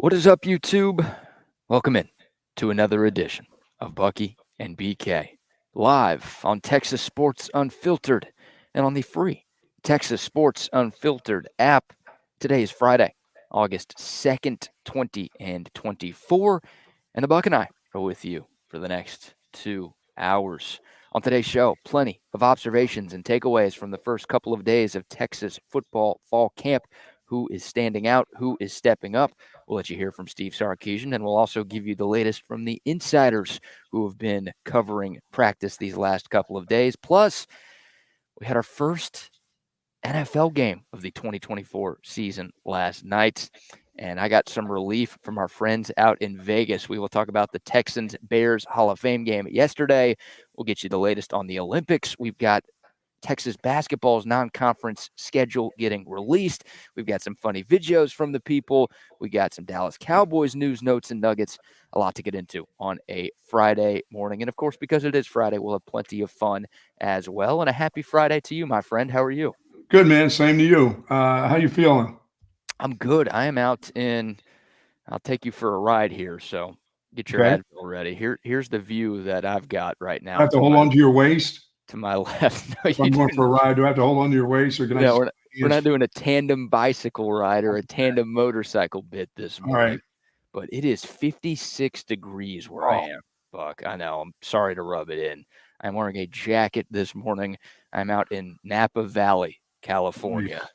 What is up, YouTube? Welcome in to another edition of Bucky and BK, live on Texas Sports Unfiltered and on the free Texas Sports Unfiltered app. Today is Friday, August 2nd, 2024, and the Buck and I are with you for the next 2 hours. On today's show, plenty of observations and takeaways from the first couple of days of Texas football fall camp. Who is standing out? Who is stepping up? We'll let you hear from Steve Sarkisian, and we'll also give you the latest from the insiders who have been covering practice these last couple of days. Plus, we had our first NFL game of the 2024 season last night, and I got some relief from our friends out in Vegas. We will talk about the Texans-Bears Hall of Fame game yesterday. We'll get you the latest on the Olympics. We've got Texas basketball's non-conference schedule getting released. We've got some funny videos from the people. We got some Dallas Cowboys news, notes, and nuggets. A lot to get into on a Friday morning. And, of course, because it is Friday, we'll have plenty of fun as well. And a happy Friday to you, my friend. How are you? Good, man. Same to you. How you feeling? I'm good. I am out in – I'll take you for a ride here, so get your Okay. Advil ready. Here's the view that I've got right now. I have to hold on to your waist. To my left. No, if I'm going for a ride, do I have to hold on to your waist, or can I? No, we're not doing a tandem bicycle ride or a tandem motorcycle bit this morning. All right. But it is 56 degrees where I am, Buck. I know. I'm sorry to rub it in. I'm wearing a jacket this morning. I'm out in Napa Valley, California.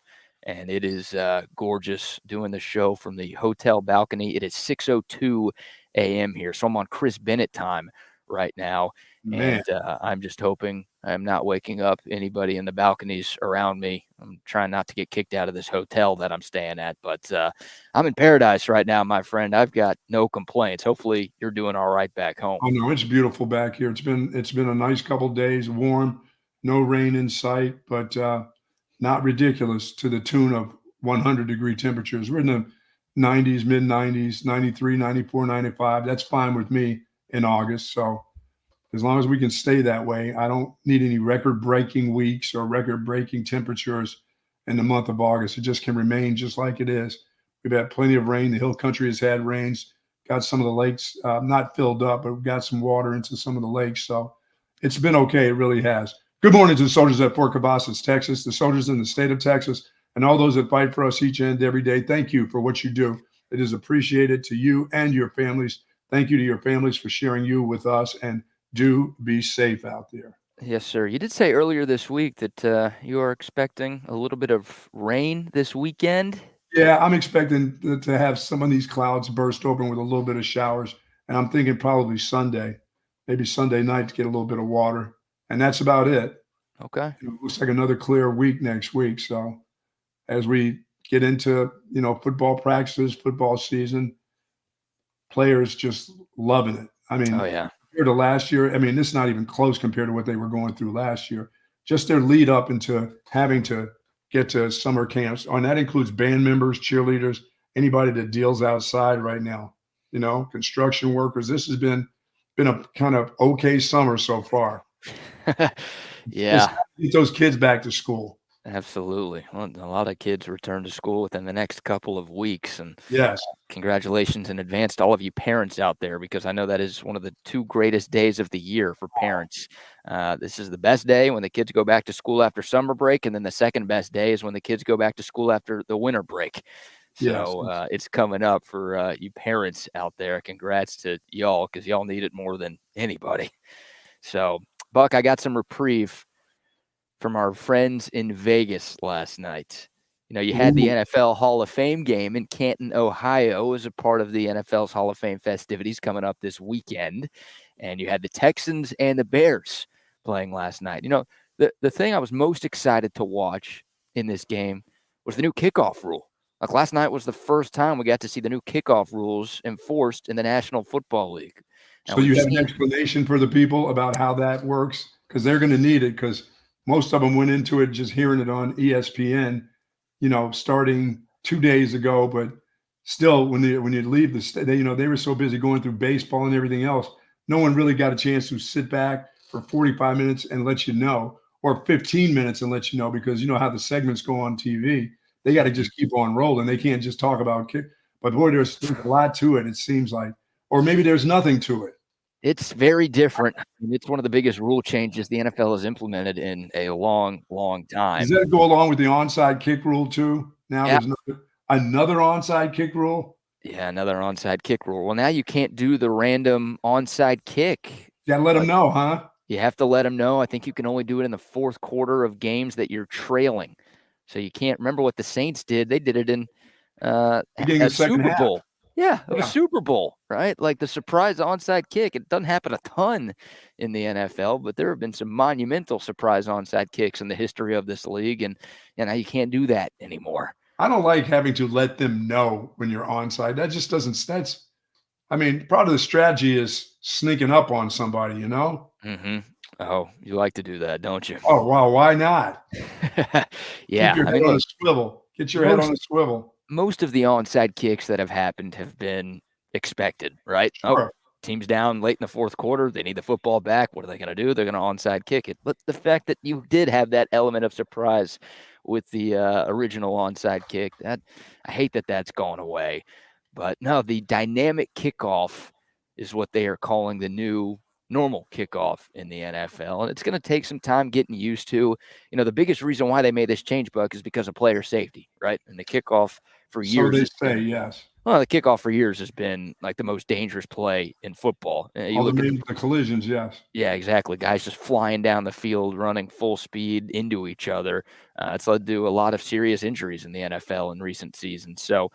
And it is gorgeous doing the show from the hotel balcony. It is 6:02 a.m. here. So I'm on Chris Bennett time right now. Man. And I'm just hoping I'm not waking up anybody in the balconies around me. I'm trying not to get kicked out of this hotel that I'm staying at. But I'm in paradise right now, my friend. I've got no complaints. Hopefully you're doing all right back home. Oh, no, it's beautiful back here. It's been a nice couple of days, warm, no rain in sight, but not ridiculous to the tune of 100-degree temperatures. We're in the 90s, mid-90s, 93, 94, 95. That's fine with me in August. So as long as we can stay that way, I don't need any record-breaking weeks or record-breaking temperatures in the month of August. It just can remain just like it is. We've had plenty of rain. The hill country has had rains. Got some of the lakes not filled up, but we've got some water into some of the lakes. So it's been okay. It really has. Good morning to the soldiers at Fort Cavazos, Texas, the soldiers in the state of Texas, and all those that fight for us each and every day. Thank you for what you do. It is appreciated to you and your families. Thank you to your families for sharing you with us, and do be safe out there. Yes, sir. You did say earlier this week that you are expecting a little bit of rain this weekend. Yeah, I'm expecting to have some of these clouds burst open with a little bit of showers, and I'm thinking probably Sunday, maybe Sunday night to get a little bit of water, and that's about it. Okay. It looks like another clear week next week. So as we get into, football practices, football season, players just loving it. I mean, Oh, yeah. compared to last year, I mean, this is not even close compared to what they were going through last year. Just their lead up into having to get to summer camps, and that includes band members, cheerleaders, anybody that deals outside right now, construction workers. This has been a kind of okay summer so far. Yeah. Get those kids back to school. Absolutely. Well, a lot of kids return to school within the next couple of weeks. And yes, congratulations in advance to all of you parents out there, because I know that is one of the two greatest days of the year for parents. This is the best day when the kids go back to school after summer break, and then the second best day is when the kids go back to school after the winter break. So yes. it's coming up for you parents out there. Congrats to y'all, because y'all need it more than anybody. So, Buck, I got some reprieve from our friends in Vegas last night. You had the NFL Hall of Fame game in Canton, Ohio, as a part of the NFL's Hall of Fame festivities coming up this weekend. And you had the Texans and the Bears playing last night. The thing I was most excited to watch in this game was the new kickoff rule. Like, last night was the first time we got to see the new kickoff rules enforced in the National Football League. So you have an explanation for the people about how that works? Because they're going to need it, because most of them went into it just hearing it on ESPN, starting 2 days ago. But still, when you leave the state, they were so busy going through baseball and everything else, no one really got a chance to sit back for 45 minutes and let you know, or 15 minutes and let you know, because you know how the segments go on TV. They got to just keep on rolling. They can't just talk about But boy, there's a lot to it. It seems like, or maybe there's nothing to it. It's very different. I mean, it's one of the biggest rule changes the NFL has implemented in a long, long time. Does that go along with the onside kick rule too? Now Yeah. there's another onside kick rule. Yeah, another onside kick rule. Well, now you can't do the random onside kick. You gotta let them know, huh? You have to let them know. I think you can only do it in the fourth quarter of games that you're trailing. So you can't remember what the Saints did. They did it in a Super Bowl. Yeah, of a Super Bowl, right? Like the surprise onside kick. It doesn't happen a ton in the NFL, but there have been some monumental surprise onside kicks in the history of this league, and now you can't do that anymore. I don't like having to let them know when you're onside. That just doesn't. I mean, part of the strategy is sneaking up on somebody, you know? Mm-hmm. Oh, you like to do that, don't you? Oh, wow. Why not? Yeah. Keep your head on a swivel. Get your head on a swivel. Most of the onside kicks that have happened have been expected, right? Sure. Oh, team's down late in the fourth quarter. They need the football back. What are they going to do? They're going to onside kick it. But the fact that you did have that element of surprise with the original onside kick, that I hate that that's gone away. But no, the dynamic kickoff is what they are calling the new normal kickoff in the NFL. And it's going to take some time getting used to. You know, the biggest reason why they made this change, Buck, is because of player safety, right? And the kickoff for years. So they say, yes. Well, the kickoff for years has been like the most dangerous play in football. You look at the collisions, yes. Yeah, exactly. Guys just flying down the field, running full speed into each other. It's led to a lot of serious injuries in the NFL in recent seasons. So,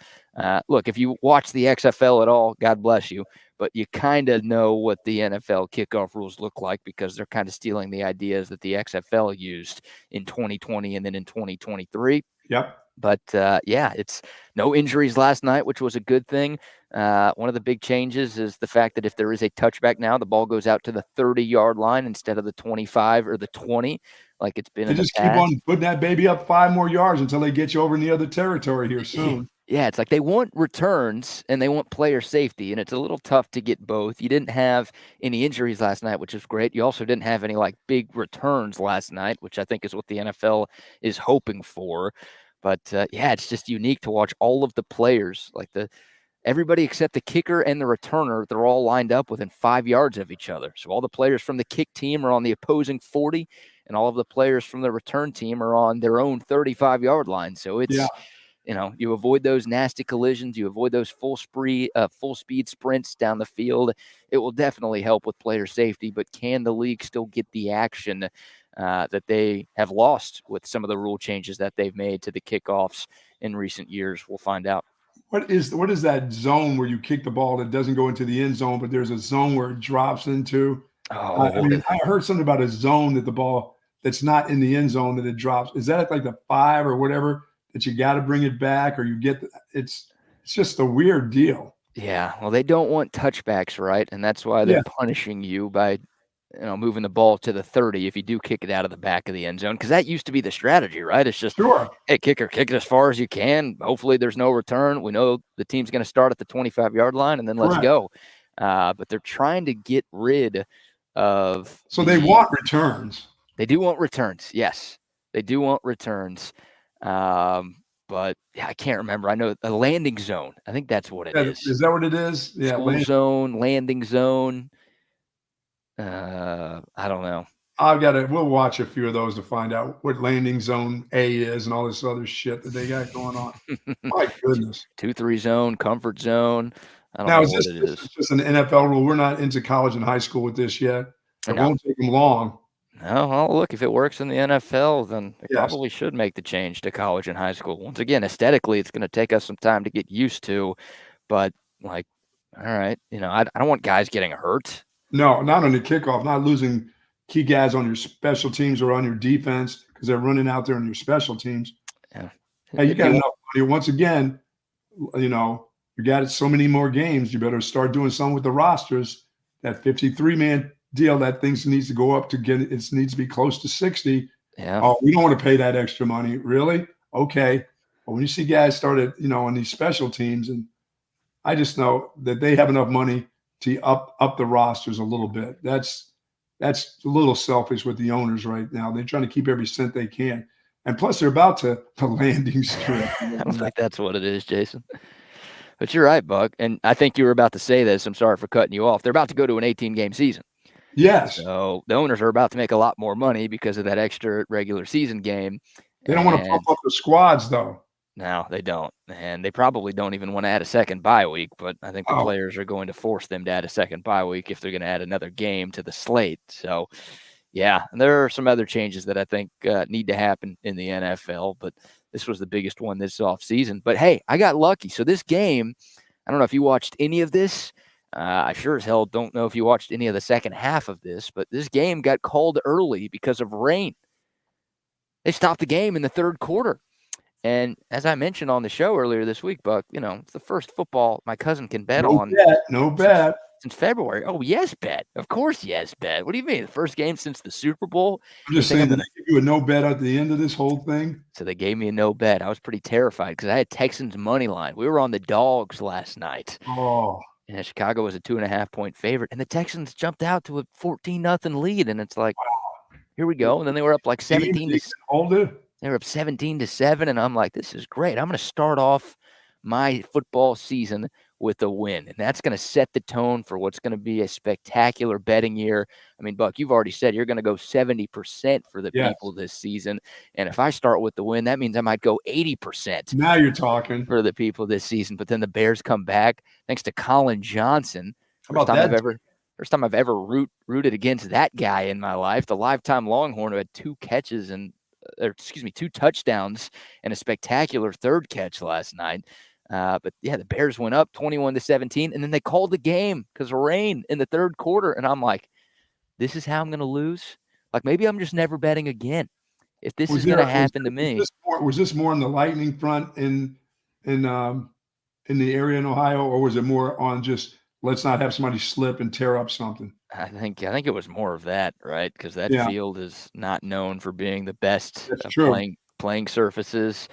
look, if you watch the XFL at all, God bless you, but you kind of know what the NFL kickoff rules look like because they're kind of stealing the ideas that the XFL used in 2020 and then in 2023. Yep. But, yeah, it's no injuries last night, which was a good thing. One of the big changes is the fact that if there is a touchback now, the ball goes out to the 30-yard line instead of the 25 or the 20 like it's been in the past. They just keep on putting that baby up 5 more yards until they get you over in the other territory here soon. Yeah, it's like they want returns and they want player safety, and it's a little tough to get both. You didn't have any injuries last night, which is great. You also didn't have any, like, big returns last night, which I think is what the NFL is hoping for. But, yeah, it's just unique to watch all of the players, like everybody except the kicker and the returner, they're all lined up within 5 yards of each other. So all the players from the kick team are on the opposing 40, and all of the players from the return team are on their own 35-yard line. So it's, you know, you avoid those nasty collisions. You avoid those full speed sprints down the field. It will definitely help with player safety, but can the league still get the action that they have lost with some of the rule changes that they've made to the kickoffs in recent years? We'll find out. What is that zone where you kick the ball that doesn't go into the end zone, but there's a zone where it drops into? I heard something about a zone that the ball that's not in the end zone that it drops. Is that like the 5 or whatever that you got to bring it back, or you get it's just a weird deal. Yeah, well, they don't want touchbacks, right? And that's why they're punishing you by moving the ball to the 30 if you do kick it out of the back of the end zone, because that used to be the strategy, right? It's just, hey, kicker, kick it as far as you can. Hopefully there's no return. We know the team's going to start at the 25-yard line, and then let's go. But they're trying to get rid of. So they want returns. They do want returns. Yes, they do want returns. But yeah, I can't remember. I know a landing zone. I think that's what it is. Is that what it is? Yeah, school zone, landing zone. I don't know. We'll watch a few of those to find out what landing zone A is and all this other shit that they got going on. My goodness. 2-3 zone, comfort zone. I don't know what it is. This is just an NFL rule. We're not into college and high school with this yet. It won't take them long. No, well, look, if it works in the NFL, then it probably should make the change to college and high school. Once again, aesthetically, it's going to take us some time to get used to. But, like, all right, I don't want guys getting hurt. No, not on the kickoff, not losing key guys on your special teams or on your defense because they're running out there on your special teams. Yeah. Hey, you got enough money. Once again, you got so many more games. You better start doing something with the rosters. That 53-man deal, that thing needs to go up it needs to be close to 60. Yeah. Oh, we don't want to pay that extra money. Really? Okay. But when you see guys started, on these special teams, and I just know that they have enough money to up the rosters a little bit. That's a little selfish with the owners right now. They're trying to keep every cent they can. And plus they're about to landing strip. I don't think that's what it is, Jason. But you're right, Buck. And I think you were about to say this. I'm sorry for cutting you off. They're about to go to an 18-game season. Yes. So the owners are about to make a lot more money because of that extra regular season game. They don't want to pump up the squads, though. No, they don't. And they probably don't even want to add a second bye week, but I think the Oh. players are going to force them to add a second bye week if they're going to add another game to the slate. So, yeah, there are some other changes that I think need to happen in the NFL, but this was the biggest one this offseason. But, hey, I got lucky. So this game, I don't know if you watched any of this. I sure as hell don't know if you watched any of the second half of this, but this game got called early because of rain. They stopped the game in the third quarter. And as I mentioned on the show earlier this week, Buck, it's the first football my cousin can bet on. No bet. Since February. Oh, yes, bet. Of course, yes, bet. What do you mean? The first game since the Super Bowl? I'm just saying, did they give you a no bet at the end of this whole thing? So they gave me a no bet. I was pretty terrified because I had Texans money line. We were on the dogs last night. Oh. And Chicago was a 2.5-point favorite. And the Texans jumped out to a 14-0 lead. And it's like, here we go. And then they were up like 17 to hold it. They were up 17-7, and I'm like, this is great. I'm going to start off my football season with a win, and that's going to set the tone for what's going to be a spectacular betting year. I mean, Buck, you've already said you're going to go 70% for the people this season, and if I start with the win, that means I might go 80%. Now you're talking. For the people this season, but then the Bears come back thanks to Colin Johnson. First time I've ever rooted against that guy in my life. The lifetime Longhorn who had two touchdowns and a spectacular third catch last night. But yeah, the Bears went up 21-17, and then they called the game because of rain in the third quarter. And I'm like, this is how I'm going to lose? Like, maybe I'm just never betting again. If this is going to happen to me. Was this more on the lightning front in the area in Ohio, or was it more on just let's not have somebody slip and tear up something? I think it was more of that, right? Because that field is not known for being the best playing surfaces.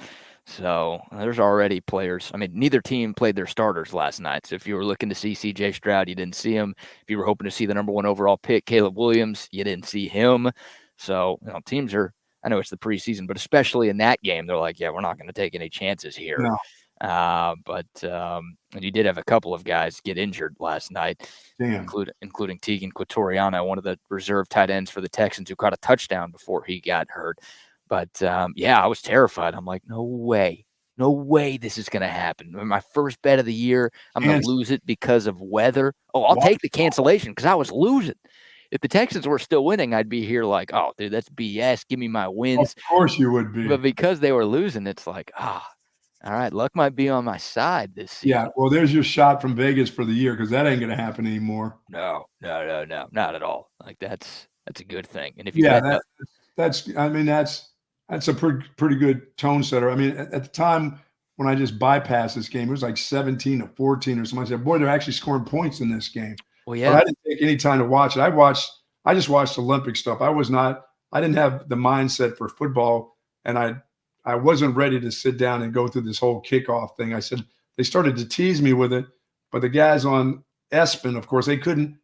So there's already players. I mean, neither team played their starters last night. So if you were looking to see C.J. Stroud, you didn't see him. If you were hoping to see the number 1 overall pick, Caleb Williams, you didn't see him. So teams are. I know it's the preseason, but especially in that game, they're like, yeah, we're not going to take any chances here. No. And you did have a couple of guys get injured last night, including Tegan Quatoriano, one of the reserve tight ends for the Texans, who caught a touchdown before he got hurt. But I was terrified. I'm like, no way this is going to happen. My first bet of the year, I'm going to lose it because of weather. Oh, I'll take the cancellation because I was losing. If the Texans were still winning, I'd be here like, oh, dude, that's BS. Give me my wins. Of course you would be. But because they were losing, it's like, all right, luck might be on my side this season. Yeah, well, there's your shot from Vegas for the year because that ain't going to happen anymore. No, not at all. Like that's a good thing. And if that's a pretty good tone setter. I mean, at the time when I just bypassed this game, it was like 17-14 or something. I said, boy, they're actually scoring points in this game. Well, yeah. But I didn't take any time to watch it. I just watched Olympic stuff. I didn't have the mindset for football, and I wasn't ready to sit down and go through this whole kickoff thing. I said, they started to tease me with it, but the guys on ESPN, of course, they couldn't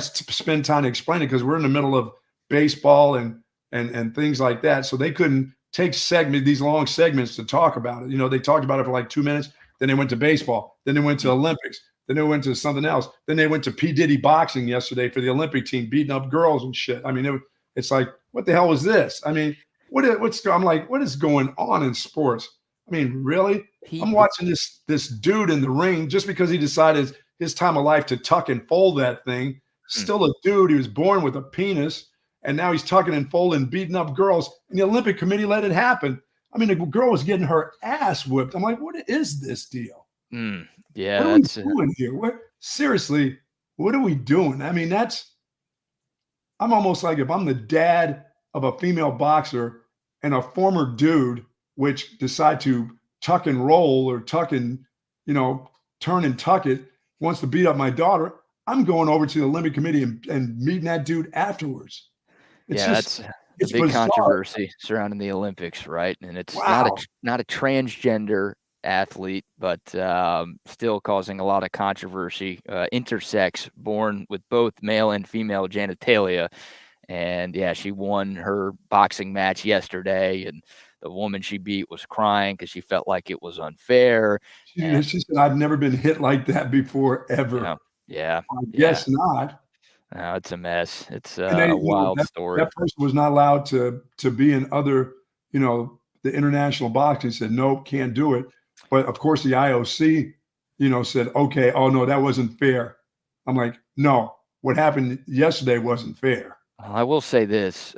spend time to explain it because we're in the middle of baseball and things like that. So they couldn't take these long segments to talk about it. They talked about it for like 2 minutes. Then they went to baseball. Then they went to Olympics. Then they went to something else. Then they went to P. Diddy boxing yesterday for the Olympic team, beating up girls and shit. I mean, it's like, what the hell was this? I mean, I'm like, what is going on in sports? I mean, really? I'm watching this dude in the ring just because he decided his time of life to tuck and fold that thing. Still a dude. He was born with a penis, and now he's tucking and folding, beating up girls. And the Olympic Committee let it happen. I mean, the girl was getting her ass whipped. I'm like, what is this deal? Yeah, what are we doing here? Seriously, what are we doing? I mean, I'm almost like if I'm the dad of a female boxer and a former dude, which decide to tuck and roll or tuck and, turn and tuck it, wants to beat up my daughter, I'm going over to the Olympic Committee and meeting that dude afterwards. That's a big bizarre controversy surrounding the Olympics, right? And it's not a transgender athlete, but still causing a lot of controversy. Intersex, born with both male and female genitalia. And yeah, she won her boxing match yesterday, and The woman she beat was crying because she felt like it was unfair. And She said, "I've never been hit like that before, ever." yeah, I yeah. guess not. No, it's a mess. It's And they, a wild story. that person was not allowed to be in other, the international boxing said, "Nope, can't do it." But of course, the IOC, said, "Okay, oh no, that wasn't fair." I'm like, "No, what happened yesterday wasn't fair." Well, I will say this.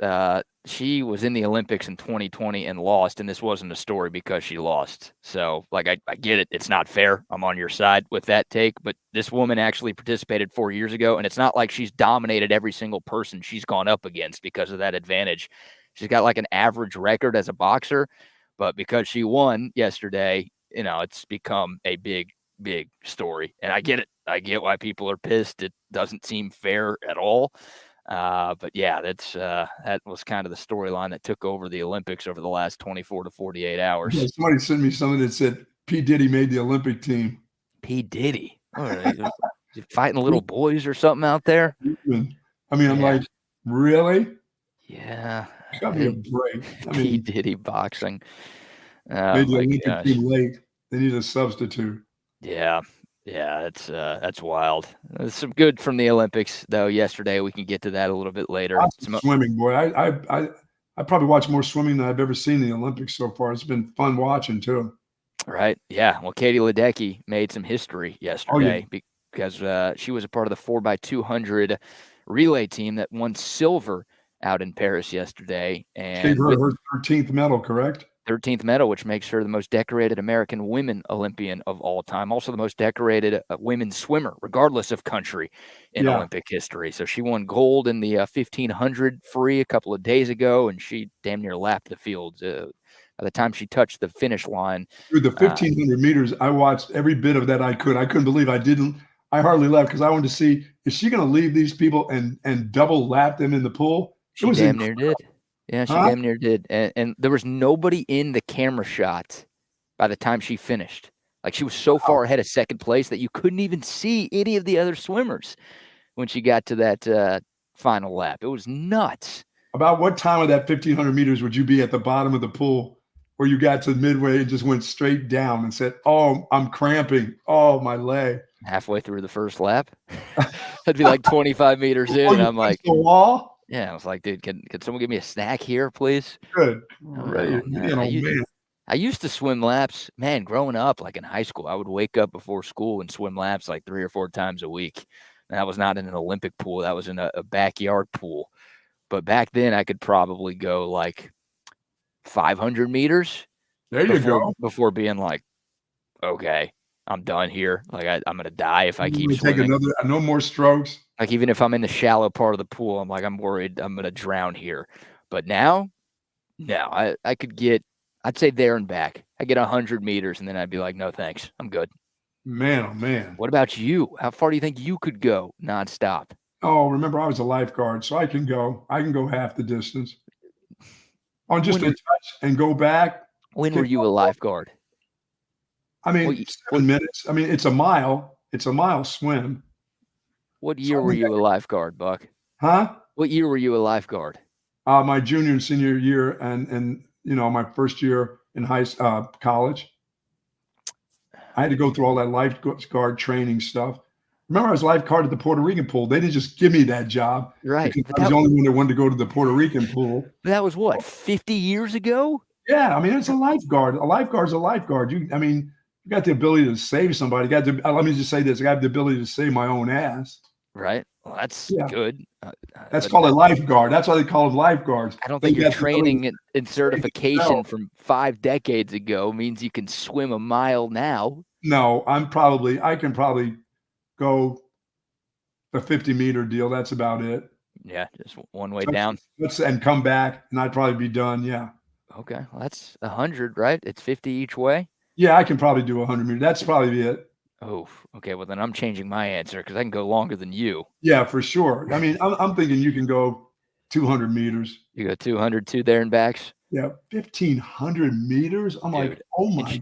She was in the Olympics in 2020 and lost, and this wasn't a story because she lost. So, like, I get it. It's not fair. I'm on your side with that take. But this woman actually participated 4 years ago, and it's not like she's dominated every single person she's gone up against because of that advantage. She's got like an average record as a boxer, but because she won yesterday, it's become a big, big story. And I get it. I get why people are pissed. It doesn't seem fair at all. But yeah, that was kind of the storyline that took over the Olympics over the last 24 to 48 Yeah, hours. somebody sent me something that said P. Diddy made the Olympic team. P. Diddy, what are they, fighting little boys or something out there? I mean, I'm Yeah. like, really? Yeah, Got me a break. I P. mean, Diddy boxing. Oh made the my Olympic gosh. team late. They need a substitute. Yeah, that's wild. There's some good from the Olympics though. Yesterday, we can get to that a little bit later. Lots of swimming, boy. I probably watched more swimming than I've ever seen in the Olympics so far. It's been fun watching too. Right. Yeah. Well, Katie Ledecky made some history yesterday because she was a part of the 4x200 relay team that won silver out in Paris yesterday. Gave And her with her 13th medal, correct? 13th medal, which makes her the most decorated American women Olympian of all time. Also the most decorated women swimmer, regardless of country, in Olympic history. So she won gold in the 1500 free a couple of days ago, and she damn near lapped the field. By the time she touched the finish line. Through the 1,500 meters, I watched every bit of that I could. I couldn't believe I hardly left because I wanted to see, is she going to leave these people and double lap them in the pool? She damn near did. Yeah, she damn near did. And there was nobody in the camera shot by the time she finished. Like, she was so far ahead of second place that you couldn't even see any of the other swimmers when she got to that final lap. It was nuts. About what time of that 1,500 meters would you be at the bottom of the pool where you got to midway and just went straight down and said, "Oh, I'm cramping. Oh, my leg." Halfway through the first lap. I'd be like 25 meters in, and I'm like, the wall? Yeah, I was like, dude, can someone give me a snack here, please? Good. Oh, man. I used to swim laps, man, growing up, like in high school. I would wake up before school and swim laps like 3 or 4 times a week. And that was not in an Olympic pool. That was in a backyard pool. But back then, I could probably go like 500 meters. There you go. Before being like, okay, I'm done here. Like, I'm going to die if I keep swimming. Take no more strokes. Like, even if I'm in the shallow part of the pool, I'm like, I'm worried I'm going to drown here. But now, no, I could get, I'd say there and back. I get 100 meters, and then I'd be like, no, thanks. I'm good. Man, oh, man. What about you? How far do you think you could go nonstop? Oh, remember, I was a lifeguard, so I can go half the distance. On just a touch and go back. When were you a lifeguard? I mean, 7 minutes. I mean, it's a mile. It's a mile swim. What year were you a lifeguard, Buck? Huh? What year were you a lifeguard? My junior and senior year, and my first year in college. I had to go through all that lifeguard training stuff. Remember, I was lifeguard at the Puerto Rican pool. They didn't just give me that job, right? Because I was the only one that wanted to go to the Puerto Rican pool. That was what, 50 years ago? Yeah, I mean, it's a lifeguard. A lifeguard's a lifeguard. You got the ability to save somebody. Let me just say this: I got the ability to save my own ass. Right. Well, that's good. That's called a lifeguard. That's why they call them lifeguards. I don't think your training and certification from 5 decades ago means you can swim a mile now. No, I can probably go the 50-meter deal. That's about it. Yeah, just one way down. And come back, and I'd probably be done. Yeah. Okay, well, that's 100, right? It's 50 each way. Yeah, I can probably do 100 meters. That's probably it. Oh, okay. Well, then I'm changing my answer because I can go longer than you. Yeah, for sure. I mean, I'm thinking you can go 200 meters. You go 200, 2 there and backs? Yeah, 1,500 meters? I'm like, oh, my.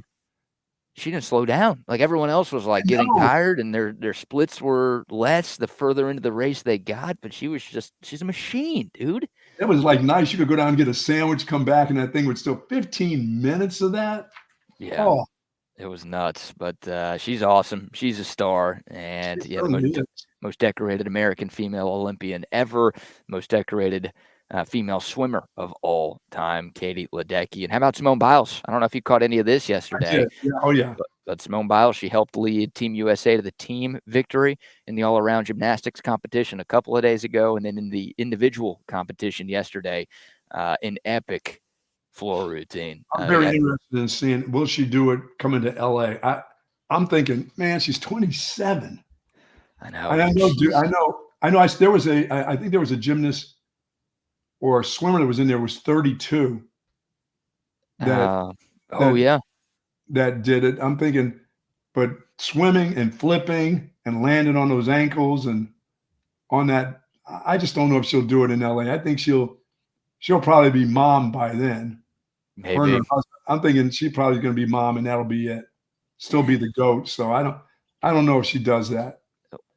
She didn't slow down. Like, everyone else was, like, getting tired, and their splits were less the further into the race they got, but she's a machine, dude. it was like nice. You could go down and get a sandwich, come back, and that thing would still 15 minutes of that. Yeah. Oh, It was nuts, but she's awesome. She's a star, and she yeah, certainly is. most decorated American female Olympian ever, most decorated female swimmer of all time, Katie Ledecky. And how about Simone Biles? I don't know if you caught any of this I yesterday. did. Yeah. Oh, yeah. But Simone Biles, she helped lead Team USA to the team victory in the all-around gymnastics competition a couple of days ago, and then in the individual competition yesterday, an epic floor routine. I'm very interested in seeing, will she do it coming to LA? I'm thinking, man, she's 27. I know. And I know, dude, I know. I think there was a gymnast or a swimmer that was in there was 32. Oh yeah. That did it. I'm thinking, but swimming and flipping and landing on those ankles and on that, I just don't know if she'll do it in LA. I think she'll probably be mom by then. Maybe. I'm thinking she probably going to be mom, and that'll be it. Still be the GOAT. So I don't know if she does that.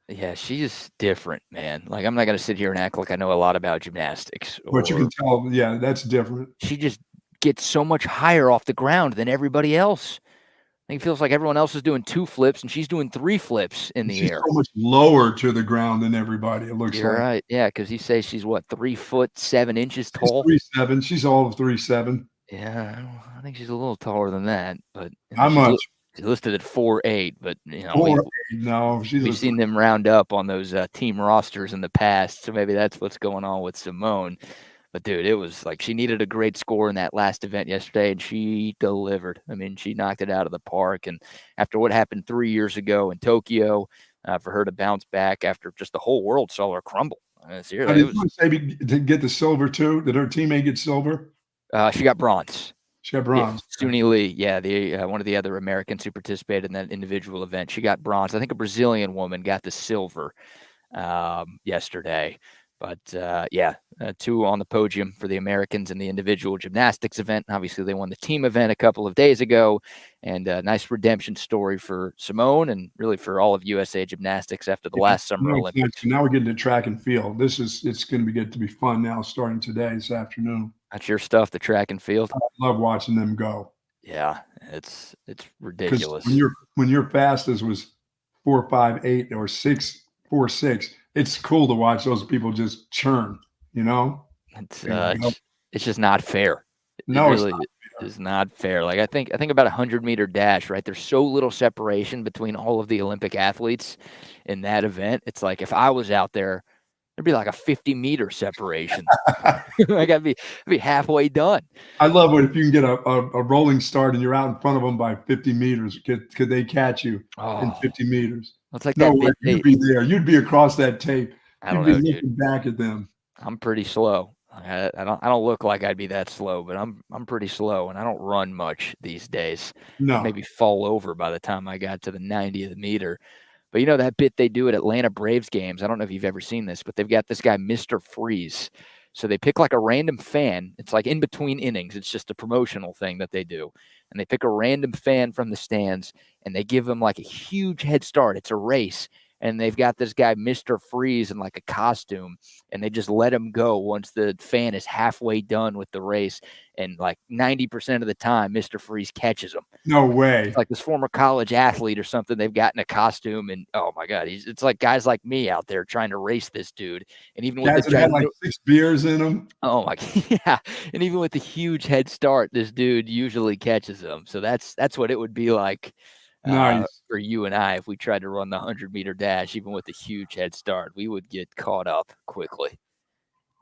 Yeah, she's different, man. Like, I'm not going to sit here and act like I know a lot about gymnastics. But you can tell, yeah, that's different. She just gets so much higher off the ground than everybody else. I think it feels like everyone else is doing 2 flips, and she's doing 3 flips in the air. She's so much lower to the ground than everybody, it looks like. You're right. Yeah, because you say she's, what, 3 foot 7 inches tall? 3'7". She's all of 3'7". Yeah, I think she's a little taller than that. But how much? She's listed at 4'8", but we've seen them round up on those team rosters in the past, so maybe that's what's going on with Simone. But dude, it was like she needed a great score in that last event yesterday, and she delivered. I mean, she knocked it out of the park. And after what happened 3 years ago in Tokyo, for her to bounce back after just the whole world saw her crumble. Did you say to get the silver too? Did her teammate get silver? She got bronze. She got bronze. Yeah, Suni Lee, one of the other Americans who participated in that individual event. She got bronze. I think a Brazilian woman got the silver yesterday. But 2 on the podium for the Americans in the individual gymnastics event. Obviously, they won the team event a couple of days ago, and a nice redemption story for Simone and really for all of USA gymnastics after the last Summer Olympics. Now we're getting to track and field. It's going to get to be fun now, starting today, this afternoon. That's your stuff, the track and field. I love watching them go. Yeah, it's ridiculous. When your fastest was 4.58 or 6.46, it's cool to watch those people just churn. It's just not fair. No, it really is not fair. Like I think about 100-meter dash, right? There's so little separation between all of the Olympic athletes in that event. It's like if I was out there, there'd be like a 50-meter separation. Like I'd be halfway done. I love it if you can get a rolling start and you're out in front of them by 50 meters. Could they catch you in 50 meters? It's like you'd be there. You'd be across that tape. You'd be looking back at them. I'm pretty slow. I don't look like I'd be that slow, but I'm pretty slow, and I don't run much these days. No, I'd maybe fall over by the time I got to the 90th meter. But that bit they do at Atlanta Braves games, I don't know if you've ever seen this, but they've got this guy, Mr. Freeze. So they pick like a random fan. It's like in between innings. It's just a promotional thing that they do. And they pick a random fan from the stands, and they give him like a huge head start. It's a race. And they've got this guy, Mr. Freeze, in like a costume, and they just let him go once the fan is halfway done with the race. And like 90% of the time, Mr. Freeze catches him. No way. It's like this former college athlete or something. They've got in a costume, and oh my God, it's like guys like me out there trying to race this dude. And even with had like 6 beers in him. Oh my, yeah. And even with the huge head start, this dude usually catches them. So that's what it would be like. Nice. For you and I, if we tried to run the 100-meter dash, even with a huge head start, we would get caught up quickly.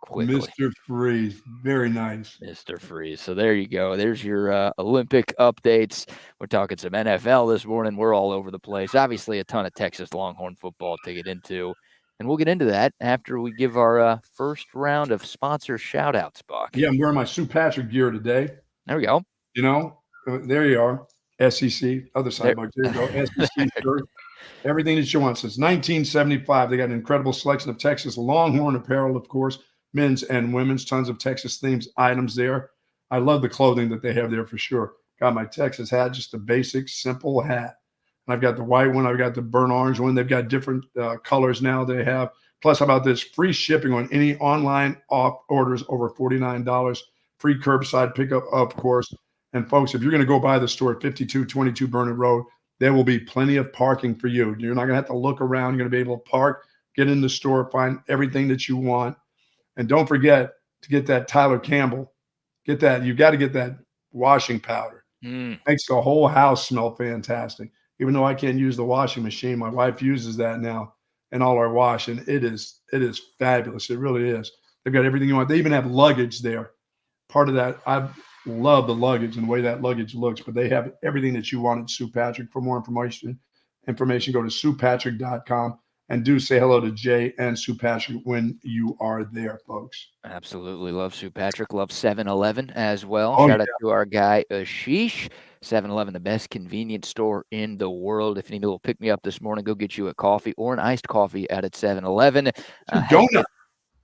Mr. Freeze, very nice. Mr. Freeze. So there you go. There's your Olympic updates. We're talking some NFL this morning. We're all over the place. Obviously, a ton of Texas Longhorn football to get into, and we'll get into that after we give our first round of sponsor shout-outs, Buck. Yeah, I'm wearing my Sue Patrick gear today. There we go. There you are. SEC, other side, Buck. There you go. SEC shirt. Everything that you want. Since 1975, they got an incredible selection of Texas Longhorn apparel, of course, men's and women's. Tons of Texas themed items there. I love the clothing that they have there for sure. Got my Texas hat, just a basic, simple hat. And I've got the white one. I've got the burnt orange one. They've got different colors now they have. Plus, how about this? Free shipping on any online orders over $49. Free curbside pickup, of course. And folks, if you're going to go by the store at 5222 Burnett Road, there will be plenty of parking for you. You're not going to have to look around. You're going to be able to park, get in the store, find everything that you want. And don't forget to get that Tyler Campbell. Get that. You got to get that washing powder. Makes the whole house smell fantastic. Even though I can't use the washing machine, my wife uses that now in all our wash, and it is fabulous. It really is. They've got everything you want. They even have luggage there. Part of that, I love the luggage and the way that luggage looks, but they have everything that you want at Sue Patrick. For more information, go to SuePatrick.com and do say hello to Jay and Sue Patrick when you are there, folks. Absolutely love Sue Patrick. Love 7-Eleven as well. Oh, Shout out to our guy Ashish. 7-Eleven, the best convenience store in the world. If you need a little pick-me-up this morning, go get you a coffee or an iced coffee out at 7-Eleven. Donut.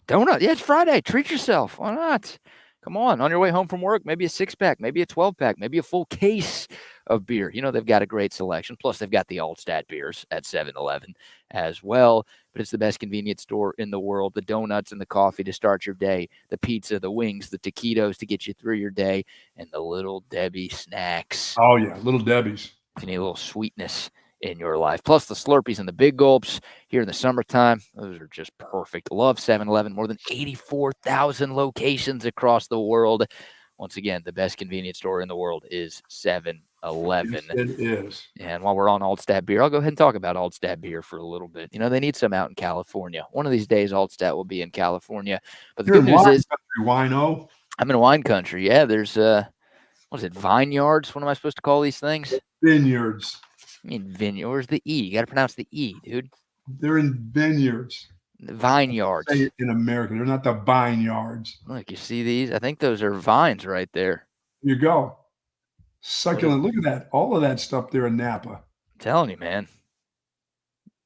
Donut. Yeah, it's Friday. Treat yourself. Why not? Come on your way home from work, maybe a 6-pack, maybe a 12-pack, maybe a full case of beer. You know, they've got a great selection. Plus, they've got the Altstadt beers at 7-Eleven as well. But it's the best convenience store in the world. The donuts and the coffee to start your day, the pizza, the wings, the taquitos to get you through your day, and the Little Debbie snacks. Oh, yeah, Little Debbie's. If you need a little sweetness in your life. Plus the Slurpees and the Big Gulps here in the summertime. Those are just perfect. Love 7-Eleven. More than 84,000 locations across the world. Once again, the best convenience store in the world is 7-Eleven. Yes, it is. And while we're on Altstadt beer, I'll go ahead and talk about Altstadt beer for a little bit. You know, they need some out in California. One of these days, Altstadt will be in California. But the good news is, wino. I'm in wine country. Yeah, there's what is it, vineyards? What am I supposed to call these things? Vineyards. I mean, vineyard. Where's the E? You got to pronounce the E, dude. They're in vineyards. Vineyards. Say it in America. They're not the vineyards. Look, you see these? I think those are vines right there. Here you go. Succulent. Look at that. All of that stuff there in Napa. I'm telling you, man.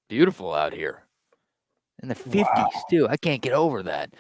Beautiful out here. In the 50s, too. I can't get over that.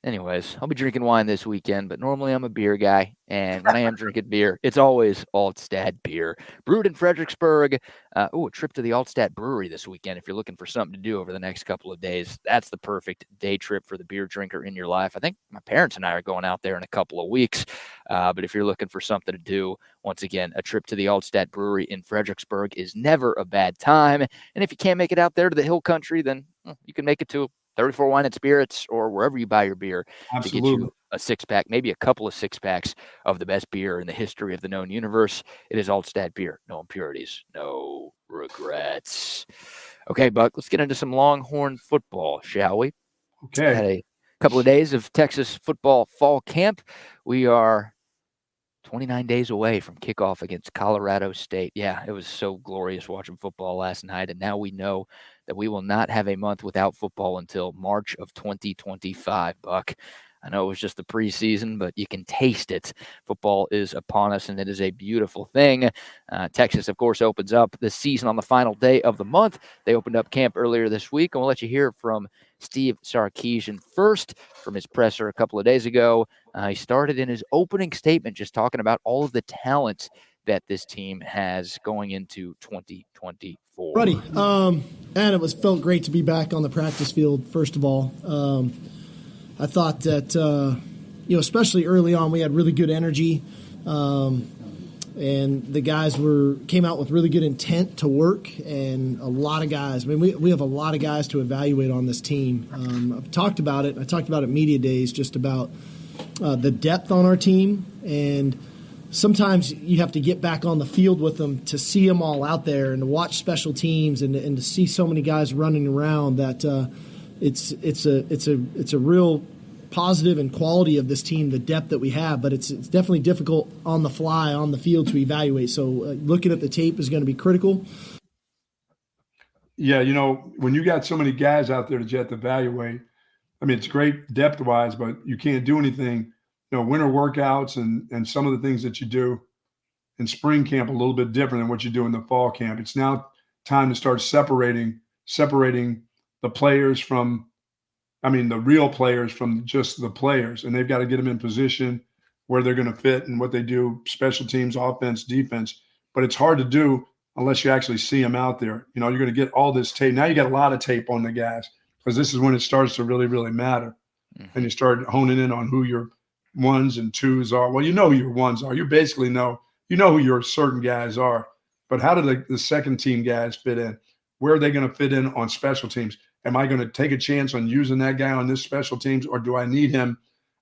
Anyways, I'll be drinking wine this weekend, but normally I'm a beer guy, and when I am drinking beer, it's always Altstadt beer. Brewed in Fredericksburg. A trip to the Altstadt Brewery this weekend if you're looking for something to do over the next couple of days. That's the perfect day trip for the beer drinker in your life. I think my parents and I are going out there in a couple of weeks, but if you're looking for something to do, once again, a trip to the Altstadt Brewery in Fredericksburg is never a bad time, and if you can't make it out there to the Hill Country, then you can make it to 34 Wine and Spirits or wherever you buy your beer. Absolutely. To get you a 6-pack, maybe a couple of 6-packs of the best beer in the history of the known universe. It is Altstadt beer. No impurities, no regrets. Okay, Buck, let's get into some Longhorn football, shall we? Okay. Had a couple of days of Texas football fall camp. We are 29 days away from kickoff against Colorado State. Yeah, it was so glorious watching football last night, and now we know that we will not have a month without football until March of 2025, Buck. I know it was just the preseason, but you can taste it. Football is upon us, and it is a beautiful thing. Texas, of course, opens up the season on the final day of the month. They opened up camp earlier this week, and we'll let you hear from Steve Sarkisian first from his presser a couple of days ago. He started in his opening statement just talking about all of the talent that this team has going into 2024. Rodney, and it felt great to be back on the practice field, first of all. I thought that, especially early on, we had really good energy, and the guys came out with really good intent to work, and a lot of guys. I mean, we have a lot of guys to evaluate on this team. I've talked about it. I talked about it media days, just about the depth on our team, and sometimes you have to get back on the field with them to see them all out there and to watch special teams and to see so many guys running around that it's a real positive and quality of this team, the depth that we have, but it's definitely difficult on the fly, on the field to evaluate. So looking at the tape is going to be critical. Yeah, when you got so many guys out there that you have to evaluate, I mean, it's great depth-wise, but you can't do anything. Winter workouts and some of the things that you do in spring camp a little bit different than what you do in the fall camp. It's now time to start separating the players from, the real players from just the players. And they've got to get them in position where they're going to fit and what they do, special teams, offense, defense. But it's hard to do unless you actually see them out there. You're going to get all this tape. Now you got a lot of tape on the guys. because this is when it starts to really, really matter. And you start honing in on who your ones and twos are. Well, you know who your ones are. You basically know who your certain guys are. But how do the second team guys fit in? Where are they going to fit in on special teams? Am I going to take a chance on using that guy on this special teams, or do I need him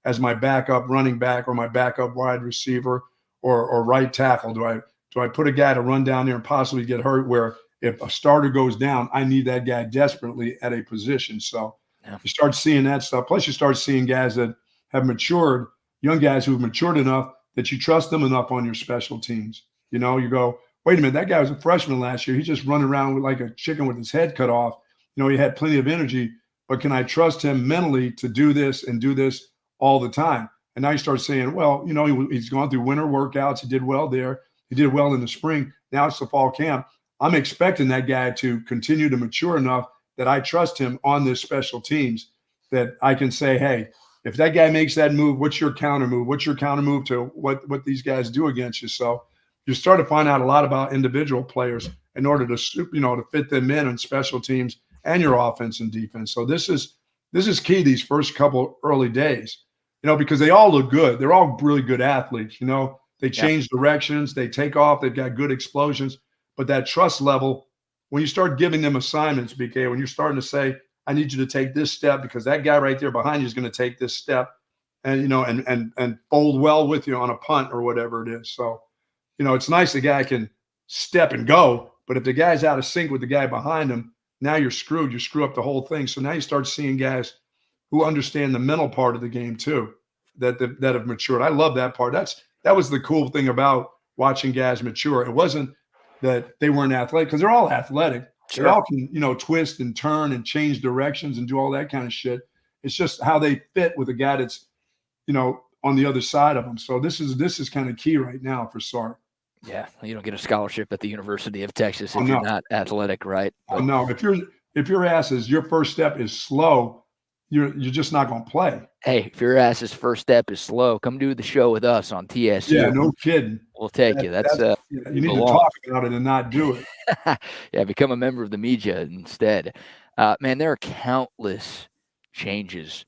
as my backup running back or my backup wide receiver or right tackle? Do I put a guy to run down there and possibly get hurt, where if a starter goes down, I need that guy desperately at a position? So you start seeing that stuff. Plus, you start seeing guys that have matured, young guys who have matured enough that you trust them enough on your special teams. You go, wait a minute, that guy was a freshman last year. He's just running around like a chicken with his head cut off. He had plenty of energy, but can I trust him mentally to do this and do this all the time? And now you start saying, well, he's gone through winter workouts. He did well there. He did well in the spring. Now it's the fall camp. I'm expecting that guy to continue to mature enough that I trust him on this special teams, that I can say, hey, if that guy makes that move, what's your counter move? What's your counter move to what these guys do against you? So you start to find out a lot about individual players in order to, to fit them in special teams and your offense and defense. So this is key these first couple early days, because they all look good. They're all really good athletes. They change directions, they take off, they've got good explosions. But that trust level, when you start giving them assignments, BK, when you're starting to say, I need you to take this step because that guy right there behind you is going to take this step, and and fold well with you on a punt or whatever it is. So, it's nice the guy can step and go, but if the guy's out of sync with the guy behind him, now you're screwed. You screw up the whole thing. So now you start seeing guys who understand the mental part of the game too, that have matured. I love that part. That was the cool thing about watching guys mature. It wasn't that they weren't athletic, because they're all athletic. Sure. They all can, twist and turn and change directions and do all that kind of shit. It's just how they fit with a guy that's, on the other side of them. So this is kind of key right now for Sark. Yeah, you don't get a scholarship at the University of Texas if you're not athletic, right? But, no, if your first step is slow, you're just not going to play. Hey, if your ass's first step is slow, come do the show with us on TSU. Yeah, no kidding. We'll take you. You need to talk about it and not do it. Yeah, become a member of the media instead. Man, there are countless changes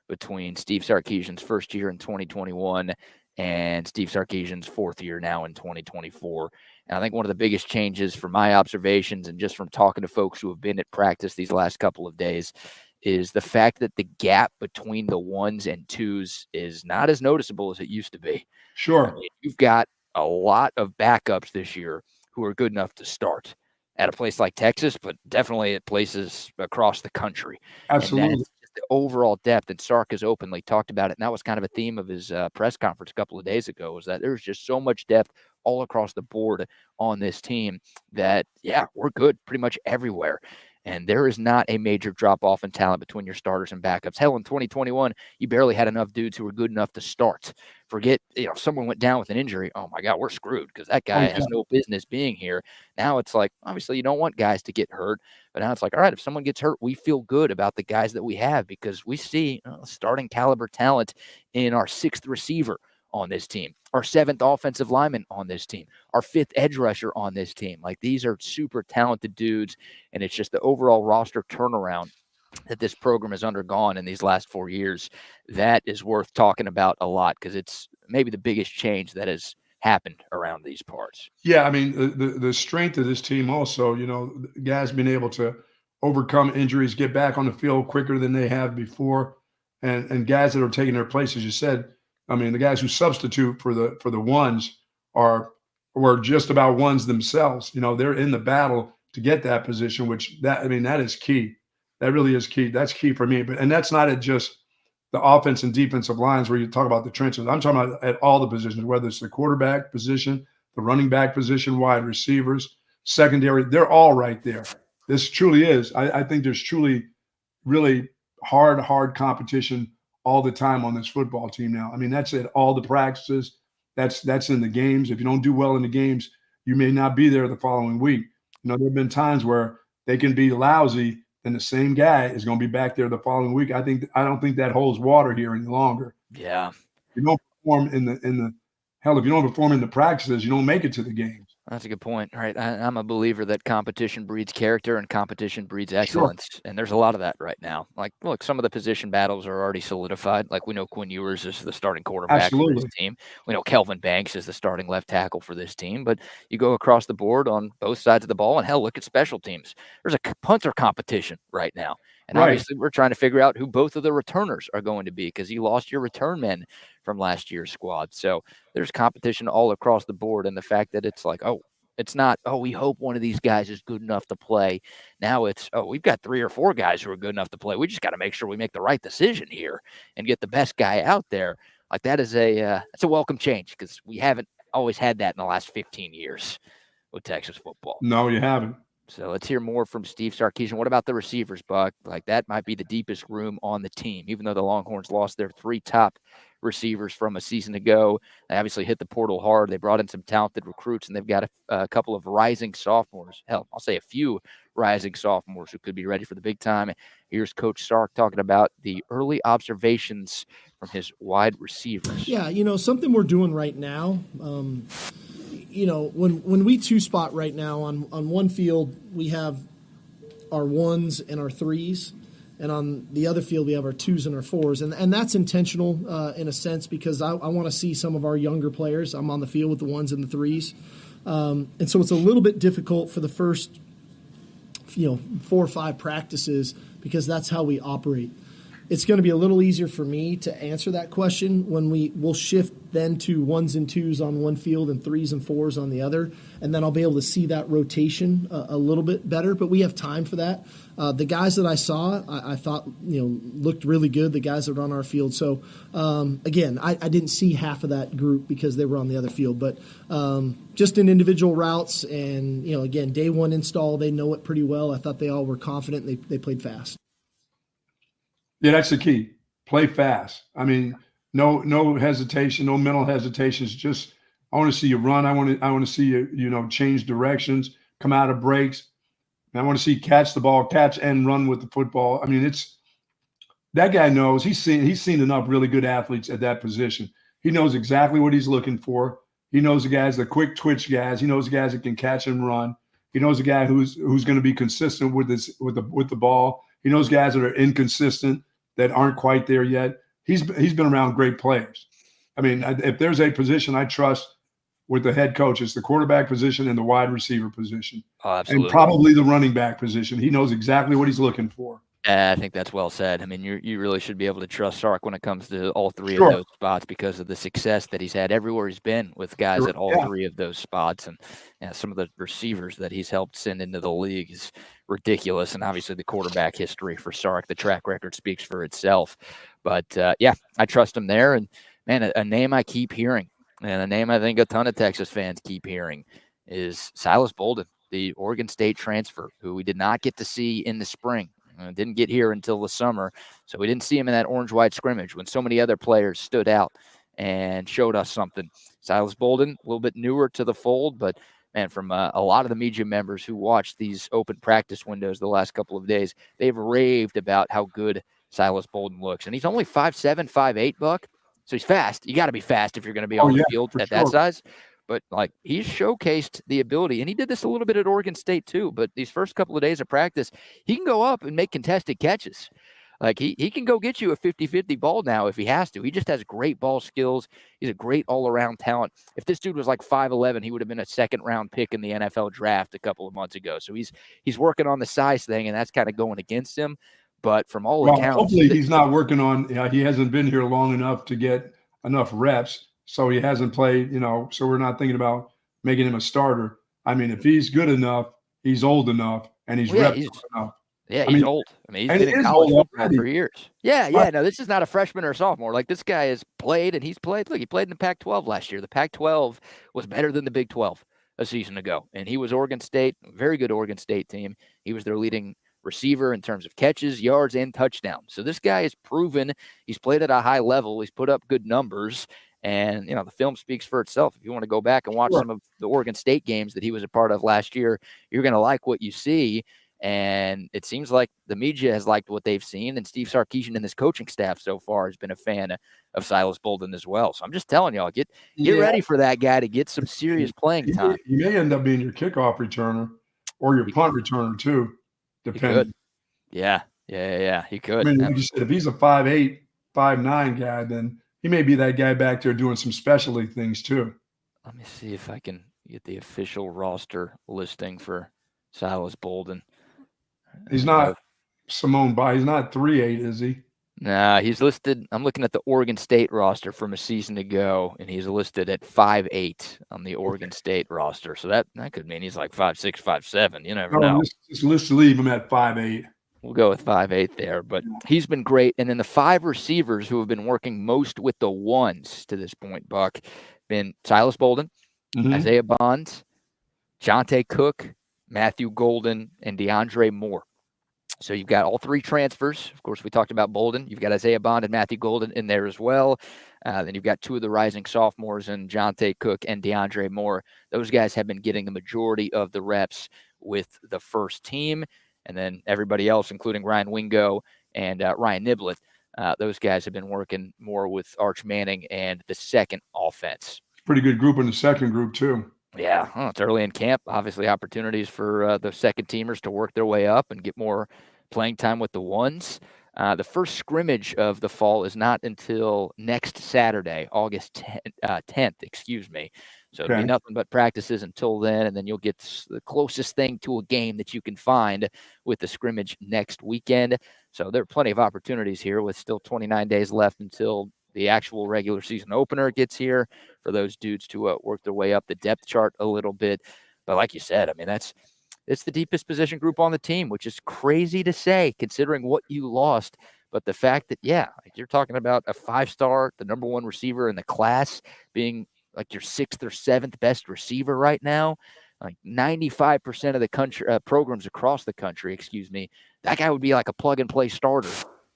between Steve Sarkisian's first year in 2021 and Steve Sarkisian's fourth year now in 2024. And I think one of the biggest changes from my observations and just from talking to folks who have been at practice these last couple of days is the fact that the gap between the ones and twos is not as noticeable as it used to be. Sure. I mean, you've got a lot of backups this year who are good enough to start at a place like Texas, but definitely at places across the country. Absolutely. And the overall depth, and Sark has openly talked about it, and that was kind of a theme of his press conference a couple of days ago, was that there's just so much depth all across the board on this team that, yeah, we're good pretty much everywhere. And there is not a major drop-off in talent between your starters and backups. Hell, in 2021, you barely had enough dudes who were good enough to start. Forget, if someone went down with an injury, oh, my God, we're screwed because that guy has no business being here. Now it's like, obviously, you don't want guys to get hurt. But now it's like, all right, if someone gets hurt, we feel good about the guys that we have because we see starting caliber talent in our sixth receiver on this team, our seventh offensive lineman on this team, our fifth edge rusher on this team. Like, these are super talented dudes, and it's just the overall roster turnaround that this program has undergone in these last 4 years that is worth talking about a lot because it's maybe the biggest change that has happened around these parts. Yeah, I mean, the strength of this team also, guys being able to overcome injuries, get back on the field quicker than they have before, and guys that are taking their place, as you said. I mean, the guys who substitute for the ones were just about ones themselves. They're in the battle to get that position, that is key. That really is key. That's key for me. And that's not at just the offense and defensive lines where you talk about the trenches. I'm talking about at all the positions, whether it's the quarterback position, the running back position, wide receivers, secondary. They're all right there. This truly is. I think there's truly really hard competition all the time on this football team now. I mean, that's at all the practices. That's in the games. If you don't do well in the games, you may not be there the following week. There have been times where they can be lousy and the same guy is going to be back there the following week. I don't think that holds water here any longer. Yeah. You don't perform if you don't perform in the practices, you don't make it to the games. That's a good point. All right. I'm a believer that competition breeds character and competition breeds excellence. Sure. And there's a lot of that right now. Like, look, some of the position battles are already solidified. Like, we know Quinn Ewers is the starting quarterback for this team. We know Kelvin Banks is the starting left tackle for this team. But you go across the board on both sides of the ball, and hell, look at special teams. There's a punter competition right now. And obviously, we're trying to figure out who both of the returners are going to be, because you lost your return men from last year's squad. So there's competition all across the board. And the fact that it's like, it's not, we hope one of these guys is good enough to play. Now it's, we've got 3 or 4 guys who are good enough to play. We just got to make sure we make the right decision here and get the best guy out there. Like, that is it's a welcome change, because we haven't always had that in the last 15 years with Texas football. No, you haven't. So let's hear more from Steve Sarkisian. What about the receivers, Buck? Like, that might be the deepest room on the team, even though the Longhorns lost their 3 top receivers from a season ago. They obviously hit the portal hard. They brought in some talented recruits, and they've got a couple of rising sophomores. Hell, I'll say a few rising sophomores who could be ready for the big time. Here's Coach Sark talking about the early observations from his wide receivers. Yeah, something we're doing right now. When we 2-spot right now on one field, we have our 1s and our 3s. And on the other field, we have our 2s and our 4s. And that's intentional in a sense, because I want to see some of our younger players. I'm on the field with the 1s and the 3s. And so it's a little bit difficult for the first 4 or 5 practices, because that's how we operate. It's going to be a little easier for me to answer that question when we'll shift then to 1s and 2s on one field and 3s and 4s on the other, and then I'll be able to see that rotation a little bit better. But we have time for that. The guys that I saw, I thought looked really good. The guys that were on our field. So again, I didn't see half of that group because they were on the other field, but just in individual routes and again, day 1 install, they know it pretty well. I thought they all were confident. They played fast. Yeah, that's the key. Play fast. I mean, no hesitation, no mental hesitations. Just, I want to see you run. I want to see you, change directions, come out of breaks. And I want to see you catch the ball, catch and run with the football. I mean, that guy knows. He's seen enough really good athletes at that position. He knows exactly what he's looking for. He knows the quick twitch guys. He knows the guys that can catch and run. He knows the guy who's going to be consistent with the ball. He knows guys that are inconsistent, that aren't quite there yet. He's been around great players. I mean, if there's a position I trust with the head coach, it's the quarterback position and the wide receiver position. Oh, absolutely. And probably the running back position. He knows exactly what he's looking for. I think that's well said. I mean, you really should be able to trust Sark when it comes to all 3 of those spots, because of the success that he's had everywhere he's been with guys at all 3 of those spots. And some of the receivers that he's helped send into the league is ridiculous. And obviously the quarterback history for Sark, the track record speaks for itself. But I trust him there. And man, a name I keep hearing, and a name I think a ton of Texas fans keep hearing, is Silas Bolden, the Oregon State transfer, who we did not get to see in the spring. Didn't get here until the summer, so we didn't see him in that orange-white scrimmage when so many other players stood out and showed us something. Silas Bolden, a little bit newer to the fold, but man, from a lot of the media members who watched these open practice windows the last couple of days, they've raved about how good Silas Bolden looks. And he's only 5'7", 5'8", Buck, so he's fast. You got to be fast if you're going to be on the field at that size. But, like, he's showcased the ability, and he did this a little bit at Oregon State too, but these first couple of days of practice, he can go up and make contested catches. Like, he can go get you a 50-50 ball now if he has to. He just has great ball skills. He's a great all-around talent. If this dude was like 5'11", he would have been a second-round pick in the NFL draft a couple of months ago. So he's working on the size thing, and that's kind of going against him. But from all accounts, hopefully he's not working on – he hasn't been here long enough to get enough reps. So he hasn't played, so we're not thinking about making him a starter. I mean, if he's good enough, he's old enough, and he's repped enough. Yeah, he's old. I mean, he's been in college football for years. Yeah. No, this is not a freshman or a sophomore. Like, this guy has played, and he's played. Look, he played in the Pac-12 last year. The Pac-12 was better than the Big 12 a season ago, and he was Oregon State, a very good Oregon State team. He was their leading receiver in terms of catches, yards, and touchdowns. So this guy is proven. He's played at a high level. He's put up good numbers. And, the film speaks for itself. If you want to go back and watch some of the Oregon State games that he was a part of last year, you're going to like what you see. And it seems like the media has liked what they've seen, and Steve Sarkisian and his coaching staff so far has been a fan of Silas Bolden as well. So I'm just telling y'all, get ready for that guy to get some serious playing time. He may end up being your kickoff returner or your punt returner too, depending. Yeah, he could. I mean, like you said, if he's a 5'8", 5'9" guy, then he may be that guy back there doing some specialty things too. Let me see if I can get the official roster listing for Silas Bolden. He's not Simone By. He's not 3'8", is he? Nah, he's listed. I'm looking at the Oregon State roster from a season ago, and he's listed at 5'8" on the Oregon State roster. So that could mean he's like 5'6", 5'7". You never know. Let's leave him at 5'8". We'll go with 5'8" there, but he's been great. And then the 5 receivers who have been working most with the ones to this point, Buck, been Silas Bolden, Isaiah Bonds, Jonte Cook, Matthew Golden, and DeAndre Moore. So you've got all 3 transfers. Of course, we talked about Bolden. You've got Isaiah Bond and Matthew Golden in there as well. Then you've got 2 of the rising sophomores in Jonte Cook and DeAndre Moore. Those guys have been getting the majority of the reps with the first team. And then everybody else, including Ryan Wingo and Ryan Niblett, those guys have been working more with Arch Manning and the second offense. Pretty good group in the second group, too. Yeah, it's early in camp. Obviously, opportunities for the second teamers to work their way up and get more playing time with the ones. The first scrimmage of the fall is not until next Saturday, August 10th, So it'll be nothing but practices until then, and then you'll get the closest thing to a game that you can find with the scrimmage next weekend. So there are plenty of opportunities here with still 29 days left until the actual regular season opener gets here for those dudes to work their way up the depth chart a little bit. But like you said, I mean, it's the deepest position group on the team, which is crazy to say considering what you lost. But the fact that, you're talking about a 5-star, the number 1 receiver in the class being like your 6th or 7th best receiver right now, like 95% of the country programs across the country, that guy would be like a plug and play starter.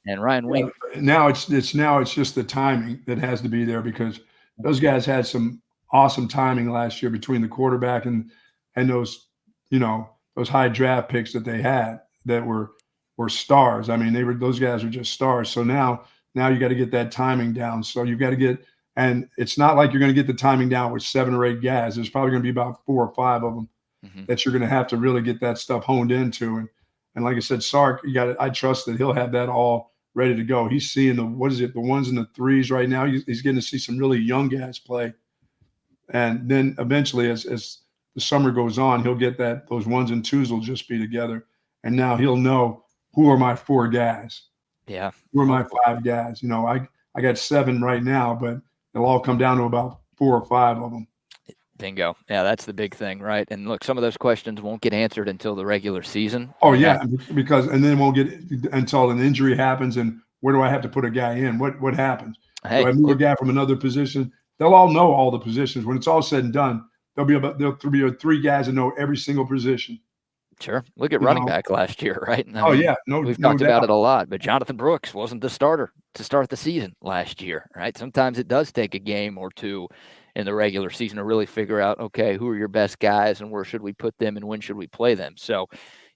And Ryan Wing. Now it's just the timing that has to be there, because those guys had some awesome timing last year between the quarterback and those, those high draft picks that they had that were stars. I mean, those guys were just stars. So now you got to get that timing down. So you've got to get, and it's not like you're going to get the timing down with 7 or 8 guys. There's probably going to be about 4 or 5 of them that you're going to have to really get that stuff honed into. And like I said, Sark, I trust that he'll have that all ready to go. He's seeing the ones and the 3s right now. He's getting to see some really young guys play. And then eventually as the summer goes on, he'll get those 1s and 2s will just be together. And now he'll know, who are my 4 guys? Yeah. Who are my 5 guys? I got 7 right now, but they'll all come down to about 4 or 5 of them. Bingo. Yeah, that's the big thing, right? And look, some of those questions won't get answered until the regular season. Oh, yeah, and then won't get until an injury happens, and where do I have to put a guy in? What happens? Do I move a guy from another position? They'll all know all the positions. When it's all said and done, there'll be 3 guys that know every single position. Sure. Look at running back last year, right? We've talked about it a lot, but Jonathan Brooks wasn't the starter to start the season last year, right? Sometimes it does take a game or 2 in the regular season to really figure out, okay, who are your best guys and where should we put them and when should we play them? So,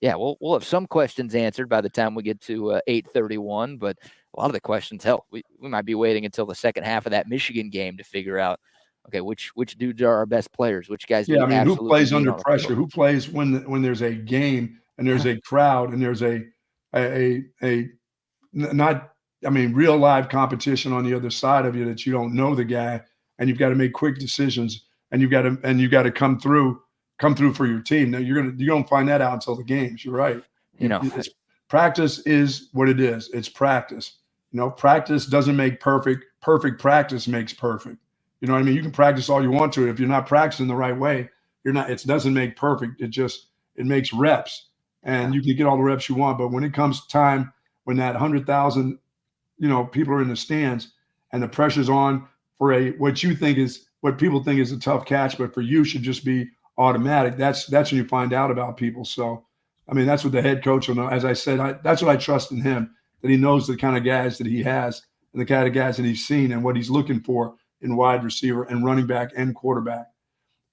we'll have some questions answered by the time we get to 8:31, but a lot of the questions, we might be waiting until the second half of that Michigan game to figure out, okay, which dudes are our best players, which guys who plays under pressure, who plays when there's a game and there's a crowd and there's real live competition on the other side of you that you don't know the guy, and you've got to make quick decisions, and you've got to come through for your team. Now you don't find that out until the games. You're right. Practice is what it is. It's practice. Practice doesn't make perfect. Perfect practice makes perfect. You know what I mean? You can practice all you want to. If you're not practicing the right way, it doesn't make perfect. It makes reps, and you can get all the reps you want. But when it comes time, when that 100,000, people are in the stands and the pressure's on for what people think is a tough catch, but for you should just be automatic. That's when you find out about people. So, that's what the head coach will know. As I said, that's what I trust in him, that he knows the kind of guys that he has and the kind of guys that he's seen and what he's looking for in wide receiver and running back and quarterback.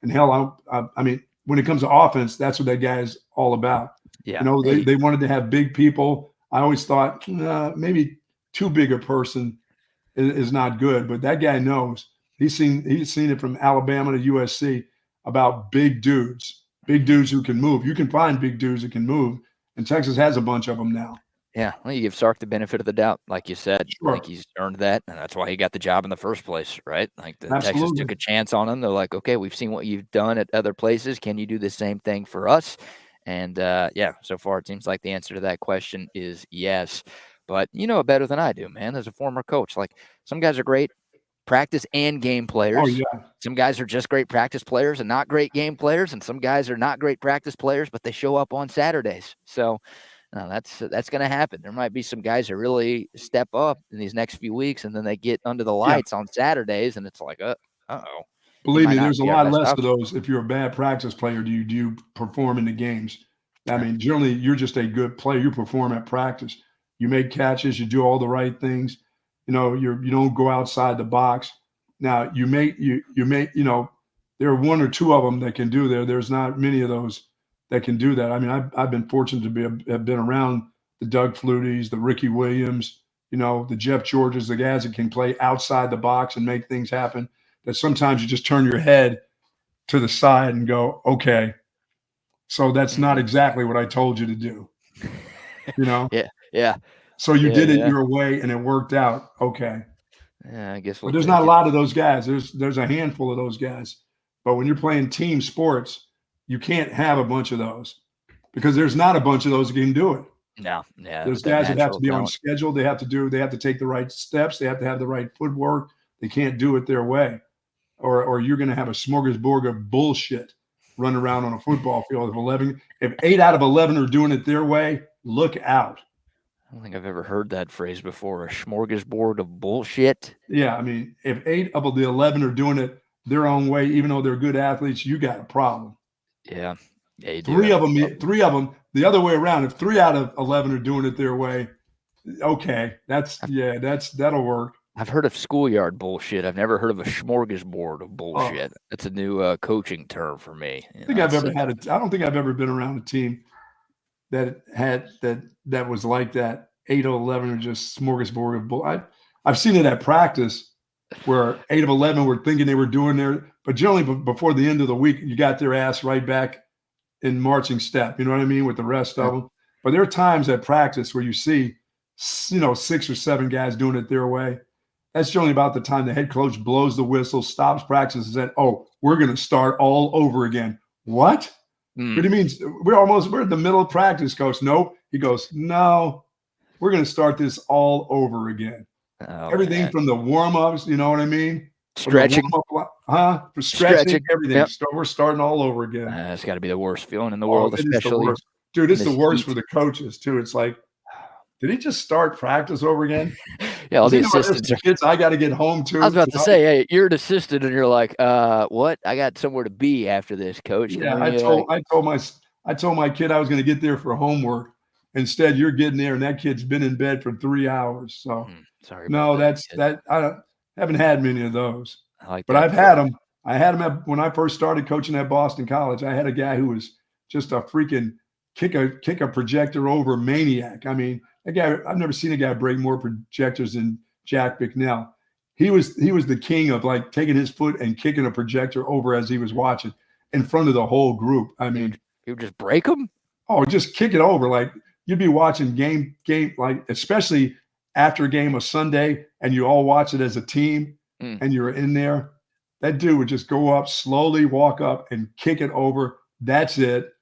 And when it comes to offense, that's what that guy is all about. Yeah. You know, they wanted to have big people. I always thought maybe too big a person is not good, but that guy knows. He's seen it from Alabama to USC about big dudes who can move. You can find big dudes that can move, and Texas has a bunch of them now. Yeah, well, you give Sark the benefit of the doubt, like you said. Sure. I think he's earned that, and that's why he got the job in the first place, right? Like Texas Absolutely. took a chance on him. They're like, okay, we've seen what you've done at other places. Can you do the same thing for us? And so far it seems like the answer to that question is yes. But you know it better than I do, man. As a former coach, like some guys are great practice and game players. Oh yeah. Some guys are just great practice players and not great game players, and some guys are not great practice players, but they show up on Saturdays. So that's going to happen. There might be some guys that really step up in these next few weeks, and then they get under the lights on Saturdays, and it's like, uh-oh. Believe me, there's a lot less of those. If you're a bad practice player, do you perform in the games? I mean, generally, you're just a good player. You perform at practice. You make catches. You do all the right things. You know, you don't go outside the box. Now, you make there are one or two of them that can do there. There's not many of those that can do that. I mean, I've been fortunate to have been around the Doug Flutys, the Ricky Williams, the Jeff Georges, the guys that can play outside the box and make things happen. That sometimes you just turn your head to the side and go, okay, so that's not exactly what I told you to do. Yeah. So you did it your way and it worked out. Okay. Yeah, I guess. But there's not a lot of those guys. There's a handful of those guys. But when you're playing team sports, you can't have a bunch of those because there's not a bunch of those that can do it. No, yeah. There's guys that have to be on schedule. They have to take the right steps. They have to have the right footwork. They can't do it their way. Or you're going to have a smorgasbord of bullshit run around on a football field of 11. If 8 out of 11 are doing it their way, look out. I don't think I've ever heard that phrase before, a smorgasbord of bullshit. Yeah, I mean, if 8 of the 11 are doing it their own way, even though they're good athletes, you got a problem. Yeah. Yeah, you do. Three of them, the other way around. If 3 out of 11 are doing it their way, okay, that'll work. I've heard of schoolyard bullshit. I've never heard of a smorgasbord of bullshit. That's a new coaching term for me. I don't think I've ever been around a team that had that was like that. 8 of 11 are just smorgasbord of bull. I've seen it at practice where 8 of 11 were thinking they were doing their, but generally before the end of the week, you got their ass right back in marching step. You know what I mean? With the rest of them. But there are times at practice where you see, 6 or 7 guys doing it their way. That's generally about the time the head coach blows the whistle, stops practice, and said, "Oh, we're going to start all over again." What? What do you mean? We're in the middle of practice, coach. Nope. He goes, "No, we're going to start this all over again." Everything from the warm-ups, you know what I mean? Stretching. For stretching, everything. Yep. We're starting all over again. It's got to be the worst feeling in the world, especially. Dude, it's the worst for the coaches, too. It's like, did he just start practice over again? Yeah, all the assistants. Kids, I got to get home too. I was about to say, hey, you're an assistant, and you're like, what? I got somewhere to be after this, coach. Yeah, I told my kid I was going to get there for homework. Instead, you're getting there, and that kid's been in bed for 3 hours. So, sorry. No, that. I haven't had many of those. But I've had them. I had them when I first started coaching at Boston College. I had a guy who was just a freaking kick a projector over maniac. I mean. That guy, I've never seen a guy break more projectors than Jack Bicknell. He was the king of like taking his foot and kicking a projector over as he was watching in front of the whole group. I mean, he would just break them? Oh, just kick it over. Like you'd be watching game, like especially after a game of Sunday and you all watch it as a team and you're in there. That dude would just go up, slowly walk up and kick it over. That's it.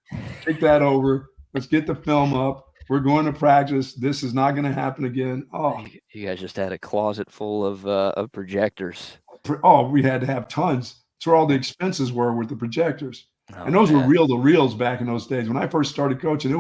Kick that over. Let's get the film up. We're going to practice. This is not going to happen again. Oh, you guys just had a closet full of projectors. Oh, we had to have tons. That's where all the expenses were with the projectors. And those were reel-to-reels back in those days. When I first started coaching, it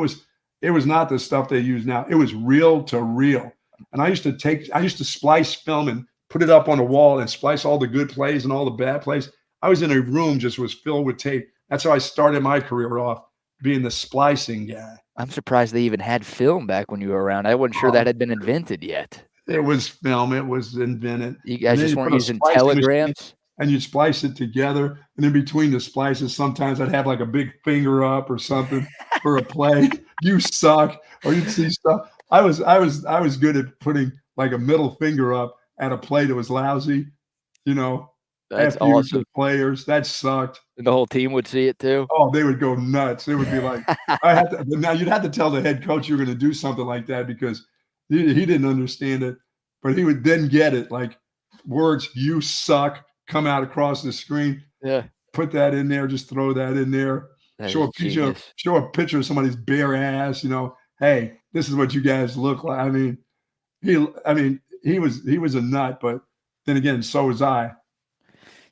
was not the stuff they use now. It was reel-to-reel. And I used to splice film and put it up on a wall and splice all the good plays and all the bad plays. I was in a room just was filled with tape. That's how I started my career off, being the splicing guy. I'm surprised they even had film back when you were around. I wasn't sure that had been invented yet. It was film. It was invented. You guys just weren't using telegrams? And you'd splice it together. And in between the splices, sometimes I'd have like a big finger up or something for a play you suck, or you'd see stuff. I was good at putting like a middle finger up at a play that was lousy, That's after you to awesome. the players. That sucked. And the whole team would see it too? Oh, they would go nuts. It would be like, now you'd have to tell the head coach you're going to do something like that because he didn't understand it, but he would then get it. Like words, you suck, come out across the screen. Yeah. Put that in there. Just throw that in there. Show a picture of somebody's bare ass, hey, this is what you guys look like. I mean, he was a nut, but then again, so was I.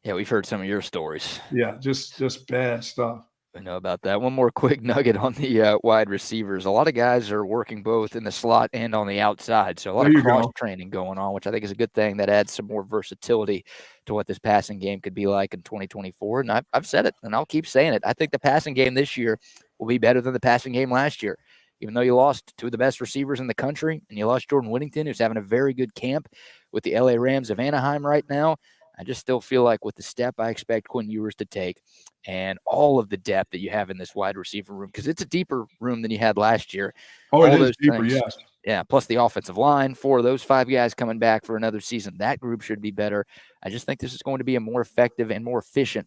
Yeah, we've heard some of your stories. Yeah, just bad stuff. I know about that. One more quick nugget on the wide receivers. A lot of guys are working both in the slot and on the outside. So a lot of cross-training going on, which I think is a good thing. That adds some more versatility to what this passing game could be like in 2024. And I've said it, and I'll keep saying it. I think the passing game this year will be better than the passing game last year. Even though you lost two of the best receivers in the country, and you lost Jordan Whittington, who's having a very good camp with the LA Rams of Anaheim right now, I just still feel like with the step I expect Quinn Ewers to take and all of the depth that you have in this wide receiver room, because it's a deeper room than you had last year. Oh, it is deeper, yes. Yeah, plus the offensive line, 4 of those 5 guys coming back for another season. That group should be better. I just think this is going to be a more effective and more efficient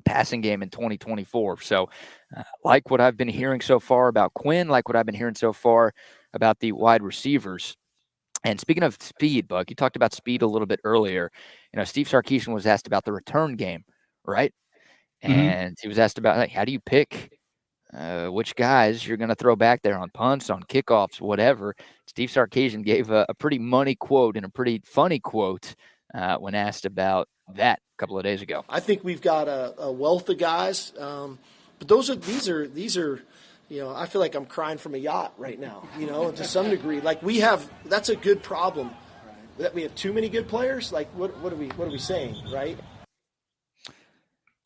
passing game in 2024. So like what I've been hearing so far about Quinn, like what I've been hearing so far about the wide receivers. And speaking of speed, Buck, you talked about speed a little bit earlier. Steve Sarkisian was asked about the return game, right? And he was asked about, like, how do you pick which guys you're going to throw back there on punts, on kickoffs, whatever. Steve Sarkisian gave a pretty money quote and a pretty funny quote when asked about that a couple of days ago. I think we've got a wealth of guys, but these are. I feel like I'm crying from a yacht right now, to some degree. Like that's a good problem. That we have too many good players. Like what are we saying, right?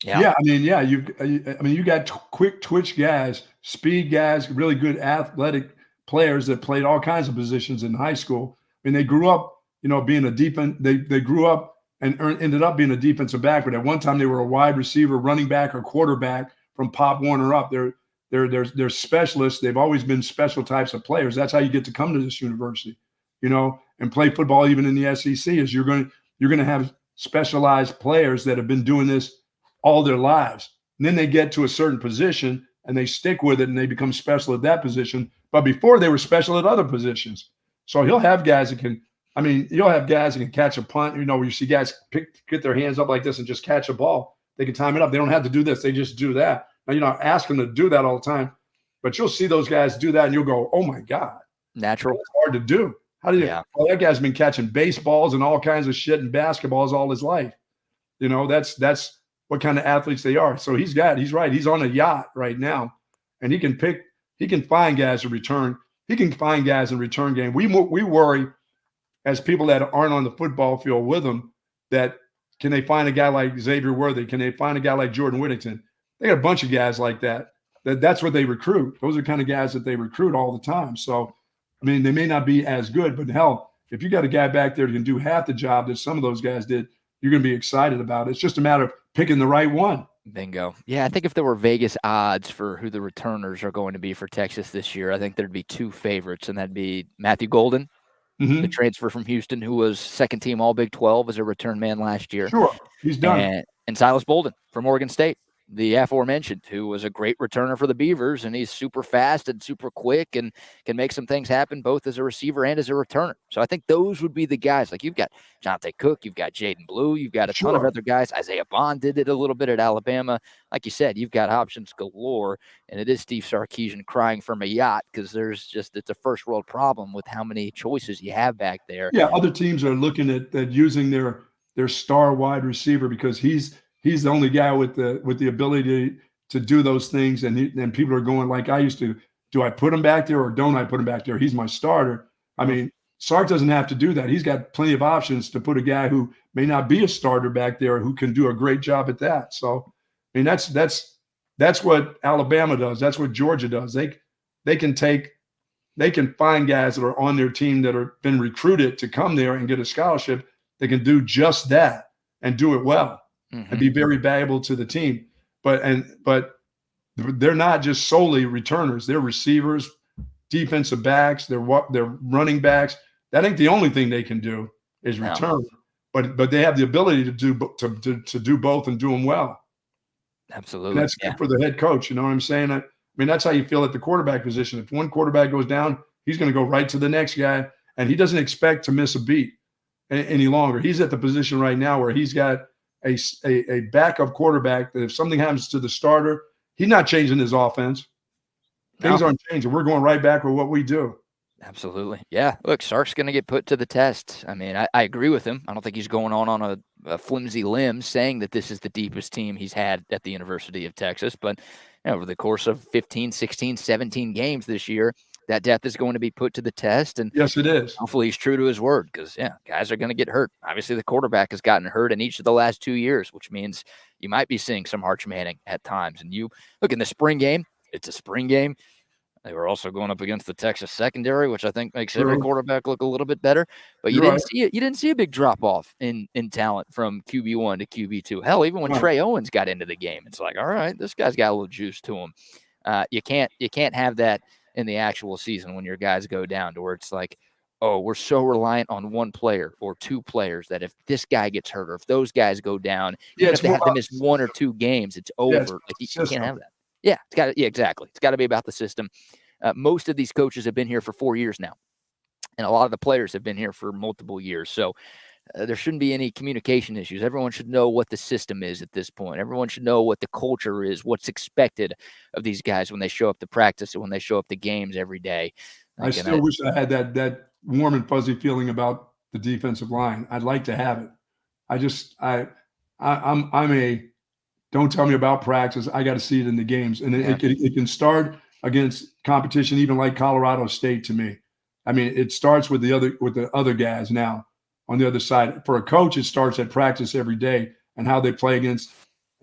Yeah. You got quick twitch guys, speed guys, really good athletic players that played all kinds of positions in high school. They grew up, being a defense. They grew up and ended up being a defensive back, but at one time they were a wide receiver, running back, or quarterback from Pop Warner up. They're specialists. They've always been special types of players. That's how you get to come to this university, and play football even in the SEC. Is you're going to have specialized players that have been doing this all their lives. And then they get to a certain position and they stick with it and they become special at that position. But before they were special at other positions. So he'll have guys that can. You'll have guys that can catch a punt. You see guys get their hands up like this and just catch a ball. They can time it up. They don't have to do this. They just do that. Now, you're not asking them to do that all the time, but you'll see those guys do that and you'll go, oh my God. Natural. It's hard to do. How do you? Yeah. Well, that guy's been catching baseballs and all kinds of shit and basketballs all his life. That's what kind of athletes they are. So he's right. He's on a yacht right now and he can find guys to return. He can find guys in return game. We worry as people that aren't on the football field with him that can they find a guy like Xavier Worthy? Can they find a guy like Jordan Whittington? They got a bunch of guys like that. That's what they recruit. Those are the kind of guys that they recruit all the time. So, they may not be as good, but hell, if you got a guy back there that can do half the job that some of those guys did, you're going to be excited about it. It's just a matter of picking the right one. Bingo. Yeah, I think if there were Vegas odds for who the returners are going to be for Texas this year, I think there'd be 2 favorites, and that'd be Matthew Golden, the transfer from Houston, who was second-team All-Big 12 as a return man last year. Sure, he's done. And Silas Bolden from Oregon State, the aforementioned, who was a great returner for the Beavers, and he's super fast and super quick and can make some things happen both as a receiver and as a returner. So I think those would be the guys. Like you've got Jonte Cook, you've got Jaden Blue, you've got a ton of other guys. Isaiah Bond did it a little bit at Alabama. Like you said, you've got options galore, and it is Steve Sarkisian crying from a yacht because it's a first world problem with how many choices you have back there. Yeah, other teams are looking at using their star wide receiver because he's the only guy with the ability to do those things. And people are going like I used to, do I put him back there or don't I put him back there? He's my starter. Sark doesn't have to do that. He's got plenty of options to put a guy who may not be a starter back there who can do a great job at that. So, that's what Alabama does. That's what Georgia does. They can find guys that are on their team that are been recruited to come there and get a scholarship. They can do just that and do it well. And be very valuable to the team. But they're not just solely returners. They're receivers, defensive backs, their running backs. That ain't the only thing they can do is return, but they have the ability to do both and do them well. Absolutely, and that's good for the head coach. You know what I'm saying? I mean, that's how you feel at the quarterback position. If one quarterback goes down, he's going to go right to the next guy, and he doesn't expect to miss a beat any longer. He's at the position right now where he's got a backup quarterback that if something happens to the starter, he's not changing his offense. Things aren't changing. We're going right back with what we do. Absolutely. Yeah. Look, Sark's going to get put to the test. I mean, I agree with him. I don't think he's going on a flimsy limb saying that this is the deepest team he's had at the University of Texas. But over the course of 15, 16, 17 games this year, that depth is going to be put to the test. And yes, it is. Hopefully he's true to his word because, guys are going to get hurt. Obviously, the quarterback has gotten hurt in each of the last 2 years, which means you might be seeing some Arch Manning at times. And you look in the spring game, it's a spring game. They were also going up against the Texas secondary, which I think makes every quarterback look a little bit better. But you didn't see a big drop off in talent from QB1 to QB2. Hell, even when Trey Owens got into the game, it's like, all right, this guy's got a little juice to him. You can't have that in the actual season when your guys go down to where it's like, oh, we're so reliant on one player or two players that if this guy gets hurt or if those guys go down, even if they have to miss 1 or 2 games, it's over. Like you can't have that. Yeah, exactly. It's got to be about the system. Most of these coaches have been here for 4 years now, and a lot of the players have been here for multiple years. So there shouldn't be any communication issues. Everyone should know what the system is at this point. Everyone should know what the culture is, what's expected of these guys when they show up to practice and when they show up to games every day. I still wish I had that warm and fuzzy feeling about the defensive line. I'd like to have it. I'm a don't tell me about practice. I got to see it in the games, and it can start against competition, even like Colorado State. To me, I mean, it starts with the other guys now on the other side. For a coach, it starts at practice every day and how they play against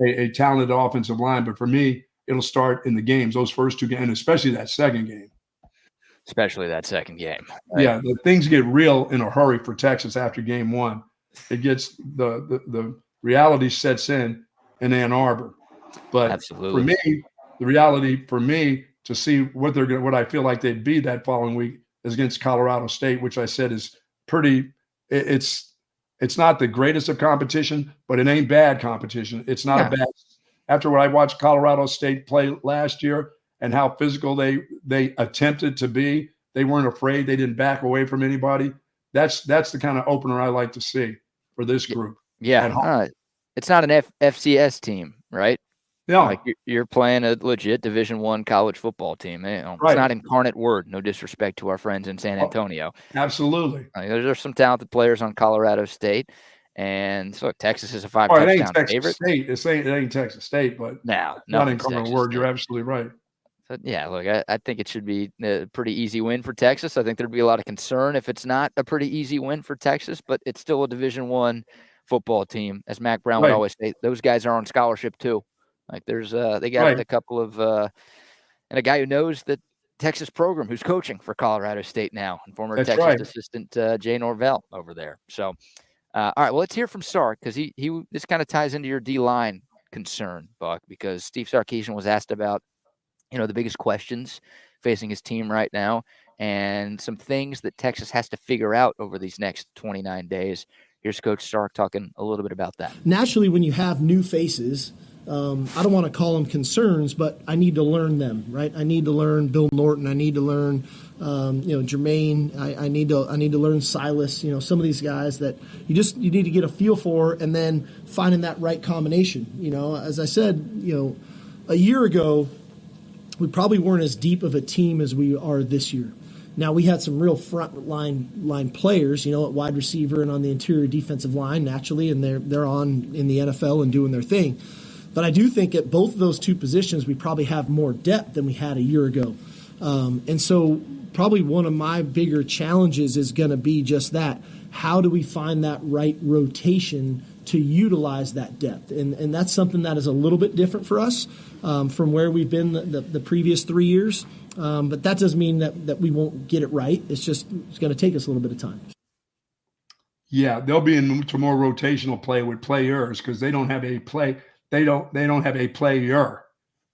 a talented offensive line. But for me, it'll start in the games, those first 2 games, and especially that second game. Especially that second game. Right? Yeah, things get real in a hurry for Texas after game 1. It gets the reality sets in Ann Arbor. But absolutely, for me, the reality for me to see what I feel like they'd be that following week is against Colorado State, which I said is pretty. It's not the greatest of competition, but it ain't bad competition. It's not a bad. After what I watched Colorado State play last year and how physical they attempted to be, they weren't afraid. They didn't back away from anybody. That's the kind of opener I like to see for this group. Yeah, it's not an FCS team, right? Yeah, like you're playing a legit Division I college football team. It's not Incarnate Word. No disrespect to our friends in San Antonio. Absolutely. There's some talented players on Colorado State, and so Texas is a 5-touchdown favorite. It ain't Texas State, but not Incarnate Word. You're absolutely right. But yeah, look, I think it should be a pretty easy win for Texas. I think there'd be a lot of concern if it's not a pretty easy win for Texas, but it's still a Division I football team. As Mac Brown would always say, those guys are on scholarship too. Like there's they got a couple of and a guy who knows the Texas program who's coaching for Colorado State now, and former Texas assistant Jay Norvell over there. So all right, well, let's hear from Sark because he this kind of ties into your D-line concern, Buck, because Steve Sarkisian was asked about the biggest questions facing his team right now and some things that Texas has to figure out over these next 29 days. Here's Coach Sark talking a little bit about that. Naturally, when you have new faces, I don't want to call them concerns, but I need to learn them, right? I need to learn Bill Norton. I need to learn, Jermaine. I need to learn Silas. Some of these guys that you need to get a feel for, and then finding that right combination. As I said, a year ago, we probably weren't as deep of a team as we are this year. Now, we had some real front line players, at wide receiver and on the interior defensive line, naturally, and they're on in the NFL and doing their thing. But I do think at both of those 2 positions, we probably have more depth than we had a year ago. And so probably one of my bigger challenges is going to be just that. How do we find that right rotation to utilize that depth? And that's something that is a little bit different for us from where we've been the previous 3 years. But that doesn't mean that we won't get it right. It's going to take us a little bit of time. Yeah, they'll be into more rotational play with players because they don't have a play. They don't have a player,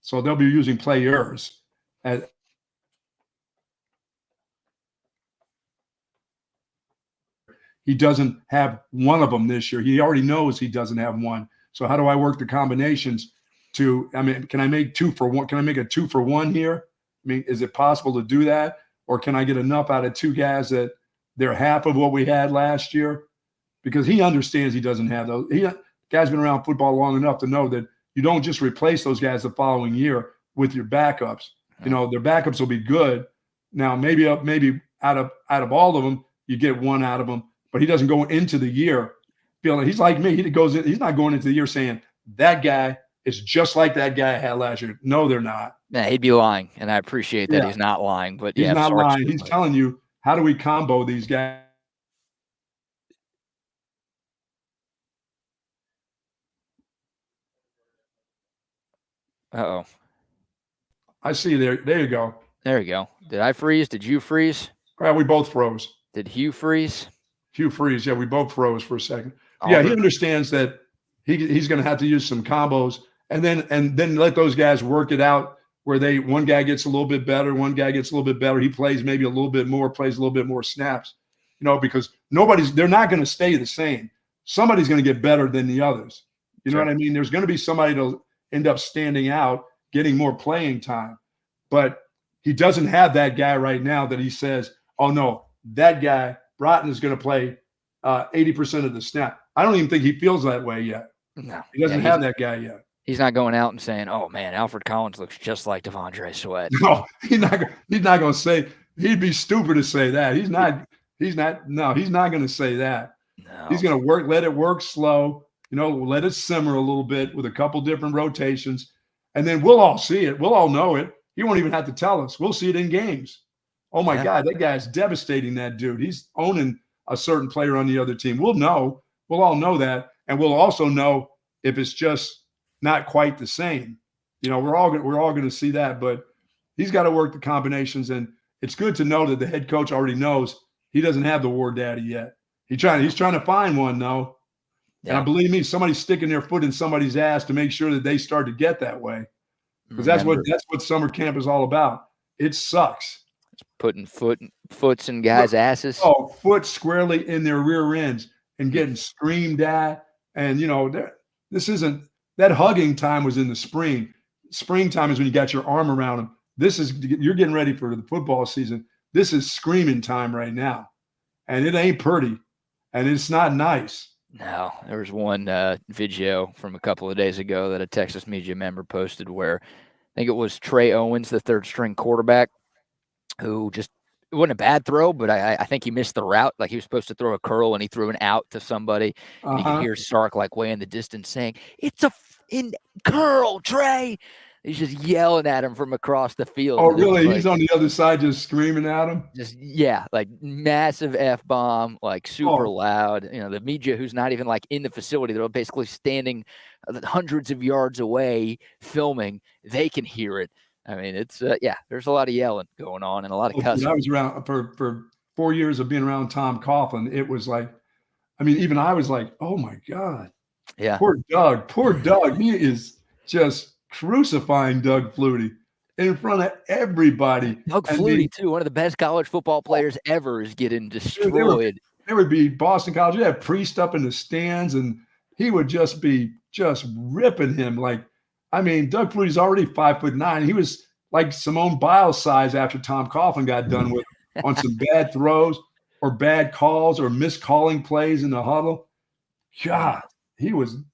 so they'll be using players. he doesn't have one of them this year. He already knows he doesn't have one. So how do I work the combinations can I make 2 for 1? Can I make a 2 for 1 here? I mean, is it possible to do that? Or can I get enough out of 2 guys that they're half of what we had last year? Because he understands he doesn't have those. Guy's been around football long enough to know that you don't just replace those guys the following year with your backups. Their backups will be good. Now, maybe out of all of them, you get one out of them, but he doesn't go into the year feeling. He's like me. He's not going into the year saying that guy is just like that guy I had last year. No, they're not. Yeah, he'd be lying, and I appreciate that he's not lying. But he's not lying. He's telling you, how do we combo these guys? Uh-oh. I see there. There you go. There you go. Did I freeze? Did you freeze? Well, we both froze. Did Hugh freeze? Hugh freeze. Yeah, we both froze for a second. Yeah, he understands that he's going to have to use some combos, and then let those guys work it out where one guy gets a little bit better, one guy gets a little bit better. He plays maybe a little bit more, plays a little bit more snaps, because they're not going to stay the same. Somebody's going to get better than the others. You know what I mean? There's going to be somebody to end up standing out, getting more playing time. But he doesn't have that guy right now that he says, oh, no, that guy, Broughton, is going to play 80% of the snap. I don't even think he feels that way yet. No. He doesn't have that guy yet. He's not going out and saying, oh, man, Alfred Collins looks just like Devondre Sweat. No, he's not going to say – he'd be stupid to say that. He's not going to say that. No. He's going to let it work slow, let it simmer a little bit with a couple different rotations, and then we'll all see it. We'll all know it. He won't even have to tell us. We'll see it in games. Oh, my God, that guy's devastating, that dude. He's owning a certain player on the other team. We'll know. We'll all know that, and we'll also know if it's just not quite the same. We're all going to see that, but he's got to work the combinations, and it's good to know that the head coach already knows he doesn't have the war daddy yet. He's trying to find one, though. Yeah. And believe me, somebody's sticking their foot in somebody's ass to make sure that they start to get that way. Because that's what summer camp is all about. It sucks. It's putting foots in guys' asses. Oh, foot squarely in their rear ends and getting screamed at. And, this isn't – that hugging time was in the spring. Springtime is when you got your arm around them. You're getting ready for the football season. This is screaming time right now. And it ain't pretty. And it's not nice. No, there was one video from a couple of days ago that a Texas media member posted where I think it was Trey Owens, the third-string quarterback, who just – it wasn't a bad throw, but I think he missed the route. Like he was supposed to throw a curl, and he threw an out to somebody. And you could hear Sark way in the distance saying, "It's a curl, Trey." He's just yelling at him from across the field. Oh, really? He's on the other side just screaming at him? Just, massive F-bomb, super loud. The media who's not even, in the facility, they're basically standing hundreds of yards away filming. They can hear it. I mean, it's, there's a lot of yelling going on and a lot of cussing. I was around for 4 years of being around Tom Coughlin. It was even I was like, oh, my God. Yeah. Poor Doug. He is just crucifying Doug Flutie in front of everybody. Doug Flutie, too, one of the best college football players ever, is getting destroyed. There would be Boston College. You had Priest up in the stands, and he would just be ripping him. Doug Flutie's already 5'9". He was like Simone Biles size after Tom Coughlin got done with on some bad throws or bad calls or miscalling plays in the huddle. God, he was –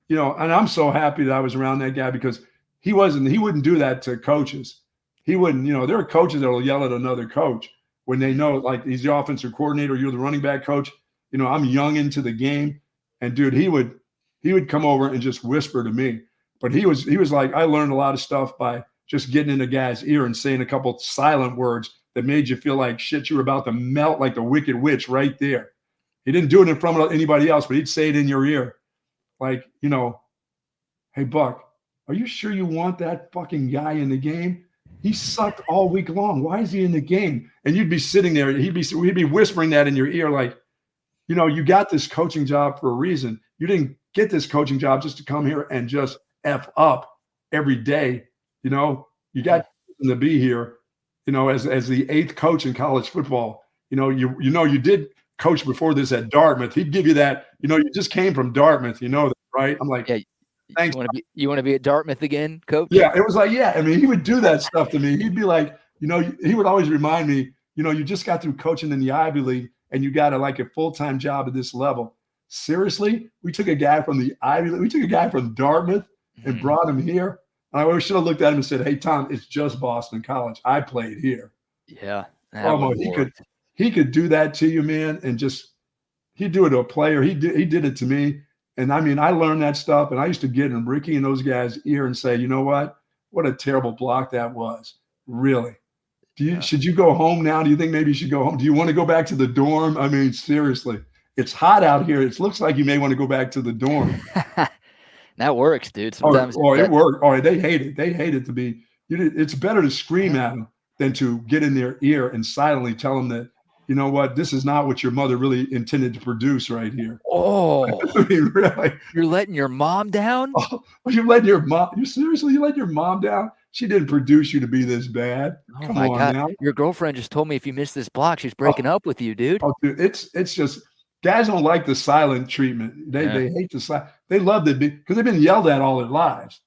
and I'm so happy that I was around that guy because he wouldn't do that to coaches. He wouldn't, there are coaches that will yell at another coach when they know, he's the offensive coordinator, you're the running back coach. I'm young into the game. And dude, he would come over and just whisper to me. But he was like, I learned a lot of stuff by just getting in the guy's ear and saying a couple silent words that made you feel like shit, you were about to melt like the Wicked Witch right there. He didn't do it in front of anybody else, but he'd say it in your ear. Hey, Buck, are you sure you want that fucking guy in the game? He sucked all week long. Why is he in the game? And you'd be sitting there, he'd be whispering that in your ear you got this coaching job for a reason. You didn't get this coaching job just to come here and just F up every day. You got to be here, as the 8th coach in college football. You did coach before this at Dartmouth. He'd give you that, you just came from Dartmouth, that, right? I'm like, Yeah. thanks. You want to be at Dartmouth again, coach? Yeah, it was like, yeah. I mean, he would do that stuff to me. He'd be like, he would always remind me, you just got through coaching in the Ivy League and you got a full-time job at this level. Seriously? We took a guy from the Ivy League. We took a guy from Dartmouth and brought him here. And I should have looked at him and said, hey, Tom, it's just Boston College. I played here. Yeah. He could do that to you, man, and he'd do it to a player. He did it to me. And I mean, I learned that stuff, and I used to get in Ricky and those guys' ear and say, you know what a terrible block that was. Really. Should you go home now? Do you think maybe you should go home? Do you want to go back to the dorm? I mean, seriously, it's hot out here. It looks like you may want to go back to the dorm. That works, dude. Sometimes it worked. They hate it. They hate it to be. It's better to scream at them than to get in their ear and silently tell them that, you know what, this is not what your mother really intended to produce right here. Oh, I mean, really? You're letting your mom down? Oh, you're letting your mom? You seriously? You letting your mom down? She didn't produce you to be this bad. Oh Come my on God. now. Your girlfriend just told me if you miss this block, she's breaking up with you, dude. Oh, dude, it's just guys don't like the silent treatment. They hate the silent. They love it because they've been yelled at all their lives.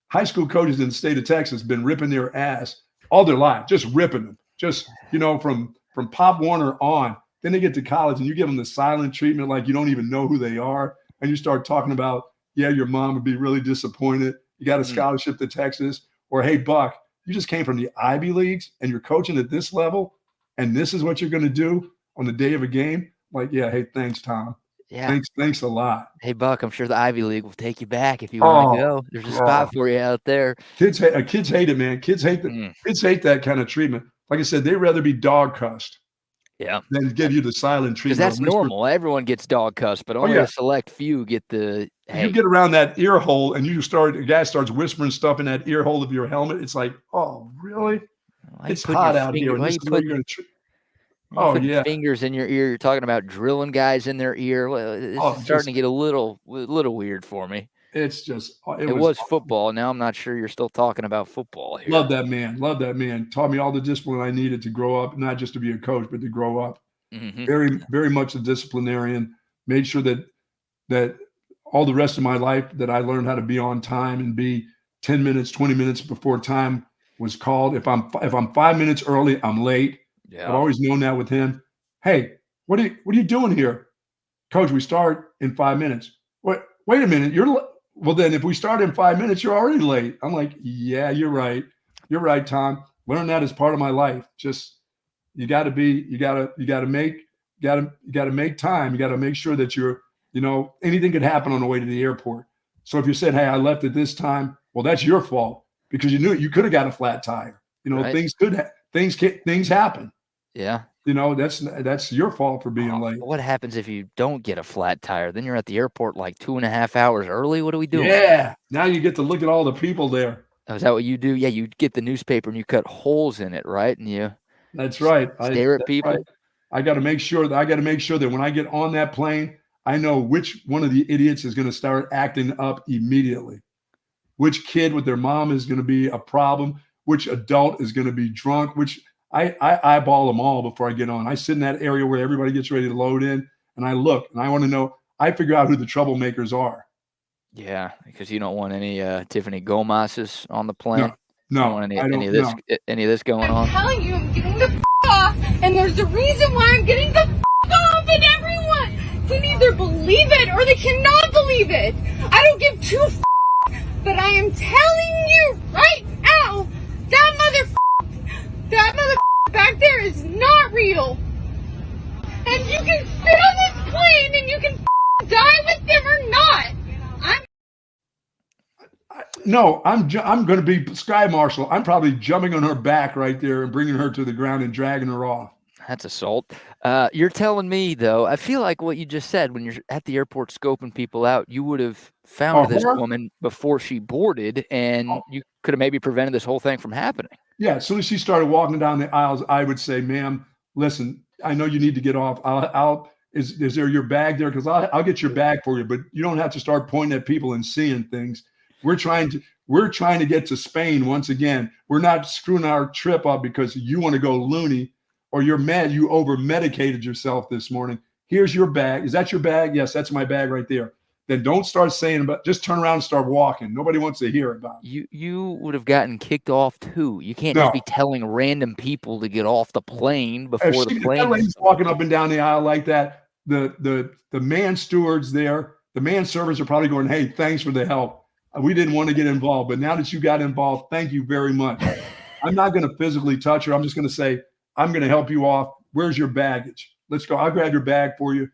High school coaches in the state of Texas have been ripping their ass all their life, just ripping them. Just from Pop Warner on. Then they get to college and you give them the silent treatment like you don't even know who they are. And you start talking about, yeah, your mom would be really disappointed. You got a scholarship to Texas. Or, hey, Buck, you just came from the Ivy Leagues and you're coaching at this level and this is what you're going to do on the day of a game? Like, yeah, hey, thanks, Tom. Yeah. Thanks a lot. Hey, Buck, I'm sure the Ivy League will take you back if you want to go. There's a spot for you out there. Kids hate it, man. Kids hate that kind of treatment. Like I said, they'd rather be dog cussed. Yeah. Than give you the silent treatment. Because that's normal. Everyone gets dog cussed, but only a select few get the You get around that ear hole and a guy starts whispering stuff in that ear hole of your helmet. It's like, oh, really? It's hot out here. This is where you're going to fingers in your ear. You're talking about drilling guys in their ear. Well, it's starting to get a little weird for me. It's just it was football. Now I'm not sure you're still talking about football here. Love that man. Taught me all the discipline I needed to grow up, not just to be a coach, but to grow up. Mm-hmm. Very, very much a disciplinarian. Made sure that all the rest of my life that I learned how to be on time and be 10 minutes, 20 minutes before time was called. If I'm 5 minutes early, I'm late. Yeah. I've always known that with him. Hey, what are you doing here? Coach, we start in 5 minutes. Wait a minute. Well, then if we start in 5 minutes, you're already late. I'm like, yeah, you're right. You're right, Tom. Learn that as part of my life. Just, you got to make time. You got to make sure that you're, anything could happen on the way to the airport. So if you said, hey, I left at this time, well, that's your fault because you knew you could have got a flat tire. Right. Things happen. Yeah. That's your fault for being late. What happens if you don't get a flat tire? Then you're at the airport like 2.5 hours early. What are we doing? Yeah. Now you get to look at all the people there. Oh, is that what you do? Yeah, you get the newspaper and you cut holes in it, right? And That's right. Stare at people. Right. I got to make sure that when I get on that plane, I know which one of the idiots is going to start acting up immediately. Which kid with their mom is going to be a problem. Which adult is going to be drunk. Which I eyeball them all before I get on. I sit in that area where everybody gets ready to load in, and I look, and I want to know. I figure out who the troublemakers are. Yeah, because you don't want any Tiffany Gomez's on the plane. No, you don't want any of this going on. I'm telling you, I'm getting the off, and there's a reason why I'm getting the off, and everyone can either believe it or they cannot believe it. I don't give two but I am telling you right now, that back there is not real. And you can sit on this plane and you can die with them or not. I'm going to be Sky Marshal. I'm probably jumping on her back right there and bringing her to the ground and dragging her off. That's assault. You're telling me, though, I feel like what you just said when you're at the airport scoping people out, you would have found this woman before she boarded, and you could have maybe prevented this whole thing from happening. Yeah, as soon as she started walking down the aisles, I would say, ma'am, listen, I know you need to get off. Is there your bag there? Because I'll get your bag for you, but you don't have to start pointing at people and seeing things. We're trying to get to Spain once again. We're not screwing our trip up because you want to go loony or you're mad you over-medicated yourself this morning. Here's your bag. Is that your bag? Yes, that's my bag right there. Then don't start saying about, just turn around and start walking. Nobody wants to hear about it. You would have gotten kicked off too. You can't No. just be telling random people to get off the plane before If the that plane. lady's walking up and down the aisle like that, the man stewards there, the man servers are probably going, hey, thanks for the help. We didn't want to get involved, but now that you got involved, thank you very much. I'm not going to physically touch her. I'm just going to say, I'm going to help you off. Where's your baggage? Let's go. I'll grab your bag for you.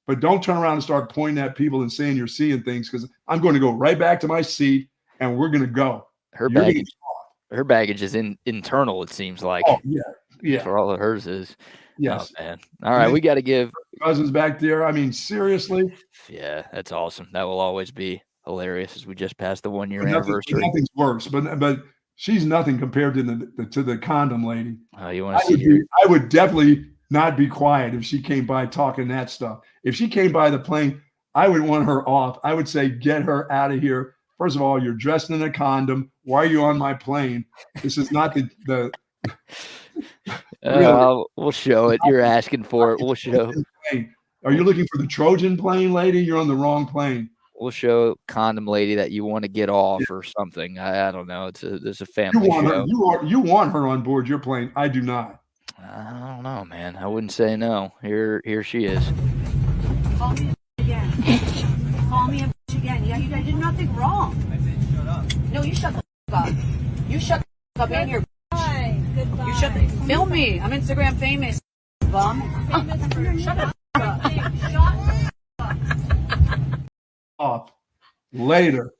But don't turn around and start pointing at people and saying you're seeing things, because I'm going to go right back to my seat and we're going to go. Her baggage is internal, it seems like. Oh, yeah. Yeah. For all of hers is. Yes. Oh, man. All right. We got to give cousins back there. I mean, seriously. Yeah, that's awesome. That will always be hilarious as we just passed the 1 year anniversary. Nothing's worse, but she's nothing compared to the condom lady. Oh, you want to see I would definitely not be quiet if she came by talking that stuff. If she came by the plane, I would want her off. I would say, get her out of here. First of all, you're dressed in a condom. Why are you on my plane? This is not the really. We'll show it. You're asking for it. We'll show. Are you looking for the Trojan plane, lady? You're on the wrong plane. We'll show condom lady that you want to get off or something. I don't know. There's a family show. You want her on board your plane. I do not. I don't know, man. I wouldn't say no. Here she is. Call me again. Call me again. Yeah, you guys did nothing wrong. I said shut up. No, you shut the up. You shut the up in here. Goodbye. Goodbye. You shut the film me. I'm Instagram famous. Bum. Shut up. Shut up. Off later.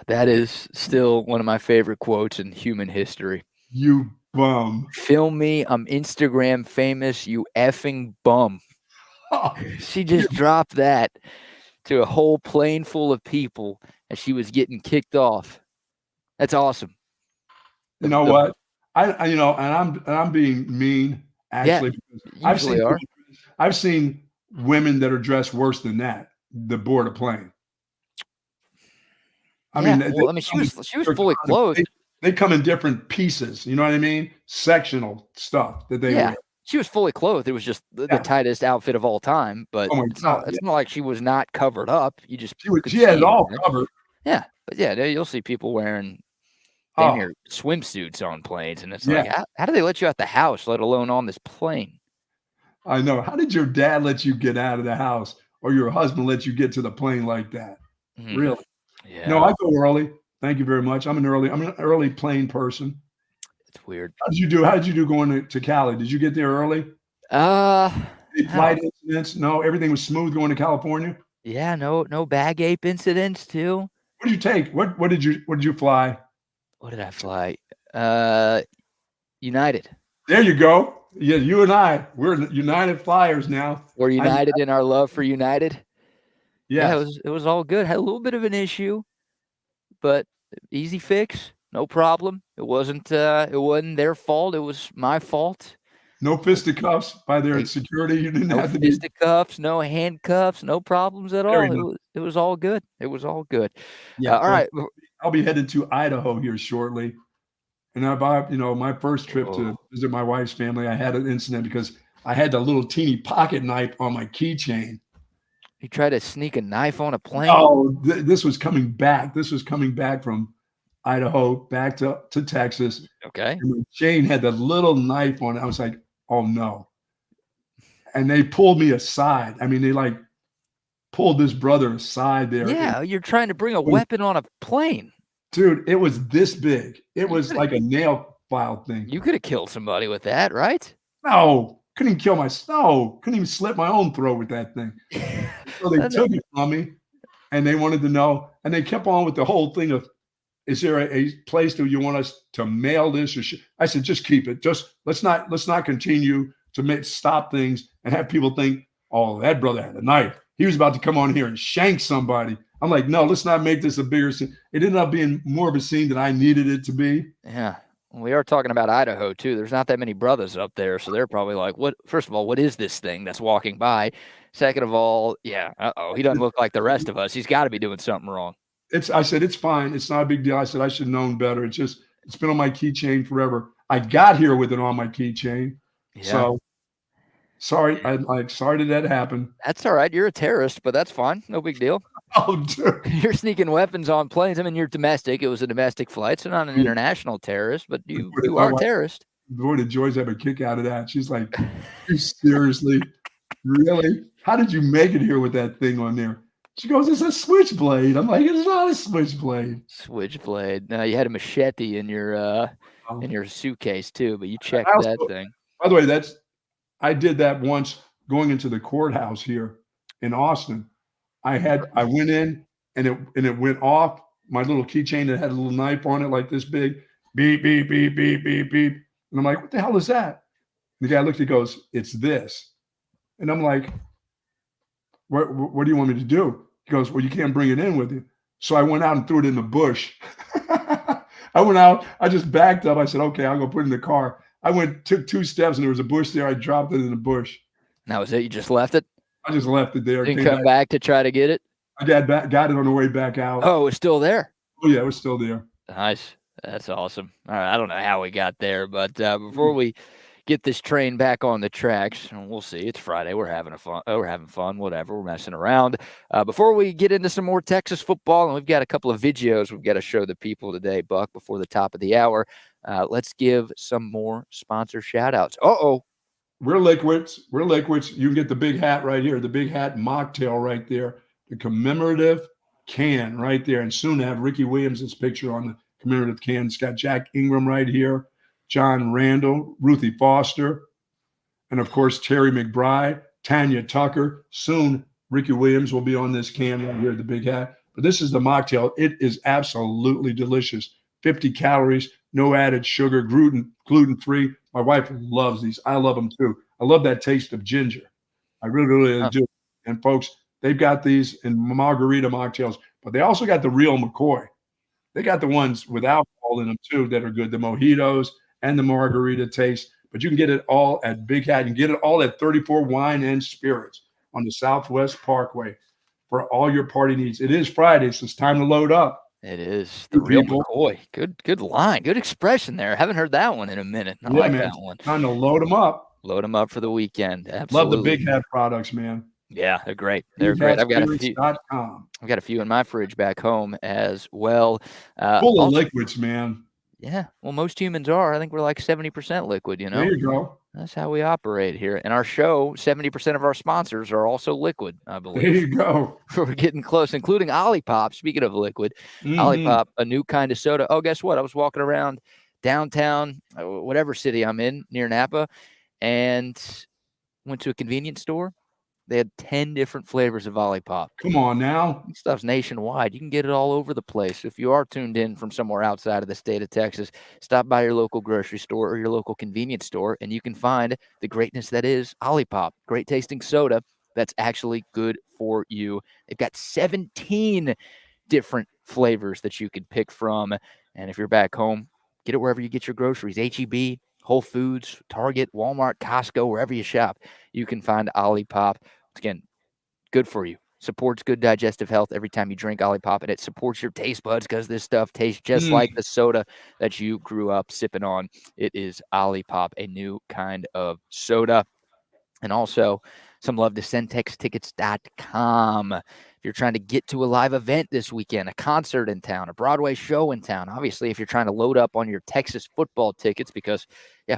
That is still one of my favorite quotes in human history. You bum. Film me. I'm Instagram famous. You effing bum. Oh, she just dropped that to a whole plane full of people as she was getting kicked off. That's awesome. You know what? I'm being mean actually. Yeah, I've seen women that are dressed worse than that. The board a plane. I mean, she was fully clothed. They come in different pieces. You know what I mean? Sectional stuff that they wear. She was fully clothed. It was just the tightest outfit of all time. But it's not like she was not covered up. She had it all covered. Yeah, but you'll see people wearing damn near swimsuits on planes, and it's like, how do they let you out the house, let alone on this plane? I know. How did your dad let you get out of the house, or your husband let you get to the plane like that? Mm-hmm. Really? Yeah. No, I go early. Thank you very much. I'm an early plane person. It's weird. How did you do going to Cali? Did you get there early? Any flight incidents? No, everything was smooth going to California. Yeah, no bag ape incidents too. What did you take? What did you fly? What did I fly? United. There you go. Yeah, you and we're United flyers now. We're united in our love for United. Yes. Yeah, it was all good. Had a little bit of an issue, but easy fix, no problem. It wasn't their fault. It was my fault. No fisticuffs by their security. You didn't have to be fisticuffs, no handcuffs, no problems at all. It was all good. It was all good. Yeah. All right. I'll be headed to Idaho here shortly. And my first trip to visit my wife's family, I had an incident because I had the little teeny pocket knife on my keychain. You tried to sneak a knife on a plane? Oh, this was coming back. This was coming back from Idaho back to Texas. Okay. And my chain had the little knife on it. I was like, oh no. And they pulled me aside. I mean, they pulled this brother aside there. Yeah, you're trying to bring a weapon on a plane. Dude, it was this big. It was like a nail file thing. You could have killed somebody with that, right? No, couldn't even couldn't even slit my own throat with that thing. So they took it from me, and they wanted to know, and they kept on with the whole thing of, is there a place do you want us to mail this? Or I said, just keep it. Just let's not continue to stop things and have people think, oh, that brother had a knife. He was about to come on here and shank somebody. I'm like, no, let's not make this a bigger scene. It ended up being more of a scene than I needed it to be. Yeah. We are talking about Idaho, too. There's not that many brothers up there, so they're probably like, "What? First of all, what is this thing that's walking by? Second of all, he doesn't look like the rest of us. He's got to be doing something wrong." I said, it's fine. It's not a big deal. I said, I should have known better. It's been on my keychain forever. I got here with it on my keychain. Yeah. So sorry, sorry that happened. That's all right. You're a terrorist, but that's fine. No big deal. Oh, dude. You're sneaking weapons on planes. I mean, you're domestic. It was a domestic flight, so not an international terrorist, but you are a terrorist. Boy, did Joyce have a kick out of that. She's like, you seriously? Really? How did you make it here with that thing on there? She goes, it's a switchblade. I'm like, it's not a switchblade. Switchblade. Now you had a machete in your suitcase too, but you checked that thing. By the way, I did that once going into the courthouse here in Austin. I went in and it went off. My little keychain that had a little knife on it like this big. Beep, beep, beep, beep, beep, beep. And I'm like, what the hell is that? And the guy looked, he goes, it's this. And I'm like, what do you want me to do? He goes, well, you can't bring it in with you. So I went out and threw it in the bush. I went out, I just backed up. I said, okay, I'll go put it in the car. I took 2 steps and there was a bush there. I dropped it in the bush. And that was it? You just left it? I just left it there. Didn't come back to try to get it? I got it on the way back out. Oh, it's still there? Oh, yeah, it was still there. Nice. That's awesome. All right, I don't know how we got there, but before we get this train back on the tracks, and we'll see. It's Friday. We're having fun, whatever. We're messing around. Before we get into some more Texas football, and we've got a couple of videos we've got to show the people today, Buck, before the top of the hour. Let's give some more sponsor shout-outs. Uh-oh. We're liquids. You can get the big hat right here, the big hat mocktail right there, the commemorative can right there, and soon to have Ricky Williams' picture on the commemorative can. It's got Jack Ingram right here, John Randall, Ruthie Foster, and of course Terry McBride, Tanya Tucker. Soon Ricky Williams will be on this can right here, the big hat. But this is the mocktail. It is absolutely delicious. 50 calories, no added sugar, gluten-free. My wife loves these. I love them too. I love that taste of ginger. I really do. And folks, they've got these in margarita mocktails, but they also got the real McCoy. They got the ones with alcohol in them too that are good, the mojitos and the margarita taste. But you can get it all at Big Hat. You can get it all at 34 Wine and Spirits on the Southwest Parkway for all your party needs. It is Friday, so it's time to load up. It is the real McCoy. Good line. Good expression there. I haven't heard that one in a minute. I like that one. Time to load them up. Load them up for the weekend. Absolutely. Love the Big Hat products, man. Yeah, they're great. They're great. I've got a few in my fridge back home as well. Full of liquids, man. Yeah. Well, most humans are. I think we're like 70% liquid, you know. There you go. That's how we operate here. And our show, 70% of our sponsors are also liquid, I believe. There you go. We're getting close, including Olipop. Speaking of liquid, Olipop, a new kind of soda. Oh, guess what? I was walking around downtown, whatever city I'm in, near Napa, and went to a convenience store. They had 10 different flavors of Olipop. Come on now. This stuff's nationwide. You can get it all over the place. If you are tuned in from somewhere outside of the state of Texas, stop by your local grocery store or your local convenience store, and you can find the greatness that is Olipop. Great tasting soda that's actually good for you. They've got 17 different flavors that you can pick from. And if you're back home, get it wherever you get your groceries. H-E-B, Whole Foods, Target, Walmart, Costco, wherever you shop, you can find Olipop. Again, good for you. Supports good digestive health every time you drink Olipop, and it supports your taste buds because this stuff tastes just like the soda that you grew up sipping on. It is Olipop, a new kind of soda. And also, some love to centextickets.com. If you're trying to get to a live event this weekend, a concert in town, a Broadway show in town, obviously, if you're trying to load up on your Texas football tickets, because,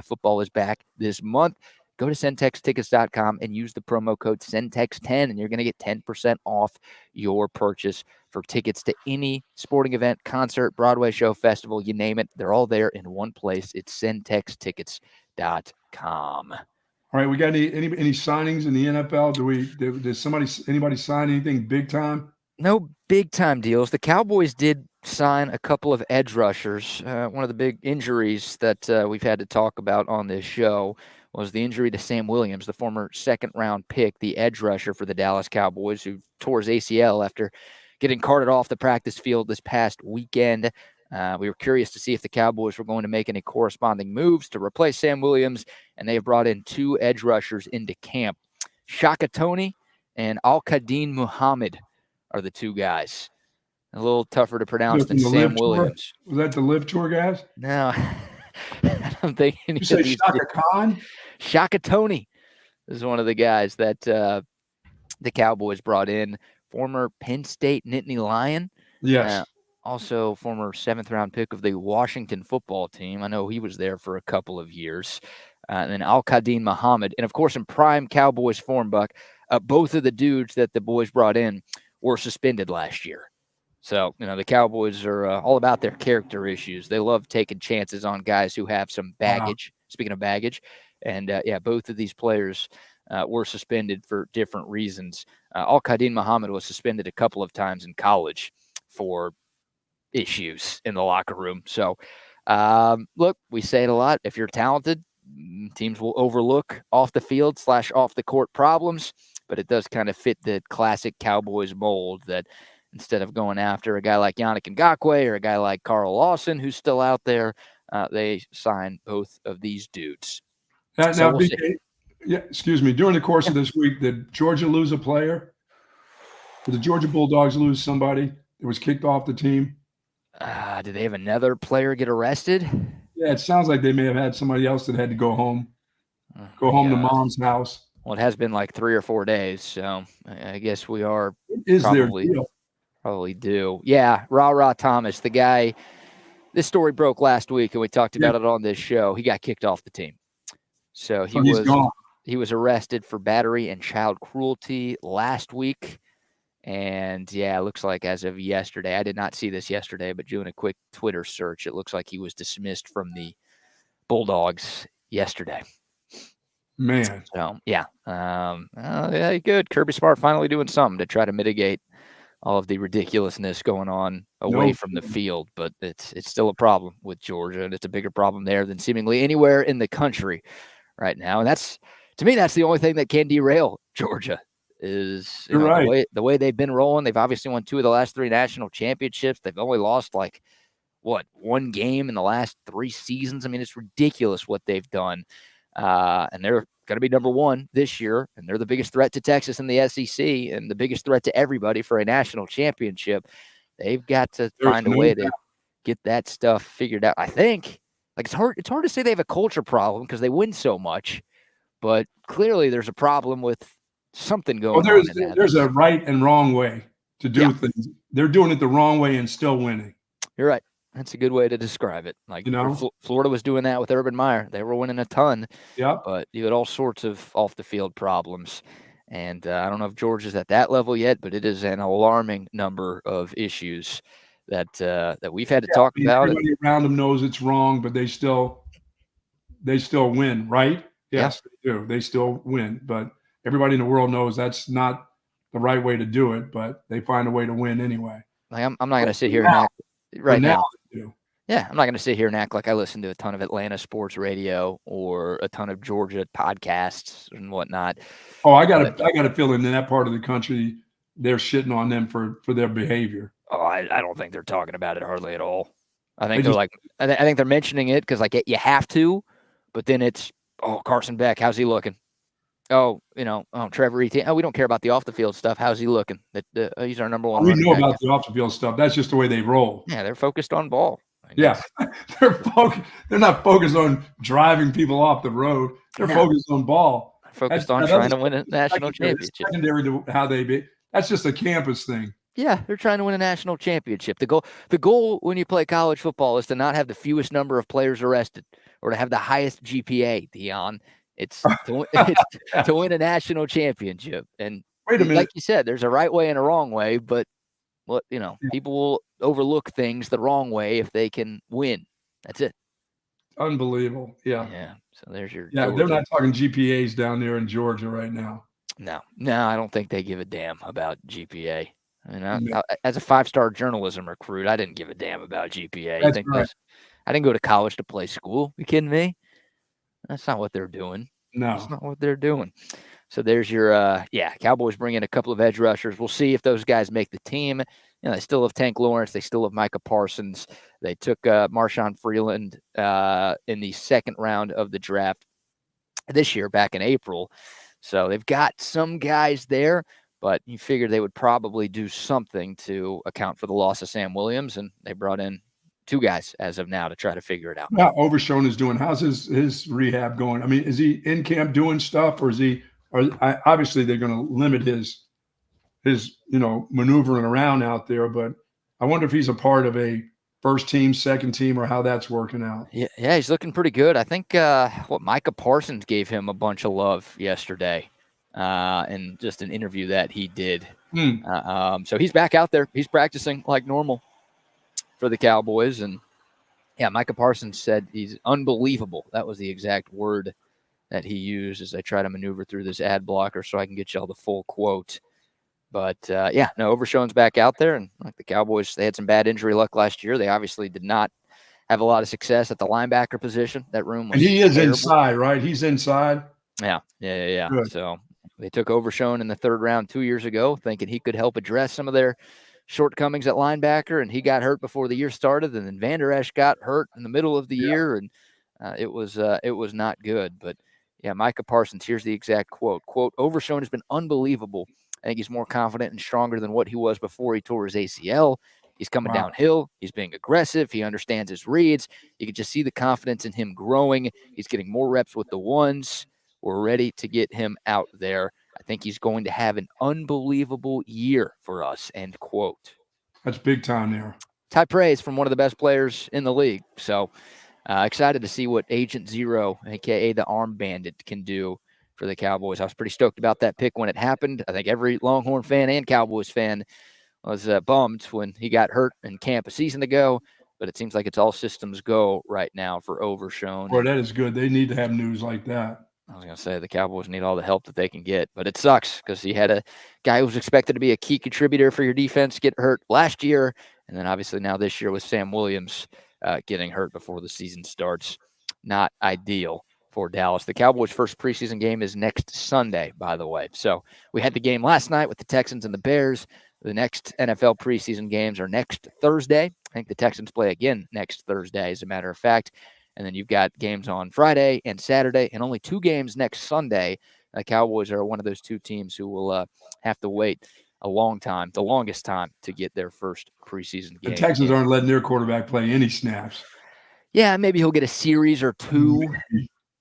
football is back this month, go to centextickets.com and use the promo code CENTEX10, and you're going to get 10% off your purchase for tickets to any sporting event, concert, Broadway show, festival, you name it. They're all there in one place. It's centextickets.com. All right, we got any signings in the NFL? Did anybody sign anything big time? No big time deals. The Cowboys did sign a couple of edge rushers. One of the big injuries that we've had to talk about on this show was the injury to Sam Williams, the former second-round pick, the edge rusher for the Dallas Cowboys, who tore his ACL after getting carted off the practice field this past weekend. We were curious to see if the Cowboys were going to make any corresponding moves to replace Sam Williams, and they have brought in 2 edge rushers into camp. Shaka Toney and Al-Qadin Muhammad are the 2 guys. A little tougher to pronounce than Sam Williams. Was that the Live Tour guys? No. I'm thinking You of say these Shaka Khan? Shaka Tony is one of the guys that the Cowboys brought in. Former Penn State Nittany Lion. Yes. Also former 7th-round pick of the Washington football team. I know he was there for a couple of years. And then Al-Qadim Muhammad. And, of course, in prime Cowboys form, Buck, both of the dudes that the boys brought in were suspended last year. So, the Cowboys are all about their character issues. They love taking chances on guys who have some baggage. Speaking of baggage. And, both of these players were suspended for different reasons. Al-Qadim Muhammad was suspended a couple of times in college for issues in the locker room. So, look, we say it a lot. If you're talented, teams will overlook off the field / off the court problems, but it does kind of fit the classic Cowboys mold that instead of going after a guy like Yannick Ngakoue or a guy like Carl Lawson, who's still out there, they sign both of these dudes. Now, we'll BK, excuse me. During the course of this week, did Georgia lose a player? Did the Georgia Bulldogs lose somebody that was kicked off the team? Did they have another player get arrested? Yeah, it sounds like they may have had somebody else that had to go home. To mom's house. Well, it has been like 3 or 4 days, so I guess we are probably due. Yeah, Ra Thomas, the guy. This story broke last week, and we talked about it on this show. He got kicked off the team, so he was arrested for battery and child cruelty last week. And, it looks like as of yesterday, I did not see this yesterday, but doing a quick Twitter search, it looks like he was dismissed from the Bulldogs yesterday. Man. So, good. Kirby Smart finally doing something to try to mitigate all of the ridiculousness going on away from the field. But it's still a problem with Georgia, and it's a bigger problem there than seemingly anywhere in the country right now. And to me, that's the only thing that can derail Georgia. Is the way they've been rolling. They've obviously won 2 of the last 3 national championships. They've only lost 1 game in the last 3 seasons. I mean, it's ridiculous what they've done. And they're going to be number 1 this year, and they're the biggest threat to Texas in the SEC and the biggest threat to everybody for a national championship. They've got to find a way to get that stuff figured out. I think it's hard to say they have a culture problem because they win so much, but clearly there's a problem with something going on. There's a right and wrong way to do things. They're doing it the wrong way and still winning. You're right. That's a good way to describe it. Florida was doing that with Urban Meyer. They were winning a ton. Yeah. But you had all sorts of off the field problems. And I don't know if Georgia's at that level yet, but it is an alarming number of issues that we've had to talk about. Everybody around them knows it's wrong, but they still win, right? Yes, they do. They still win, but everybody in the world knows that's not the right way to do it, but they find a way to win anyway. I'm not going to sit here and act right now. Yeah, I'm not going to sit here and act like I listen to a ton of Atlanta sports radio or a ton of Georgia podcasts and whatnot. Oh, I got a feeling in that part of the country they're shitting on them for their behavior. Oh, I don't think they're talking about it hardly at all. I think I think they're mentioning it because you have to, but then it's Carson Beck, how's he looking? Trevor Etienne. We don't care about the off the field stuff. How's he looking? He's our number 1. We know about the off the field stuff. That's just the way they roll. Yeah, they're focused on ball. Yeah, they're not focused on driving people off the road. They're focused on ball. Focused on trying to win a national championship. Secondary to how they be. That's just a campus thing. Yeah, they're trying to win a national championship. The goal when you play college football is to not have the fewest number of players arrested or to have the highest GPA, Dion. It's to win a national championship. And wait a minute, like you said, there's a right way and a wrong way, but people will overlook things the wrong way if they can win. That's it. Unbelievable. Yeah. Yeah. So there's your. Yeah, Georgia. They're not talking GPAs down there in Georgia right now. No, I don't think they give a damn about GPA. I mean, as a 5-star journalism recruit, I didn't give a damn about GPA. That's right. I didn't go to college to play school. You kidding me? That's not what they're doing. No. That's not what they're doing. So there's your, Cowboys bring in a couple of edge rushers. We'll see if those guys make the team. They still have Tank Lawrence. They still have Micah Parsons. They took Marshawn Freeland in the 2nd round of the draft this year, back in April. So they've got some guys there, but you figured they would probably do something to account for the loss of Sam Williams, and they brought in two guys as of now to try to figure it out. Yeah, Overshone is doing. How's his rehab going? I mean, is he in camp doing stuff, or is he? Obviously they're going to limit his maneuvering around out there. But I wonder if he's a part of a first team, second team, or how that's working out. Yeah, he's looking pretty good. I think Micah Parsons gave him a bunch of love yesterday, in just an interview that he did. So he's back out there. He's practicing like normal for the Cowboys, and yeah, Micah Parsons said he's unbelievable. That was the exact word that he used as I try to maneuver through this ad blocker so I can get y'all the full quote. But, Overshone's back out there. And like the Cowboys, they had some bad injury luck last year. They obviously did not have a lot of success at the linebacker position. That room was And he is terrible. inside, right? He's inside. Yeah. Good. So they took Overshone in the third round 2 years ago, thinking he could help address some of their shortcomings at linebacker, and he got hurt before the year started. And then Van Der Esch got hurt in the middle of the year, and it was not good. But yeah, Micah Parsons, here's the exact quote. Overshone has been unbelievable. I think he's more confident and stronger than what he was before he tore his ACL. He's coming downhill. He's being aggressive. He understands his reads. You can just see the confidence in him growing. He's getting more reps with the ones. We're ready to get him out there. I think he's going to have an unbelievable year for us, end quote. That's big time there. High praise from one of the best players in the league. So excited to see what Agent Zero, a.k.a. the Arm Bandit, can do for the Cowboys. I was pretty stoked about that pick when it happened. I think every Longhorn fan and Cowboys fan was bummed when he got hurt in camp a season ago, but it seems like it's all systems go right now for Overshone. Boy, that is good. They need to have news like that. I was going to say the Cowboys need all the help that they can get, but it sucks because he had a guy who was expected to be a key contributor for your defense get hurt last year, and then obviously now this year with Sam Williams getting hurt before the season starts. Not ideal for Dallas. The Cowboys' first preseason game is next Sunday, by the way. So we had the game last night with the Texans and the Bears. The next NFL preseason games are next Thursday. I think the Texans play again next Thursday, as a matter of fact. And then you've got games on Friday and Saturday, and only 2 games next Sunday. The Cowboys are one of those 2 teams who will have to wait a long time, the longest time, to get their first preseason game. The Texans aren't letting their quarterback play any snaps. Yeah, maybe he'll get a series or 2.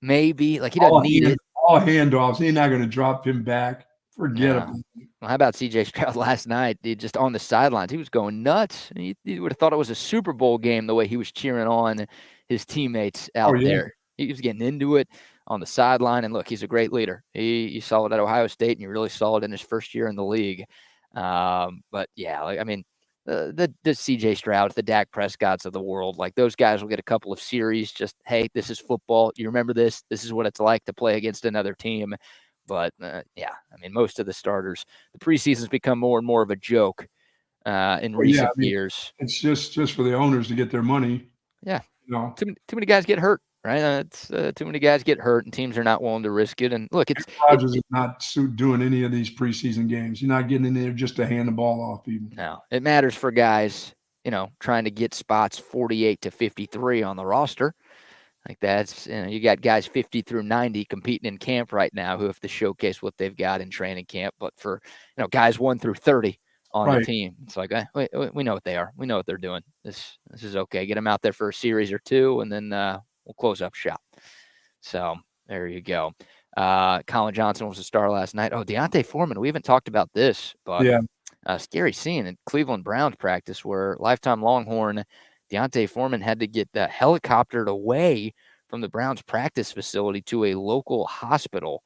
Maybe. Like, he doesn't need it. All handoffs. He's not going to drop him back. Forget it. Well, how about C.J. Stroud last night? He just on the sidelines. He was going nuts. You would have thought it was a Super Bowl game the way he was cheering on his teammates out there. He was getting into it on the sideline. And look, he's a great leader. You saw it at Ohio State, and you really saw it in his first year in the league. But yeah, the C.J. Strouds, the Dak Prescotts of the world, like those guys will get a couple of series. Just, hey, this is football. You remember this? This is what it's like to play against another team. But most of the starters, the preseason's become more and more of a joke in recent years. It's just for the owners to get their money. Yeah. Too many guys get hurt, right? Too many guys get hurt, and teams are not willing to risk it. And look, Rodgers is not doing any of these preseason games. You're not getting in there just to hand the ball off even. No, it matters for guys, trying to get spots 48 to 53 on the roster. Like that's, you got guys 50 through 90 competing in camp right now who have to showcase what they've got in training camp. But for, guys 1 through 30 on the team, it's like, we know what they are. We know what they're doing. This is okay. Get them out there for a series or 2, and then we'll close up shop. So there you go. Colin Johnson was a star last night. Oh, Deontay Foreman. We haven't talked about this, but scary scene in Cleveland Browns practice where lifetime Longhorn Deontay Foreman had to get helicoptered away from the Browns practice facility to a local hospital.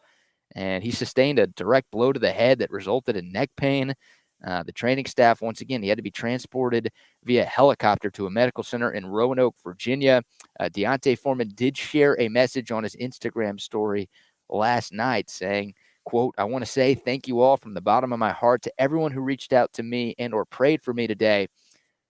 And he sustained a direct blow to the head that resulted in neck pain. The training staff, once again, he had to be transported via helicopter to a medical center in Roanoke, Virginia. Deontay Foreman did share a message on his Instagram story last night saying, quote, "I want to say thank you all from the bottom of my heart to everyone who reached out to me and or prayed for me today.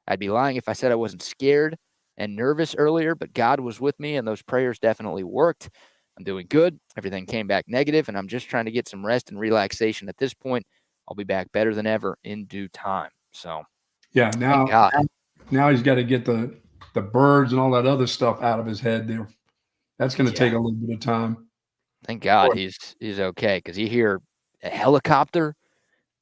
I'd be lying if I said I wasn't scared and nervous earlier, but God was with me, and those prayers definitely worked. I'm doing good. Everything came back negative, and I'm just trying to get some rest and relaxation at this point. I'll be back better than ever in due time." So, yeah, now he's got to get the birds and all that other stuff out of his head there. That's going to take a little bit of time. Thank God he's okay, because you hear a helicopter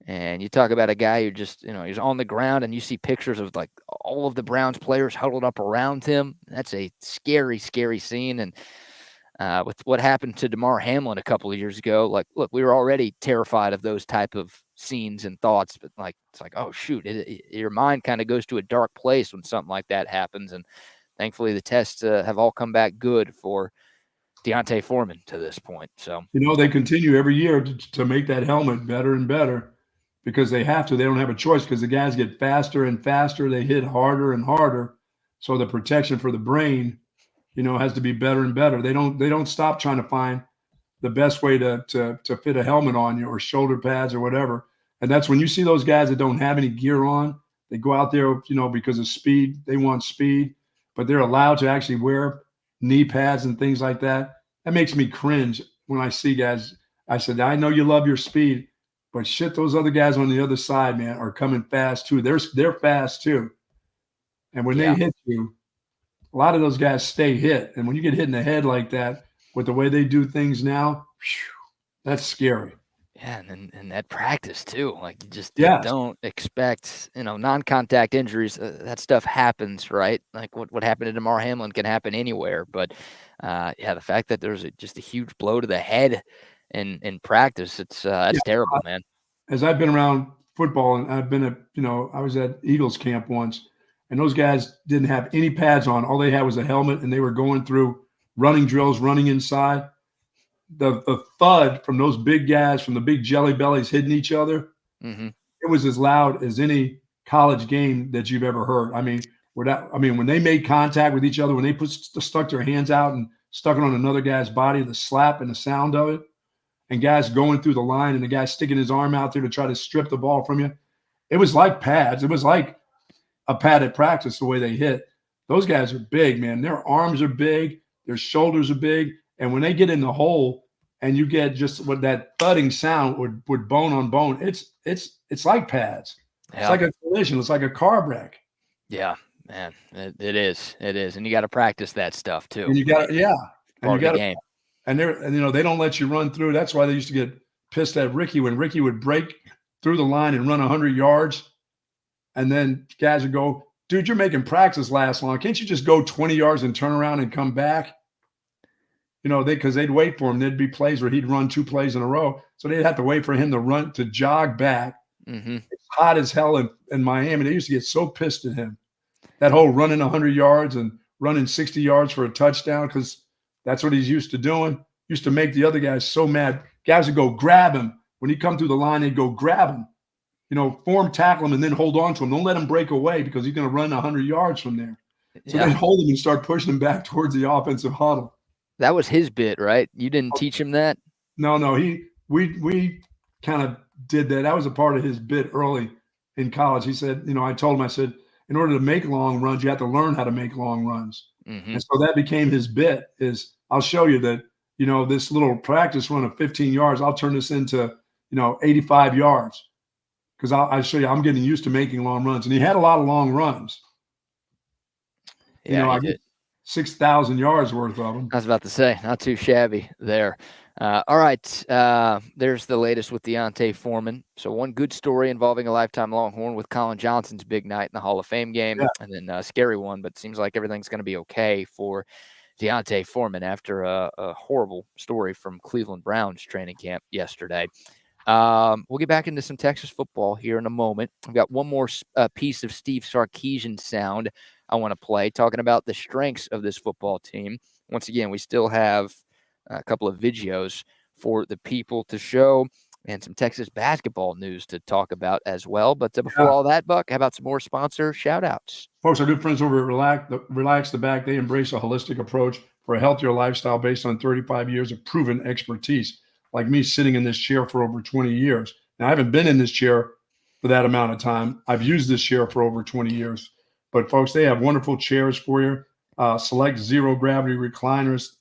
And you talk about a guy who just, he's on the ground and you see pictures of like all of the Browns players huddled up around him. That's a scary, scary scene. And with what happened to Damar Hamlin a couple of years ago, like, look, we were already terrified of those type of scenes and thoughts, but like, it's like, oh shoot, your mind kind of goes to a dark place when something like that happens. And thankfully the tests have all come back good for D'Onta Foreman to this point. So, they continue every year to make that helmet better and better because they have to. They don't have a choice because the guys get faster and faster. They hit harder and harder. So the protection for the brain, has to be better and better. They don't stop trying to find the best way to fit a helmet on you or shoulder pads or whatever. And that's when you see those guys that don't have any gear on, they go out there, because of speed. They want speed, but they're allowed to actually wear knee pads and things like that. That makes me cringe when I see guys. I said, I know you love your speed, but shit, those other guys on the other side, man, are coming fast too. They're fast too. And when they hit you, a lot of those guys stay hit. And when you get hit in the head like that with the way they do things now, that's scary. Yeah, and that practice too. Like you just don't expect, non-contact injuries. That stuff happens, right? Like what happened to Damar Hamlin can happen anywhere. But the fact that there's just a huge blow to the head in practice, that's terrible, man. As I've been around football, and I've been I was at Eagles camp once, and those guys didn't have any pads on. All they had was a helmet, and they were going through running drills, running inside. The thud from those big guys, from the big jelly bellies hitting each other, it was as loud as any college game that you've ever heard. I mean, when they made contact with each other, when they stuck their hands out and stuck it on another guy's body, the slap and the sound of it, and guys going through the line and the guy sticking his arm out there to try to strip the ball from you, it was like pads. It was like a padded practice the way they hit. Those guys are big, man. Their arms are big. Their shoulders are big. And when they get in the hole and you get just what that thudding sound with bone on bone, it's like pads. Yeah. It's like a collision. It's like a car wreck. Yeah, man, it is. It is. And you got to practice that stuff too. And you got part of the game. And they don't let you run through. That's why they used to get pissed at Ricky when Ricky would break through the line and run 100 yards. And then guys would go, dude, you're making practice last long. Can't you just go 20 yards and turn around and come back? Because they'd wait for him. There'd be plays where he'd run 2 plays in a row. So they'd have to wait for him to jog back. Mm-hmm. It's hot as hell in Miami. They used to get so pissed at him. That whole running 100 yards and running 60 yards for a touchdown, because that's what he's used to doing. Used to make the other guys so mad. Guys would go grab him. When he come through the line, they'd go grab him. Form tackle him and then hold on to him. Don't let him break away because he's going to run 100 yards from there. So they'd hold him and start pushing him back towards the offensive huddle. That was his bit, right? You didn't teach him that? No. We kind of did that. That was a part of his bit early in college. He said, I told him, I said, in order to make long runs, you have to learn how to make long runs. Mm-hmm. And so that became his bit is I'll show you that, this little practice run of 15 yards, I'll turn this into, 85 yards. Because I'll show you, I'm getting used to making long runs. And he had a lot of long runs. Yeah, I did 6,000 yards worth of them. I was about to say, not too shabby there. All right, there's the latest with D'Onta Foreman. So one good story involving a lifetime Longhorn with Colin Johnson's big night in the Hall of Fame game, and then a scary one, but it seems like everything's going to be okay for D'Onta Foreman after a horrible story from Cleveland Browns training camp yesterday. We'll get back into some Texas football here in a moment. I've got one more piece of Steve Sarkisian sound I want to play, talking about the strengths of this football team. Once again, we still have a couple of videos for the people to show and some Texas basketball news to talk about as well. But before all that, Buck, how about some more sponsor shout-outs? Folks, our good friends over at Relax the Back, they embrace a holistic approach for a healthier lifestyle based on 35 years of proven expertise. Like me sitting in this chair for over 20 years. Now, I haven't been in this chair for that amount of time. I've used this chair for over 20 years. But, folks, they have wonderful chairs for you. Select zero-gravity recliners.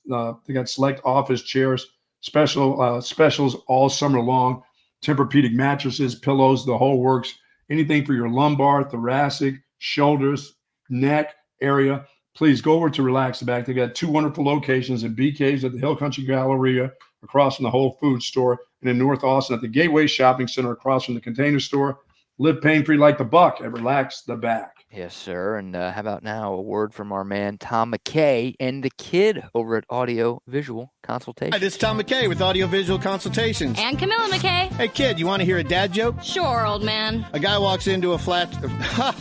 They got select office chairs, specials all summer long, Tempur-Pedic mattresses, pillows, the whole works. Anything for your lumbar, thoracic, shoulders, neck area. Please go over to Relax the Back. They got 2 wonderful locations at BK's at the Hill Country Galleria across from the Whole Foods store, and in North Austin at the Gateway Shopping Center across from the Container Store. Live pain-free like the buck and relax the back. Yes, sir. And how about now a word from our man Tom McKay and the kid over at Audio Visual Consultation. Hi, this is Tom McKay with Audio Visual Consultations. And Camilla McKay. Hey, kid, you want to hear a dad joke? Sure, old man. A guy walks into a flat...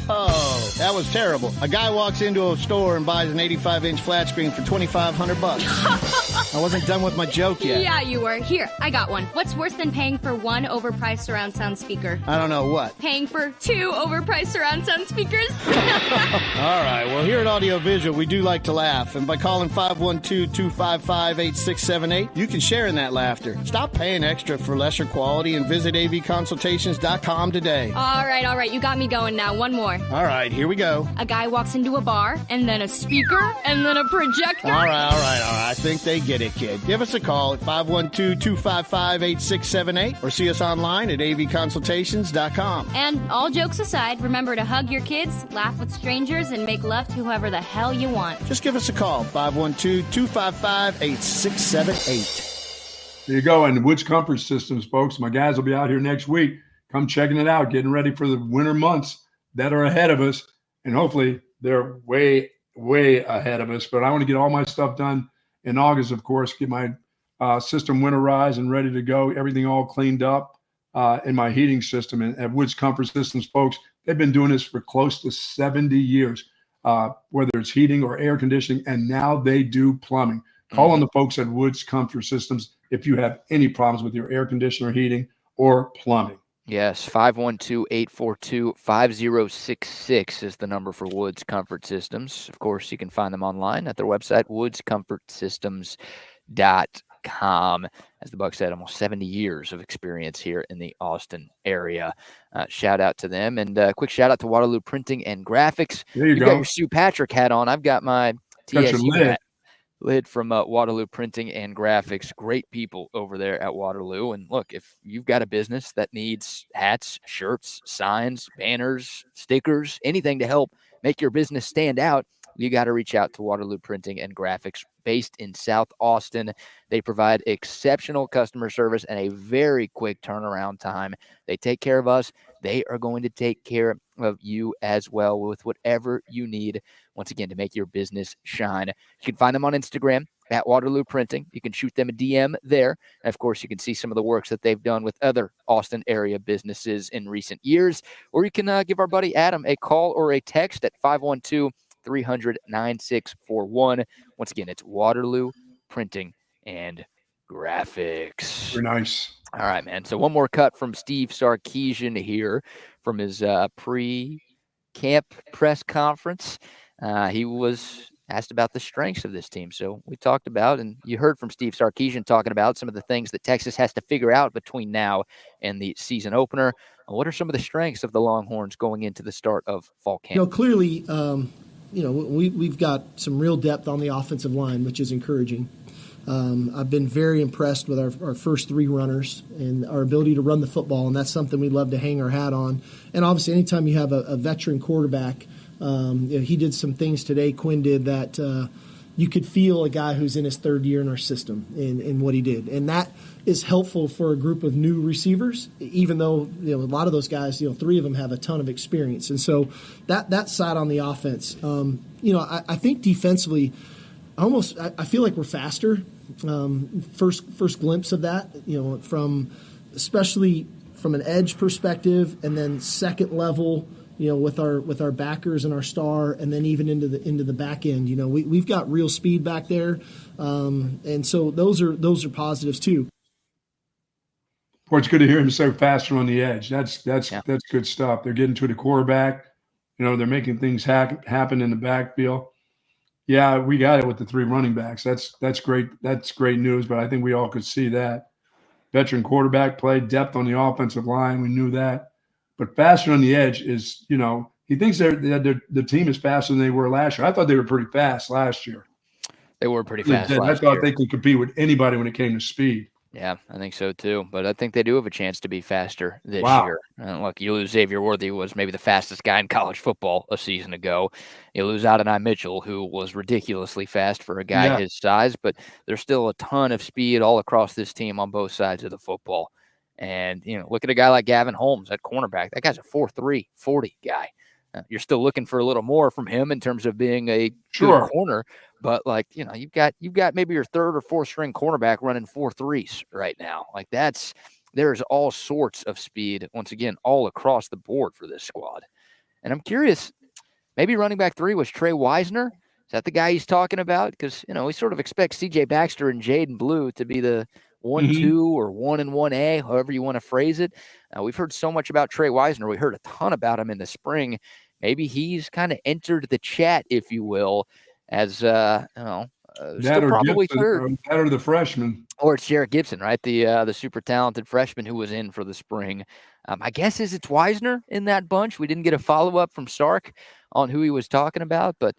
Oh, that was terrible. A guy walks into a store and buys an 85-inch flat screen for $2,500. I wasn't done with my joke yet. Yeah, you were. Here, I got one. What's worse than paying for one overpriced surround sound speaker? I don't know what. Paying for two overpriced surround sound speakers? All right, well, here at Audio Visual, we do like to laugh. And by calling 512-255-8678, you can share in that laughter. Stop paying extra for lesser quality and visit avconsultations.com today. All right. You got me going now. One more. All right, here we go. A guy walks into a bar, and then a speaker, and then a projector. All right. I think they get it, kid. Give us a call at 512-255-8678 or see us online at avconsultations.com. And all jokes aside, remember to hug your kids, laugh with strangers, and make love to whoever the hell you want. Just give us a call, 512-255-8678. There you go. And Woods Comfort Systems, folks. My guys will be out here next week. Come checking it out, getting ready for the winter months that are ahead of us. And hopefully they're way, way ahead of us. But I want to get all my stuff done in August, of course, get my system winterized and ready to go, everything all cleaned up in my heating system. And at Woods Comfort Systems, folks, they've been doing this for close to 70 years, whether it's heating or air conditioning, and now they do plumbing. Call on the folks at Woods Comfort Systems if you have any problems with your air conditioner, heating, or plumbing. Yes, 512-842-5066 is the number for Woods Comfort Systems. Of course, you can find them online at their website, woodscomfortsystems.com. As the Buck said, almost 70 years of experience here in the Austin area. Shout out to them. And quick shout out to Waterloo Printing and Graphics. There you go. Got your Sue Patrick hat on. I've got my TSU hat. Lid from Waterloo Printing and Graphics. Great people over there at Waterloo. And look, if you've got a business that needs hats, shirts, signs, banners, stickers, anything to help make your business stand out, you got to reach out to Waterloo Printing and Graphics, based in South Austin. They provide exceptional customer service and a very quick turnaround time. They take care of us. They are going to take care of you as well with whatever you need, once again, to make your business shine. You can find them on Instagram at Waterloo Printing. You can shoot them a DM there. And of course, you can see some of the works that they've done with other Austin area businesses in recent years. Or you can give our buddy Adam a call or a text at 512-300-9641. Once again, it's Waterloo Printing and Graphics. Very nice. All right, man. So one more cut from Steve Sarkisian here from his pre-camp press conference. He was asked about the strengths of this team. So we talked about, and you heard from Steve Sarkisian talking about some of the things that Texas has to figure out between now and the season opener. What are some of the strengths of the Longhorns going into the start of fall camp? Clearly, we've got some real depth on the offensive line, which is encouraging. I've been very impressed with our first three runners and our ability to run the football, and that's something we'd love to hang our hat on. And obviously, anytime you have a veteran quarterback, he did some things today, Quinn did, that you could feel a guy who's in his third year in our system in what he did. And that is helpful for a group of new receivers, even though a lot of those guys, three of them have a ton of experience. And so that side on the offense, I think defensively, I feel like we're faster. First glimpse of that, especially from an edge perspective, and then second level, with our backers and our star, and then even into the back end. We've got real speed back there, and so those are positives too. Boy, it's good to hear him so faster on the edge. That's good stuff. They're getting to the quarterback. They're making things happen in the backfield. Yeah, we got it with the three running backs. That's great. That's great news. But I think we all could see that veteran quarterback play, depth on the offensive line. We knew that. But faster on the edge is, he thinks the team is faster than they were last year. I thought they were pretty fast last year. They were pretty fast. I thought they could compete with anybody when it came to speed. Yeah, I think so too. But I think they do have a chance to be faster this Wow. year. Look, you lose Xavier Worthy, who was maybe the fastest guy in college football a season ago. You lose Adonai Mitchell, who was ridiculously fast for a guy Yeah. his size. But there's still a ton of speed all across this team on both sides of the football. And, look at a guy like Gavin Holmes at cornerback. That guy's a 4'3", 40 guy. You're still looking for a little more from him in terms of being a good Sure. corner. But you've got maybe your third or fourth string cornerback running 4.3s right now. Like there's all sorts of speed once again all across the board for this squad. And I'm curious, maybe running back 3 was Trey Wisner. Is that the guy he's talking about? Because we sort of expect C.J. Baxter and Jaden Blue to be the 1-2 or 1 and 1A, however you want to phrase it. We've heard so much about Trey Wisner. We heard a ton about him in the spring. Maybe he's kind of entered the chat, if you will, as still probably Gibson, third. That or the freshman. Or it's Jarrett Gibson, right? The super talented freshman who was in for the spring. My guess is it's Wisner in that bunch. We didn't get a follow-up from Sark on who he was talking about, but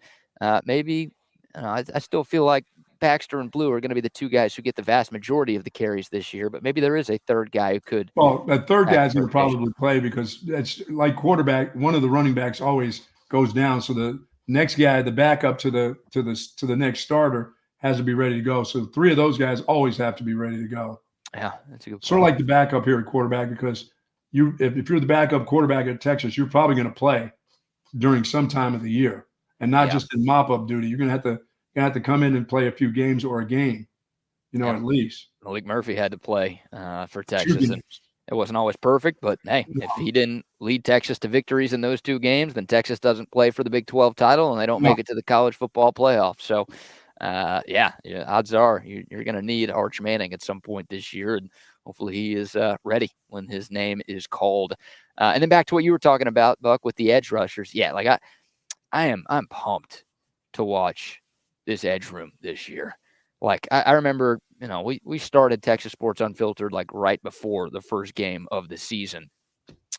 maybe I still feel like Baxter and Blue are going to be the two guys who get the vast majority of the carries this year, but maybe there is a third guy who could. Well, that third guy's going to probably play because it's like quarterback. One of the running backs always goes down, so the next guy, the backup to the next starter, has to be ready to go. So 3 of those guys always have to be ready to go. Yeah, that's a good point. Sort of like the backup here at quarterback, because if you're the backup quarterback at Texas, you're probably going to play during some time of the year and not just in mop-up duty. You're going to have to come in and play a few games or a game, at least. Malik Murphy had to play for Texas, and it wasn't always perfect, but hey, if he didn't lead Texas to victories in those 2 games, then Texas doesn't play for the Big 12 title, and they don't make it to the college football playoff. So, odds are you're going to need Arch Manning at some point this year, and hopefully he is ready when his name is called. And then back to what you were talking about, Buck, with the edge rushers. Yeah, like I'm pumped to watch this edge room this year. Like I remember, we started Texas Sports Unfiltered like right before the first game of the season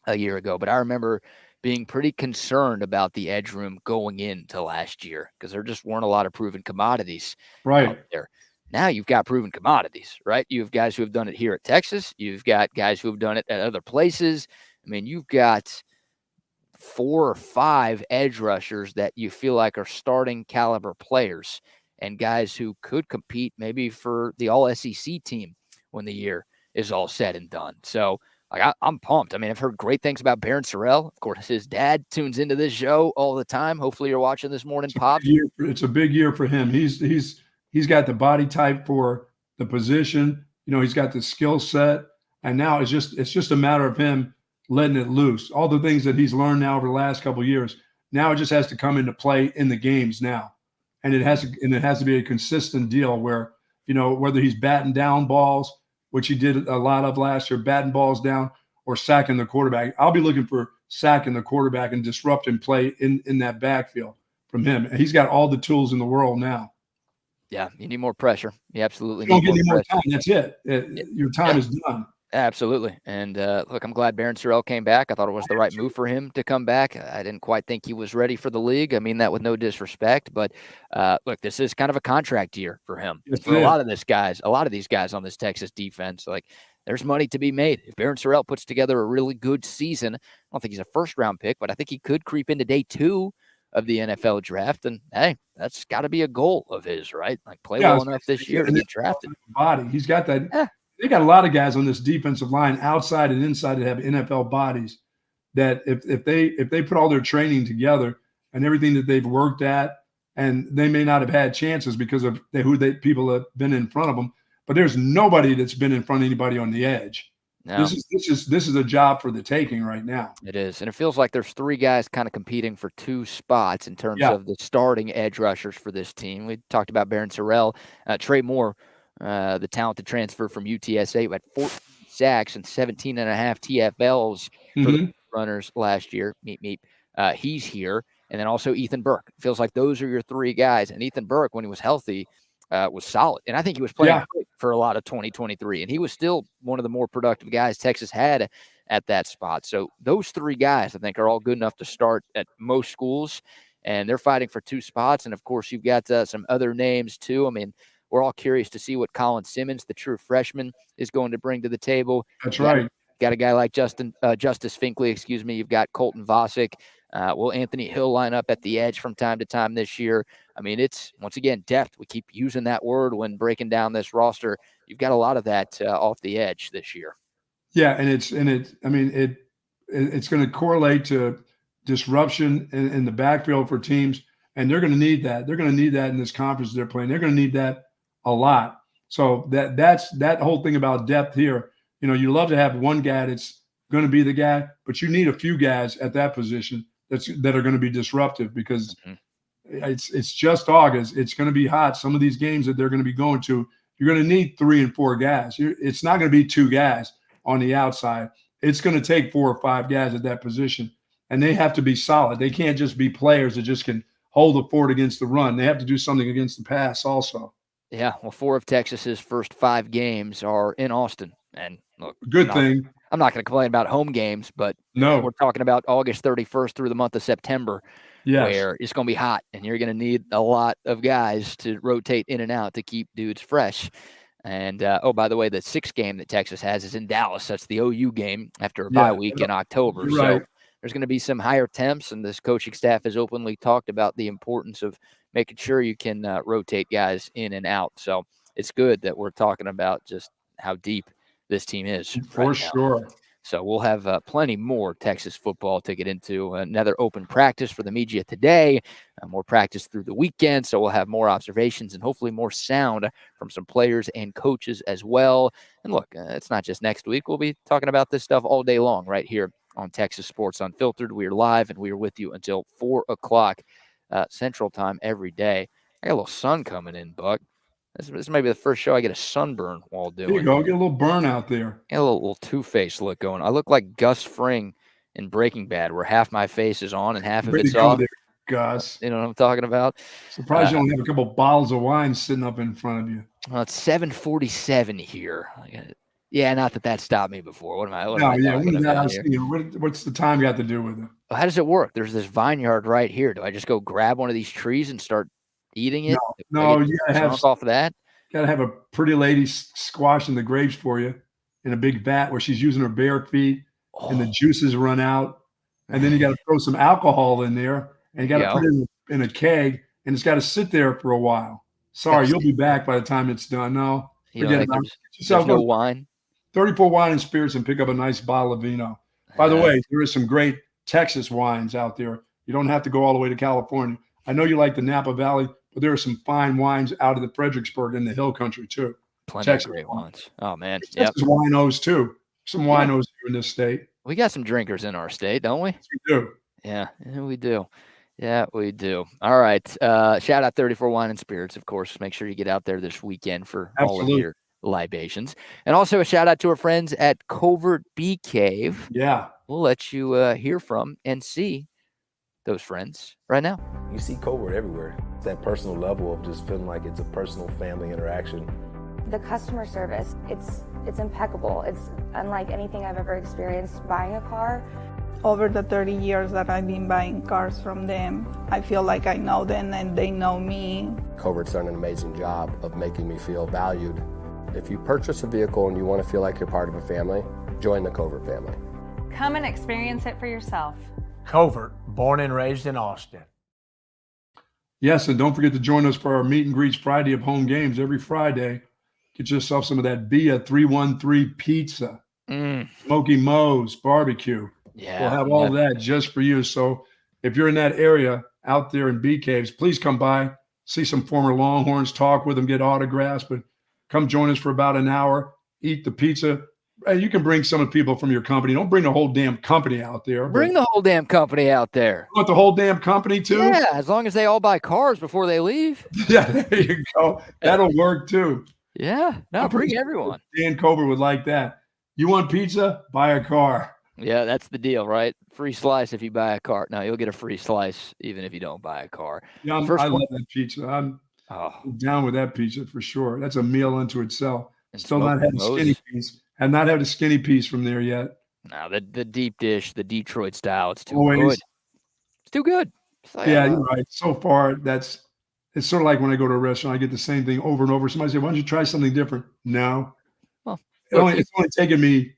a year ago, but I remember being pretty concerned about the edge room going into last year because there just weren't a lot of proven commodities out there. Now you've got proven commodities, right? You have guys who have done it here at Texas. You've got guys who have done it at other places. I mean, you've got 4 or 5 edge rushers that you feel like are starting caliber players and guys who could compete maybe for the all-SEC team when the year is all said and done. So, I'm pumped. I mean, I've heard great things about Barron Sorrell. Of course, his dad tunes into this show all the time. Hopefully you're watching this morning, Pop. It's a big year for him. He's got the body type for the position. He's got the skill set. And now it's just a matter of him letting it loose. All the things that he's learned now over the last couple of years, now it just has to come into play in the games now. And it has to be a consistent deal where, whether he's batting down balls, which he did a lot of last year, batting balls down, or sacking the quarterback. I'll be looking for sacking the quarterback and disrupting play in that backfield from him. And he's got all the tools in the world now. Yeah, you need more pressure. You absolutely need more more pressure. Time. That's it. Your time is done. Absolutely. And look, I'm glad Barron Sorrell came back. I thought it was the right move for him to come back. I didn't quite think he was ready for the league. I mean that with no disrespect, but look, this is kind of a contract year for him. For a lot of these guys on this Texas defense, like there's money to be made. If Barron Sorrell puts together a really good season, I don't think he's a first-round pick, but I think he could creep into day 2 of the NFL draft. And hey, that's got to be a goal of his, right? Like play well enough this year to get drafted. Body. He's got that. Yeah. They got a lot of guys on this defensive line outside and inside that have NFL bodies that if they put all their training together and everything that they've worked at, and they may not have had chances because of people have been in front of them, but there's nobody that's been in front of anybody on the edge. No. This is a job for the taking right now. It is. And it feels like there's 3 guys kind of competing for 2 spots in terms of the starting edge rushers for this team. We talked about Barron Sorrell, Trey Moore, the talented transfer from UTSA, had 14 sacks and 17 and a half TFLs for the runners last year. He's here. And then also Ethan Burke. It feels like those are your 3 guys. And Ethan Burke, when he was healthy, was solid. And I think he was playing great for a lot of 2023. And he was still one of the more productive guys Texas had at that spot. So those 3 guys, I think, are all good enough to start at most schools. And they're fighting for 2 spots. And, of course, you've got some other names, too. I mean, we're all curious to see what Colin Simmons, the true freshman, is going to bring to the table. That's right. Got a guy like Justice Finkley, You've got Colton Vasek. Will Anthony Hill line up at the edge from time to time this year? I mean, it's, once again, depth. We keep using that word when breaking down this roster. You've got a lot of that off the edge this year. Yeah, and it's going to correlate to disruption in the backfield for teams, and they're going to need that. They're going to need that in this conference they're playing. They're going to need that a lot. So that's that whole thing about depth here. You love to have one guy that's going to be the guy, but you need a few guys at that position that are going to be disruptive because it's just August. It's going to be hot. Some of these games that they're going to be going to, you're going to need 3 and 4 guys. It's not going to be 2 guys on the outside. It's going to take 4 or 5 guys at that position, and they have to be solid. They can't just be players that just can hold the fort against the run. They have to do something against the pass also. Yeah, well, 4 of Texas's first 5 games are in Austin. And look, good thing. I'm not going to complain about home games, but we're talking about August 31st through the month of September, where it's going to be hot, and you're going to need a lot of guys to rotate in and out to keep dudes fresh. And, by the way, the 6th game that Texas has is in Dallas. That's the OU game after a bye week in October. Right. So there's going to be some higher temps, and this coaching staff has openly talked about the importance of making sure you can rotate guys in and out. So it's good that we're talking about just how deep this team is. For sure. So we'll have plenty more Texas football to get into. Another open practice for the media today, more practice through the weekend. So we'll have more observations and hopefully more sound from some players and coaches as well. And look, it's not just next week. We'll be talking about this stuff all day long right here on Texas Sports Unfiltered. We are live and we are with you until 4 o'clock Central Time every day. I got a little sun coming in, Buck. This may be the first show I get a sunburn while doing. There you go. Get a little burn out there. Get a little two-faced look going. I look like Gus Fring in Breaking Bad, where half my face is on and half of it's off. There, Gus. You know what I'm talking about? Surprised you don't have a couple bottles of wine sitting up in front of you. Well, it's 7:47 here. Yeah, not that stopped me before. What am I talking about here? What's the time got to do with it? Well, how does it work? There's this vineyard right here. Do I just go grab one of these trees and start eating it? No, you gotta have off of that. Got to have a pretty lady squashing the grapes for you in a big vat where she's using her bare feet and the juices run out. And then you got to throw some alcohol in there and you got to put it in a keg and it's got to sit there for a while. Sorry, you'll be back by the time it's done. No, forget about it. There's no wine. 34 Wine and Spirits and pick up a nice bottle of vino. By the way, there is some great Texas wines out there. You don't have to go all the way to California. I know you like the Napa Valley, but there are some fine wines out of the Fredericksburg and the Hill Country too. Plenty Texas of great wines. Oh man, Texas winos too. Some winos here in this state. We got some drinkers in our state, don't we? Yes, we do. Yeah, we do. Yeah, we do. All right. Shout out 34 Wine and Spirits, of course. Make sure you get out there this weekend for all of your libations. And also a shout out to our friends at Covert Bee Cave. Yeah. We'll let you hear from and see those friends right now. You see Covert everywhere. It's that personal level of just feeling like it's a personal family interaction. The customer service, it's impeccable. It's unlike anything I've ever experienced buying a car. Over the 30 years that I've been buying cars from them, I feel like I know them and they know me. Covert's done an amazing job of making me feel valued. If you purchase a vehicle and you want to feel like you're part of a family, join the Covert family. Come and experience it for yourself. Covert, born and raised in Austin. Yes, and don't forget to join us for our meet and greets Friday of home games every Friday. Get yourself some of that Via 313 pizza, Smoky Moe's barbecue. Yeah, we'll have all of that just for you. So if you're in that area out there in Bee Caves, please come by, see some former Longhorns, talk with them, get autographs, but come join us for about an hour, eat the pizza. And you can bring some of the people from your company. Don't bring the whole damn company out there. Bring the whole damn company out there. You want the whole damn company too? Yeah, as long as they all buy cars before they leave. Yeah, there you go. That'll work too. Yeah, no, bring everyone. Dan Covert would like that. You want pizza? Buy a car. Yeah, that's the deal, right? Free slice if you buy a car. No, you'll get a free slice even if you don't buy a car. Yeah, I love that pizza. I'm down with that pizza for sure. That's a meal unto itself. And still not had a skinny piece. Have not had a skinny piece from there yet. No, the deep dish, the Detroit style, it's too Always. good. It's too good. Yeah, you're right. So far, it's it's sort of like when I go to a restaurant, I get the same thing over and over. Somebody say, "Why don't you try something different?" No. Well, it's only taken me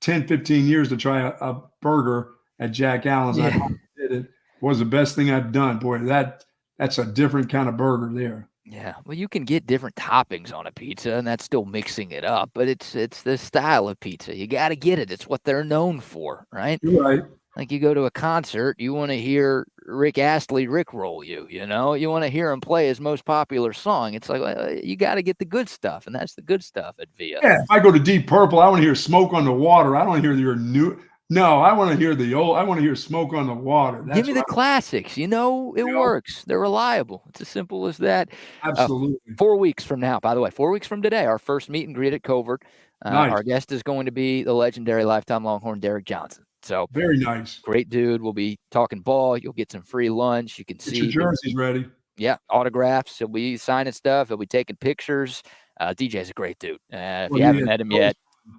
10, 15 years to try a burger at Jack Allen's. Yeah. I finally did it. It was the best thing I've done. Boy, that's a different kind of burger there. Yeah, well, you can get different toppings on a pizza, and that's still mixing it up. But it's the style of pizza. You got to get it. It's what they're known for, right? You're right. Like you go to a concert, you want to hear Rick Astley rickroll you. You know, you want to hear him play his most popular song. It's like you got to get the good stuff, and that's the good stuff at Via. Yeah, if I go to Deep Purple, I want to hear Smoke on the Water. I don't want to hear your new. No, I want to hear the old. I want to hear Smoke on the Water. Give me the classics. You know, it works. They're reliable. It's as simple as that. Absolutely. 4 weeks from now, by the way, 4 weeks from today, our first meet and greet at Covert. Nice. Our guest is going to be the legendary lifetime Longhorn Derek Johnson. So very nice. Great dude. We'll be talking ball. You'll get some free lunch. You can Get see your jerseys ready. Yeah, autographs. He'll be signing stuff. He'll be taking pictures. DJ's a great dude. If you haven't met him yet,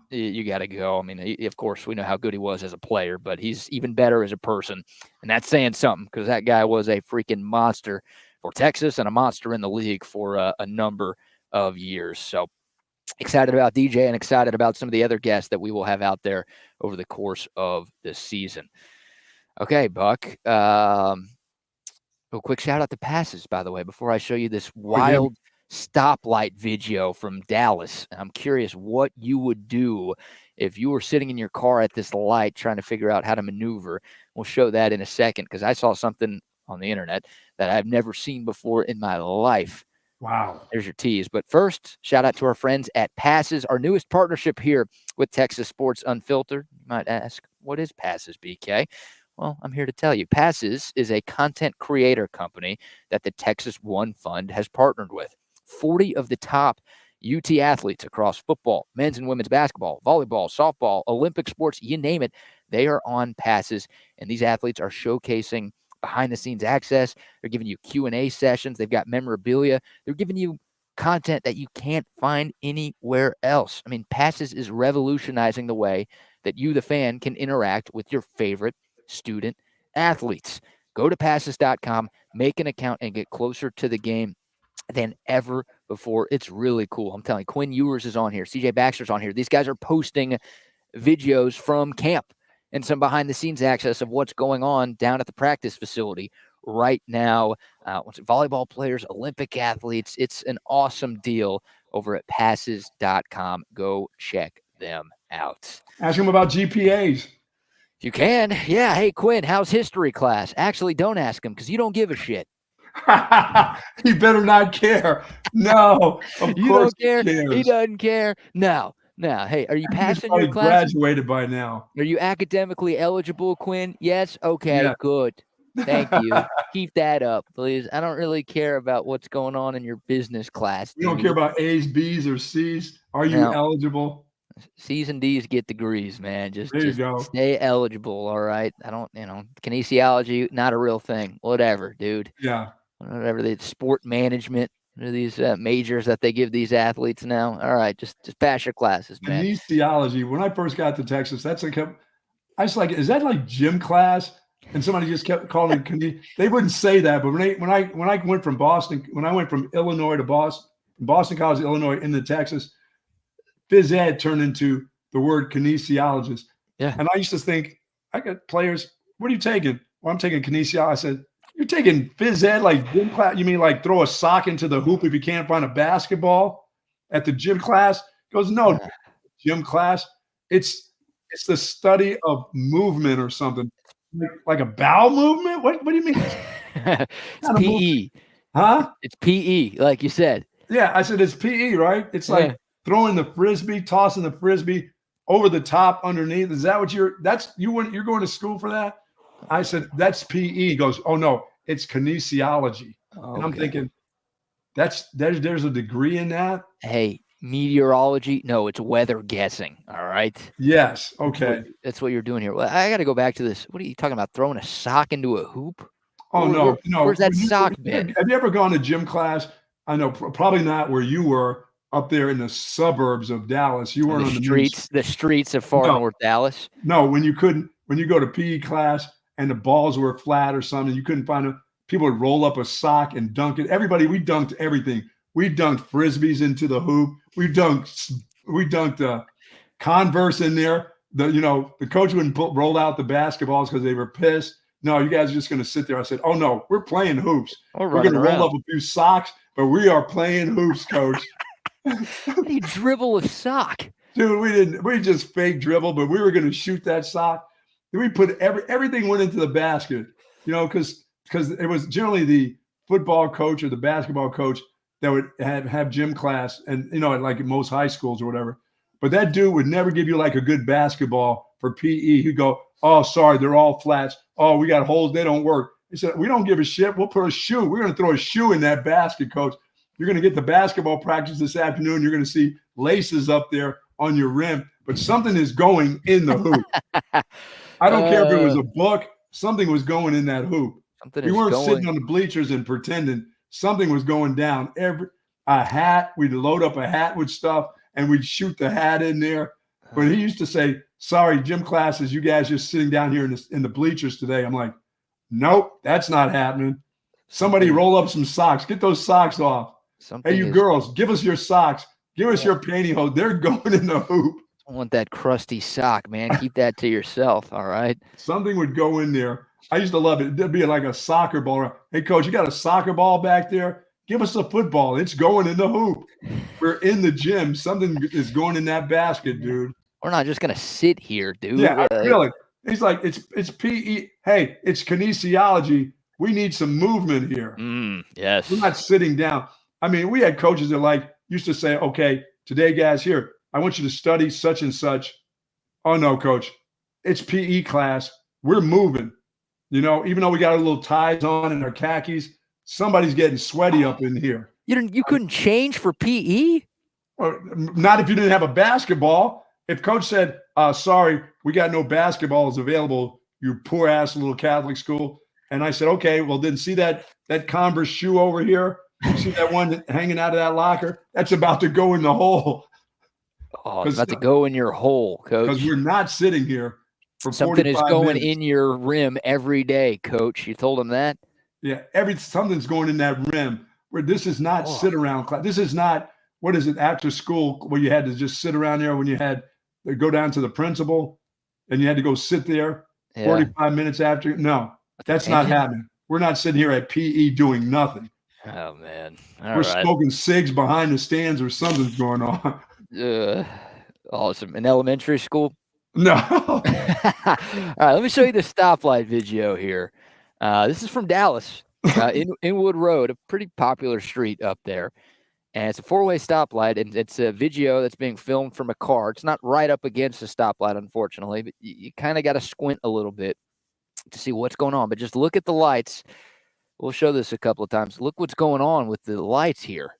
you got to go. I mean, of course, we know how good he was as a player, but he's even better as a person. And that's saying something because that guy was a freaking monster for Texas and a monster in the league for a number of years. So excited about DJ and excited about some of the other guests that we will have out there over the course of this season. Okay, Buck. A quick shout out to passes, by the way, before I show you this wild stoplight video from Dallas. I'm curious what you would do if you were sitting in your car at this light trying to figure out how to maneuver. We'll show that in a second because I saw something on the internet that I've never seen before in my life. Wow. There's your tease. But first, shout out to our friends at Passes, our newest partnership here with Texas Sports Unfiltered. You might ask, what is Passes, BK? Well, I'm here to tell you. Passes is a content creator company that the Texas One Fund has partnered with. 40 of the top UT athletes across football, men's and women's basketball, volleyball, softball, Olympic sports, you name it, they are on Passes. And these athletes are showcasing behind-the-scenes access. They're giving you Q&A sessions. They've got memorabilia. They're giving you content that you can't find anywhere else. I mean, Passes is revolutionizing the way that you, the fan, can interact with your favorite student athletes. Go to passes.com, make an account, and get closer to the game than ever before. It's really cool. I'm telling you, Quinn Ewers is on here. CJ Baxter's on here. These guys are posting videos from camp and some behind-the-scenes access of what's going on down at the practice facility right now. Volleyball players, Olympic athletes. It's an awesome deal over at passes.com. Go check them out. Ask them about GPAs. You can. Yeah. Hey, Quinn, how's history class? Actually, don't ask him because you don't give a shit. He better not care. No, of you course don't care. He doesn't care. No. Hey, are you passing your class? Graduated by now. Are you academically eligible, Quinn? Yes. Okay. Yeah. Good. Thank you. Keep that up, please. I don't really care about what's going on in your business class. You don't care about A's, B's, or C's. Are you eligible? C's and D's get degrees, man. Just go. Stay eligible, all right? I don't, kinesiology, not a real thing. Whatever, dude. Yeah. Whatever, the sport management, these majors that they give these athletes now. All right, just pass your classes, man. Kinesiology. When I first got to Texas, that's like I was like, is that like gym class? And somebody just kept calling it kine. They wouldn't say that, but when I went from Boston, when I went from Illinois to Boston College, Illinois, into Texas, phys ed turned into the word kinesiologist. Yeah. And I used to think, I got players, what are you taking? Well, I'm taking kinesiology. I said, you're taking phys ed like gym class? You mean like throw a sock into the hoop if you can't find a basketball at the gym class? He goes, no, gym class. It's the study of movement or something. Like a bowel movement? What do you mean? It's PE. Huh? It's PE, like you said. Yeah, I said it's PE, right? It's like throwing the frisbee, tossing the frisbee over the top, underneath. Is that what you're going to school for that? I said, that's PE. He goes, oh no, it's kinesiology. Okay. And I'm thinking, there's a degree in that. Hey, meteorology? No, it's weather guessing. All right. Yes. Okay. That's what you're doing here. Well, I got to go back to this. What are you talking about? Throwing a sock into a hoop? Oh, no. Where's that sock been? Have you ever gone to gym class? I know probably not where you were up there in the suburbs of Dallas. You weren't on the streets of far north Dallas. No, when you go to PE class and the balls were flat or something, you couldn't find them. people would roll up a sock and dunk it. Everybody, we dunked everything. We dunked Frisbees into the hoop. We dunked Converse in there. The coach wouldn't roll out the basketballs because they were pissed. No, you guys are just going to sit there. I said, oh, no, we're playing hoops. We're going to roll up a few socks, but we are playing hoops, coach. How do you dribble a sock? Dude, we just fake dribble, but we were going to shoot that sock. Then we put everything went into the basket, because it was generally the football coach or the basketball coach that would have gym class and, like in most high schools or whatever. But that dude would never give you like a good basketball for PE. He'd go, oh, sorry, they're all flats. Oh, we got holes. They don't work. He said, we don't give a shit. We'll put a shoe. We're going to throw a shoe in that basket, coach. You're going to get the basketball practice this afternoon. You're going to see laces up there on your rim, but something is going in the hoop. I don't care if it was a book. Something was going in that hoop. We weren't sitting on the bleachers and pretending. Something was going down. A hat, we'd load up a hat with stuff, and we'd shoot the hat in there. But he used to say, sorry, gym classes, you guys just sitting down here in the bleachers today. I'm like, nope, that's not happening. Somebody roll up some socks. Get those socks off. Hey, you girls, give us your socks. Give us your pantyhose. They're going in the hoop. I want that crusty sock, man. Keep that to yourself, all right? Something would go in there. I used to love it. There'd be like a soccer ball. Hey, coach, you got a soccer ball back there? Give us a football. It's going in the hoop. We're in the gym. Something is going in that basket, dude. We're not just going to sit here, dude. Yeah, really. He's like, it's PE. Hey, it's kinesiology. We need some movement here. Yes. We're not sitting down. I mean, we had coaches that used to say, okay, today, guys, here, I want you to study such and such. Oh, no, coach, it's PE class. We're moving. Even though we got our little ties on and our khakis, somebody's getting sweaty up in here. You couldn't change for PE? Well, not if you didn't have a basketball. If coach said, sorry, we got no basketballs available, you poor ass little Catholic school. And I said, okay, well, then see that Converse shoe over here? You see that one hanging out of that locker? That's about to go in the hole. Oh, it's about to go in your hole, coach. Because we're not sitting here for something 45 is going minutes. in your rim every day, coach. You told him that? Yeah, something's going in that rim. Where this is not sit around class. This is not, what is it, after school where you had to just sit around there when you had to go down to the principal and you had to go sit there 45 minutes after. No, that's not happening. We're not sitting here at PE doing nothing. Oh, man. We're smoking cigs behind the stands or something's going on. Awesome. In elementary school? No. All right, let me show you the stoplight video here. This is from Dallas, Inwood Road, a pretty popular street up there. And it's a four-way stoplight, and it's a video that's being filmed from a car. It's not right up against the stoplight, unfortunately, but you kind of got to squint a little bit to see what's going on. But just look at the lights. We'll show this a couple of times. Look what's going on with the lights here.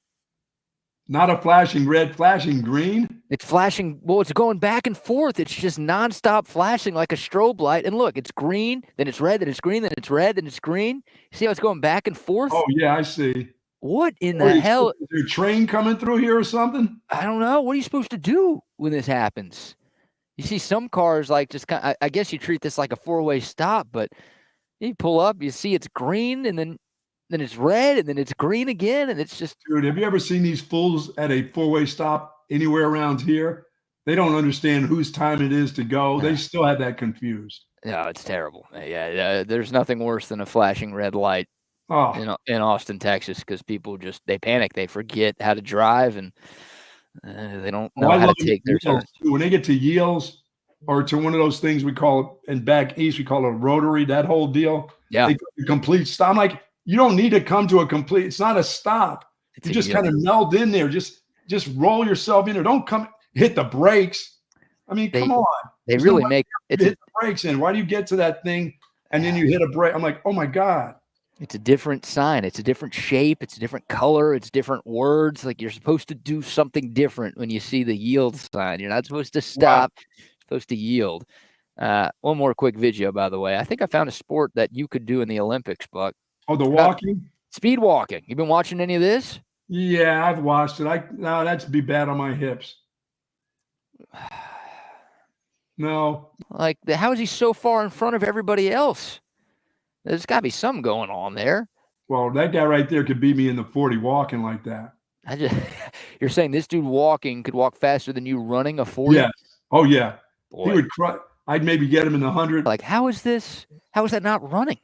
Not a flashing red, flashing green. It's flashing. Well, it's going back and forth. It's just nonstop flashing like a strobe light. And look, it's green, then it's red, then it's green, then it's red, then it's green. See how it's going back and forth? Oh, yeah, I see. What in the hell? Is there a train coming through here or something? I don't know. What are you supposed to do when this happens? You see some cars just kind of, I guess you treat this like a four-way stop, but you pull up, you see it's green, and then it's red, and then it's green again, and it's just... Dude, have you ever seen these fools at a four-way stop anywhere around here? They don't understand whose time it is to go. They still have that confused. No, it's terrible. Yeah, there's nothing worse than a flashing red light in Austin, Texas, because people they panic. They forget how to drive, and they don't know how to take their turn. When they get to yields or to one of those things we call, and back east, we call it a rotary, that whole deal. Yeah. A complete stop. I'm like, you don't need to come to a complete, it's not a stop. You just kind of meld in there. Just roll yourself in there. Don't hit the brakes. I mean, come on. They really make it. Hit the brakes in. Why do you get to that thing and then you hit a brake? I'm like, oh my God. It's a different sign. It's a different shape. It's a different color. It's different words. Like you're supposed to do something different when you see the yield sign. You're not supposed to stop. You're supposed to yield. One more quick video, by the way. I think I found a sport that you could do in the Olympics, Buck. Oh, the walking? Speed walking. You been watching any of this? Yeah, I've watched it. No, that's be bad on my hips. No. Like, how is he so far in front of everybody else? There's got to be something going on there. Well, that guy right there could beat me in the 40 walking like that. You're saying this dude walking could walk faster than you running a 40? Yes. Oh, yeah. Boy. He would cry. I'd maybe get him in the 100. Like, how is that not running?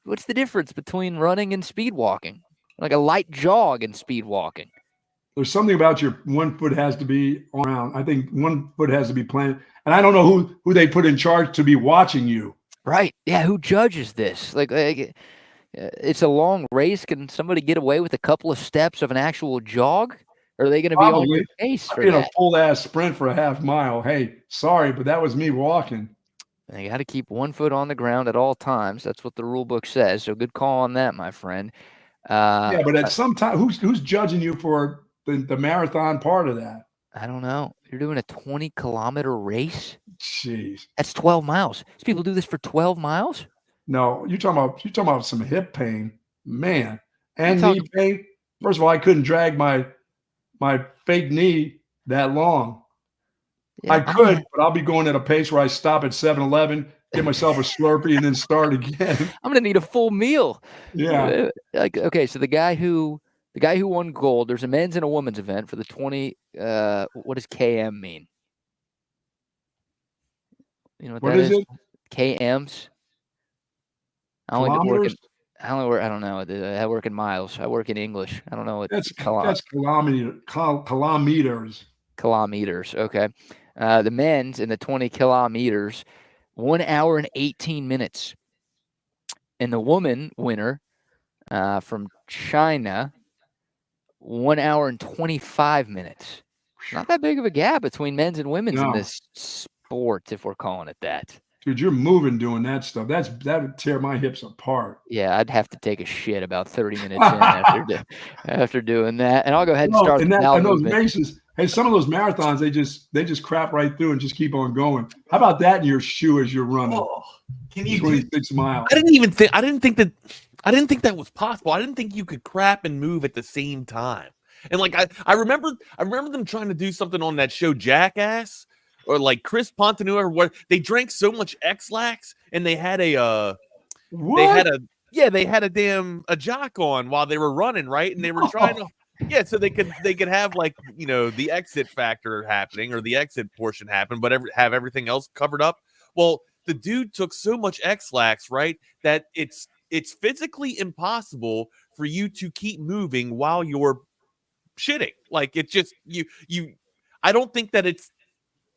What's the difference between running and speed walking? Like a light jog and speed walking. There's something about your one foot has to be around. I think one foot has to be planted. And I don't know who they put in charge to be watching you. Right. Yeah. Who judges this? Like it's a long race. Can somebody get away with a couple of steps of an actual jog? Or are they going to be on your pace for that? A full-ass sprint for a half mile. Hey, sorry, but that was me walking. You got to keep one foot on the ground at all times. That's what the rule book says. So good call on that, my friend. Yeah, but at some time, who's judging you for the marathon part of that? I don't know. You're doing a 20-kilometer race? Jeez. That's 12 miles. These people do this for 12 miles? No, you're talking about some hip pain, man, and knee pain. First of all, I couldn't drag my fake knee that long. Yeah, I could, but I'll be going at a pace where I stop at 7-Eleven, get myself a Slurpee, and then start again. I'm gonna need a full meal. Yeah. Like, okay, so the guy who won gold, there's a men's and a women's event for the 20. What does KM mean? You know what that is? It? KMs. I don't know. I work in miles. I work in English. I don't know what that's kilometers. Kilometers. Okay. The men's in the 20 kilometers, 1 hour and 18 minutes. And the woman winner from China, 1 hour and 25 minutes. Not that big of a gap between men's and women's in this sport, if we're calling it that. Dude, you're moving doing that stuff. That would tear my hips apart. Yeah, I'd have to take a shit about 30 minutes in after doing that. And I'll go ahead and start and those races. Hey, some of those marathons, they just crap right through and just keep on going. How about that in your shoe as you're running? Oh, can you 26 miles? I didn't think that was possible. I didn't think you could crap and move at the same time. And like I remember them trying to do something on that show Jackass, or like Chris Pontoon, or what, they drank so much X-Lax and they had a damn jock on while they were running, right? And they were trying to so they could have, like, you know, the exit factor happening, or the exit portion happen, but have everything else covered up. Well, the dude took so much X-Lax, right, that it's physically impossible for you to keep moving while you're shitting. Like, it just I don't think that it's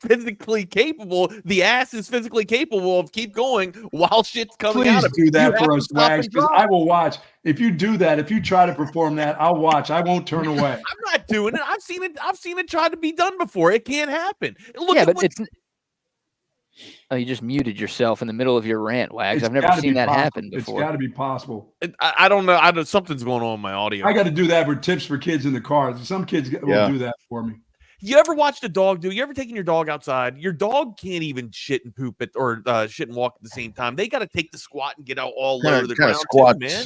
physically capable. The ass is physically capable of keep going while shit's coming out of it. Please do that for us, Wags, because I will watch. If you do that, if you try to perform that, I'll watch. I won't turn away. I'm not doing it. I've seen it try to be done before. It can't happen. Look, you just muted yourself in the middle of your rant, Wags. I've never seen that happen before. It's got to be possible. I don't know. Something's going on in my audio. I got to do that for tips for kids in the car. Some kids will do that for me. You ever watched a dog do? You ever taken your dog outside? Your dog can't even shit and poop it, or shit and walk at the same time. They got to take the squat and get out all over the ground too, man.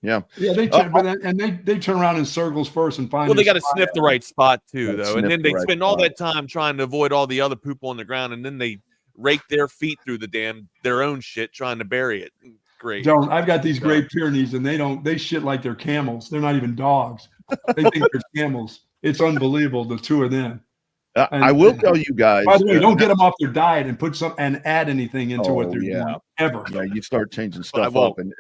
Yeah. They turn around in circles first and find. Well, they got to sniff the right spot too, though, and then they spend all that time trying to avoid all the other poop on the ground, and then they rake their feet through their own shit trying to bury it. Great. I've got these Great Pyrenees, and they shit like they're camels. They're not even dogs. They think they're camels. It's unbelievable, the two of them. I will tell you guys. By the way, don't get them off their diet and add anything into what they're doing ever. Yeah, you start changing stuff up, and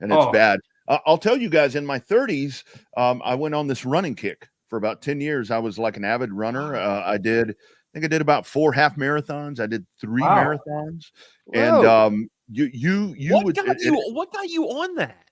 it's bad. I'll tell you guys, in my 30s, I went on this running kick for about 10 years. I was like an avid runner. I think I did about 4 half marathons. I did 3 marathons. Whoa. And what got you on that?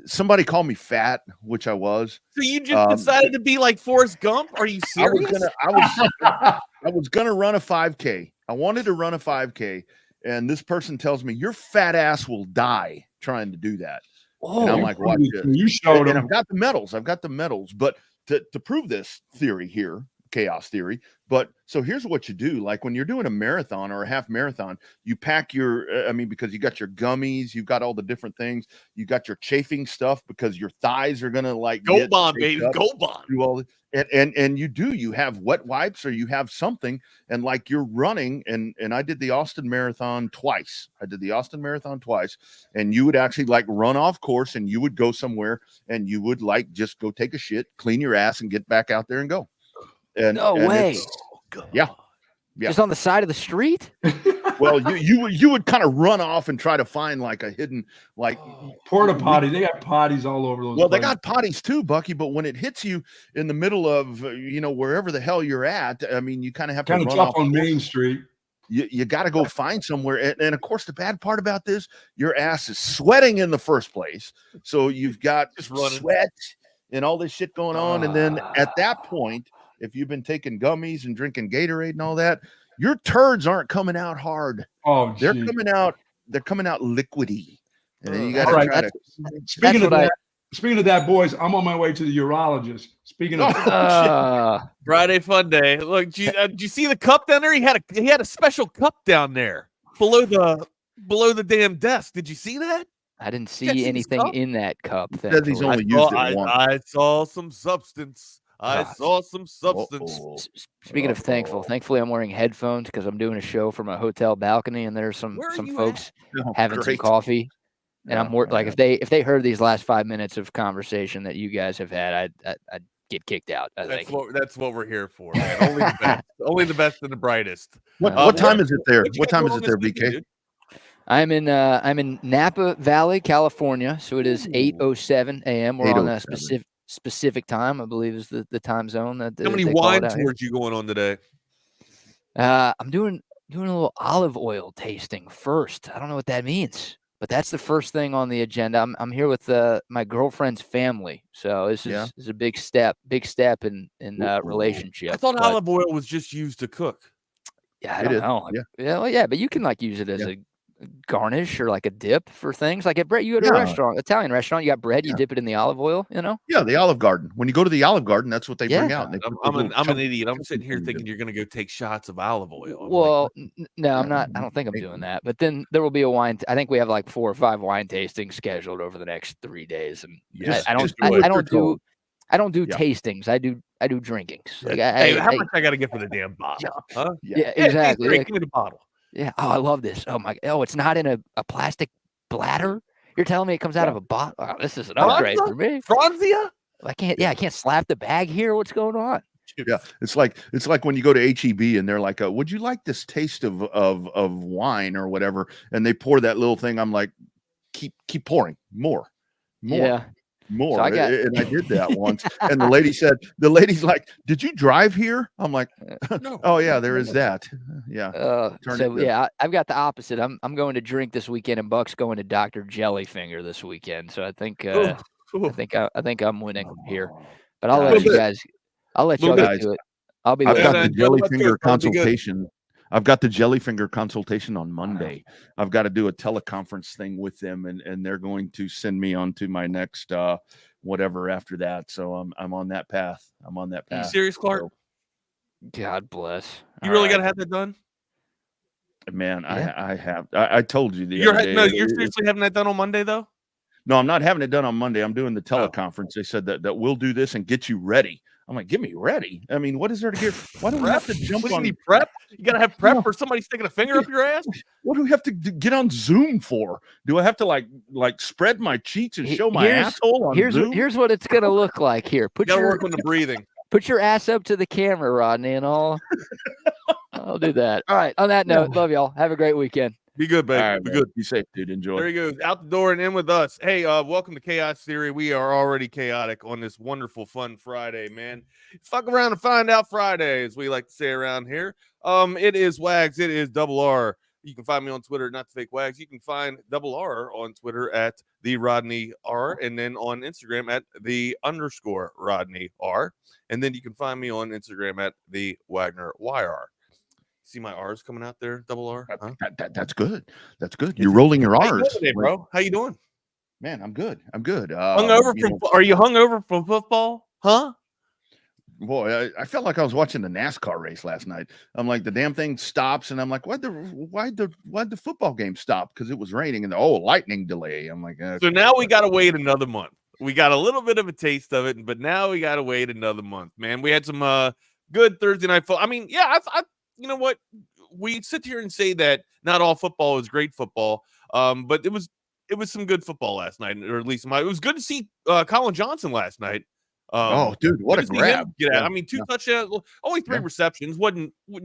Somebody called me fat, which I was. So you just decided to be like Forrest Gump? Are you serious? I was gonna run a 5K. I wanted to run a 5K, and this person tells me your fat ass will die trying to do that. And I'm like, watch this. You showed them. I've got the medals. But to prove this theory here, chaos theory. But so here's what you do. Like when you're doing a marathon or a half marathon, you pack your, because you got your gummies, you've got all the different things. You got your chafing stuff because your thighs are going to like Gold Bond, baby. Gold Bond. Do all and you have wet wipes or you have something, and like you're running, and I did the Austin Marathon twice. And you would actually like run off course, and you would go somewhere, and you would like just go take a shit, clean your ass, and get back out there and go. And no way. Yeah. Just on the side of the street? Well, you would kind of run off and try to find like a hidden porta potty. They got potties all over those. Well, they got potties too, Bucky. But when it hits you in the middle of wherever the hell you're at, I mean, you kind of have to run off on Main Street. You got to go find somewhere. And of course, the bad part about this, your ass is sweating in the first place, so you've got sweat and all this shit going on. And then at that point, if you've been taking gummies and drinking Gatorade and all that, your turds aren't coming out hard. Oh, they're coming out liquidy. And then you got to try to. Speaking of that, boys, I'm on my way to the urologist. Speaking of Friday fun day. Look, did you see the cup down there? He had a special cup down there below the damn desk. Did you see that? I didn't see anything in that cup. He's only used it once. I saw some substance. Speaking of thankfully I'm wearing headphones because I'm doing a show from a hotel balcony, and there's some folks having some coffee, and I'm more like if they heard these last 5 minutes of conversation that you guys have had, I'd get kicked out. That's what we're here for, man. Only the best, only the best and the brightest. What time is it there? What time is it there, BK? I'm in Napa Valley, California, so it is 8:07 a.m. We're on a specific time, I believe, is the time zone that. How many wine tours you going on today? I'm doing a little olive oil tasting first. I don't know what that means, but that's the first thing on the agenda. I'm here with my girlfriend's family, so this is a big step in relationship. I thought olive oil was just used to cook. Yeah, I don't know. Yeah, but you can like use it as a garnish or like a dip for things like at bread. You go to a restaurant, Italian restaurant, you got bread, you dip it in the olive oil, Yeah, the Olive Garden. When you go to the Olive Garden, that's what they bring out. I'm an idiot. I'm sitting here thinking you're going to go take shots of olive oil. Well, no, I'm not. I don't think I'm doing that. But then there will be a wine. I think we have like 4 or 5 wine tastings scheduled over the next 3 days, and I don't do tastings. I do drinkings. Like, how much I got to get for the damn bottle? Huh? Yeah, exactly. Give me the bottle. Yeah. Oh, I love this. Oh, it's not in a plastic bladder. You're telling me it comes out of a bottle? Oh, this is an upgrade for me. Franzia? I can't slap the bag here. What's going on? Yeah, it's like when you go to HEB and they're like, "Would you like this taste of wine or whatever?" And they pour that little thing. I'm like, keep pouring more. Yeah. More. So and I did that once. And the lady's like, "Did you drive here?" I'm like, "No." Oh yeah, there is that. Yeah. I've got the opposite. I'm going to drink this weekend, and Buck's going to Dr. Jellyfinger this weekend. So I think I think I'm winning here. But I'll let you guys. I'll let y'all get to it. I've got the Jellyfinger consultation. I've got the Jellyfinger consultation on Monday. I've got to do a teleconference thing with them, and they're going to send me on to my next whatever after that. So I'm on that path. Are you serious, Clark? So, God bless. You really got to have that done? Man, yeah. I have. I told you the other day. No, you're seriously having that done on Monday, though? No, I'm not having it done on Monday. I'm doing the teleconference. They said that we'll do this and get you ready. I'm like, get me ready. I mean, what is there to get? Why do we have to jump on? Prep? You got to have prep for somebody sticking a finger up your ass? What do we have to get on Zoom for? Do I have to like spread my cheeks and show my asshole on Zoom? Here's what it's going to look like here. Work on the breathing. Put your ass up to the camera, Rodney, and I'll do that. All right. On that note, love y'all. Have a great weekend. Be good, baby. Right, be good. Be safe, dude. Enjoy. There he goes. Out the door and in with us. Hey, welcome to Chaos Theory. We are already chaotic on this wonderful, fun Friday, man. Fuck around and find out Friday, as we like to say around here. It is Wags. It is Double R. You can find me on Twitter, not the fake Wags. You can find Double R on Twitter at the Rodney R, and then on Instagram at the _ Rodney R. And then you can find me on Instagram at the Wagner YR. See my R's coming out there, Double R? Huh? That's good. That's good. You're rolling your R's. Today, bro? How you doing? Man, I'm good. I'm good. Are you hungover from football? Huh? boy, I felt like I was watching the NASCAR race last night. I'm like, the damn thing stops, and I'm like, why'd the football game stop? Because it was raining, and lightning delay. I'm like, so now we got to wait another month. We got a little bit of a taste of it, but now we got to wait another month, man. We had some good Thursday night football. I mean, yeah, I you know what? We sit here and say that not all football is great football, but it was some good football last night, or at least it was good to see Colin Johnson last night. Dude, what a grab! Yeah, I mean, 2 touchdowns, only 3 receptions.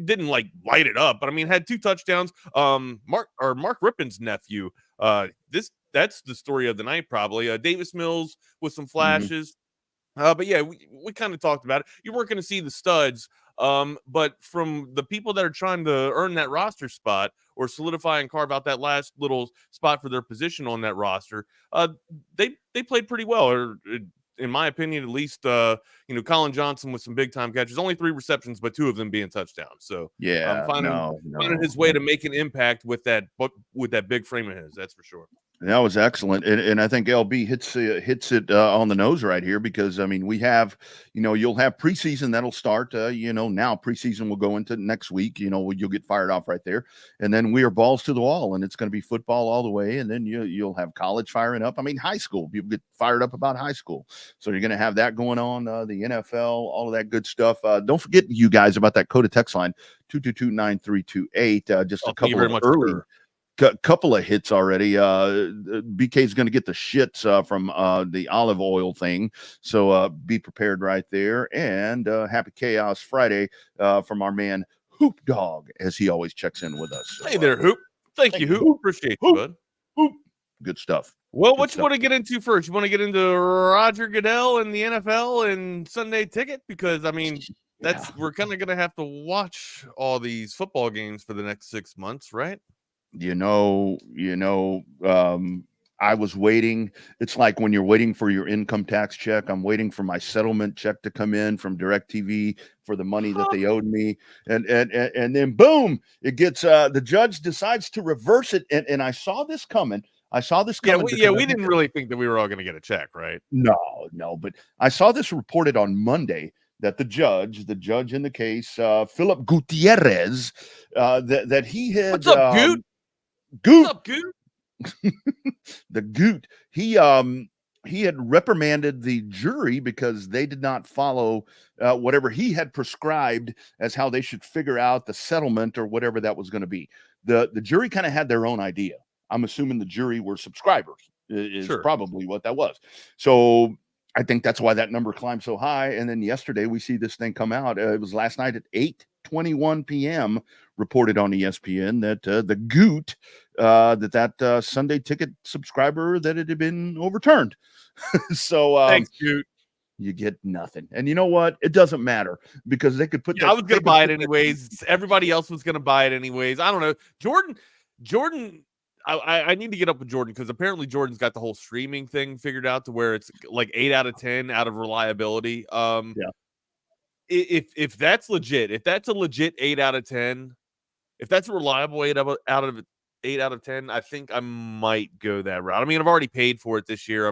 Didn't like light it up, but I mean, had 2 touchdowns. Mark Rippon's nephew. That's the story of the night, probably. Davis Mills with some flashes. But yeah, we kind of talked about it. You weren't going to see the studs, but from the people that are trying to earn that roster spot or solidify and carve out that last little spot for their position on that roster, they played pretty well. Or in my opinion, at least, Colin Johnson with some big time catches, only 3 receptions, but 2 of them being touchdowns. So finding his way to make an impact with that big frame of his, that's for sure. That was excellent, and I think LB hits it on the nose right here, because I mean, we have, you'll have preseason that'll start. Now preseason will go into next week. You'll get fired off right there, and then we are balls to the wall, and it's going to be football all the way, and then you'll have college firing up. I mean, high school, people get fired up about high school, so you're going to have that going on. The NFL, all of that good stuff. Don't forget, you guys, about that Coda text line 222-9328. Just a couple of early. Couple of hits already. BK is going to get the shits from the olive oil thing, so be prepared right there. And happy Chaos Friday from our man Hoop Dog, as he always checks in with us. So, hey there, Hoop. Thank you, Hoop. Appreciate you, bud. Hoop. Good stuff. Well, what you want to get into first? You want to get into Roger Goodell and the NFL and Sunday Ticket? Because I mean, we're kind of going to have to watch all these football games for the next 6 months, right? I was waiting. It's like when you're waiting for your income tax check. I'm waiting for my settlement check to come in from DirecTV for the money that they owed me. And then boom, it gets, the judge decides to reverse it. And I saw this coming. Yeah, we didn't really think that we were all going to get a check, right? No, but I saw this reported on Monday that the judge in the case, Philip Gutierrez, that he had. What's up, Goot? Goot. What's up, Goot? The Goot. He had reprimanded the jury because they did not follow whatever he had prescribed as how they should figure out the settlement or whatever that was going to be. The jury kind of had their own idea. I'm assuming the jury were subscribers is probably what that was. So I think that's why that number climbed so high. And then yesterday we see this thing come out. It was last night at 8:21 p.m. reported on ESPN that the Goot, that Sunday Ticket subscriber, that it had been overturned. So thanks, Goot. You get nothing. And you know what? It doesn't matter, because they could put I was going to buy it anyways. Everybody else was going to buy it anyways. I don't know. Jordan. I need to get up with Jordan, because apparently Jordan's got the whole streaming thing figured out to where it's like 8 out of 10 out of reliability. If that's legit, if that's a legit 8 out of 10, if that's a reliable 8 out of 10, I think I might go that route. I mean, I've already paid for it this year.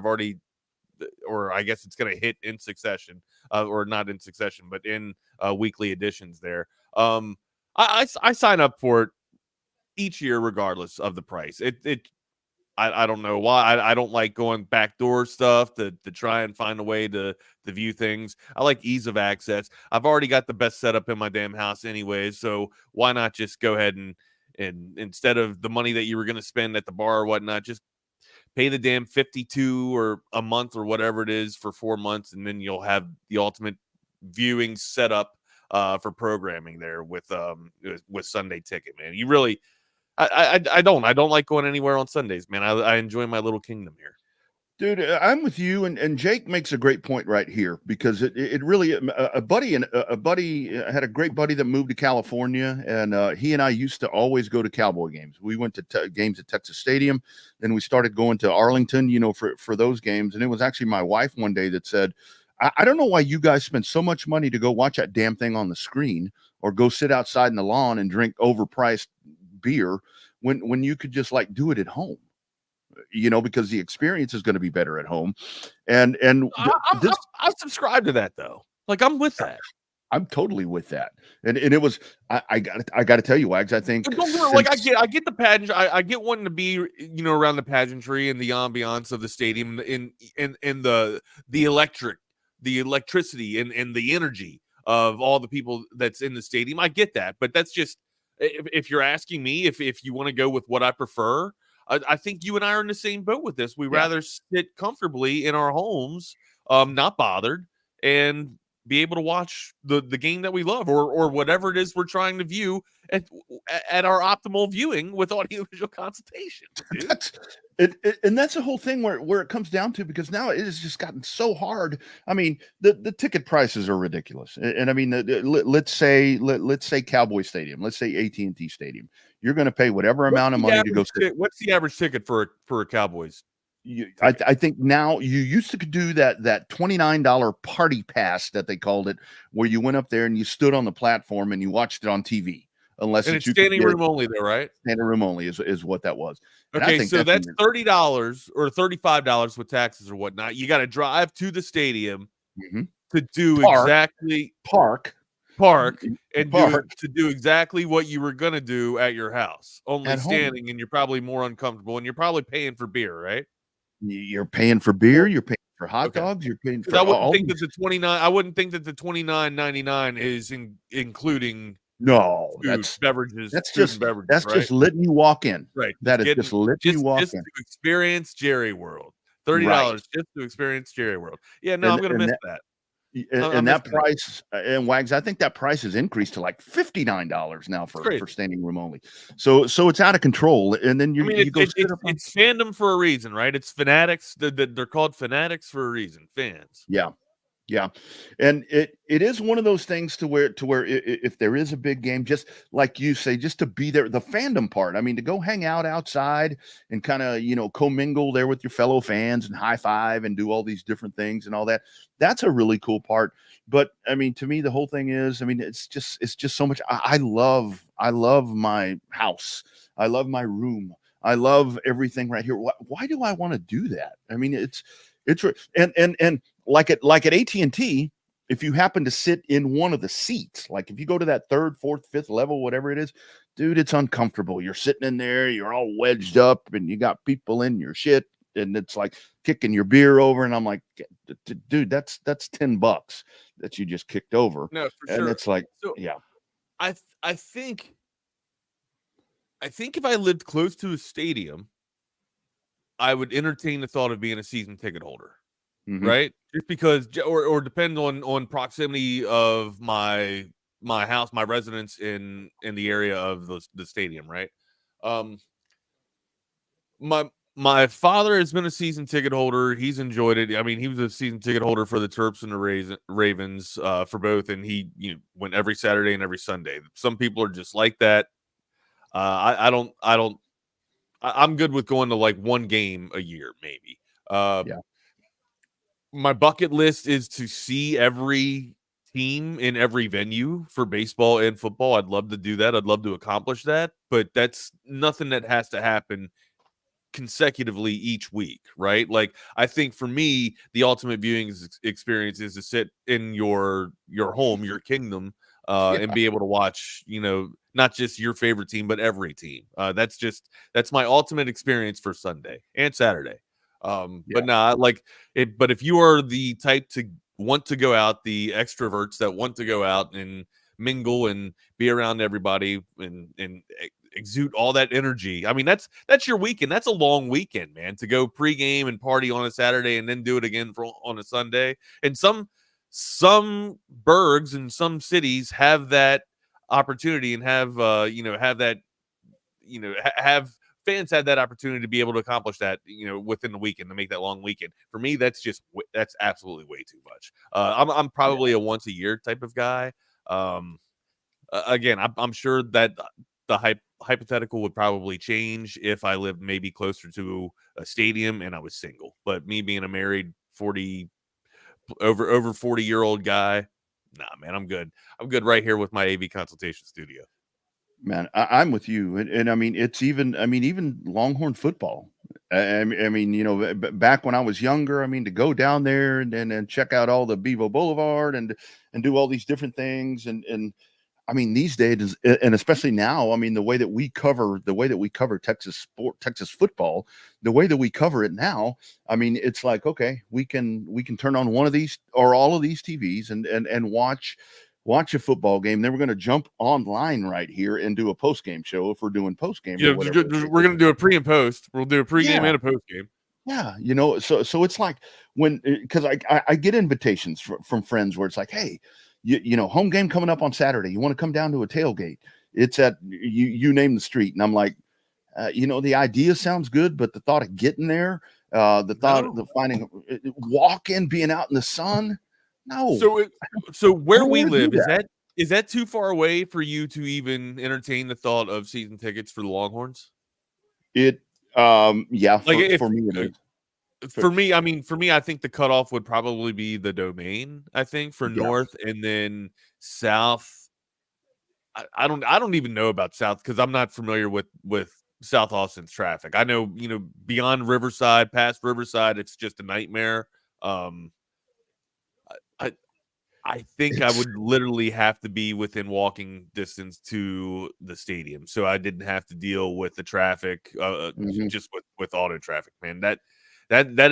Or I guess it's going to hit in succession, or not in succession, but in weekly editions there. I sign up for it each year, regardless of the price. I don't know why. I don't like going backdoor stuff to try and find a way to view things. I like ease of access. I've already got the best setup in my damn house anyways, so why not just go ahead and instead of the money that you were going to spend at the bar or whatnot, just pay the damn $52 or a month or whatever it is for 4 months, and then you'll have the ultimate viewing setup for programming there with Sunday Ticket, man. You really. I don't like going anywhere on Sundays, man. I enjoy my little kingdom here. Dude, I'm with you, and Jake makes a great point right here, because it really a buddy had a great buddy that moved to California, and he and I used to always go to Cowboy games. We went to games at Texas Stadium, then we started going to Arlington, for those games, and it was actually my wife one day that said, I don't know why you guys spend so much money to go watch that damn thing on the screen, or go sit outside in the lawn and drink overpriced beer when you could just like do it at home, because the experience is going to be better at home. And I subscribe to that, though. Like, I'm with that. I'm totally with that. And it was, I got to tell you, Wags, I think Don't get me wrong, like, I get the pageant. I get wanting to be, around the pageantry and the ambiance of the stadium in the electricity and the energy of all the people that's in the stadium. I get that, but that's just, if you're asking me if you want to go with what I prefer, I think you and I are in the same boat with this. We rather sit comfortably in our homes, not bothered, and be able to watch the game that we love, or whatever it is we're trying to view at our optimal viewing with audiovisual consultation. That's and that's the whole thing where it comes down to, because now it has just gotten so hard. I mean, the ticket prices are ridiculous. And I mean, let's say Cowboy Stadium, let's say AT&T Stadium. You're going to pay whatever amount of money to go sit. What's the average ticket for a Cowboys? I think now, you used to do that $29 party pass that they called it, where you went up there and you stood on the platform and you watched it on TV. Unless it's standing room only, though, right? Standing room only is what that was. And okay, so that's $30 or $35 with taxes or whatnot. You got to drive to the stadium to do park to do exactly what you were going to do at your house, only at standing, home. And you're probably more uncomfortable, and you're probably paying for beer, right? You're paying for beer, you're paying for hot dogs, you're paying for I wouldn't think that the $29.99 is including beverages. That's just right? just letting you walk in. Right. That is just letting you walk in. To experience Jerry World. $30 just to experience Jerry World. Yeah, no, I'm going to miss that. And that price, and Wags, I think that price has increased to like $59 now for standing room only. So it's out of control. And then it's fandom for a reason, right? It's fanatics. They're called fanatics for a reason. Fans. Yeah. And it is one of those things to where if there is a big game, just like you say, just to be there, the fandom part. I mean, to go hang out outside and kind of, commingle there with your fellow fans and high five and do all these different things and all that. That's a really cool part. But I mean, to me, the whole thing is, I mean, it's just so much. I love my house. I love my room. I love everything right here. Why do I want to do that? I mean, it's and like at AT&T, if you happen to sit in one of the seats, like if you go to that 3rd, 4th, 5th level, whatever it is, dude, it's uncomfortable. You're sitting in there, you're all wedged up, and you got people in your shit, and it's like kicking your beer over. And I'm like, dude, that's $10 that you just kicked over. No, for and sure. It's like, so, yeah. I think if I lived close to a stadium, I would entertain the thought of being a season ticket holder. Right, just because, or depend on proximity of my house, my residence in the area of the stadium. Right, my father has been a season ticket holder. He's enjoyed it. I mean, he was a season ticket holder for the Terps and the Ravens for both, and he went every Saturday and every Sunday. Some people are just like that. I'm good with going to like one game a year, maybe. My bucket list is to see every team in every venue for baseball and football. I'd love to do that. I'd love to accomplish that, but that's nothing that has to happen consecutively each week, right? Like, I think for me, the ultimate viewing experience is to sit in your home, your kingdom, and be able to watch, not just your favorite team, but every team. That's my ultimate experience for Sunday and Saturday. But nah, like it. But if you are the type to want to go out, the extroverts that want to go out and mingle and be around everybody and exude all that energy, I mean, that's your weekend. That's a long weekend, man, to go pregame and party on a Saturday and then do it again on a Sunday. And some burgs and some cities have that opportunity and have fans had that opportunity to be able to accomplish that, within the weekend, to make that long weekend. For me, that's absolutely way too much. I'm probably a once a year type of guy. Again, I'm sure that the hypothetical would probably change if I lived maybe closer to a stadium and I was single. But me being a married over 40-year-old guy, nah, man, I'm good. I'm good right here with my AV consultation studio. Man, I'm with you. And I mean, even Longhorn football. I mean, you know, back when I was younger, I mean, to go down there and check out all the Bevo Boulevard and do all these different things. And I mean, these days, and especially now, I mean, the way that we cover Texas football, the way that we cover it now, I mean, it's like, okay, we can turn on one of these or all of these TVs and watch a football game. Then we're going to jump online right here and do a post game show if we're doing post game. Yeah, we're going to do a pre and post. We'll do a pre game and a post game. Yeah, you know, so it's like because I get invitations from friends where it's like, hey, you know, home game coming up on Saturday. You want to come down to a tailgate? It's at you name the street, and I'm like, you know, the idea sounds good, but the thought of getting there, the thought of finding walking, being out in the sun. No. So where we live, is that too far away for you to even entertain the thought of season tickets for the Longhorns? Yeah, for me it is. For me, I think the cutoff would probably be the Domain, I think, for North, and then South. I don't even know about South because I'm not familiar with South Austin's traffic. I know, you know, beyond Riverside, past Riverside, it's just a nightmare. I think I would literally have to be within walking distance to the stadium, so I didn't have to deal with the traffic, just with auto traffic. Man, that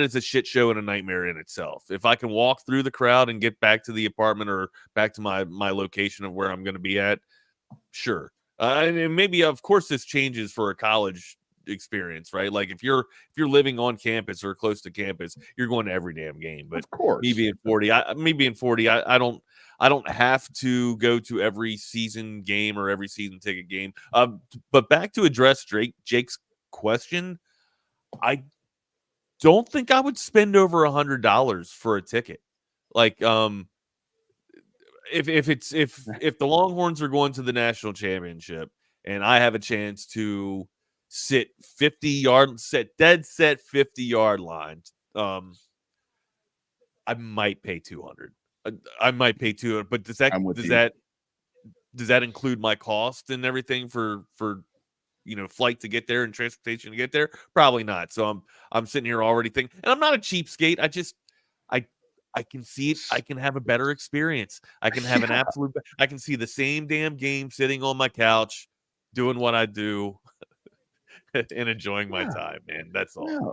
is a shit show and a nightmare in itself. If I can walk through the crowd and get back to the apartment or back to my location of where I'm going to be at, sure. And maybe, of course, this changes for a college experience, right? Like if you're living on campus or close to campus, you're going to every damn game. But of course, me being 40, I don't have to go to every season game or every season ticket game. But back to address Jake's question, I don't think I would spend over $100 for a ticket. Like if the Longhorns are going to the national championship and I have a chance to sit 50-yard lines, I might pay $200. I might pay $200, but does that include my cost and everything for you know, flight to get there and transportation to get there? Probably not. So I'm sitting here already thinking, and I'm not a cheapskate. I can see it. I can have a better experience. I can have I can see the same damn game sitting on my couch, doing what I do and enjoying my time, man. That's all.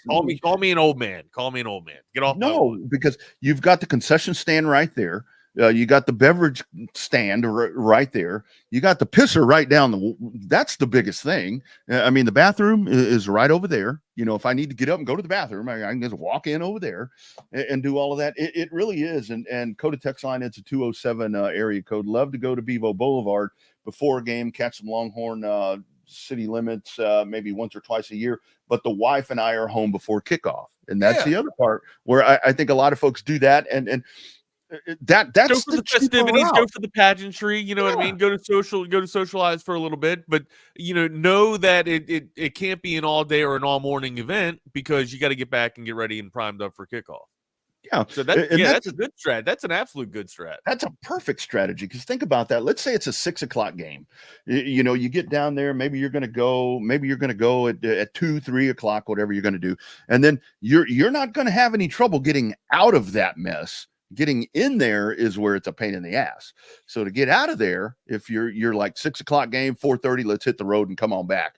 Call me an old man. Call me an old man. Get off. No, because you've got the concession stand right there. You got the beverage stand right there. You got the pisser right down that's the biggest thing. I mean, the bathroom is right over there. You know, if I need to get up and go to the bathroom, I can just walk in over there and do all of that. It really is. And code of text line, it's a 207 area code. Love to go to Bevo Boulevard before a game, catch some Longhorn city limits maybe once or twice a year. But the wife and I are home before kickoff. And that's the other part where I think a lot of folks do that. And that's go for the festivities, go for the pageantry, you know what I mean? Go to socialize for a little bit, but you know that it can't be an all day or an all morning event because you got to get back and get ready and primed up for kickoff. Yeah. So that's a good strat. That's an absolute good strat. That's a perfect strategy because think about that. Let's say it's a 6 o'clock game. You know, you get down there, maybe you're going to go at 2, 3 o'clock, whatever you're going to do. And then you're not going to have any trouble getting out of that mess. Getting in there is where it's a pain in the ass. So to get out of there, if you're like 6 o'clock game, 4:30, let's hit the road and come on back.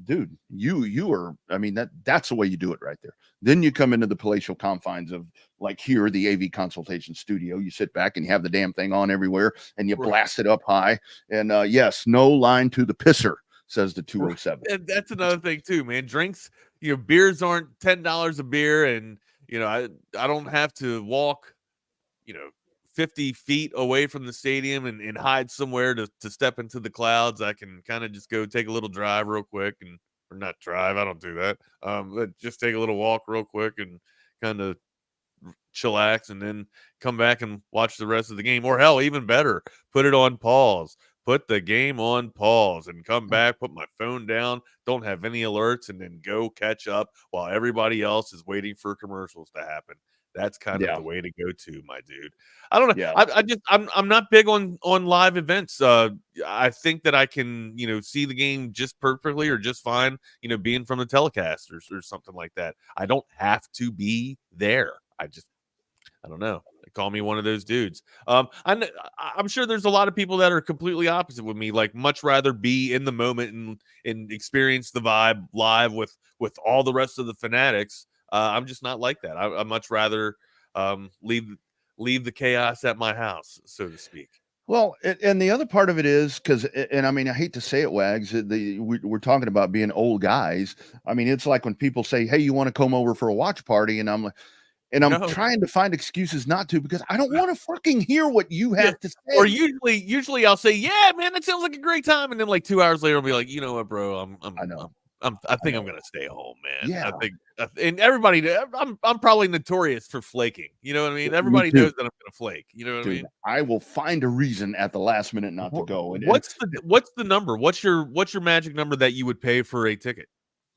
Dude, you are, I mean, that's the way you do it right there. Then you come into the palatial confines of like here, the AV consultation studio. You sit back and you have the damn thing on everywhere and you blast it up high. And yes, no line to the pisser, says the 207. And that's another thing too, man. Drinks, you know, beers aren't $10 a beer. And, you know, I don't have to walk, 50 feet away from the stadium and hide somewhere to step into the clouds. I can kind of just go take a little drive real quick or not drive. I don't do that. But just take a little walk real quick and kind of chillax and then come back and watch the rest of the game. Or hell, even better, put it on pause. Put the game on pause and come back, put my phone down, don't have any alerts, and then go catch up while everybody else is waiting for commercials to happen. That's kind of Yeah. the way to go to, my dude. I don't know. Yeah. I'm not big on live events. I think that I can, see the game just perfectly or just fine, being from the telecast or something like that. I don't have to be there. I don't know. They call me one of those dudes. I'm sure there's a lot of people that are completely opposite with me, like much rather be in the moment and experience the vibe live with all the rest of the fanatics. I'm just not like that. I much rather leave the chaos at my house, so to speak. Well, and the other part of it is and I mean, I hate to say it, Wags, we're talking about being old guys. I mean, it's like when people say, "Hey, you want to come over for a watch party?" And I'm like, trying to find excuses not to, because I don't want to fucking hear what you have to say. Or usually I'll say, "Yeah, man, that sounds like a great time," and then like 2 hours later, I'll be like, "You know what, bro? I think I'm gonna stay home, man." Yeah. I think, and everybody, I'm probably notorious for flaking. You know what I mean? Everybody knows that I'm gonna flake. You know what I mean? I will find a reason at the last minute not to go. What's the number? What's your magic number that you would pay for a ticket?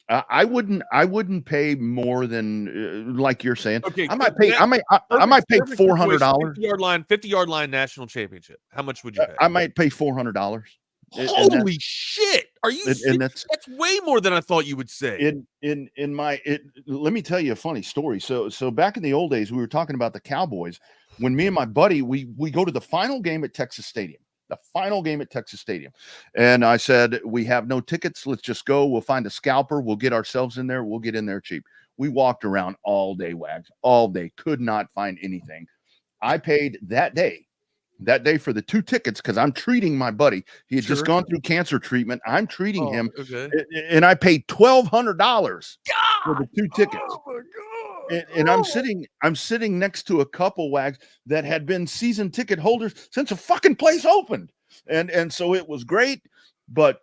I wouldn't pay more than like you're saying. Okay, I might pay $400. 50-yard line national championship. How much would you pay? I might pay $400. Holy shit! Are you serious? That's way more than I thought you would say. Let me tell you a funny story. So back in the old days, we were talking about the Cowboys. When me and my buddy we go to the final game at Texas Stadium. And I said, we have no tickets. Let's just go. We'll find a scalper. We'll get ourselves in there. We'll get in there cheap. We walked around all day, Wags, all day. Could not find anything. I paid that day for the 2 tickets because I'm treating my buddy. He had just gone through cancer treatment. I'm treating him. Okay. And I paid $1,200 for the 2 tickets. Oh my God. And I'm sitting next to a couple, Wags, that had been season ticket holders since the fucking place opened. And so it was great, but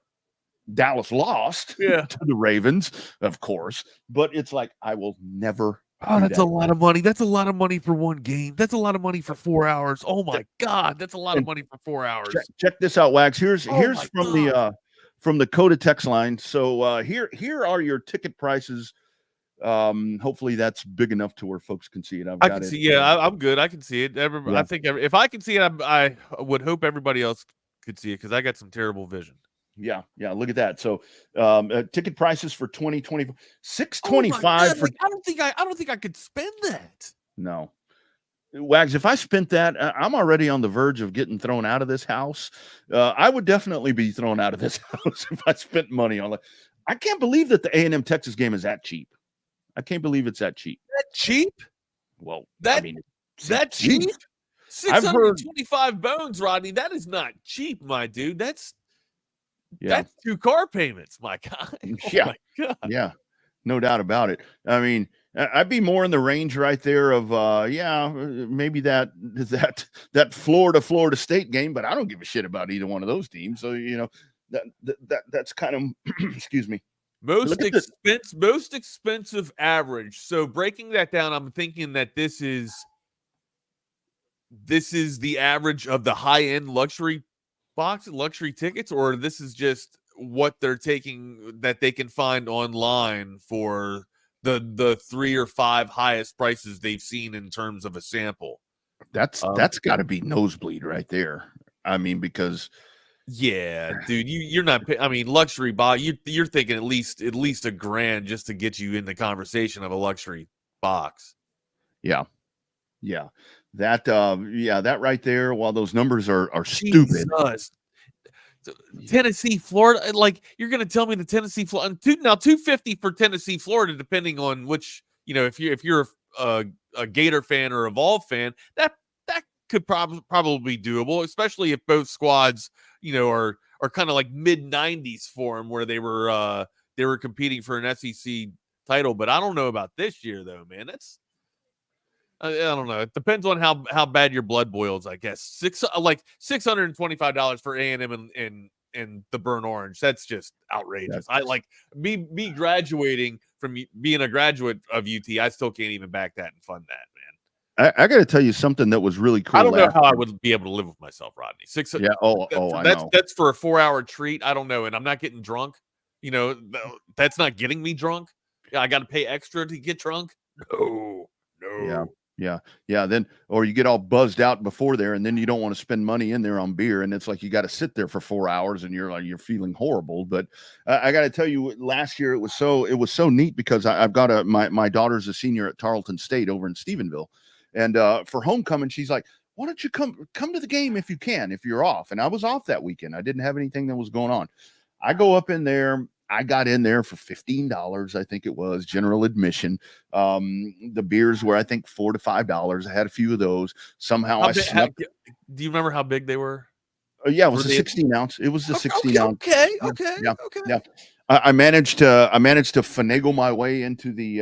Dallas lost to the Ravens, of course. But it's like, I will never. Oh, that's a lot of money. That's a lot of money for one game. That's a lot of money for 4 hours. Oh my God, that's a lot of money for 4 hours. Check this out, Wags. Here's from the Coda text line. So here are your ticket prices. Hopefully that's big enough to where folks can see it. I can see. Yeah, I'm good. I can see it. I think if I can see it, I would hope everybody else could see it because I got some terrible vision. Yeah. Look at that. So, ticket prices for 2020, $625 for. I don't think I could spend that. No, Wags. If I spent that, I'm already on the verge of getting thrown out of this house. I would definitely be thrown out of this house if I spent money on it. I can't believe that the A&M Texas game is that cheap. I can't believe it's that cheap. That cheap? Well, that cheap? 625 heard, bones, Rodney. That is not cheap, my dude. That's 2 car payments, my guy. Oh my God. Yeah, no doubt about it. I mean, I'd be more in the range right there of maybe that Florida State game, but I don't give a shit about either one of those teams. So that's kind of excuse me. Most expensive average. So breaking that down, I'm thinking that this is the average of the high-end luxury tickets, or this is just what they're taking that they can find online for the 3 or 5 highest prices they've seen in terms of a sample. That's got to be nosebleed right there. I mean, because yeah, dude, you're not. I mean, luxury box. You're thinking at least $1,000 just to get you in the conversation of a luxury box. Yeah. That right there. While those numbers are stupid. Tennessee, Florida. Like you're going to tell me the Tennessee, Florida. Now $250 for Tennessee, Florida, depending on which. If you're a Gator fan or a Vol fan, that could probably be doable, especially if both squads, are kind of like mid-90s form where they were competing for an SEC title. But I don't know about this year, though, man. That's I don't know. It depends on how bad your blood boils, I guess. $625 for A&M and the burnt orange. That's just outrageous. I like me graduating from being a graduate of UT. I still can't even back that and fund that, man. I got to tell you something that was really cool. I don't know how I would be able to live with myself, Rodney. That's for a 4-hour treat. I don't know, and I'm not getting drunk. That's not getting me drunk. I got to pay extra to get drunk. No. Yeah. Yeah. Then, or you get all buzzed out before there, and then you don't want to spend money in there on beer, and it's like you got to sit there for 4 hours, and you're feeling horrible. But I got to tell you, last year it was so neat because I've got my daughter's a senior at Tarleton State over in Stephenville, and for homecoming, she's like, "Why don't you come to the game if you can, if you're off?" And I was off that weekend. I didn't have anything that was going on. I go up in there. I got in there for $15, I think it was, general admission. The beers were, I think, $4 to $5. I had a few of those. Somehow do you remember how big they were? Yeah, it was a 16 ounce. It was the 16 ounce. Okay. Yeah. I managed to finagle my way into the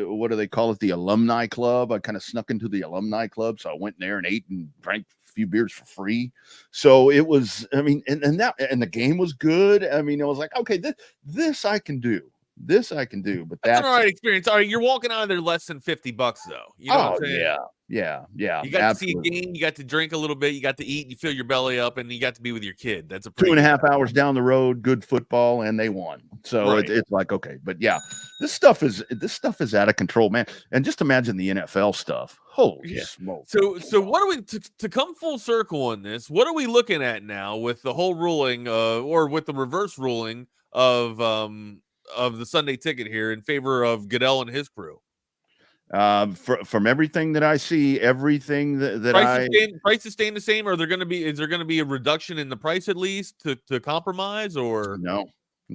what do they call it? The alumni club. I kind of snuck into the alumni club, so I went in there and ate and drank a few beers for free. So it was, I mean, and the game was good. I mean, I was like, okay, this I can do. This I can do. But that's an all right experience. All right, you're walking out of there less than $50 though. You know what I'm saying? Yeah. You got to see a game, you got to drink a little bit, you got to eat, you fill your belly up, and you got to be with your kid. That's a 2.5 hours down the road, good football, and they won. So Right. it's like, okay, but yeah, this stuff is out of control, man. And just imagine the NFL stuff. Holy smoke. So what are we to come full circle on this? What are we looking at now with the whole ruling, or with the reverse ruling of the Sunday ticket here in favor of Goodell and his crew? From everything that I see, everything that price is staying the same, or is there going to be a reduction in the price at least to compromise, or no,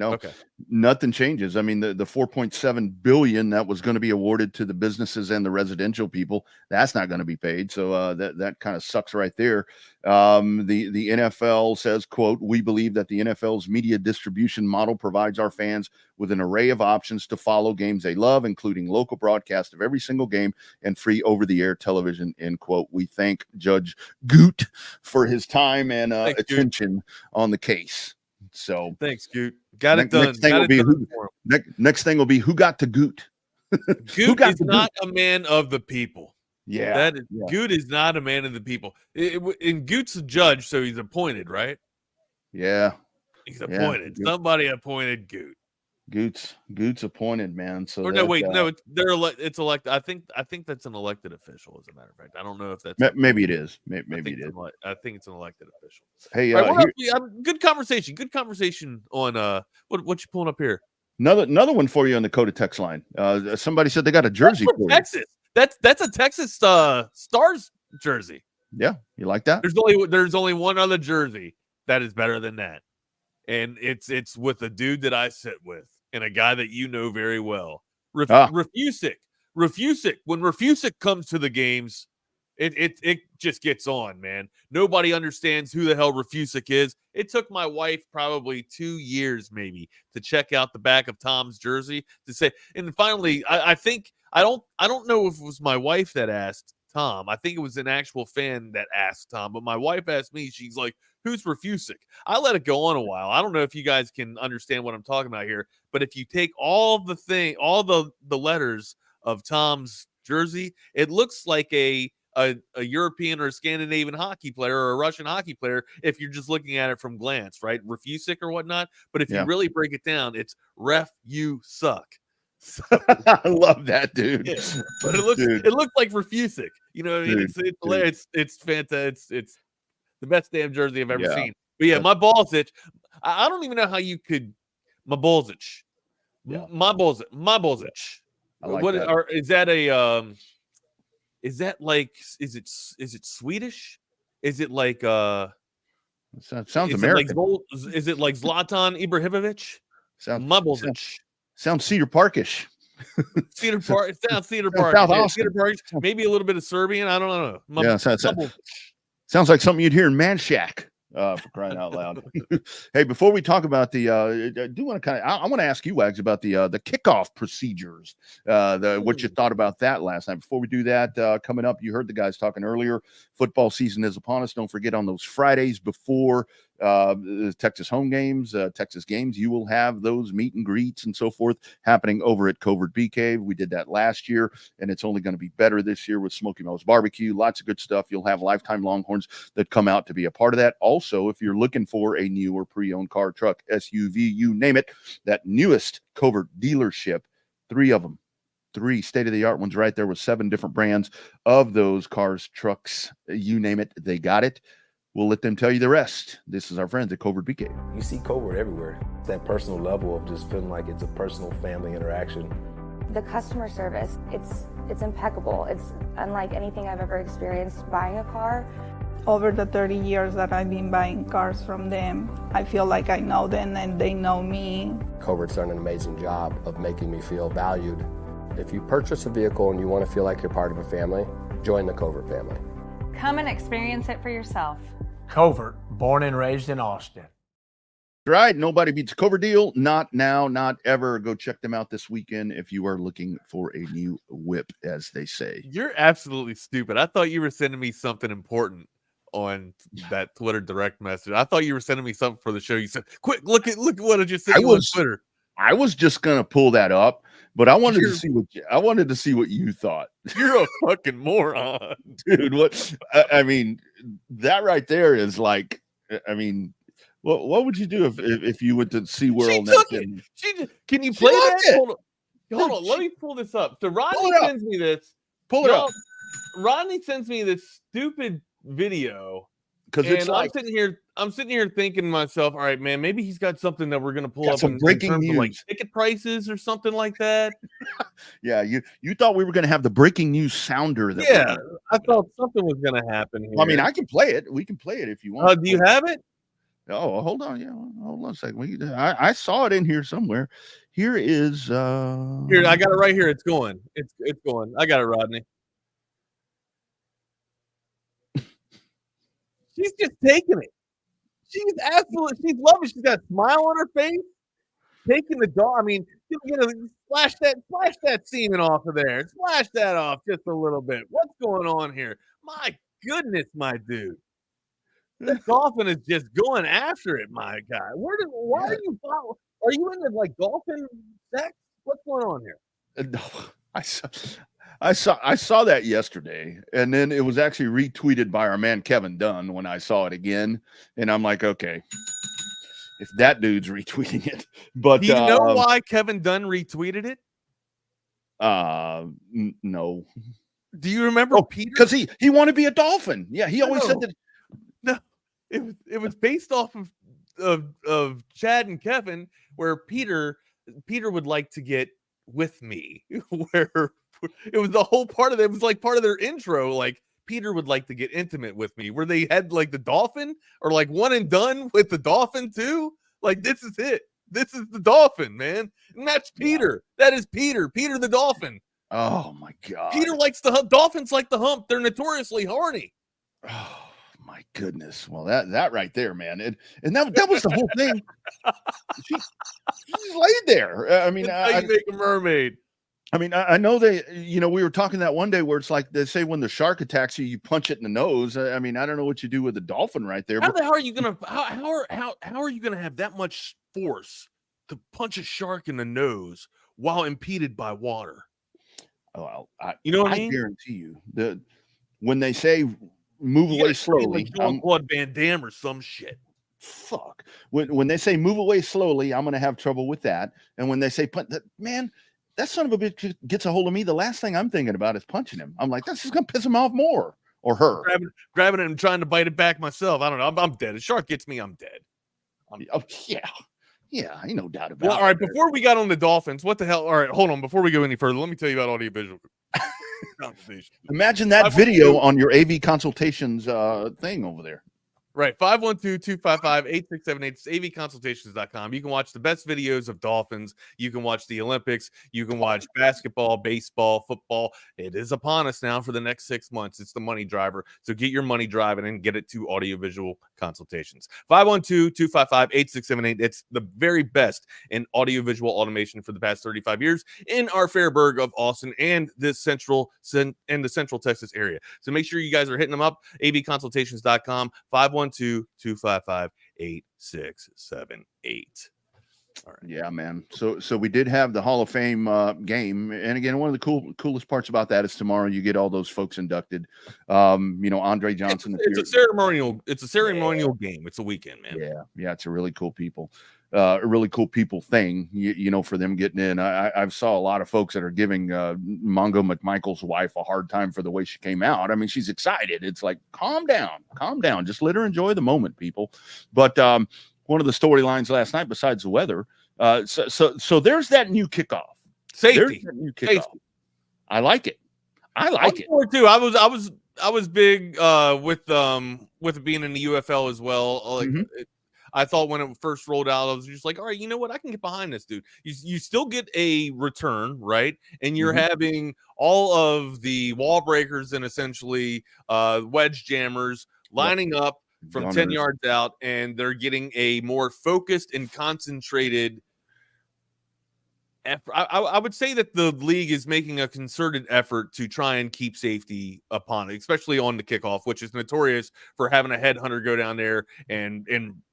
Okay. Nothing changes. I mean, the $4.7 billion that was going to be awarded to the businesses and the residential people, that's not going to be paid. So that kind of sucks right there. The NFL says, quote, "We believe that the NFL's media distribution model provides our fans with an array of options to follow games they love, including local broadcast of every single game and free over-the-air television," end quote. We thank Judge Goot for his time and attention on the case. So thanks, Goot. Got it done. Next thing will be who got to Goot. Goot is not a man of the people. Yeah, Goot is not a man of the people. And Goot's a judge, so he's appointed, right? Yeah, he's appointed. Somebody appointed Goot. Goot's appointed, man. So it's elected. I think that's an elected official, as a matter of fact. I don't know if that's maybe it is. Maybe it is. I think it's an elected official. Hey, good conversation. Good conversation on what you pulling up here. Another one for you on the Coda text line. Somebody said they got a jersey for Texas. That's a Texas Stars jersey. Yeah, you like that? There's only one other jersey that is better than that, and it's with a dude that I sit with and a guy that you know very well. Refusic. When Refusic comes to the games, it just gets on, man. Nobody understands who the hell Refusic is. It took my wife probably 2 years maybe to check out the back of Tom's jersey to say, and finally, I think I don't know if it was my wife that asked Tom. I think it was an actual fan that asked Tom, but my wife asked me. She's like, "Who's Refusic?" I let it go on a while. I don't know if you guys can understand what I'm talking about here, but if you take all the letters of Tom's jersey, it looks like a European or Scandinavian hockey player or a Russian hockey player if you're just looking at it from glance, right? Refusic or whatnot. But if you really break it down, it's ref you suck. So, I love that, dude. Yeah. But it looks like Refusic. You know what I mean? It's fantastic. It's the best damn jersey I've ever seen. But yeah, my balls itch. I don't even know how you could. My balls itch. My balls itch. I like that. Is that a is that like is it Swedish? Is it like sounds American? Is it like Zlatan Ibrahimovic? My balls itch. Sounds Cedar Parkish. Cedar Park. It sounds Cedar Park. Yeah, Cedar Park. Maybe a little bit of Serbian. I don't know. Sounds like something you'd hear in Man Shack. For crying out loud. Hey, before we talk about the, I want to ask you, Wags, about the kickoff procedures. What you thought about that last night. Before we do that, coming up, you heard the guys talking earlier. Football season is upon us. Don't forget on those Fridays before the Texas home games, Texas games, you will have those meet and greets and so forth happening over at Covert Bee Cave. We did that last year, and it's only going to be better this year with Smoky Mo's Barbecue. Lots of good stuff. You'll have lifetime Longhorns that come out to be a part of that. Also, if you're looking for a new or pre-owned car, truck, SUV, you name it, that newest Covert dealership, 3 of them. 3 state-of-the-art ones right there with 7 different brands of those cars, trucks, you name it, they got it. We'll let them tell you the rest. This is our friends at Covert BK. You see Covert everywhere. That personal level of just feeling like it's a personal family interaction. The customer service, it's impeccable. It's unlike anything I've ever experienced buying a car. Over the 30 years that I've been buying cars from them, I feel like I know them and they know me. Covert's done an amazing job of making me feel valued. If you purchase a vehicle and you want to feel like you're part of a family, join the Covert family. Come and experience it for yourself. Covert, born and raised in Austin. Right. Nobody beats a Covert deal. Not now, not ever. Go check them out this weekend if you are looking for a new whip, as they say. You're absolutely stupid. I thought you were sending me something important on that Twitter direct message. I thought you were sending me something for the show. You said, quick, look at what I just sent you on Twitter. I was just gonna pull that up, but I wanted to see what you thought. You're a fucking moron, dude. What I mean, that right there is like, I mean, what would you do if you went to SeaWorld? Can you play that? Hold on. Let me pull this up. So Rodney sends me this. Pull it up. Rodney sends me this stupid video because it's like I'm sitting here thinking to myself, all right, man, maybe he's got something that we're gonna pull up some breaking news, like ticket prices or something like that. Yeah, you thought we were gonna have the breaking news sounder. I thought something was gonna happen here. I mean, I can play it. We can play it if you want. Do you have it? Oh, hold on. Yeah, hold on a second. I saw it in here somewhere. Here is here. I got it right here. It's going. It's going. I got it, Rodney. She's just taking it. She's loving. She's got a smile on her face. Taking the dog. I mean, splash that semen off of there. Splash that off just a little bit. What's going on here? My goodness, my dude. The dolphin is just going after it, my guy. Why are you following? Are you into like dolphin sex? What's going on here? No, I saw that yesterday, and then it was actually retweeted by our man Kevin Dunn when I saw it again, and I'm like, okay, if that dude's retweeting it, but do you know why Kevin Dunn retweeted it? No. Do you remember Peter? Because he wanted to be a dolphin. Yeah, he always said that. No, it was based off of Chad and Kevin, where Peter would like to get with me, where it was the whole part of it. It was like part of their intro. Like Peter would like to get intimate with me, where they had like the dolphin or like one and done with the dolphin too. Like this is it. This is the dolphin, man, and that's Peter. That is Peter. Peter the dolphin. Oh my God. Peter likes the hump. Dolphins like the hump. They're notoriously horny. Oh my goodness. Well, that right there, man. And that was the whole thing. She laid there. I mean, how you make a mermaid. I mean, I know we were talking that one day where it's like they say when the shark attacks you, you punch it in the nose. I mean, I don't know what you do with the dolphin right there. How the hell are you gonna how are you gonna have that much force to punch a shark in the nose while impeded by water? Well, you know what I mean? Guarantee you that when they say move away slowly, like Jean-Claude Van Damme or some shit. Fuck. When they say move away slowly, I'm gonna have trouble with that. And when they say man, that son of a bitch gets a hold of me, the last thing I'm thinking about is punching him. I'm like, that's just gonna piss him off more, or her. Grabbing it and trying to bite it back myself. I don't know. I'm dead. A shark gets me, I'm dead. Yeah, ain't no doubt about it. Well, all right, before we got on the Dolphins, what the hell? All right, hold on. Before we go any further, let me tell you about audiovisual consultation. Imagine that video on your AV consultations thing over there. Right, 512-255-8678. It's avconsultations.com. You can watch the best videos of Dolphins. You can watch the Olympics. You can watch basketball, baseball, football. It is upon us now for the next 6 months. It's the money driver. So get your money driving and get it to audiovisual consultations. 512-255-8678. It's the very best in audiovisual automation for the past 35 years in our fair burg of Austin and the central Texas area. So make sure you guys are hitting them up. avconsultations.com. 512-255-8678. Yeah, man. So we did have the Hall of Fame game, and again, one of the coolest parts about that is tomorrow you get all those folks inducted. Andre Johnson. It's a ceremonial. It's a ceremonial game. It's a weekend, man. Yeah. It's a really cool people. A really cool people thing, for them getting in. I've saw a lot of folks that are giving Mongo McMichael's wife a hard time for the way she came out. I mean, she's excited. It's like, calm down. Just let her enjoy the moment, people. But one of the storylines last night, besides the weather, so there's that new kickoff. Safety. Safety. I like it. I like it too. I was big with it being in the UFL as well. Like, I thought when it first rolled out, I was just like, all right, you know what? I can get behind this, dude. You still get a return, right? And you're having all of the wall breakers and essentially wedge jammers lining up from 10 yards out, and they're getting a more focused and concentrated effort. I would say that the league is making a concerted effort to try and keep safety upon it, especially on the kickoff, which is notorious for having a headhunter go down there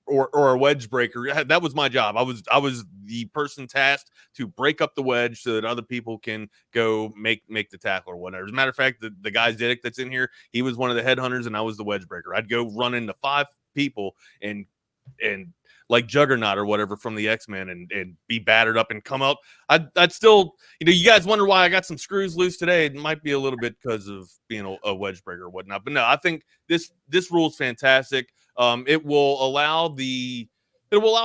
or a wedge breaker. That was my job. I was the person tasked to break up the wedge so that other people can go make the tackle or whatever. As a matter of fact, the guy Zidek that's in here, he was one of the headhunters and I was the wedge breaker. I'd go run into 5 people and like Juggernaut or whatever from the X-Men and be battered up and come up. I'd still, you guys wonder why I got some screws loose today. It might be a little bit because of being a wedge breaker or whatnot. But no, I think this rule is fantastic. It will allow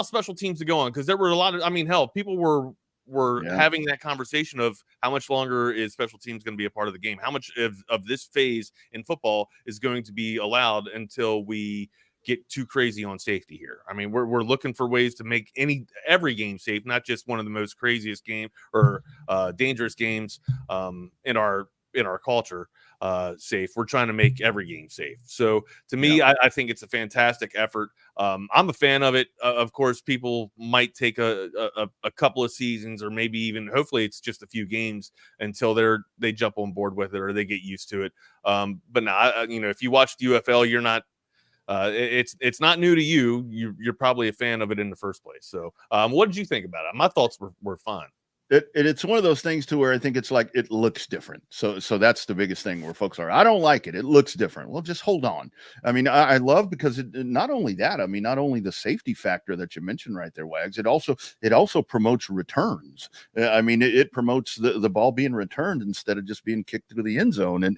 special teams to go on, because there were a lot of, hell, people were having that conversation of how much longer is special teams going to be a part of the game? How much of this phase in football is going to be allowed until we get too crazy on safety here? I mean, we're looking for ways to make every game safe, not just one of the most craziest game or dangerous games in our culture safe. We're trying to make every game safe. So to me, I think it's a fantastic effort. I'm a fan of it. Of course, people might take a couple of seasons, or maybe even, hopefully it's just a few games until they jump on board with it or they get used to it. But now, if you watch the UFL, you're not, it's not new to you. You're probably a fan of it in the first place. So what did you think about it? My thoughts were fine. It's one of those things to where I think it's like it looks different. So that's the biggest thing where folks are, I don't like it. It looks different. Well, just hold on. I mean, I love, because not only that, not only the safety factor that you mentioned right there, Wags, it also promotes returns. It promotes the ball being returned instead of just being kicked to the end zone. And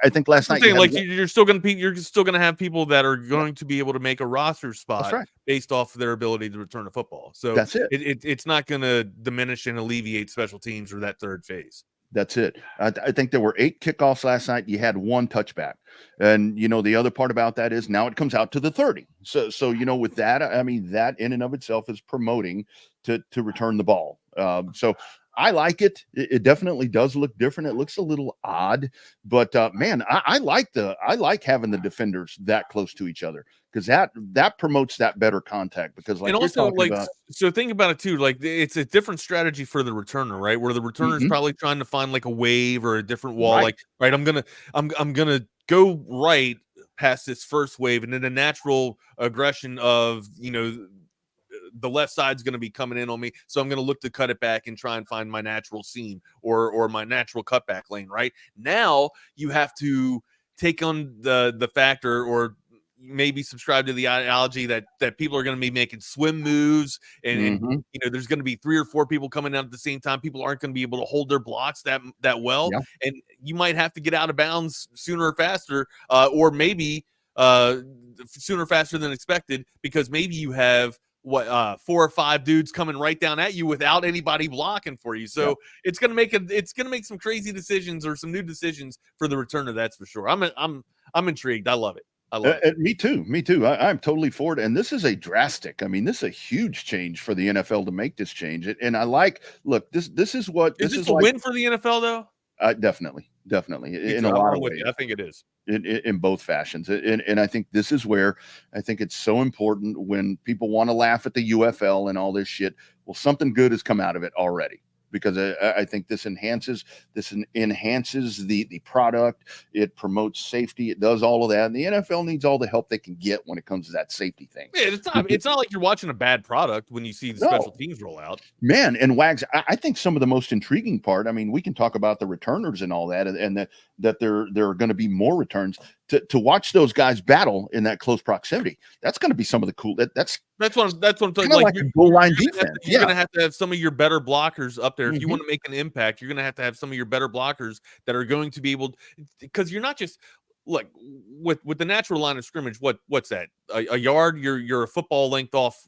I think last night, you're still going to have people that are going to be able to make a roster spot based off of their ability to return a football. So that's it. It's not going to diminish and alleviate special teams or that third phase. That's it. I think there were 8 kickoffs last night. You had 1 touchback. And, the other part about that is now it comes out to the 30. So with that, that in and of itself is promoting to return the ball. So I like it. It definitely does look different. It looks a little odd, but man, I like having the defenders that close to each other, because that promotes that better contact. Because and also so think about it too. Like, it's a different strategy for the returner, right? Where the returner is probably trying to find like a wave or a different wall. Right. Like, right, I'm gonna go right past this first wave, and then a natural aggression of the left side's going to be coming in on me, so I'm going to look to cut it back and try and find my natural seam or my natural cutback lane. Right now, you have to take on the factor, or maybe subscribe to the ideology that people are going to be making swim moves, and there's going to be 3 or 4 people coming out at the same time. People aren't going to be able to hold their blocks that well, and you might have to get out of bounds sooner or faster, or maybe sooner faster than expected, because maybe you have 4 or 5 dudes coming right down at you without anybody blocking for you. So it's going to make some crazy decisions, or some new decisions for the returner. That's for sure. I'm intrigued. I love it. Me too. I'm totally for it. And this is a drastic, this is a huge change for the NFL to make this change. And I look, this is what is this a win for the NFL though? Definitely. In a lot of ways. I think it is. In both fashions. And I think this is where I think it's so important when people want to laugh at the UFL and all this shit. Well, something good has come out of it already. because I think this enhances the product. It promotes safety. It does all of that. And the NFL needs all the help they can get when it comes to that safety thing. Yeah, it's not like you're watching a bad product when you see the special teams roll out. Man, and Wags, I think some of the most intriguing part, I mean, we can talk about the returners and all that, and that there are going to be more returns. To watch those guys battle in that close proximity, that's going to be some of the cool. That's what I'm talking like a goal line defense. You're going to have to have some of your better blockers up there. If you want to make an impact, you're going to have some of your better blockers that are going to be able, because you're not just like with the natural line of scrimmage. What's that? A yard? You're a football length off.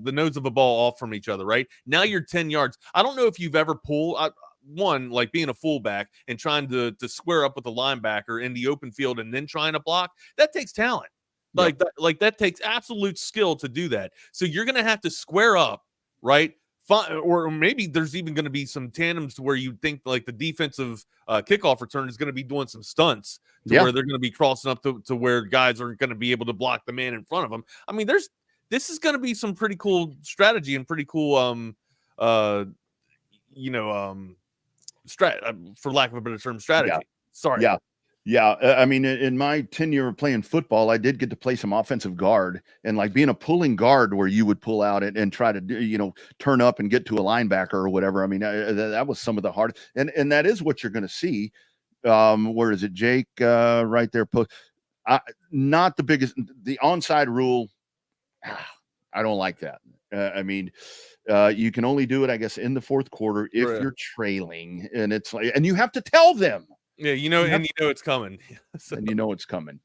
The nose of a ball off from each other. Right now you're 10 yards. I don't know if you've ever pulled. One, like being a fullback and trying to square up with a linebacker in the open field and then trying to block, that takes talent. That takes absolute skill to do that. So you're going to have to square up, right? Or maybe there's even going to be some tandems to where you think like the defensive kickoff return is going to be doing some stunts to where they're going to be crossing up to where guys are going to be able to block the man in front of them. I mean, this is going to be some pretty cool strategy and pretty cool, for lack of a better term, strategy. Sorry. Yeah. I mean, in my tenure of playing football, I did get to play some offensive guard, and like being a pulling guard where you would pull out and try to do, turn up and get to a linebacker or whatever. I mean, that was some of the hard, and that is what you're going to see. Where is it, Jake? Right there. Not the biggest. The onside rule. I don't like that. I mean, you can only do it, I guess, in the fourth quarter if you're trailing, and it's like, and you have to tell them. Yeah, you know it's coming. And you know it's coming.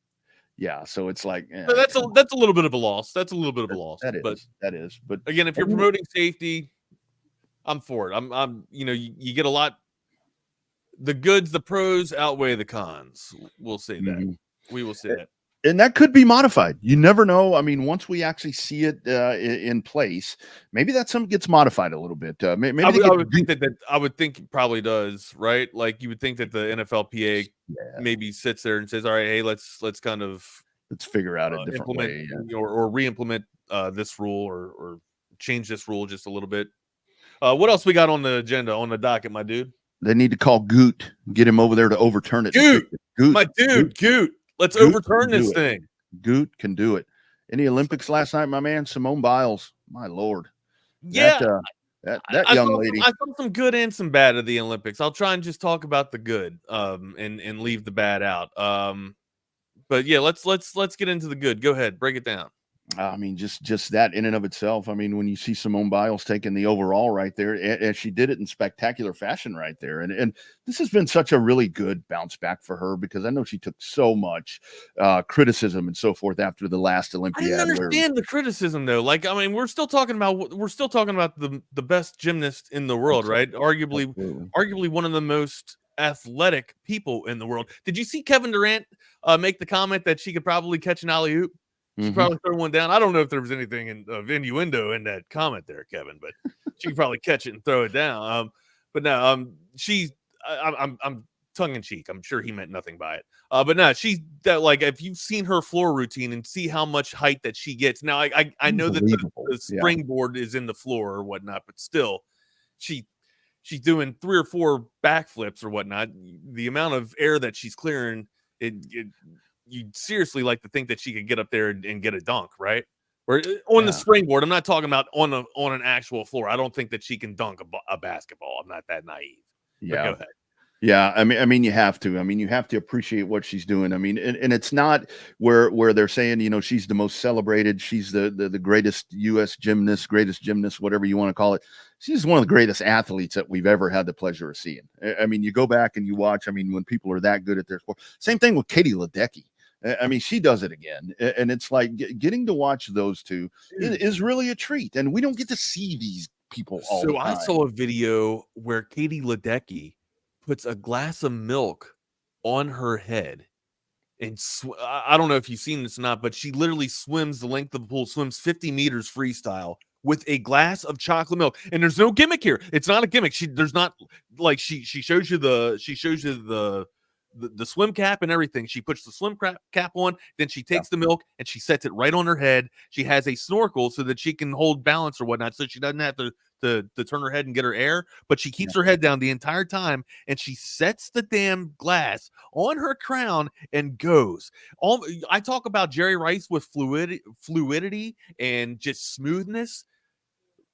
Yeah, so it's like that's a little bit of a loss. That's a little bit of a loss. That is. But again, if you're promoting safety, I'm for it. I'm you get a lot. The goods, the pros outweigh the cons. We'll say that. We will say that. And that could be modified. You never know. I mean, once we actually see it in place, maybe that some gets modified a little bit. Maybe I would think that I would think it probably does, right? Like you would think that the NFLPA maybe sits there and says, "All right, hey, let's kind of figure out a different way, or re-implement this rule or change this rule just a little bit." What else we got on the agenda on the docket, my dude? They need to call Goot, get him over there to overturn it. Goot, my dude, Goot. Let's overturn this thing. Goot can do it. In the Olympics last night, my man, Simone Biles, my Lord. Yeah. That young lady. I saw some good and some bad of the Olympics. I'll try and just talk about the good and leave the bad out. But yeah, let's get into the good. Go ahead, break it down. I mean, just that in and of itself. I mean, when you see Simone Biles taking the overall right there, and she did it in spectacular fashion right there. And this has been such a really good bounce back for her, because I know she took so much criticism and so forth after the last Olympiad. I didn't understand the criticism though. Like, I mean, we're still talking about the best gymnast in the world, right? Arguably one of the most athletic people in the world. Did you see Kevin Durant make the comment that she could probably catch an alley-oop? She probably throw one down. I don't know if there was anything of innuendo in that comment there, Kevin, but she could probably catch it and throw it down. But no, I'm tongue in cheek. I'm sure he meant nothing by it. But no, she's that, like, if you've seen her floor routine and see how much height that she gets. Now, I know that the springboard is in the floor or whatnot, but still, she's doing 3 or 4 backflips or whatnot. The amount of air that she's clearing, you'd seriously like to think that she could get up there and get a dunk, right? Or on the springboard. I'm not talking about on an actual floor. I don't think that she can dunk a basketball. I'm not that naive. Yeah. Go ahead. Yeah, I mean, you have to. I mean, you have to appreciate what she's doing. I mean, and it's not where they're saying, she's the most celebrated. She's the greatest U.S. gymnast, whatever you want to call it. She's one of the greatest athletes that we've ever had the pleasure of seeing. I mean, you go back and you watch. I mean, when people are that good at their sport. Same thing with Katie Ledecky. I mean, she does it again. And it's like getting to watch those two is really a treat. And we don't get to see these people all the time. So I saw a video where Katie Ledecky puts a glass of milk on her head. And I don't know if you've seen this or not, but she literally swims the length of the pool, swims 50 meters freestyle with a glass of chocolate milk. And there's no gimmick here. It's not a gimmick. There's not like she shows you the the swim cap and everything. She puts the swim cap on, then she takes the milk and she sets it right on her head. She has a snorkel so that she can hold balance or whatnot, so she doesn't have to turn her head and get her air, but she keeps her head down the entire time, and she sets the damn glass on her crown and goes. I talk about Jerry Rice with fluidity and just smoothness.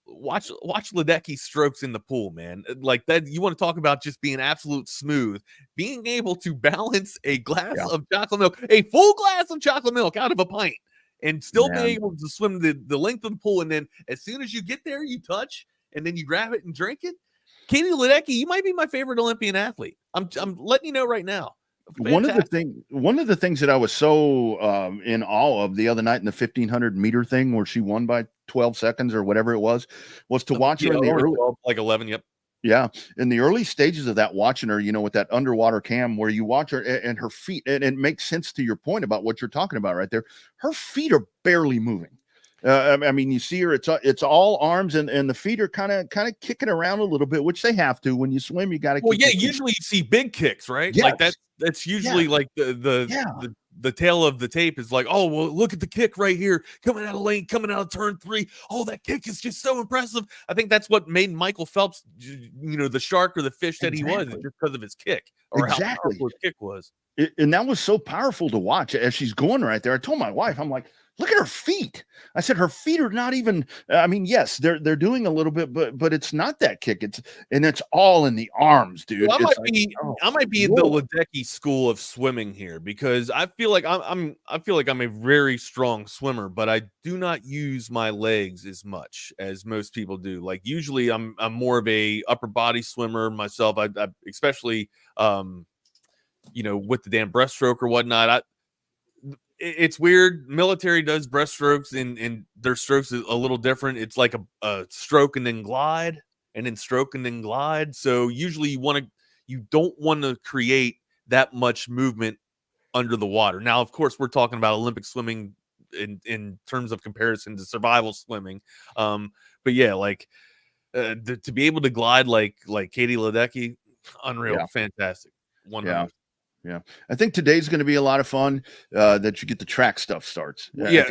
Watch Ledecky's strokes in the pool, man. Like that, you want to talk about just being absolute smooth, being able to balance a glass of chocolate milk, a full glass of chocolate milk out of a pint, and still be able to swim the length of the pool. And then as soon as you get there, you touch, and then you grab it and drink it. Katie Ledecky, you might be my favorite Olympian athlete. I'm letting you know right now. Fantastic. One of the things that I was so in awe of the other night in the 1500 meter thing where she won by 12 seconds or whatever it was to watch her in the early 12, like 11. Yep. Yeah. In the early stages of that, watching her, with that underwater cam where you watch her and her feet, and it makes sense to your point about what you're talking about right there. Her feet are barely moving. I mean, you see her, it's all arms and the feet are kind of kicking around a little bit, which they have to. When you swim, you got to. Well, usually you see big kicks, right? Yes. Like that's usually like the tail of the tape is like, oh, well, look at the kick right here, coming out of lane, coming out of turn 3. Oh, that kick is just so impressive. I think that's what made Michael Phelps, the shark or the fish that he was, just because of his kick or how powerful his kick was. And that was so powerful to watch as she's going right there. I told my wife, I'm like, look at her feet. I said, her feet are not even, I mean, yes, they're doing a little bit, but it's not that kick. It's all in the arms, dude. Well, I might be in the Ledecky school of swimming here, because I feel like I'm a very strong swimmer, but I do not use my legs as much as most people do. Like usually I'm more of a upper body swimmer myself. I especially with the damn breaststroke or whatnot. It's weird. Military does breaststrokes, and their strokes is a little different. It's like a stroke and then glide, and then stroke and then glide. So usually you don't want to create that much movement under the water. Now, of course, we're talking about Olympic swimming in terms of comparison to survival swimming. But yeah, like to be able to glide like Katie Ledecky, unreal, fantastic, 100. Yeah, I think today's going to be a lot of fun. That you get the track stuff starts. So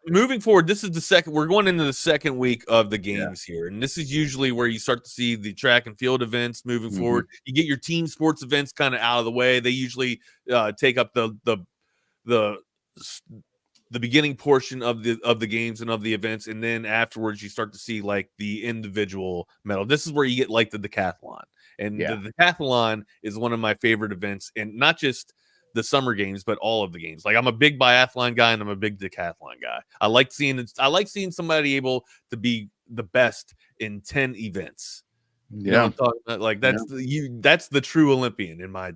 moving forward, this is the second. We're going into the second week of the games here, and this is usually where you start to see the track and field events moving forward. You get your team sports events kind of out of the way. They usually take up the beginning portion of the games and of the events, and then afterwards you start to see like the individual medal. This is where you get like the decathlon. And the decathlon is one of my favorite events, and not just the summer games, but all of the games. Like I'm a big biathlon guy and I'm a big decathlon guy. I like seeing somebody able to be the best in 10 events. You know what I'm talking about? Like that's the true Olympian in my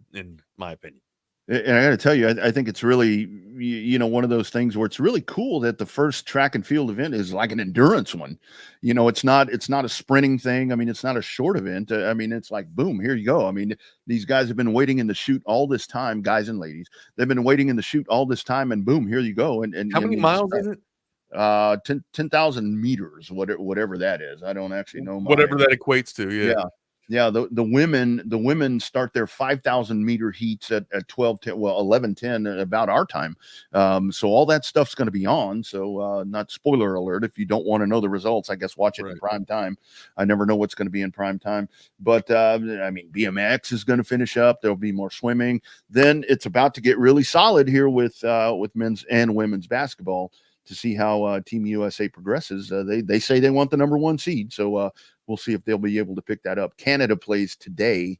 opinion. And I got to tell you, I think it's really, one of those things where it's really cool that the first track and field event is like an endurance one. It's not a sprinting thing. I mean, it's not a short event. I mean, it's like, boom, here you go. I mean, these guys have been waiting in the chute all this time, guys and ladies. They've been waiting in the chute all this time, and boom, here you go. And how many miles is it? 10,000 meters, whatever that is. I don't actually know. Whatever that equates to. Yeah. Yeah, the women start their 5,000 meter heats at 11:10 about our time. So all that stuff's going to be on. So not spoiler alert. If you don't want to know the results, I guess watch it in prime time. I never know what's going to be in prime time. But I mean, BMX is going to finish up. There'll be more swimming. Then it's about to get really solid here with men's and women's basketball to see how Team USA progresses. They say they want the number 1 seed. So we'll see if they'll be able to pick that up. Canada plays today.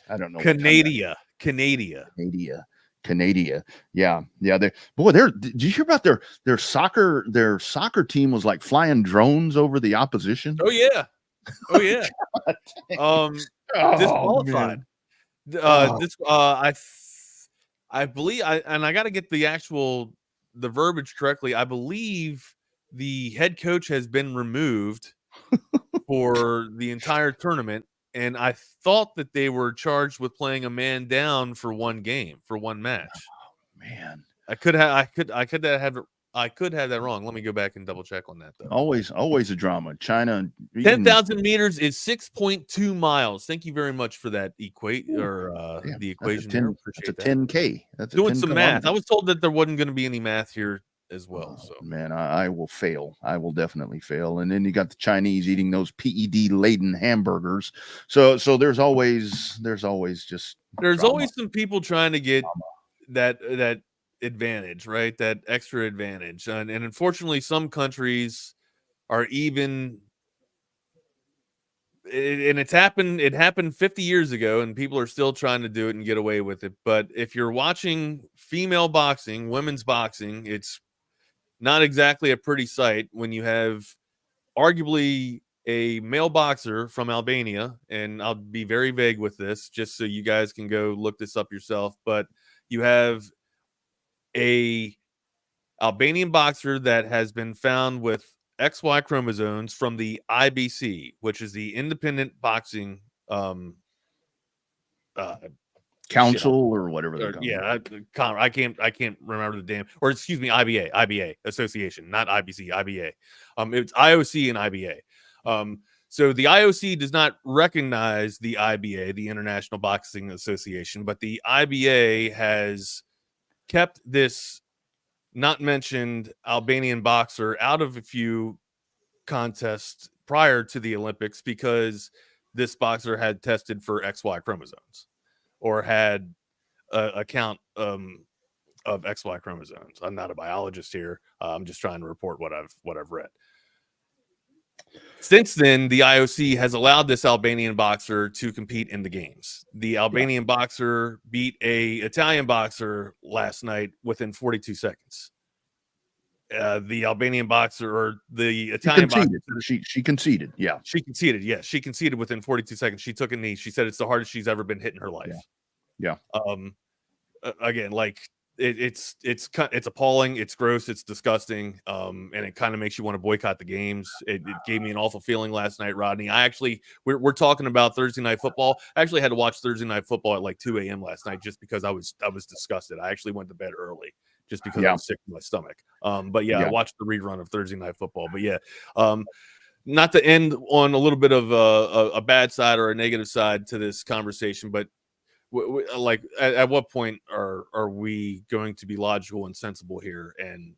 I don't know. Canada. Yeah. Did you hear about their soccer team was like flying drones over the opposition? Oh yeah. Disqualified. I believe I got to get the verbiage correctly. I believe the head coach has been removed for the entire tournament, and I thought that they were charged with playing a man down for one game, for one match. Oh man, I could have I could have that wrong. Let me go back and double check on that though. Always a drama. China 10,000 meters is 6.2 miles. Thank you very much for that the equation there. That's a 10K. That's doing 10 some kilometers. math. I was told that there wasn't going to be any math here as well. So man, I will fail. I will definitely fail. And then you got the Chinese eating those PED laden hamburgers. So there's always just always some people trying to get that advantage, right? That extra advantage. And unfortunately, some countries are even, and it happened 50 years ago, and people are still trying to do it and get away with it. But if you're watching female boxing, women's boxing, it's not exactly a pretty sight when you have arguably a male boxer from Albania, and I'll be very vague with this just so you guys can go look this up yourself, but you have a Albanian boxer that has been found with XY chromosomes from the IBC, which is the Independent Boxing Council or whatever they're called. Yeah, I can't remember the damn, or excuse me, IBA Association, not IBC, IBA. It's IOC and IBA. So the IOC does not recognize the IBA, the International Boxing Association, but the IBA has kept this not mentioned Albanian boxer out of a few contests prior to the Olympics because this boxer had tested for XY chromosomes or had a count of XY chromosomes. I'm not a biologist here. I'm just trying to report what I've read. Since then, the IOC has allowed this Albanian boxer to compete in the games. The Albanian boxer beat a Italian boxer last night within 42 seconds. The Albanian boxer or the Italian boxer, she conceded. Yeah, she conceded. Yes, she conceded within 42 seconds. She took a knee. She said it's the hardest she's ever been hit in her life. Yeah. Again, like it's appalling. It's gross. It's disgusting. And it kind of makes you want to boycott the games. It gave me an awful feeling last night, Rodney. We're talking about Thursday Night Football. I actually had to watch Thursday Night Football at like 2 a.m. last night just because I was disgusted. I actually went to bed early just because I was sick to my stomach. But I watched the rerun of Thursday Night Football. But not to end on a little bit of a bad side or a negative side to this conversation, but like at what point are we going to be logical and sensible here and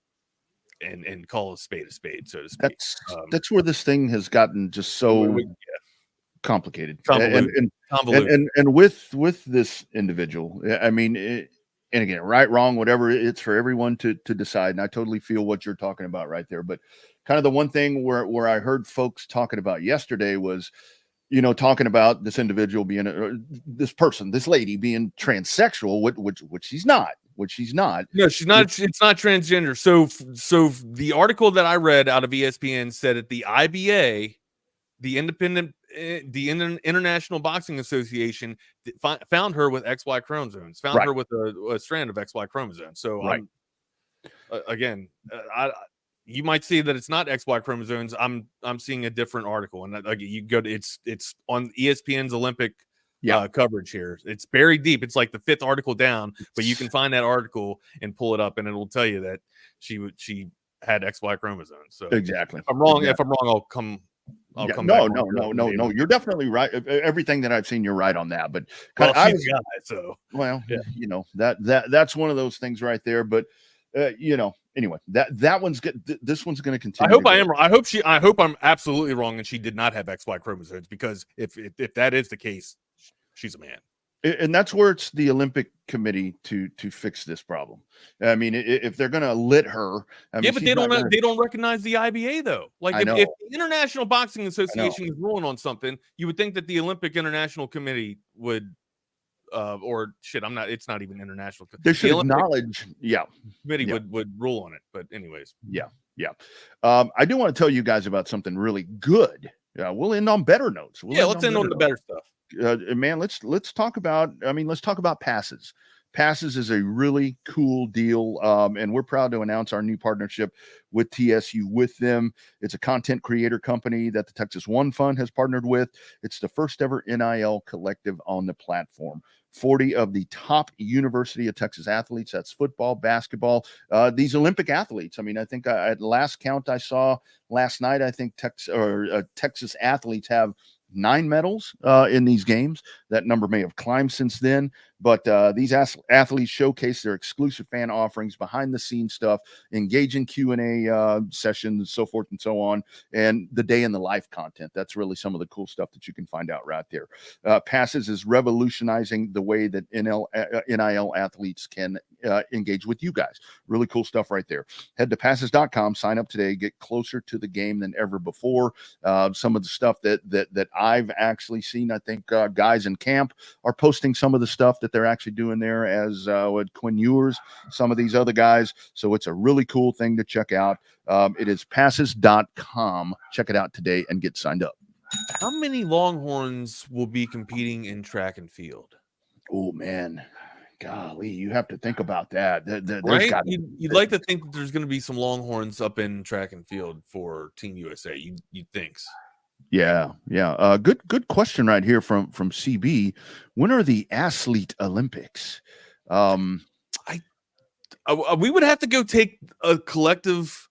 call a spade, so to speak? That's where this thing has gotten just so complicated. Convoluted. And with this individual, I mean, and again, right, wrong, whatever, it's for everyone to decide. And I totally feel what you're talking about right there. But kind of the one thing where I heard folks talking about yesterday was, talking about this individual being this lady being transsexual, which she's not. No, she's not. It's not transgender. So the article that I read out of ESPN said that the IBA, the International Boxing Association, found her with XY chromosomes. Found her with a strand of XY chromosomes. So you might see that it's not XY chromosomes. I'm seeing a different article, and you go to it's on ESPN's Olympic coverage here. It's buried deep. It's like the 5th article down, but you can find that article and pull it up, and it will tell you that she had XY chromosomes. So exactly. If I'm wrong, I'll come. No. You're definitely right. Everything that I've seen, you're right on that. But that's one of those things right there. But anyway, that one's good. This one's going to continue. I hope I am. I hope I'm absolutely wrong, and she did not have XY chromosomes, because if that is the case, she's a man. And that's where it's the Olympic Committee to fix this problem. I mean, if they're going to let her, but they don't recognize the IBA though. Like if the International Boxing Association is ruling on something, you would think that the Olympic International Committee would. It's not even international. They should acknowledge. Committee would rule on it. But anyways, I do want to tell you guys about something really good. We'll end on better notes. Let's end on the better stuff. Man, let's talk about passes. Passes is a really cool deal, and we're proud to announce our new partnership with TSU with them. It's a content creator company that the Texas One Fund has partnered with. It's the first ever NIL collective on the platform. 40 of the top University of Texas athletes, that's football, basketball, these Olympic athletes. I mean, I think at last count I saw last night, I think Texas athletes have 9 medals in these games. That number may have climbed since then, but these athletes showcase their exclusive fan offerings, behind the scenes stuff, engaging Q&A sessions, so forth and so on, and the day in the life content. That's really some of the cool stuff that you can find out right there. Passes is revolutionizing the way that NIL athletes can engage with you guys. Really cool stuff right there. Head to passes.com, sign up today, get closer to the game than ever before. Some of the stuff that I've actually seen, I think guys in camp are posting some of the stuff that they're actually doing there, as with Quinn Ewers, some of these other guys. So it's a really cool thing to check out. It is passes.com. Check it out today and get signed up. How many Longhorns will be competing in track and field? Oh, man. Golly, you have to think about that. Right? You'd like to think that there's going to be some Longhorns up in track and field for Team USA. You'd think. Yeah. Good question right here from CB. When are the Athlete Olympics? We would have to go take a collective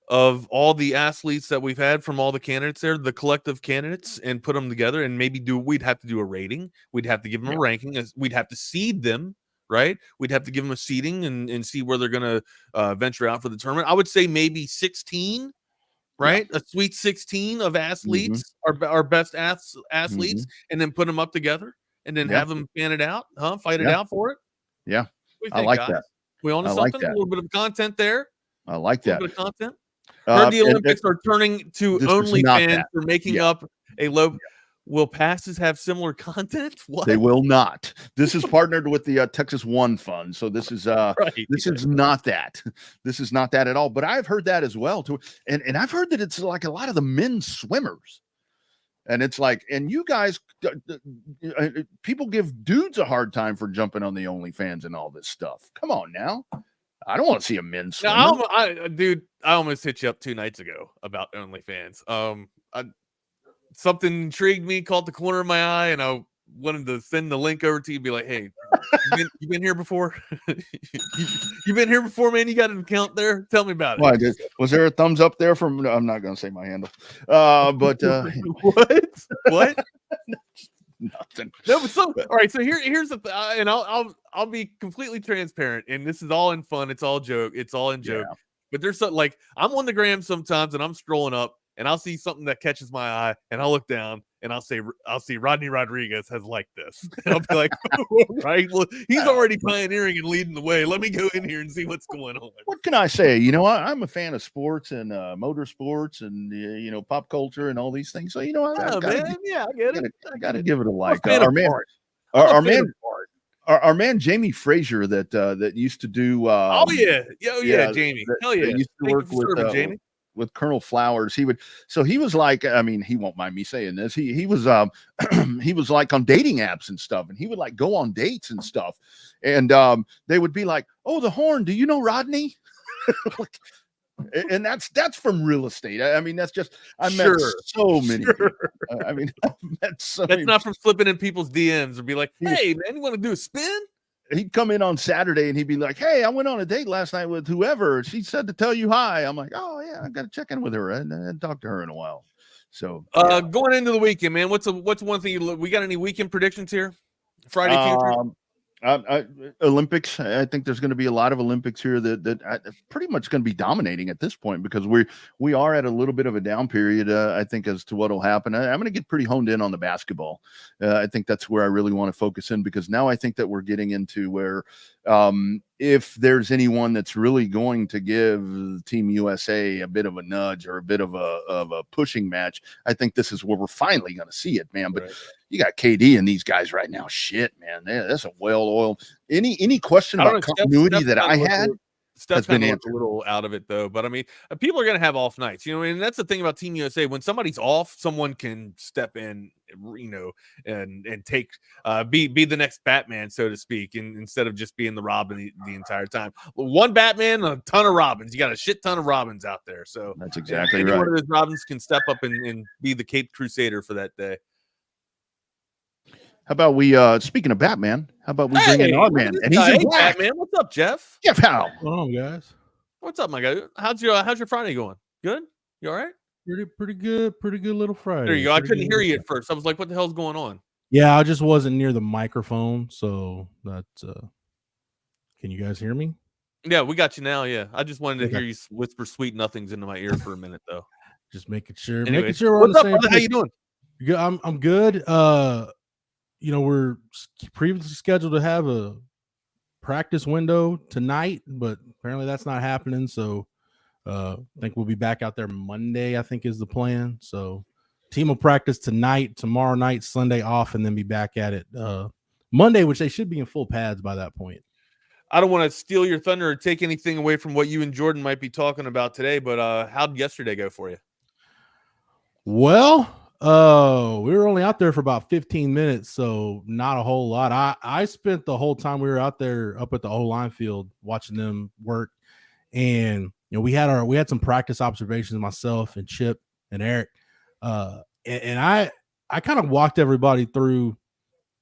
of all the athletes that we've had from all the candidates there, the collective candidates, and put them together and maybe we'd have to do a rating. We'd have to give them a ranking. We'd have to seed them, right? We'd have to give them a seeding and see where they're going to venture out for the tournament. I would say maybe 16, right? A sweet 16 of athletes, our best athletes, and then put them up together and then have them fan it out, fight it out for it. Yeah. I like guys? that. We on something? A little bit of content there. I like that. A little bit of content. Heard the Olympics are turning to OnlyFans for making up a low. Will passes have similar content? What? They will not. This is partnered with the Texas One Fund, so this is this is not that. This is not that at all. But I've heard that as well too, and I've heard that it's like a lot of the men's swimmers, and it's like, and you guys, people give dudes a hard time for jumping on the OnlyFans and all this stuff. Come on now. I don't want to see a men's swimmer. Dude, I almost hit you up 2 nights ago about OnlyFans. Something intrigued me, caught the corner of my eye, and I wanted to send the link over to you and be like, hey, you been here before? You been here before, man? You got an account there? Tell me about it. Well, was there a thumbs up there from, no, I'm not going to say my handle. But what? Nothing. No, but all right. So here's the and I'll be completely transparent, and this is all in fun. It's all joke. It's all in joke. Yeah. But there's something like I'm on the gram sometimes, and I'm scrolling up, and I'll see something that catches my eye, and I'll look down, and I'll see Rodney Rodriguez has liked this, and I'll be like, right, well, he's already pioneering and leading the way. Let me go in here and see what's going on. What can I say? You know, I'm a fan of sports and motorsports and pop culture and all these things. So I get it. I got to give it a like. Our man Jamie Frazier that used to do. Jamie. Hell yeah. Used to work with Jamie. With Colonel Flowers. He was like, I mean, he won't mind me saying this. He was he was like on dating apps and stuff, and he would like go on dates and stuff. And they would be like, oh, the Horn, do you know Rodney? And that's from real estate. I mean, that's just met so many people. I mean, I've met so that's not from slipping in people's DMs or be like, hey man, you want to do a spin? He'd come in on Saturday and he'd be like, hey, I went on a date last night with whoever. She said to tell you hi. I'm like, oh yeah, I got to check in with her and talk to her in a while. So going into the weekend, man, what's one thing we got any weekend predictions here? Friday future? Olympics. I think there's going to be a lot of Olympics here that pretty much going to be dominating at this point because we are at a little bit of a down period. I think as to what will happen. I'm going to get pretty honed in on the basketball. I think that's where I really want to focus in because now I think that we're getting into where if there's anyone that's really going to give Team USA a bit of a nudge or a bit of a pushing match, I think this is where we're finally going to see it, man. But you got KD and these guys right now. Shit, man, that's a well-oiled. Any question about continuity that I had? Steph's been a little out of it though, but I mean, people are going to have off nights, and that's the thing about Team USA. When somebody's off, someone can step in and take be the next Batman, so to speak, instead of just being the Robin the entire time. One Batman, a ton of Robins. You got a shit ton of Robins out there. So that's exactly any right. one of those Robins can step up and be the Caped Crusader for that day. How about we, speaking of Batman, how about we bring in our man? And he's in black. Batman. What's up, Jeff? Jeff, how? What's going on, guys? What's up, my guy? How's your Friday going? Good? You all right? Pretty good little Friday. There you go. I couldn't hear you at first. I was like, what the hell's going on? Yeah, I just wasn't near the microphone, so that's can you guys hear me? Yeah, we got you now. Yeah. I just wanted to hear you whisper sweet nothings into my ear for a minute, though. Just making sure. Anyway, making sure we're on the same brother? How you doing? Good. I'm good. We're previously scheduled to have a practice window tonight, but apparently that's not happening. So I think we'll be back out there Monday, I think is the plan. So team will practice tonight, tomorrow night, Sunday off, and then be back at it Monday, which they should be in full pads by that point. I don't want to steal your thunder or take anything away from what you and Jordan might be talking about today, but how did yesterday go for you? Well, we were only out there for about 15 minutes, so not a whole lot. I spent the whole time we were out there up at the O-line field watching them work, and we had some practice observations, myself and Chip and Eric, and I kind of walked everybody through.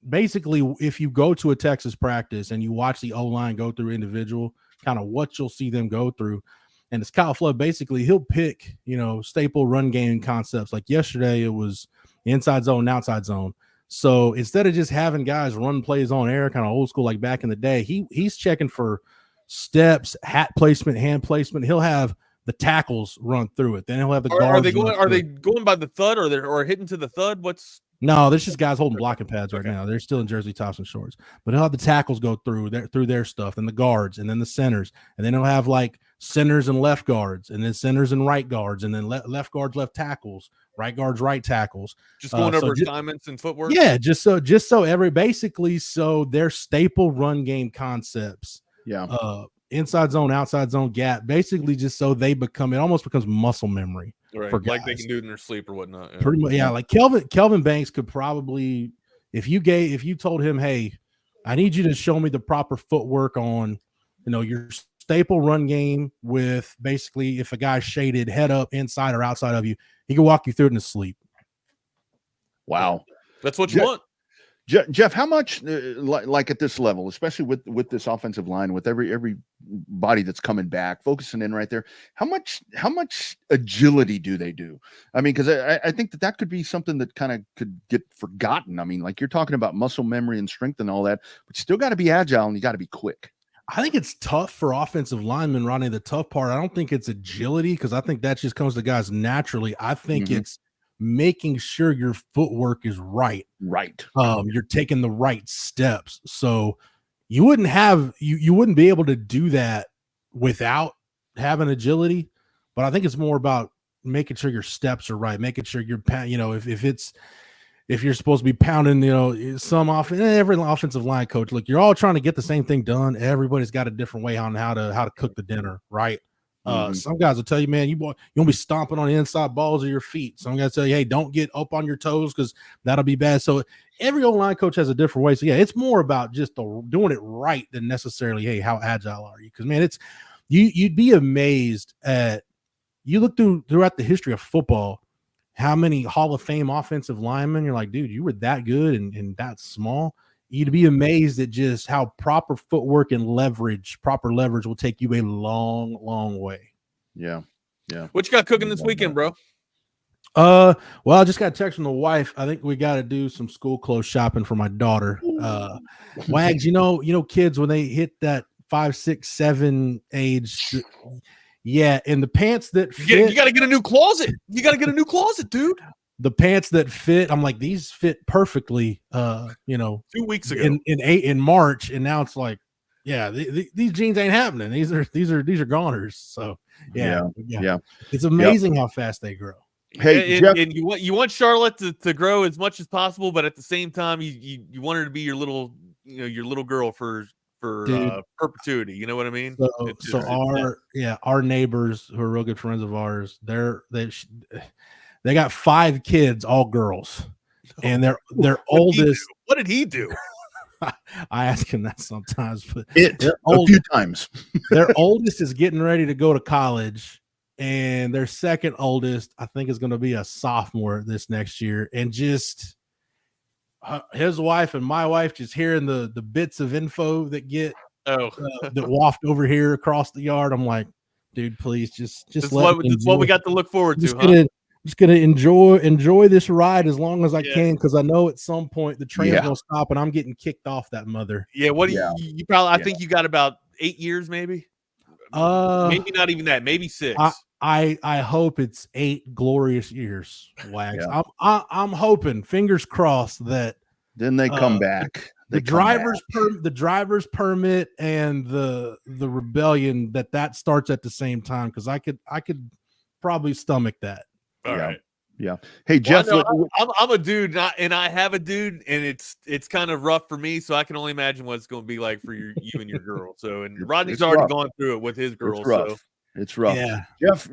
Basically, if you go to a Texas practice and you watch the O-line go through individual, kind of what you'll see them go through. And it's Kyle Flood. Basically, he'll pick, staple run game concepts. Like yesterday, it was inside zone, outside zone. So instead of just having guys run plays on air, kind of old school like back in the day, he's checking for steps, hat placement, hand placement. He'll have the tackles run through it. Then he'll have the guards. Are they going by the thud or hitting to the thud? No, there's just guys holding blocking pads right now. They're still in jersey tops and shorts, but he'll have the tackles go through their stuff, and the guards, and then the centers, and then he'll have like centers and left guards, and then centers and right guards, and then left guards, left tackles, right guards, right tackles. Just going over assignments and footwork. Yeah, just so so their staple run game concepts. Yeah. Inside zone, outside zone, gap, basically just so it almost becomes muscle memory. Right, like they can do it in their sleep or whatnot. Yeah. Pretty much, yeah. Like Kelvin Banks could probably, if you told him, hey, I need you to show me the proper footwork on, your staple run game with basically if a guy's shaded head up, inside or outside of you, he can walk you through it in his sleep. Wow, that's what you want. Jeff, how much, like at this level, especially with this offensive line, with every body that's coming back, focusing in right there, how much agility do they do? I mean, because I think that could be something that kind of could get forgotten. I mean, like you're talking about muscle memory and strength and all that, but you still got to be agile and you got to be quick. I think it's tough for offensive linemen, Rodney. The tough part, I don't think it's agility, because I think that just comes to guys naturally. I think it's making sure your footwork is right. You're taking the right steps. So you wouldn't be able to do that without having agility. But I think it's more about making sure your steps are right, making sure you're, if you're supposed to be pounding, every offensive line coach, look, you're all trying to get the same thing done. Everybody's got a different way on how to cook the dinner, right? Some guys will tell you, man, you won't be stomping on the inside balls of your feet. Some guys tell you, hey, don't get up on your toes because that'll be bad. So every O-line coach has a different way. So yeah, it's more about just doing it right than necessarily, hey, how agile are you? Because man, it's you'd be amazed at, you look throughout the history of football, how many Hall of Fame offensive linemen, you're like, dude, you were that good and that small. You'd be amazed at just how proper footwork and proper leverage will take you a long, long way. Yeah. What you got cooking this weekend, bro? Well, I just got a text from the wife. I think we got to do some school clothes shopping for my daughter. Wags, kids when they hit that 5, 6, 7 age. Yeah, and the pants that fit, you got to get a new closet. You got to get a new closet, dude. The pants that fit, I'm like, these fit perfectly. 2 weeks ago in March, and now it's like, yeah, these jeans ain't happening. These are goners. So yeah. It's amazing how fast they grow. Hey, Jeff, and you want Charlotte to grow as much as possible, but at the same time, you want her to be your little girl for perpetuity. You know what I mean? Our neighbors who are real good friends of ours, they got 5 kids, all girls. and their oldest. What did he do? I ask him that sometimes, but a few times. Their oldest is getting ready to go to college, and their second oldest, I think, is going to be a sophomore this next year. And just his wife and my wife just hearing the bits of info that get that waft over here across the yard. I'm like, dude, please just that's what we got to look forward to. Just gonna enjoy this ride as long as I can, because I know at some point the train's gonna stop and I'm getting kicked off that mother. Yeah, what do you probably? I think you got about 8 years, maybe. Maybe not even that. Maybe 6. I hope it's 8 glorious years, Wags. I'm hoping, fingers crossed, that then they come back. The driver's permit and the rebellion that starts at the same time, because I could probably stomach that. All right. Yeah. Hey, Jeff. I'm a dude, and I have a dude, and it's kind of rough for me. So I can only imagine what it's going to be like for you and your girl. So, and Rodney's already gone through it with his girl. It's rough. So it's rough. Yeah.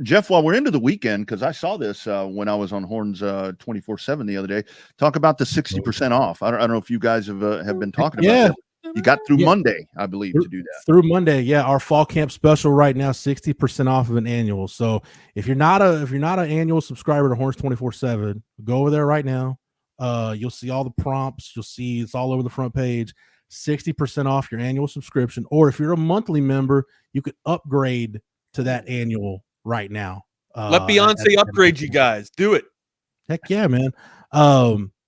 Jeff. While we're into the weekend, because I saw this when I was on Horns 24/7 the other day. Talk about the 60% off. I don't know if you guys have been talking about that. You got through Monday, I believe, to do that. Through Monday, yeah. Our fall camp special right now, 60% off of an annual. So if you're not an annual subscriber to Horns 24/7, go over there right now. You'll see all the prompts. You'll see it's all over the front page. 60% off your annual subscription. Or if you're a monthly member, you could upgrade to that annual right now. Let Beyonce upgrade you guys. Do it. Heck yeah, man.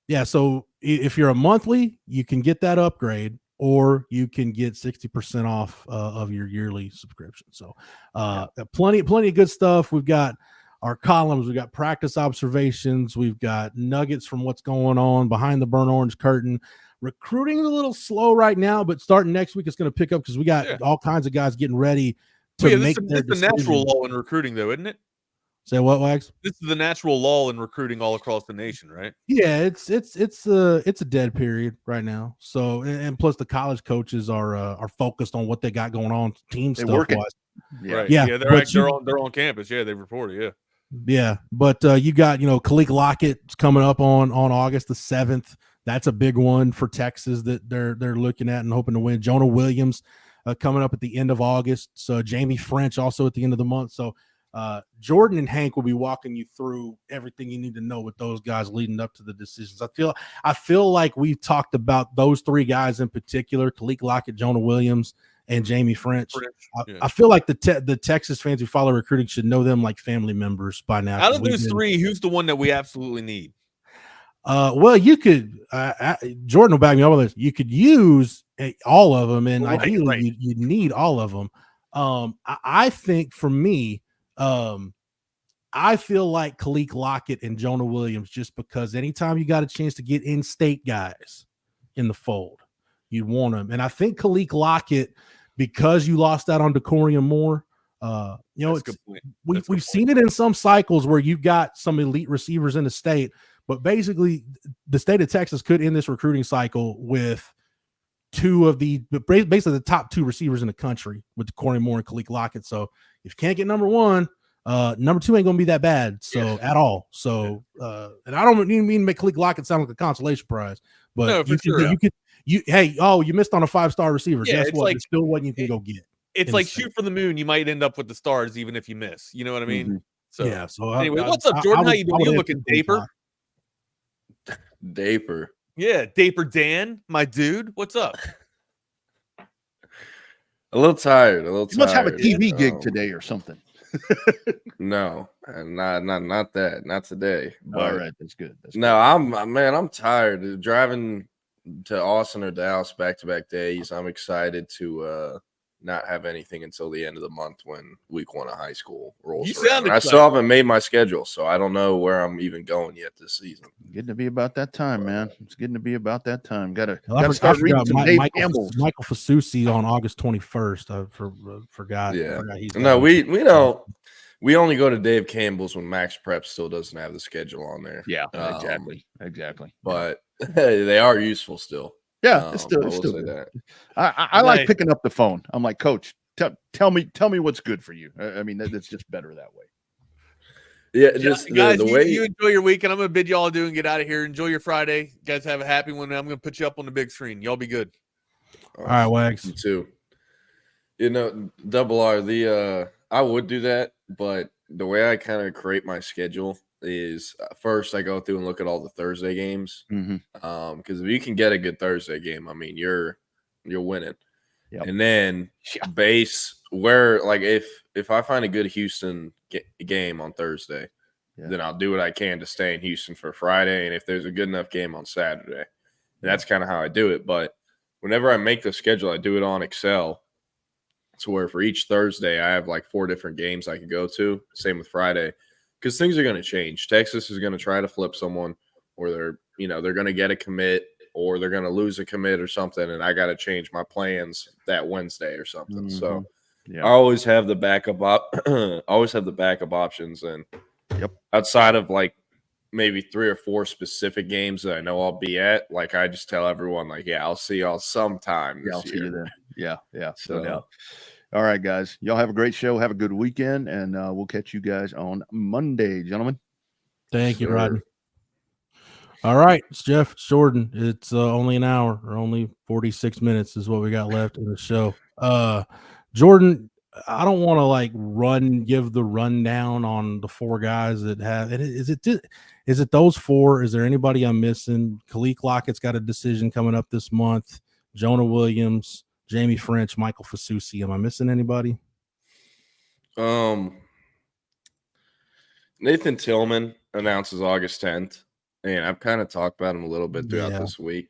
Yeah. So if you're a monthly, you can get that upgrade, or you can get 60% off of your yearly subscription. So plenty of good stuff. We've got our columns. We've got practice observations. We've got nuggets from what's going on behind the burnt orange curtain. Recruiting is a little slow right now, but starting next week, it's going to pick up because we got all kinds of guys getting ready to make their decisions. It's the natural lull in recruiting, though, isn't it? Say what, Wags? This is the natural lull in recruiting all across the nation, right? Yeah, it's a dead period right now. So, and plus the college coaches are focused on what they got going on team stuff wise. Right. Yeah, they're on campus. Yeah, they reported. Yeah, but you got Khalil Lockett's coming up on August the 7th. That's a big one for Texas that they're looking at and hoping to win. Jonah Williams coming up at the end of August. So Jamie French also at the end of the month. So Jordan and Hank will be walking you through everything you need to know with those guys leading up to the decisions. I feel like we've talked about those 3 guys in particular: Khalil Lockett, Jonah Williams, and Jamie French. I feel like the Texas fans who follow recruiting should know them like family members by now. Out of those 3, who's the one that we absolutely need? Well, you could Jordan will back me up on this. You could use all of them, and ideally you need all of them. I think for me, I feel like Khalil Lockett and Jonah Williams, just because anytime you got a chance to get in-state guys in the fold, you'd want them. And I think Khalil Lockett, because you lost out on Decorium Moore, we've seen it in some cycles where you've got some elite receivers in the state, but basically the state of Texas could end this recruiting cycle with basically the top 2 receivers in the country with Decorium Moore and Khalil Lockett. So if you can't get number 1, number 2 ain't gonna be that bad. So at all. So and I don't even mean to make Khalil Lockett sound like a consolation prize, but you missed on a 5-star receiver. Yeah, guess what? There's still one you can go get. It's like shoot for the moon. You might end up with the stars even if you miss. You know what I mean? Mm-hmm. So yeah. So anyway, what's up, Jordan? How you doing? You looking daper? Daper. Yeah, Daper Dan, my dude. What's up? A little tired. You must have a TV gig today or something. No, not that. Not today. All right, that's good. I'm tired. Driving to Austin or Dallas back-to-back days. I'm excited to not have anything until the end of the month when week 1 of high school rolls around. I still haven't made my schedule, so I don't know where I'm even going yet this season. Getting to be about that time, man. It's getting to be about that time. Gotta start reading some Dave Campbell. Michael Fasusi on August 21st. I forgot. Yeah. He's we know. We only go to Dave Campbell's when Max Prep still doesn't have the schedule on there. Yeah, exactly. But they are useful still. Yeah, it's still that. I like picking up the phone. I'm like, Coach, tell me what's good for you. I mean, that's just better that way. Yeah, just guys, the way you enjoy your weekend. I'm gonna bid y'all adieu and get out of here. Enjoy your Friday. You guys have a happy one. I'm gonna put you up on the big screen. Y'all be good. All right, Wags. You too. You know, Double R, I would do that, but the way I kind of create my schedule is first I go through and look at all the Thursday games. Because if you can get a good Thursday game, I mean, you're winning. Yep. And then base where, like, if I find a good Houston game on Thursday, then I'll do what I can to stay in Houston for Friday. And if there's a good enough game on Saturday, that's kind of how I do it. But whenever I make the schedule, I do it on Excel. To where for each Thursday, I have like 4 different games I could go to. Same with Friday, because things are going to change. Texas is going to try to flip someone, or they're going to get a commit, or they're going to lose a commit or something, and I got to change my plans that Wednesday or something. So I always have the backup options, and outside of like maybe 3 or 4 specific games that I know I'll be at, like I just tell everyone, like, I'll see y'all sometime this I'll year. see you then. Yeah. So, no doubt. All right, guys. Y'all have a great show. Have a good weekend, and we'll catch you guys on Monday, gentlemen. Thank you, Rodney. All right, it's Jeff, it's Jordan. It's only an hour, or only 46 minutes is what we got left in the show. Jordan, I don't want to give the rundown on the 4 guys that have. Is it those 4? Is there anybody I'm missing? Khalid Lockett's got a decision coming up this month. Jonah Williams, Jamie French, Michael Fasusi. Am I missing anybody? Nathan Tillman announces August 10th, and I've kind of talked about him a little bit throughout this week.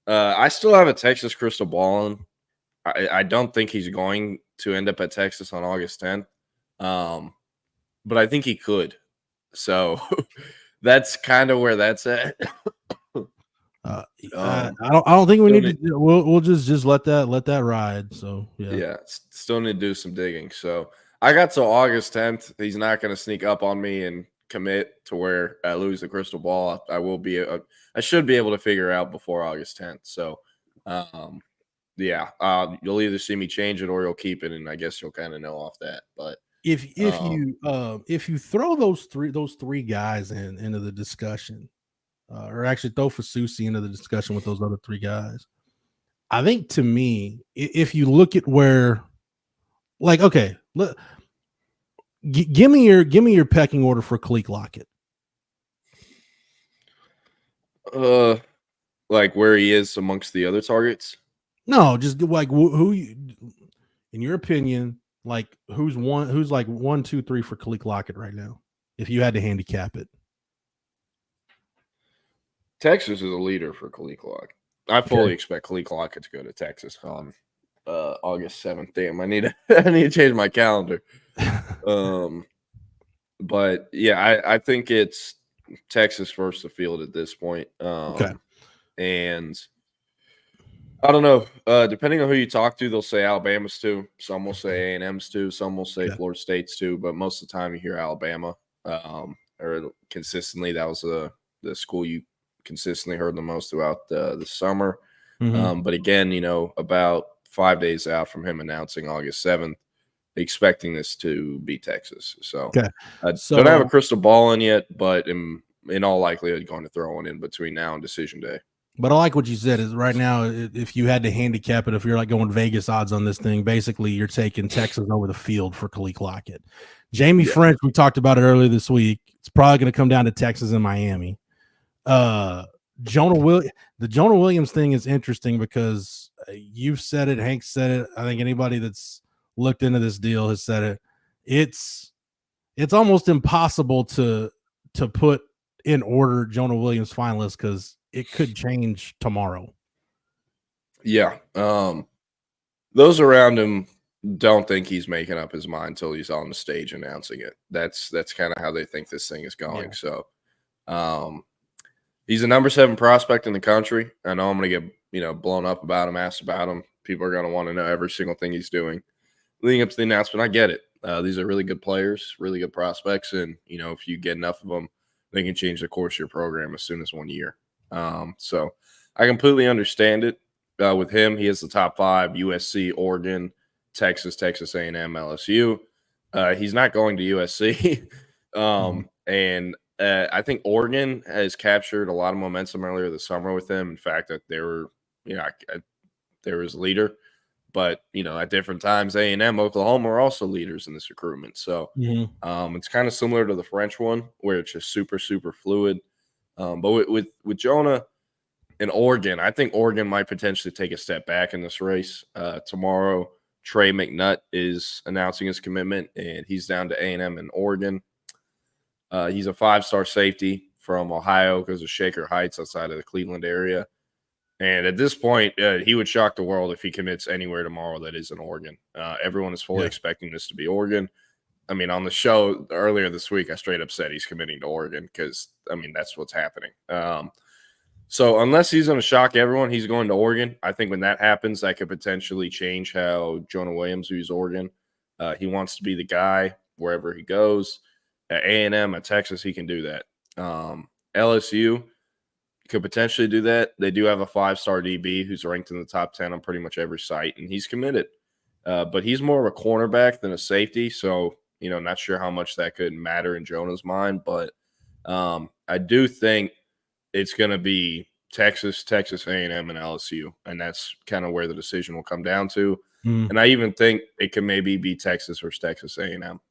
I still have a Texas crystal ball on. I don't think he's going to end up at Texas on August 10th, but I think he could. So that's kind of where that's at. I don't think we need to. We'll just let that ride. So still need to do some digging. So I got till August 10th. He's not going to sneak up on me and commit to where I lose the crystal ball. I should be able to figure out before August 10th. So you'll either see me change it or you'll keep it, and I guess you'll kind of know off that. But if you throw those three guys into the discussion. Or actually throw Fasusi into the discussion with those other 3 guys. I think, to me, if you look at where, give me your pecking order for Khalid Lockett. Like where he is amongst the other targets. No, just like who you, in your opinion, like who's 1, 2, 3 for Khalid Lockett right now, if you had to handicap it. Texas is a leader for Khalid Lockett. I fully expect Khalid Lockett to go to Texas on August 7th. Damn, I need to change my calendar. But yeah, I think it's Texas versus the field at this point. And I don't know. Depending on who you talk to, they'll say Alabama's 2. Some will say A&M's 2. Some will say Florida State's 2. But most of the time, you hear Alabama. Or consistently, that was the school you consistently heard the most throughout the summer. But again, about 5 days out from him announcing August 7th, expecting this to be Texas. So I don't have a crystal ball in yet, but in all likelihood going to throw one in between now and decision day. But I like what you said is right now, if you had to handicap it, if you're like going Vegas odds on this thing, basically you're taking Texas over the field for Khalid Lockett. Jamie French, we talked about it earlier this week. It's probably going to come down to Texas and Miami. The Jonah Williams thing is interesting because you've said it, Hank said it. I think anybody that's looked into this deal has said it. It's almost impossible to put in order Jonah Williams finalists because it could change tomorrow. Yeah. Those around him don't think he's making up his mind until he's on the stage announcing it. That's kind of how they think this thing is going. Yeah. So he's a number 7 prospect in the country. I know I'm going to get blown up about him, asked about him. People are going to want to know every single thing he's doing. Leading up to the announcement, I get it. These are really good players, really good prospects, and if you get enough of them, they can change the course of your program as soon as 1 year. So I completely understand it. With him, he has the top 5: USC, Oregon, Texas A&M, LSU. He's not going to USC. And I think Oregon has captured a lot of momentum earlier this summer with him. In fact, that they were, there was a leader. But, at different times, A&M, Oklahoma are also leaders in this recruitment. So it's kind of similar to the French one where it's just super, super fluid. But with Jonah and Oregon, I think Oregon might potentially take a step back in this race. Tomorrow, Trey McNutt is announcing his commitment, and he's down to A&M in Oregon. He's a 5-star safety from Ohio, goes to Shaker Heights outside of the Cleveland area. And at this point, he would shock the world if he commits anywhere tomorrow that isn't Oregon. Everyone is fully expecting this to be Oregon. I mean, on the show earlier this week, I straight up said he's committing to Oregon because, that's what's happening. So unless he's going to shock everyone, he's going to Oregon. I think when that happens, that could potentially change how Jonah Williams views Oregon. He wants to be the guy wherever he goes. At A&M, at Texas, he can do that. LSU could potentially do that. They do have a 5-star DB who's ranked in the top 10 on pretty much every site, and he's committed. But he's more of a cornerback than a safety, so, not sure how much that could matter in Jonah's mind. But I do think it's going to be Texas, A&M, and LSU, and that's kind of where the decision will come down to. And I even think it could maybe be Texas versus Texas A&M.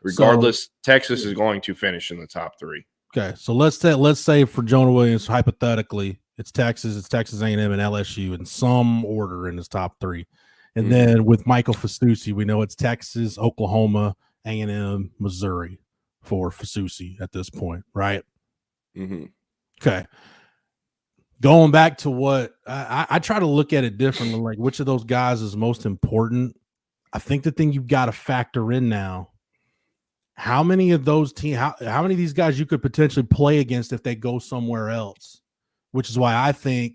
Regardless, Texas is going to finish in the top 3. Okay, so let's say for Jonah Williams, hypothetically, it's Texas, A&M, and LSU in some order in his top 3. And then with Michael Fasusi, we know it's Texas, Oklahoma, A&M, Missouri for Fasusi at this point, right? Okay. Going back to what I try to look at it differently, like which of those guys is most important. I think the thing you've got to factor in now, how many of those teams, how many of these guys you could potentially play against if they go somewhere else, which is why I think,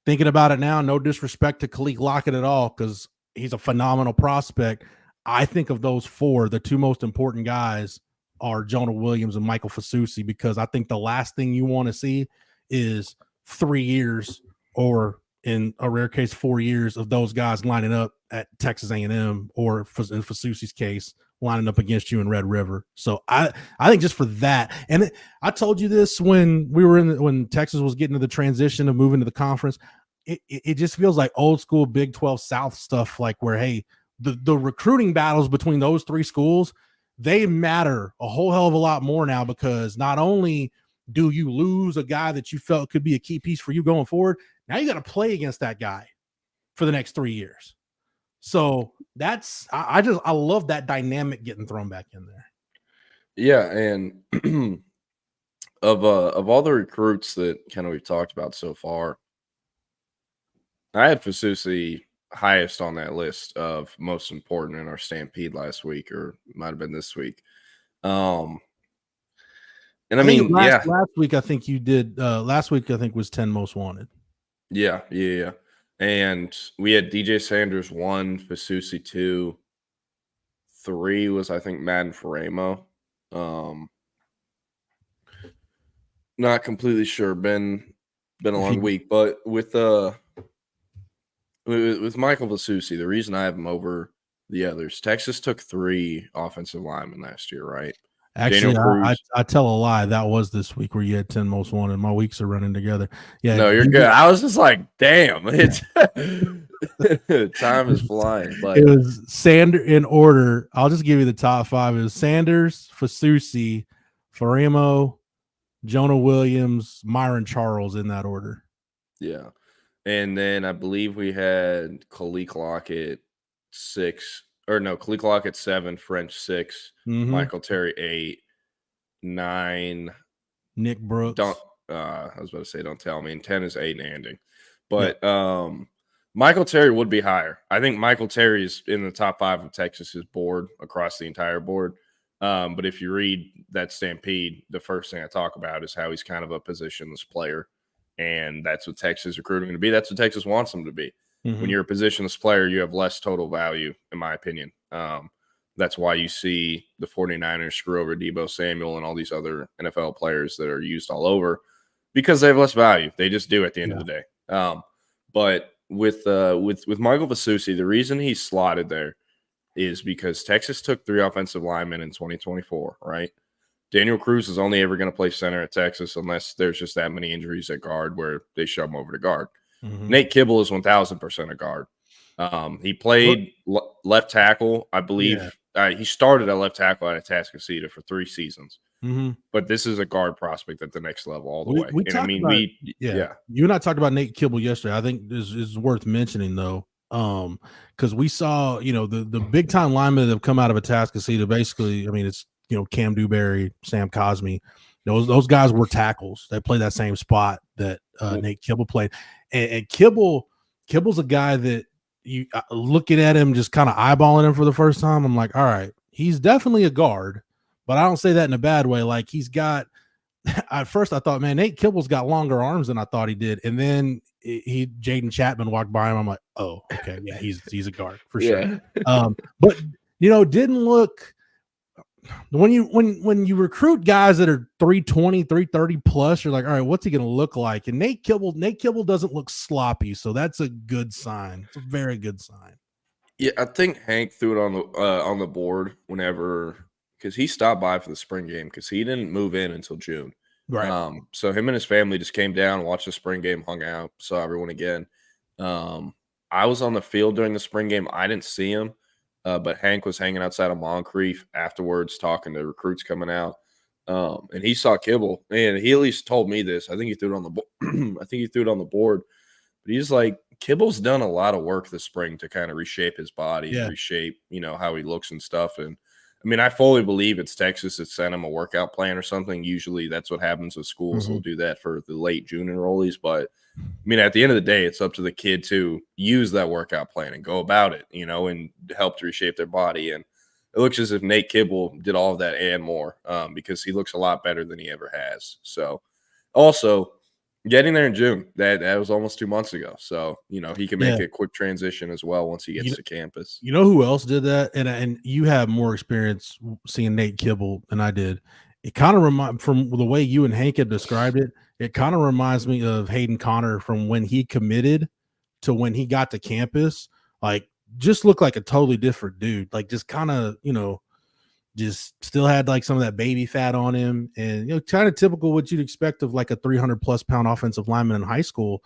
thinking about it now, no disrespect to Khalid Lockett at all, because he's a phenomenal prospect. I think of those 4, the 2 most important guys are Jonah Williams and Michael Fasusi, because I think the last thing you want to see is 3 years, or in a rare case, 4 years of those guys lining up at Texas A&M, or in Fasusi's case, lining up against you in Red River. So I think just for that, and I told you this when we were when Texas was getting to the transition of moving to the conference, it just feels like old school Big 12 South stuff, like where, hey, the recruiting battles between those 3 schools, they matter a whole hell of a lot more now, because not only do you lose a guy that you felt could be a key piece for you going forward, now you got to play against that guy for the next 3 years. So that's I love that dynamic getting thrown back in there. Yeah, and of all the recruits that kind of we've talked about so far, I had Fasusi highest on that list of most important in our Stampede last week, or might have been this week. And I mean, last week I think you did. Last week I think was 10 most wanted. Yeah. And we had DJ Sanders 1, Fasusi 2, 3 was I think Madden Faremo. Not completely sure. Been a long week, but with Michael Fasusi, the reason I have him over the others, Texas took 3 offensive linemen last year, right? Actually, I tell a lie. That was this week where you had 10 most wanted. My weeks are running together. Yeah, no, you're good. I was just like, damn, it's time is flying. But it was Sanders in order. I'll just give you the top 5. It was Sanders, Fasusi, Faremo, Jonah Williams, Myron Charles, in that order. Yeah. And then I believe we had Khalid Lockett 6. Or no, Khalid Lockett 7, French 6, Michael Terry 8, 9, Nick Brooks. I was about to say, don't tell me. And 10 is Aiden Anding. But Michael Terry would be higher. I think Michael Terry is in the top 5 of Texas's board across the entire board. But if you read that Stampede, the first thing I talk about is how he's kind of a positionless player. And that's what Texas recruiting to be. That's what Texas wants him to be. When you're a positionless player, you have less total value, in my opinion. That's why you see the 49ers screw over Deebo Samuel and all these other NFL players that are used all over, because they have less value. They just do at the end of the day. But with Michael Fasusi, the reason he's slotted there is because Texas took 3 offensive linemen in 2024, right? Daniel Cruz is only ever going to play center at Texas unless there's just that many injuries at guard where they shove him over to guard. Nate Kibble is 1,000% a guard. He played left tackle, I believe. He started at left tackle at Atascocita for 3 seasons. But this is a guard prospect at the next level all the way. And I mean, you and I talked about Nate Kibble yesterday. I think this is worth mentioning though, because we saw, the big time linemen that have come out of Atascocita. Basically, I mean, it's Cam Dewberry, Sam Cosme. Those guys were tackles. They played that same spot that Nate Kibble played, and Kibble's a guy that you looking at him, just kind of eyeballing him for the first time. I'm like, all right, he's definitely a guard. But I don't say that in a bad way. Like he's got, at first I thought, man, Nate Kibble's got longer arms than I thought he did. And then Jaden Chapman walked by him. I'm like, oh, okay. Yeah, he's a guard for sure. But didn't look when you recruit guys that are 320, 330 plus, you're like, all right, what's he going to look like? And Nate Kibble doesn't look sloppy. So that's a good sign. It's a very good sign. Yeah. I think Hank threw it on the board whenever, because he stopped by for the spring game because he didn't move in until June. Right. So him and his family just came down, watched the spring game, hung out, saw everyone again. I was on the field during the spring game. I didn't see him, but Hank was hanging outside of Moncrief afterwards talking to recruits coming out. And he saw Kibble, and he at least told me this. I think he threw it on the board. But he's like, Kibble's done a lot of work this spring to kind of reshape his body, reshape, how he looks and stuff. And I mean, I fully believe it's Texas that sent him a workout plan or something. Usually that's what happens with schools. They'll do that for the late June enrollees. But I mean, at the end of the day, it's up to the kid to use that workout plan and go about it, and help to reshape their body. And it looks as if Nate Kibble did all of that and more, because he looks a lot better than he ever has. So also getting there in June, that was almost 2 months ago. So, he can make a quick transition as well once he gets to campus. You know who else did that? And you have more experience seeing Nate Kibble than I did. It kind of from the way you and Hank had described it, it kind of reminds me of Hayden Connor from when he committed to when he got to campus. Like, just looked like a totally different dude. Like, just kind of, just still had like some of that baby fat on him, and kind of typical what you'd expect of like a 300+ pound offensive lineman in high school.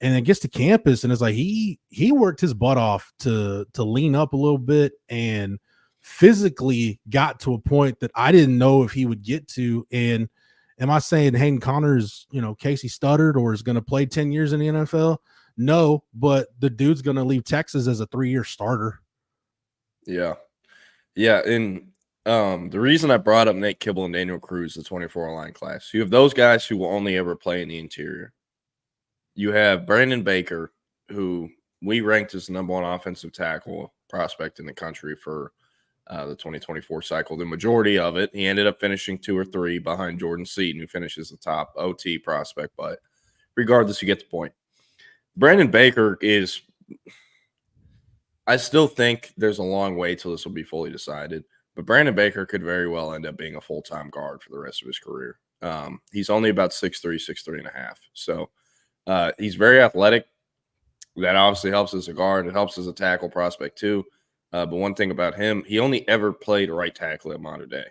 And then gets to campus and it's like he worked his butt off to lean up a little bit and physically got to a point that I didn't know if he would get to. And am I saying Hayden Connor's Casey Studdard or is going to play 10 years in the NFL? No, but the dude's going to leave Texas as a 3-year starter. Yeah, and the reason I brought up Nate Kibble and Daniel Cruz, the 24 line class, you have those guys who will only ever play in the interior. You have Brandon Baker, who we ranked as the #1 offensive tackle prospect in the country for the 2024 cycle. The majority of it, he ended up finishing 2 or 3 behind Jordan Seaton, who finishes the top OT prospect. But regardless, you get the point. Brandon Baker is – I still think there's a long way till this will be fully decided. But Brandon Baker could very well end up being a full-time guard for the rest of his career. He's only about 6'3", 6'3.5". So he's very athletic. That obviously helps as a guard. It helps as a tackle prospect too. But one thing about him, he only ever played right tackle at Mater Dei.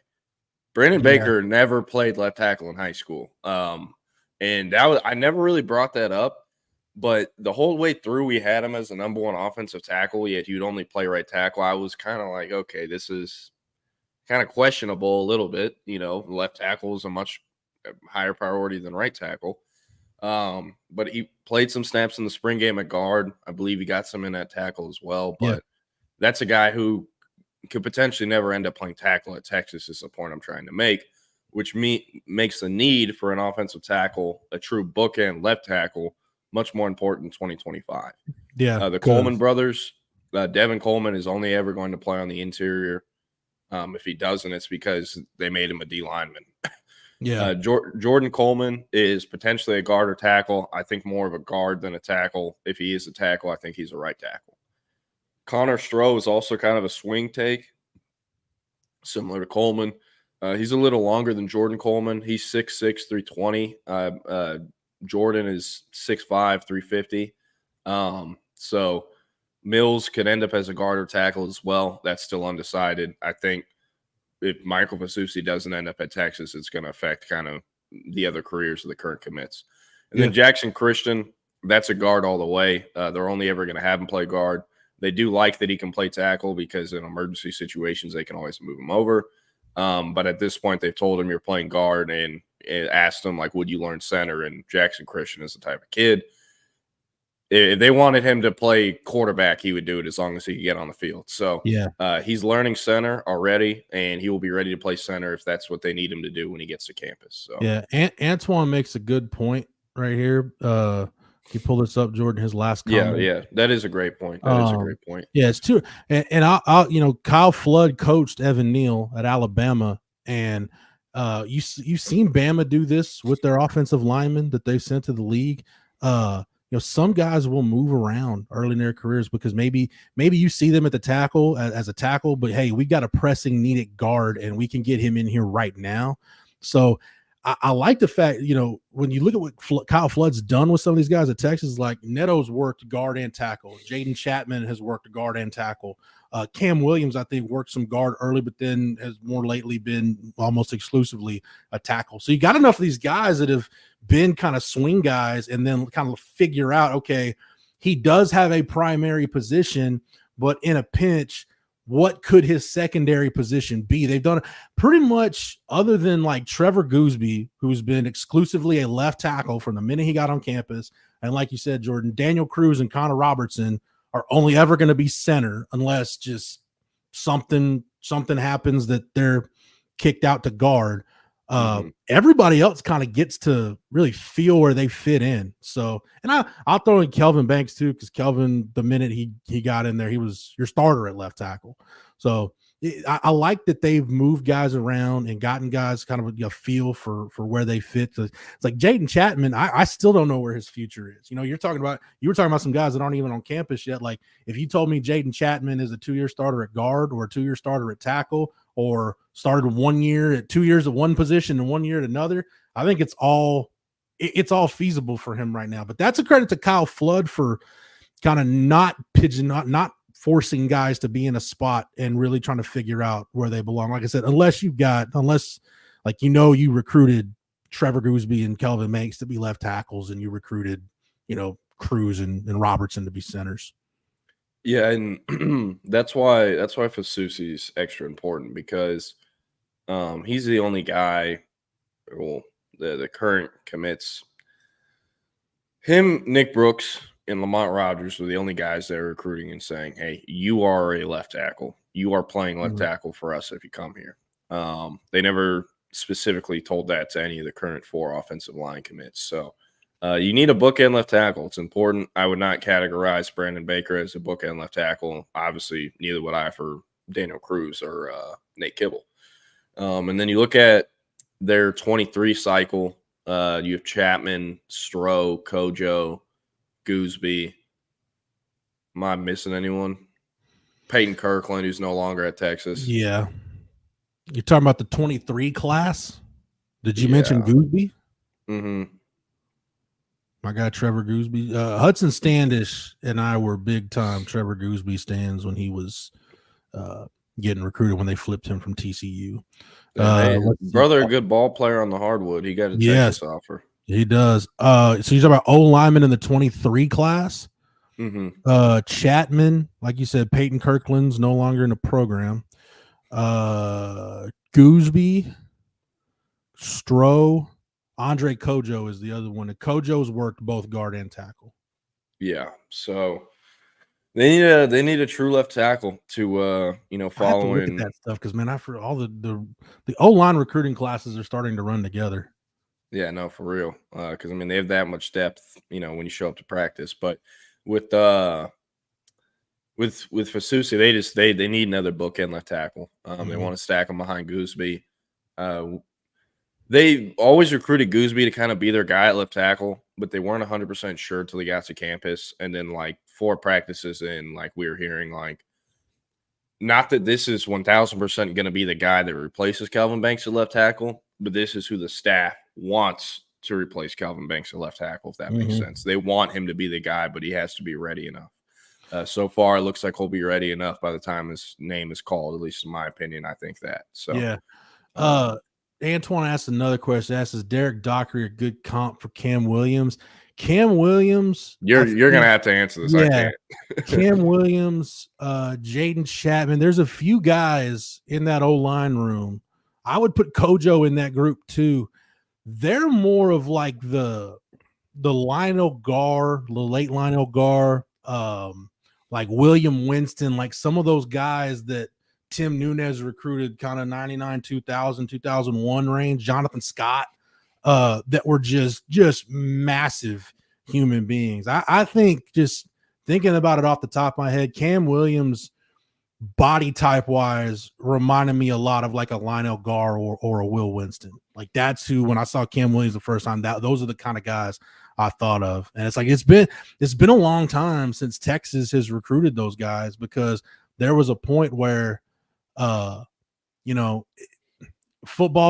Brandon Baker never played left tackle in high school. And I never really brought that up. But the whole way through, we had him as the #1 offensive tackle, yet he'd only play right tackle. I was kind of like, okay, this is kind of questionable a little bit. Left tackle is a much higher priority than right tackle. But he played some snaps in the spring game at guard. I believe he got some in that tackle as well. But that's a guy who could potentially never end up playing tackle at Texas is the point I'm trying to make, which makes the need for an offensive tackle, a true bookend left tackle, much more important in 2025. Yeah. The Coleman brothers, Devin Coleman is only ever going to play on the interior. If he doesn't, it's because they made him a D lineman. Yeah. Jordan Coleman is potentially a guard or tackle. I think more of a guard than a tackle. If he is a tackle, I think he's a right tackle. Connor Stroh is also kind of a swing take, similar to Coleman. He's a little longer than Jordan Coleman. He's 6'6", 320. Jordan is 6'5", 350. So Mills could end up as a guard or tackle as well. That's still undecided. I think if Michael Fasusi doesn't end up at Texas, it's going to affect kind of the other careers of the current commits. And then Jackson Christian, that's a guard all the way. They're only ever going to have him play guard. They do like that he can play tackle because in emergency situations, they can always move him over. But at this point, they've told him you're playing guard and asked him, like, would you learn center? And Jackson Christian is the type of kid. If they wanted him to play quarterback, he would do it as long as he could get on the field. So he's learning center already, and he will be ready to play center if that's what they need him to do when he gets to campus. So Antoine makes a good point right here. He pulled this up, Jordan, his last comment. Yeah, that is a great point. That is a great point. Yeah, it's true. And I'll Kyle Flood coached Evan Neal at Alabama, and you've seen Bama do this with their offensive linemen that they've sent to the league. Some guys will move around early in their careers because maybe you see them at the tackle as a tackle, but hey, we got a pressing needed guard and we can get him in here right now. So I like the fact, when you look at what Kyle Flood's done with some of these guys at Texas, like Neto's worked guard and tackle. Jaden Chapman has worked guard and tackle. Cam Williams, I think, worked some guard early, but then has more lately been almost exclusively a tackle. So you got enough of these guys that have been kind of swing guys and then kind of figure out, okay, he does have a primary position, but in a pinch, what could his secondary position be? They've done it pretty much, other than like Trevor Gooseby, who's been exclusively a left tackle from the minute he got on campus. And like you said, Jordan, Daniel Cruz and Connor Robertson are only ever going to be center unless just something happens that they're kicked out to guard. Everybody else kind of gets to really feel where they fit in. So, and I'll throw in Kelvin Banks too, because Kelvin, the minute he got in there, he was your starter at left tackle. So I like that they've moved guys around and gotten guys kind of a feel for where they fit. It's like Jaden Chapman. I still don't know where his future is. You were talking about some guys that aren't even on campus yet. Like if you told me Jaden Chapman is a 2-year starter at guard or a 2-year starter at tackle, or started 1 year at 2 years at one position and 1 year at another, I think it's all feasible for him right now. But that's a credit to Kyle Flood for kind of not forcing guys to be in a spot and really trying to figure out where they belong. Like I said, unless you recruited Trevor Gooseby and Kelvin Banks to be left tackles, and you recruited, Cruz and Robertson to be centers. Yeah, and that's why Fasusi's extra important, because he's the only guy, the current commits. Him, Nick Brooks, and Lamont Rogers were the only guys that are recruiting and saying, hey, you are a left tackle. You are playing left tackle for us if you come here. They never specifically told that to any of the current 4 offensive line commits. So you need a bookend left tackle. It's important. I would not categorize Brandon Baker as a bookend left tackle. Obviously, neither would I for Daniel Cruz or Nate Kibble. And then you look at their 23 cycle. You have Chapman, Stroh, Kojo, Gooseby. Am I missing anyone? Peyton Kirkland, who's no longer at Texas. Yeah. You're talking about the 23 class? Did you mention Gooseby? Mm-hmm. My guy Trevor Gooseby. Hudson Standish and I were big time Trevor Gooseby stands when he was getting recruited, when they flipped him from TCU. Brother, a good ball player on the hardwood. He got a Texas offer. He does. So you're talking about O lineman in the 23 class? Mm-hmm. Chapman, like you said, Peyton Kirkland's no longer in the program. Gooseby, Stroh, Andre Kojo is the other one. And Kojo's worked both guard and tackle. Yeah, so they need a true left tackle to follow in that stuff, because man, after all the O-line recruiting classes are starting to run together. Yeah, no, for real. Because they have that much depth, when you show up to practice. But with Fasusi, they need another bookend left tackle. They want to stack him behind Gooseby. They always recruited Gooseby to kind of be their guy at left tackle, but they weren't 100% sure until he got to campus. And then 4 practices in, we were hearing not that this is 1,000% going to be the guy that replaces Kelvin Banks at left tackle, but this is who the staff wants to replace Kelvin Banks at left tackle, if that makes sense. They want him to be the guy, but he has to be ready enough. So far, it looks like he'll be ready enough by the time his name is called. At least in my opinion, I think that. So yeah. Antoine asked another question. Asks, is Derek Dockery a good comp for Cam Williams? Cam Williams, you're gonna have to answer this. Yeah, I can't. Cam Williams, Jaden Chapman. There's a few guys in that O-line room. I would put Kojo in that group too. They're more of like the Lionel Garr, the late Lionel Garr, like William Winston, like some of those guys that Tim Nunez recruited kind of 99, 2000, 2001 range, Jonathan Scott, that were just massive human beings. I think, just thinking about it off the top of my head, Cam Williams, body type wise, reminded me a lot of like a Lionel Garr or a Will Winston. Like that's who, when I saw Cam Williams the first time, those are the kind of guys I thought of. And it's like it's been a long time since Texas has recruited those guys, because there was a point where football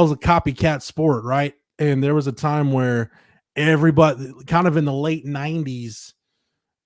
is a copycat sport, right? And there was a time where everybody, kind of in the late 90s,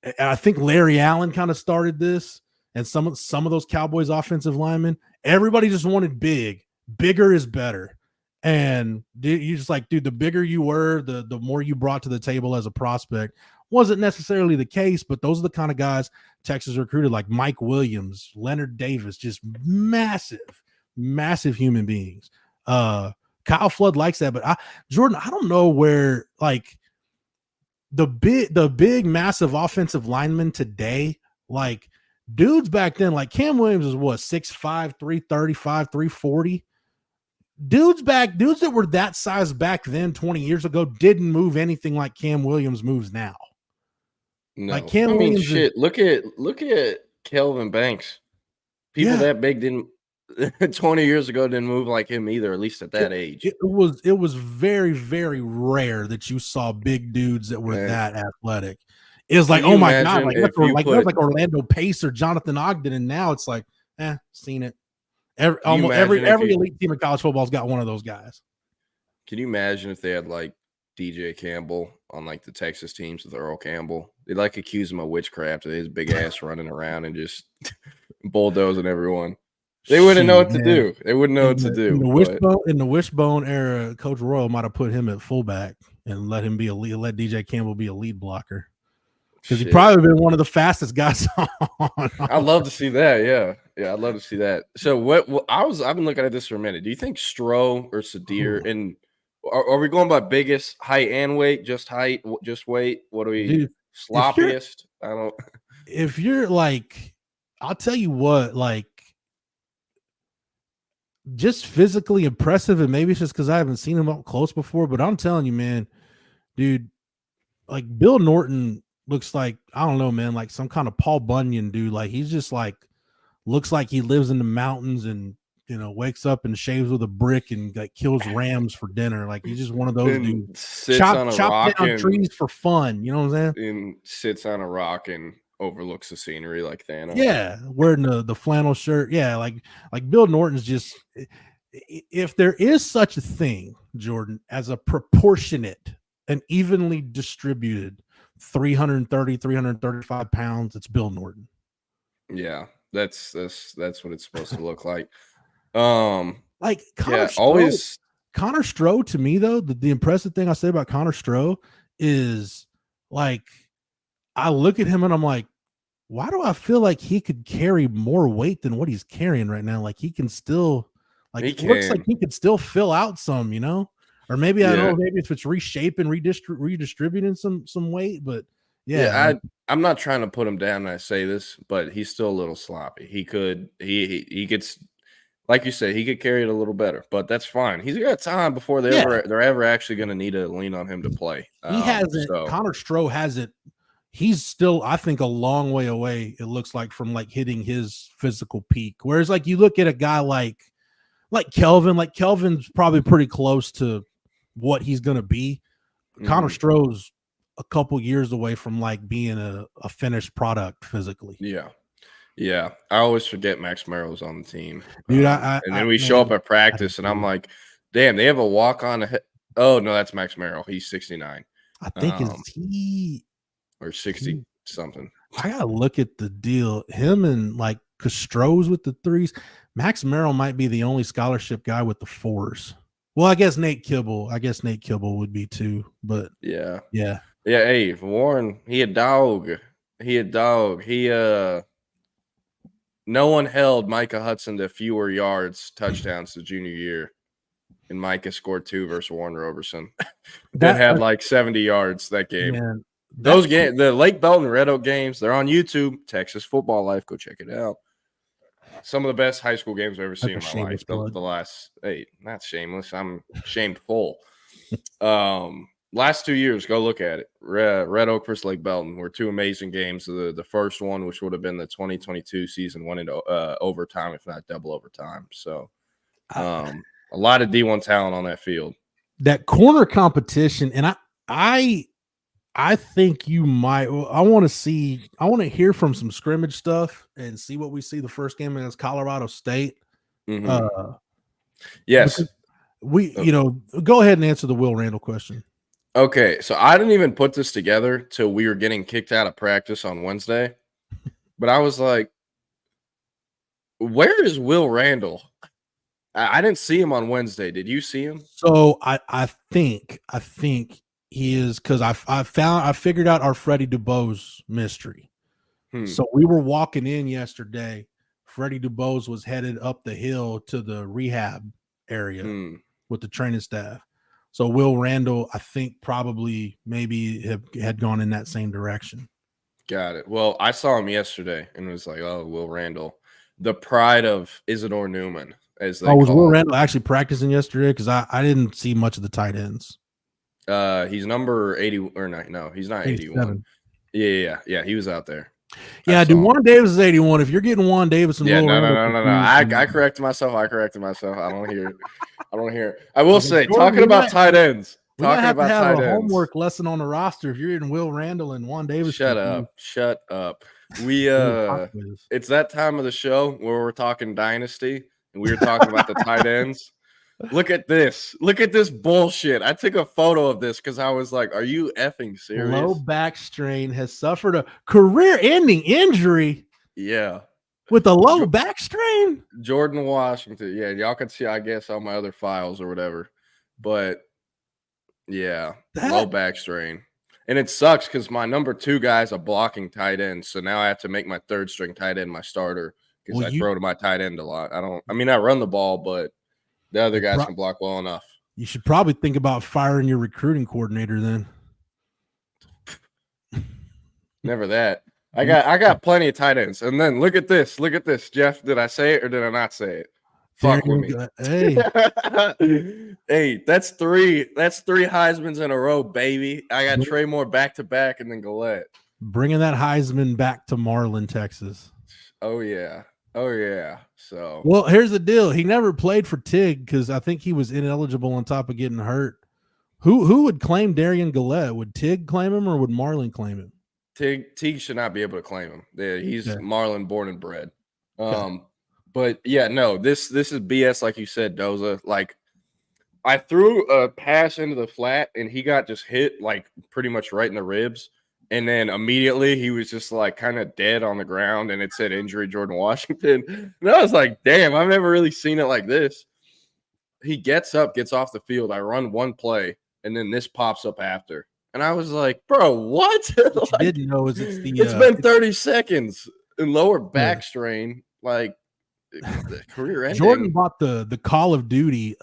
and I think Larry Allen kind of started this, and some of those Cowboys offensive linemen, everybody just wanted bigger is better. And you just like, dude, the bigger you were, the more you brought to the table as a prospect. Wasn't necessarily the case, but those are the kind of guys Texas recruited, like Mike Williams, Leonard Davis, just massive human beings. Kyle Flood likes that, but Jordan, I don't know where, like, the big massive offensive linemen today, like dudes back then, like Cam Williams is what, 6'5", 335, 340. Dudes that were that size back then 20 years ago didn't move anything like Cam Williams moves now. No, like Cam Williams shit. Look at Kelvin Banks. People that big didn't 20 years ago didn't move like him either, at least at that age. It was very, very rare that you saw big dudes that were that athletic. It was like, oh my God, like Orlando Pace or Jonathan Ogden, and now it's like, seen it. Every elite team in college football's got one of those guys. Can you imagine if they had like DJ Campbell on like the Texas teams with Earl Campbell? They'd like accuse him of witchcraft with his big ass running around and just bulldozing everyone. They wouldn't know what to do. They wouldn't know what to do. In the wishbone era, Coach Royal might have put him at fullback and let DJ Campbell be a lead blocker. Because he probably been one of the fastest guys on. I'd love to see that. Yeah, I'd love to see that. So I've been looking at this for a minute. Do you think Stroh or Sadir, and are we going by biggest, height, and weight? Just height, just weight? What are we, sloppiest? I don't. If you're like, I'll tell you what, like, just physically impressive, and maybe it's just because I haven't seen him up close before, but I'm telling you, man, dude, like Bill Norton looks like, I don't know, man, like some kind of Paul Bunyan dude. Like he's just like, looks like he lives in the mountains and, wakes up and shaves with a brick and like kills rams for dinner. Like he's just one of those dudes. Chop down trees for fun. You know what I'm saying? And sits on a rock and overlooks the scenery like Thanos. Yeah, wearing the flannel shirt. Yeah, like Bill Norton's just, if there is such a thing, Jordan, as a proportionate and evenly distributed 330, 335 pounds, it's Bill Norton. Yeah, that's what it's supposed to look like. Like Connor Stroh, to me though, the impressive thing I say about Connor Stroh is, like, I look at him and I'm like, why do I feel like he could carry more weight than what he's carrying right now? Like he can still, like, it looks like he could still fill out some, or maybe I don't know, maybe if it's reshaping, redistributing some weight, but I'm not trying to put him down when I say this, but he's still a little sloppy. He could, like you say, he could carry it a little better, but that's fine. He's got time before they're ever actually going to need to lean on him to play. He hasn't. Connor Stroh hasn't. He's still, I think, a long way away. It looks like from like hitting his physical peak. Whereas, like you look at a guy like Kelvin. Like Kelvin's probably pretty close to what he's going to be. Connor Stroh's a couple years away from like being a finished product physically. Yeah. I always forget Max Merrill's on the team. Dude, and then we show up at practice and I'm like, damn, they have a walk on. Oh no, that's Max Merrill. He's 69. I think is he or 60 something. I gotta look at the deal. Him and like Castro's with the threes. Max Merrill might be the only scholarship guy with the fours. Well, I guess Nate Kibble. Would be too, but yeah. Yeah. Hey, Warren, he a dog. No one held Micah Hudson to fewer yards, touchdowns the junior year. And Micah scored 2 versus Warren Roberson. That had like 70 yards that game. Man, those games, the Lake Belton Red Oak games, they're on YouTube. Texas Football Life, go check it out. Some of the best high school games I've ever seen in my life. The last 8, not shameless. I'm shameful. Last 2 years, go look at it. Red Oak versus Lake Belton were 2 amazing games. The first one, which would have been the 2022 season, went into overtime, if not double overtime. So, a lot of D1 talent on that field. That corner competition, and I think you might. I want to hear from some scrimmage stuff and see what we see the first game against Colorado State. Yes, go ahead and answer the Will Randall question. Okay, so I didn't even put this together till we were getting kicked out of practice on Wednesday, but I was like, "Where is Will Randall?" I didn't see him on Wednesday. Did you see him? So I think he is, because I figured out our Freddie DuBose mystery. So we were walking in yesterday. Freddie DuBose was headed up the hill to the rehab area with the training staff. So Will Randall, I think, probably maybe had gone in that same direction. Got it. Well, I saw him yesterday and was like, "Oh, Will Randall, the pride of Isidore Newman." As they was Will him. Randall actually practicing yesterday? Because I didn't see much of the tight ends. He's number 80 or no, he's not 81. Yeah, he was out there. Yeah, dude, Juan Davis is 81. If you're getting Juan Davis and Will no. I corrected myself. I don't hear it. I will say, talking about tight ends. We might have to have a homework lesson on the roster if you're getting Will Randall and Juan Davis. Shut up. We it's that time of the show where we're talking dynasty and we were talking about the tight ends. Look at this bullshit. I took a photo of this because I was like, "Are you effing serious?" Low back strain, has suffered a career-ending injury. Yeah, with a low back strain. Jordan Washington. Yeah, y'all can see, I guess, on my other files or whatever. But yeah, low back strain. And it sucks because my number 2 guy is a blocking tight end. So now I have to make my 3rd string tight end my starter because I throw to my tight end a lot. I run the ball, but the other guys can block well enough. You should probably think about firing your recruiting coordinator then. Never that. I got plenty of tight ends. And then look at this. Jeff, did I say it or did I not say it? Fuck with me. Hey, that's 3 Heismans in a row, baby. I got Trey Moore back-to-back and then Gillette. Bringing that Heisman back to Marlin, Texas. Oh yeah. So, well, here's the deal. He never played for Tig because I think he was ineligible on top of getting hurt. Who would claim Darian Gillette? Would Tig claim him or would Marlin claim him? Tig should not be able to claim him. He's Marlin born and bred. But yeah, no, this is BS, like you said, Doza. Like, I threw a pass into the flat and he got just hit like pretty much right in the ribs. And then immediately he was just like kind of dead on the ground and it said injury Jordan Washington. And I was like, damn, I've never really seen it like this. He gets up, gets off the field. I run one play and then this pops up after. And I was like, bro, what? What you didn't know is it's been 30 seconds and lower back strain. Like, career ending. Jordan bought the Call of Duty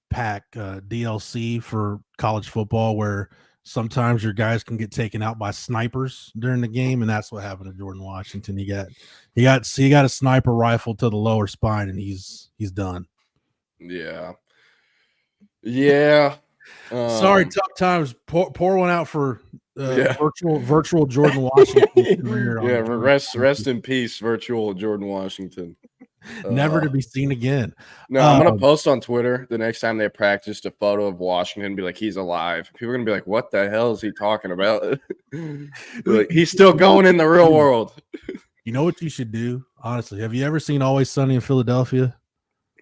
pack DLC for college football where sometimes your guys can get taken out by snipers during the game, and that's what happened to Jordan Washington. He got a sniper rifle to the lower spine, and he's done. Yeah. Sorry, tough times. Pour one out for virtual Jordan Washington. Rest in peace, virtual Jordan Washington. Never to be seen again. No, I'm gonna post on Twitter the next time they practiced a photo of Washington and be like, he's alive. People are gonna be like, what the hell is he talking about? Like, he's still going in the real world. You know what you should do? Honestly, have you ever seen Always Sunny in Philadelphia?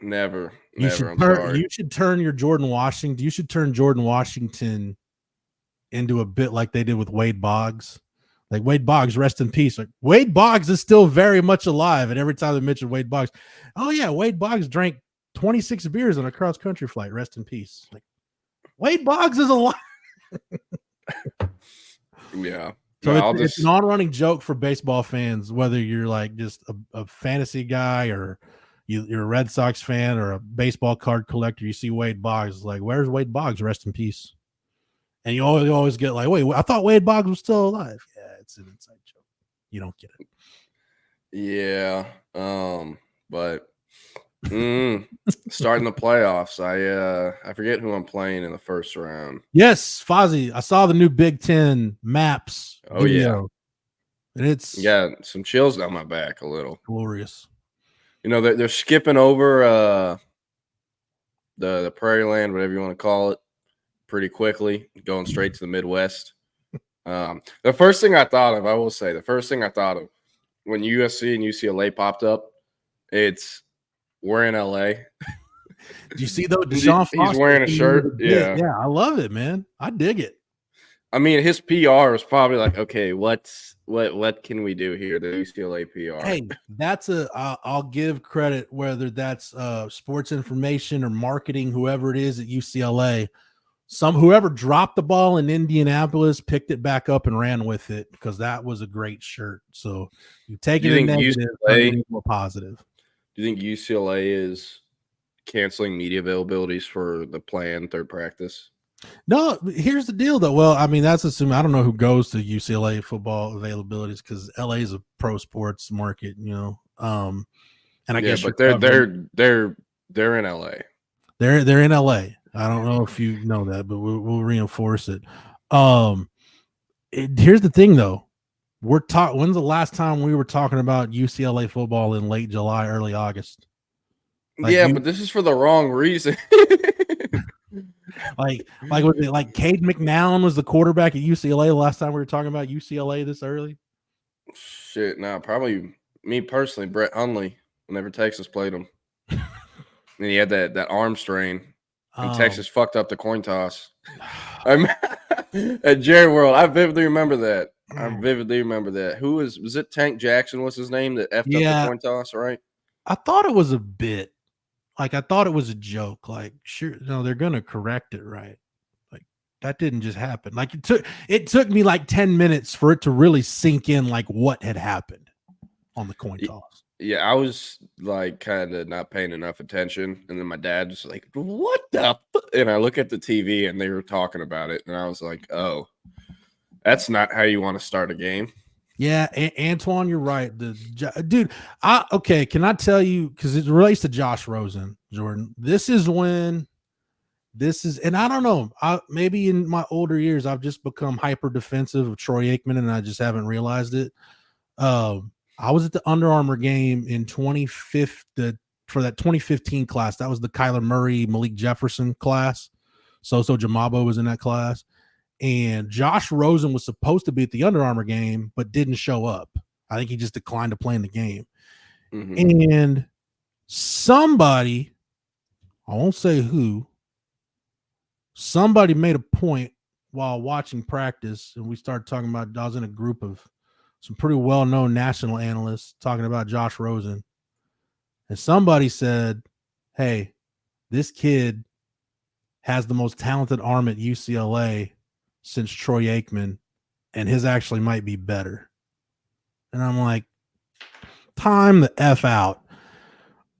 Never. You should turn Jordan Washington into a bit like they did with Wade Boggs, Like Wade Boggs, rest in peace. Like Wade Boggs is still very much alive. And every time they mention Wade Boggs, oh yeah, Wade Boggs drank 26 beers on a cross country flight. Rest in peace. Like Wade Boggs is alive. Yeah. So No, it's an on-running joke for baseball fans, whether you're like just a fantasy guy or you're a Red Sox fan or a baseball card collector. You see Wade Boggs, like, where's Wade Boggs? Rest in peace. And you always get like, wait, I thought Wade Boggs was still alive. Yeah, it's an inside joke. You don't get it. Yeah. But starting the playoffs, I forget who I'm playing in the first round. Yes, Fozzie. I saw the new Big Ten maps. Oh video. And it's some chills down my back a little. Glorious. You know, they're skipping over the Prairie Land, whatever you want to call it, pretty quickly, going straight to the Midwest. The first thing I thought of when USC and UCLA popped up, we're in LA. Do you see though? Deshaun Foster, he's wearing a shirt. Yeah, I love it, man. I dig it. I mean, his PR was probably like, okay, what can we do here? The UCLA PR. Hey, that's I'll give credit, whether that's sports information or marketing, whoever it is at UCLA. Whoever dropped the ball in Indianapolis picked it back up and ran with it, because that was a great shirt. So you take it in negative, more positive. Do you think UCLA is canceling media availabilities for the planned third practice? No, here's the deal though. Well, I mean, that's assuming. I don't know who goes to UCLA football availabilities, because LA is a pro sports market, you know. And I guess, but they're in LA. They're in LA. I don't know if you know that, but we'll reinforce it. Here's the thing though. When's the last time we were talking about UCLA football in late July, early August? But this is for the wrong reason. Was it like Cade McNown was the quarterback at UCLA the last time we were talking about UCLA this early? Shit, no, probably me personally, Brett Hundley, whenever Texas played him. And he had that arm strain. And Texas fucked up the coin toss. At Jerry World, I vividly remember that. Who was it? Tank Jackson was his name that effed up the coin toss, right? I thought it was a bit. Like, I thought it was a joke. Like, sure, no, they're gonna correct it, right? Like, that didn't just happen. Like, it took me like 10 minutes for it to really sink in, like what had happened on the coin toss. Yeah, I was like kind of not paying enough attention, and then my dad was like, "What the?" And I look at the TV, and they were talking about it, and I was like, "Oh, that's not how you want to start a game." Yeah, Antoine, you're right. Dude, okay, can I tell you, because it relates to Josh Rosen, Jordan. And I don't know, maybe in my older years, I've just become hyper defensive of Troy Aikman, and I just haven't realized it. I was at the Under Armour game in 2015 for that 2015 class. That was the Kyler Murray, Malik Jefferson class. So Jamabo was in that class. And Josh Rosen was supposed to be at the Under Armour game, but didn't show up. I think he just declined to play in the game. Mm-hmm. And somebody, I won't say who, somebody made a point while watching practice, and we started talking about, I was in a group of some pretty well-known national analysts talking about Josh Rosen. And somebody said, hey, this kid has the most talented arm at UCLA since Troy Aikman, and his actually might be better. And I'm like, time the F out.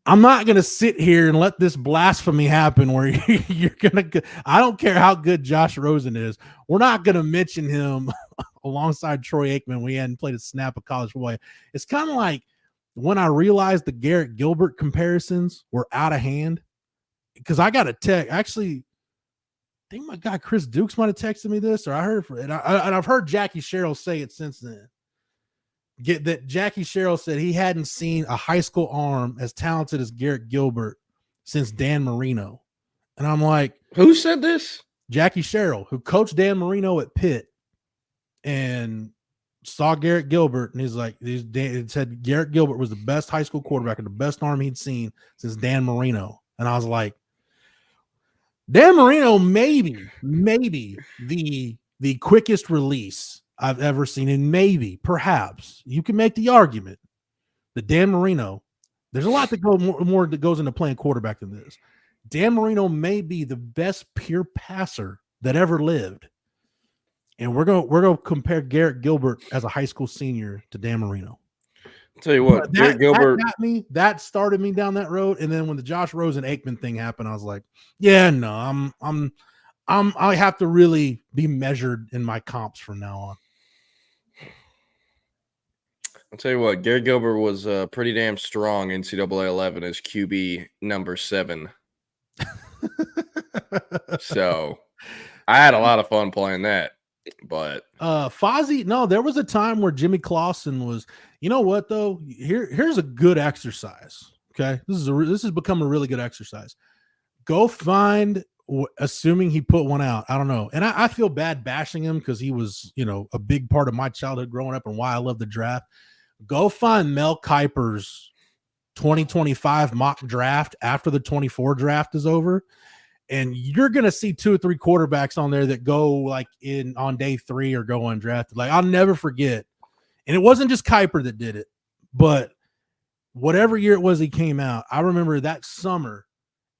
I'm not going to sit here and let this blasphemy happen where you're going to, I don't care how good Josh Rosen is. We're not going to mention him alongside Troy Aikman. We hadn't played a snap of college football. It's kind of like when I realized the Garrett Gilbert comparisons were out of hand, because I got a text. Actually, I think my guy Chris Dukes might have texted me this, or I heard and I've heard Jackie Sherrill say it since then. That Jackie Sherrill said he hadn't seen a high school arm as talented as Garrett Gilbert since Dan Marino. And I'm like, who said this? Jackie Sherrill, who coached Dan Marino at Pitt and saw Garrett Gilbert. And he's like, it said Garrett Gilbert was the best high school quarterback and the best arm he'd seen since Dan Marino. And I was like, Dan Marino, maybe the quickest release I've ever seen. And maybe, perhaps, you can make the argument that Dan Marino, there's a lot that more that goes into playing quarterback than this. Dan Marino may be the best pure passer that ever lived. And we're going to compare Garrett Gilbert as a high school senior to Dan Marino. I'll tell you what, Garrett Gilbert that started me down that road. And then when the Josh Rosen Aikman thing happened, I was like, yeah, no, I have to really be measured in my comps from now on. I'll tell you what, Garrett Gilbert was pretty damn strong NCAA 11 as QB number 7. So I had a lot of fun playing that. But Fozzie, no, there was a time where Jimmy Clausen was, you know what though? Here's a good exercise. Okay. This has become a really good exercise. Go find, assuming he put one out. I don't know. And I feel bad bashing him because he was, a big part of my childhood growing up and why I love the draft. Go find Mel Kiper's 2025 mock draft after the 24 draft is over. And you're going to see 2 or 3 quarterbacks on there that go like on day 3 or go undrafted. Like I'll never forget. And it wasn't just Kiper that did it, but whatever year it was he came out, I remember that summer,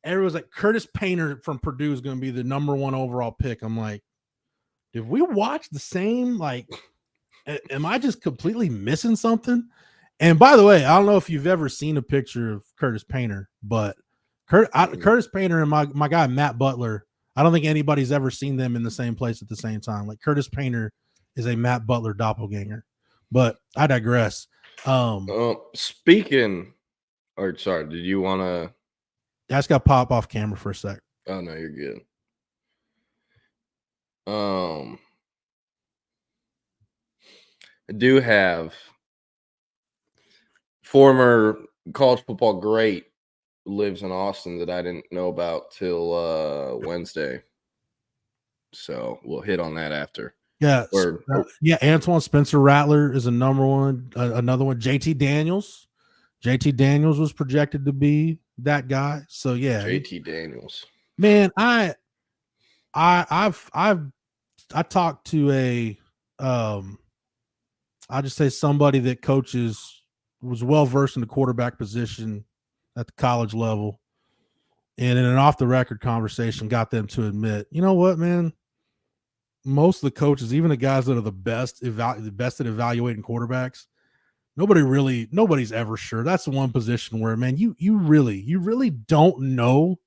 everyone was like, Curtis Painter from Purdue is going to be the number 1 overall pick. I'm like, did we watch the same? Like, am I just completely missing something? And by the way, I don't know if you've ever seen a picture of Curtis Painter, but Curtis Painter and my guy Matt Butler, I don't think anybody's ever seen them in the same place at the same time. Like Curtis Painter is a Matt Butler doppelganger, but I digress. Speaking, or sorry, did you want to? I just got to pop off camera for a sec. Oh no, you're good. I do have former college football great lives in Austin that I didn't know about till Wednesday. So we'll hit on that after. Yeah. Antoine Spencer Rattler is a number 1. Another one, JT Daniels. JT Daniels was projected to be that guy. So yeah. JT Daniels. Man, I talked to I just say somebody that was well versed in the quarterback position at the college level, and in an off the record conversation got them to admit, you know what, man, most of the coaches, even the guys that are the best at evaluating quarterbacks, nobody's ever sure. That's the one position where, man, you really don't know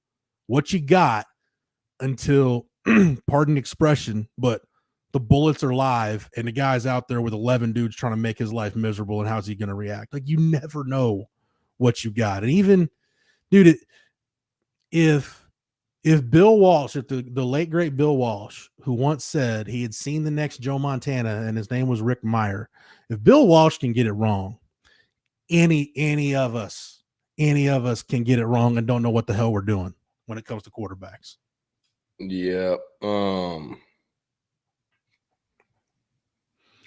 what you got until pardon the expression, but the bullets are live and the guy's out there with 11 dudes trying to make his life miserable, and how's he going to react? Like, you never know what you got. And even, dude, if Bill Walsh, if the late great Bill Walsh, who once said he had seen the next Joe Montana and his name was Rick Meyer, if Bill Walsh can get it wrong, any of us can get it wrong and don't know what the hell we're doing when it comes to quarterbacks. Yeah.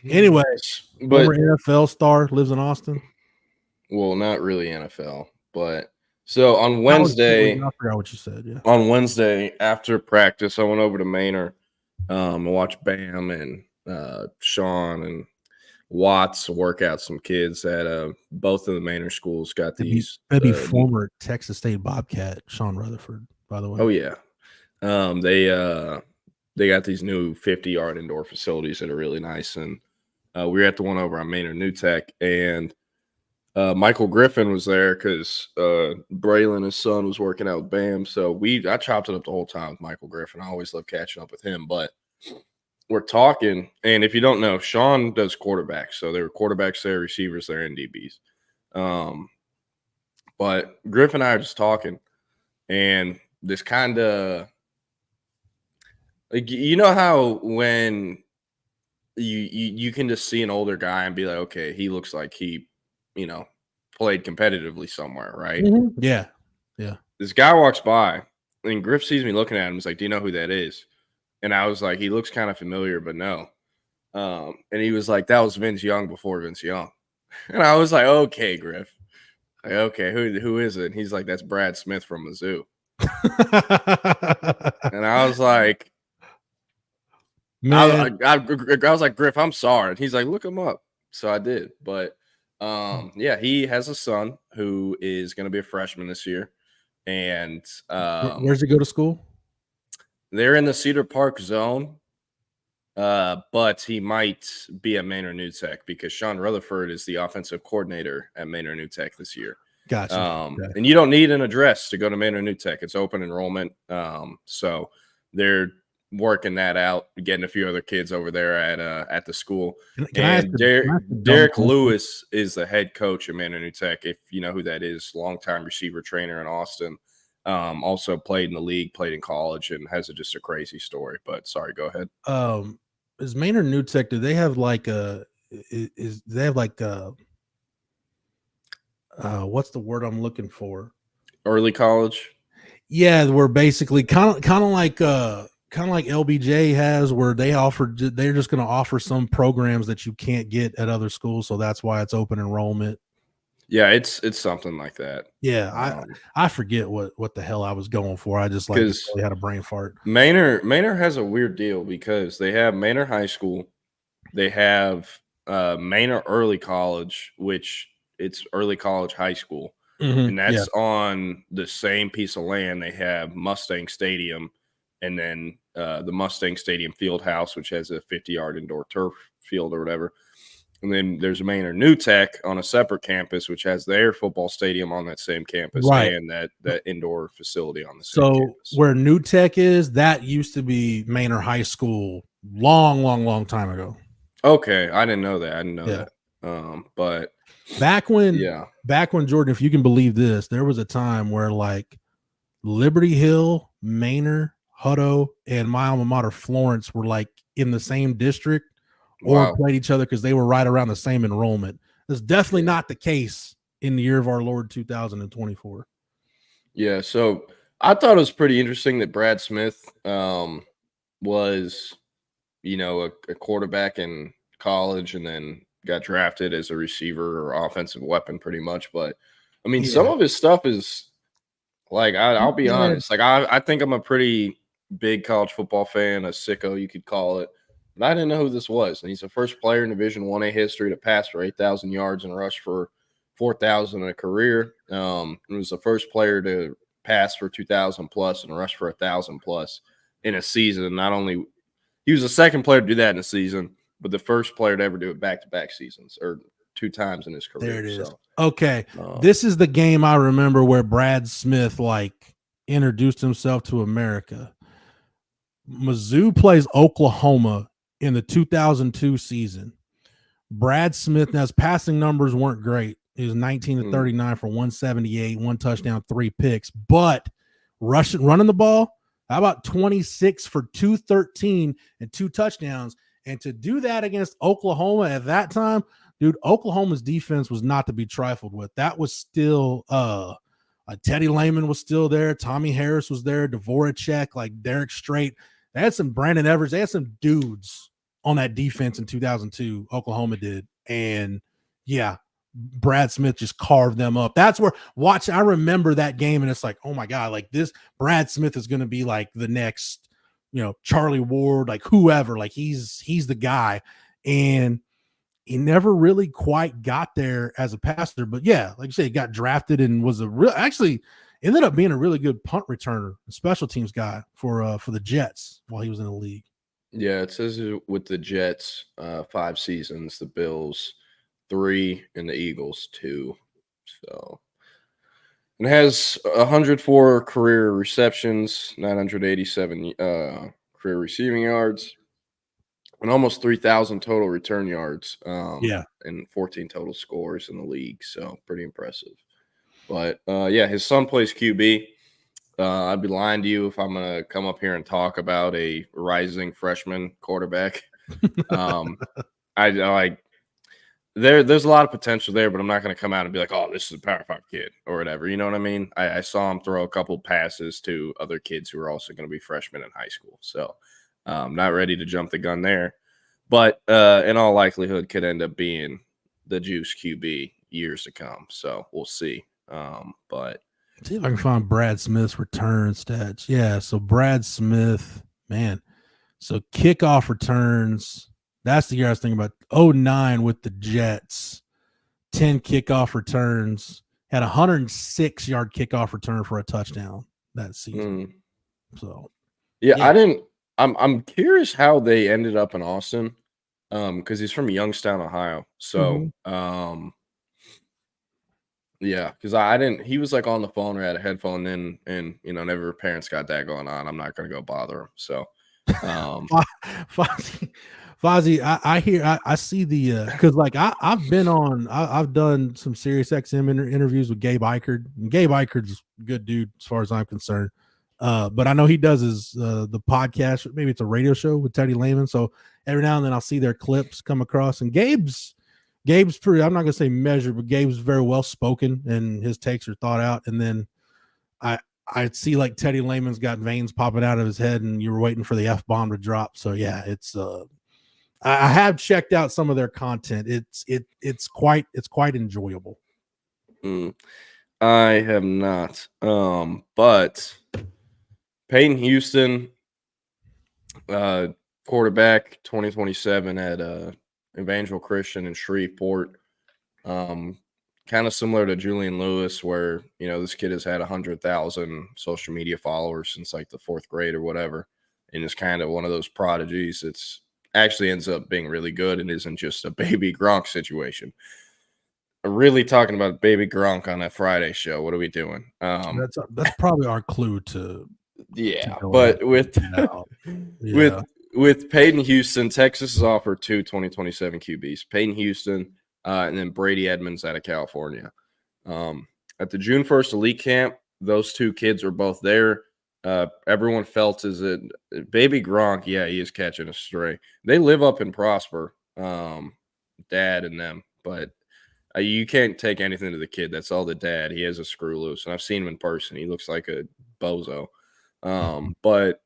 Anyways, but NFL star lives in Austin. Well, not really NFL, but so on Wednesday, I forgot what you said. Yeah. On Wednesday after practice, I went over to Manor and watched Bam and Sean and Watts work out some kids at both of the Manor schools. Got these. That'd be former Texas State Bobcat Sean Rutherford, by the way. Oh yeah, they got these new 50-yard indoor facilities that are really nice, and we were at the one over on Manor New Tech, and Michael Griffin was there because Braylon, his son, was working out with Bam. So I chopped it up the whole time with Michael Griffin. I always love catching up with him. But we're talking, and if you don't know, Sean does quarterbacks. So there were quarterbacks there, receivers there, and DBs. But Griffin and I are just talking, and this kind of like, you know how when you can just see an older guy and be like, okay, he looks like he played competitively somewhere, right? Mm-hmm. Yeah. Yeah. This guy walks by and Griff sees me looking at him. He's like, do you know who that is? And I was like, he looks kind of familiar, but no. And he was like, that was Vince Young before Vince Young. And I was like, okay, Griff. Like, okay, who is it? And he's like, that's Brad Smith from Mizzou. And I was like, Man. I was like, Griff, I'm sorry. And he's like, look him up. So I did. But yeah, he has a son who is going to be a freshman this year. And where's he go to school? They're in the Cedar Park zone. But he might be at Manor New Tech because Sean Rutherford is the offensive coordinator at Manor New Tech this year. Gotcha. Okay. And you don't need an address to go to Manor New Tech. It's open enrollment. So they're working that out, getting a few other kids over there at the school. And Derek Lewis is the head coach at Manor New Tech. If you know who that is, longtime receiver trainer in Austin. Also played in the league, played in college, and has just a crazy story. But sorry, go ahead. Is Manor New Tech? Do they have like what's the word I'm looking for? Early college. Yeah, we're basically kind of like LBJ has, where they're just going to offer some programs that you can't get at other schools, so that's why it's open enrollment. Yeah, it's something like that. Yeah, I forget what the hell I was going for. I just really had a brain fart. Manor has a weird deal because they have Manor High School, they have Manor Early College, which it's early college high school, and that's on the same piece of land. They have Mustang Stadium, and then the Mustang Stadium Field House, which has a 50-yard indoor turf field or whatever. And then there's Manor New Tech on a separate campus, which has their football stadium on that same campus, right, and that indoor facility on the same campus. So where New Tech is, that used to be Manor High School long time ago. Okay, I didn't know that. I didn't know that. But back when Jordan, if you can believe this, there was a time where like Liberty Hill, Manor, Hutto, and my alma mater Florence were like in the same district. Or played each other because they were right around the same enrollment. That's definitely not the case in the year of our Lord 2024. Yeah, so I thought it was pretty interesting that Brad Smith was, a quarterback in college and then got drafted as a receiver or offensive weapon pretty much. But, I mean, some of his stuff is like, I'll be honest. Like, I think I'm a pretty big college football fan, a sicko, you could call it. But I didn't know who this was. And he's the first player in Division 1A history to pass for 8,000 yards and rush for 4,000 in a career. He was the first player to pass for 2,000 plus and rush for 1,000 plus in a season. Not only he was the second player to do that in a season, but the first player to ever do it back-to-back seasons or 2 times in his career. There it is. So, okay. This is the game I remember where Brad Smith introduced himself to America. Mizzou plays Oklahoma in the 2002 season. Brad Smith, now his passing numbers weren't great. He was 19 to 39 for 178, 1 touchdown, 3 picks, but running the ball, how about 26 for 213 and 2 touchdowns? And to do that against Oklahoma at that time, dude, Oklahoma's defense was not to be trifled with. That was still Teddy Lehman was still there. Tommy Harris was there. Dvoracek, Derek Strait. They had some Brandon Evers. They had some dudes on that defense in 2002. Oklahoma did. And yeah, Brad Smith just carved them up. That's where I remember that game. And it's like, oh my God, this Brad Smith is going to be like the next, Charlie Ward, whoever, he's the guy. And he never really quite got there as a passer, but yeah, like you say, he got drafted and was actually ended up being a really good punt returner, a special teams guy for the Jets while he was in the league. Yeah, it says with the Jets, 5 seasons, the Bills 3, and the Eagles 2. So it has 104 career receptions, 987 career receiving yards, and almost 3,000 total return yards. And 14 total scores in the league. So pretty impressive. But, his son plays QB. I'd be lying to you if I'm going to come up here and talk about a rising freshman quarterback. There's a lot of potential there, but I'm not going to come out and be like, oh, this is a Power 5 kid or whatever. You know what I mean? I saw him throw a couple passes to other kids who are also going to be freshmen in high school. So not ready to jump the gun there. But in all likelihood, could end up being the juice QB years to come. So we'll see. But see if I can find Brad Smith's return stats. Yeah, so Brad Smith, man. So kickoff returns. That's the year I was thinking about. 09 with the Jets. 10 kickoff returns. Had a 106-yard kickoff return for a touchdown that season. So, yeah, I'm curious how they ended up in Austin, because he's from Youngstown, Ohio. So, yeah, because I didn't. He was like on the phone or had a headphone in, and never parents got that going on. I'm not gonna go bother him. So, Fozzie, I see the because like I've been on, I've done some Sirius XM interviews with Gabe Eichard. And Gabe Eichard's a good dude as far as I'm concerned. But I know he does his the podcast, maybe it's a radio show with Teddy Lehman. So every now and then I'll see their clips come across, and Gabe's pretty, I'm not gonna say measured, but Gabe's very well spoken and his takes are thought out. And then I'd see like Teddy Lehman's got veins popping out of his head and you were waiting for the F-bomb to drop. So yeah, it's I have checked out some of their content. It's quite enjoyable. I have not. But Peyton Houston, quarterback 2027 at Evangel Christian in Shreveport. Kind of similar to Julian Lewis, where this kid has had 100,000 social media followers since like the 4th grade or whatever, and is kind of one of those prodigies. It's actually ends up being really good and isn't just a baby Gronk situation. Really talking about baby Gronk on that Friday show. What are we doing? That's probably our clue to but with with Peyton Houston, Texas has offered 2 2027 QBs, Peyton Houston and then Brady Edmonds out of California. At the June 1st elite camp, those 2 kids were both there. Everyone felt as it baby Gronk, he is catching a stray. They live up in Prosper, dad and them, but you can't take anything to the kid. That's all the dad. He has a screw loose, and I've seen him in person. He looks like a bozo. But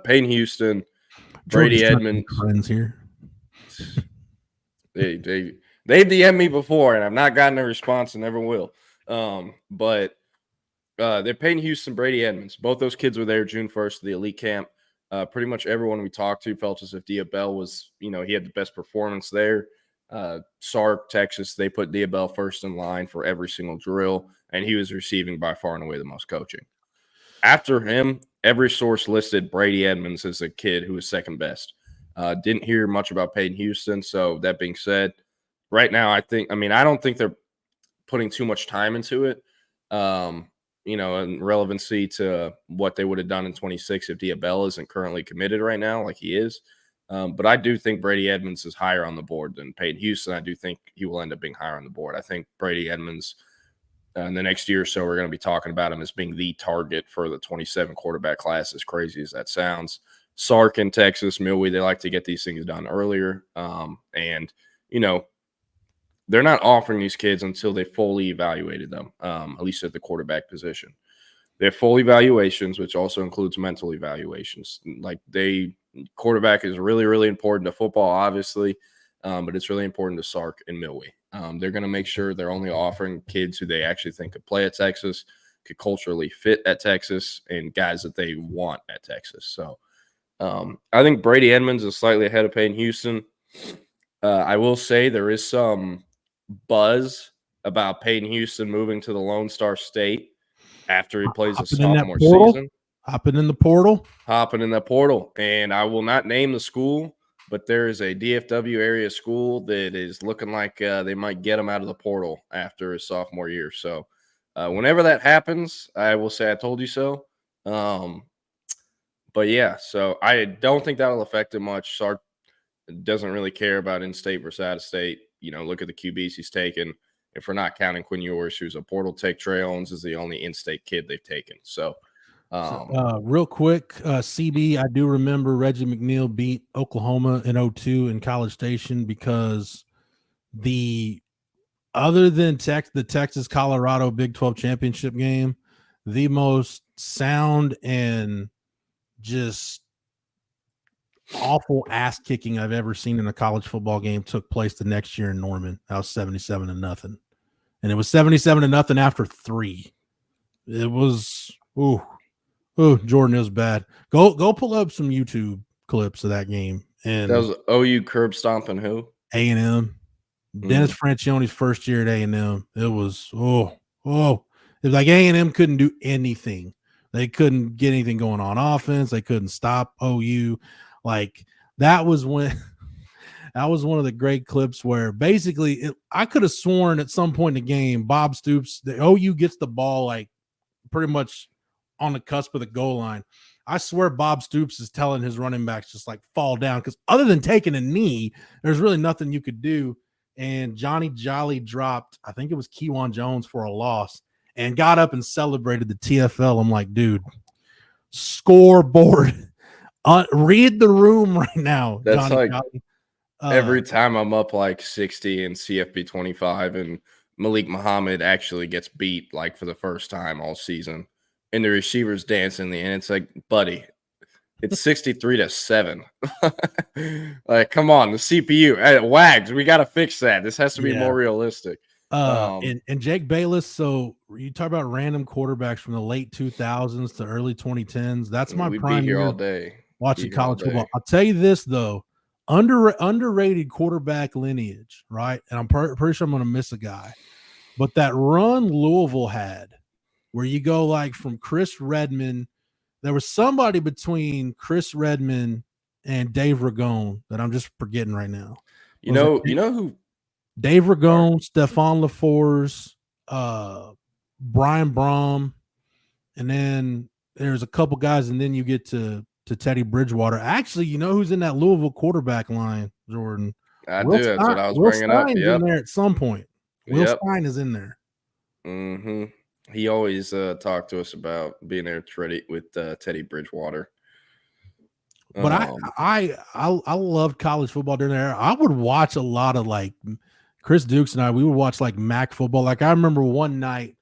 Peyton Houston, Brady Edmonds, friends here. They DM me before, and I've not gotten a response, and never will. But they're Peyton Houston, Brady Edmonds. Both those kids were there June 1st, the elite camp. Pretty much everyone we talked to felt as if Diabell was, he had the best performance there. Sark, Texas, they put Diabell first in line for every single drill, and he was receiving by far and away the most coaching. After him, every source listed Brady Edmonds as a kid who was second best. Didn't hear much about Peyton Houston. So that being said, right now, I don't think they're putting too much time into it, in relevancy to what they would have done in 26 if Diabell isn't currently committed right now, like he is. But I do think Brady Edmonds is higher on the board than Peyton Houston. I do think he will end up being higher on the board. I think Brady Edmonds in the next year or so, we're going to be talking about him as being the target for the 27 quarterback class, as crazy as that sounds. Sark in Texas, Milwee, they like to get these things done earlier. And they're not offering these kids until they fully evaluated them, at least at the quarterback position. They have full evaluations, which also includes mental evaluations. Quarterback is really, really important to football, obviously, but it's really important to Sark and Milwee. They're going to make sure they're only offering kids who they actually think could play at Texas, could culturally fit at Texas, and guys that they want at Texas. So I think Brady Edmonds is slightly ahead of Peyton Houston. I will say there is some buzz about Peyton Houston moving to the Lone Star State after he plays a sophomore season. Hopping in the portal. And I will not name the school, but there is a DFW area school that is looking like they might get him out of the portal after his sophomore year. So whenever that happens, I will say I told you so. But yeah, so I don't think that'll affect him much. Sark doesn't really care about in-state versus out-of-state. Look at the QBs he's taken. If we're not counting Quinn Ewers, who's a portal take, Trey Owens is the only in-state kid they've taken. So real quick, CB, I do remember Reggie McNeil beat Oklahoma in 2002 in College Station because other than the Texas-Colorado Big 12 championship game, the most sound and just awful ass kicking I've ever seen in a college football game took place the next year in Norman. That was 77-0. And it was 77-0 after 3. It was, Jordan, it was bad. Go pull up some YouTube clips of that game. And that was OU curb stomping who? A&M. Dennis Franchione's first year at A&M. It was it was like A&M couldn't do anything. They couldn't get anything going on offense. They couldn't stop OU. Like that was when that was one of the great clips where basically I could have sworn at some point in the game, Bob Stoops, the OU gets the ball like pretty much on the cusp of the goal line. I swear Bob Stoops is telling his running backs just like fall down because other than taking a knee, there's really nothing you could do. And Johnny Jolly dropped, I think it was Kewan Jones for a loss and got up and celebrated the TFL. I'm like, dude, scoreboard. Read the room right now. That's Johnny like Jolly. Every time I'm up like 60 in CFB 25 and Malik Muhammad actually gets beat like for the first time all season and the receivers dancing and it's like, buddy, it's 63-7. Like, come on, the CPU. Hey, Wags, we got to fix that. This has to be more realistic. And Jake Bayless. So you talk about random quarterbacks from the late 2000s to early 2010s. That's my We'd prime be here year all day. watching college football. I'll tell you this though, underrated quarterback lineage, right? And I'm pretty sure I'm going to miss a guy, but that run Louisville had, where you go like from Chris Redmond. There was somebody between Chris Redmond and Dave Ragone that I'm just forgetting right now. You know who? Dave Ragone, Stephon LaFours, Brian Brom, and then there's a couple guys, and then you get to Teddy Bridgewater. Actually, you know who's in that Louisville quarterback line, Jordan? I do. That's what I was bringing up. Stein's in there at some point. Will Stein is in there. Mm-hmm. He always talked to us about being there with Teddy Bridgewater. But I loved college football during there. I would watch a lot of like Chris Dukes and we would watch like MAC football. Like I remember one night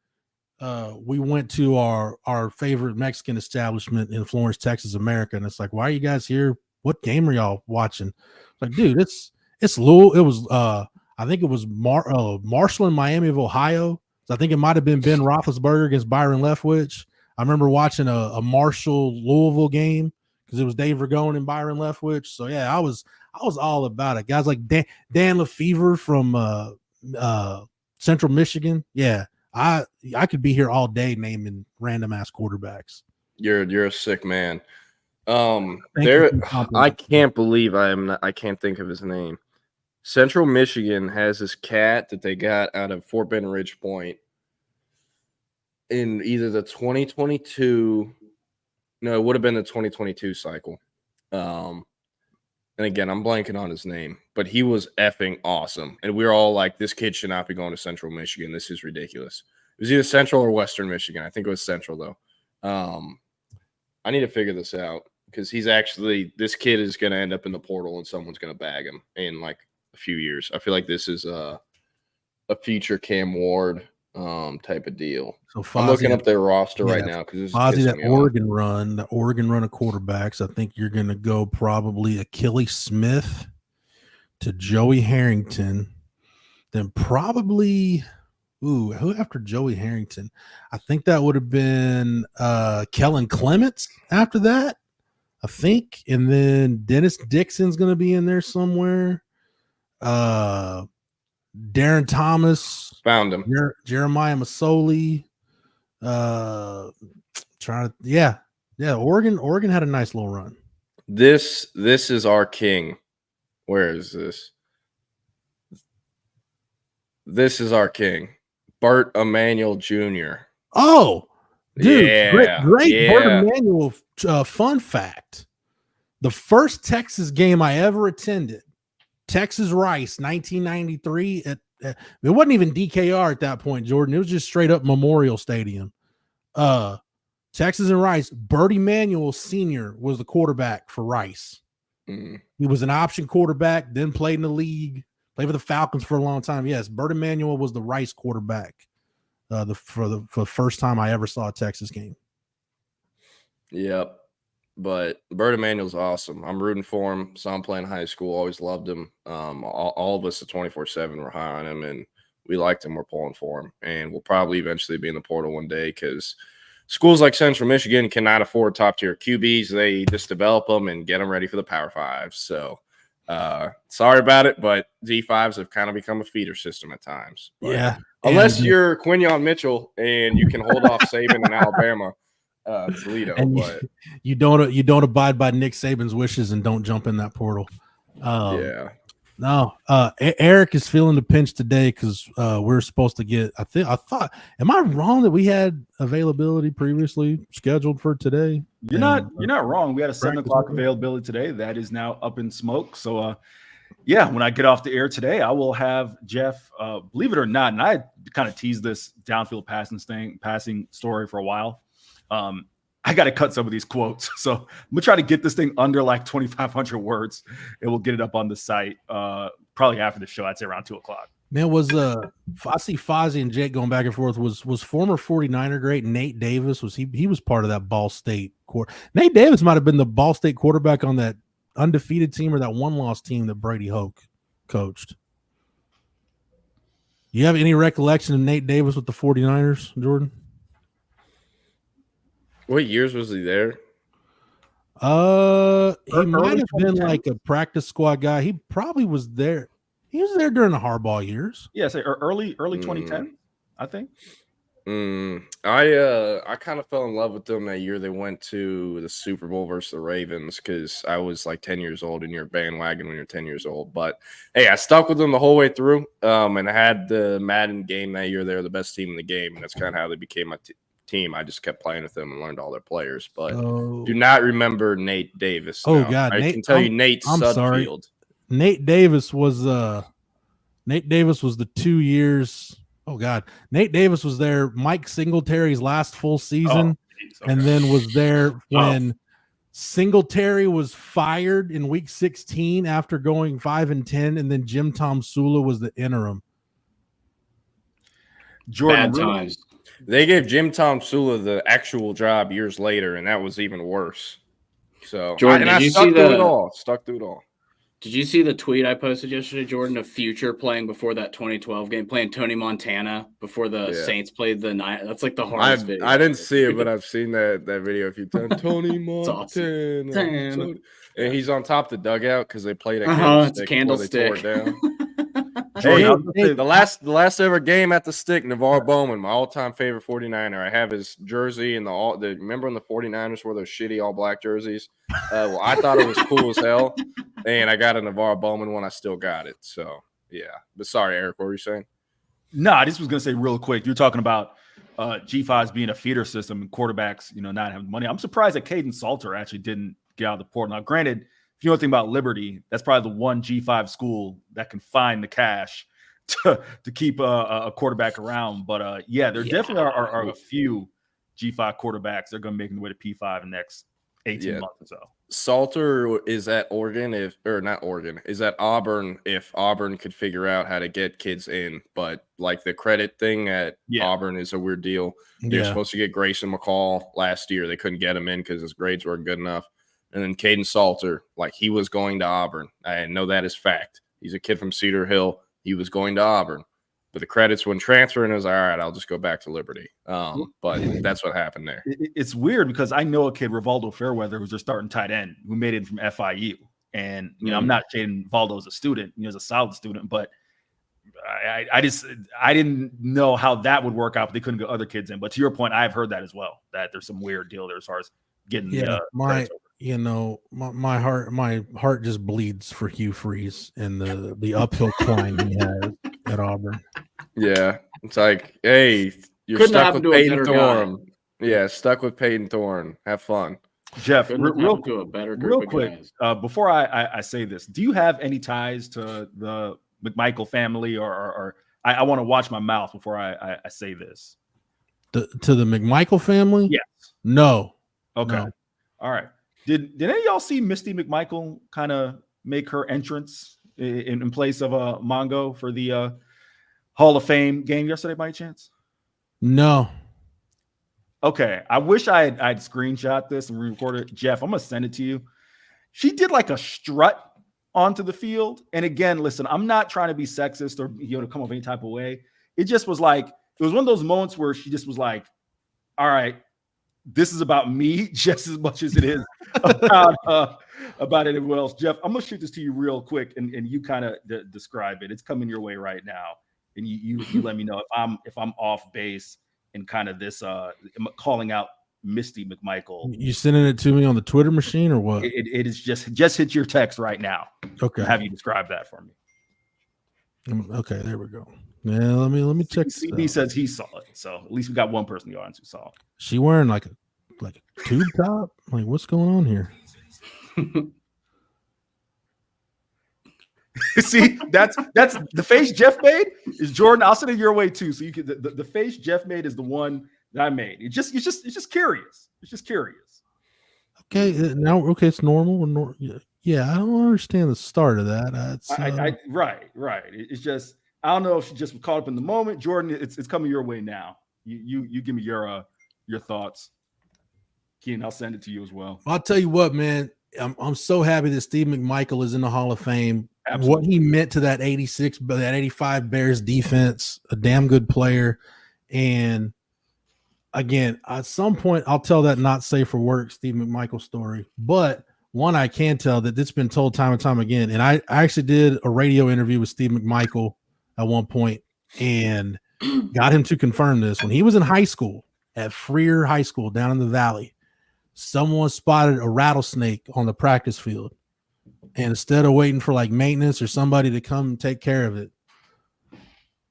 we went to our favorite Mexican establishment in Florence, Texas, America. And it's like, why are you guys here? What game are y'all watching? Like, dude, it's Louisville. It was I think it was Marshall and Miami of Ohio. I think it might have been Ben Roethlisberger against Byron Leftwich. I remember watching a Marshall Louisville game because it was Dave Ragone and Byron Leftwich. So yeah, I was all about it. Guys like Dan Lefevre from Central Michigan. Yeah, I could be here all day naming random ass quarterbacks. You're a sick man. I can't believe I can't think of his name. Central Michigan has this cat that they got out of Fort Bend Ridge Point in either the 2022, no, it would have been the 2022 cycle. And again, I'm blanking on his name, but he was effing awesome. And we were all like, this kid should not be going to Central Michigan. This is ridiculous. It was either Central or Western Michigan. I think it was Central, though. I need to figure this out because this kid is going to end up in the portal and someone's going to bag him in like a few years. I feel like this is a future Cam Ward type of deal. So I'm looking up their roster right now because that Oregon run of quarterbacks. I think you're going to go probably Achilles Smith to Joey Harrington, then probably who after Joey Harrington? I think that would have been Kellen Clements after that, I think, and then Dennis Dixon's going to be in there somewhere. Darren Thomas, found him. Jeremiah Masoli. Oregon had a nice little run. This is our king. Where is this? This is our king, Bert Emanuel Jr. Oh, dude, yeah, great yeah. Bert Emanuel. Fun fact: the first Texas game I ever attended, Texas Rice, 1993. It wasn't even DKR at that point, Jordan. It was just straight up Memorial Stadium. Texas and Rice. Bert Emanuel Sr. was the quarterback for Rice. He was an option quarterback, then played in the league, played for the Falcons for a long time. Yes, Bert Emanuel was the Rice quarterback for the first time I ever saw a Texas game. Yep. But Bert Emanuel's awesome. I'm rooting for him. Saw him play in high school. Always loved him. All of us at 24/7 were high on him, and we liked him. We're pulling for him, and we'll probably eventually be in the portal one day because schools like Central Michigan cannot afford top-tier QBs. They just develop them and get them ready for the Power Five. So sorry about it, but G5s have kind of become a feeder system at times. But yeah. Unless you're Quinyon Mitchell and you can hold off Saban in Alabama, Toledo. And but you don't abide by Nick Saban's wishes and don't jump in that portal. Yeah. No, Eric is feeling the pinch today because we're supposed to get. Am I wrong that we had availability previously scheduled for today? You're not wrong. We had a 7 o'clock availability today. That is now up in smoke. So, yeah, when I get off the air today, I will have Jeff. Believe it or not, and I kind of teased this downfield passing story for a while. I got to cut some of these quotes. So I'm gonna try to get this thing under like 2,500 words, and we'll get it up on the site probably after the show. I'd say around 2 o'clock. Man, I see Fozzie and Jake going back and forth. Was former 49er great Nate Davis? He was part of that Ball State Nate Davis might have been the Ball State quarterback on that undefeated team or that one-loss team that Brady Hoke coached. You have any recollection of Nate Davis with the 49ers, Jordan? What years was he there? He might have been like a practice squad guy. He probably was there. He was there during the Harbaugh years. Yeah, say early 2010, I think. I kind of fell in love with them that year they went to the Super Bowl versus the Ravens because I was like 10 years old and you're a bandwagon when you're 10 years old. But hey, I stuck with them the whole way through. And I had the Madden game that year. They were the best team in the game, and that's kind of how they became my team. I just kept playing with them and learned all their players. But do not remember Nate Davis. Oh now. God, I can tell you Nate Sudfield. Sorry. Nate Davis was the 2 years. Oh God, Nate Davis was there Mike Singletary's last full season, and then was there when Singletary was fired in week 16 after going 5-10, and then Jim Tom Sula was the interim. Jordan, Bad times. They gave Jim Tom Sula the actual job years later, and that was even worse. So Jordan, I stuck through it all. Stuck through it all. Did you see the tweet I posted yesterday, Jordan, of Future playing before that 2012 game, playing Tony Montana before the Saints played the night? That's like the hardest video. I didn't see it, but I've seen that video a few times. Tony Montana. Awesome. And he's on top of the dugout because they played at Candlestick before they tore it down. Hey, the last ever game at the Stick, Navarre Bowman, my all-time favorite 49er. I have his jersey and remember when the 49ers wore those shitty all-black jerseys? Well, I thought it was cool as hell, and I got a Navarre Bowman one. I still got it. So, yeah. But sorry, Eric, what were you saying? No, I just was going to say real quick, you're talking about G5s being a feeder system and quarterbacks, not having money. I'm surprised that Caden Salter actually didn't get out of the portal. Now, granted, if you know anything about Liberty, that's probably the one G5 school that can find the cash to keep a quarterback around. But there definitely are a few G5 quarterbacks that are going to make their way to P5 in the next 18 months or so. Salter is at is at Auburn if Auburn could figure out how to get kids in. But like the credit thing at Auburn is a weird deal. They're supposed to get Grayson McCall last year. They couldn't get him in because his grades weren't good enough. And then Caden Salter, like he was going to Auburn. I know that is fact. He's a kid from Cedar Hill. He was going to Auburn. But the credits when transferring is all right, I'll just go back to Liberty. But that's what happened there. It's weird because I know a kid, Rivaldo Fairweather, who's their starting tight end, who made it from FIU. And, I'm not saying Rivaldo as a student, as a solid student, but I didn't know how that would work out, but they couldn't get other kids in. But to your point, I've heard that as well, that there's some weird deal there as far as getting my heart just bleeds for Hugh Freeze and the uphill climb he had at Auburn. Yeah, it's like, hey, you're stuck with Peyton Thorne. Yeah, stuck with Peyton Thorne. Have fun, Jeff. Real quick, before I say this, do you have any ties to the McMichael family, or I want to watch my mouth before I say this? To the McMichael family? Yes. No. Okay. No. All right. Did any of y'all see Misty McMichael kind of make her entrance in place of Mongo for the Hall of Fame game yesterday by chance? No. Okay. I wish I'd screenshot this and re-recorded it. Jeff, I'm going to send it to you. She did like a strut onto the field. And again, listen, I'm not trying to be sexist or to come up any type of way. It just was like, it was one of those moments where she just was like, all right, this is about me just as much as it is about anyone else. Jeff, I'm gonna shoot this to you real quick, and you kind of describe it. It's coming your way right now, and you let me know if I'm off base and kind of this calling out Misty McMichael. You sending it to me on the Twitter machine or what? It is just hit your text right now. Okay, have you describe that for me? Okay, there we go. Yeah, let me check. CB says he saw it, so at least we got one person in the audience who saw it. She wearing like a tube top? Like, what's going on here? See, that's the face Jeff made is Jordan. I'll send it your way too. So you can the face Jeff made is the one that I made. It's just curious. It's just curious. Okay, now it's normal. Yeah, I don't understand the start of that. Right. It's just I don't know if she just was caught up in the moment. Jordan, it's coming your way now. You give me your thoughts. Keenan, I'll send it to you as well. I'll tell you what, man. I'm so happy that Steve McMichael is in the Hall of Fame. Absolutely. What he meant to that 85 Bears defense, a damn good player. And again, at some point, I'll tell that not safe for work Steve McMichael story. But one I can tell that it's been told time and time again. And I actually did a radio interview with Steve McMichael at one point and got him to confirm this. When he was in high school at Freer High School down in the Valley, someone spotted a rattlesnake on the practice field. And instead of waiting for like maintenance or somebody to come take care of it,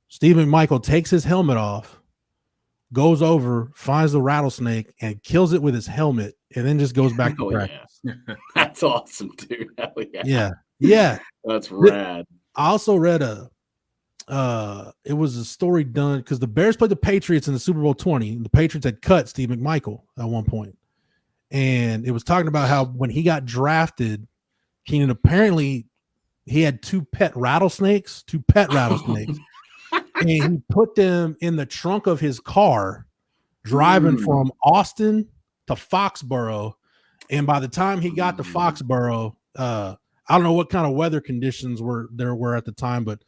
Steve McMichael takes his helmet off, goes over, finds the rattlesnake, and kills it with his helmet, and then just goes back to practice. Yeah. That's awesome, dude. Hell yeah. Yeah. That's rad. I also read it was a story done because the Bears played the Patriots in the Super Bowl 20. And the Patriots had cut Steve McMichael at one point. And it was talking about how when he got drafted, Keenan, apparently he had two pet rattlesnakes. And he put them in the trunk of his car driving from Austin to Foxborough. And by the time he got to Foxborough, I don't know what kind of weather conditions there were at the time, but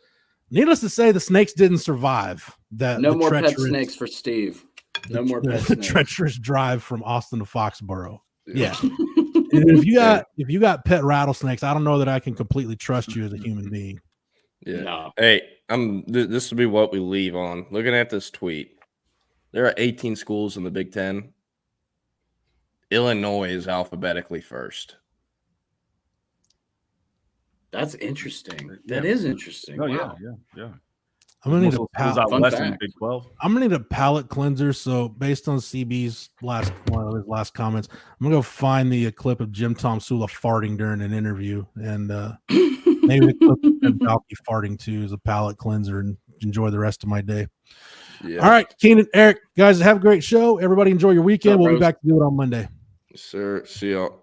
needless to say, the snakes didn't survive. No more pet snakes for Steve. No more pet snakes. Treacherous drive from Austin to Foxborough. Yeah. And if you got pet rattlesnakes, I don't know that I can completely trust you as a human being. Yeah. No. Hey, this will be what we leave on. Looking at this tweet, there are 18 schools in the Big Ten. Illinois is alphabetically first. That's interesting. That is interesting. Oh, wow. Yeah. I'm gonna need Big 12. I'm gonna need a palate cleanser. So based on CB's one of his last comments, I'm gonna go find the clip of Jim Tomsula farting during an interview, and maybe the clip of Bucky farting too as a palate cleanser, and enjoy the rest of my day. Yeah. All right, Keenan, Eric, guys, have a great show. Everybody enjoy your weekend. We'll be back to do it on Monday. Yes, sir. See y'all.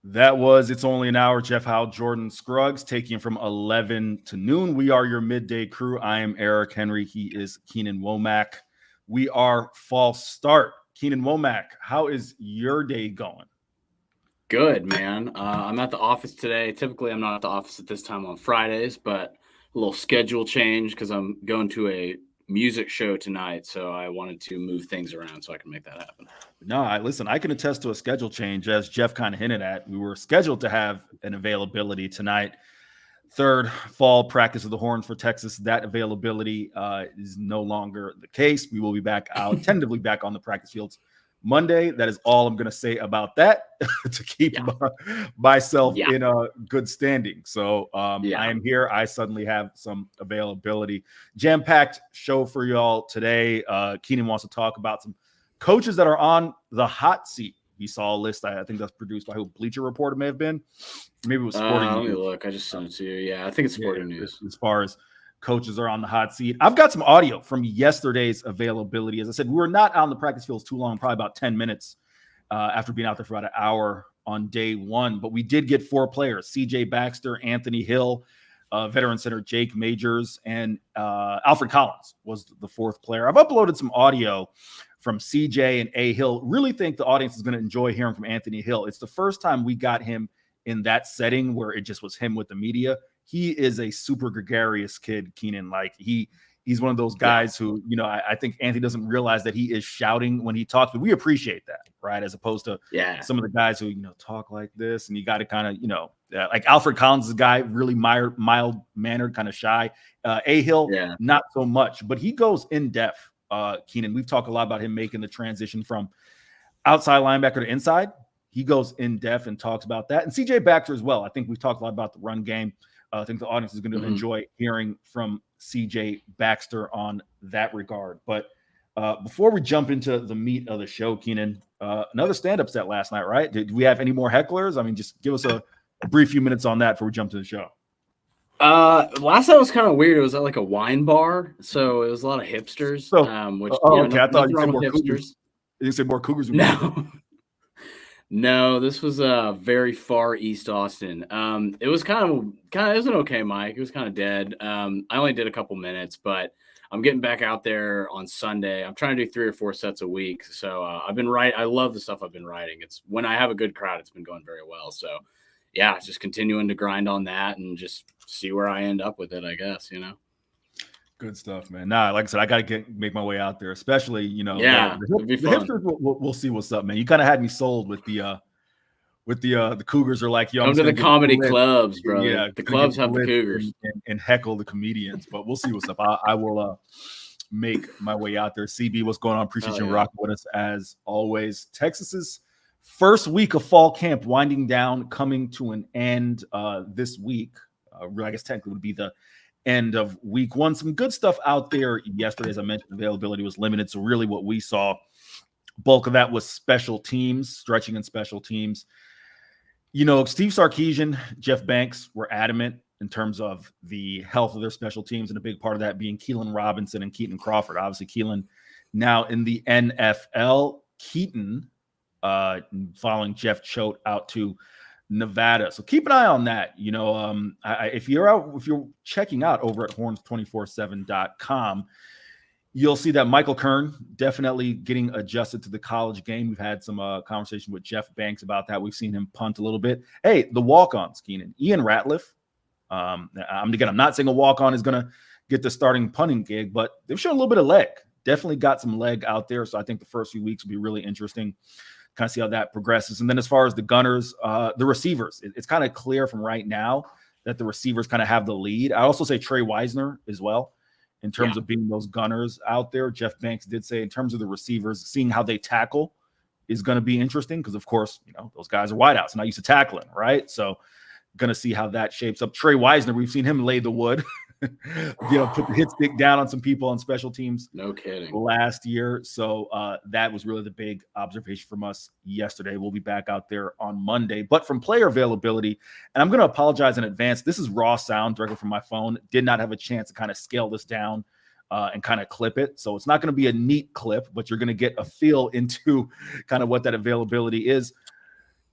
That was It's Only an Hour. Jeff Howe, Jordan Scruggs, taking from 11 to noon. We are your midday crew. I am Eric Henry. He is Keenan Womack. We are false start. Keenan Womack, how is your day going? Good, man. I'm at the office today. Typically, I'm not at the office at this time on Fridays, but a little schedule change because I'm going to a music show tonight, so I wanted to move things around so I can make that happen. No, listen, I can attest to a schedule change, as Jeff kind of hinted at. We were scheduled to have an availability tonight. Third fall practice of the Horns for Texas. That availability is no longer the case. We will be back out, tentatively back on the practice fields Monday. That is all I'm going to say about that to keep myself in a good standing. So I am here. I suddenly have some availability. Jam-packed show for y'all today. Keenan wants to talk about some coaches that are on the hot seat. He saw a list. I think that's produced by who? Bleacher Report may have been. Maybe it was Sporting News. Let me look. I just sent it to you. Yeah, I think it's Sporting News. As far as coaches are on the hot seat. I've got some audio from yesterday's availability. As I said, we were not on the practice fields too long, probably about 10 minutes after being out there for about an hour on day one. But we did get 4 players: CJ Baxter, Anthony Hill, veteran center Jake Majors, and Alfred Collins was the 4th player. I've uploaded some audio from CJ and A. Hill. Really think the audience is going to enjoy hearing from Anthony Hill. It's the first time we got him in that setting where it just was him with the media. He is a super gregarious kid, Keenan. Like he He's one of those guys who, I think Anthony doesn't realize that he is shouting when he talks, but we appreciate that, right? As opposed to some of the guys who, talk like this, and you got to kind of, like Alfred Collins is a guy, really mild-mannered, kind of shy. A-Hill, not so much, but he goes in depth, Keenan. We've talked a lot about him making the transition from outside linebacker to inside. He goes in depth and talks about that. And CJ Baxter as well. I think we've talked a lot about the run game. I think the audience is going to enjoy hearing from CJ Baxter on that regard. But before we jump into the meat of the show, Keenan, another stand-up set last night, right? Did we have any more hecklers? I mean, just give us a brief few minutes on that before we jump to the show. Last night was kind of weird. It was at like a wine bar, so it was a lot of hipsters. So, which okay, I thought you said more Cougars. You said more Cougars. No, this was very far East Austin. It was kind of it was an okay mic. It was kind of dead. I only did a couple minutes, but I'm getting back out there on Sunday. I'm trying to do 3 or 4 sets a week. So I've been writing. I love the stuff I've been writing. It's when I have a good crowd, it's been going very well. So yeah, just continuing to grind on that and just see where I end up with it, I guess, Good stuff, man. Nah, like I said, I got to make my way out there, especially, the hipsters. We'll see what's up, man. You kind of had me sold with the Cougars are like, come to the comedy clubs, bro. Yeah, the clubs have the Cougars and heckle the comedians, but we'll see what's up. I will make my way out there. CB, what's going on? Appreciate you rocking with us as always. Texas's first week of fall camp winding down, coming to an end this week. I guess technically would be the end of week 1. Some good stuff out there yesterday. As I mentioned, availability was limited. So really what we saw, bulk of that was special teams, stretching and special teams. Steve Sarkisian, Jeff Banks were adamant in terms of the health of their special teams, and a big part of that being Keelan Robinson and Keaton Crawford. Obviously, Keelan now in the NFL. Keaton following Jeff Choate out to Nevada. So keep an eye on that. If you're checking out over at horns247.com, you'll see that Michael Kern definitely getting adjusted to the college game. We've had some conversation with Jeff Banks about that. We've seen him punt a little bit. Hey, the walk-ons, Keenan. Ian Ratliff. I'm not saying a walk-on is going to get the starting punting gig, but they've shown a little bit of leg. Definitely got some leg out there. So I think the first few weeks will be really interesting. Kind of see how that progresses. And then as far as the gunners, the receivers, it's kind of clear from right now that the receivers kind of have the lead. I also say Trey Wisner as well in terms of being those gunners out there. Jeff Banks did say in terms of the receivers, seeing how they tackle is going to be interesting because, of course, those guys are wideouts, not used to tackling, right? So going to see how that shapes up. Trey Wisner, we've seen him lay the wood. Put the hit stick down on some people on special teams. No kidding. Last year. So that was really the big observation from us yesterday. We'll be back out there on Monday. But from player availability, and I'm going to apologize in advance. This is raw sound directly from my phone. Did not have a chance to kind of scale this down and kind of clip it. So it's not going to be a neat clip, but you're going to get a feel into kind of what that availability is.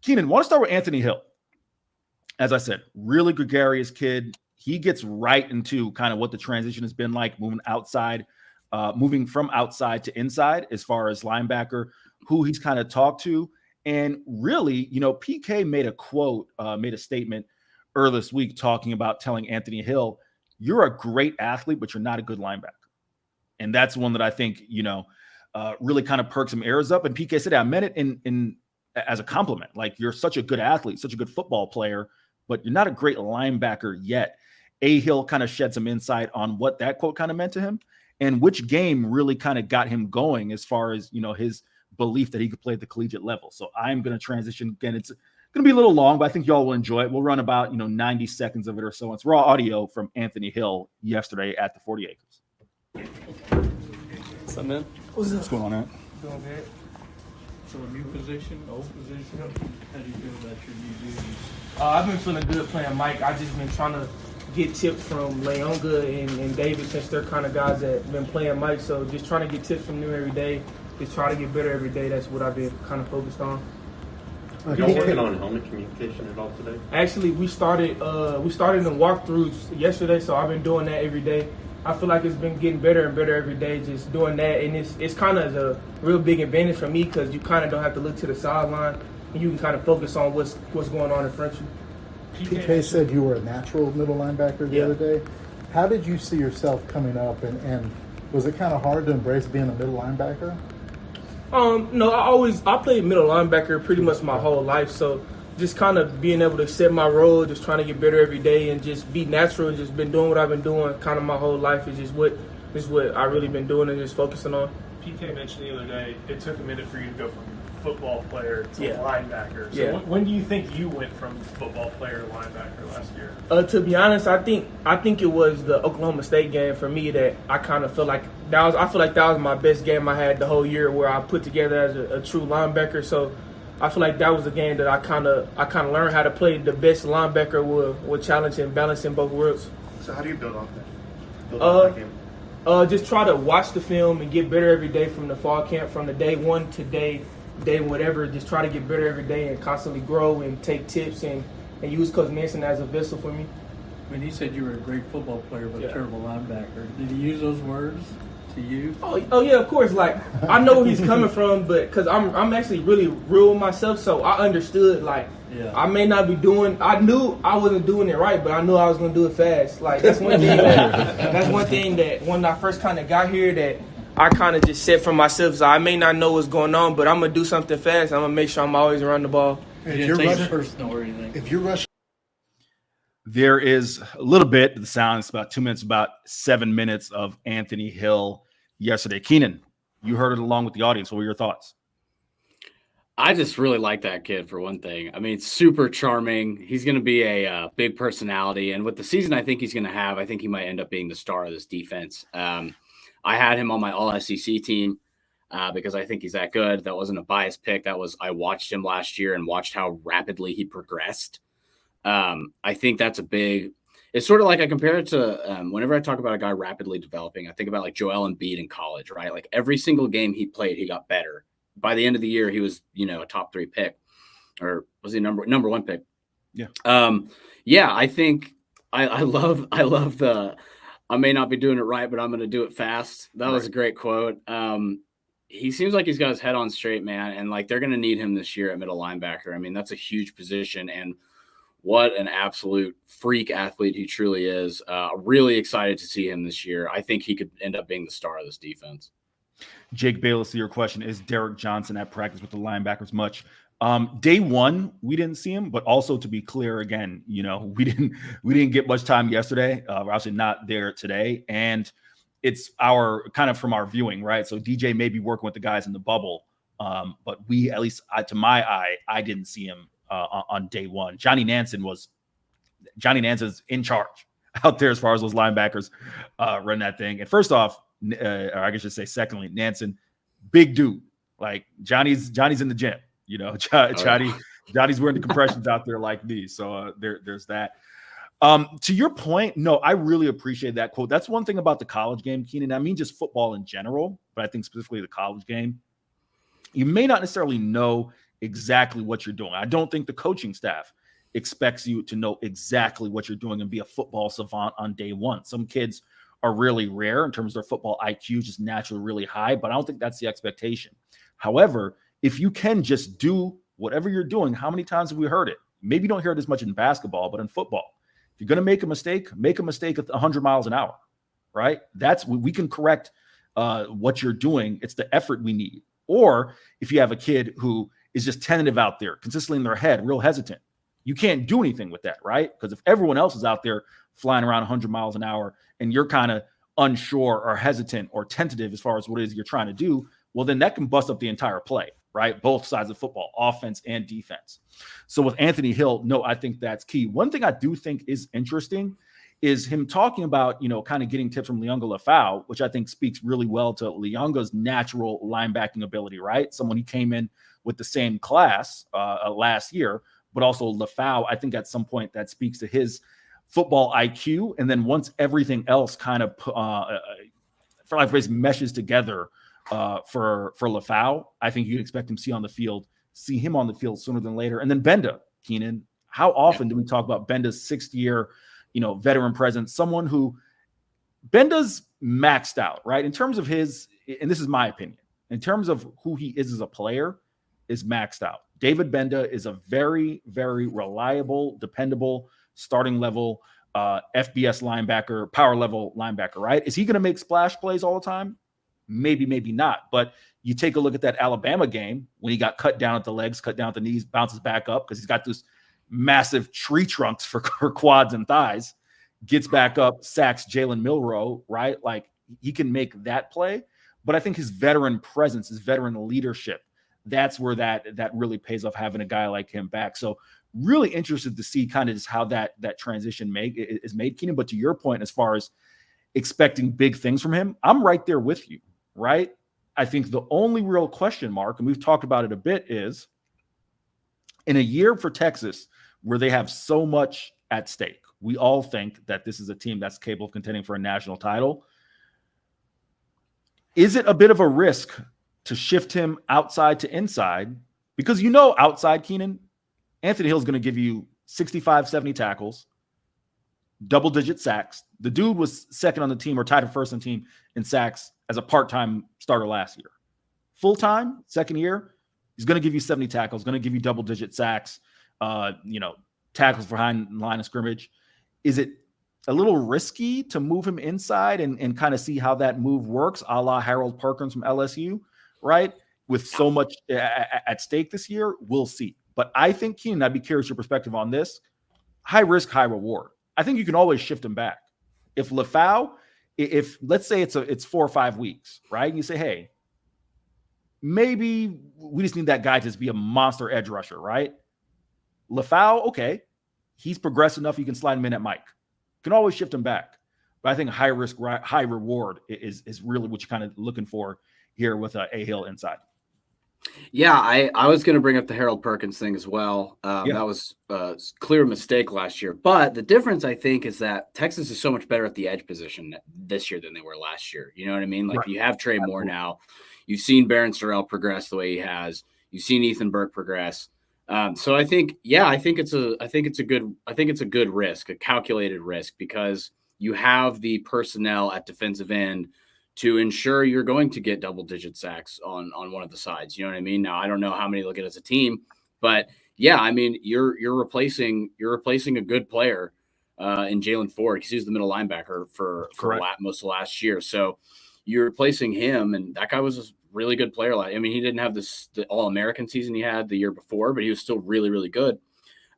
Keenan, want to start with Anthony Hill. As I said, really gregarious kid. He gets right into kind of what the transition has been like moving from outside to inside as far as linebacker, who he's kind of talked to. And really, PK made a statement earlier this week talking about telling Anthony Hill, you're a great athlete, but you're not a good linebacker. And that's one that I think, really kind of perked some ears up. And PK said, I meant it in as a compliment. Like, you're such a good athlete, such a good football player, but you're not a great linebacker yet. Hill kind of shed some insight on what that quote kind of meant to him and which game really kind of got him going as far as, his belief that he could play at the collegiate level. So I'm going to transition again. It's going to be a little long, but I think y'all will enjoy it. We'll run about, 90 seconds of it or so. It's raw audio from Anthony Hill yesterday at the 40 Acres. What's up, man? What's going on, man? Doing good. So a new position, old position. How do you feel about your new duties? I've been feeling good playing Mike. I've just been trying to get tips from Leonga and David, since they're kind of guys that have been playing Mike. So just trying to get tips from them every day. Just try to get better every day. That's what I've been kind of focused on. Y'all working on helmet communication at all today? Actually, we started in the walkthroughs yesterday, so I've been doing that every day. I feel like it's been getting better and better every day, just doing that. And it's kind of a real big advantage for me because you kind of don't have to look to the sideline and you can kind of focus on what's going on in front of you. PK said you were a natural middle linebacker the other day. How did you see yourself coming up, and was it kind of hard to embrace being a middle linebacker? No, I played middle linebacker pretty much my whole life, so just kind of being able to set my role, just trying to get better every day and just be natural, just been doing what I've been doing kind of my whole life is just what I really been doing and just focusing on. PK mentioned the other day it took a minute for you to go from football player to Yeah. linebacker. So Yeah. when do you think you went from football player to linebacker last year? To be honest, I think it was the Oklahoma State game for me that I kind of feel like that was my best game I had the whole year, where I put together as a true linebacker. So I feel like that was a game that I kind of learned how to play the best linebacker with challenge and balancing both worlds. So how do you build off that? Build off that game? Just try to watch the film and get better every day from the fall camp, from the day one to day whatever. Just try to get better every day and constantly grow and take tips and use Coach Nansen as a vessel for me. When he said you were a great football player but a terrible linebacker, did he use those words to you? Oh yeah, of course. Like, I know where he's coming from, but because I'm actually really real with myself, so I understood. Like, I may not be doing. I knew I wasn't doing it right, but I knew I was gonna do it fast. Like, that's one thing. That's one thing that when I first kind of got here, that I kind of just said for myself, so I may not know what's going on, but I'm gonna do something fast. I'm gonna make sure I'm always around the ball. If you're rushing, personal or anything. If you're rushing. There is a little bit of the sound. It's about 2 minutes, about 7 minutes of Anthony Hill yesterday. Keenan, you heard it along with the audience. What were your thoughts? I just really like that kid, for one thing. I mean, super charming. He's going to be a big personality. And with the season I think he's going to have, I think he might end up being the star of this defense. I had him on my All-SEC team because I think he's that good. That wasn't a biased pick. I watched him last year and watched how rapidly he progressed. I think that's it's sort of like I compare it to whenever I talk about a guy rapidly developing, I think about like Joel Embiid in college, right? Like every single game he played, he got better. By the end of the year, he was, a top 3 pick, or was he number 1 pick? Yeah. I think I love I may not be doing it right, but I'm going to do it fast. That was a great quote. He seems like he's got his head on straight, man. And like, they're going to need him this year at middle linebacker. I mean, that's a huge position, and what an absolute freak athlete he truly is. Really excited to see him this year. I think he could end up being the star of this defense. Jake Bayless, to your question, is Derek Johnson at practice with the linebackers much? Day one, we didn't see him, but also to be clear again, we didn't get much time yesterday. We're obviously not there today, and it's our kind of from our viewing, right? So DJ may be working with the guys in the bubble, but we, at least to my eye, I didn't see him on day one. Johnny Nansen's in charge out there as far as those linebackers run that thing. And first off, or I guess I should say secondly, Nansen, big dude. Like Johnny's in the gym. Johnny's wearing the compressions out there like me. So there's that. To your point, no, I really appreciate that quote. That's one thing about the college game, Keenan. I mean, just football in general, but I think specifically the college game. You may not necessarily know exactly what you're doing. I don't think the coaching staff expects you to know exactly what you're doing and be a football savant on day one. Some kids are really rare in terms of their football IQ, just naturally really high, but I don't think that's the expectation. However, if you can just do whatever you're doing, how many times have we heard it? Maybe you don't hear it as much in basketball, but in football, if you're going to make a mistake at 100 miles an hour, right? That's we can correct what you're doing. It's the effort we need. Or if you have a kid who is just tentative out there, consistently in their head, real hesitant, you can't do anything with that, right? Because if everyone else is out there flying around 100 miles an hour and you're kind of unsure or hesitant or tentative as far as what it is you're trying to do, well, then that can bust up the entire play, right? Both sides of football, offense and defense. So with Anthony Hill, no, I think that's key. One thing I do think is interesting is him talking about, kind of getting tips from Liunga Lafau, which I think speaks really well to Liunga's natural linebacking ability, right? Someone he came in with the same class last year, but also Lafau, I think at some point that speaks to his football IQ. And then once everything else kind of, for like phrase, meshes together for Lafau, I think you'd expect him see him on the field sooner than later. And then Benda, Keenan, how often do we talk about Benda's 6th year, veteran presence, someone who Benda's maxed out, right? In terms of his, and this is my opinion, in terms of who he is as a player, is maxed out. David Benda is a very, very reliable, dependable starting level FBS linebacker, power level linebacker, right? Is he going to make splash plays all the time? Maybe, maybe not. But you take a look at that Alabama game when he got cut down at the legs, cut down at the knees, bounces back up because he's got those massive tree trunks for quads and thighs, gets back up, sacks Jalen Milroe, right? Like he can make that play. But I think his veteran presence, his veteran leadership, that's where that really pays off, having a guy like him back. So really interested to see kind of just how that transition is made, Keenan. But to your point, as far as expecting big things from him, I'm right there with you, right? I think the only real question mark, and we've talked about it a bit, is in a year for Texas where they have so much at stake. We all think that this is a team that's capable of contending for a national title. Is it a bit of a risk to shift him outside to inside? Because outside, Keenan, Anthony Hill is going to give you 65, 70 tackles, double-digit sacks. The dude was second on the team or tied for first on the team in sacks as a part-time starter last year. Full-time, second year, he's going to give you 70 tackles, going to give you double-digit sacks, tackles behind line of scrimmage. Is it a little risky to move him inside and kind of see how that move works, a la Harold Perkins from LSU, right? With so much at stake this year, we'll see. But I think, Keenan, I'd be curious your perspective on this. High risk, high reward. I think you can always shift him back. If Lefau, if let's say it's 4 or 5 weeks, right? And you say, hey, maybe we just need that guy to just be a monster edge rusher, right? Lefau, okay, he's progressed enough. You can slide him in at Mike. You can always shift him back. But I think high risk, high reward is really what you're kind of looking for here with A. Hill inside. Yeah, I was going to bring up the Harold Perkins thing as well. That was a clear mistake last year. But the difference, I think, is that Texas is so much better at the edge position this year than they were last year. You know what I mean? Like you have Trey Moore now. You've seen Barron Sorrell progress the way he has. You've seen Ethan Burke progress. So I think it's a good risk, a calculated risk, because you have the personnel at defensive end to ensure you're going to get double-digit sacks on one of the sides. You know what I mean? Now, I don't know how many they'll get as a team, but yeah, I mean, you're replacing a good player in Jalen Ford, because he's the middle linebacker for most of last year. So you're replacing him, and that guy was a really good player. I mean, he didn't have the All-American season he had the year before, but he was still really, really good.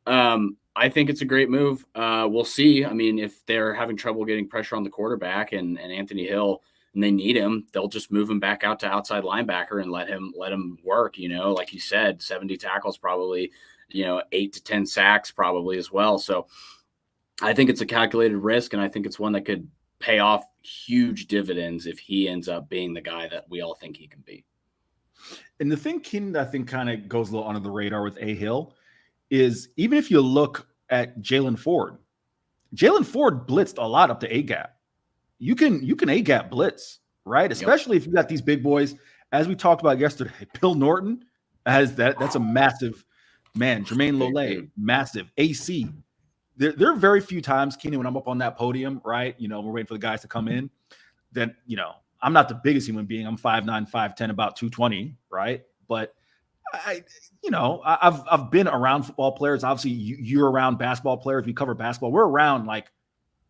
I think it's a great move. We'll see. I mean, if they're having trouble getting pressure on the quarterback and Anthony Hill, and they need him, they'll just move him back out to outside linebacker and let him work, like you said, 70 tackles, probably, 8 to 10 sacks probably as well. So I think it's a calculated risk, and I think it's one that could pay off huge dividends if he ends up being the guy that we all think he can be. And the thing, Keenan, I think kind of goes a little under the radar with A. Hill is, even if you look at Jalen Ford blitzed a lot up to A-gap. You can A-gap blitz, right? Especially if you got these big boys, as we talked about yesterday. Bill Norton has that's a massive man. Jermaine Lole, massive. AC. There are very few times, Keenan, when I'm up on that podium, right? We're waiting for the guys to come in. Then, I'm not the biggest human being. I'm 5'9", 5'10", about 220, right? But I've been around football players. Obviously, you're around basketball players. We cover basketball. We're around like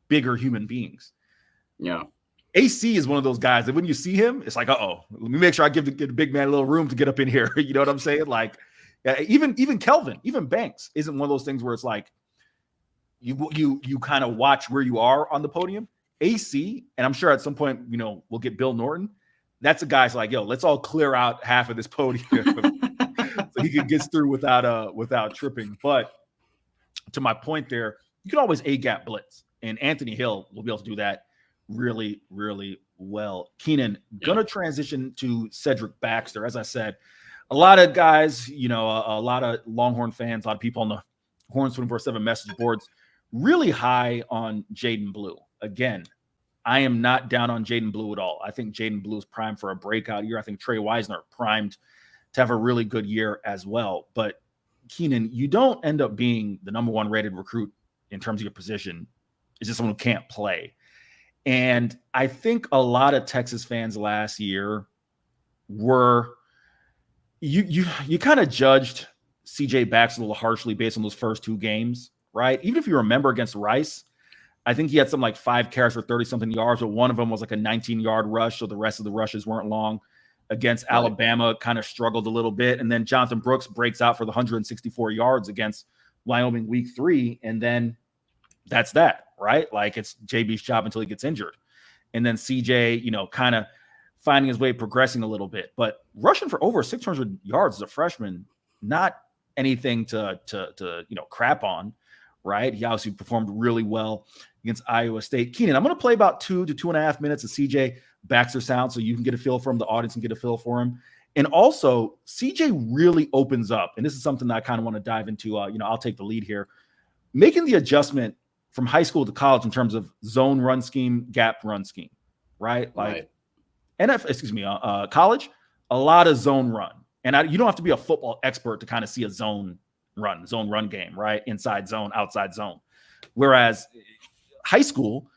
bigger human beings. Yeah. AC is one of those guys that when you see him, it's like, let me make sure I give the big man a little room to get up in here. You know what I'm saying? Like, even Kelvin, even Banks isn't one of those things where it's like you kind of watch where you are on the podium. AC, and I'm sure at some point, we'll get Bill Norton. That's a guy's like, let's all clear out half of this podium so he can get through without tripping. But to my point there, you can always A-gap blitz, and Anthony Hill will be able to do that really, really well. Keenan, gonna transition to Cedric Baxter. As I said, a lot of guys, a lot of Longhorn fans, a lot of people on the Horns 24/7 message boards, really high on Jaden Blue. Again, I am not down on Jaden Blue at all. I think Jaden Blue is primed for a breakout year. I think Trey Wisner primed to have a really good year as well. But Keenan, you don't end up being the number 1 rated recruit in terms of your position. It's just someone who can't play. And I think a lot of Texas fans last year were you kind of judged CJ Baxter a little harshly based on those first 2 games, right? Even if you remember against Rice, I think he had something like 5 carries for 30-something yards, but one of them was like a 19-yard rush, so the rest of the rushes weren't long. Against Alabama, kind of struggled a little bit. And then Jonathan Brooks breaks out for the 164 yards against Wyoming week 3. And then that's that, right? Like, it's JB's job until he gets injured. And then CJ, you know, kind of finding his way, progressing a little bit. But rushing for over 600 yards as a freshman, not anything to you know, crap on, right? He obviously performed really well against Iowa State. Keenan, I'm going to play about 2 to 2.5 minutes of CJ Baxter sound so you can get a feel for him, the audience can get a feel for him. And also, CJ really opens up, and this is something that I kind of want to dive into. You know, I'll take the lead here. Making the adjustment from high school to college in terms of zone run scheme, gap run scheme, right? Like college, a lot of zone run. And you don't have to be a football expert to kind of see a zone run game, right? Inside zone, outside zone. Whereas high school,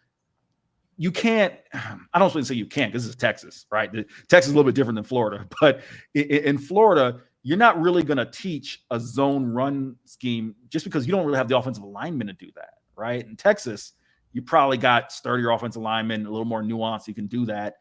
you can't, I don't want to say you can't because this is Texas, right? Texas is a little bit different than Florida, but in Florida, you're not really going to teach a zone run scheme just because you don't really have the offensive linemen to do that, right? In Texas, you probably got sturdier offensive linemen, a little more nuance. You can do that.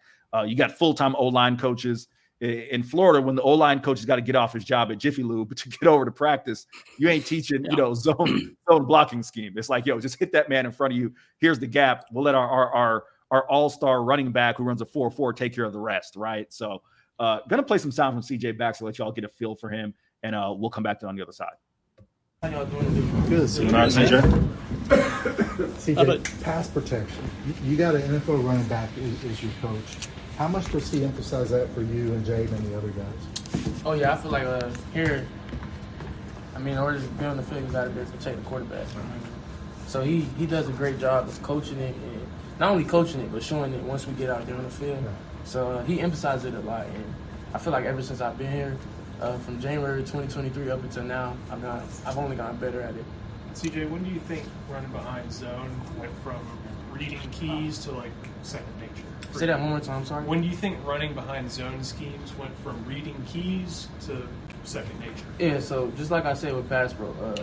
You got full-time O-line coaches. In Florida, when the O-line coach has got to get off his job at Jiffy Lube to get over to practice, you ain't teaching, you know, zone blocking scheme. It's like, yo, just hit that man in front of you. Here's the gap. We'll let our all-star running back who runs a 4.4 take care of the rest, right? So gonna play some sound from CJ Baxter, let y'all get a feel for him, and we'll come back to it on the other side. How y'all doing? Good. CJ. CJ, pass protection. You got an NFL running back as your coach. How much does he emphasize that for you and Jaden and the other guys? Oh, yeah, I feel like here, I mean, in order to be on the field, you got to be able to protect the quarterback. So he does a great job of coaching it, and not only coaching it, but showing it once we get out there on the field. Yeah. So he emphasizes it a lot, and I feel like ever since I've been here, from January 2023 up until now, I've only gotten better at it. CJ, when do you think running behind zone went from reading keys to like second nature? Say that one more time, I'm sorry. When do you think running behind zone schemes went from reading keys to second nature? Yeah, so just like I said with pass pro,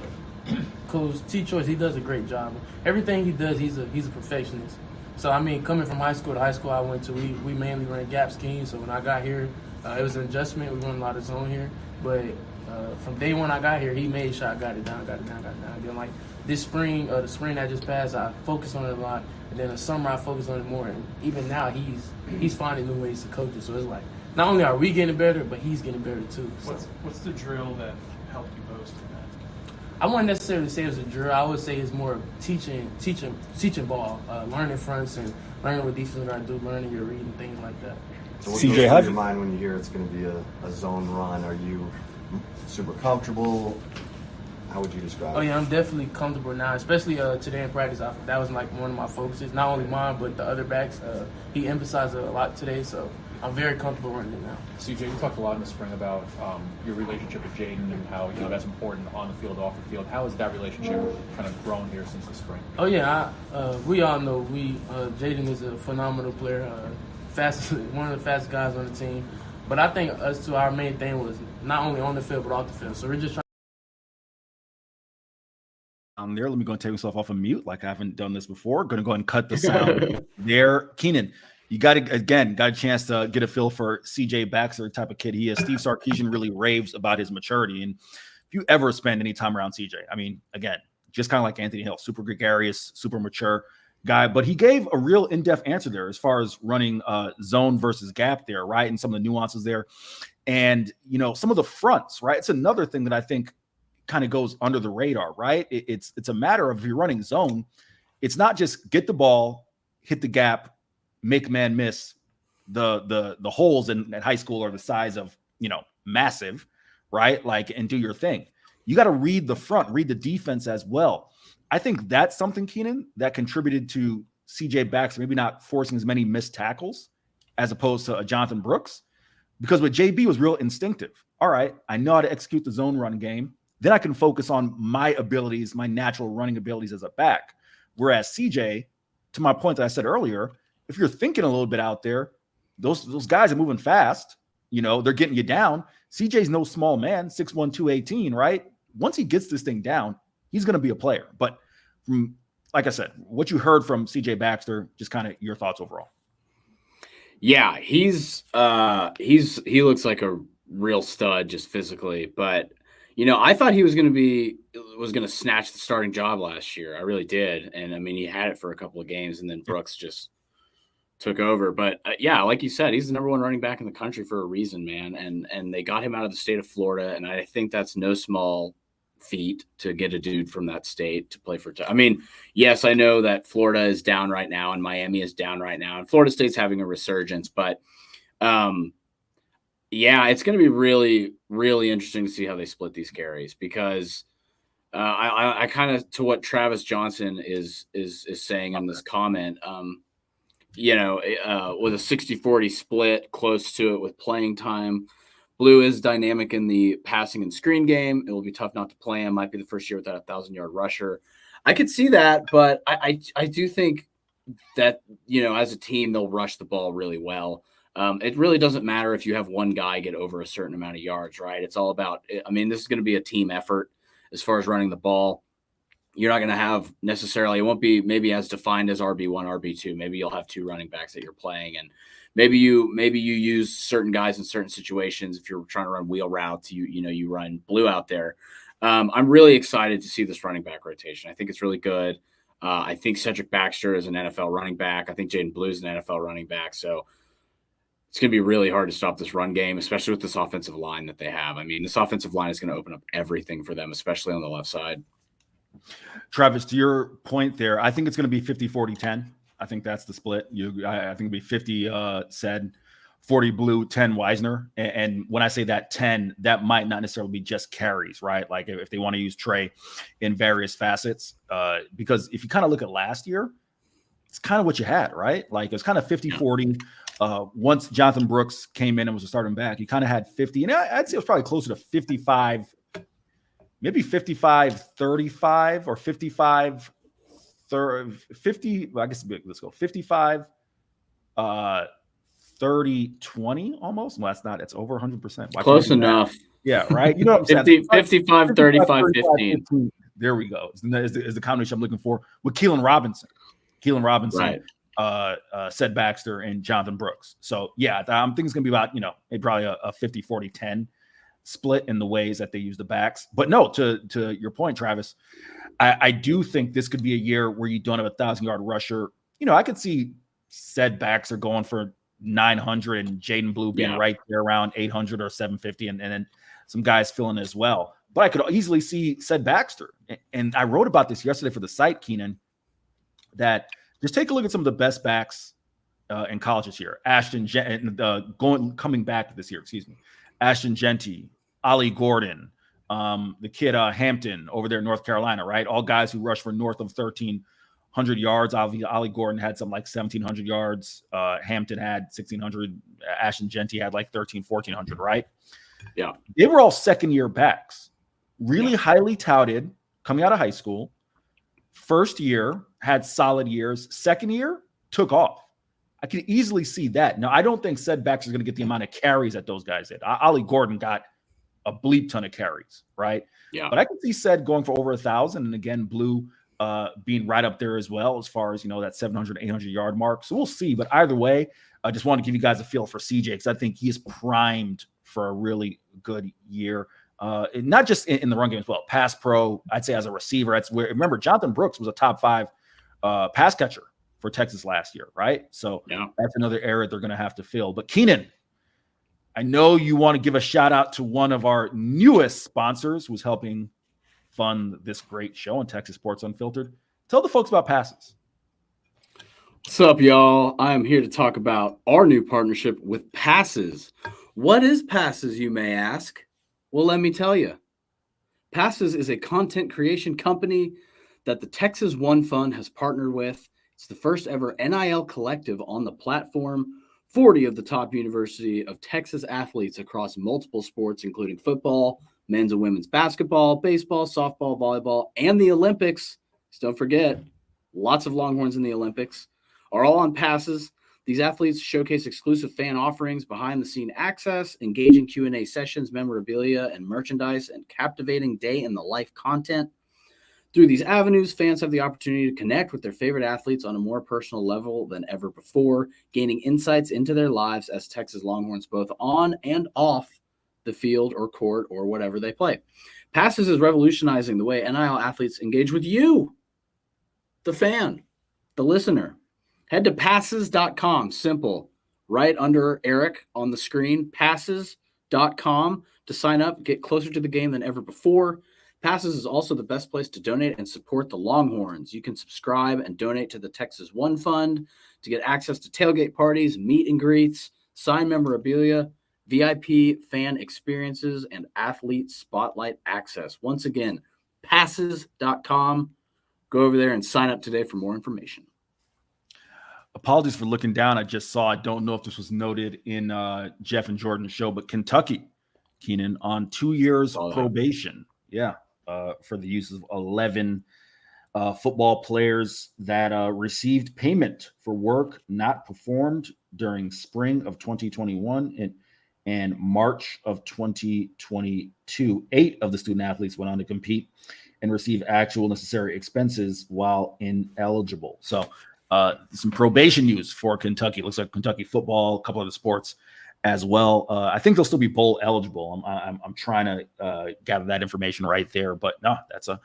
Coach T. Choice, he does a great job. Everything he does, he's a perfectionist. So I mean, coming from high school to high school I went to, we mainly ran gap schemes. So when I got here, it was an adjustment. We run a lot of zone here, but from day one I got here, he made sure I got it down. Then like this spring, the spring that just passed, I focused on it a lot. And then the summer I focused on it more. And even now he's finding new ways to coach it. So it's like not only are we getting better, but he's getting better too. So. What's the drill that helped you most in that? I wouldn't necessarily say it's a drill. I would say it's more teaching ball, learning fronts and learning what defense are going to do, learning your read and things like that. So what goes through your mind when you hear it's going to be a zone run? Are you super comfortable? How would you describe it? Oh, yeah, I'm definitely comfortable now, especially today in practice. That was like one of my focuses, not only mine, but the other backs. He emphasized it a lot today, so I'm very comfortable running it now. CJ, you talked a lot in the spring about your relationship with Jaden and how that's important on the field, off the field. How has that relationship kind of grown here since the spring? Oh, yeah, we all know Jaden is a phenomenal player, one of the fastest guys on the team. But I think our main thing was not only on the field, but off the field. So we're just trying. There, let me go and take myself off of mute like I haven't done this before. Going to go ahead and cut the sound there. Keenan, you got a chance to get a feel for CJ Baxter, the type of kid he is. Steve Sarkisian really raves about his maturity. And if you ever spend any time around CJ, I mean, again, just kind of like Anthony Hill, super gregarious, super mature guy. But he gave a real in-depth answer there as far as running zone versus gap there, right? And some of the nuances there. And, some of the fronts, right? It's another thing that I think kind of goes under the radar, right? It's a matter of if you're running zone, it's not just get the ball, hit the gap, make man miss. The holes in high school are the size of, massive, right? Like, and do your thing. You got to read the front, read the defense as well. I think that's something, Keenan, that contributed to CJ Baxter maybe not forcing as many missed tackles as opposed to Jonathan Brooks, because with JB was real instinctive. All right, I know how to execute the zone run game. Then I can focus on my abilities, my natural running abilities as a back. Whereas CJ, to my point that I said earlier, if you're thinking a little bit out there, those guys are moving fast. They're getting you down. CJ's no small man, 6'1", 218, right? Once he gets this thing down, he's going to be a player. But from like I said, what you heard from CJ Baxter, just kind of your thoughts overall. Yeah, he looks like a real stud just physically, but I thought he was going to snatch the starting job last year. I really did. And I mean, he had it for a couple of games and then Brooks just took over. But yeah, like you said, he's the number one running back in the country for a reason, man. And they got him out of the state of Florida. And I think that's no small feat to get a dude from that state to play for. I mean, yes, I know that Florida is down right now and Miami is down right now and Florida State's having a resurgence, but yeah, it's going to be really, really interesting to see how they split these carries because I kind of, to what Travis Johnson is saying on this comment, with a 60-40 split close to it with playing time, Blue is dynamic in the passing and screen game. It will be tough not to play him. Might be the first year without a 1,000-yard rusher. I could see that, but I do think that, as a team, they'll rush the ball really well. It really doesn't matter if you have one guy get over a certain amount of yards, right? It's all about, this is going to be a team effort as far as running the ball. You're not going to have necessarily, it won't be maybe as defined as RB1, RB2. Maybe you'll have two running backs that you're playing. And maybe you use certain guys in certain situations. If you're trying to run wheel routes, you run Blue out there. I'm really excited to see this running back rotation. I think it's really good. I think Cedric Baxter is an NFL running back. I think Jaden Blue is an NFL running back. So it's going to be really hard to stop this run game, especially with this offensive line that they have. I mean, this offensive line is going to open up everything for them, especially on the left side. Travis, to your point there, I think it's going to be 50-40-10. I think that's the split. I think it'll be 50 said, 40 Blue, 10 Wisner. And when I say that 10, that might not necessarily be just carries, right? Like if they want to use Trey in various facets, because if you kind of look at last year, it's kind of what you had, right? Like it was kind of 50-40. Once Jonathan Brooks came in and was a starting back, he kind of had 50. And I'd say it was probably closer to 55, maybe 55-35 or 55 50. I guess let's go 55 30-20 almost. Well, that's not, it's over 100%. Close enough. Yeah, right. You know what I'm saying? 55, 35, 15. There we go. Is the combination I'm looking for with Keelan Robinson. Right. Ced Baxter and Jonathan Brooks. So yeah, I think it's gonna be about, probably a 50-40-10 split in the ways that they use the backs. But no, to your point, Travis, I do think this could be a year where you don't have a 1,000-yard rusher. I could see Ced Baxter going for 900 and Jaden Blue being right there around 800 or 750, and then some guys filling as well. But I could easily see Ced Baxter. And I wrote about this yesterday for the site, Keenan, that just take a look at some of the best backs in college this year. Coming back this year, Ashton Genty, Ollie Gordon, the kid Hampton over there in North Carolina, right? All guys who rush for north of 1,300 yards. Obviously, Ollie Gordon had something like 1,700 yards. Hampton had 1,600. Ashton Genty had like 1,400, right? Yeah. They were all second-year backs, really highly touted coming out of high school. First year had solid years. Second year took off. I can easily see that. Now, I don't think Ced Baxter is going to get the amount of carries that those guys did. Ollie Gordon got a bleep ton of carries, right? Yeah. But I can see Ced going for over 1,000, and again, Blue being right up there as well as far as that 700, 800-yard mark. So we'll see. But either way, I just want to give you guys a feel for CJ because I think he is primed for a really good year. Not just in the run game as well. Pass pro, I'd say as a receiver. That's where, remember, Jonathan Brooks was a top 5 pass catcher for Texas last year, right? So that's another area they're going to have to fill. But Keenan, I know you want to give a shout out to one of our newest sponsors who's helping fund this great show on Texas Sports Unfiltered. Tell the folks about Passes. What's up, y'all? I am here to talk about our new partnership with Passes. What is Passes, you may ask? Well, let me tell you. Passes is a content creation company that the Texas One Fund has partnered with. It's the first ever NIL collective on the platform. 40 of the top University of Texas athletes across multiple sports, including football, men's and women's basketball, baseball, softball, volleyball, and the Olympics. So don't forget, lots of Longhorns in the Olympics are all on Passes. These athletes showcase exclusive fan offerings, behind-the-scene access, engaging Q&A sessions, memorabilia, and merchandise, and captivating day-in-the-life content. Through these avenues, fans have the opportunity to connect with their favorite athletes on a more personal level than ever before, gaining insights into their lives as Texas Longhorns, both on and off the field or court or whatever they play. Passes is revolutionizing the way NIL athletes engage with you, the fan, the listener. Head to passes.com, simple, right under Eric on the screen, passes.com to sign up, get closer to the game than ever before. Passes is also the best place to donate and support the Longhorns. You can subscribe and donate to the Texas One Fund to get access to tailgate parties, meet and greets, signed memorabilia, VIP fan experiences, and athlete spotlight access. Once again, passes.com. Go over there and sign up today for more information. Apologies for looking down. I just saw, I don't know if this was noted in Jeff and Jordan's show, but Kentucky, Keenan, on 2 years probation. Yeah. For the use of 11 football players that received payment for work not performed during spring of 2021 and March of 2022. 8 of the student athletes went on to compete and receive actual necessary expenses while ineligible. So some probation news for Kentucky. Looks like Kentucky football, a couple of the sports as well. I think they'll still be bowl eligible. I'm trying to gather that information right there, but no, that's a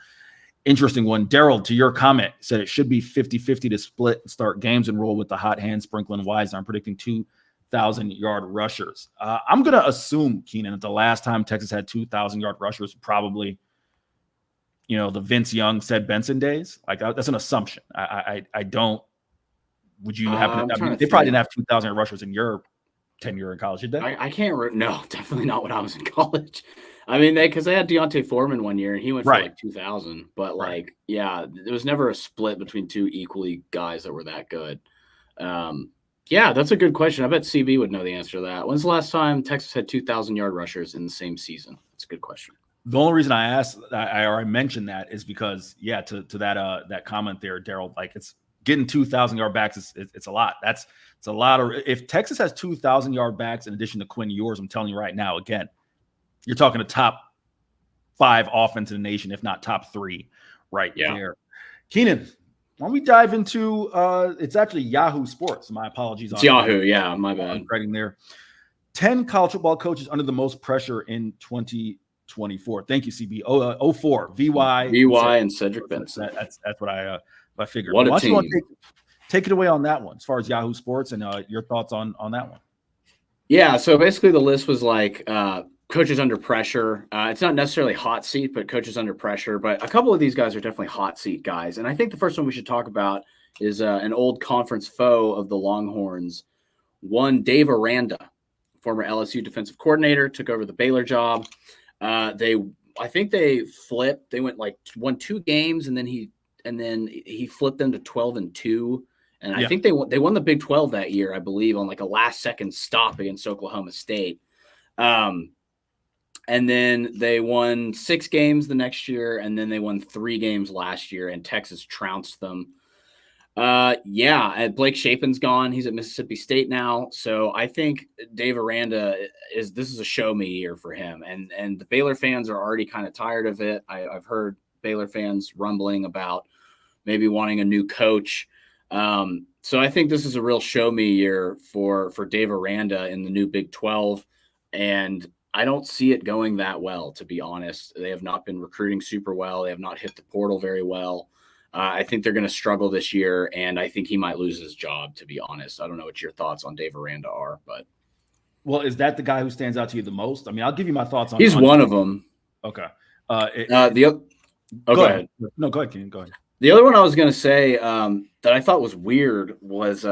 interesting one. Daryl, to your comment, said it should be 50-50 to split and start games and roll with the hot hand sprinkling wise. I'm predicting 2,000-yard rushers. I'm going to assume, Keenan, that the last time Texas had 2,000-yard rushers, probably, the Vince Young, Ted Benson days. Like that's an assumption. I don't. Would you happen to? They probably didn't have 2,000 rushers in your tenure in college, did they? I can't. No, definitely not when I was in college. I mean, because they had Deontay Foreman one year and he went for like 2,000. But yeah, there was never a split between two equally guys that were that good. Yeah, that's a good question. I bet CB would know the answer to that. When's the last time Texas had 2,000-yard rushers in the same season? That's a good question. The only reason I asked, I mentioned that is because, yeah, to that comment there, Daryl, like it's getting 2,000-yard backs. It's a lot. It's a lot of. If Texas has 2,000-yard backs in addition to Quinn Ewers, I'm telling you right now, again, you're talking a top 5 offense in the nation, if not top 3, right there. Keenan, why don't we dive into? It's actually Yahoo Sports. My apologies. It's Yahoo. Yeah, my bad. Writing there. 10 college football coaches under the most pressure in 2024. Thank you, CB. 04. VY and Cedric Benson. That's what I figured. What a team. Take it away on that one, as far as Yahoo Sports and your thoughts on that one. Yeah, so basically the list was like coaches under pressure. It's not necessarily hot seat, but coaches under pressure. But a couple of these guys are definitely hot seat guys. And I think the first one we should talk about is an old conference foe of the Longhorns, one Dave Aranda, former LSU defensive coordinator, took over the Baylor job. I think they flipped. They won 2 games, and then he flipped them to 12-2. And I think they won the Big 12 that year, I believe, on like a last-second stop against Oklahoma State. And then they won 6 games the next year, and then they won 3 games last year, and Texas trounced them. And Blake Shapen's gone. He's at Mississippi State now. So I think Dave Aranda this is a show me year for him. And the Baylor fans are already kind of tired of it. I've heard Baylor fans rumbling about maybe wanting a new coach. So I think this is a real show me year for Dave Aranda in the new Big 12. And I don't see it going that well, to be honest. They have not been recruiting super well. They have not hit the portal very well. I think they're going to struggle this year, and I think he might lose his job, to be honest. I don't know what your thoughts on Dave Aranda are, but. Well, is that the guy who stands out to you the most? I mean, I'll give you my thoughts on. He's one of them. Okay. Go ahead. No, go ahead, Keenan. Go ahead. The other one I was going to say that I thought was weird was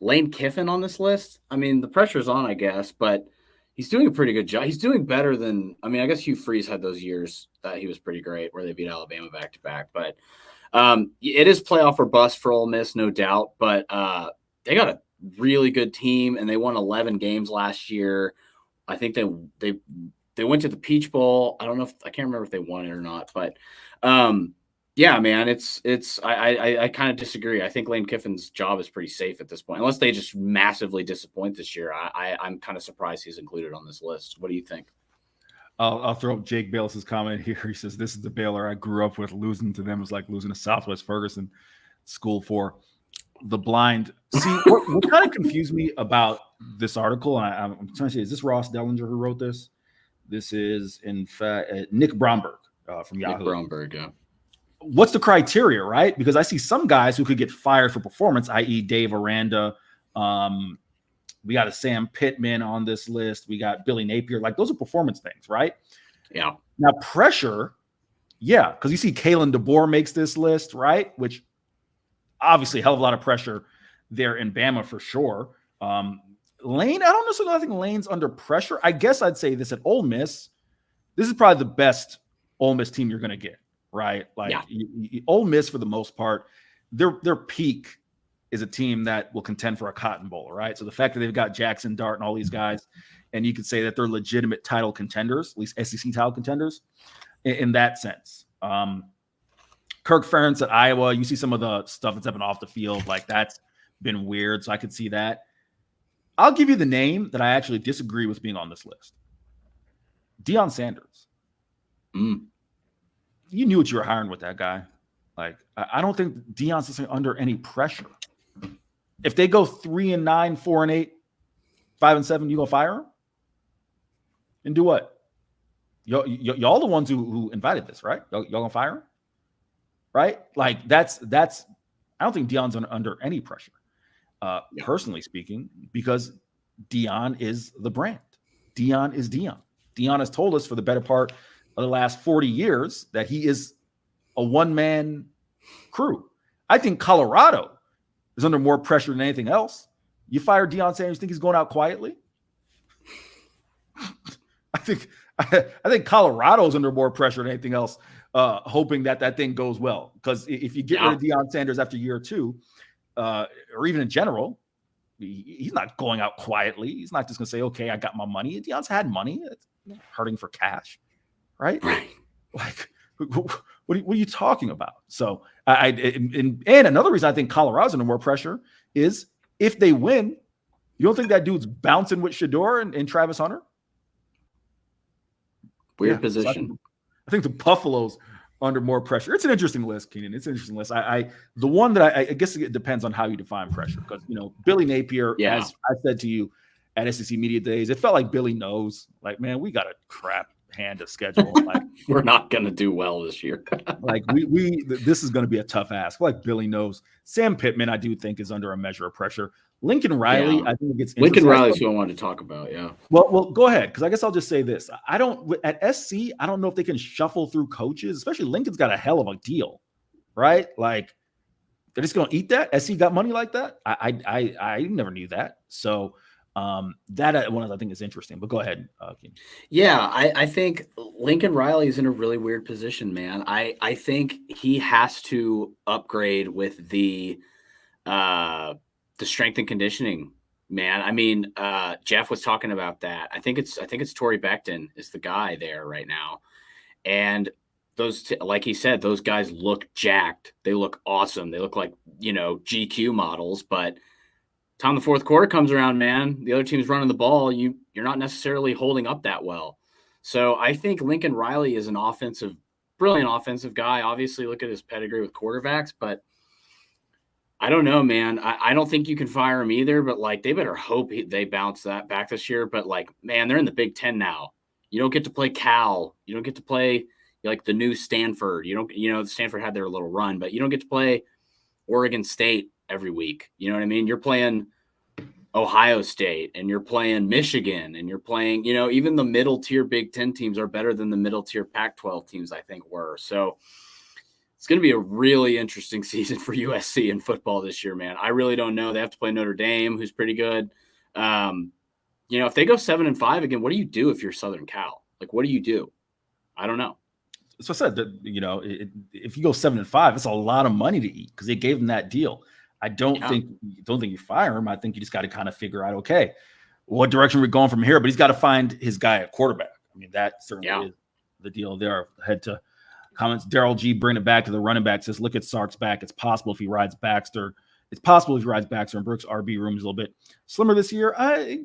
Lane Kiffin on this list. I mean, the pressure's on, I guess, but he's doing a pretty good job. He's doing better than – I mean, I guess Hugh Freeze had those years that he was pretty great where they beat Alabama back-to-back. But it is playoff or bust for Ole Miss, no doubt. But they got a really good team, and they won 11 games last year. I think they went to the Peach Bowl. I can't remember if they won it or not. But yeah, man, I kind of disagree. I think Lane Kiffin's job is pretty safe at this point, unless they just massively disappoint this year. I'm kind of surprised he's included on this list. What do you think? I'll throw up Jake Bayless's comment here. He says, "This is the Baylor I grew up with. Losing to them was like losing to Southwest Ferguson School for the Blind." See, what kind of confused me about this article, and I'm trying to say, is this Ross Dellinger who wrote this? This is, in fact, Nick Bromberg from Yahoo. Nick Bromberg, yeah. What's the criteria, right? Because I see some guys who could get fired for performance, i.e. Dave Aranda. We got a Sam Pittman on this list. We got Billy Napier. Like, those are performance things, right? Yeah. Now, pressure, yeah, because you see Kalen DeBoer makes this list, right? Which obviously a hell of a lot of pressure there in Bama for sure. Lane, I don't necessarily think Lane's under pressure. I guess I'd say this at Ole Miss. This is probably the best Ole Miss team you're going to get, right? Like, Ole Miss, for the most part, their peak is a team that will contend for a Cotton Bowl, right? So the fact that they've got Jackson Dart and all these guys, and you could say that they're legitimate title contenders, at least SEC title contenders, in that sense. Kirk Ferentz at Iowa, you see some of the stuff that's happened off the field, like that's been weird, so I could see that. I'll give you the name that I actually disagree with being on this list. Deion Sanders. You knew what you were hiring with that guy. Like, I don't think Deion's under any pressure. If they go 3-9, 4-8, 5-7, you gonna fire him? And do what? Y'all the ones who invited this, right? Y'all gonna fire him? Right? Like, that's I don't think Deion's under any pressure. Personally speaking, because Deion is the brand. Deion is Deion. Deion has told us for the better part of the last 40 years that he is a one-man crew. I think Colorado is under more pressure than anything else. You fire Deion Sanders, think he's going out quietly? I think Colorado's under more pressure than anything else, hoping that thing goes well. Because if you get rid of Deion Sanders after year two, or even in general, he's not going out quietly. He's not just going to say, "Okay, I got my money." Deion's had money. It's not hurting for cash, right? Like, what are you talking about? So, and another reason I think Colorado's under more pressure is if they win, you don't think that dude's bouncing with Shador and Travis Hunter? Weird position. So I think the Buffalo's under more pressure. It's an interesting list, Keenan. It's an interesting list. The one that I guess it depends on how you define pressure. Because, Billy Napier, as I said to you at SEC Media Days, it felt like Billy knows, like, man, we got a crap hand of schedule. Like, we're not going to do well this year. Like, this is going to be a tough ask. I feel like Billy knows. Sam Pittman, I do think, is under a measure of pressure. Lincoln Riley, I think it gets Lincoln Riley's who I wanted to talk about. Yeah. Well, go ahead, because I guess I'll just say this: at SC, I don't know if they can shuffle through coaches. Especially Lincoln's got a hell of a deal, right? Like, they're just going to eat that. SC got money like that. I never knew that. So that one I think is interesting. But go ahead, Keenan. Yeah, I think Lincoln Riley is in a really weird position, man. I think he has to upgrade with the strength and conditioning, man. I mean, Jeff was talking about that. I think it's Torrey Becton is the guy there right now. And those, like he said, those guys look jacked. They look awesome. They look like, GQ models, but time the fourth quarter comes around, man, the other team's running the ball. You're not necessarily holding up that well. So I think Lincoln Riley is an brilliant offensive guy. Obviously, look at his pedigree with quarterbacks, but I don't know, man. I don't think you can fire him either, but like, they better hope they bounce that back this year. But like, man, they're in the Big Ten now. You don't get to play Cal. You don't get to play like the new Stanford. Stanford had their little run, but you don't get to play Oregon State every week. You know what I mean? You're playing Ohio State and you're playing Michigan and you're playing, even the middle tier Big Ten teams are better than the middle tier Pac-12 teams, I think were. So it's going to be a really interesting season for USC in football this year, man. I really don't know. They have to play Notre Dame, who's pretty good. If they go 7-5 again, what do you do if you're Southern Cal? Like, what do you do? I don't know. So I said that, if you go 7-5, it's a lot of money to eat because they gave them that deal. I don't think you fire him. I think you just got to kind of figure out, okay, what direction we're going from here. But he's got to find his guy at quarterback. I mean, that certainly is the deal there. Head to comments. Daryl G bring it back to the running back. Says, look at Sark's back. It's possible if he rides Baxter. It's possible if he rides Baxter and Brooks. RB room is a little bit slimmer this year. I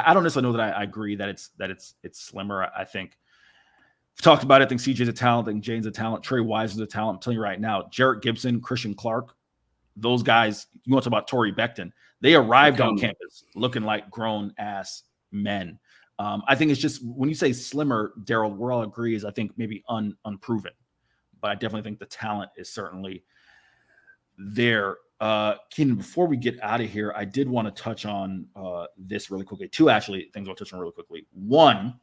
I don't necessarily know that I agree that it's slimmer. I think we've talked about it. I think CJ's a talent. I think Jane's a talent. Trey Wise is a talent. I'm telling you right now, Jarrett Gibson, Christian Clark, those guys, you want to talk about Torrey Becton, they arrived on campus looking like grown-ass men. I think it's just, when you say slimmer, Daryl, we're all agree is, I think, maybe unproven. But I definitely think the talent is certainly there. Keenan, before we get out of here, I did want to touch on this really quickly. Two, actually, things I'll touch on really quickly. One,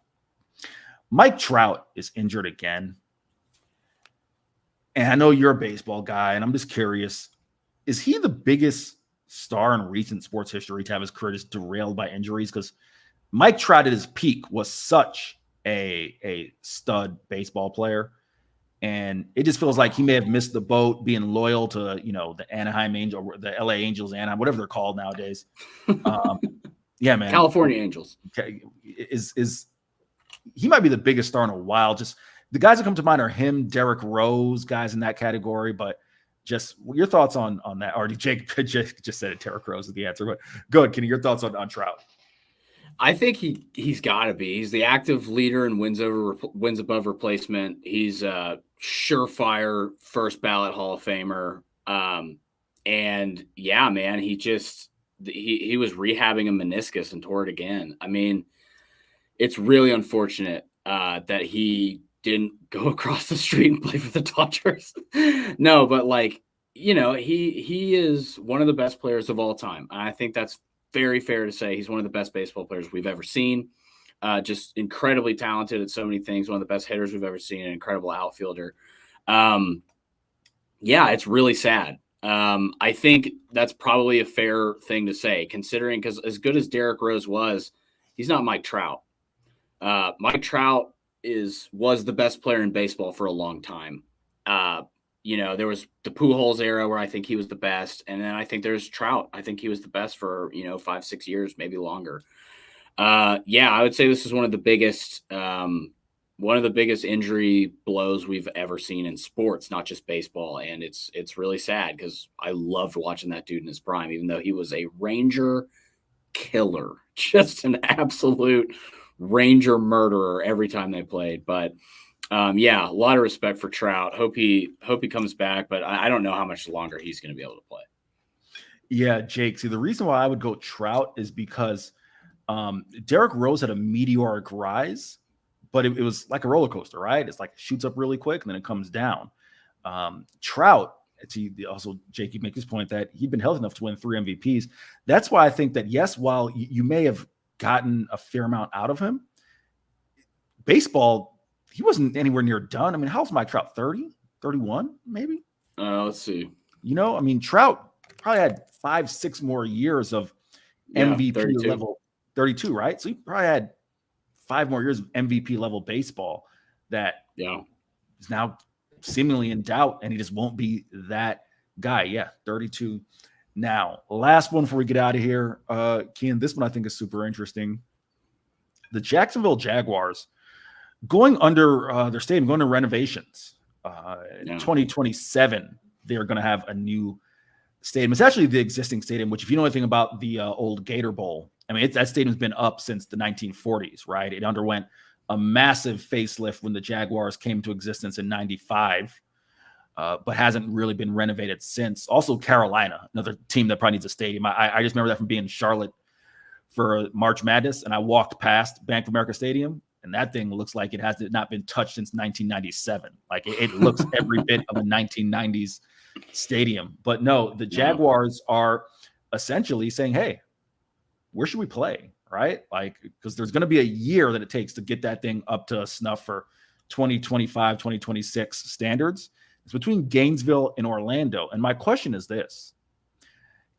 Mike Trout is injured again. And I know you're a baseball guy, and I'm just curious, is he the biggest star in recent sports history to have his career just derailed by injuries? Because Mike Trout at his peak was such a stud baseball player. And it just feels like he may have missed the boat being loyal to, the Anaheim Angel, the LA Angels, Anaheim, whatever they're called nowadays. Yeah, man. California Angels. Is he might be the biggest star in a while. Just the guys that come to mind are him, Derrick Rose, guys in that category. But just your thoughts on that. Already, Jake just said it. Derrick Rose is the answer. But go ahead, Kenny. Your thoughts on Trout? I think he's got to be. He's the active leader in wins above replacement. He's a surefire first ballot Hall of Famer. And yeah, man, he was rehabbing a meniscus and tore it again. I mean, it's really unfortunate that he didn't go across the street and play for the Dodgers. No, but he is one of the best players of all time. And I think that's very fair to say. He's one of the best baseball players we've ever seen. Just incredibly talented at so many things. One of the best hitters we've ever seen. An incredible outfielder. Yeah, it's really sad. I think that's probably a fair thing to say, considering, because as good as Derrick Rose was, he's not Mike Trout. Mike Trout was the best player in baseball for a long time. There was the Pujols era where I think he was the best. And then I think there's Trout. I think he was the best for, 5-6 years, maybe longer. Yeah, I would say this is one of the biggest injury blows we've ever seen in sports, not just baseball. And it's really sad because I loved watching that dude in his prime, even though he was a Ranger killer, just an absolute Ranger murderer every time they played. But yeah, a lot of respect for Trout. Hope he comes back, but I don't know how much longer he's going to be able to play. Yeah, Jake. See, the reason why I would go Trout is because Derrick Rose had a meteoric rise, but it was like a roller coaster, right? It's like it shoots up really quick and then it comes down. Trout, also, Jake, you make this point that he'd been healthy enough to win 3 MVPs. That's why I think that, yes, while you may have gotten a fair amount out of him, baseball, he wasn't anywhere near done. I mean, how's Mike Trout? 30, 31, maybe? Let's see. Trout probably had 5-6 more years of MVP 32. level, 32, right? So he probably had 5 more years of MVP level baseball that is now seemingly in doubt, and he just won't be that guy. Yeah, 32 now. Last one before we get out of here, Keenan, this one I think is super interesting. The Jacksonville Jaguars going under their stadium, going to renovations. In 2027, they're going to have a new stadium. It's actually the existing stadium, which if you know anything about the old Gator Bowl, I mean, that stadium's been up since the 1940s, right? It underwent a massive facelift when the Jaguars came to existence in 95, but hasn't really been renovated since. Also, Carolina, another team that probably needs a stadium. I just remember that from being in Charlotte for March Madness, and I walked past Bank of America Stadium, and that thing looks like it has not been touched since 1997. Like it looks every bit of a 1990s stadium. But no, the Jaguars are essentially saying, hey, where should we play? Right? Like, because there's going to be a year that it takes to get that thing up to snuff for 2025, 2026 standards. It's between Gainesville and Orlando. And my question is this.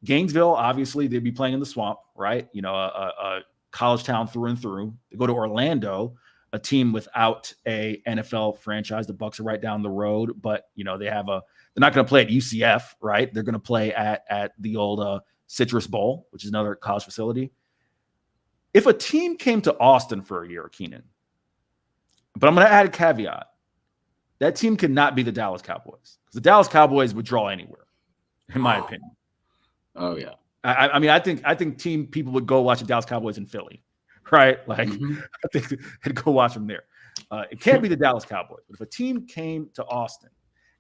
Gainesville, obviously, they'd be playing in the swamp, right? A college town through and through. They go to Orlando, a team without a NFL franchise. The Bucs are right down the road, but they're not going to play at UCF, right? They're going to play at the old Citrus Bowl, which is another college facility. If a team came to Austin for a year, Keenan, but I'm going to add a caveat, that team cannot be the Dallas Cowboys, because the Dallas Cowboys would draw anywhere, in my opinion. Oh yeah. I mean, I think people would go watch the Dallas Cowboys in Philly, right? Like, I think I'd go watch them there. It can't be the Dallas Cowboys, but if a team came to Austin,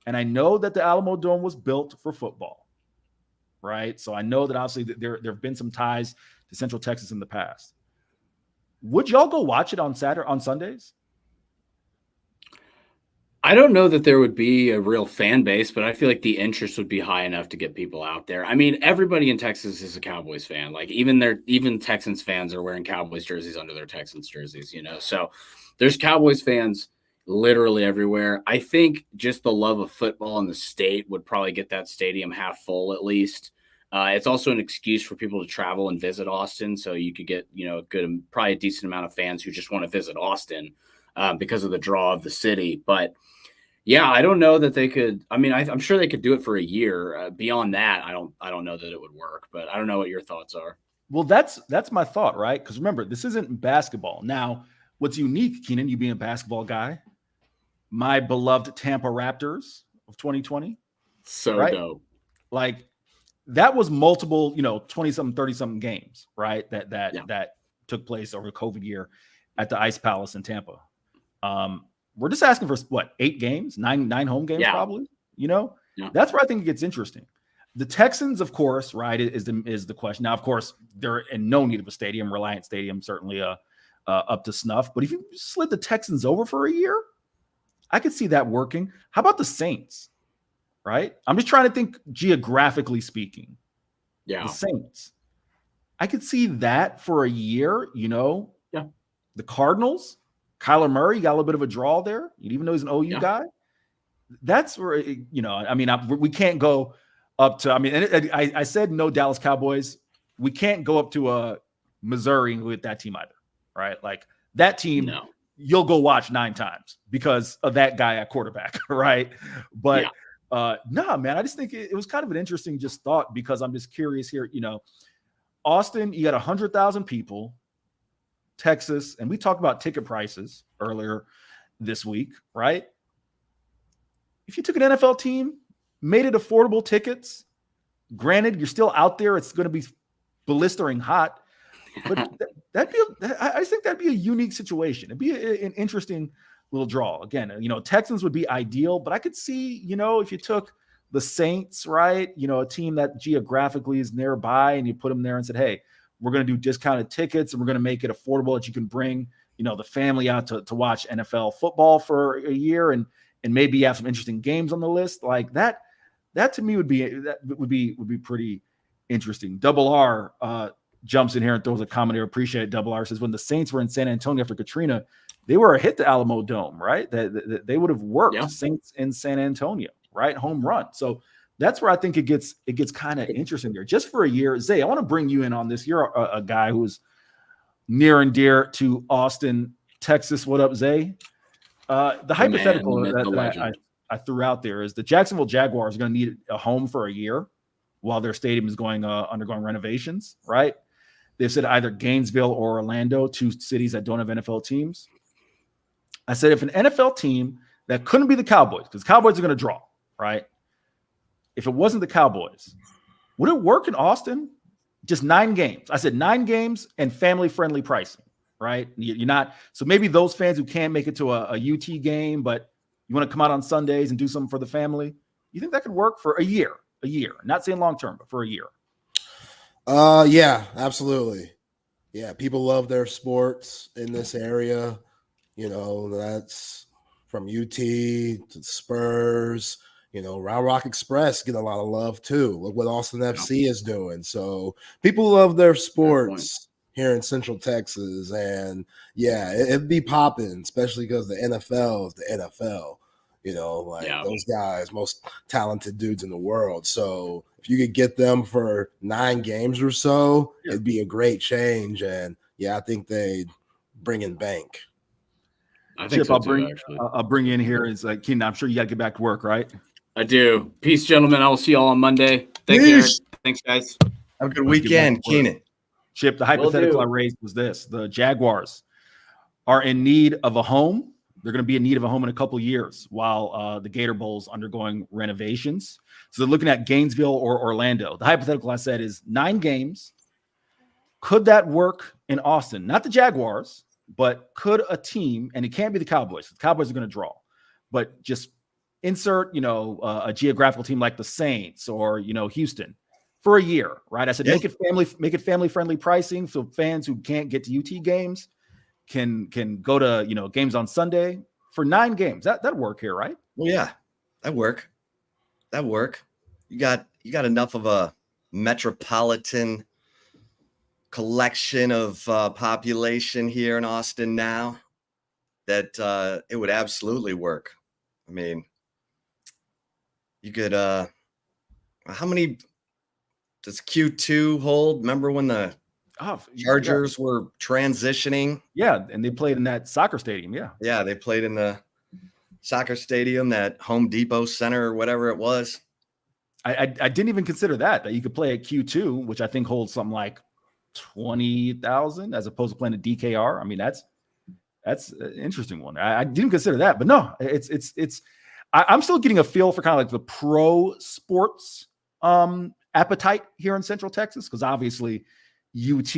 and I know that the Alamo Dome was built for football, right? So I know that obviously there have been some ties to Central Texas in the past. Would y'all go watch it on Sundays? I don't know that there would be a real fan base, but I feel like the interest would be high enough to get people out there. I mean, everybody in Texas is a Cowboys fan. Like even Texans fans are wearing Cowboys jerseys under their Texans jerseys, So there's Cowboys fans literally everywhere. I think just the love of football in the state would probably get that stadium half full at least. It's also an excuse for people to travel and visit Austin. So you could get, probably a decent amount of fans who just want to visit Austin because of the draw of the city. But yeah, I don't know that they could. I mean, I'm sure they could do it for a year. Beyond that, I don't know that it would work. But I don't know what your thoughts are. Well, that's my thought, right? Because remember, this isn't basketball. Now, what's unique, Keenan, you being a basketball guy, my beloved Tampa Raptors of 2020, so right? dope. Like that was multiple, 20-something, 30-something games, right? That took place over the COVID year at the Ice Palace in Tampa. We're just asking for what, 8 games, nine home games, probably. That's where I think it gets interesting. The Texans, of course, right, is the question. Now, of course, they're in no need of a stadium. Reliant Stadium certainly up to snuff. But if you slid the Texans over for a year, I could see that working. How about the Saints? Right? I'm just trying to think geographically speaking. Yeah, the Saints. I could see that for a year. Yeah. The Cardinals. Kyler Murray got a little bit of a draw there, even though he's an OU guy. That's where, we can't go up to, I said no Dallas Cowboys. We can't go up to Missouri with that team either, right? Like that team, you'll go watch 9 times because of that guy at quarterback, right? But man, I just think it was kind of an interesting just thought because I'm just curious here, Austin, you got 100,000 people. Texas, and we talked about ticket prices earlier this week, right? If you took an NFL team, made it affordable tickets, granted, you're still out there, it's going to be blistering hot, but I just think that'd be a unique situation. It'd be an interesting little draw. Again, Texans would be ideal, but I could see, if you took the Saints, right, a team that geographically is nearby, and you put them there and said, hey, we're going to do discounted tickets and we're going to make it affordable that you can bring, the family out to watch NFL football for a year and maybe have some interesting games on the list. Like that to me would be pretty interesting. Double R jumps in here and throws a comment here. Appreciate it. Double R says when the Saints were in San Antonio after Katrina, they were a hit to Alamo Dome, right? That they would have worked. Saints in San Antonio, right? Home run. So that's where I think it gets kind of interesting there. Just for a year, Zay, I want to bring you in on this. You're a guy who's near and dear to Austin, Texas. What up, Zay? The hypothetical that I threw out there is the Jacksonville Jaguars are going to need a home for a year while their stadium is undergoing renovations, right? They've said either Gainesville or Orlando, 2 cities that don't have NFL teams. I said if an NFL team that couldn't be the Cowboys, because Cowboys are going to draw, right? If it wasn't the Cowboys, would it work in Austin? Just 9 games. I said 9 games and family-friendly pricing, right? You're not – so maybe those fans who can't make it to a UT game, but you want to come out on Sundays and do something for the family, you think that could work for a year? Not saying long-term, but for a year. Yeah, absolutely. Yeah, people love their sports in this area. That's from UT to Spurs – Round Rock Express get a lot of love too. Look what Austin FC is doing. So people love their sports here in Central Texas, and it'd be popping, especially because the NFL is the NFL. Those guys, most talented dudes in the world. So if you could get them for 9 games or so, it'd be a great change. And I think they'd bring in bank. I think Chip, so I'll bring you in here. It's like Keenan, I'm sure you got to get back to work, right? I do. Peace, gentlemen. I will see y'all on Monday. Thanks, Eric. Thanks, guys. Have a good weekend, Keenan. Chip, the hypothetical I raised was this. The Jaguars are in need of a home. They're going to be in need of a home in a couple of years while the Gator Bowl's undergoing renovations. So they're looking at Gainesville or Orlando. The hypothetical I said is 9 games, Could that work in Austin? Not the Jaguars, but could a team, and it can't be the Cowboys. The Cowboys are going to draw, but just insert, a geographical team like the Saints or, Houston for a year, right? I said, make it family friendly pricing. So fans who can't get to UT games can go to, games on Sunday for 9 games. That'd work here, right? Well, yeah, that'd work. You got enough of a metropolitan collection of population here in Austin now that it would absolutely work. I mean, you could how many does Q2 hold? Remember when the Chargers were transitioning? Yeah, and they played in that soccer stadium. Yeah, they played in the soccer stadium, that Home Depot Center or whatever it was. I didn't even consider that you could play at Q2, which I think holds something like 20,000 as opposed to playing at DKR. I mean, that's an interesting one. I didn't consider that, but no, I'm still getting a feel for kind of like the pro sports appetite here in Central Texas, because obviously UT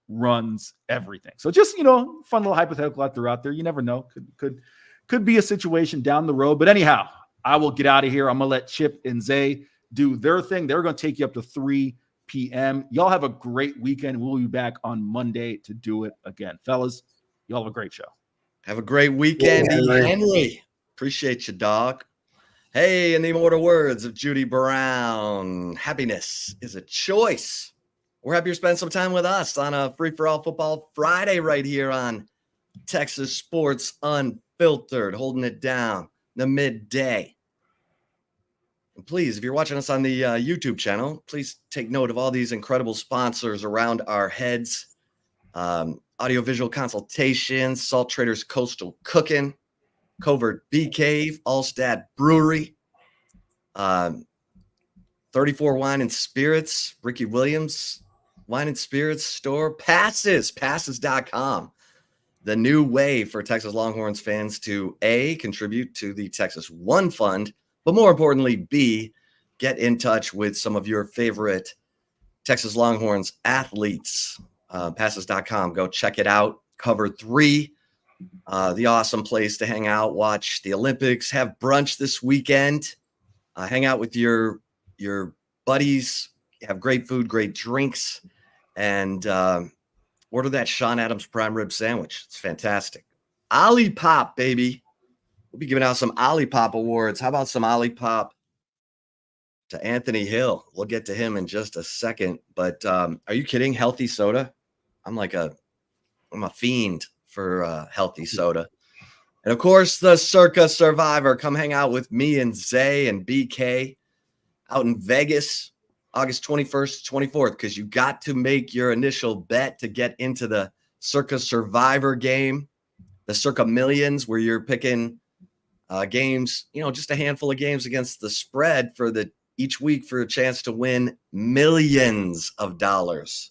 runs everything. So just, fun little hypothetical I threw out there. You never know. Could be a situation down the road. But anyhow, I will get out of here. I'm going to let Chip and Zay do their thing. They're going to take you up to 3 p.m. Y'all have a great weekend. We'll be back on Monday to do it again. Fellas, y'all have a great show. Have a great weekend, Henry. Appreciate you, dog. Hey, in the immortal words of Judy Brown, happiness is a choice. We're happy to spend some time with us on a free-for-all football Friday right here on Texas Sports Unfiltered, holding it down the midday. And please, if you're watching us on the YouTube channel, please take note of all these incredible sponsors around our heads. Audiovisual Consultations, Salt Traders Coastal Cooking, Covert Bee Cave, Allstat Brewery, 34 Wine and Spirits, Ricky Williams Wine and Spirits Store, passes.com. The new way for Texas Longhorns fans to A, contribute to the Texas One Fund, but more importantly, B, get in touch with some of your favorite Texas Longhorns athletes. Passes.com. Go check it out. Cover 3. The awesome place to hang out, watch the Olympics, have brunch this weekend, hang out with your buddies, have great food, great drinks, and order that Sean Adams prime rib sandwich. It's fantastic. Olipop, baby. We'll be giving out some Olipop awards. How about some Olipop to Anthony Hill? We'll get to him in just a second. But are you kidding? Healthy soda? I'm a fiend for healthy soda. And of course, the Circa Survivor. Come hang out with me and Zay and BK out in Vegas, August 21st to 24th, because you got to make your initial bet to get into the Circa Survivor game, the Circa Millions, where you're picking games, just a handful of games against the spread for each week for a chance to win millions of dollars.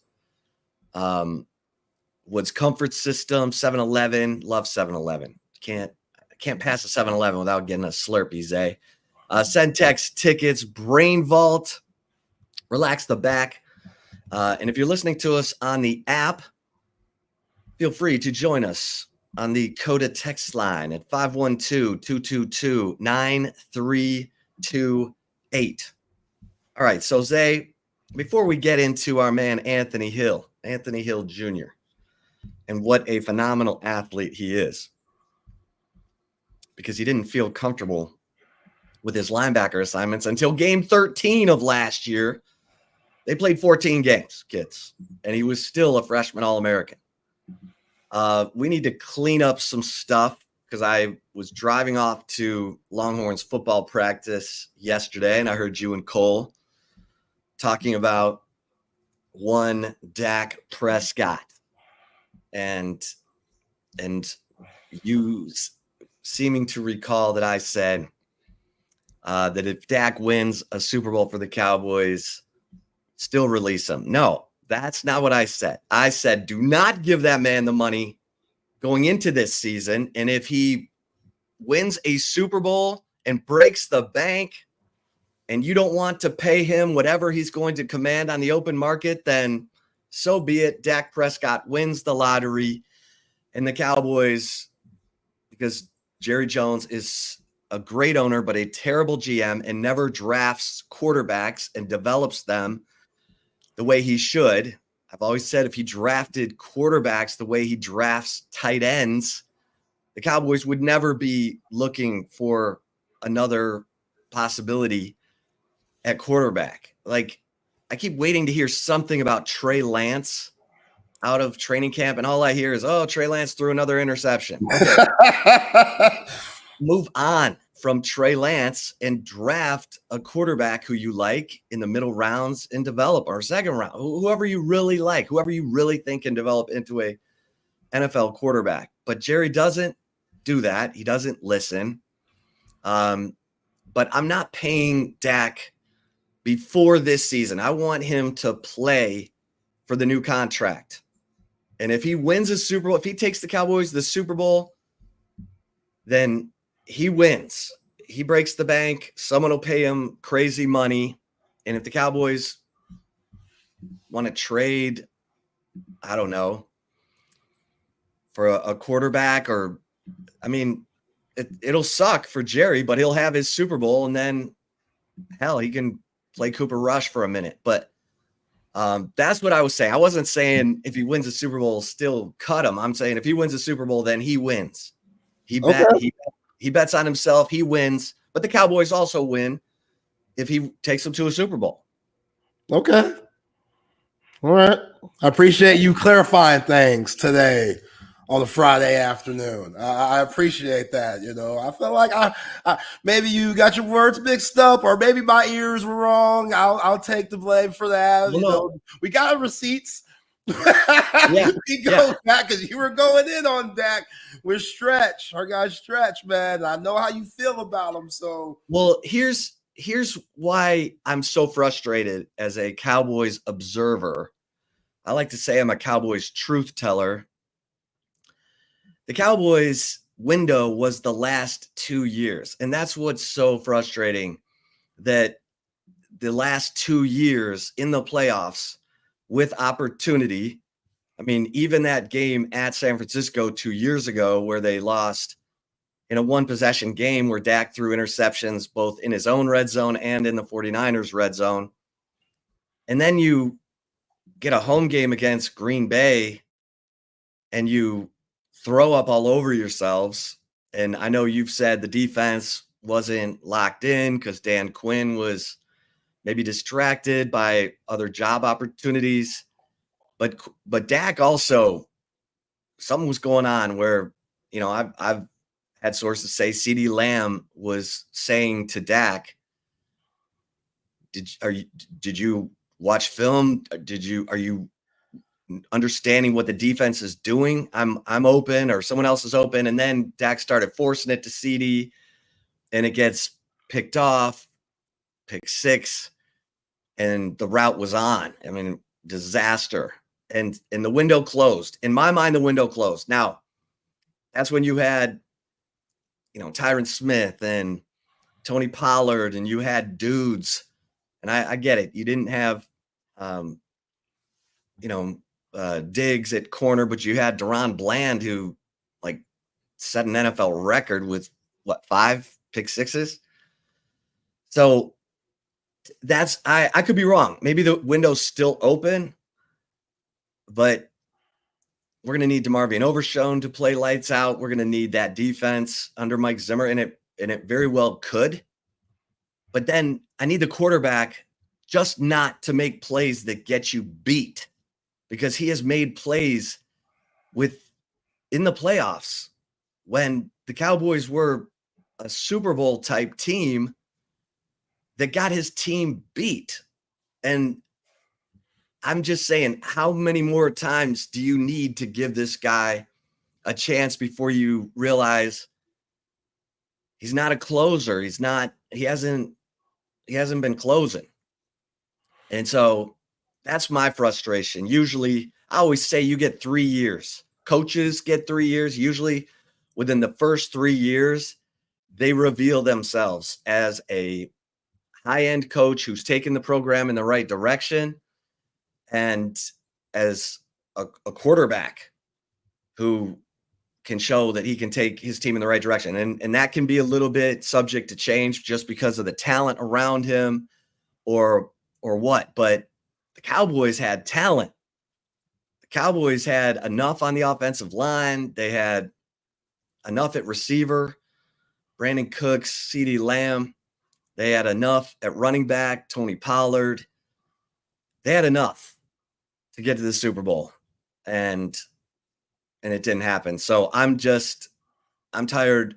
Woods Comfort System, 7-Eleven, love 7-Eleven. Can't pass a 7-Eleven without getting a Slurpee, Zay. Centex tickets, Brain Vault, Relax the Back. And if you're listening to us on the app, feel free to join us on the Coda text line at 512-222-9328. All right, so Zay, before we get into our man Anthony Hill Jr., and what a phenomenal athlete he is, because he didn't feel comfortable with his linebacker assignments until game 13 of last year. They played 14 games, kids, and he was still a freshman All-American. We need to clean up some stuff, because I was driving off to Longhorns football practice yesterday, and I heard you and Cole talking about one Dak Prescott. And you seeming to recall that I said that if Dak wins a Super Bowl for the Cowboys, still release him. No, that's not what I said. I said, do not give that man the money going into this season. And if he wins a Super Bowl and breaks the bank, and you don't want to pay him whatever he's going to command on the open market, then so be it. Dak Prescott wins the lottery, and the Cowboys, because Jerry Jones is a great owner, but a terrible GM and never drafts quarterbacks and develops them the way he should. I've always said if he drafted quarterbacks the way he drafts tight ends, the Cowboys would never be looking for another possibility at quarterback. Like, I keep waiting to hear something about Trey Lance out of training camp, and all I hear is, oh, Trey Lance threw another interception. Okay. Move on from Trey Lance and draft a quarterback who you like in the middle rounds and develop, or second round, whoever you really like, whoever you really think can develop into a NFL quarterback. But Jerry doesn't do that. He doesn't listen. But I'm not paying Dak before this season. I want him to play for the new contract. And if he wins a Super Bowl, if he takes the Cowboys to the Super Bowl, then he wins. He breaks the bank. Someone will pay him crazy money. And if the Cowboys want to trade, I don't know, for a quarterback, or, I mean, it'll suck for Jerry, but he'll have his Super Bowl, and then, hell, he can play Cooper Rush for a minute. But that's what I was saying. I wasn't saying if he wins a Super Bowl, still cut him. I'm saying if he wins a Super Bowl, then he wins. He bets on himself. He wins. But the Cowboys also win if he takes them to a Super Bowl. Okay. All right. I appreciate you clarifying things today on a Friday afternoon. I appreciate that. You know, I feel like I maybe you got your words mixed up, or maybe my ears were wrong. I'll take the blame for that. You know, we got receipts. Yeah, we go back because you were going in on Dak with Stretch, our guy Stretch, man. I know how you feel about him. So, well, here's why I'm so frustrated as a Cowboys observer. I like to say I'm a Cowboys truth teller. The Cowboys window was the last 2 years, and that's what's so frustrating, that the last 2 years in the playoffs with opportunity. I mean, even that game at San Francisco 2 years ago where they lost in a one-possession game where Dak threw interceptions both in his own red zone and in the 49ers red zone. And then you get a home game against Green Bay and you throw up all over yourselves. And I know you've said the defense wasn't locked in because Dan Quinn was maybe distracted by other job opportunities. But Dak also, something was going on where, you know, I've had sources say CeeDee Lamb was saying to Dak, did you watch film? Are you understanding what the defense is doing? I'm open, or someone else is open. And then Dak started forcing it to CeeDee, and it gets picked off, pick six, and the route was on. I mean, disaster. And the window closed. In my mind, the window closed. Now, that's when you had, you know, Tyron Smith and Tony Pollard, and you had dudes. And I get it. You didn't have, Diggs at corner, but you had Deron Bland, who like set an NFL record with 5 pick sixes. So that's, I could be wrong. Maybe the window's still open, but we're going to need DeMarvion Overshown to play lights out. We're going to need that defense under Mike Zimmer, and it very well could. But then I need the quarterback just not to make plays that get you beat, because he has made plays in the playoffs when the Cowboys were a Super Bowl type team that got his team beat. And I'm just saying, how many more times do you need to give this guy a chance before you realize he's not a closer? He hasn't been closing. And so that's my frustration. Usually, I always say you get 3 years. Coaches get 3 years. Usually within the first 3 years, they reveal themselves as a high-end coach who's taken the program in the right direction, and as a quarterback who can show that he can take his team in the right direction. And that can be a little bit subject to change just because of the talent around him or what. But the Cowboys had talent. The Cowboys had enough on the offensive line. They had enough at receiver, Brandon Cooks, CeeDee Lamb. They had enough at running back, Tony Pollard. They had enough to get to the Super Bowl. And it didn't happen. So I'm tired.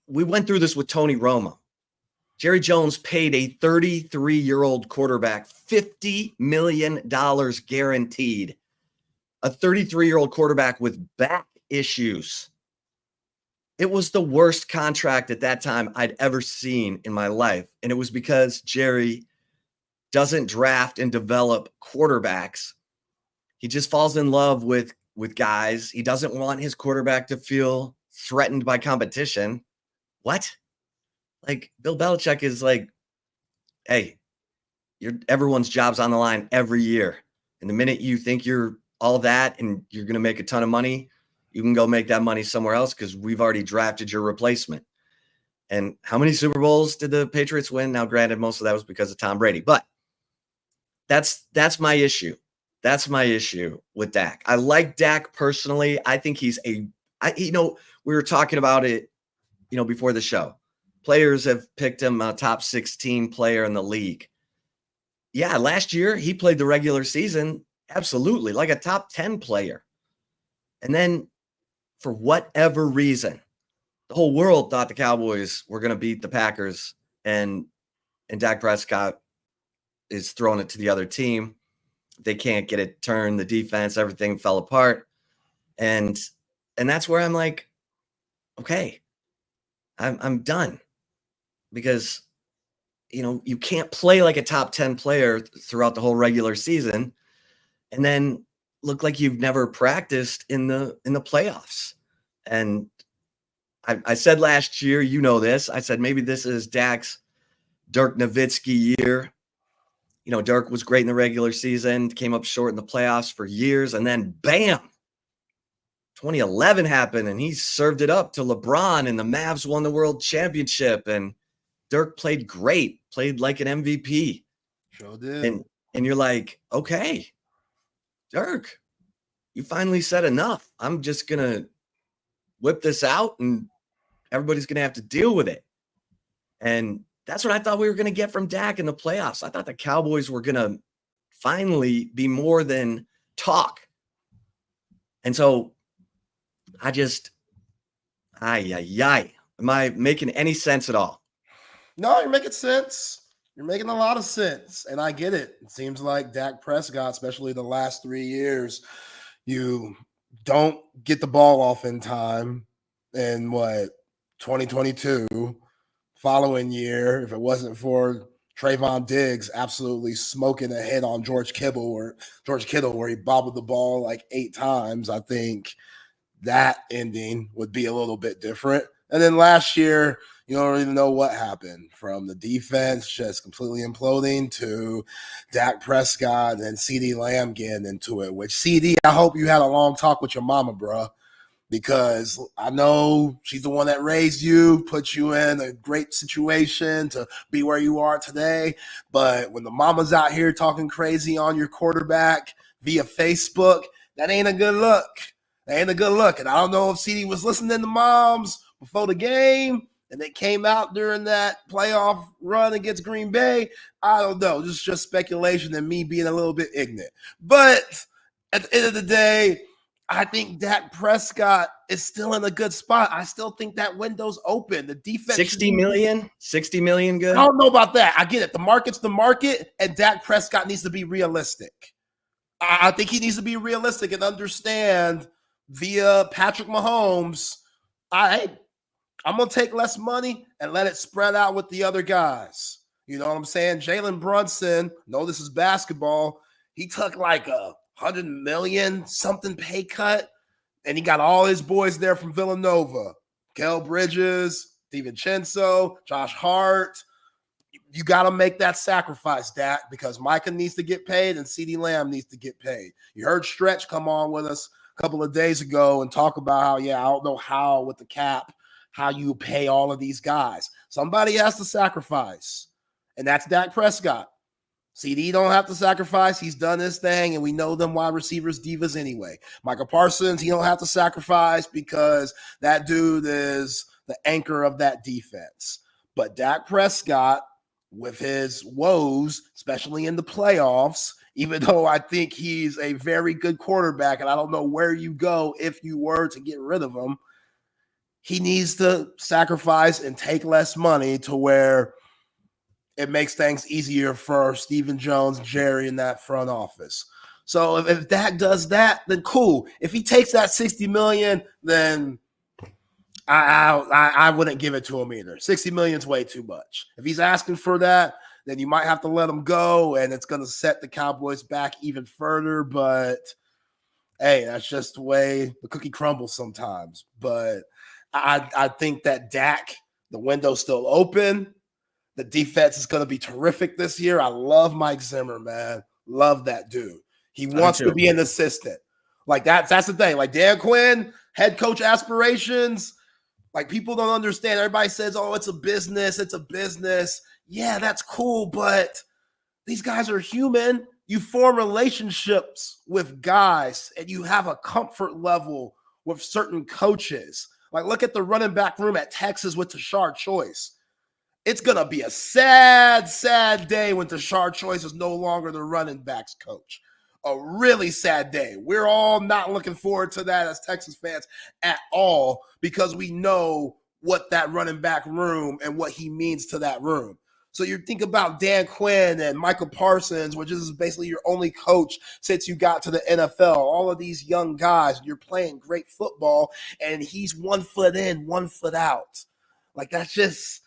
We went through this with Tony Romo. Jerry Jones paid a 33-year-old quarterback $50 million guaranteed. A 33-year-old quarterback with back issues. It was the worst contract at that time I'd ever seen in my life. And it was because Jerry doesn't draft and develop quarterbacks. He just falls in love with guys. He doesn't want his quarterback to feel threatened by competition. What? Like Bill Belichick is like, hey, everyone's job's on the line every year. And the minute you think you're all that and you're going to make a ton of money, you can go make that money somewhere else because we've already drafted your replacement. And how many Super Bowls did the Patriots win? Now, granted, most of that was because of Tom Brady, but that's my issue. That's my issue with Dak. I like Dak personally. I think he's we were talking about it, before the show. Players have picked him a top 16 player in the league. Yeah, last year he played the regular season absolutely like a top 10 player. And then for whatever reason, the whole world thought the Cowboys were going to beat the Packers, and Dak Prescott is throwing it to the other team. They can't get it turned. The defense, everything fell apart. And that's where I'm like, okay, I'm done. Because, you can't play like a top 10 player throughout the whole regular season and then look like you've never practiced in the playoffs. And I said last year, this, I said, maybe this is Dak's Dirk Nowitzki year. Dirk was great in the regular season, came up short in the playoffs for years. And then bam, 2011 happened and he served it up to LeBron and the Mavs won the world championship. And Dirk played great, played like an MVP. Sure did. And you're like, okay, Dirk, you finally said enough. I'm just going to whip this out and everybody's going to have to deal with it. And that's what I thought we were going to get from Dak in the playoffs. I thought the Cowboys were going to finally be more than talk. And so I just, am I making any sense at all? No, you're making sense. You're making a lot of sense. And I get it. It seems like Dak Prescott, especially the last 3 years, you don't get the ball off in time. And 2022, following year, if it wasn't for Trayvon Diggs absolutely smoking a hit on George Kittle where he bobbled the ball like 8 times, I think that ending would be a little bit different. And then last year, you don't even know what happened from the defense just completely imploding to Dak Prescott and CeeDee Lamb getting into it, which CeeDee, I hope you had a long talk with your mama, bro, because I know she's the one that raised you, put you in a great situation to be where you are today. But when the mama's out here talking crazy on your quarterback via Facebook, that ain't a good look. That ain't a good look. And I don't know if CeeDee was listening to moms before the game and they came out during that playoff run against Green Bay. I don't know. This is just speculation and me being a little bit ignorant. But at the end of the day, I think Dak Prescott is still in a good spot. I still think that window's open. The defense 60 million good. I don't know about that. I get it. The market's the market, and Dak Prescott needs to be realistic. I think he needs to be realistic and understand via Patrick Mahomes, I'm going to take less money and let it spread out with the other guys. You know what I'm saying? Jalen Brunson, no, this is basketball. He took like a $100 million something pay cut, and he got all his boys there from Villanova. Kel Bridges, DiVincenzo, Josh Hart. you got to make that sacrifice, Dak, because Micah needs to get paid and CeeDee Lamb needs to get paid. You heard Stretch come on with us a couple of days ago and talk about how, I don't know how with the cap, how you pay all of these guys. Somebody has to sacrifice, and that's Dak Prescott. CD don't have to sacrifice. He's done his thing, and we know them wide receivers divas anyway. Michael Parsons, he don't have to sacrifice because that dude is the anchor of that defense. But Dak Prescott, with his woes, especially in the playoffs, even though I think he's a very good quarterback, and I don't know where you go if you were to get rid of him, he needs to sacrifice and take less money to where it makes things easier for Stephen Jones, Jerry, in that front office. So if Dak does that, then cool. If he takes that $60 million, then I wouldn't give it to him either. $60 million is way too much. If he's asking for that, then you might have to let him go, and it's going to set the Cowboys back even further. But hey, that's just the way the cookie crumbles sometimes. But I think that Dak, the window's still open. The defense is going to be terrific this year. I love Mike Zimmer, man. Love that dude. He wants to be an assistant. Like that's the thing. Like Dan Quinn, head coach aspirations. Like people don't understand. Everybody says, "Oh, it's a business. It's a business." Yeah, that's cool, but these guys are human. You form relationships with guys, and you have a comfort level with certain coaches. Like look at the running back room at Texas with Tashard Choice. It's going to be a sad, sad day when Tashard Choice is no longer the running backs coach. A really sad day. We're all not looking forward to that as Texas fans at all because we know what that running back room and what he means to that room. So you think about Dan Quinn and Michael Parsons, which is basically your only coach since you got to the NFL. All of these young guys, you're playing great football, and he's 1 foot in, 1 foot out. Like that's just...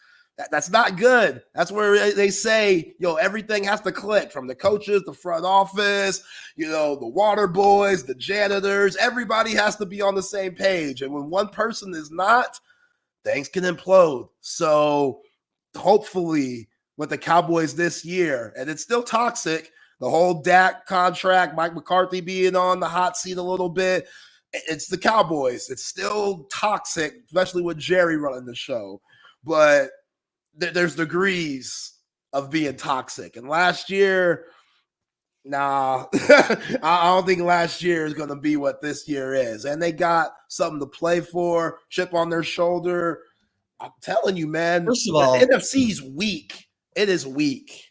That's not good. That's where they say, everything has to click from the coaches, the front office, the water boys, the janitors. Everybody has to be on the same page. And when one person is not, things can implode. So hopefully with the Cowboys this year, and it's still toxic, the whole Dak contract, Mike McCarthy being on the hot seat a little bit, it's the Cowboys. It's still toxic, especially with Jerry running the show. But there's degrees of being toxic. And last year, I don't think last year is going to be what this year is. And they got something to play for, chip on their shoulder. I'm telling you, man, first of all, the NFC's weak. It is weak.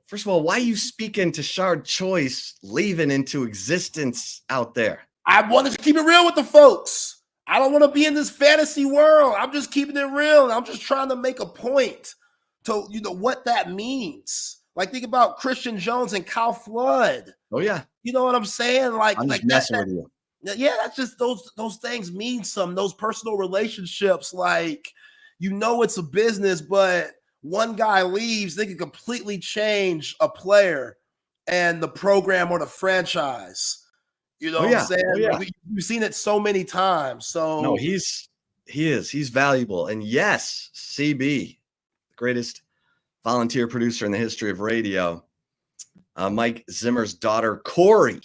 First of all, why are you speaking to Tashard Choice leaving into existence out there? I wanted to keep it real with the folks. I don't want to be in this fantasy world. I'm just keeping it real. And I'm just trying to make a point to, what that means. Like, think about Christian Jones and Kyle Flood. Oh, yeah. You know what I'm saying? I'm just messing with you. Yeah, that's just those things mean something. Those personal relationships, like, it's a business, but one guy leaves, they can completely change a player and the program or the franchise. What I'm saying? Oh, yeah. We've seen it so many times. So no, he's valuable. And yes, CB, the greatest volunteer producer in the history of radio. Mike Zimmer's daughter, Corey,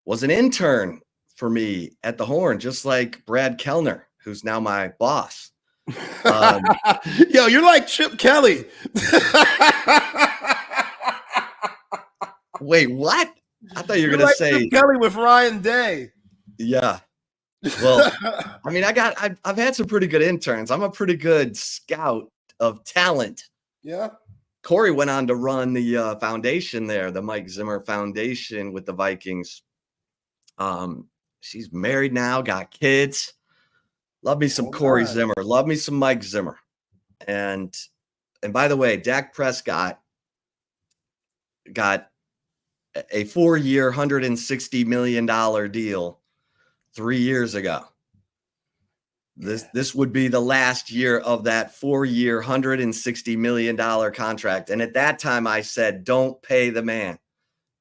was an intern for me at the Horn, just like Brad Kellner, who's now my boss. Yo, you're like Chip Kelly. Wait, what? I thought you were going to say Chip Kelly with Ryan Day. Yeah. Well, I mean, I've had some pretty good interns. I'm a pretty good scout of talent. Yeah. Corey went on to run the foundation there, the Mike Zimmer Foundation with the Vikings. She's married now, got kids. Love me some Corey Zimmer. Love me some Mike Zimmer. And by the way, Dak Prescott got a 4-year, $160 million deal 3 years ago. This would be the last year of that 4-year, $160 million contract. And at that time, I said, don't pay the man.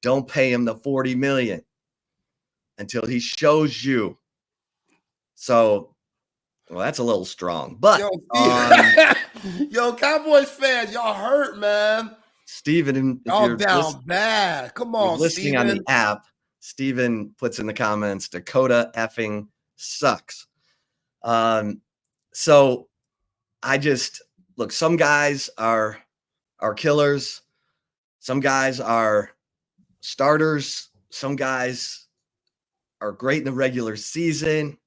Don't pay him the $40 million until he shows you. So, well, that's a little strong. But Yo, Cowboys fans, y'all hurt, man. Steven, if Y'all you're down bad. Come on, listening on the Steven. app, Steven puts in the comments, Dakota effing sucks. So I just look, some guys are killers, some guys are starters, some guys are great in the regular season,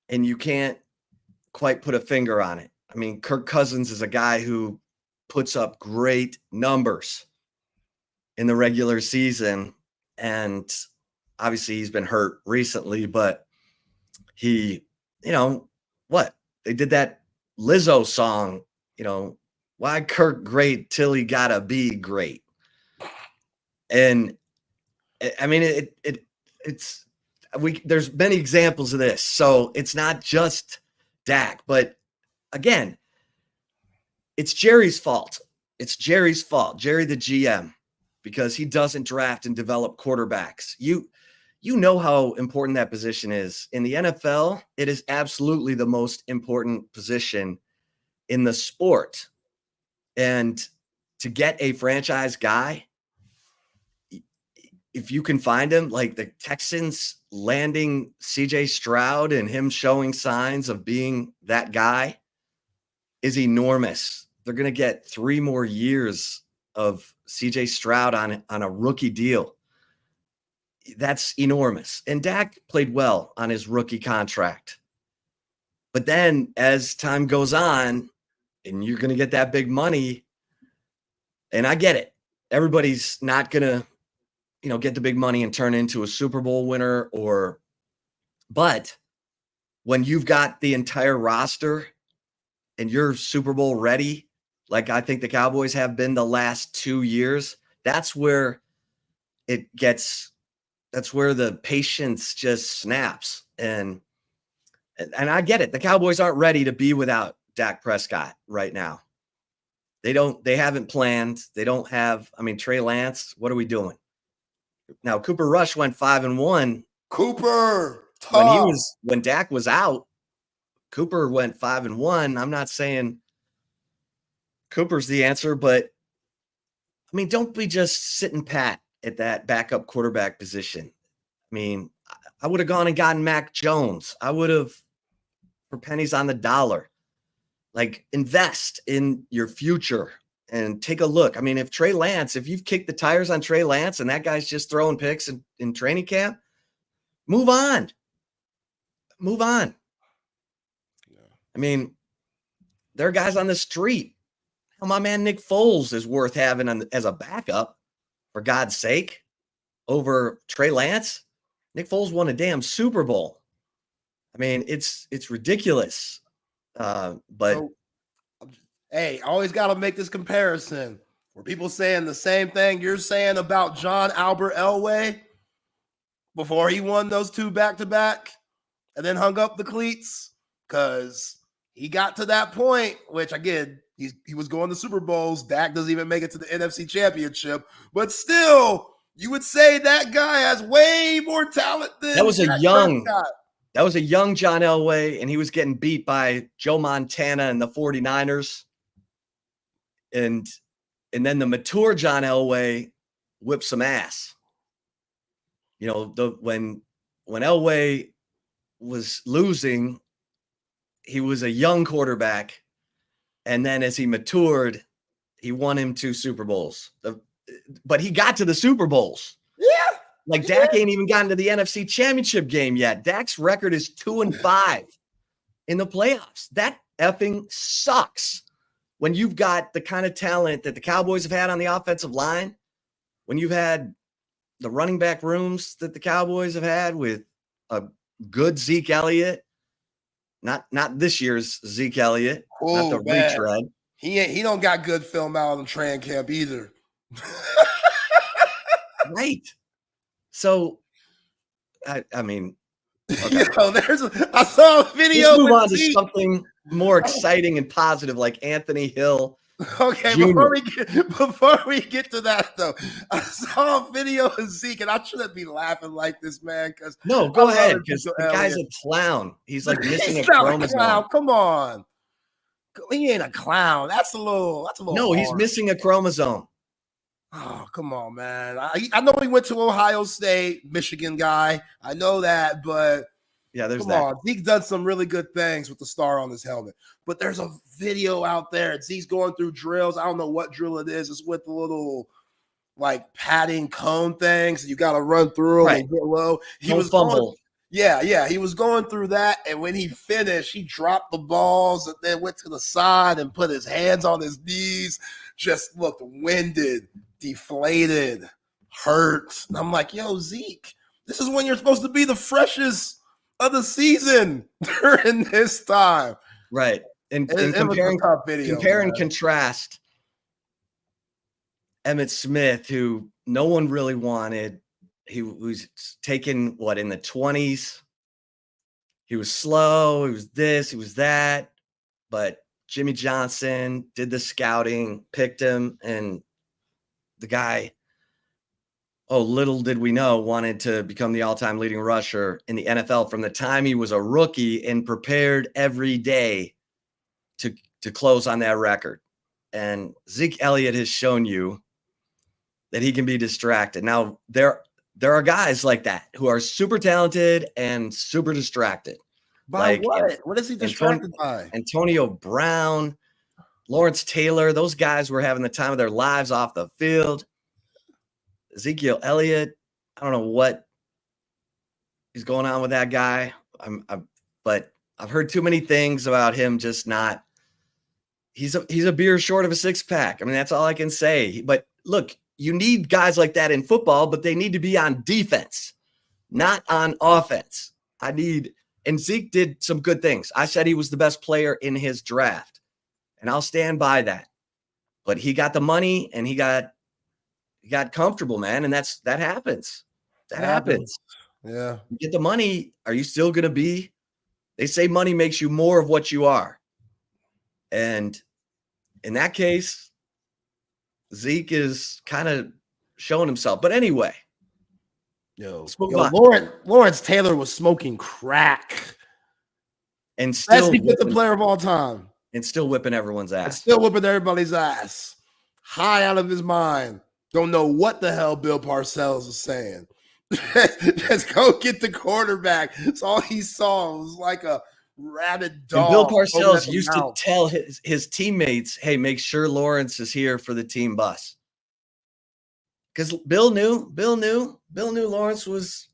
and you can't quite put a finger on it. I mean, Kirk Cousins is a guy who puts up great numbers in the regular season, and obviously he's been hurt recently, but he, what? They did that Lizzo song, why Kirk great till he gotta be great. And I mean, there's many examples of this. So it's not just Dak, but again, it's Jerry's fault. It's Jerry's fault, Jerry the GM, because he doesn't draft and develop quarterbacks. You know how important that position is. In the NFL, it is absolutely the most important position in the sport. And to get a franchise guy, if you can find him, like the Texans landing CJ Stroud and him showing signs of being that guy is enormous. They're going to get 3 more years of CJ Stroud on a rookie deal. That's enormous. And Dak played well on his rookie contract. But then as time goes on and you're going to get that big money, and I get it. Everybody's not going to, get the big money and turn into a Super Bowl winner but when you've got the entire roster and you're Super Bowl ready, like I think the Cowboys have been the last 2 years, that's where the patience just snaps. And I get it. The Cowboys aren't ready to be without Dak Prescott right now. They haven't planned. They don't have, Trey Lance, what are we doing? Now, Cooper Rush went 5-1. Cooper, when Dak was out, Cooper went 5-1. I'm not saying Cooper's the answer, but don't be just sitting pat at that backup quarterback position. I would have gone and gotten Mac Jones. I would have, for pennies on the dollar, like invest in your future and take a look. If you've kicked the tires on Trey Lance and that guy's just throwing picks in training camp, move on. There are guys on the street. My man Nick Foles is worth having as a backup, for God's sake, over Trey Lance. Nick Foles won a damn Super Bowl. It's ridiculous. But hey, always got to make this comparison. Were people saying the same thing you're saying about John Albert Elway before he won those 2 back-to-back and then hung up the cleats? Because he got to that point, which again, he was going to Super Bowls. Dak doesn't even make it to the NFC Championship, but still, you would say that guy has way more talent than that was a Dak young. Prescott. That was a young John Elway, and he was getting beat by Joe Montana and the 49ers. And then the mature John Elway whipped some ass. When Elway was losing, he was a young quarterback. And then as he matured, he won him 2 Super Bowls. But he got to the Super Bowls. Yeah. Dak ain't even gotten to the NFC Championship game yet. Dak's record is 2-5 in the playoffs. That effing sucks. When you've got the kind of talent that the Cowboys have had on the offensive line, when you've had the running back rooms that the Cowboys have had with a good Zeke Elliott, not this year's Zeke Elliott, not the retread. He don't got good film out on training camp either. Right. So, okay. I saw a video. Let's move on to something more exciting and positive, like Anthony Hill. Okay, Jr. before we get to that though, I saw a video of Zeke, and I shouldn't be laughing like this, man. Because no, go ahead, because the guy's a clown. He's like missing a chromosome. Come on. He ain't a clown. That's a little. No, he's hard. missing a chromosome. Oh, come on, man. I know he went to Ohio State, Michigan guy. I know that, but yeah, there's come that. on. Zeke's done some really good things with the star on his helmet. But there's a video out there. Zeke's going through drills. I don't know what drill it is. It's with the little like padding cone things. You got to run through them and get low. He was fumble. He was going through that, and when he finished, he dropped the balls and then went to the side and put his hands on his knees. Just looked winded, deflated, hurt. And I'm like, yo, Zeke, this is when you're supposed to be the freshest of the season during this time. Right. And compare and contrast Emmitt Smith, who no one really wanted. He was taken, in the 20s? He was slow. He was this, he was that. But Jimmy Johnson did the scouting, picked him, and the guy, little did we know, wanted to become the all-time leading rusher in the NFL from the time he was a rookie and prepared every day to close on that record. And Zeke Elliott has shown you that he can be distracted. Now, there are guys like that who are super talented and super distracted. By what? What is he distracted by? Antonio Brown, Lawrence Taylor, those guys were having the time of their lives off the field. Ezekiel Elliott, I don't know what is going on with that guy. But I've heard too many things about him just not. He's a beer short of a six-pack. I mean, that's all I can say. But look, you need guys like that in football, but they need to be on defense, not on offense. And Zeke did some good things. I said he was the best player in his draft, and I'll stand by that. But he got the money and he got comfortable, man, and that happens. That happens. Yeah. You get the money, are you still going to be? They say money makes you more of what you are. And in that case, Zeke is kind of showing himself. But anyway, Lawrence Taylor was smoking crack. And still best defensive player of all time. And still whipping everyone's ass. And still whipping everybody's ass. High out of his mind. Don't know what the hell Bill Parcells is saying. Just go get the quarterback. That's all he saw. It was like a rabid dog. And Bill Parcells used to tell his teammates, hey, make sure Lawrence is here for the team bus. Because Bill knew Lawrence was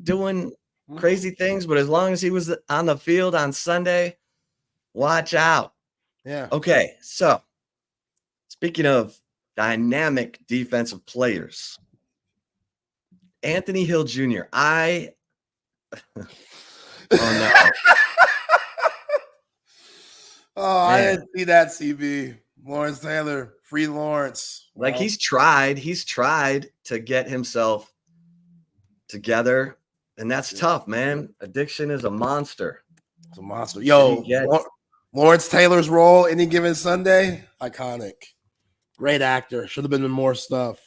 doing crazy things, but as long as he was on the field on Sunday, watch out. Yeah. Okay, so speaking of dynamic defensive players, Anthony Hill Jr. Oh no. I didn't see that, CB. Lawrence Taylor, free Lawrence. Like he's tried to get himself together, and that's tough, man. Addiction is a monster. It's a monster. Yo, Lawrence Taylor's role any given Sunday, iconic. Great actor. Should have been in more stuff.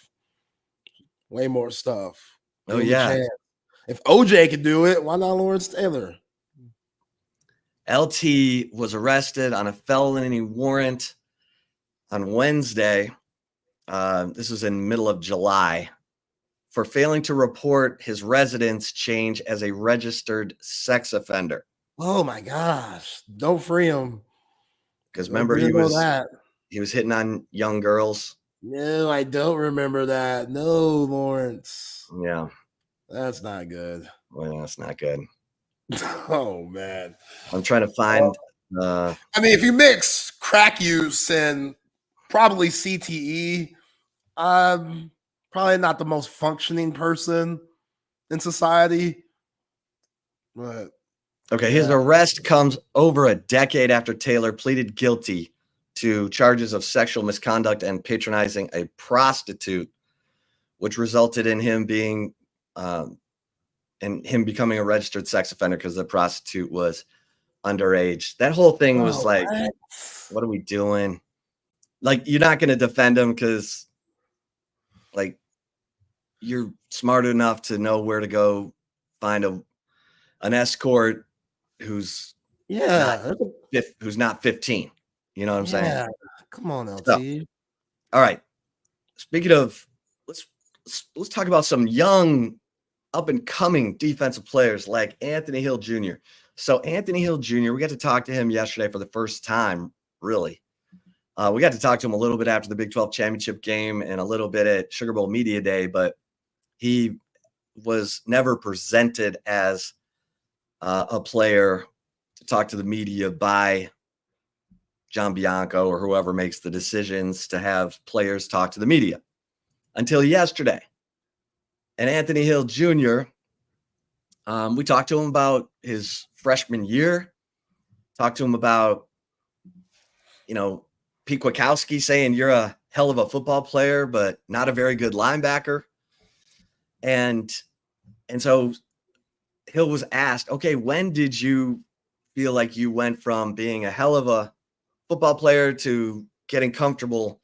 Way more stuff. Oh, yeah. If OJ could do it, why not Lawrence Taylor? LT was arrested on a felony warrant on Wednesday. This was in the middle of July for failing to report his residence change as a registered sex offender. Oh my gosh. Don't free him. Because remember, he was hitting on young girls. No, I don't remember that. No, Lawrence. Yeah. That's not good. Well, that's not good. Oh, man. I'm trying to find. I mean, if you mix crack use and probably CTE, I'm probably not the most functioning person in society. But okay, his arrest comes over a decade after Taylor pleaded guilty to charges of sexual misconduct and patronizing a prostitute, which resulted in him being becoming a registered sex offender because the prostitute was underage. That whole thing was what are we doing? Like, you're not going to defend him because, like, you're smart enough to know where to go find an escort who's not 15. You know what I'm saying? Come on, LT. So, all right. Speaking of, let's talk about some young, up and coming defensive players like Anthony Hill Jr. So Anthony Hill Jr., we got to talk to him yesterday for the first time, really. We got to talk to him a little bit after the Big 12 championship game and a little bit at Sugar Bowl Media Day, but he was never presented as a player to talk to the media by John Bianco or whoever makes the decisions to have players talk to the media until yesterday. And Anthony Hill Jr., we talked to him about his freshman year, talked to him about, Pete Kwiatkowski saying you're a hell of a football player, but not a very good linebacker. And so Hill was asked, okay, when did you feel like you went from being a hell of a football player to getting comfortable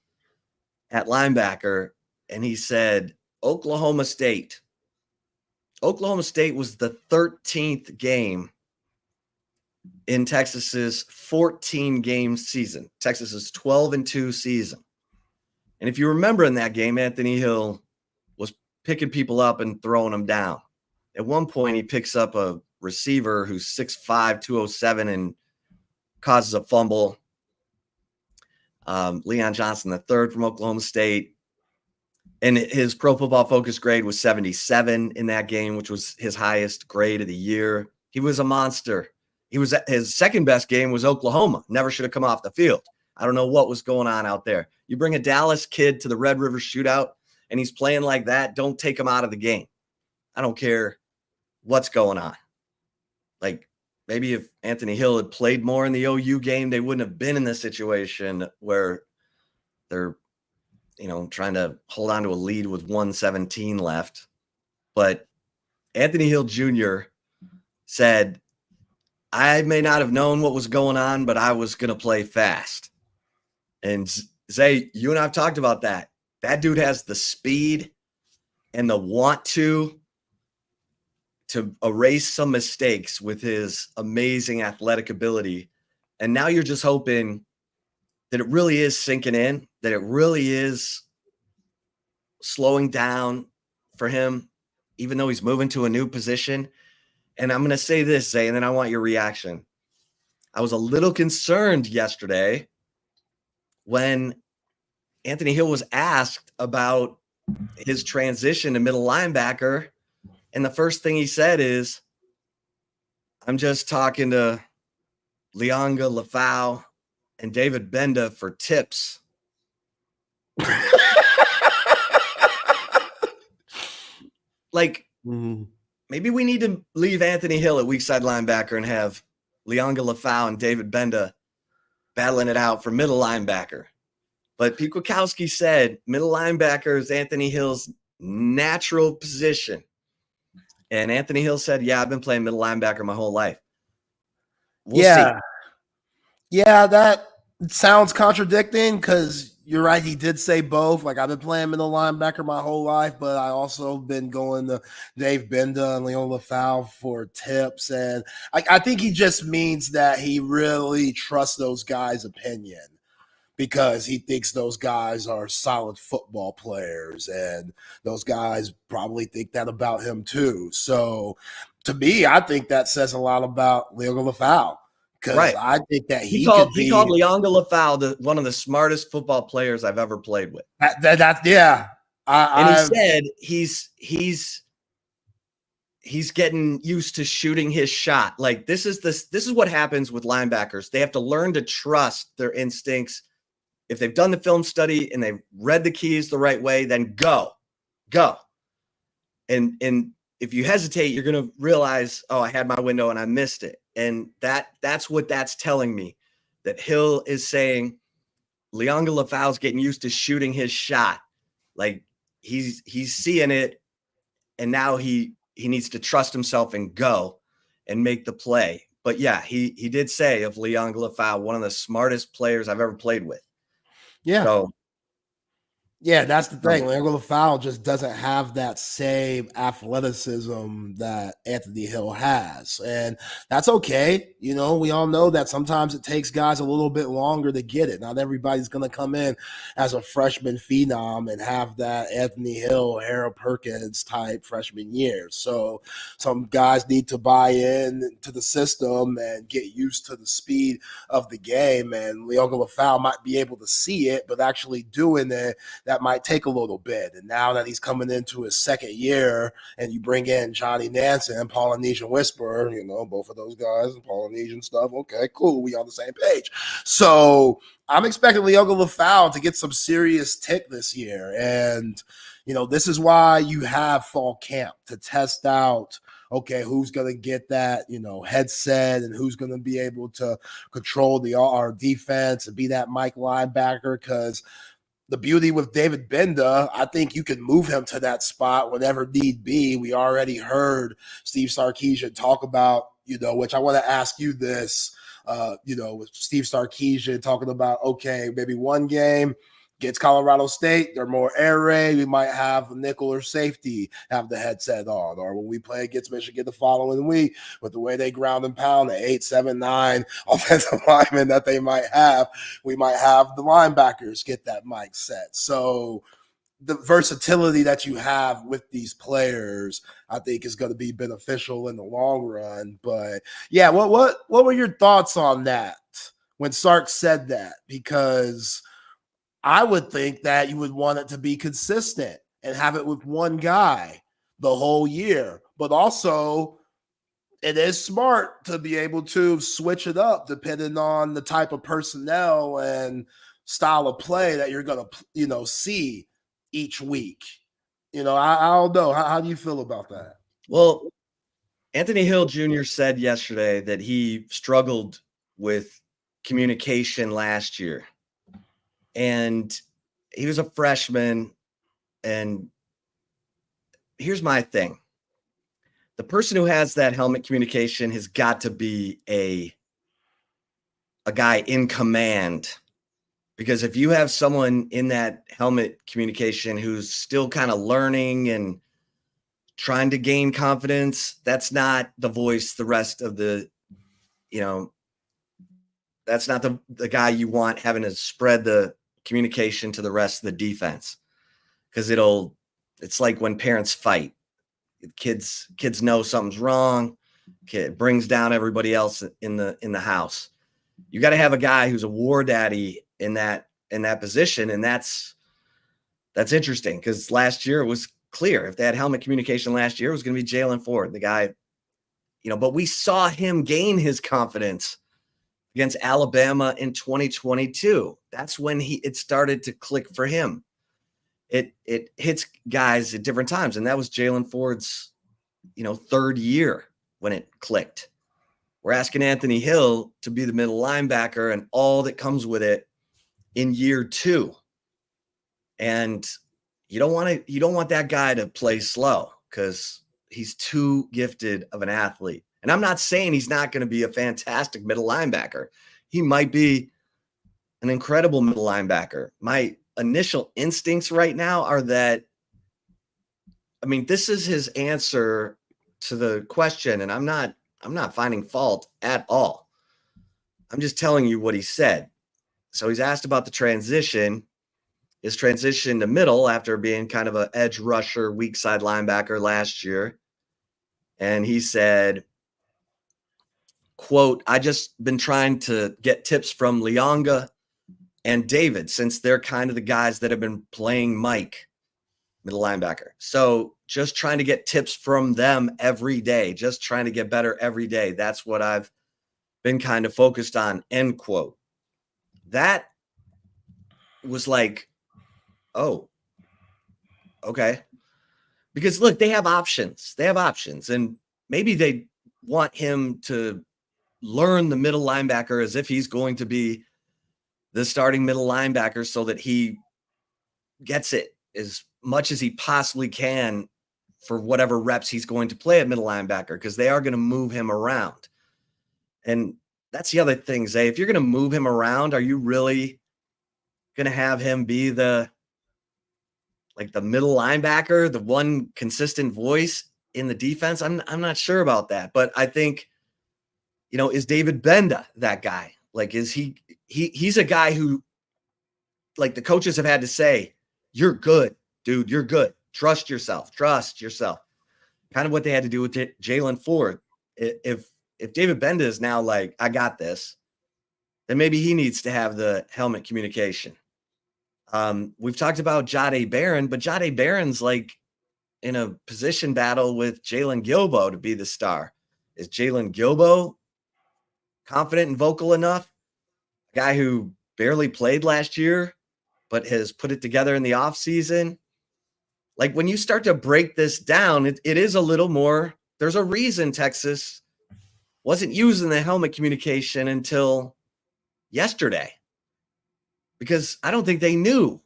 at linebacker? And he said, Oklahoma State. Oklahoma State was the 13th game in Texas's 14-game season, Texas's 12-2 season. And if you remember in that game, Anthony Hill was picking people up and throwing them down. At one point, he picks up a receiver who's 6'5", 207, and causes a fumble. Leon Johnson III from Oklahoma State. And his Pro Football Focus grade was 77 in that game, which was his highest grade of the year. He was a monster. His second best game was Oklahoma. Never should have come off the field. I don't know what was going on out there. You bring a Dallas kid to the Red River Shootout, and he's playing like that, don't take him out of the game. I don't care what's going on. Like, maybe if Anthony Hill had played more in the OU game, they wouldn't have been in this situation where they're, trying to hold on to a lead with 1:17 left. But Anthony Hill Jr. said, I may not have known what was going on, but I was going to play fast. And Zay, you and I have talked about that. That dude has the speed and the want to erase some mistakes with his amazing athletic ability. And now you're just hoping that it really is sinking in, that it really is slowing down for him, even though he's moving to a new position. And I'm going to say this, Zay, and then I want your reaction. I was a little concerned yesterday when Anthony Hill was asked about his transition to middle linebacker. And the first thing he said is, I'm just talking to Lianga Lafau and David Benda for tips. Like, maybe we need to leave Anthony Hill at weak side linebacker and have Lianga Lafau and David Benda battling it out for middle linebacker. But Pete Kwiatkowski said middle linebacker is Anthony Hill's natural position. And Anthony Hill said, yeah, I've been playing middle linebacker my whole life. We'll see. Yeah, that sounds contradicting because you're right. He did say both. Like, I've been playing middle linebacker my whole life, but I also been going to Dave Benda and Leon Lafau for tips. And I think he just means that he really trusts those guys' opinion because he thinks those guys are solid football players, and those guys probably think that about him too. So to me, I think that says a lot about Leon Lafau. Because I think that he called Lianga Lafau one of the smartest football players I've ever played with. Yeah. And he said he's getting used to shooting his shot. Like, this is what happens with linebackers. They have to learn to trust their instincts. If they've done the film study and they've read the keys the right way, then go. And if you hesitate, you're going to realize, oh, I had my window and I missed it. And that's what that's telling me, that Hill is saying Lianga Lafau's getting used to shooting his shot. Like, he's seeing it, and now he needs to trust himself and go and make the play. But yeah, he did say of Lianga Lafau, one of the smartest players I've ever played with. Yeah. So Yeah, that's the thing. Leonardo Lafau just doesn't have that same athleticism that Anthony Hill has. And that's okay. You know, we all know that sometimes it takes guys a little bit longer to get it. Not everybody's going to come in as a freshman phenom and have that Anthony Hill, Harold Perkins type freshman year. So some guys need to buy in to the system and get used to the speed of the game. And Leonardo Lafau might be able to see it, but actually doing it, that might take a little bit. And now that he's coming into his second year and you bring in Johnny Nansen and Polynesian Whisperer, you know, both of those guys, Polynesian stuff, okay, cool, we on the same page. So I'm expecting Leoga Lafau to get some serious tick this year. And, you know, this is why you have fall camp to test out, okay, who's going to get that, you know, headset and who's going to be able to control our defense and be that Mike linebacker. Because the beauty with David Benda, I think you can move him to that spot whenever need be. We already heard Steve Sarkisian talk about, you know, which I want to ask you this, you know, with Steve Sarkisian talking about, okay, maybe one game gets Colorado State, they're more air raid. We might have a nickel or safety have the headset on. Or when we play against Michigan the following week, with the way they ground and pound the 8, 7, 9 offensive linemen that they might have, we might have the linebackers get that mic set. So the versatility that you have with these players, I think, is going to be beneficial in the long run. But yeah, what were your thoughts on that when Sark said that? Because I would think that you would want it to be consistent and have it with one guy the whole year. But also, it is smart to be able to switch it up depending on the type of personnel and style of play that you're going to, you know, see each week. You know, I don't know. How do you feel about that? Well, Anthony Hill Jr. said yesterday that he struggled with communication last year. And he was a freshman. And here's my thing. The person who has that helmet communication has got to be a guy in command. Because if you have someone in that helmet communication who's still kind of learning and trying to gain confidence, that's not the voice the rest of the, you know, that's not the guy you want having to spread the communication to the rest of the defense. Because it's like when parents fight. Kids know something's wrong. Kid brings down everybody else in the house. You got to have a guy who's a war daddy in that position, and that's interesting because last year it was clear if they had helmet communication last year, it was going to be Jalen Ford, the guy, you know. But we saw him gain his confidence against Alabama in 2022. That's when it started to click for him. It hits guys at different times, and that was Jalen Ford's, you know, third year when it clicked. We're asking Anthony Hill to be the middle linebacker and all that comes with it in year 2. And you don't want that guy to play slow because he's too gifted of an athlete. And I'm not saying he's not going to be a fantastic middle linebacker. He might be an incredible middle linebacker. My initial instincts right now are that, I mean, this is his answer to the question, and I'm not finding fault at all. I'm just telling you what he said. So he's asked about the transition, his transition to middle after being kind of an edge rusher, weak side linebacker last year. And he said, quote, "I just been trying to get tips from Leonga and David since they're kind of the guys that have been playing Mike, middle linebacker. So just trying to get tips from them every day, just trying to get better every day. That's what I've been kind of focused on," end quote. That was like, oh, okay. Because look, they have options. And maybe they want him to learn the middle linebacker as if he's going to be the starting middle linebacker so that he gets it as much as he possibly can for whatever reps he's going to play at middle linebacker, because they are going to move him around. And that's the other thing, Zay. If you're going to move him around, are you really going to have him be the like the middle linebacker, the one consistent voice in the defense. I'm not sure about that, but I think, is David Benda that guy? Like, is he's a guy who, like, the coaches have had to say, you're good, dude, you're good. Trust yourself. Kind of what they had to do with Jalen Ford. If David Benda is now like, I got this, then maybe he needs to have the helmet communication. We've talked about Jahdae Barron, but Jahdae Barron's like in a position battle with Jalen Gilbo to be the star. Is Jalen Gilbo confident and vocal enough? A guy who barely played last year, but has put it together in the offseason. Like, when you start to break this down, it is a little more. There's a reason Texas wasn't using the helmet communication until yesterday, because I don't think they knew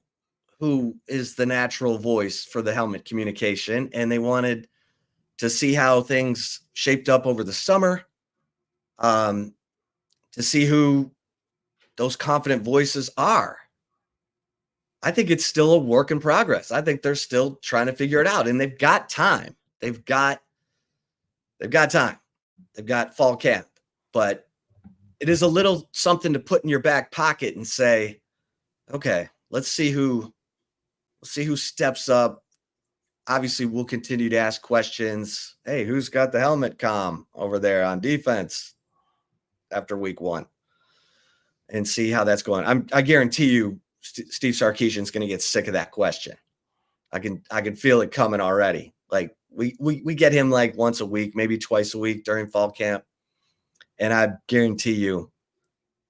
who is the natural voice for the helmet communication, and they wanted to see how things shaped up over the summer, to see who those confident voices are. I think it's still a work in progress. I think they're still trying to figure it out, and they've got time. They've got time. They've got fall camp, but it is a little something to put in your back pocket and say, okay, let's see who steps up. Obviously, we'll continue to ask questions. Hey, who's got the helmet comm over there on defense after week 1, and see how that's going. I guarantee you, Steve Sarkisian's going to get sick of that question. I can feel it coming already. Like, we get him like once a week, maybe twice a week during fall camp, and I guarantee you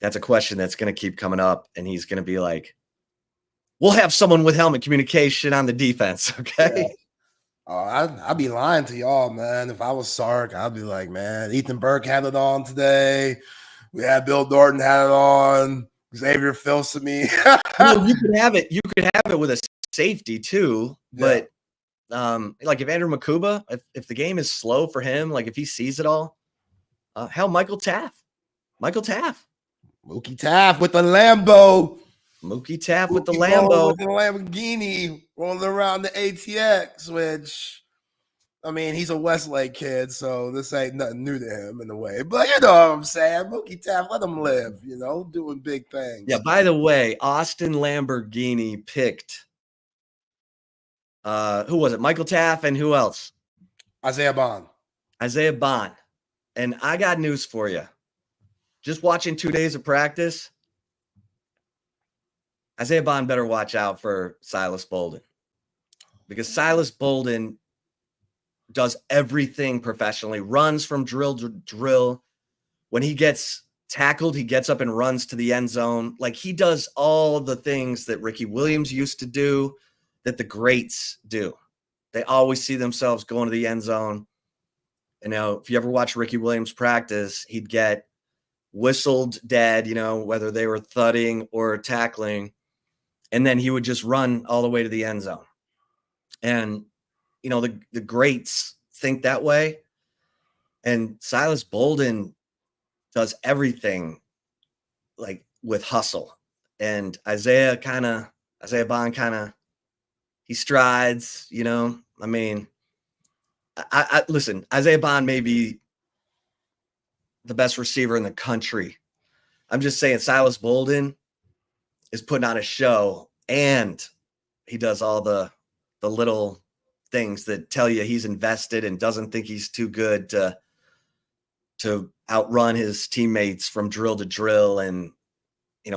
that's a question that's going to keep coming up, and he's going to be like, we'll have someone with helmet communication on the defense. Okay. Yeah. I'd be lying to y'all, man. If I was Sark, I'd be like, man, Ethan Burke had it on today. We had Bill Norton had it on. Xavier Filsaime. You could have it. You could have it with a safety too, but like if Andrew Makuba, if the game is slow for him, like if he sees it all, hell, Mookie Taff with the Lambo. Mookie Taff with the Lambo. Lambo. With the Lamborghini rolling around the ATX, which, I mean, he's a Westlake kid, so this ain't nothing new to him in a way. But you know what I'm saying? Mookie Taff, let him live, doing big things. Yeah, by the way, Austin Lamborghini picked, who was it? Michael Taff and who else? Isaiah Bond. And I got news for you. Just watching 2 days of practice, Isaiah Bond better watch out for Silas Bolden, because Silas Bolden does everything professionally, runs from drill to drill. When he gets tackled, he gets up and runs to the end zone. Like, he does all the things that Ricky Williams used to do, that the greats do. They always see themselves going to the end zone. If you ever watch Ricky Williams practice, he'd get whistled dead, whether they were thudding or tackling, and then he would just run all the way to the end zone. And the greats think that way. And Silas Bolden does everything like with hustle. And Isaiah Bond he strides, I mean, I listen, Isaiah Bond may be the best receiver in the country. I'm just saying Silas Bolden is putting on a show, and he does all the little things that tell you he's invested and doesn't think he's too good to outrun his teammates from drill to drill and,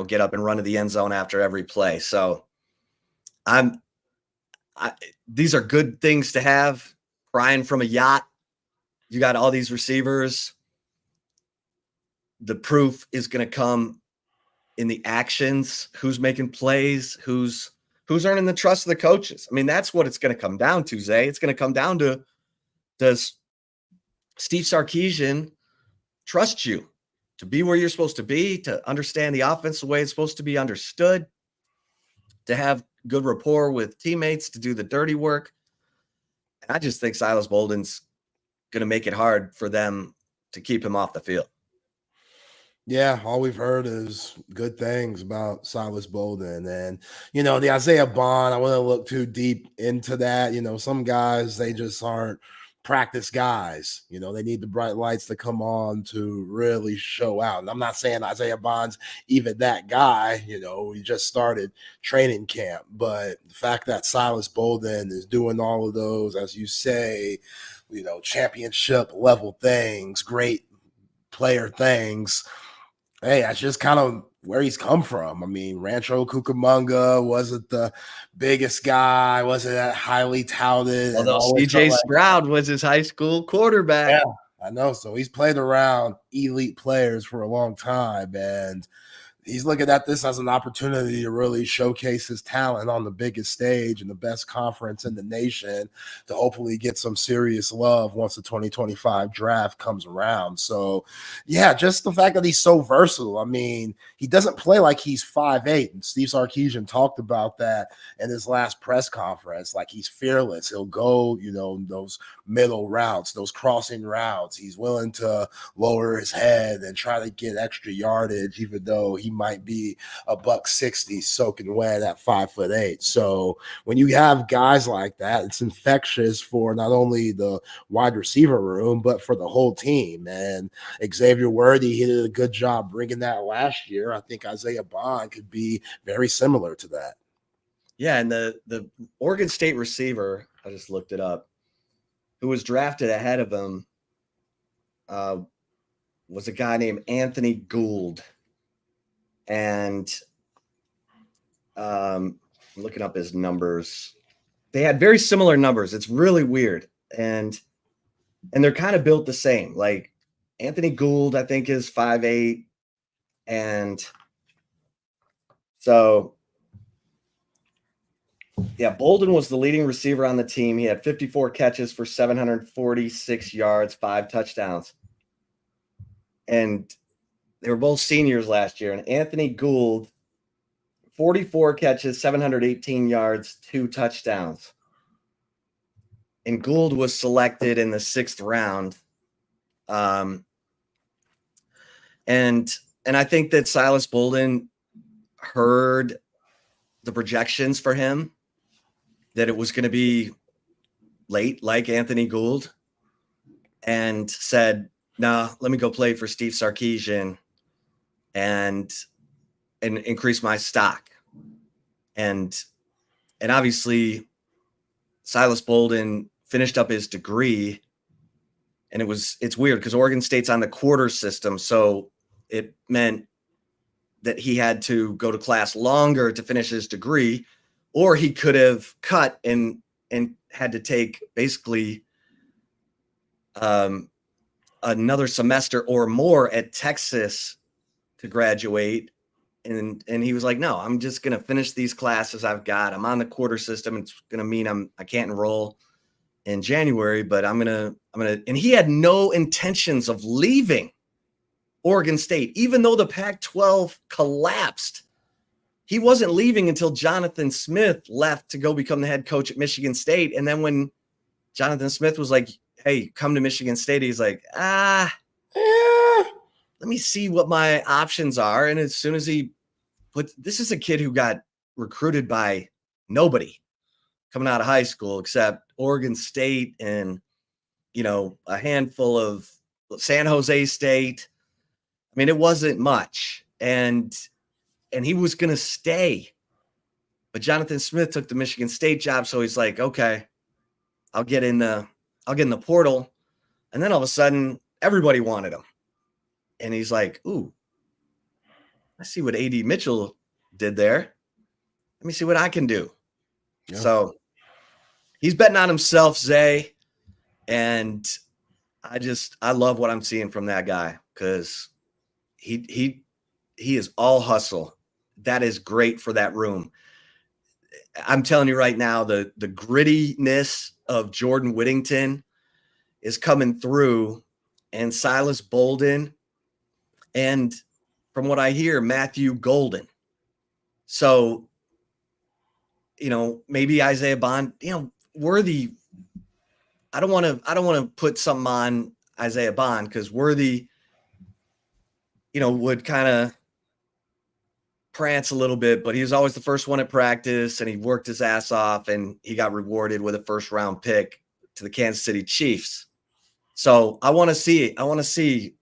get up and run to the end zone after every play. So these are good things to have. Crying from a yacht. You got all these receivers. The proof is going to come in the actions. Who's making plays? Who's earning the trust of the coaches? I mean, that's what it's going to come down to, Zay. It's going to come down to, does Steve Sarkisian trust you to be where you're supposed to be, to understand the offense the way it's supposed to be understood, to have good rapport with teammates, to do the dirty work? And I just think Silas Bolden's going to make it hard for them to keep him off the field. Yeah, all we've heard is good things about Silas Bolden. And, the Isaiah Bond, I wouldn't look too deep into that. Some guys, they just aren't practice guys. They need the bright lights to come on to really show out. And I'm not saying Isaiah Bond's even that guy. He just started training camp. But the fact that Silas Bolden is doing all of those, as you say, championship level things, great player things. Hey, that's just kind of where he's come from. I mean, Rancho Cucamonga wasn't the biggest guy, wasn't that highly touted. Although CJ Stroud was his high school quarterback. Yeah, I know. So he's played around elite players for a long time, and he's looking at this as an opportunity to really showcase his talent on the biggest stage and the best conference in the nation to hopefully get some serious love once the 2025 draft comes around. So, yeah, just the fact that he's so versatile. I mean, he doesn't play like he's 5'8", and Steve Sarkisian talked about that in his last press conference. Like, he's fearless. He'll go, those middle routes, those crossing routes. He's willing to lower his head and try to get extra yardage, even though he might be $160 soaking wet at 5'8". So when you have guys like that, it's infectious for not only the wide receiver room, but for the whole team. And Xavier Worthy, he did a good job bringing that last year. I think Isaiah Bond could be very similar to that. Yeah, and the Oregon State receiver, I just looked it up, who was drafted ahead of him was a guy named Anthony Gould. And looking up his numbers, they had very similar numbers. It's really weird. And they're kind of built the same. Like Anthony Gould, I think, is 5'8". And so, yeah, Bolden was the leading receiver on the team. He had 54 catches for 746 yards, 5 touchdowns. And they were both seniors last year. And Anthony Gould, 44 catches, 718 yards, 2 touchdowns. And Gould was selected in the 6th round. And I think that Silas Bolden heard the projections for him, that it was going to be late like Anthony Gould, and said, nah, let me go play for Steve Sarkisian and increase my stock. And obviously Silas Bolden finished up his degree, and it's weird because Oregon State's on the quarter system. So it meant that he had to go to class longer to finish his degree, or he could have cut and had to take basically another semester or more at Texas to graduate. And he was like, no, I'm just going to finish these classes I've got. I'm on the quarter system. It's going to mean I can't enroll in January, but I'm going to, and he had no intentions of leaving Oregon State, even though the Pac-12 collapsed. He wasn't leaving until Jonathan Smith left to go become the head coach at Michigan State. And then when Jonathan Smith was like, hey, come to Michigan State, he's like, let me see what my options are. And as soon as this is a kid who got recruited by nobody coming out of high school except Oregon State and, a handful of San Jose State. I mean, it wasn't much. And he was going to stay. But Jonathan Smith took the Michigan State job. So he's like, okay, I'll get in the portal. And then all of a sudden, everybody wanted him. And he's like, ooh, I see what A.D. Mitchell did there. Let me see what I can do. Yeah. So he's betting on himself, Zay. And I love what I'm seeing from that guy, because he is all hustle. That is great for that room. I'm telling you right now, the grittiness of Jordan Whittington is coming through, and Silas Bolden, and from what I hear, Matthew Golden. So, maybe Isaiah Bond, Worthy. I don't want to put something on Isaiah Bond, because Worthy would kind of prance a little bit, but he was always the first one at practice, and he worked his ass off, and he got rewarded with a first-round pick to the Kansas City Chiefs. So I want to see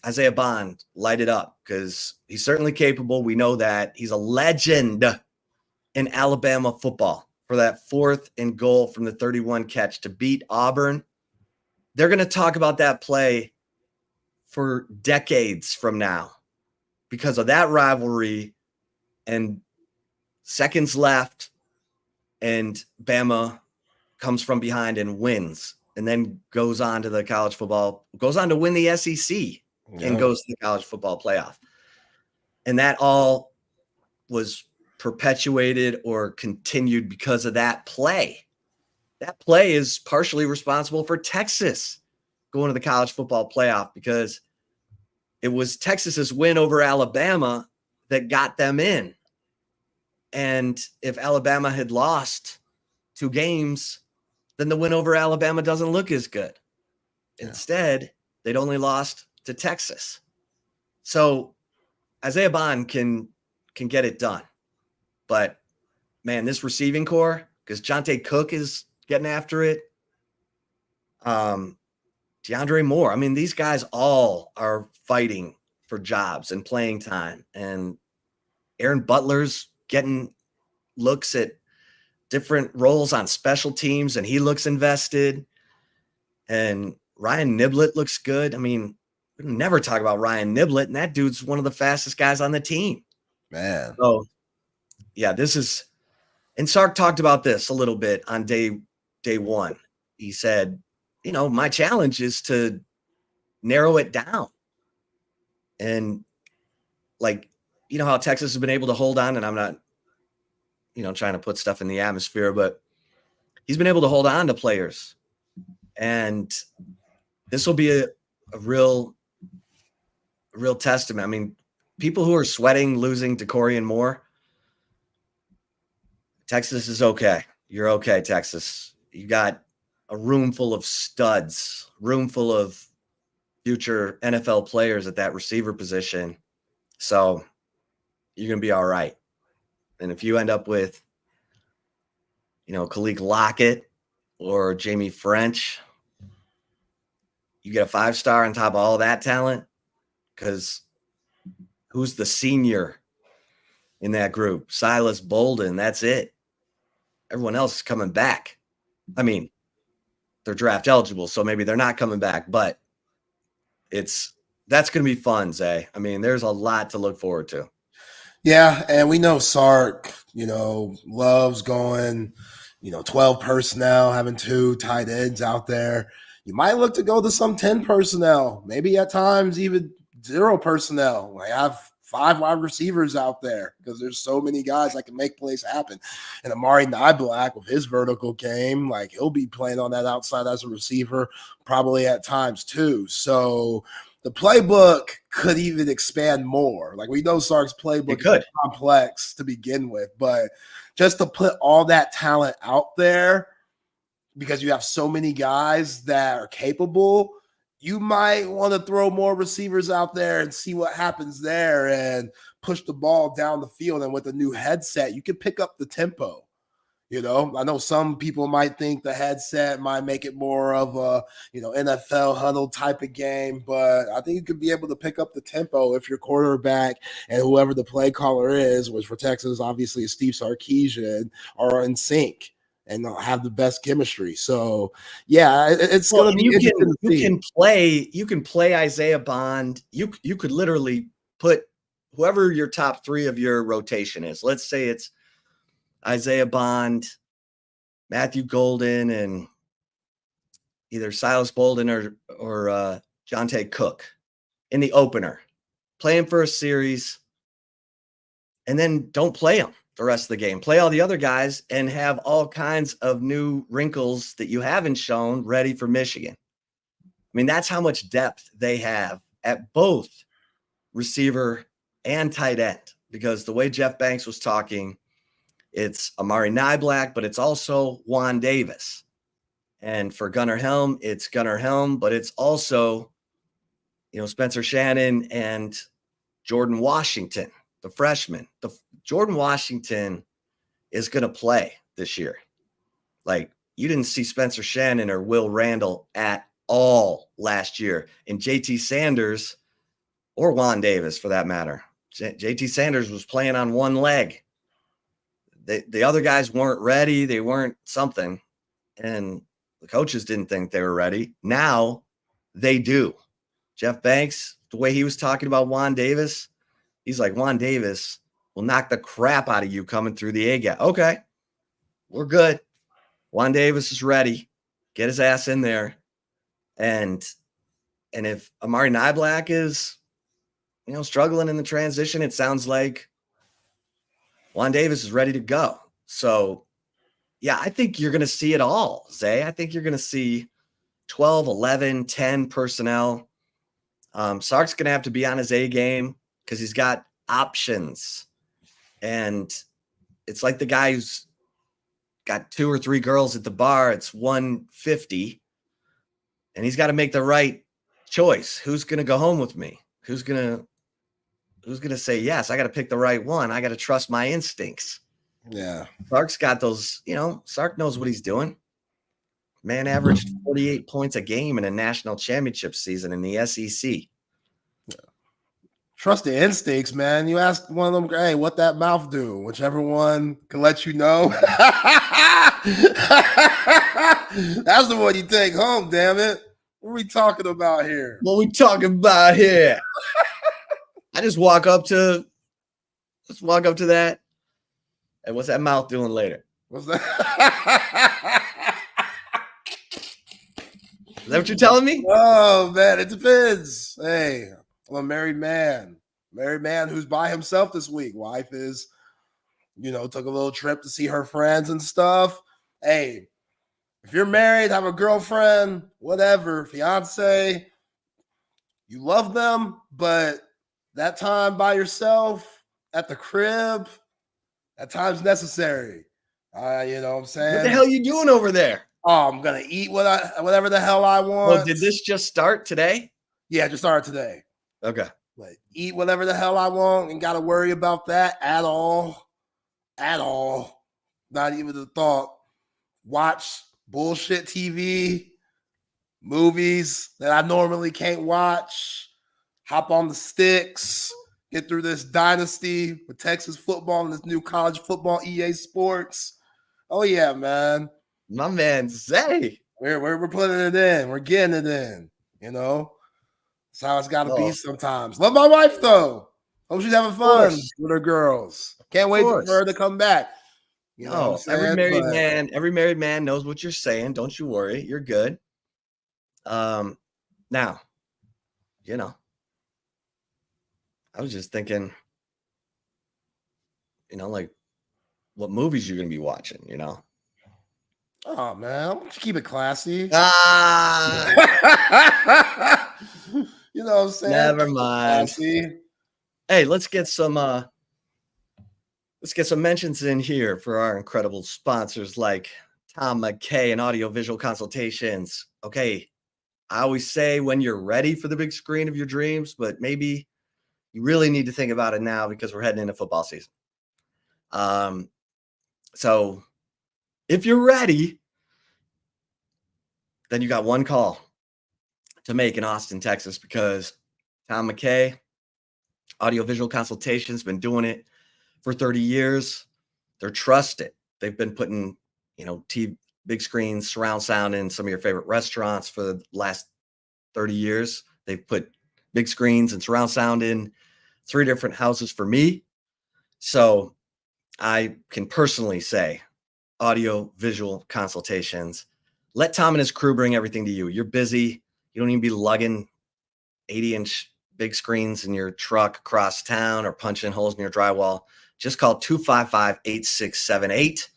Isaiah Bond light it up, because he's certainly capable. We know that. He's a legend in Alabama football for that 4th and goal from the 31 catch to beat Auburn. They're going to talk about that play for decades from now because of that rivalry, and seconds left, and Bama comes from behind and wins, and then goes on to win the SEC and goes to the college football playoff. And that all was perpetuated or continued because of that play. That play is partially responsible for Texas going to the college football playoff, because it was Texas's win over Alabama that got them in. And if Alabama had lost 2 games, then the win over Alabama doesn't look as good. Instead, they'd only lost to Texas. So Isaiah Bond can get it done. But, man, this receiving core, because Jonte Cook is getting after it. DeAndre Moore. I mean, these guys all are fighting for jobs and playing time. And Aaron Butler's getting looks at different roles on special teams, and he looks invested. And Ryan Niblett looks good. I mean, we never talk about Ryan Niblett, and that dude's one of the fastest guys on the team. Man. So, yeah, this is – and Sark talked about this a little bit on day 1. He said, my challenge is to narrow it down. And, how Texas has been able to hold on, and I'm not, trying to put stuff in the atmosphere, but he's been able to hold on to players. And this will be a real testament. I mean, people who are sweating losing to Corey and Moore, Texas is okay. You're okay, Texas. You got a room full of studs, room full of future NFL players at that receiver position. So you're going to be all right. And if you end up with, Khalil Lockett or Jamie French, you get a 5-star on top of all that talent, because who's the senior in that group? Silas Bolden. That's it. Everyone else is coming back. I mean, they're draft eligible, so maybe they're not coming back, but that's going to be fun, Zay. I mean, there's a lot to look forward to. Yeah, and we know Sark, loves going, 12 personnel, having 2 tight ends out there. You might look to go to some 10 personnel, maybe at times even 0 personnel. I have 5 wide receivers out there because there's so many guys that can make plays happen. And Amari Niblack, with his vertical game, he'll be playing on that outside as a receiver probably at times too. So the playbook could even expand more. We know Sark's playbook is complex to begin with, but just to put all that talent out there, because you have so many guys that are capable, you might want to throw more receivers out there and see what happens there and push the ball down the field. And with a new headset, you can pick up the tempo. I know some people might think the headset might make it more of a, NFL huddle type of game, but I think you could be able to pick up the tempo if your quarterback and whoever the play caller is, which for Texas obviously is Steve Sarkisian, are in sync and have the best chemistry. So yeah, it's going to be interesting to see. You can play Isaiah Bond. You could literally put whoever your top 3 of your rotation is. Let's say it's Isaiah Bond, Matthew Golden, and either Silas Bolden or Jonte Cook in the opener. Play him for a series, and then don't play him the rest of the game. Play all the other guys and have all kinds of new wrinkles that you haven't shown ready for Michigan. I mean, that's how much depth they have at both receiver and tight end, because the way Jeff Banks was talking, it's Amari Niblack, but it's also Juan Davis. And for Gunnar Helm, it's Gunnar Helm, but it's also Spencer Shannon and Jordan Washington, the freshman. Jordan Washington is going to play this year. Like, you didn't see Spencer Shannon or Will Randall at all last year. And JT Sanders, or Juan Davis for that matter, JT Sanders was playing on one leg. The other guys weren't ready. They weren't something. And the coaches didn't think they were ready. Now they do. Jeff Banks, the way he was talking about Juan Davis, he's like, Juan Davis will knock the crap out of you coming through the A gap. Okay, we're good. Juan Davis is ready. Get his ass in there. And if Amari Niblack is, struggling in the transition, it sounds like Juan Davis is ready to go. So, yeah, I think you're going to see it all, Zay. I think you're going to see 12, 11, 10 personnel. Sark's going to have to be on his A game because he's got options. And it's like the guy who's got 2 or 3 girls at the bar. It's 150. And he's got to make the right choice. Who's going to go home with me? Who's going to say yes? I got to pick the right one. I got to trust my instincts. Yeah. Sark's got those, Sark knows what he's doing. Man averaged 48 points a game in a national championship season in the SEC. Yeah. Trust the instincts, man. You ask one of them, hey, what that mouth do? Whichever one can let you know. That's the one you take home, damn it. What are we talking about here? What we talking about here? I just walk up to that. And what's that mouth doing later? What's that? Is that what you're telling me? Oh, man, it depends. Hey, I'm a married man. Married man who's by himself this week. Wife is, took a little trip to see her friends and stuff. Hey, if you're married, have a girlfriend, whatever, fiance, you love them, but that time by yourself at the crib, at times necessary. You know what I'm saying? What the hell are you doing over there? Oh, I'm gonna eat whatever the hell I want. Well, did this just start today? Yeah, it just started today. Okay. Like, eat whatever the hell I want and gotta worry about that at all. At all. Not even the thought. Watch bullshit TV, movies that I normally can't watch. Hop on the sticks. Get through this dynasty with Texas football and this new college football EA Sports. Oh yeah, man. My man Zay. We're putting it in. We're getting it in. That's how it's got to be sometimes. Love my wife though. Hope she's having fun with her girls. Can't wait for her to come back. Every married man knows what you're saying. Don't you worry. You're good. Now, I was just thinking, like what movies you're going to be watching, Oh, man. I'm going to keep it classy. You know what I'm saying? Never mind. Classy. Hey, let's get some mentions in here for our incredible sponsors like Tom McKay and Audiovisual Consultations. Okay, I always say when you're ready for the big screen of your dreams, but maybe you really need to think about it now because we're heading into football season. So if you're ready, then you got one call to make in Austin, Texas, because Tom McKay, Audiovisual Consultations, been doing it for 30 years. They're trusted. They've been putting, TV, big screens, surround sound in some of your favorite restaurants for the last 30 years. They've put big screens and surround sound in 3 different houses for me. So I can personally say Audiovisual Consultations. Let Tom and his crew bring everything to you. You're busy. You don't even be lugging 80-inch big screens in your truck across town or punching holes in your drywall. Just call 255-8678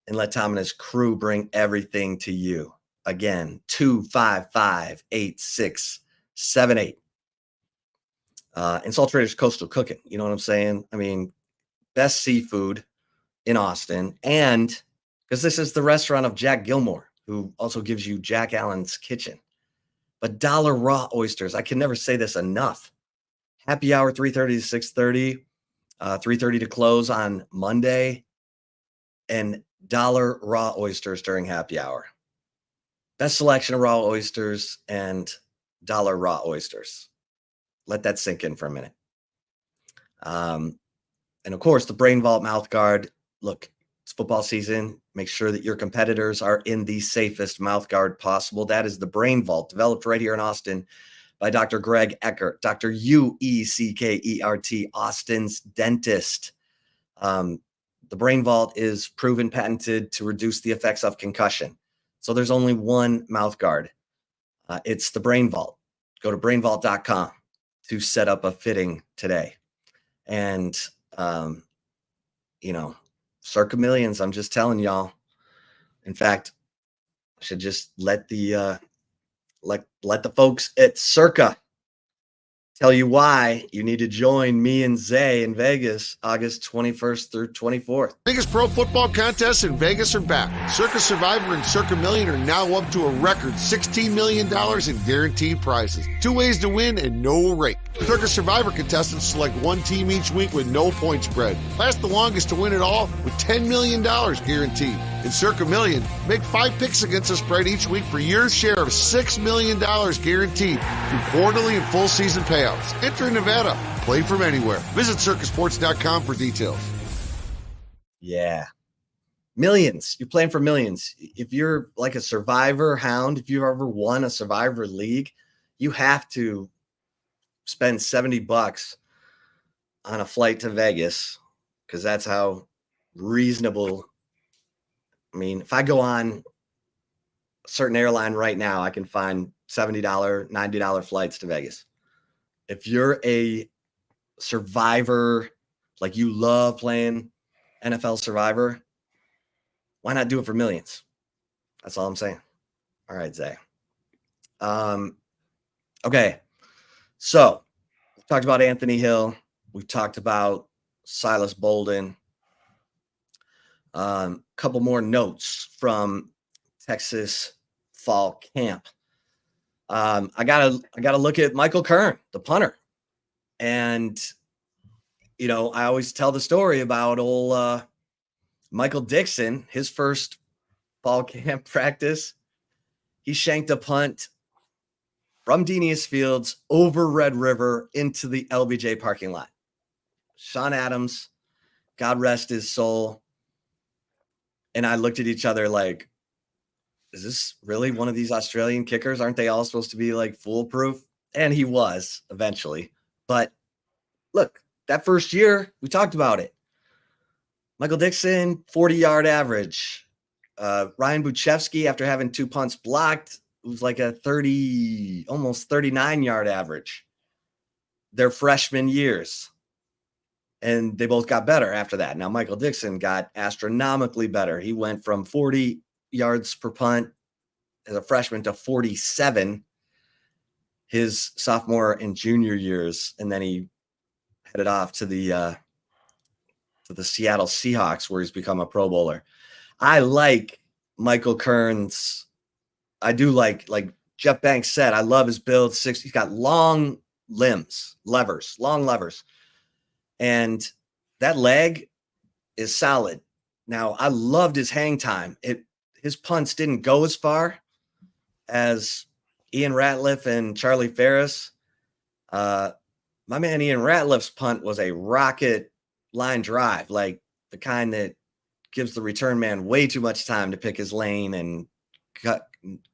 and let Tom and his crew bring everything to you. Again, 255-8678. Insult Traders Coastal Cooking. You know what I'm saying? I mean, best seafood in Austin. And because this is the restaurant of Jack Gilmore, who also gives you Jack Allen's Kitchen. but dollar raw oysters. I can never say this enough. Happy hour 3:30 to 6:30, 3:30 to close on Monday, and dollar raw oysters during happy hour. Best selection of raw oysters and dollar raw oysters. Let that sink in for a minute. And of course, the Brain Vault mouth guard. Look, it's football season. Make sure that your competitors are in the safest mouth guard possible. That is the Brain Vault, developed right here in Austin by Dr. Greg Eckert, Dr. Ueckert, Austin's dentist. The Brain Vault is proven patented to reduce the effects of concussion. So there's only one mouth guard. It's the Brain Vault. Go to brainvault.com to set up a fitting today. And, Circa Millions, I'm just telling y'all. In fact, I should just let the folks at Circa tell you why you need to join me and Zay in Vegas, August 21st through 24th. Biggest pro football contests in Vegas are back. Circa Survivor and Circa Million are now up to a record $16 million in guaranteed prizes. 2 ways to win and no rake. Circa Survivor contestants select one team each week with no point spread. Last the longest to win it all with $10 million guaranteed. In Circa Million, make 5 picks against the spread each week for your share of $6 million guaranteed through quarterly and full season payouts. Enter in Nevada. Play from anywhere. Visit circusports.com for details. Yeah. Millions. You're playing for millions. If you're like a Survivor hound, if you've ever won a Survivor league, you have to spend $70 on a flight to Vegas because that's how reasonable. I mean, if I go on a certain airline right now, I can find $70, $90 flights to Vegas. If you're a Survivor, like you love playing NFL Survivor, why not do it for millions? That's all I'm saying. All right, Zay. Okay. So we talked about Anthony Hill. We've talked about Silas Bolden. Couple more notes from Texas fall camp. I gotta look at Michael Kern, the punter. And, I always tell the story about old Michael Dixon, his first fall camp practice. He shanked a punt from Denius Fields over Red River into the LBJ parking lot. Sean Adams, God rest his soul. And I looked at each other like, is this really one of these Australian kickers? Aren't they all supposed to be like foolproof? And he was eventually. But look, that first year, we talked about it. Michael Dixon, 40-yard average. Ryan Buchevsky, after having 2 punts blocked, it was like a almost 39-yard average their freshman years. And they both got better after that. Now, Michael Dixon got astronomically better. He went from 40 yards per punt as a freshman to 47 his sophomore and junior years. And then he headed off to the Seattle Seahawks, where he's become a Pro Bowler. I like Michael Kern's. I do like Jeff Banks said, I love his build. He's got long limbs, long levers. And that leg is solid. Now, I loved his hang time. His punts didn't go as far as Ian Ratliff and Charlie Ferris. My man Ian Ratliff's punt was a rocket line drive, like the kind that gives the return man way too much time to pick his lane and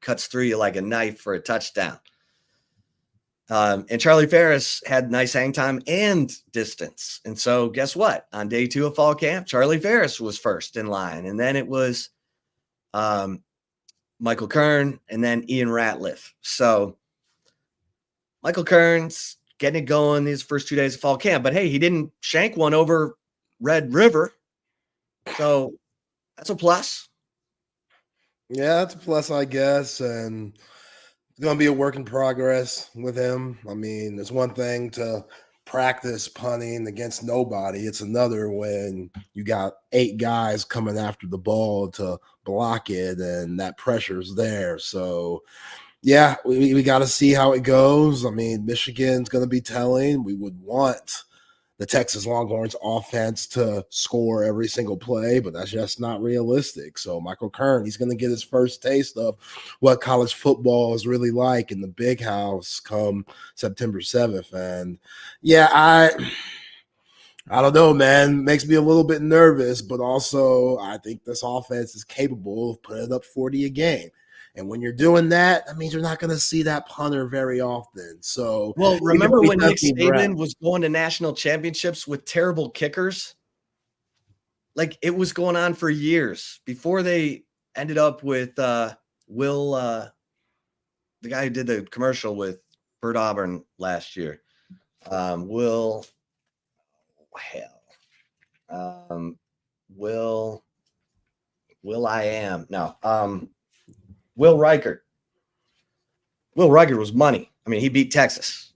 cuts through you like a knife for a touchdown. And Charlie Ferris had nice hang time and distance. And so guess what? On day 2 of fall camp, Charlie Ferris was first in line. And then it was Michael Kern and then Ian Ratliff. So Michael Kern's getting it going these first 2 days of fall camp. But hey, he didn't shank one over Red River. So that's a plus. Yeah, that's a plus, I guess. And it's going to be a work in progress with him. I mean, it's one thing to practice punting against nobody. It's another when you got 8 guys coming after the ball to block it, and that pressure's there. So, Yeah, we got to see how it goes. I mean, Michigan's going to be telling. We would want the Texas Longhorns offense to score every single play, but that's just not realistic. So Michael Kern, he's going to get his first taste of what college football is really like in the big house come September 7th. And yeah, I don't know, man. Makes me a little bit nervous, but also I think this offense is capable of putting up 40 a game. And when you're doing that, that means you're not going to see that punter very often. So, well, remember when Nick Saban was going to national championships with terrible kickers? Like, it was going on for years before they ended up with Will, the guy who did the commercial with Bert Auburn last year. Will Reichert. Will Reichert was money. I mean, he beat Texas.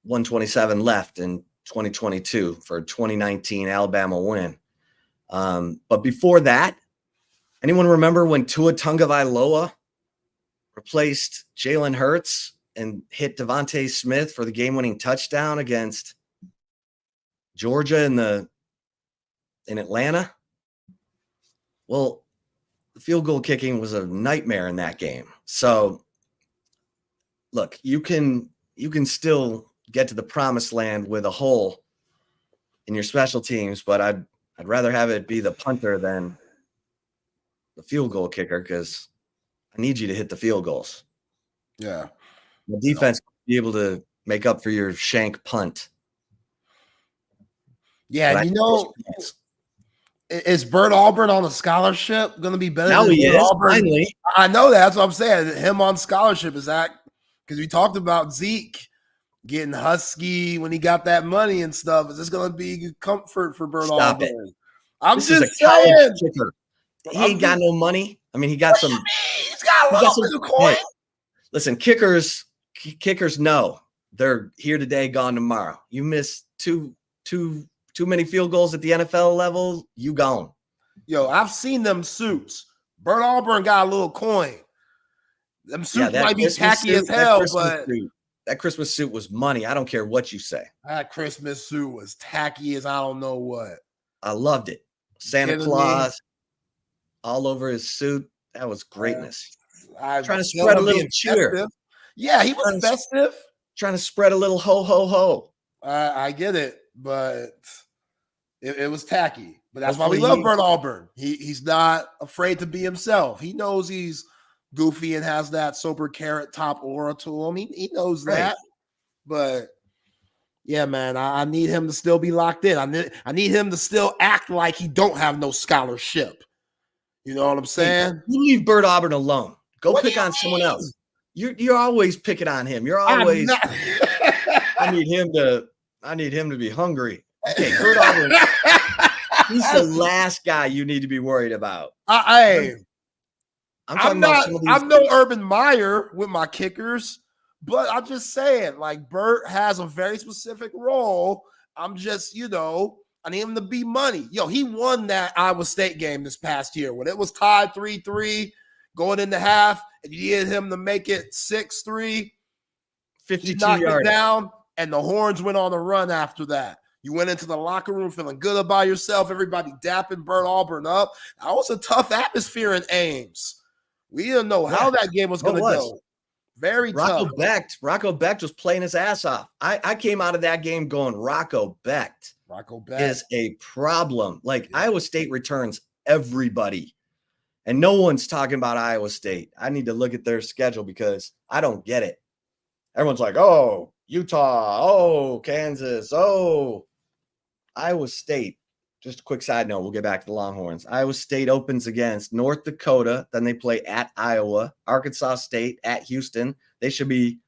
127 left in 2022 for a 2019 Alabama win. But before that, anyone remember when Tua Tagovailoa replaced Jalen Hurts and hit Devontae Smith for the game-winning touchdown against Georgia in Atlanta? Well, the field goal kicking was a nightmare in that game. So, look, you can still get to the promised land with a hole in your special teams, but I'd rather have it be the punter than the field goal kicker because I need you to hit the field goals. Yeah. The defense will be able to make up for your shank punt. Yeah, is Bert Auburn on a scholarship going to be better now than he Bert is, Auburn? finally. I know that. That's what I'm saying. Him on scholarship, is that because we talked about Zeke getting husky when he got that money and stuff. Is this going to be comfort for Bert Stop Auburn? it. I'm This just is a college saying. kicker. He ain't got no money. I mean, he got some. He's got a little bit of coin. Hey, listen, kickers know they're here today, gone tomorrow. You miss too many field goals at the NFL level, you gone. Yo, I've seen them suits. Bert Auburn got a little coin. Them suits might be tacky as hell, but that Christmas suit was money. I don't care what you say. That Christmas suit was tacky as I don't know what. I loved it. Santa Claus all over his suit. That was greatness. Trying to spread a little cheer. Festive. Yeah, he was festive. Trying to spread a little ho, ho, ho. I get it, but it was tacky. But that's why we love Bert Auburn. He's not afraid to be himself. He knows he's goofy and has that sober carrot top aura to him. He knows that. But yeah, man, I need him to still be locked in. I need him to still act like he don't have no scholarship. You know what I'm saying? Hey, you leave Bert Auburn alone. Go pick on someone else. You're always picking on him. You're always. I need him to be hungry. Okay, Bert Auburn. He's the last guy you need to be worried about. I'm no Urban Meyer with my kickers, but I'm just saying, like, Bert has a very specific role. I'm just, I need him to be money. Yo, he won that Iowa State game this past year when it was tied 3-3 going into half, and you needed him to make it 6-3. 52 knocked yards it down, and the Horns went on a run after that. You went into the locker room feeling good about yourself. Everybody dapping Bert Auburn up. That was a tough atmosphere in Ames. We didn't know how that game was going to go. Very tough. Rocco Becht was playing his ass off. I came out of that game going, Rocco Becht is a problem. Like, Iowa State returns everybody. And no one's talking about Iowa State. I need to look at their schedule because I don't get it. Everyone's like, oh, Utah, oh, Kansas, oh, Iowa State. Just a quick side note, we'll get back to the Longhorns. Iowa State opens against North Dakota. Then they play at Iowa. Arkansas State at Houston. They should be,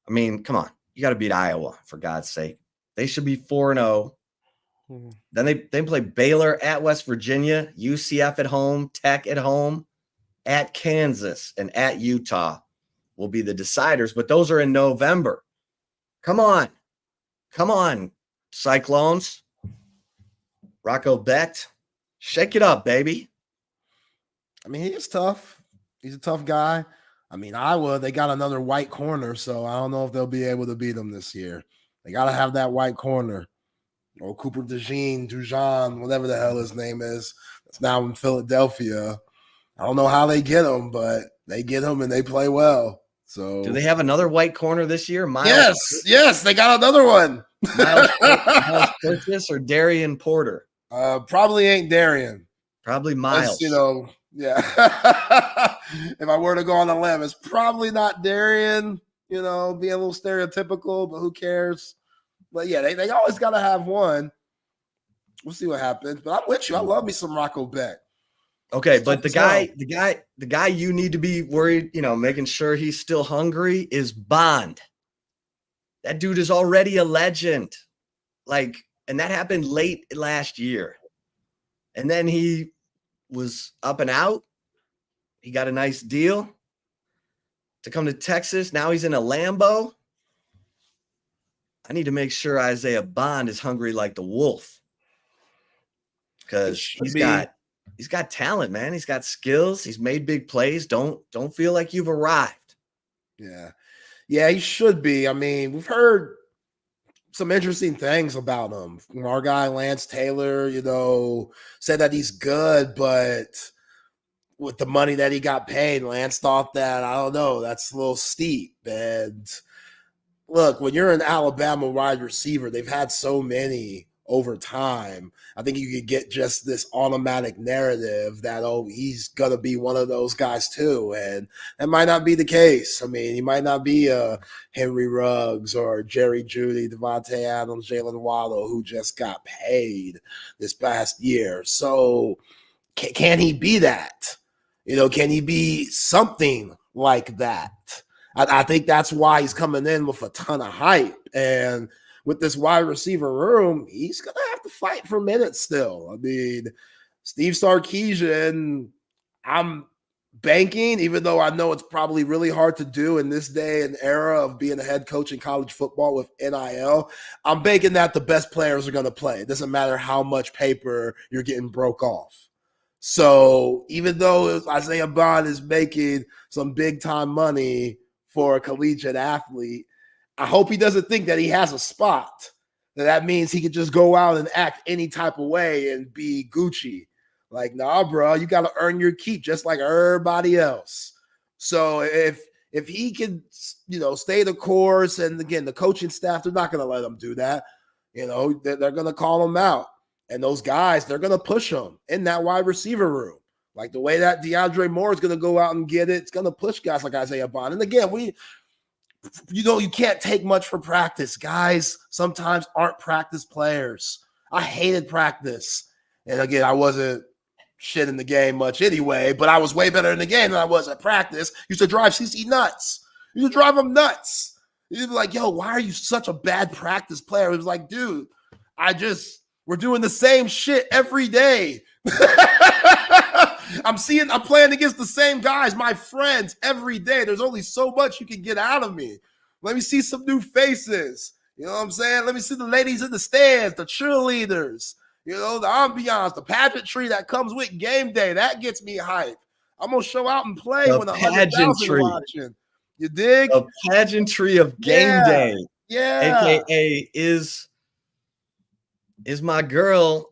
come on. You got to beat Iowa, for God's sake. They should be 4-0. Then they play Baylor at West Virginia, UCF at home, Tech at home, at Kansas, and at Utah will be the deciders. But those are in November. Come on, Cyclones. Rocco Becht, shake it up, baby. He is tough. He's a tough guy. I mean, Iowa, they got another white corner, so I don't know if they'll be able to beat them this year. They got to have that white corner. Or Cooper Dujan, whatever the hell his name is. It's now in Philadelphia. I don't know how they get him, but they get him and they play well. So do they have another white corner this year? Miles yes, they got another one. Miles Purchase or Darian Porter? Probably ain't Darian. Probably Miles. Yeah. If I were to go on a limb, it's probably not Darian, being a little stereotypical, but who cares? But yeah, they always got to have one. We'll see what happens. But I'm with you. I love me some Rocco Beck. Okay, but the guy you need to be worried, making sure he's still hungry is Bond. That dude is already a legend. And that happened late last year. And then he was up and out. He got a nice deal to come to Texas. Now he's in a Lambo. I need to make sure Isaiah Bond is hungry like the wolf. Because he's got talent, man. He's got skills. He's made big plays. Don't feel like you've arrived. Yeah. Yeah, he should be. I mean, we've heard some interesting things about him. Our guy Lance Taylor, said that he's good, but with the money that he got paid, Lance thought that, I don't know, that's a little steep. And look, when you're an Alabama wide receiver, they've had so many over time. I think you could get just this automatic narrative that, he's going to be one of those guys too. And that might not be the case. I mean, he might not be a Henry Ruggs or Jerry Jeudy, Devontae Adams, Jalen Waddle, who just got paid this past year. So can he be that? Can he be something like that? I think that's why he's coming in with a ton of hype. And with this wide receiver room, he's going to have to fight for minutes still. I mean, Steve Sarkisian, I'm banking, even though I know it's probably really hard to do in this day and era of being a head coach in college football with NIL, I'm banking that the best players are going to play. It doesn't matter how much paper you're getting broke off. So even though Isaiah Bond is making some big-time money for a collegiate athlete, I hope he doesn't think that he has a spot. That means he could just go out and act any type of way and be Gucci. Nah, bro, you got to earn your keep just like everybody else. So if he can, stay the course, and again, the coaching staff, they're not going to let him do that. They're going to call him out. And those guys, they're going to push him in that wide receiver room. The way that DeAndre Moore is going to go out and get it, it's going to push guys like Isaiah Bond. And again, you can't take much for practice. Guys sometimes aren't practice players. I hated practice. And again, I wasn't shit in the game much anyway, but I was way better in the game than I was at practice. Used to drive CC nuts. Used to drive him nuts. He'd be like, yo, why are you such a bad practice player? It was like, dude, we're doing the same shit every day. I'm playing against the same guys, my friends, every day. There's only so much you can get out of me. Let me see some new faces. You know what I'm saying? Let me see the ladies in the stands, the cheerleaders, the ambiance, the pageantry that comes with game day. That gets me hyped. I'm going to show out and play when 100,000 watching. You dig? The pageantry of game day. Yeah. AKA is my girl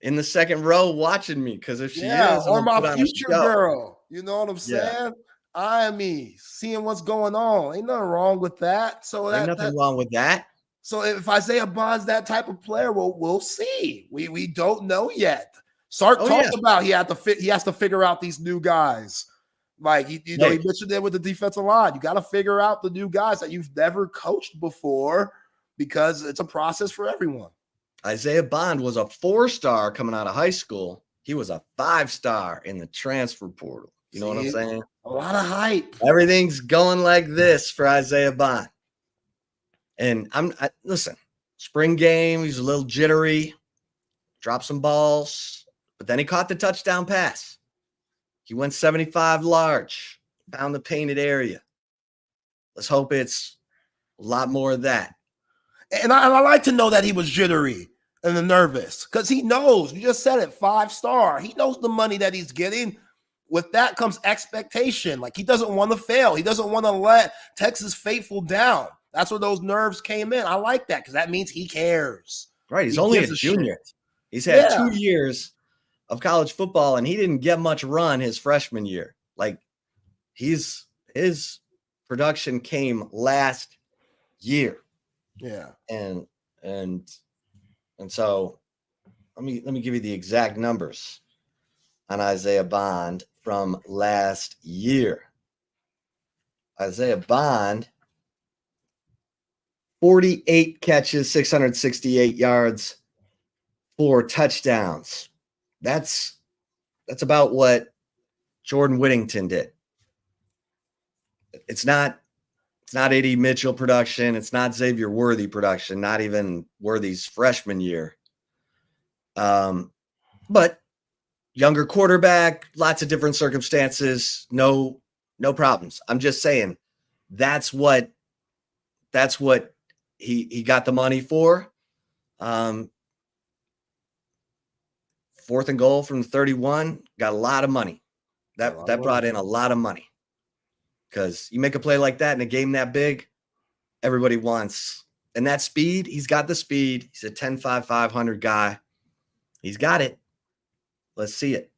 in the second row watching me, because if she is, or my future girl, you know what I'm saying? I mean, seeing what's going on, ain't nothing wrong with that. So ain't nothing wrong with that. So if Isaiah Bond's that type of player, we'll see. We don't know yet. Sark talked about he has to figure out these new guys. He mentioned it with the defensive line. You got to figure out the new guys that you've never coached before, because it's a process for everyone. Isaiah Bond was a 4-star coming out of high school. He was a 5-star in the transfer portal. You know what I'm saying? A lot of hype. Everything's going like this for Isaiah Bond. And listen, spring game, he's a little jittery, dropped some balls, but then he caught the touchdown pass. He went 75 large, found the painted area. Let's hope it's a lot more of that. And I like to know that he was jittery and nervous, because he knows, you just said it, 5-star. He knows the money that he's getting. with that comes expectation. Like, he doesn't want to fail. He doesn't want to let Texas faithful down. That's where those nerves came in. I like that because that means he cares. Right. He's He only a gives junior. shit. He's had Yeah. 2 years of college football, and he didn't get much run his freshman year. Like, his production came last year. Yeah. And so let me give you the exact numbers on Isaiah Bond from last year. Isaiah Bond, 48 catches, 668 yards, 4 touchdowns. That's about what Jordan Whittington did. It's not A.D. Mitchell production. It's not Xavier Worthy production, not even Worthy's freshman year. But younger quarterback, lots of different circumstances, no problems. I'm just saying that's what he got the money for. 4th and goal from the 31, got a lot of money. That brought in a lot of money. Because you make a play like that in a game that big, everybody wants. And that speed, he's got the speed. He's a 10.5, 500 guy. He's got it. Let's see it.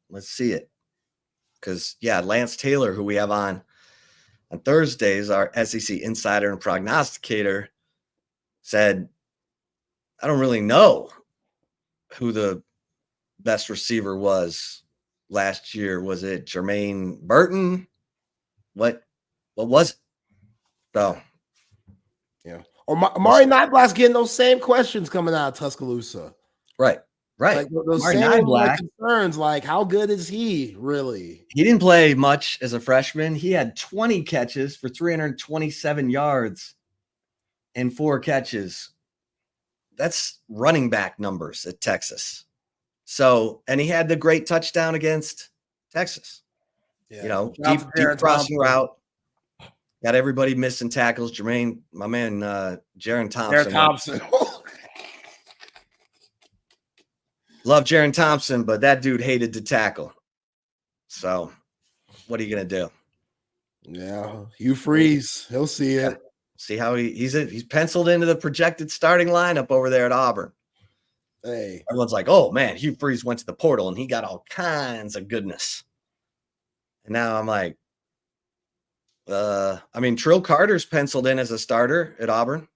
Because, yeah, Lance Taylor, who we have on Thursdays, our SEC insider and prognosticator, said, I don't really know who the best receiver was last year. Was it Jermaine Burton? What was it? So, yeah. Or Amari Niblack's getting those same questions coming out of Tuscaloosa. Right. Like those Amari same Niblack, concerns, like how good is he really? he didn't play much as a freshman. He had 20 catches for 327 yards and 4 catches. That's running back numbers at Texas. So, and he had the great touchdown against Texas. Yeah. Deep crossing route. Got everybody missing tackles. Jermaine, my man, Jaron Thompson. Love Jaron Thompson, but that dude hated to tackle. So, what are you gonna do? Yeah, Hugh Freeze, he'll see it. See how he's penciled into the projected starting lineup over there at Auburn. Hey, everyone's like, "Oh man, Hugh Freeze went to the portal and he got all kinds of goodness." And now I'm like, Trill Carter's penciled in as a starter at Auburn.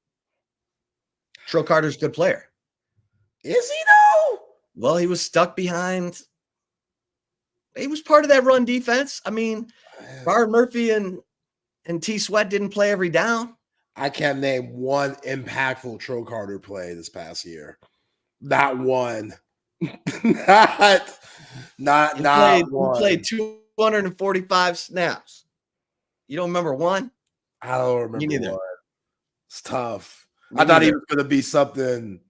Trill Carter's a good player. Is he though? Well, he was stuck behind. He was part of that run defense. I mean, Byron Murphy and T. Sweat didn't play every down. I can't name one impactful Trill Carter play this past year. Not one. not one. He played 245 snaps. You don't remember one? I don't remember Me neither. one. It's tough. I thought he was going to be something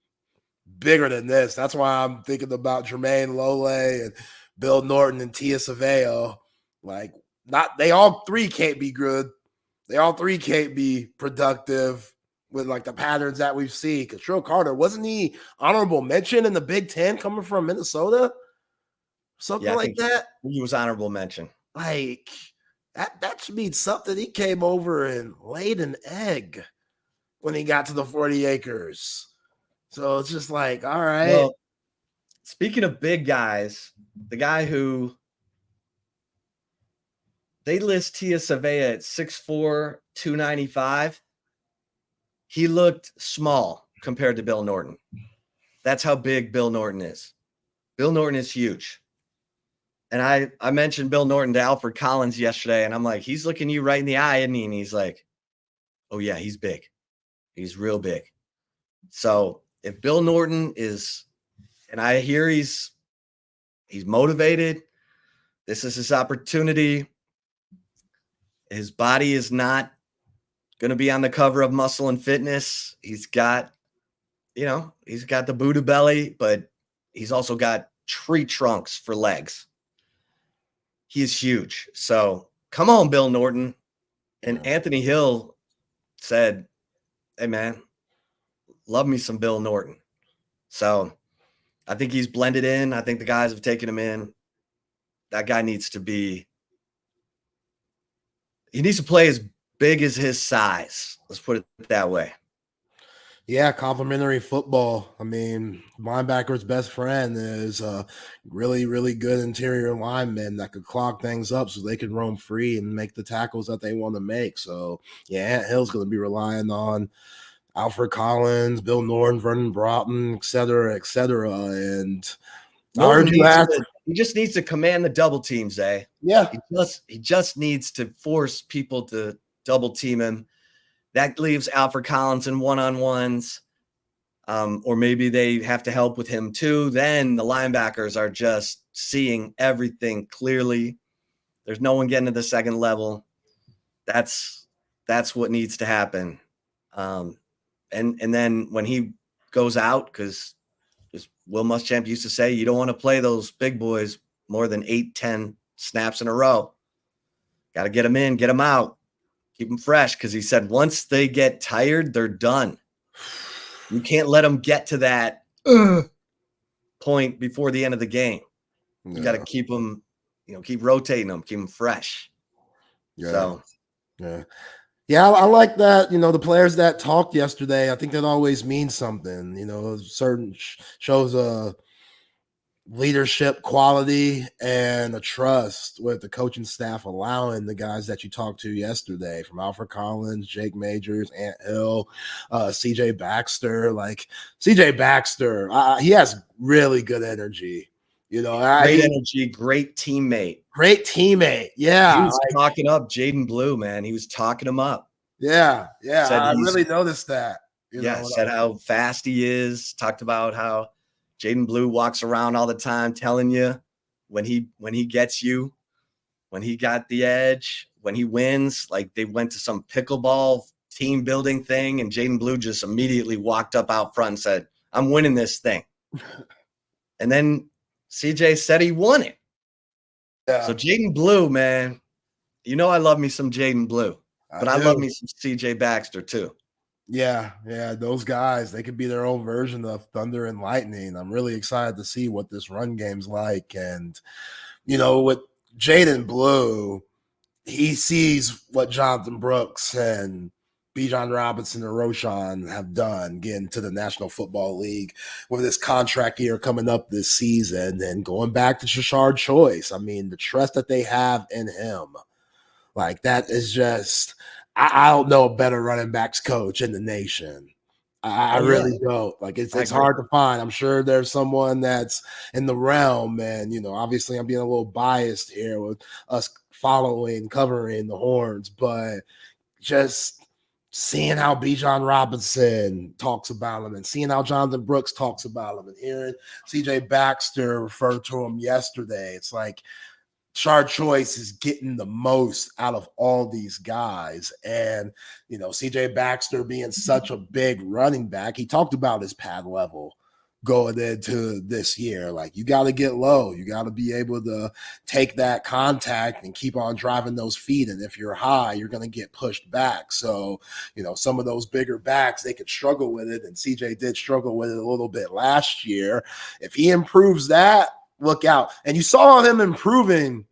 bigger than this. That's why I'm thinking about Jermaine Lole and Bill Norton and Tia Saveo. Like, they all three can't be good. They all three can't be productive with like the patterns that we've seen. Because Trill Carter, wasn't he honorable mention in the Big Ten coming from Minnesota? Something like that? He was honorable mention. Like, that should mean something. He came over and laid an egg when he got to the 40 acres. So it's just like, all right. Well, speaking of big guys, the guy who they list Tia Savea at 6'4", 295. He looked small compared to Bill Norton. That's how big Bill Norton is. Bill Norton is huge. And I mentioned Bill Norton to Alfred Collins yesterday, and I'm like, he's looking you right in the eye, isn't he? And he's like, oh, yeah, he's big. He's real big. So if Bill Norton is, and I hear he's motivated, this is his opportunity. His body is not going to be on the cover of Muscle and Fitness. He's got, he's got the Buddha belly, but he's also got tree trunks for legs. He's huge. So come on, Bill Norton. And Anthony Hill said, hey, man, love me some Bill Norton. So I think he's blended in. I think the guys have taken him in. That guy needs to be He needs to play as big as his size. Let's put it that way. Yeah, complementary football. I mean, linebacker's best friend is a really, really good interior lineman that could clog things up so they can roam free and make the tackles that they want to make. So, yeah, Ant Hill's going to be relying on Alfred Collins, Bill Norton, Vernon Broughton, et cetera, et cetera. And He just needs to command the double teams, eh? Yeah. He just needs to force people to double team him. That leaves Alfred Collins in one-on-ones, or maybe they have to help with him too. Then the linebackers are just seeing everything clearly. There's no one getting to the second level. That's what needs to happen. And then when he goes out, because Will Muschamp used to say, you don't want to play those big boys more than 8-10 snaps in a row. Got to get them in, get them out. Keep them fresh, because he said once they get tired, they're done. You can't let them get to that point before the end of the game. You got to keep them, keep rotating them, keep them fresh. Yeah. Yeah, I like that. The players that talked yesterday, I think that always means something. Certain shows a leadership quality and a trust with the coaching staff allowing the guys that you talked to yesterday, from Alfred Collins, Jake Majors, Ant Hill, CJ Baxter. Like CJ Baxter, he has really good energy. Great energy, great teammate. Yeah. He was talking up Jaden Blue, man. He was talking him up. Yeah. I really noticed that. Said how fast he is. Talked about how Jaden Blue walks around all the time telling you when he gets you, when he got the edge, when he wins. Like they went to some pickleball team building thing, and Jaden Blue just immediately walked up out front and said, I'm winning this thing. And then CJ said he won it. Yeah. So Jaden Blue, man, I love me some Jaden Blue, but I love me some CJ Baxter too. Yeah, those guys, they could be their own version of Thunder and Lightning. I'm really excited to see what this run game's like. And, with Jaden Blue, he sees what Jonathan Brooks and Bijan Robinson and Roshan have done getting to the National Football League with this contract year coming up this season, and going back to Shashard Choice. I mean, the trust that they have in him, like that is just – I don't know a better running backs coach in the nation. I really don't. Like it's hard to find. I'm sure there's someone that's in the realm, and obviously I'm being a little biased here with us covering the Horns, but just seeing how Bijan Robinson talks about him, and seeing how Jonathan Brooks talks about him, and hearing CJ Baxter refer to him yesterday, it's like Shard Choice is getting the most out of all these guys. And, CJ Baxter being such a big running back, he talked about his pad level going into this year. Like, you got to get low. You got to be able to take that contact and keep on driving those feet. And if you're high, you're going to get pushed back. So, some of those bigger backs, they could struggle with it. And CJ did struggle with it a little bit last year. If he improves that, look out. And you saw him improving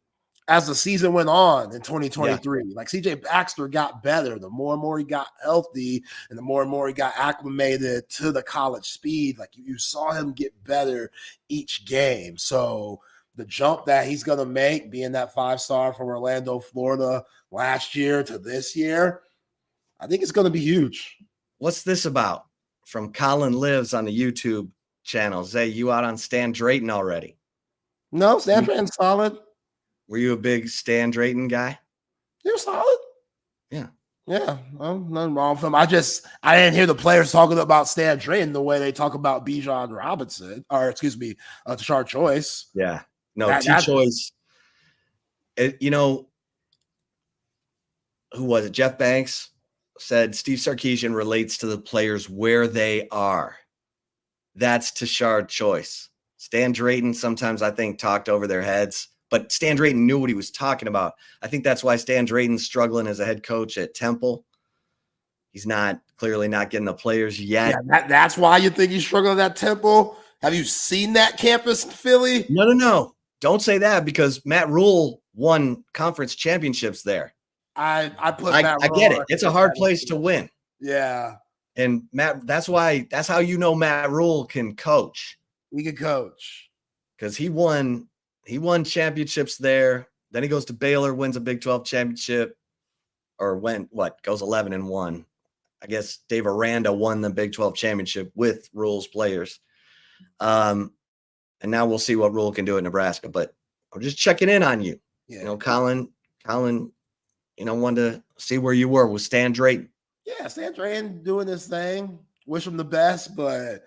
as the season went on in 2023. Yeah. Like CJ Baxter got better the more and more he got healthy, and the more he got acclimated to the college speed. Like you saw him get better each game. So the jump that he's going to make, being that 5-star from Orlando, Florida last year to this year, I think it's going to be huge. What's this about? From Colin Lives on the YouTube channel. Zay, you out on Stan Drayton already? No, Stan Drayton's solid. Were you a big Stan Drayton guy? He was solid. Yeah. Nothing wrong with him. I didn't hear the players talking about Stan Drayton the way they talk about Bijan Robinson, or Tashard Choice. Yeah. No, T-Choice. Who was it? Jeff Banks said Steve Sarkisian relates to the players where they are. That's Tashard Choice. Stan Drayton sometimes, I think, talked over their heads. But Stan Drayton knew what he was talking about. I think that's why Stan Drayton's struggling as a head coach at Temple. He's clearly not getting the players yet. Yeah, that's why you think he's struggling at Temple? Have you seen that campus in Philly? No. Don't say that, because Matt Rule won conference championships there. I put I Matt get Rule it. It's a hard place to win. Yeah. And Matt, that's how you know Matt Rule can coach. He can coach. Because he won championships there. Then he goes to Baylor, wins a Big 12 championship, or goes 11-1. I guess Dave Aranda won the Big 12 championship with Rule's players. And now we'll see what Rule can do at Nebraska. But I'm just checking in on you. Yeah. You know, Colin, wanted to see where you were with Stan Drayton. Yeah, Stan Drayton doing this thing. Wish him the best, but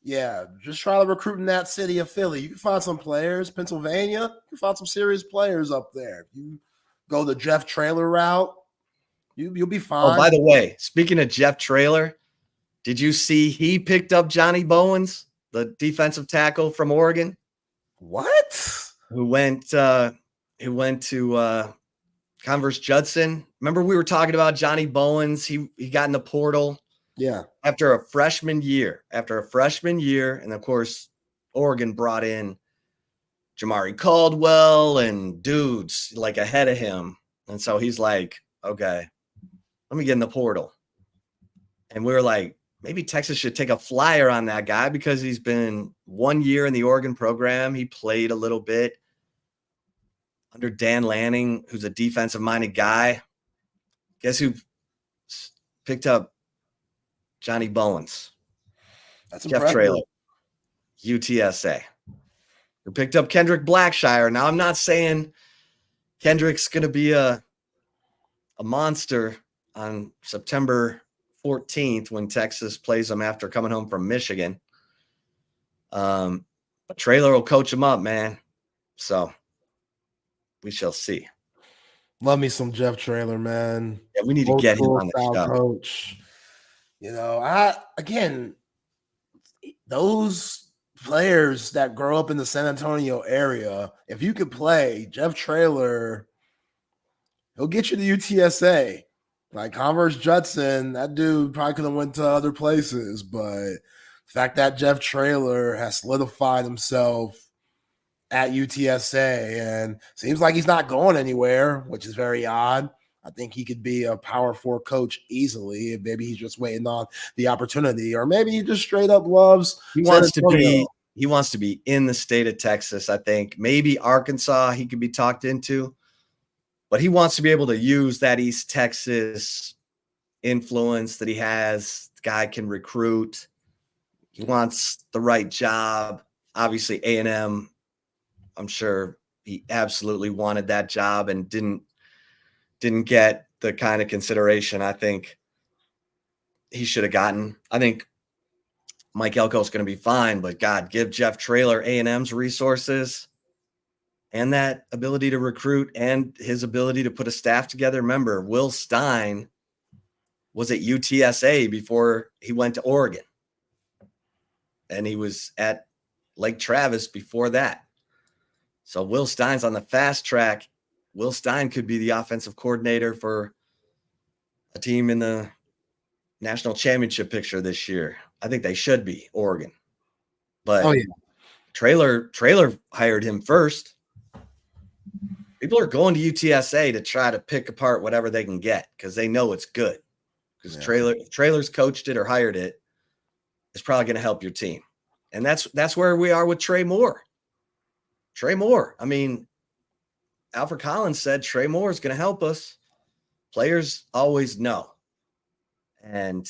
yeah, just try to recruit in that city of Philly. You can find some players. Pennsylvania, you can find some serious players up there. If you go the Jeff Traylor route, you'll be fine. Oh, by the way, speaking of Jeff Traylor, did you see he picked up Johnny Bowens, the defensive tackle from Oregon? What? Who went to Converse Judson? Remember we were talking about Johnny Bowens? He got in the portal. Yeah. After a freshman year, and of course, Oregon brought in Jamari Caldwell and dudes like ahead of him. And so he's like, okay, let me get in the portal. And we were like, maybe Texas should take a flyer on that guy because he's been 1 year in the Oregon program. He played a little bit under Dan Lanning, who's a defensive-minded guy. Guess who picked up Johnny Bowens? That's Jeff impressive. Traylor, UTSA. Who picked up Kendrick Blackshire. Now, I'm not saying Kendrick's going to be a monster on September 14th when Texas plays them after coming home from Michigan. But Traylor will coach him up, man. So we shall see. Love me some Jeff Traylor, man. Yeah, we need to get him on the show. Coach. You know, those players that grow up in the San Antonio area, if you could play Jeff Traylor, he'll get you to UTSA. Like Converse Judson, that dude probably could have went to other places, but the fact that Jeff Traylor has solidified himself at UTSA and seems like he's not going anywhere, which is very odd. I think he could be a Power 4 coach easily. Maybe he's just waiting on the opportunity, or maybe he just straight up loves. He wants to be in the state of Texas. I think maybe Arkansas he could be talked into, but he wants to be able to use that East Texas influence that he has. The guy can recruit. He wants the right job. Obviously, A&M, I'm sure he absolutely wanted that job and didn't get the kind of consideration I think he should have gotten. I think Mike Elko's going to be fine, but God, give Jeff Traylor A&M's resources and that ability to recruit and his ability to put a staff together. Remember, Will Stein was at UTSA before he went to Oregon, and he was at Lake Travis before that. So Will Stein's on the fast track. Will Stein could be the offensive coordinator for a team in the national championship picture this year. I think they should be Oregon. But Traylor hired him first. People are going to UTSA to try to pick apart whatever they can get because they know it's good. Because Traylor's coached it or hired it, it's probably going to help your team. And that's where we are with Trey Moore. I mean, Alfred Collins said Trey Moore is going to help us. Players always know. And,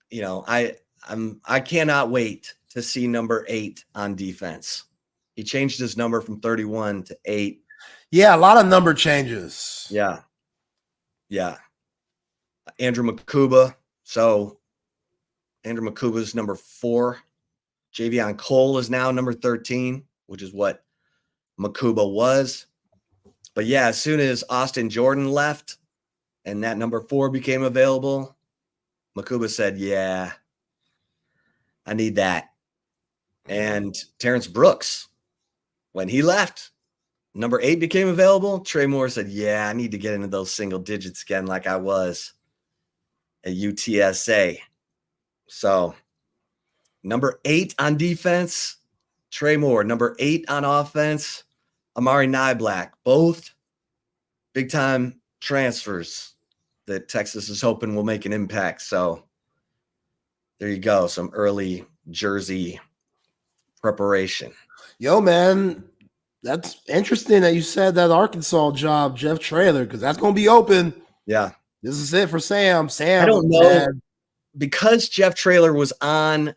you know, I cannot wait to see number 8 on defense. He changed his number from 31 to 8. Yeah, a lot of number changes. Yeah. Andrew Makuba. So Andrew Makuba is number 4. Javion Cole is now number 13, which is what Makuba was. But yeah, as soon as Austin Jordan left and that number 4 became available, Makuba said, yeah, I need that. And Terrence Brooks, when he left, number 8 became available. Trey Moore said, yeah, I need to get into those single digits again like I was at UTSA. So number 8 on defense, Trey Moore. Number 8 on offense, Amari Niblack. Both big-time transfers that Texas is hoping will make an impact. So there you go. Some early jersey preparation. Yo, man, that's interesting that you said that Arkansas job, Jeff Traylor, because that's going to be open. Yeah. This is it for Sam. Sam, I don't know. Because Jeff Traylor was on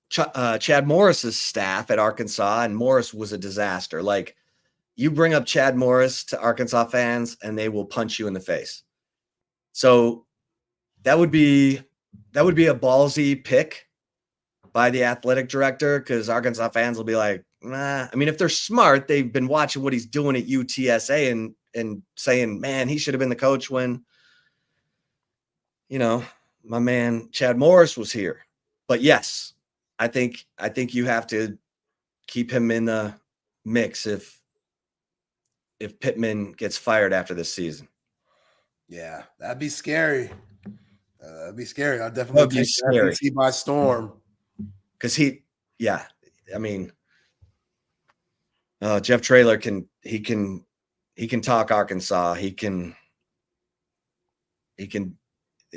Chad Morris's staff at Arkansas, and Morris was a disaster. Like, you bring up Chad Morris to Arkansas fans and they will punch you in the face. So that would be a ballsy pick by the athletic director, because Arkansas fans will be like, nah. I mean, if they're smart, they've been watching what he's doing at UTSA and saying, man, he should have been the coach when, my man Chad Morris was here. But yes, I think you have to keep him in the mix if Pittman gets fired after this season. Yeah, that'd be scary. That'd be scary. I'd definitely take the SEC by storm. Because Jeff Traylor can talk Arkansas. He'd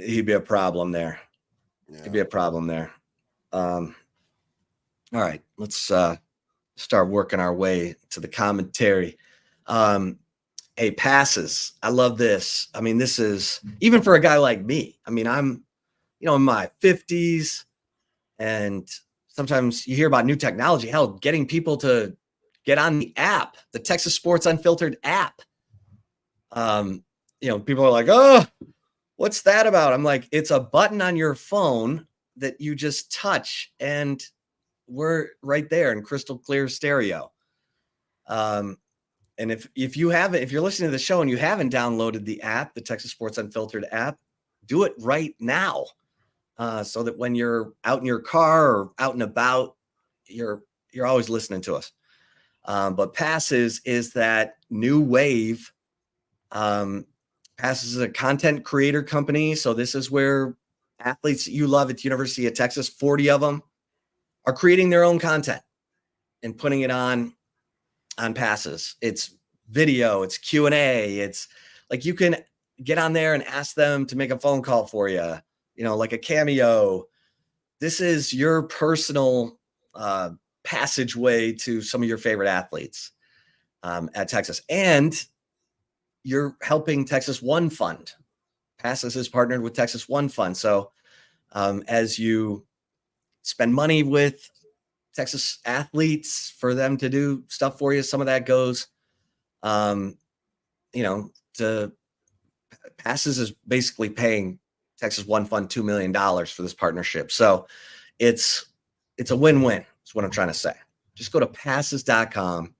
be a problem there. Yeah. He'd be a problem there. All right, let's start working our way to the commentary. Hey, passes. I love this. I mean, this is even for a guy like me. I mean, I'm, in my 50s, and sometimes you hear about new technology. Hell, getting people to get on the app, the Texas Sports Unfiltered app. People are like, oh, what's that about? I'm like, it's a button on your phone that you just touch, and we're right there in crystal clear stereo. And if you're listening to the show and you haven't downloaded the app, the Texas Sports Unfiltered app, do it right now, so that when you're out in your car or out and about, you're always listening to us. But Passes is that new wave. Passes is a content creator company, so this is where athletes that you love at the University of Texas, 40 of them, are creating their own content and putting it on Passes. It's video, it's Q&A, it's like you can get on there and ask them to make a phone call for you, like a cameo. This is your personal passageway to some of your favorite athletes at Texas. And you're helping Texas One Fund. Passes is partnered with Texas One Fund. So as you spend money with Texas athletes for them to do stuff for you, some of that goes, to Passes is basically paying Texas One Fund $2 million for this partnership. So it's a win-win. That's what I'm trying to say. Just go to passes.com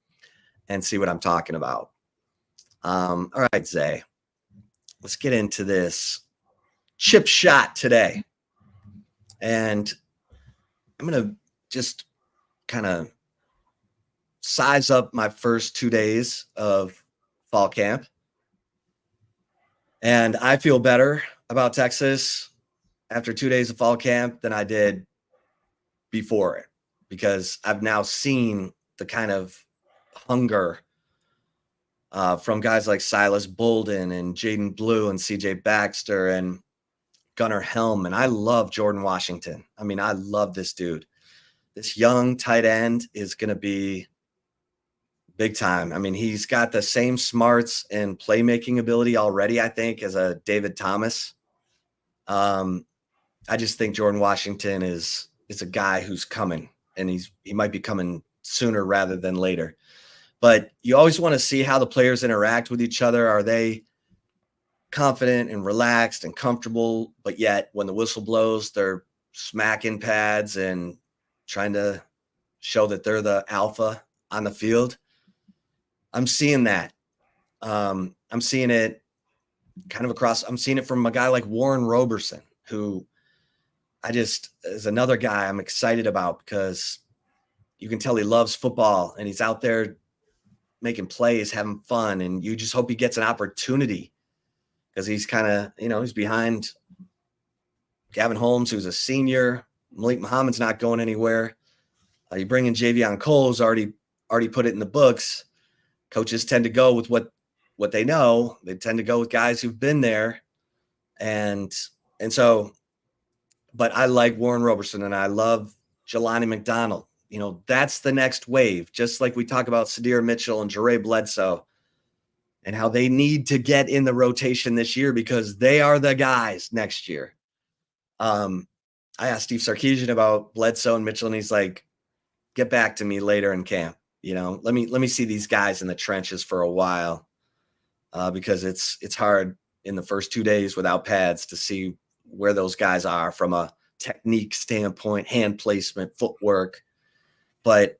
and see what I'm talking about. All right, Zay, let's get into this chip shot today. And I'm going to just kind of size up my first 2 days of fall camp. And I feel better about Texas after 2 days of fall camp than I did before it, because I've now seen the kind of hunger from guys like Silas Bolden and Jaden Blue and CJ Baxter and Gunnar Helm. And I love Jordan Washington. I mean, I love this dude. This young tight end is going to be big time. I mean, he's got the same smarts and playmaking ability already, I think, as a David Thomas. I just think Jordan Washington is a guy who's coming, and he might be coming sooner rather than later. But you always want to see how the players interact with each other. Are they confident and relaxed and comfortable, but yet when the whistle blows, they're smacking pads and trying to show that they're the alpha on the field? I'm seeing that. I'm seeing it kind of across. I'm seeing it from a guy like Warren Roberson, who is another guy I'm excited about, because you can tell he loves football and he's out there making plays, having fun. And you just hope he gets an opportunity, because he's kind of, he's behind Gavin Holmes, who's a senior. Malik Muhammad's not going anywhere. You bring in Javion Cole, who's already put it in the books. coaches tend to go with what they know. They tend to go with guys who've been there. And so, but I like Warren Roberson and I love Jelani McDonald. You know, that's the next wave, just like we talk about Sadir Mitchell and Jere Bledsoe and how they need to get in the rotation this year because they are the guys next year. I asked Steve Sarkisian about Bledsoe and Mitchell, and he's like, get back to me later in camp. You know, let me see these guys in the trenches for a while because it's hard in the first 2 days without pads to see where those guys are from a technique standpoint, hand placement, footwork. But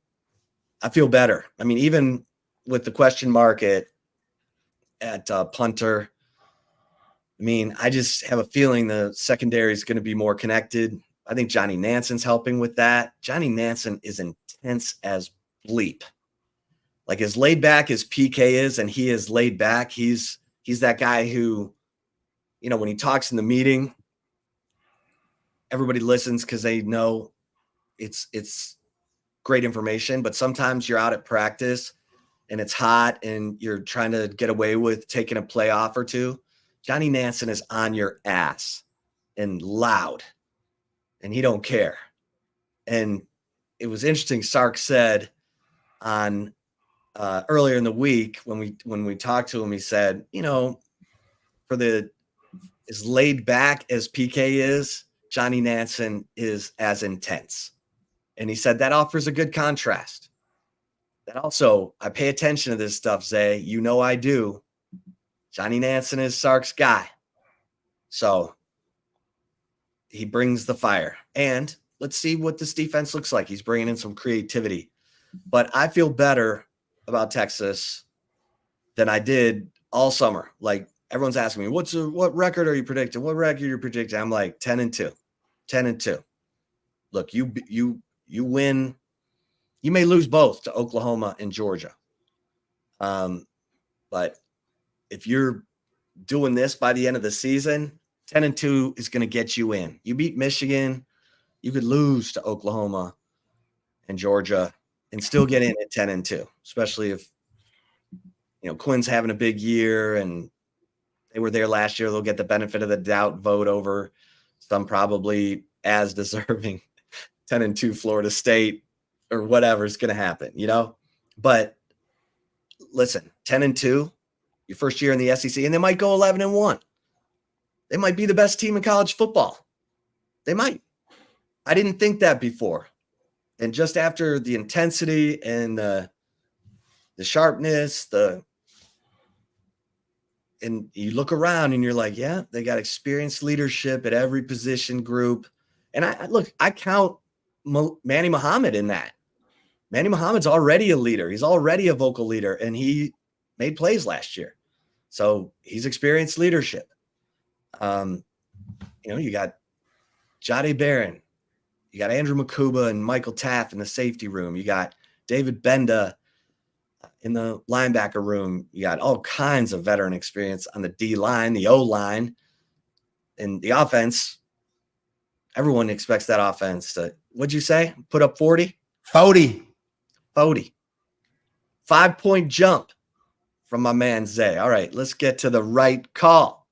I feel better. I mean, even with the question mark at punter, I mean, I just have a feeling the secondary is going to be more connected. I think Johnny Nanson's helping with that. Johnny Nanson is intense as bleep. Like as laid back as PK is, and he is laid back, he's that guy who, you know, when he talks in the meeting, everybody listens because they know it's great information. But sometimes you're out at practice and it's hot and you're trying to get away with taking a play off or two. Johnny Nanson is on your ass and loud, and he don't care. And it was interesting. Sark said on earlier in the week when we talked to him, he said, you know, for as laid back as PK is, Johnny Nanson is as intense. And he said that offers a good contrast. That also, I pay attention to this stuff, Zay. You know I do. Johnny Nanson is Sark's guy. So he brings the fire. And let's see what this defense looks like. He's bringing in some creativity. But I feel better about Texas than I did all summer. Like everyone's asking me, what record are you predicting? What record are you predicting? I'm like 10-2. 10-2. Look, you win. You may lose both to Oklahoma and Georgia. But if you're doing this by the end of the season, 10-2 is going to get you in. You beat Michigan, you could lose to Oklahoma and Georgia and still get in at 10-2, especially if, you know, Quinn's having a big year and they were there last year. They'll get the benefit of the doubt vote over some probably as deserving 10-2 Florida State or whatever is going to happen, you know? But listen, 10-2, your first year in the SEC, and they might go 11-1. They might be the best team in college football. They might. I didn't think that before. And just after the intensity and the sharpness, and you look around and you're like, yeah, they got experienced leadership at every position group. And I count Manny Muhammad in that. Manny Muhammad's already a leader. He's already a vocal leader, and he made plays last year. So he's experienced leadership. You know, you got Jade Barron. You got Andrew Makuba and Michael Taff in the safety room. You got David Benda in the linebacker room. You got all kinds of veteran experience on the D line, the O line, and the offense. Everyone expects that offense to, what'd you say? Put up 40? 40. 5-point jump from my man Zay. All right, let's get to the right call.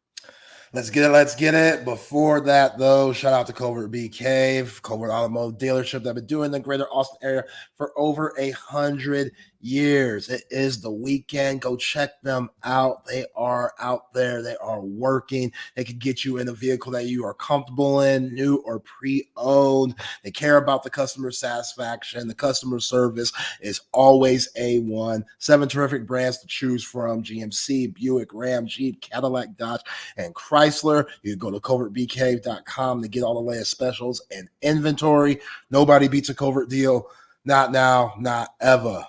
Let's get it. Before that, though, shout out to Covert B Cave, Covert Automotive Dealership that have been doing the greater Austin area for over 100 years. It is the weekend. Go check them out. They are out there. They are working. They can get you in a vehicle that you are comfortable in, new or pre-owned. They care about the customer satisfaction. The customer service is always A1. 7 terrific brands to choose from: GMC, Buick, Ram, Jeep, Cadillac, Dodge, and Chrysler. You can go to covertbcave.com to get all the latest specials and inventory. Nobody beats a Covert deal. Not now, not ever.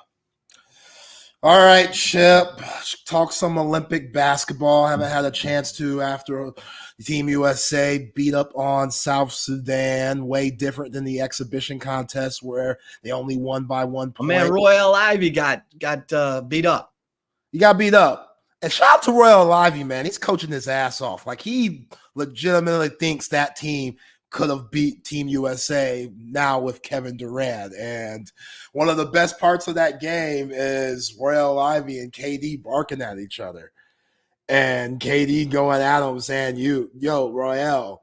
All right, Chip, talk some Olympic basketball. Haven't had a chance to after Team USA beat up on South Sudan. Way different than the exhibition contest where they only won by 1 point. Man, Royal Ivy got beat up. He got beat up. And shout out to Royal Ivy, man. He's coaching his ass off. Like, he legitimately thinks that team could have beat Team USA now with Kevin Durant. And one of the best parts of that game is Royal Ivy and KD barking at each other. And KD going at him saying, yo, Royale,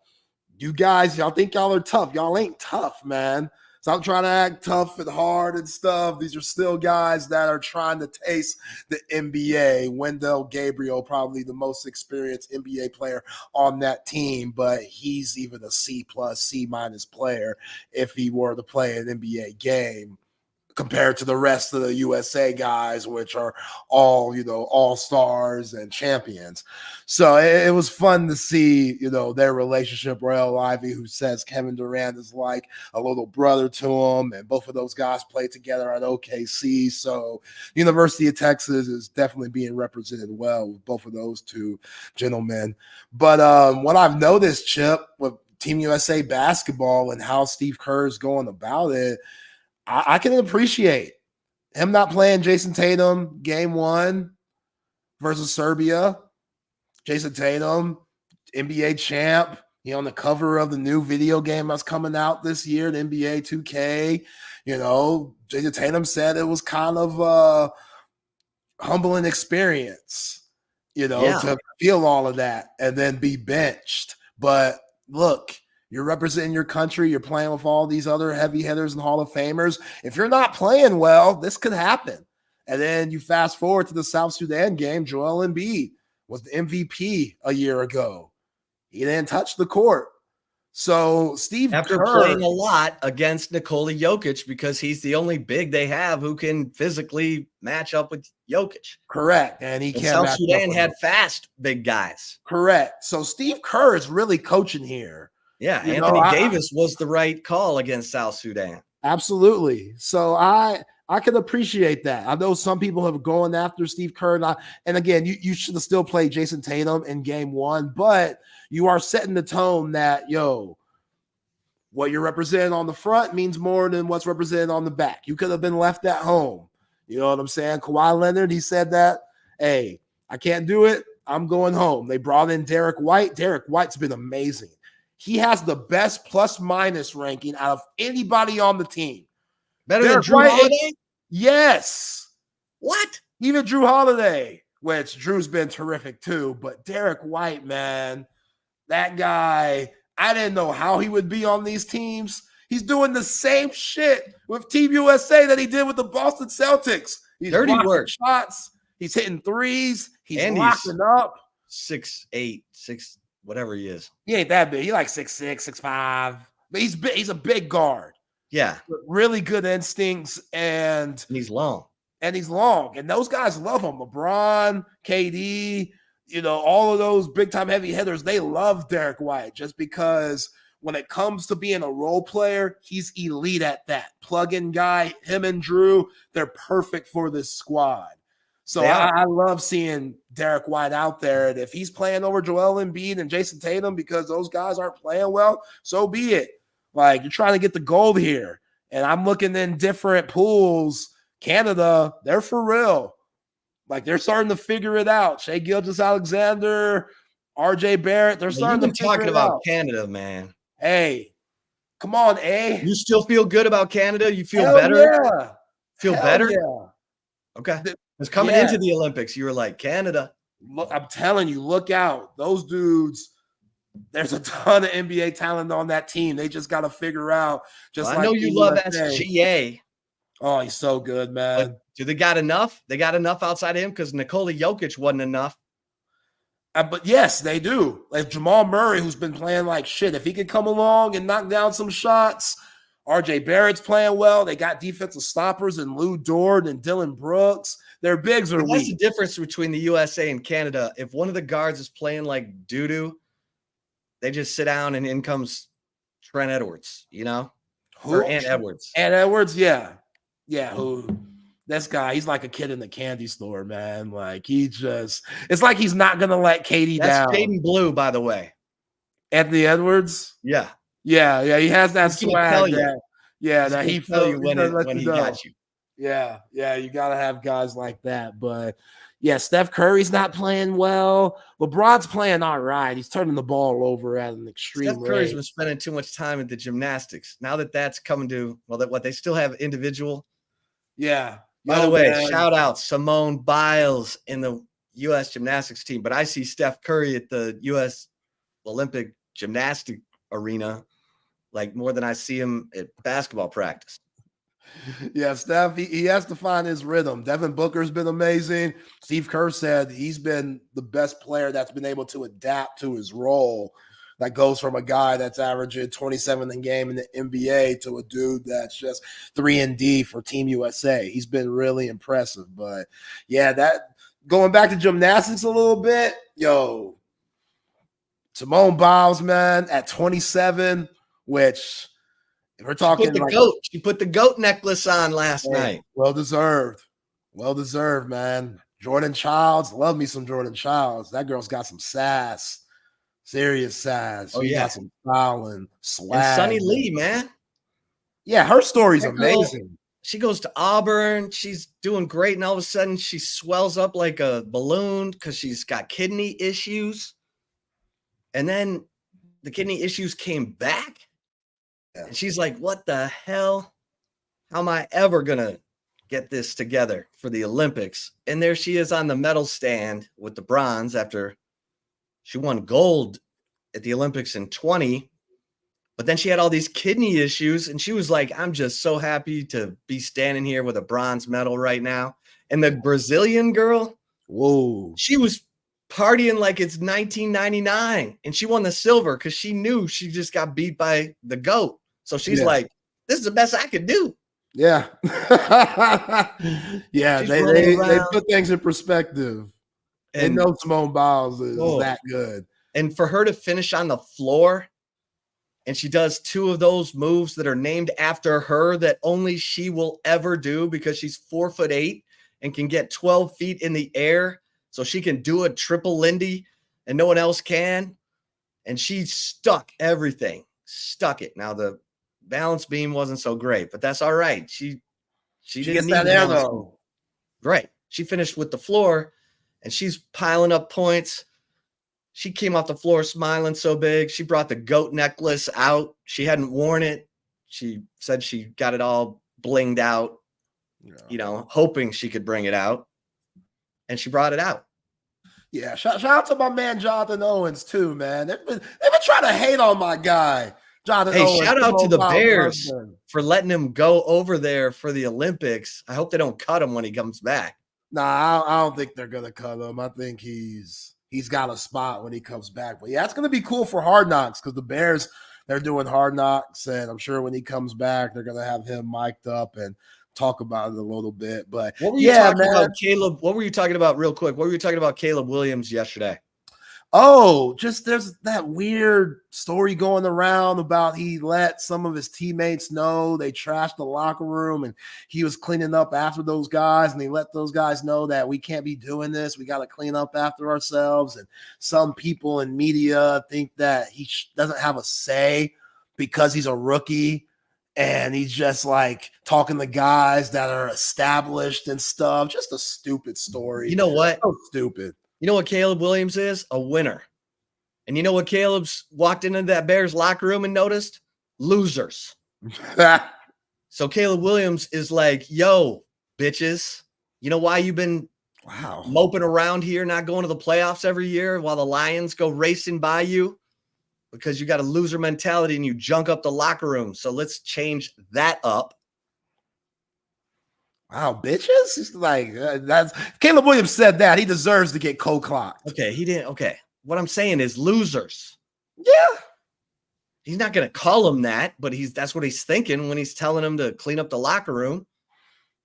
you guys, y'all think y'all are tough. Y'all ain't tough, man. Stop trying to act tough and hard and stuff. These are still guys that are trying to taste the NBA. Wendell Gabriel, probably the most experienced NBA player on that team, but he's even a C+, C- player if he were to play an NBA game, compared to the rest of the USA guys, which are all, all-stars and champions. So it was fun to see, their relationship. Royal Ivy, who says Kevin Durant is like a little brother to him, and both of those guys played together at OKC. So University of Texas is definitely being represented well with both of those two gentlemen. But what I've noticed, Chip, with Team USA basketball and how Steve Kerr is going about it, I can appreciate him not playing Jason Tatum game 1 versus Serbia. Jason Tatum, NBA champ, on the cover of the new video game that's coming out this year, the NBA 2K. Jason Tatum said it was kind of a humbling experience, to feel all of that and then be benched. But look, you're representing your country. You're playing with all these other heavy hitters and Hall of Famers. If you're not playing well, this could happen. And then you fast forward to the South Sudan game. Joel Embiid was the MVP a year ago. He didn't touch the court. So Steve After Kerr, playing a lot against Nikola Jokic, because he's the only big they have who can physically match up with Jokic. Correct. And he can't. South Sudan had fast big guys. Correct. So Steve Kerr is really coaching here. Yeah, Anthony Davis was the right call against South Sudan. Absolutely. So I can appreciate that. I know some people have gone after Steve Kerr. And again, you should have still played Jason Tatum in game 1, but you are setting the tone that, what you're representing on the front means more than what's represented on the back. You could have been left at home. You know what I'm saying? Kawhi Leonard, he said that, hey, I can't do it. I'm going home. They brought in Derek White. Derek White's been amazing. He has the best plus-minus ranking out of anybody on the team. Better than Drew Holiday? Yes. What? Even Drew Holiday, which Drew's been terrific too. But Derek White, man, that guy, I didn't know how he would be on these teams. He's doing the same shit with Team USA that he did with the Boston Celtics. He's dirty work shots. He's hitting threes. He's locking up. 6'8", 6, whatever he is. He ain't that big. He like 6'6", 6'5". But he's a big guard. Yeah. With really good instincts, and he's long. And those guys love him. LeBron, KD, all of those big-time heavy hitters, they love Derek White just because when it comes to being a role player, he's elite at that. Plug-in guy, him and Drew, they're perfect for this squad. So I love seeing Derek White out there. And if he's playing over Joel Embiid and Jason Tatum because those guys aren't playing well, so be it. Like, you're trying to get the gold here. And I'm looking in different pools. Canada, they're for real. Like, they're starting to figure it out. Shai Gilgeous-Alexander, RJ Barrett, they're starting to figure talking it about out. Canada, man. Hey, come on, A. You still feel good about Canada? You feel Hell better? Yeah. Feel Hell better? Yeah. Okay. Because coming into the Olympics, you were like, Canada. Look, I'm telling you, look out. Those dudes, there's a ton of NBA talent on that team. They just got to figure out. I know you love SGA. Oh, he's so good, man. But do they got enough? They got enough outside of him? Because Nikola Jokic wasn't enough. But yes, they do. Like Jamal Murray, who's been playing like shit. If he could come along and knock down some shots, RJ Barrett's playing well. They got defensive stoppers in Lou Dort and Dylan Brooks. Their bigs are weak. That's the difference between the USA and Canada. If one of the guards is playing like doo-doo, they just sit down and in comes Trent Edwards, Or Ant Edwards. Ant Edwards, yeah. Yeah, this guy, he's like a kid in the candy store, man. Like, it's like he's not going to let KD down. That's Jaden Blue, by the way. Anthony Edwards? Yeah. Yeah, he has that swag. That he tell you when he got you. Yeah, you got to have guys like that. But Yeah, Steph Curry's not playing well. LeBron's playing all right. He's turning the ball over at an extreme Steph Curry's rate. been spending too much time at the gymnastics. Now that that's coming to, well, that what they still have individual. Yeah. By the way, shout out Simone Biles in the U.S. gymnastics team. But I see Steph Curry at the U.S. Olympic gymnastic arena like more than I see him at basketball practice. Yeah, Steph, he has to find his rhythm. Devin Booker's been amazing. Steve Kerr said he's been the best player that's been able to adapt to his role. That goes from a guy that's averaging 27 a game in the NBA to a dude that's just 3-and-D for Team USA. He's been really impressive. But yeah, that going back to gymnastics a little bit, Simone Biles, man, at 27, which we're talking She put the goat necklace on last night. Well deserved. Well deserved, man. Jordan Childs, love me some Jordan Childs. That girl's got some sass. Serious sass. She got some style and swag. And Sunny Lee, man. Yeah, her story's amazing. She goes to Auburn. She's doing great. And all of a sudden she swells up like a balloon because she's got kidney issues. And then the kidney issues came back. Yeah. And she's like, what the hell? How am I ever going to get this together for the Olympics? And there she is on the medal stand with the bronze after she won gold at the Olympics in 20. But then she had all these kidney issues. And she was like, I'm just so happy to be standing here with a bronze medal right now. And the Brazilian girl, whoa, she was partying like it's 1999. And she won the silver because she knew she just got beat by the GOAT. So she's like, this is the best I could do. Yeah. Yeah, they put things in perspective. And know Simone Biles is that good. And for her to finish on the floor, and she does two of those moves that are named after her that only she will ever do because she's 4'8" and can get 12 feet in the air. So she can do a triple Lindy and no one else can. And she stuck everything, stuck it. Now the balance beam wasn't so great, but that's all right. She gets that air though. Right. She finished with the floor and she's piling up points. She came off the floor smiling so big. She brought the GOAT necklace out. She hadn't worn it. She said she got it all blinged out, hoping she could bring it out. And she brought it out. Yeah, shout out to my man Jonathan Owens too, man. They've been trying to hate on my guy, Jonathan Owens. Hey, shout out to the Bears for letting him go over there for the Olympics. I hope they don't cut him when he comes back. Nah, I don't think they're gonna cut him. I think he's got a spot when he comes back. But yeah, it's gonna be cool for Hard Knocks because the Bears, they're doing Hard Knocks, and I'm sure when he comes back, they're gonna have him mic'd up and talk about it a little bit. But what were you talking about, Caleb? What were you talking about real quick? What were you talking about Caleb Williams yesterday? Oh, just there's that weird story going around about he let some of his teammates know they trashed the locker room and he was cleaning up after those guys, and he let those guys know that we can't be doing this. We got to clean up after ourselves. And some people in media think that he doesn't have a say because he's a rookie. And he's just like talking to guys that are established and stuff. Just a stupid story. You know what? So stupid. You know what Caleb Williams is? A winner. And you know what Caleb's walked into that Bears locker room and noticed? Losers. So Caleb Williams is like, yo, bitches, you know why you've been moping around here, not going to the playoffs every year while the Lions go racing by you? Because you got a loser mentality and you junk up the locker room. So let's change that up. Wow, bitches? It's like that's Caleb Williams said that. He deserves to get co-clocked. Okay, he didn't. Okay. What I'm saying is losers. Yeah. He's not gonna call him that, but that's what he's thinking when he's telling him to clean up the locker room.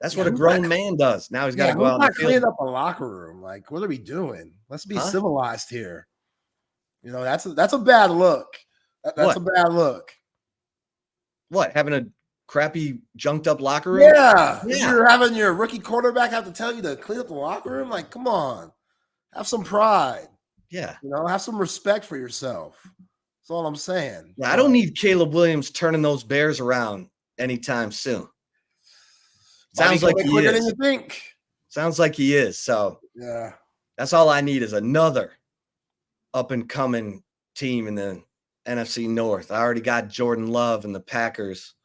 That's what a grown man does. Now he's got to go out and clean up a locker room. Like, what are we doing? Let's be civilized here. You know, that's a bad look. That's a bad look. What, having a crappy junked up locker room? Yeah. You're having your rookie quarterback have to tell you to clean up the locker room. Like, come on, have some pride. Yeah. You know, have some respect for yourself. That's all I'm saying. Yeah, I don't need Caleb Williams turning those Bears around anytime soon. Sounds like he is. Than you think. Sounds like he is. So Yeah. That's all I need is another up and coming team in the NFC North. I already got Jordan Love and the Packers.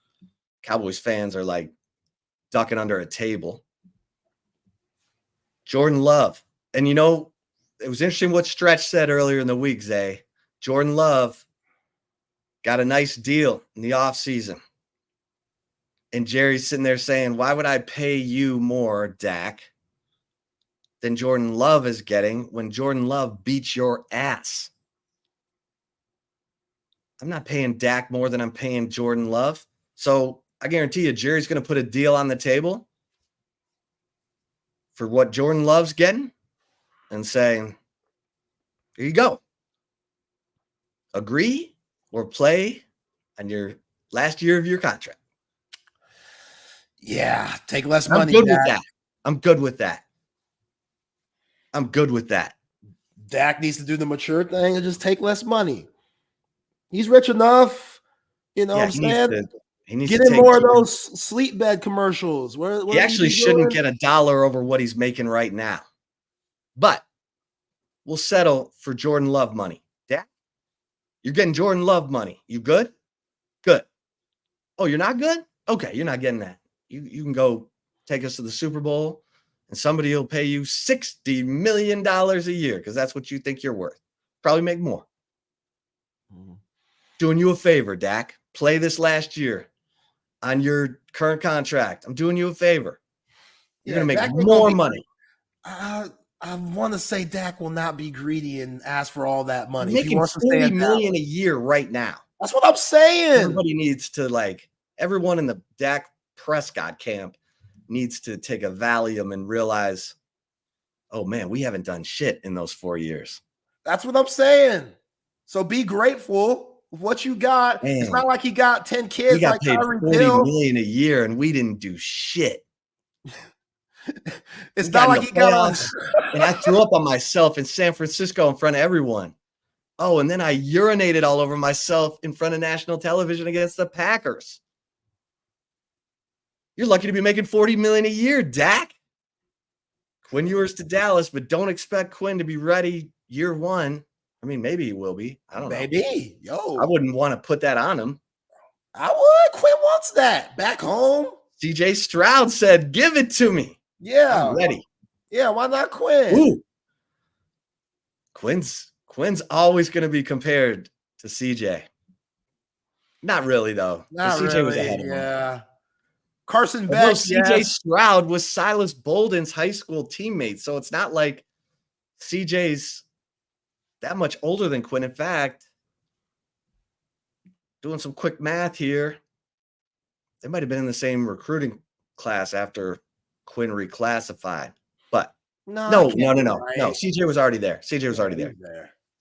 Cowboys fans are like ducking under a table. Jordan Love. And it was interesting what Stretch said earlier in the week, Zay. Jordan Love got a nice deal in the offseason. And Jerry's sitting there saying, why would I pay you more, Dak, than Jordan Love is getting when Jordan Love beats your ass? I'm not paying Dak more than I'm paying Jordan Love. So I guarantee you, Jerry's going to put a deal on the table for what Jordan Love's getting and saying, here you go. Agree or play on your last year of your contract. Yeah, take less money. I'm good with that. I'm good with that. I'm good with that. Dak needs to do the mature thing and just take less money. He's rich enough. You know what I'm saying? He needs get to in take more of those sleep bed commercials. Where he actually shouldn't get $1 over what he's making right now. But we'll settle for Jordan Love money. Dak, you're getting Jordan Love money. You good? Good. Oh, you're not good? Okay, you're not getting that. You can go take us to the Super Bowl, and somebody will pay you $60 million a year because that's what you think you're worth. Probably make more. Doing you a favor, Dak. Play this last year on your current contract. I'm doing you a favor. You're going to make more money. I want to say Dak will not be greedy and ask for all that money. He's making $40 million a year right now. That's what I'm saying. Everybody needs to everyone in the Dak Prescott camp needs to take a Valium and realize, oh man, we haven't done shit in those 4 years. That's what I'm saying. So be grateful with what you got. Man, it's not like he got 10 kids. We got like paid $40 million a year and we didn't do shit. It's not like he got and I threw up on myself in San Francisco in front of everyone. Oh, and then I urinated all over myself in front of national television against the Packers. You're lucky to be making $40 million a year, Dak. Quinn Ewers to Dallas, but don't expect Quinn to be ready year one. I mean, maybe he will be. I don't know. Maybe. I wouldn't want to put that on him. I would. Quinn wants that. Back home. CJ Stroud said, give it to me. Yeah. I'm ready. Yeah, why not Quinn? Ooh. Quinn's always going to be compared to CJ. Not really, though. Not CJ really. was ahead of him. Yeah. Carson Beck. CJ Stroud was Silas Bolden's high school teammate. So it's not like CJ's that much older than Quinn. In fact, doing some quick math here, they might have been in the same recruiting class after Quinn reclassified. But no. CJ was already there. CJ was already there.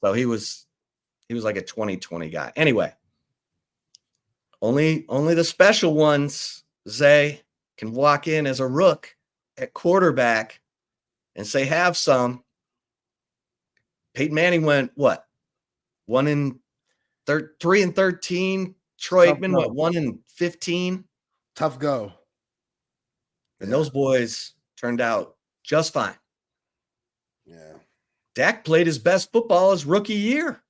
So he was like a 2020 guy. Anyway, only the special ones, Zay, can walk in as a rook at quarterback and say, have some. Peyton Manning went, what? 3-13. Troy Aikman, what? 1-15. Tough go. And those boys turned out just fine. Yeah. Dak played his best football his rookie year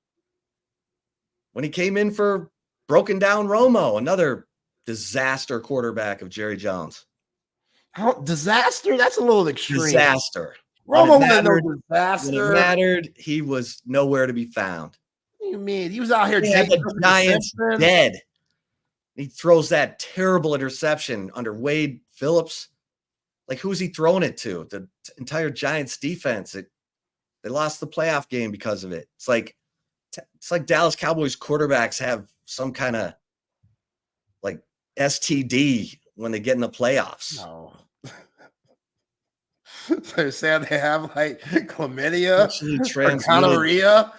when he came in for broken down Romo, another disaster quarterback of Jerry Jones. How disaster? That's a little extreme. Disaster. Romo was no disaster. When it mattered, he was nowhere to be found. What do you mean? He was out here taking the Giants dead. He throws that terrible interception under Wade Phillips. Like, who's he throwing it to? The entire Giants defense. They lost the playoff game because of it. It's like Dallas Cowboys quarterbacks have some kind of like STD when they get in the playoffs. No. So you're saying they have like chlamydia or gonorrhea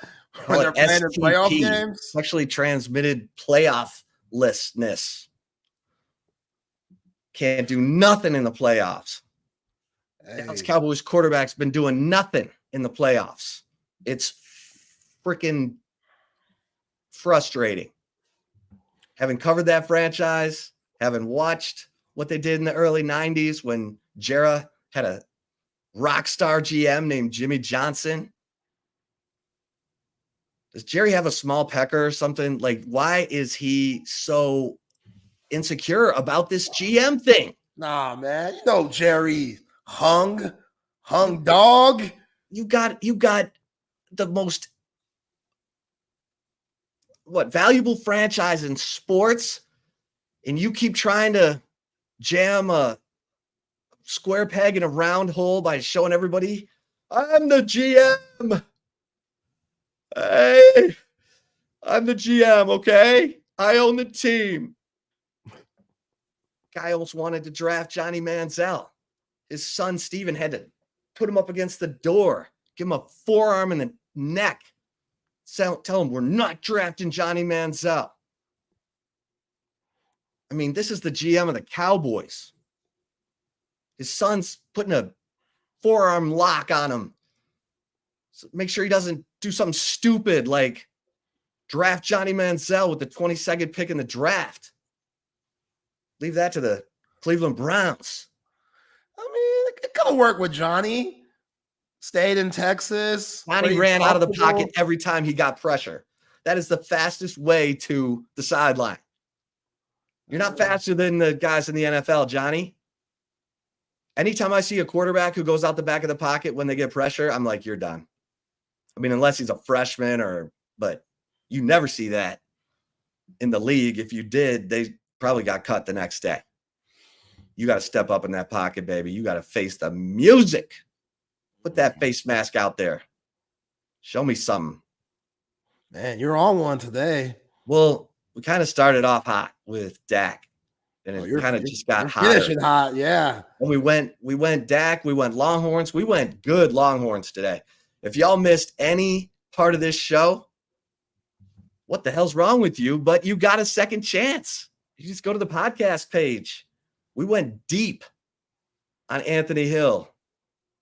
when they're playing in playoff games? Sexually transmitted playoff-lessness. Can't do nothing in the playoffs. Dallas Cowboys quarterback's been doing nothing in the playoffs. It's freaking frustrating. Having covered that franchise, having watched what they did in the early 90s when Jera had a rock star GM named Jimmy Johnson. Does Jerry have a small pecker or something? Like, why is he so insecure about this GM thing? Nah, man. You know Jerry hung dog. You got the most valuable franchise in sports, and you keep trying to jam a square peg in a round hole by showing everybody, I'm the GM. Hey, I'm the GM, okay? I own the team. Guy almost wanted to draft Johnny Manziel. His son, Steven, had to put him up against the door, give him a forearm in the neck. Tell him we're not drafting Johnny Manziel. I mean, this is the GM of the Cowboys. His son's putting a forearm lock on him. So make sure he doesn't do something stupid like draft Johnny Manziel with the 22nd pick in the draft. Leave that to the Cleveland Browns. I mean, it could have worked with Johnny. Stayed in Texas. Johnny ran out of the pocket every time he got pressure. That is the fastest way to the sideline. You're not faster than the guys in the NFL, Johnny. Anytime I see a quarterback who goes out the back of the pocket when they get pressure, I'm like, you're done. I mean, unless he's a freshman but you never see that in the league. If you did, they probably got cut the next day. You got to step up in that pocket, baby. You got to face the music. Put that face mask out there. Show me something. Man, you're on one today. Well, we kind of started off hot with Dak. And it kind of just got hot. Finishing hot, yeah. And we went Dak, we went Longhorns, we went good Longhorns today. If y'all missed any part of this show, what the hell's wrong with you? But you got a second chance. You just go to the podcast page. We went deep on Anthony Hill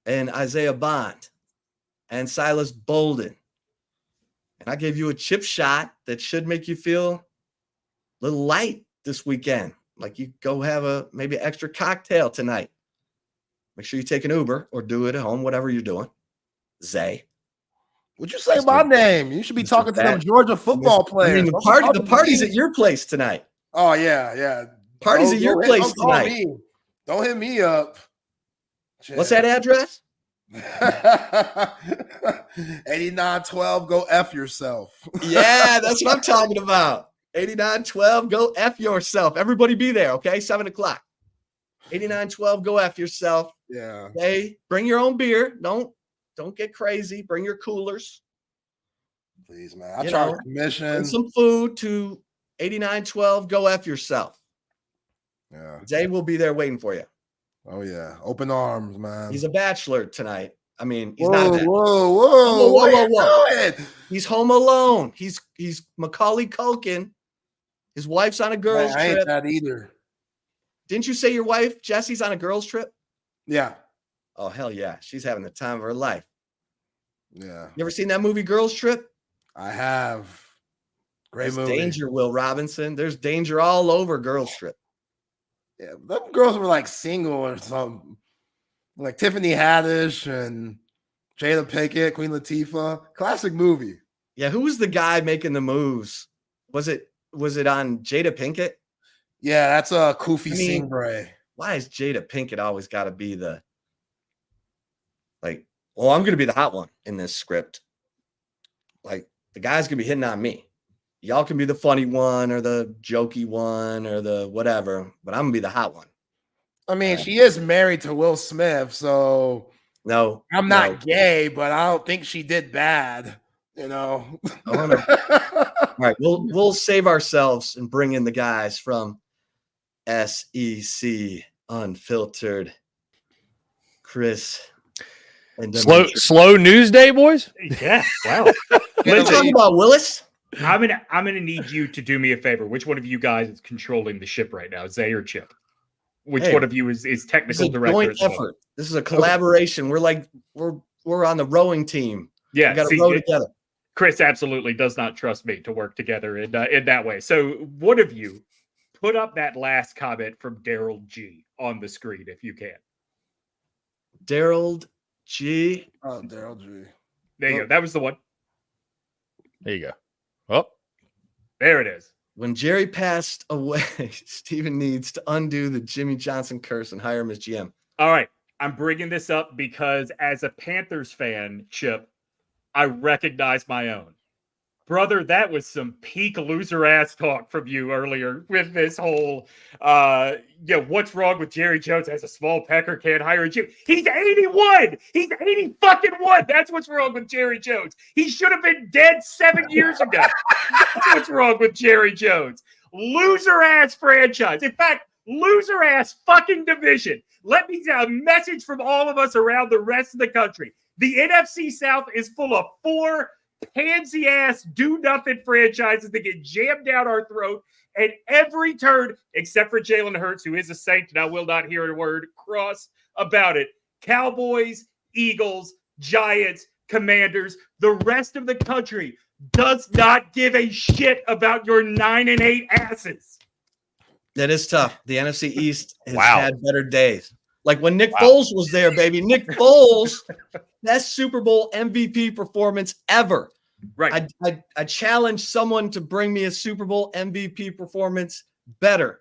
and Isaiah Bond and Silas Bolden. And I gave you a chip shot that should make you feel a little light this weekend. Like you go have maybe extra cocktail tonight. Make sure you take an Uber or do it at home, whatever you're doing. Zay. Would you say my name? You should be talking to them Georgia football players. I mean, the party's at your place tonight. Oh, yeah. Party's at your place tonight. Don't hit me up. What's that address? 8912, go F yourself. Yeah, that's what I'm talking about. 8912, go F yourself. Everybody be there, okay? 7 o'clock. 8912, go F yourself. Yeah. Okay. Bring your own beer. Don't get crazy. Bring your coolers. Please, man. I charge commission. Bring some food to 8912, go F yourself. Yeah. Zay will be there waiting for you. Oh, yeah. Open arms, man. He's a bachelor tonight. I mean, he's not a bachelor. Whoa. He's home alone. He's Macaulay Culkin. His wife's on a girls' I trip. ain't that either. Didn't you say your wife, Jesse's on a girls' trip? Yeah. Oh, hell yeah. She's having the time of her life. Yeah. You ever seen that movie, Girls Trip? I have. Great There's movie. danger, Will Robinson. There's danger all over Girls Trip. Yeah, them girls were like single or something. Like Tiffany Haddish and Jada Pinkett, Queen Latifah. Classic movie. Yeah, who was the guy making the moves? Was it on Jada Pinkett? Yeah, that's a Kofi Singh. Why has Jada Pinkett always got to be the I'm going to be the hot one in this script. Like, the guy's going to be hitting on me. Y'all can be the funny one or the jokey one or the whatever, but I'm going to be the hot one. I mean, she is married to Will Smith, so no, I'm not gay, but I don't think she did bad, you know. All right, we'll save ourselves and bring in the guys from SEC Unfiltered. Chris and slow news day, boys. Yeah, wow. What are you talking about, Willis? I'm gonna need you to do me a favor. Which one of you guys is controlling the ship right now, Zay or Chip? Which one of you is technical director? Joint effort. This is a collaboration. We're on the rowing team. Yeah, we got to row together. Chris absolutely does not trust me to work together in that way. So one of you put up that last comment from Daryl G on the screen if you can. Daryl G. Oh, Daryl G. There you go. That was the one. There you go. Oh, there it is. When Jerry passed away, Steven needs to undo the Jimmy Johnson curse and hire him as GM. All right. I'm bringing this up because as a Panthers fan, Chip, I recognize my own. Brother, that was some peak loser ass talk from you earlier with this whole, what's wrong with Jerry Jones as a small pecker can't hire a GM? He's 81. He's 80 fucking 1. That's what's wrong with Jerry Jones. He should have been dead 7 years ago. That's what's wrong with Jerry Jones. Loser ass franchise. In fact, loser ass fucking division. Let me tell a message from all of us around the rest of the country. The NFC South is full of 4 pansy ass do nothing franchises that get jammed down our throat at every turn, except for Jalen Hurts, who is a saint, and I will not hear a word cross about it. Cowboys, Eagles, Giants, Commanders, the rest of the country does not give a shit about your 9-8 asses. That is tough. The NFC East has had better days. Like when Nick Foles was there, baby. Nick Foles, best Super Bowl MVP performance ever. Right. I challenge someone to bring me a Super Bowl MVP performance better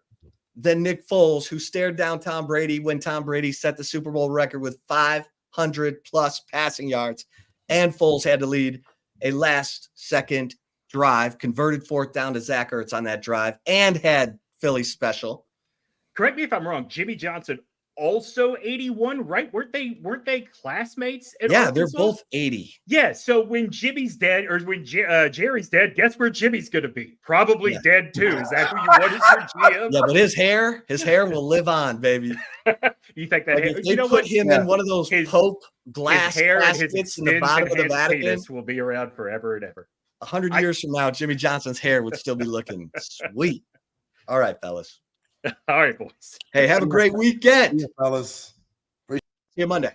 than Nick Foles, who stared down Tom Brady when Tom Brady set the Super Bowl record with 500+ passing yards. And Foles had to lead a last-second drive, converted 4th down to Zach Ertz on that drive, and had Philly special. Correct me if I'm wrong. Jimmy Johnson also 81, right? Weren't they classmates? Yeah, they're both 80. Yeah, so when Jimmy's dead, or when Jerry's dead, guess where Jimmy's going to be? Probably dead too. Is that who you want as your GM? Yeah, but his hair will live on, baby. You think that? If they put him in one of those Pope glass caskets in the bottom of the Vatican, will be around forever and ever. 100 years from now, Jimmy Johnson's hair would still be looking sweet. All right, fellas. All right, boys. Hey, have a great weekend. Yeah, fellas. See you Monday.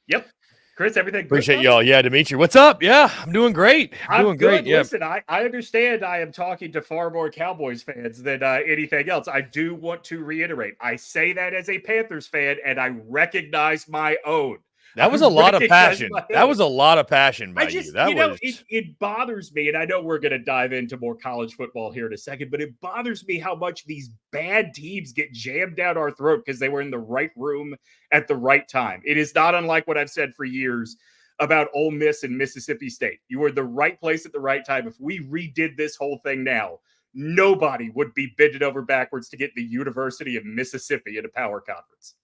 Yep. Chris, everything good? Appreciate y'all. Yeah, Dimitri, what's up? Yeah, I'm doing great. I'm doing great. Yeah. Listen, I understand I am talking to far more Cowboys fans than anything else. I do want to reiterate. I say that as a Panthers fan, and I recognize my own. That was a lot of passion. That was a lot of passion by you. That was. It bothers me, and I know we're going to dive into more college football here in a second, but it bothers me how much these bad teams get jammed down our throat because they were in the right room at the right time. It is not unlike what I've said for years about Ole Miss and Mississippi State. You were in the right place at the right time. If we redid this whole thing now, nobody would be bending over backwards to get the University of Mississippi in a power conference.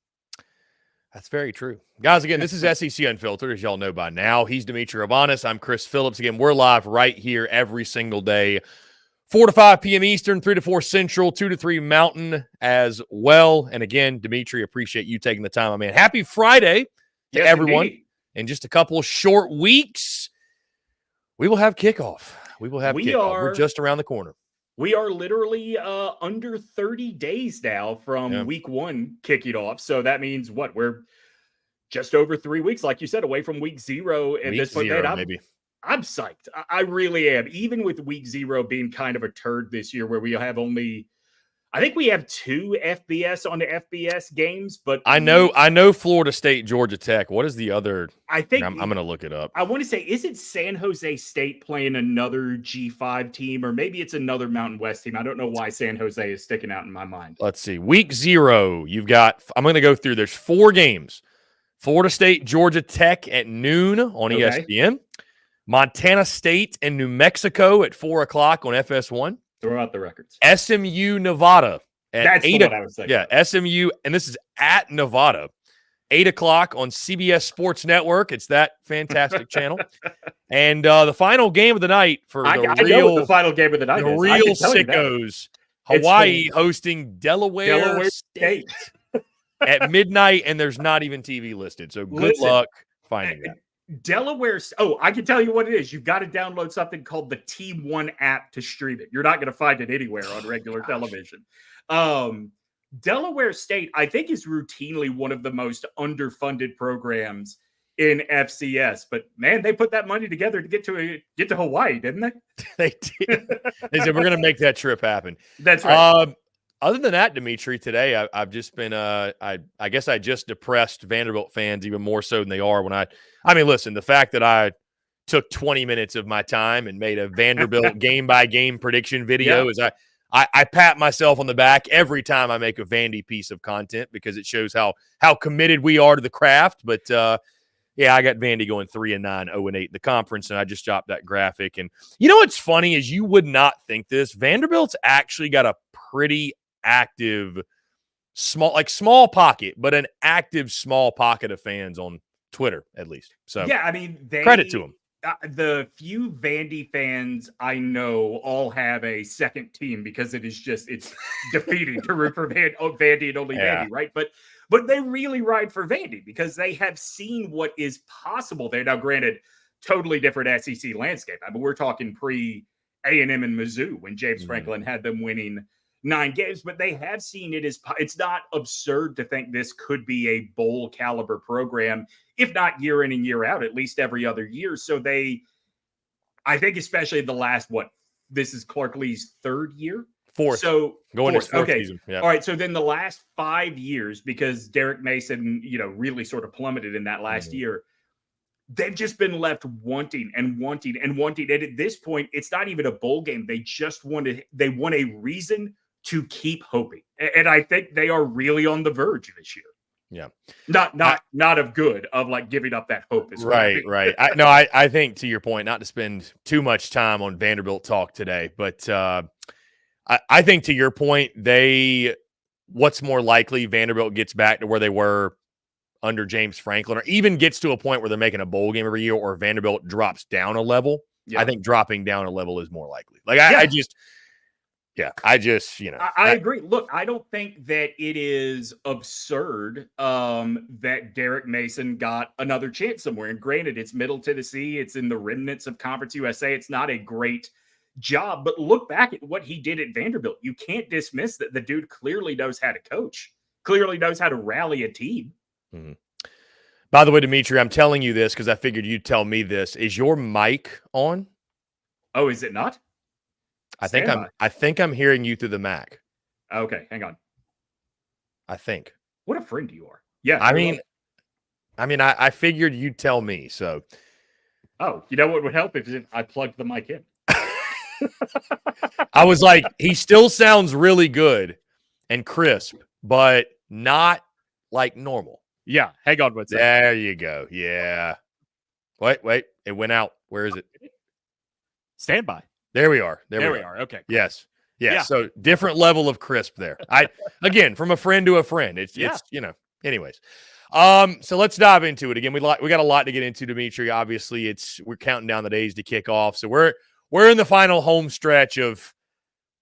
That's very true. Guys, again, this is SEC Unfiltered, as y'all know by now. He's Dimitri Avanis. I'm Chris Phillips. Again, we're live right here every single day, 4 to 5 p.m. Eastern, 3 to 4 Central, 2 to 3 Mountain as well. And again, Dimitri, appreciate you taking the time. I mean, happy Friday to everyone. Indeed. In just a couple of short weeks, we will have kickoff. We're just around the corner. We are literally under 30 days now from week 1 kicking off. So that means what? We're just over 3 weeks, like you said, away from week 0. And this point, I'm psyched. I really am. Even with week 0 being kind of a turd this year, where we have only, I think we have 2 FBS on the FBS games, but I know Florida State, Georgia Tech. What is the other? I think I'm going to look it up. I want to say, is it San Jose State playing another G5 team, or maybe it's another Mountain West team? I don't know why San Jose is sticking out in my mind. Let's see. Week 0, you've got, I'm going to go through, there's 4 games. Florida State, Georgia Tech at noon on ESPN. Montana State and New Mexico at 4 o'clock on FS1. Throw out the records. SMU, Nevada. That's the one I was thinking. Yeah, SMU, and this is at Nevada. 8 o'clock on CBS Sports Network. It's that fantastic channel. And the final game of the night for the final game of the night. The real sickos. Hawaii hosting Delaware State at midnight, and there's not even TV listed. So good luck finding that. Delaware. Oh, I can tell you what it is. You've got to download something called the Team One app to stream it. You're not going to find it anywhere on regular television. Delaware State, I think, is routinely one of the most underfunded programs in FCS. But man, they put that money together to get to Hawaii, didn't they? They did. They said we're going to make that trip happen. That's right. Other than that, Dimitri, today I've just been I guess I just depressed Vanderbilt fans even more so than they are when I mean, listen, the fact that I took 20 minutes of my time and made a Vanderbilt game by game prediction video is I pat myself on the back every time I make a Vandy piece of content because it shows how committed we are to the craft. But yeah, I got Vandy going 3-9, 0-8 in the conference, and I just dropped that graphic. And you know what's funny is you would not think this. Vanderbilt's actually got a pretty active, small pocket, but an active small pocket of fans on Twitter, at least. So yeah, I mean, credit to them. The few Vandy fans I know all have a second team because it's defeating to root for Vandy and only Vandy, right? But they really ride for Vandy because they have seen what is possible there. Now, granted, totally different SEC landscape. I mean, we're talking pre-A&M and Mizzou when James Franklin had them winning 9 games, but they have seen it's not absurd to think this could be a bowl caliber program, if not year in and year out, at least every other year. So I think especially the last, this is Clark Lee's 3rd year? 4th. So going to 4th season. Yeah. All right. So then the last 5 years, because Derek Mason, really sort of plummeted in that last year, they've just been left wanting and wanting and wanting. And at this point, it's not even a bowl game. They just want a reason to keep hoping. And I think they are really on the verge this year. Yeah. Not of good, of like giving up that hope as well. Right. I think to your point, not to spend too much time on Vanderbilt talk today, but I think to your point, what's more likely Vanderbilt gets back to where they were under James Franklin, or even gets to a point where they're making a bowl game every year, or Vanderbilt drops down a level. Yeah. I think dropping down a level is more likely. Like I just I agree. Look, I don't think that it is absurd that Derek Mason got another chance somewhere. And granted, it's Middle Tennessee. It's in the remnants of Conference USA. It's not a great job, but look back at what he did at Vanderbilt. You can't dismiss that the dude clearly knows how to coach, clearly knows how to rally a team. Mm-hmm. By the way, Dimitri, I'm telling you this because I figured you'd tell me this. Is your mic on? Oh, is it not? I think I'm hearing you through the Mac. Okay, hang on. I think. What a friend you are. Yeah. I figured you'd tell me. So. Oh, you know what would help if I plugged the mic in? I was like, he still sounds really good and crisp, but not like normal. Yeah. Hang on. What's there? You go. Yeah. Wait. It went out. Where is it? Stand by. There we are. There we are. Okay. Cool. Yes. Yeah. So different level of crisp there. Again, from a friend to a friend. It's anyways. So let's dive into it again. We got a lot to get into, Dimitri. Obviously, we're counting down the days to kick off. So we're in the final home stretch of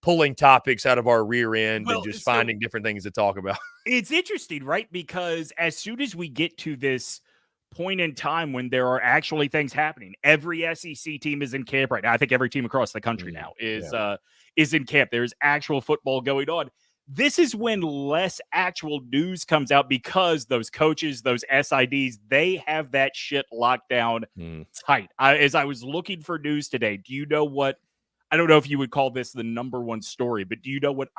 pulling topics out of our rear end and just finding different things to talk about. It's interesting, right? Because as soon as we get to this point in time when there are actually things happening, every SEC team is in camp right now. I think every team across the country now is in camp. There's actual football going on. This is when less actual news comes out because those coaches, those SIDs, they have that shit locked down tight. As I was looking for news today, do you know what? I don't know if you would call this the number one story, but do you know what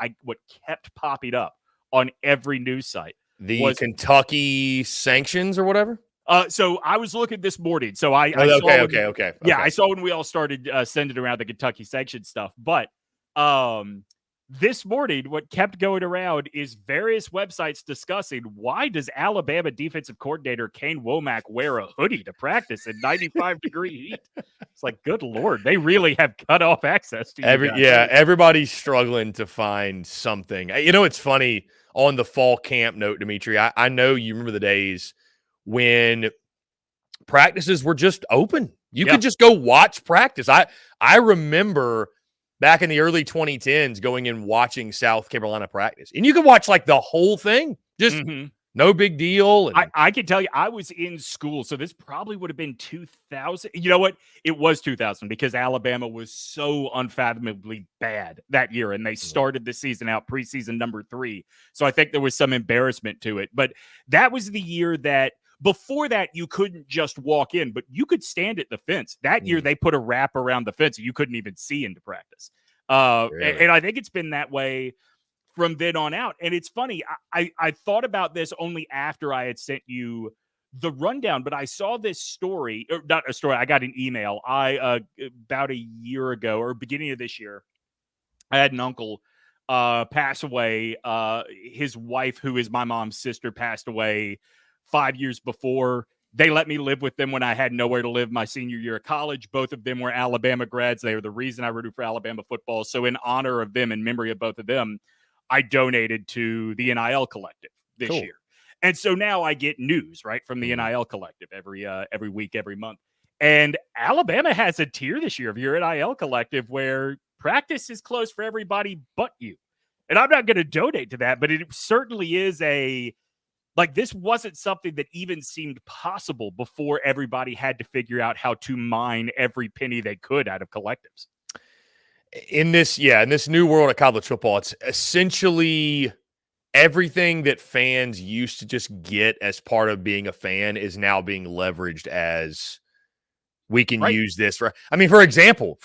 kept popping up on every news site? The Kentucky sanctions or whatever? So I was looking this morning. So I okay. Yeah, I saw when we all started sending around the Kentucky sanction stuff. But this morning, what kept going around is various websites discussing why does Alabama defensive coordinator Kane Womack wear a hoodie to practice in 95-degree heat? It's like, good Lord, they really have cut off access to you guys. Yeah, everybody's struggling to find something. You know, it's funny on the fall camp note, Dimitri. I know you remember the days when practices were just open. You could just go watch practice. I remember back in the early 2010s going and watching South Carolina practice. And you could watch like the whole thing. Just no big deal. And I can tell you, I was in school. So this probably would have been 2000. You know what? It was 2000 because Alabama was so unfathomably bad that year. And they started the season out preseason number 3. So I think there was some embarrassment to it. But that was the year that before that, you couldn't just walk in, but you could stand at the fence. That year, they put a wrap around the fence. You couldn't even see into practice. Really? And I think it's been that way from then on out. And it's funny, I thought about this only after I had sent you the rundown, but I saw this story, or not a story, I got an email. About a year ago or beginning of this year, I had an uncle pass away. His wife, who is my mom's sister, passed away 5 years before. They let me live with them when I had nowhere to live my senior year of college. Both of them were Alabama grads. They were the reason I rooted for Alabama football. So in honor of them, in memory of both of them, I donated to the NIL Collective this year. And so now I get news, right, from the NIL Collective every week, every month. And Alabama has a tier this year of your NIL Collective where practice is closed for everybody but you. And I'm not going to donate to that, but it certainly is this wasn't something that even seemed possible before everybody had to figure out how to mine every penny they could out of collectives. In this new world of college football, it's essentially everything that fans used to just get as part of being a fan is now being leveraged as we can use this. For example,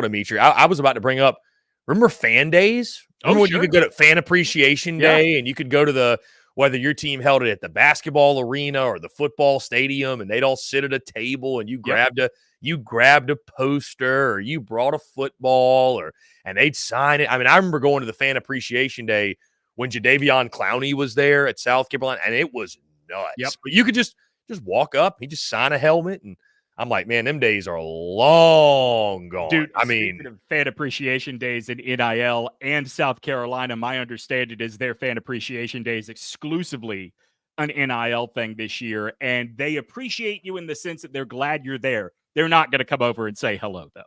Dimitri, I was about to bring up, remember fan days? Remember when you could go to Fan Appreciation Day and you could go to whether your team held it at the basketball arena or the football stadium, and they'd all sit at a table and you grabbed a poster or you brought a football and they'd sign it. I remember going to the Fan Appreciation Day when Jadeveon Clowney was there at South Carolina, and it was nuts. But you could just walk up, he just sign a helmet, and I'm like, man, them days are long gone. Dude, speaking of Fan Appreciation Days in NIL and South Carolina, my understanding is their Fan Appreciation Days exclusively an NIL thing this year, and they appreciate you in the sense that they're glad you're there. They're not going to come over and say hello, though.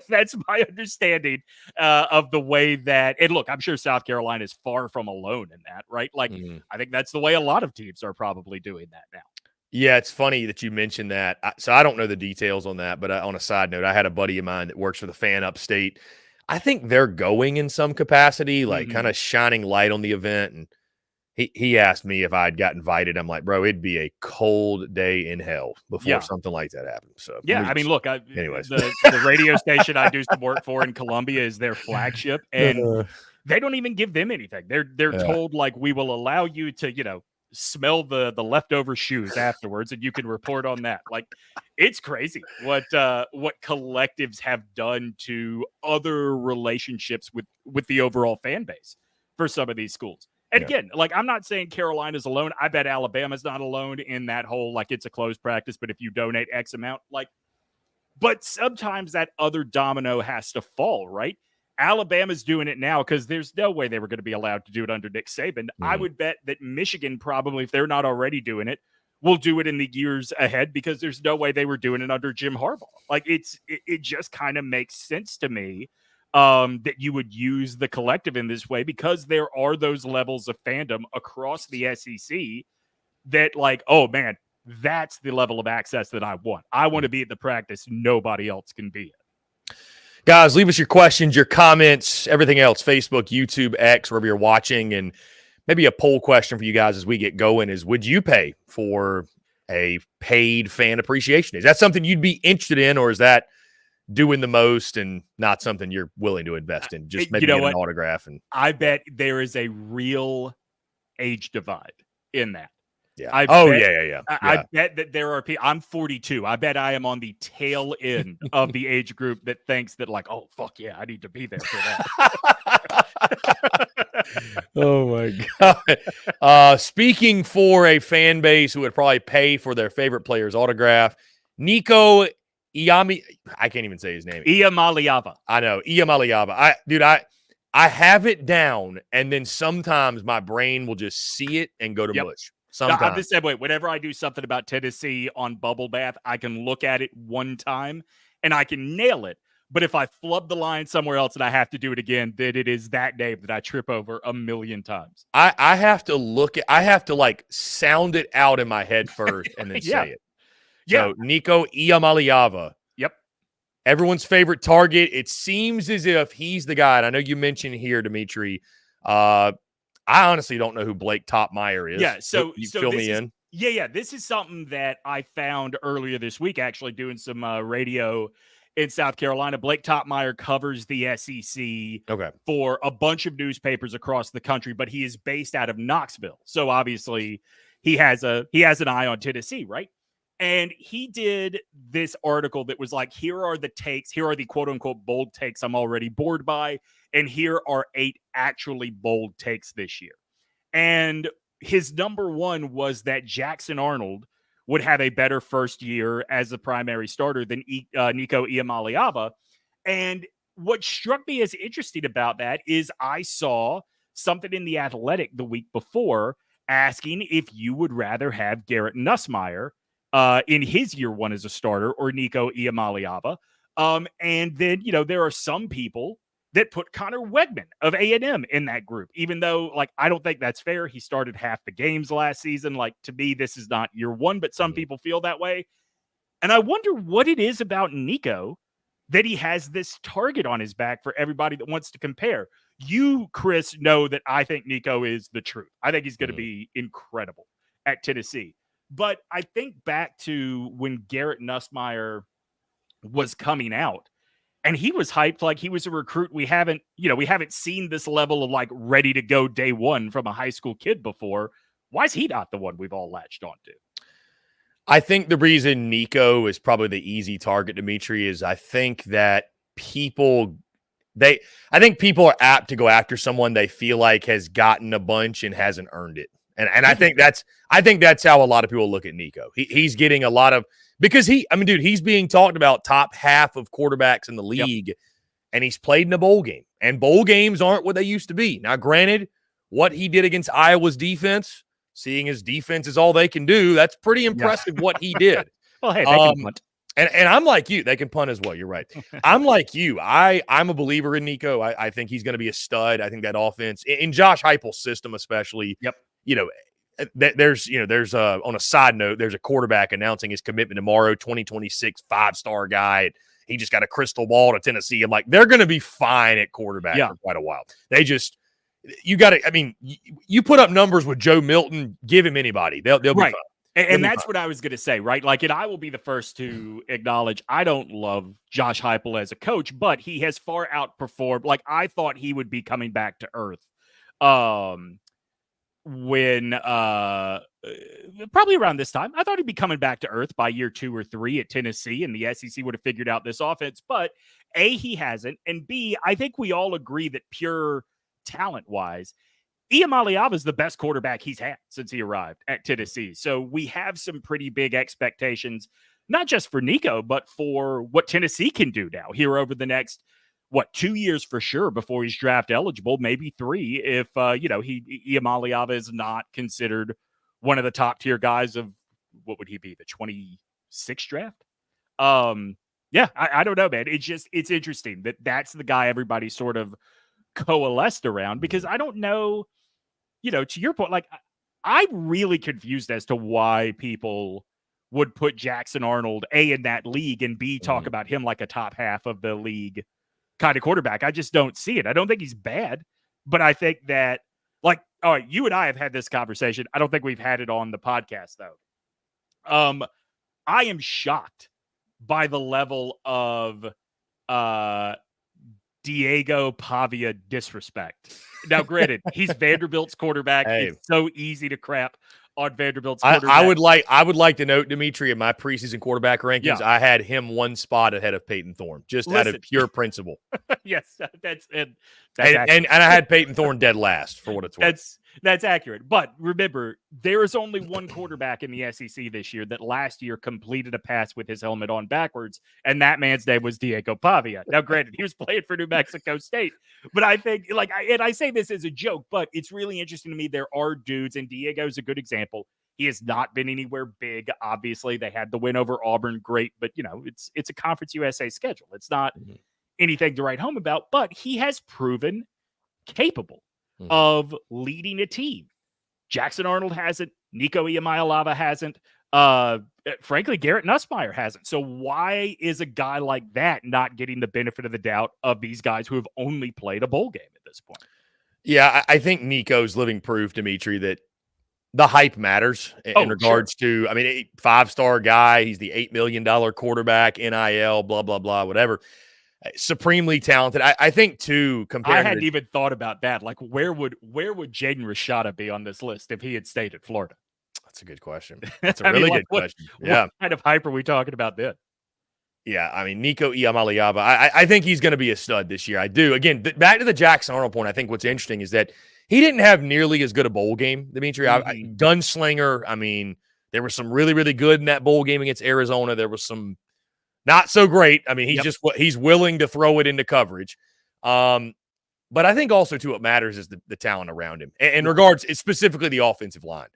That's my understanding of the way that, and look, I'm sure South Carolina is far from alone in that, right? I think that's the way a lot of teams are probably doing that now. Yeah, it's funny that you mentioned that. So I don't know the details on that, but on a side note, I had a buddy of mine that works for the Fan Upstate. I think they're going in some capacity, kind of shining light on the event. And he asked me if I'd got invited. I'm like, bro, it'd be a cold day in hell before something like that happened. So look, anyways, the radio station I do some work for in Columbia is their flagship, and they don't even give them anything. They're told we will allow you to, smell the leftover shoes afterwards, and you can report on that. It's crazy what collectives have done to other relationships with the overall fan base for some of these schools. And again, I'm not saying Carolina's alone. I bet Alabama's not alone in that whole, it's a closed practice, but if you donate X amount, but sometimes that other domino has to fall, right? Alabama's doing it now because there's no way they were going to be allowed to do it under Nick Saban. I would bet that Michigan probably, if they're not already doing it, will do it in the years ahead because there's no way they were doing it under Jim Harbaugh. It just kind of makes sense to me that you would use the collective in this way because there are those levels of fandom across the SEC that oh man, that's the level of access that I want. I want to be at the practice nobody else can be at. Guys, leave us your questions, your comments, everything else, Facebook, YouTube, X, wherever you're watching. And maybe a poll question for you guys as we get going is, would you pay for a paid Fan Appreciation Day? Is that something you'd be interested in, or is that doing the most and not something you're willing to invest in? Just maybe get an autograph. And I bet there is a real age divide in that. Yeah. I bet that there are people. I'm 42. I bet I am on the tail end of the age group that thinks that oh fuck yeah, I need to be there for that. Oh my God. Speaking for a fan base who would probably pay for their favorite player's autograph, Nico Iami, I can't even say his name. Iamaleava. I know, Iamaleava. I have it down, and then sometimes my brain will just see it and go to mush. Sometimes. I'm the same way. Whenever I do something about Tennessee on Bubble Bath, I can look at it one time and I can nail it. But if I flub the line somewhere else and I have to do it again, then it is that name that I trip over a million times. I have to sound it out in my head first and then say it. So Nico Iamaleava. Yep. Everyone's favorite target. It seems as if he's the guy. And I know you mentioned here, Dimitri, I honestly don't know who Blake Topmeyer is. Yeah, so fill me in. Yeah. This is something that I found earlier this week, actually doing some radio in South Carolina. Blake Topmeyer covers the SEC for a bunch of newspapers across the country, but he is based out of Knoxville. So obviously he has an eye on Tennessee, right? And he did this article that was like, here are the takes, here are the quote unquote bold takes I'm already bored by, and here are 8 actually bold takes this year. And his number one was that Jackson Arnold would have a better first year as a primary starter than Nico Iamaleava. And what struck me as interesting about that is I saw something in The Athletic the week before asking if you would rather have Garrett Nussmeier in his year one as a starter or Nico Iamaleava. And then, there are some people that put Connor Wegman of A&M in that group, even though, I don't think that's fair. He started half the games last season. To me, this is not year one, but some people feel that way. And I wonder what it is about Nico that he has this target on his back for everybody that wants to compare. You, Chris, know that I think Nico is the truth. I think he's going to be incredible at Tennessee. But I think back to when Garrett Nussmeier was coming out, and he was hyped like he was a recruit. We haven't seen this level of ready to go day one from a high school kid before. Why is he not the one we've all latched onto? I think the reason Nico is probably the easy target, Dimitri, is I think that people are apt to go after someone they feel like has gotten a bunch and hasn't earned it. And I think that's how a lot of people look at Nico. He's getting a lot of, because he's being talked about top half of quarterbacks in the league, and he's played in a bowl game. And bowl games aren't what they used to be. Now, granted, what he did against Iowa's defense, seeing his defense is all they can do, that's pretty impressive what he did. Well, hey, they can punt. And I'm like you. They can punt as well. You're right. I'm like you. I'm a believer in Nico. I think he's going to be a stud. I think that offense, in Josh Heupel's system especially, there's on a side note, there's a quarterback announcing his commitment tomorrow, 2026 5-star guy. He just got a crystal ball to Tennessee. I'm like, they're going to be fine at quarterback for quite a while. You put up numbers with Joe Milton, give him anybody. They'll be fine. And that's what I was going to say, right? And I will be the first to acknowledge I don't love Josh Heupel as a coach, but he has far outperformed. I thought he would be coming back to earth when probably around this time. I thought he'd be coming back to earth by year 2 or 3 at Tennessee, and the SEC would have figured out this offense. But A, he hasn't, and B, I think we all agree that pure talent-wise, Iamaleava is the best quarterback he's had since he arrived at Tennessee. So we have some pretty big expectations, not just for Nico, but for what Tennessee can do now here over the next, 2 years for sure before he's draft eligible, maybe 3 if, Iamaleava is not considered one of the top tier guys of, what would he be, the 26th draft? I don't know, man. It's interesting that that's the guy everybody sort of coalesced around, because I don't know, to your point, I'm really confused as to why people would put Jackson Arnold A in that league and B talk about him like a top half of the league kind of quarterback. I just don't see it. I don't think he's bad, but I think that all right, you and I have had this conversation. I don't think we've had it on the podcast though. I am shocked by the level of Diego Pavia disrespect. Now, granted, he's Vanderbilt's quarterback. Hey. It's so easy to crap on Vanderbilt's quarterback. I would like to note, Dimitri, in my preseason quarterback rankings, I had him 1 spot ahead of Peyton Thorne, out of pure principle. Yes, that's and I had Peyton Thorne dead last for what it's worth. That's accurate. But remember, there is only one quarterback in the SEC this year that last year completed a pass with his helmet on backwards, and that man's name was Diego Pavia. Now, granted, he was playing for New Mexico State, but I think, and I say this as a joke, but it's really interesting to me. There are dudes, and Diego's a good example. He has not been anywhere big. Obviously, they had the win over Auburn, great, but it's a Conference USA schedule. It's not anything to write home about, but he has proven capable of leading a team. Jackson Arnold hasn't. Nico Iamaleava hasn't. Frankly, Garrett Nussmeier hasn't. So why is a guy like that not getting the benefit of the doubt of these guys who have only played a bowl game at this point? Yeah, I think Nico's living proof, Dimitri, that the hype matters in regards sure. to, I mean, 5-star guy. He's the $8 million quarterback, NIL, blah, blah, blah, whatever. Supremely talented. I think, too, compared I hadn't even thought about that. Like, where would Jaden Rashada be on this list if he had stayed at Florida? That's a good question. That's a really good question. Yeah. What kind of hype are we talking about then? Yeah, I mean, Nico Iamaleava, I think he's going to be a stud this year. I do. Again, back to the Jackson Arnold point, I think what's interesting is that he didn't have nearly as good a bowl game, Dimitri. Gunslinger, I mean, there was some really, really good in that bowl game against Arizona. There was some not so great. I mean, he's willing to throw it into coverage. But I think also, too, what matters is the talent around him. In regards, specifically the offensive line.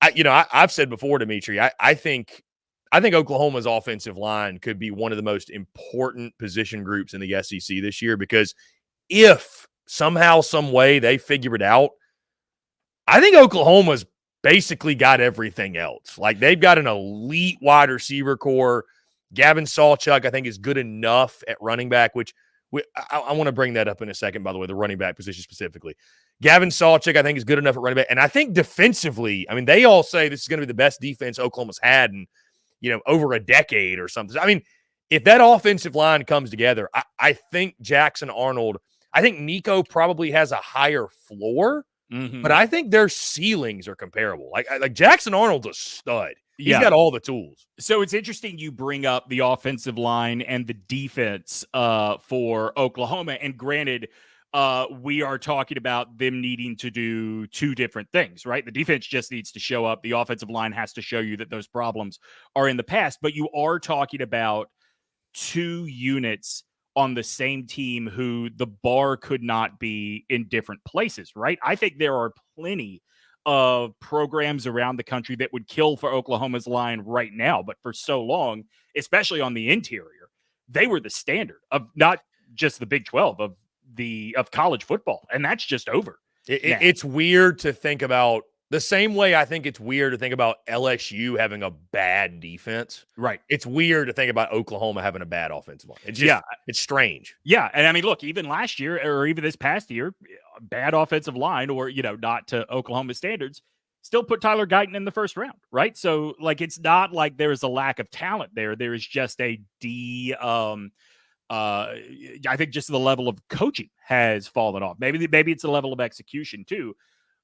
I've said before, Dimitri, I think Oklahoma's offensive line could be one of the most important position groups in the SEC this year, because if somehow, some way they figure it out, I think Oklahoma's basically got everything else. Like, they've got an elite wide receiver core. Gavin Sawchuk, I think, is good enough at running back, which I want to bring that up in a second, by the way, the running back position specifically. Gavin Sawchuk, I think, is good enough at running back. And I think defensively, I mean, they all say this is going to be the best defense Oklahoma's had in, over a decade or something. I mean, if that offensive line comes together, I think Jackson Arnold, I think Nico probably has a higher floor, but I think their ceilings are comparable. Like Jackson Arnold's a stud. He's got all the tools. So it's interesting you bring up the offensive line and the defense for Oklahoma. And granted, we are talking about them needing to do two different things, right? The defense just needs to show up. The offensive line has to show you that those problems are in the past. But you are talking about two units on the same team who the bar could not be in different places, right? I think there are plenty of programs around the country that would kill for Oklahoma's line right now. But for so long, especially on the interior, they were the standard of not just the Big 12, of college football. And that's just over. It's weird to think about the same way. I think it's weird to think about LSU having a bad defense. Right. It's weird to think about Oklahoma having a bad offensive line. It's just, it's strange. Yeah. And I mean, look, even last year or even this past year, bad offensive line, or, not to Oklahoma standards, still put Tyler Guyton in the first round. Right. So, like, it's not like there is a lack of talent there. There is just I think just the level of coaching has fallen off. Maybe it's a level of execution too.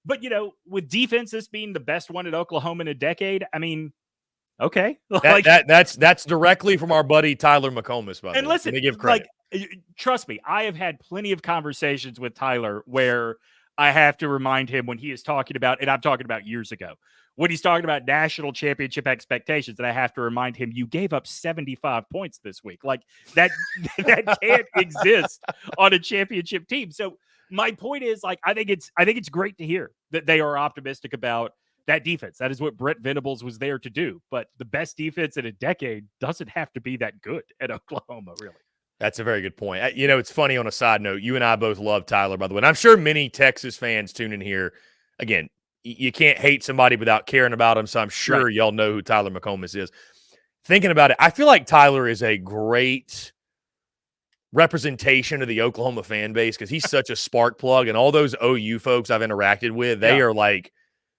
But, with defenses being the best one at Oklahoma in a decade, I mean, okay. That's directly from our buddy Tyler McComas, by the way. And listen, Let me give credit. Trust me, I have had plenty of conversations with Tyler where I have to remind him when he is talking about, and I'm talking about years ago, when he's talking about national championship expectations, that I have to remind him, you gave up 75 points this week. Like, that can't exist on a championship team. So my point is, like, I think it's great to hear that they are optimistic about that defense. That is what Brent Venables was there to do. But the best defense in a decade doesn't have to be that good at Oklahoma, really. That's a very good point. It's funny, on a side note, you and I both love Tyler, by the way. And I'm sure many Texas fans tune in here. Again, you can't hate somebody without caring about them. So I'm sure y'all know who Tyler McComas is. Thinking about it, I feel like Tyler is a great representation of the Oklahoma fan base, because he's such a spark plug, and all those OU folks I've interacted with, they are like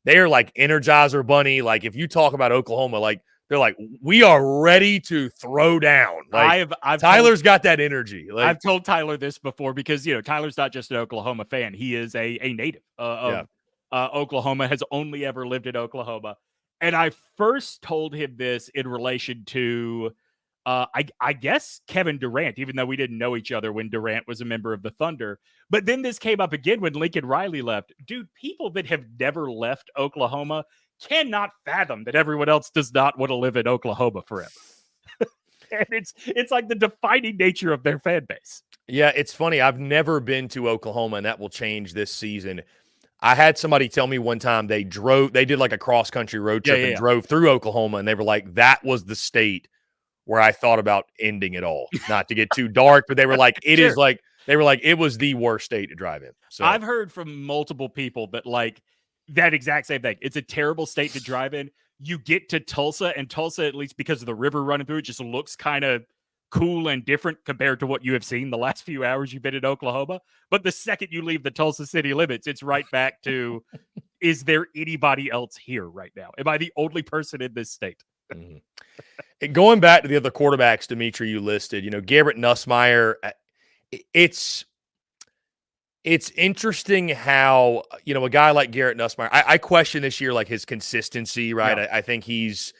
Energizer Bunny. Like, if you talk about Oklahoma, like, they're like, we are ready to throw down. Like, Tyler's got that energy. Like, I've told Tyler this before, because Tyler's not just an Oklahoma fan; he is a native of Oklahoma. Has only ever lived in Oklahoma, and I first told him this in relation to. I guess Kevin Durant, even though we didn't know each other when Durant was a member of the Thunder. But then this came up again when Lincoln Riley left. Dude, people that have never left Oklahoma cannot fathom that everyone else does not want to live in Oklahoma forever. And it's like the defining nature of their fan base. Yeah, it's funny. I've never been to Oklahoma, and that will change this season. I had somebody tell me one time they did like a cross-country road trip and drove through Oklahoma, and they were like, that was the state where I thought about ending it all. Not to get too dark, but they were like, it was the worst state to drive in. So I've heard from multiple people that like that exact same thing. It's a terrible state to drive in. You get to Tulsa, and Tulsa, at least because of the river running through it, just looks kind of cool and different compared to what you have seen the last few hours you've been in Oklahoma. But the second you leave the Tulsa city limits, it's right back to, is there anybody else here right now? Am I the only person in this state? Mm-hmm. Going back to the other quarterbacks, Dimitri, you listed, Garrett Nussmeier, it's interesting how, a guy like Garrett Nussmeier, I question this year, like his consistency, right? Yeah. I think he's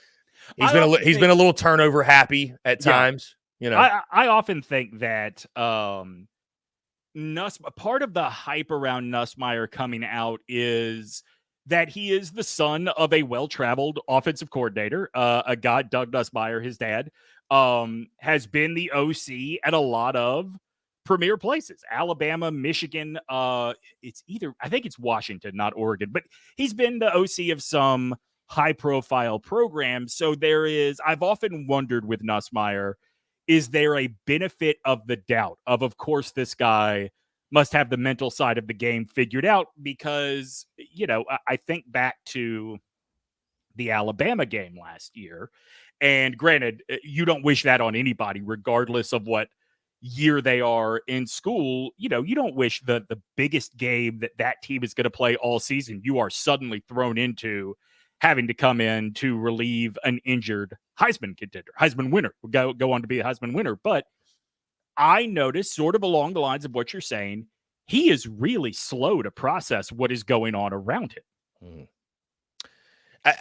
been a little turnover happy at times. I often think that part of the hype around Nussmeier coming out is that he is the son of a well-traveled offensive coordinator, a guy, Doug Nussmeier, his dad, has been the OC at a lot of premier places, Alabama, Michigan. I think it's Washington, not Oregon, but he's been the OC of some high-profile programs. So I've often wondered with Nussmeier, is there a benefit of the doubt of course, this guy must have the mental side of the game figured out? Because, I think back to the Alabama game last year, and granted, you don't wish that on anybody, regardless of what year they are in school. You don't wish the biggest game that team is going to play all season, you are suddenly thrown into having to come in to relieve an injured Heisman contender, Heisman winner, go on to be a Heisman winner. But I noticed, sort of along the lines of what you're saying, he is really slow to process what is going on around him. Mm.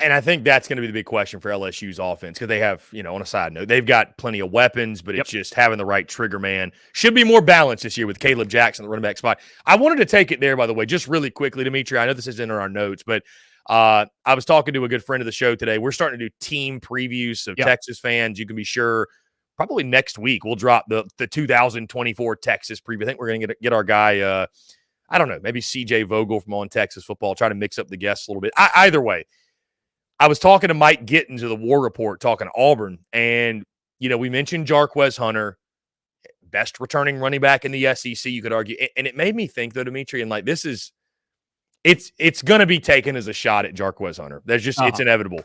And I think that's going to be the big question for LSU's offense, because they have, on a side note, they've got plenty of weapons, but it's just having the right trigger man. Should be more balanced this year with Caleb Jackson, the running back spot. I wanted to take it there, by the way, just really quickly, Dimitri. I know this isn't in our notes, but I was talking to a good friend of the show today. We're starting to do team previews of Texas fans. You can be sure probably next week we'll drop the 2024 Texas preview. I think we're going to get our guy, I don't know, maybe CJ Vogel from On Texas Football, try to mix up the guests a little bit. Either way, I was talking to Mike Gittins of the War Report, talking to Auburn, and, we mentioned Jarquez Hunter, best returning running back in the SEC, you could argue. And it made me think, though, Dimitri, and this is, it's going to be taken as a shot at Jarquez Hunter. That's just, it's inevitable.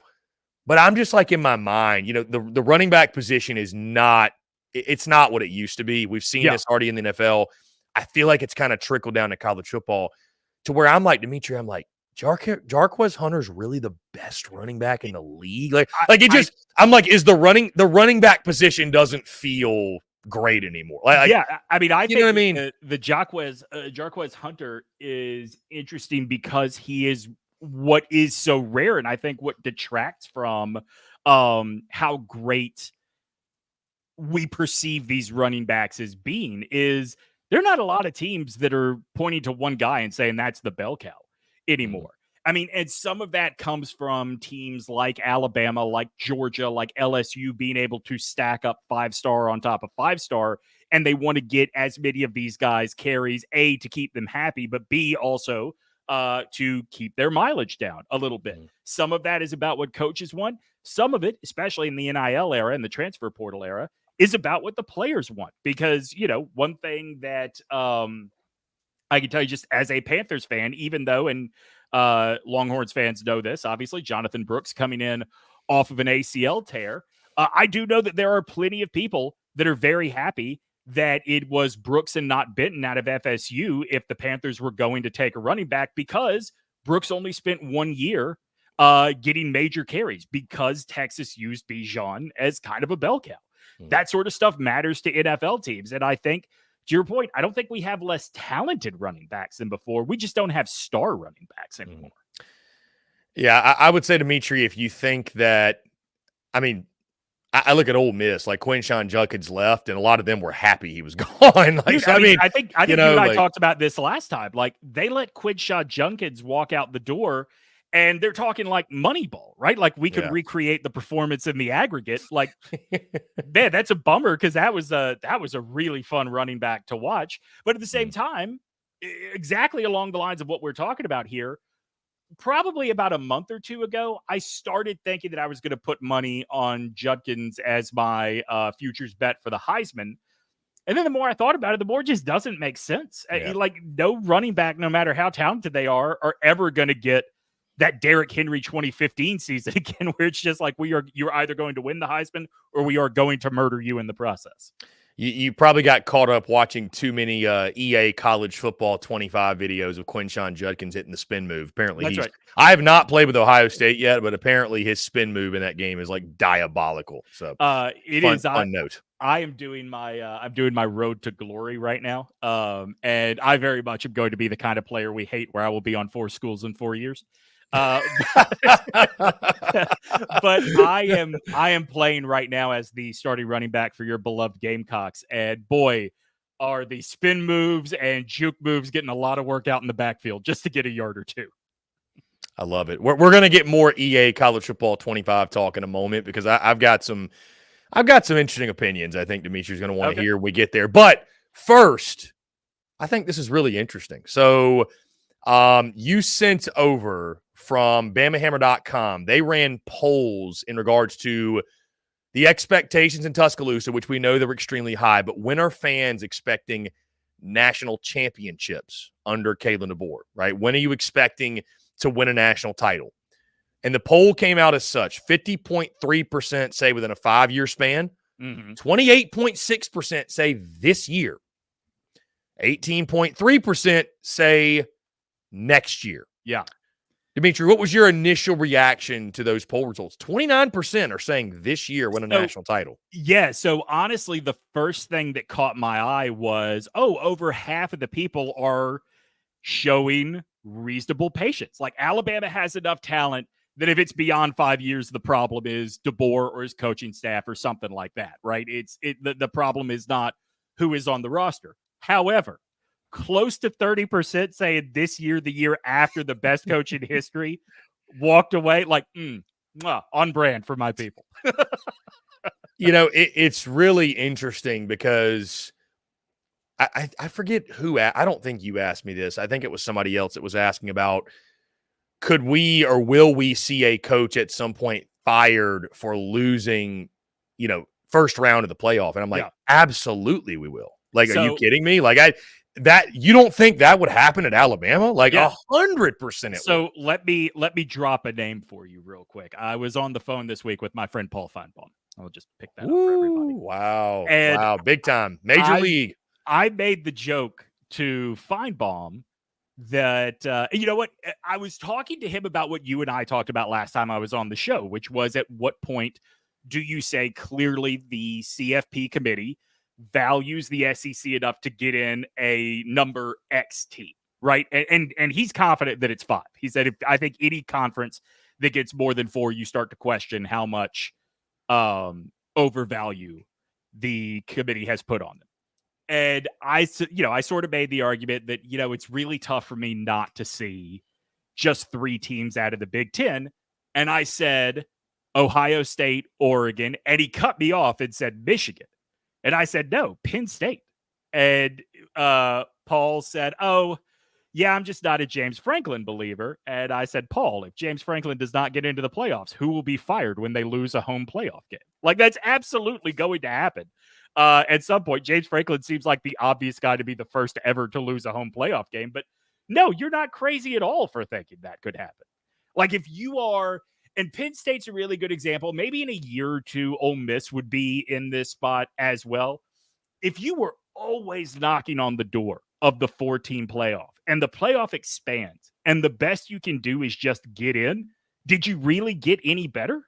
But I'm just in my mind, the running back position is not, it's not what it used to be. We've seen this already in the NFL. I feel like it's kind of trickled down to college football to where I'm like, Dimitri, I'm like, Jarquez Hunter's really the best running back in the league. I'm like, is the running back position doesn't feel great anymore. I think what I mean? The Jarquez Hunter is interesting because he is what is so rare, and I think what detracts from how great we perceive these running backs as being is there are not a lot of teams that are pointing to one guy and saying that's the bell cow anymore. And some of that comes from teams like Alabama, like Georgia, like LSU being able to stack up 5-star on top of 5-star, and they want to get as many of these guys carries, A, to keep them happy, but B, also to keep their mileage down a little bit. Some of that is about what coaches want. Some of it, especially in the NIL era and the transfer portal era, is about what the players want. Because, one thing that I can tell you just as a Panthers fan, even though, and Longhorns fans know this, obviously, Jonathan Brooks coming in off of an ACL tear, I do know that there are plenty of people that are very happy that it was Brooks and not Benton out of FSU if the Panthers were going to take a running back, because Brooks only spent 1 year getting major carries because Texas used Bijan as kind of a bell cow. That sort of stuff matters to NFL teams. And I think, to your point, I don't think we have less talented running backs than before. We just don't have star running backs anymore. Yeah, I would say, Dimitri, if you think that, I look at Ole Miss, like Quinshon Judkins left, and a lot of them were happy he was gone. I think you and I talked about this last time. Like, they let Quinshon Judkins walk out the door, and they're talking like Moneyball, right? Like, we could recreate the performance in the aggregate. Like, man, that's a bummer, because that was a really fun running back to watch. But at the same time, exactly along the lines of what we're talking about here, probably about a month or two ago, I started thinking that I was going to put money on Judkins as my futures bet for the Heisman. And then the more I thought about it, the more it just doesn't make sense. Like, no running back, no matter how talented they are ever going to get that Derrick Henry 2015 season again, where it's just like you're either going to win the Heisman or we are going to murder you in the process. You probably got caught up watching too many EA college football 25 videos of Quinshon Judkins hitting the spin move. Apparently, That's right. I have not played with Ohio State yet, but apparently his spin move in that game is like diabolical. So fun note. I am doing my road to glory right now, and I very much am going to be the kind of player we hate, where I will be on 4 schools in 4 years. But I am playing right now as the starting running back for your beloved Gamecocks, and boy, are the spin moves and juke moves getting a lot of work out in the backfield just to get a yard or two. I love it. We're going to get more EA college football 25 talk in a moment, because I've got some interesting opinions I think Dimitri's going to want to hear when we get there. But first, I think this is really interesting. So you sent over from BamaHammer.com. They ran polls in regards to the expectations in Tuscaloosa, which we know they were extremely high. But when are fans expecting national championships under Kalen DeBoer, right? When are you expecting to win a national title? And the poll came out as such. 50.3% say within a 5-year span. 28.6% say this year. 18.3% say next year. Yeah. Dimitri, what was your initial reaction to those poll results? 29% are saying this year win a national title. Yeah. So honestly, the first thing that caught my eye was, over half of the people are showing reasonable patience. Like, Alabama has enough talent that if it's beyond 5 years, the problem is DeBoer or his coaching staff or something like that, right? The problem is not who is on the roster. However, close to 30% saying this year, the year after the best coach in history, walked away like, on brand for my people. It's really interesting because I forget who, I don't think you asked me this. I think it was somebody else that was asking about, could we or will we see a coach at some point fired for losing, first round of the playoff? And I'm like, absolutely we will. Like, are you kidding me? Like, you don't think that would happen at Alabama? Like 100%. So let me drop a name for you real quick. I was on the phone this week with my friend Paul Feinbaum. I'll just pick that up for everybody. Wow. And wow. Big time. Major league. I made the joke to Feinbaum that, you know what? I was talking to him about what you and I talked about last time I was on the show, which was, at what point do you say clearly the CFP committee values the SEC enough to get in a number X team, right? And he's confident that it's 5. He said, I think any conference that gets more than 4, you start to question how much overvalue the committee has put on them. And I sort of made the argument that, it's really tough for me not to see just 3 teams out of the Big Ten. And I said Ohio State, Oregon, and he cut me off and said Michigan. And I said, no, Penn State. And Paul said, I'm just not a James Franklin believer. And I said, Paul, if James Franklin does not get into the playoffs, who will be fired when they lose a home playoff game? Like, that's absolutely going to happen. At some point, James Franklin seems like the obvious guy to be the first ever to lose a home playoff game. But no, you're not crazy at all for thinking that could happen. Like, if you are... And Penn State's a really good example. Maybe in a year or two, Ole Miss would be in this spot as well. If you were always knocking on the door of the 4-team playoff and the playoff expands and the best you can do is just get in, did you really get any better?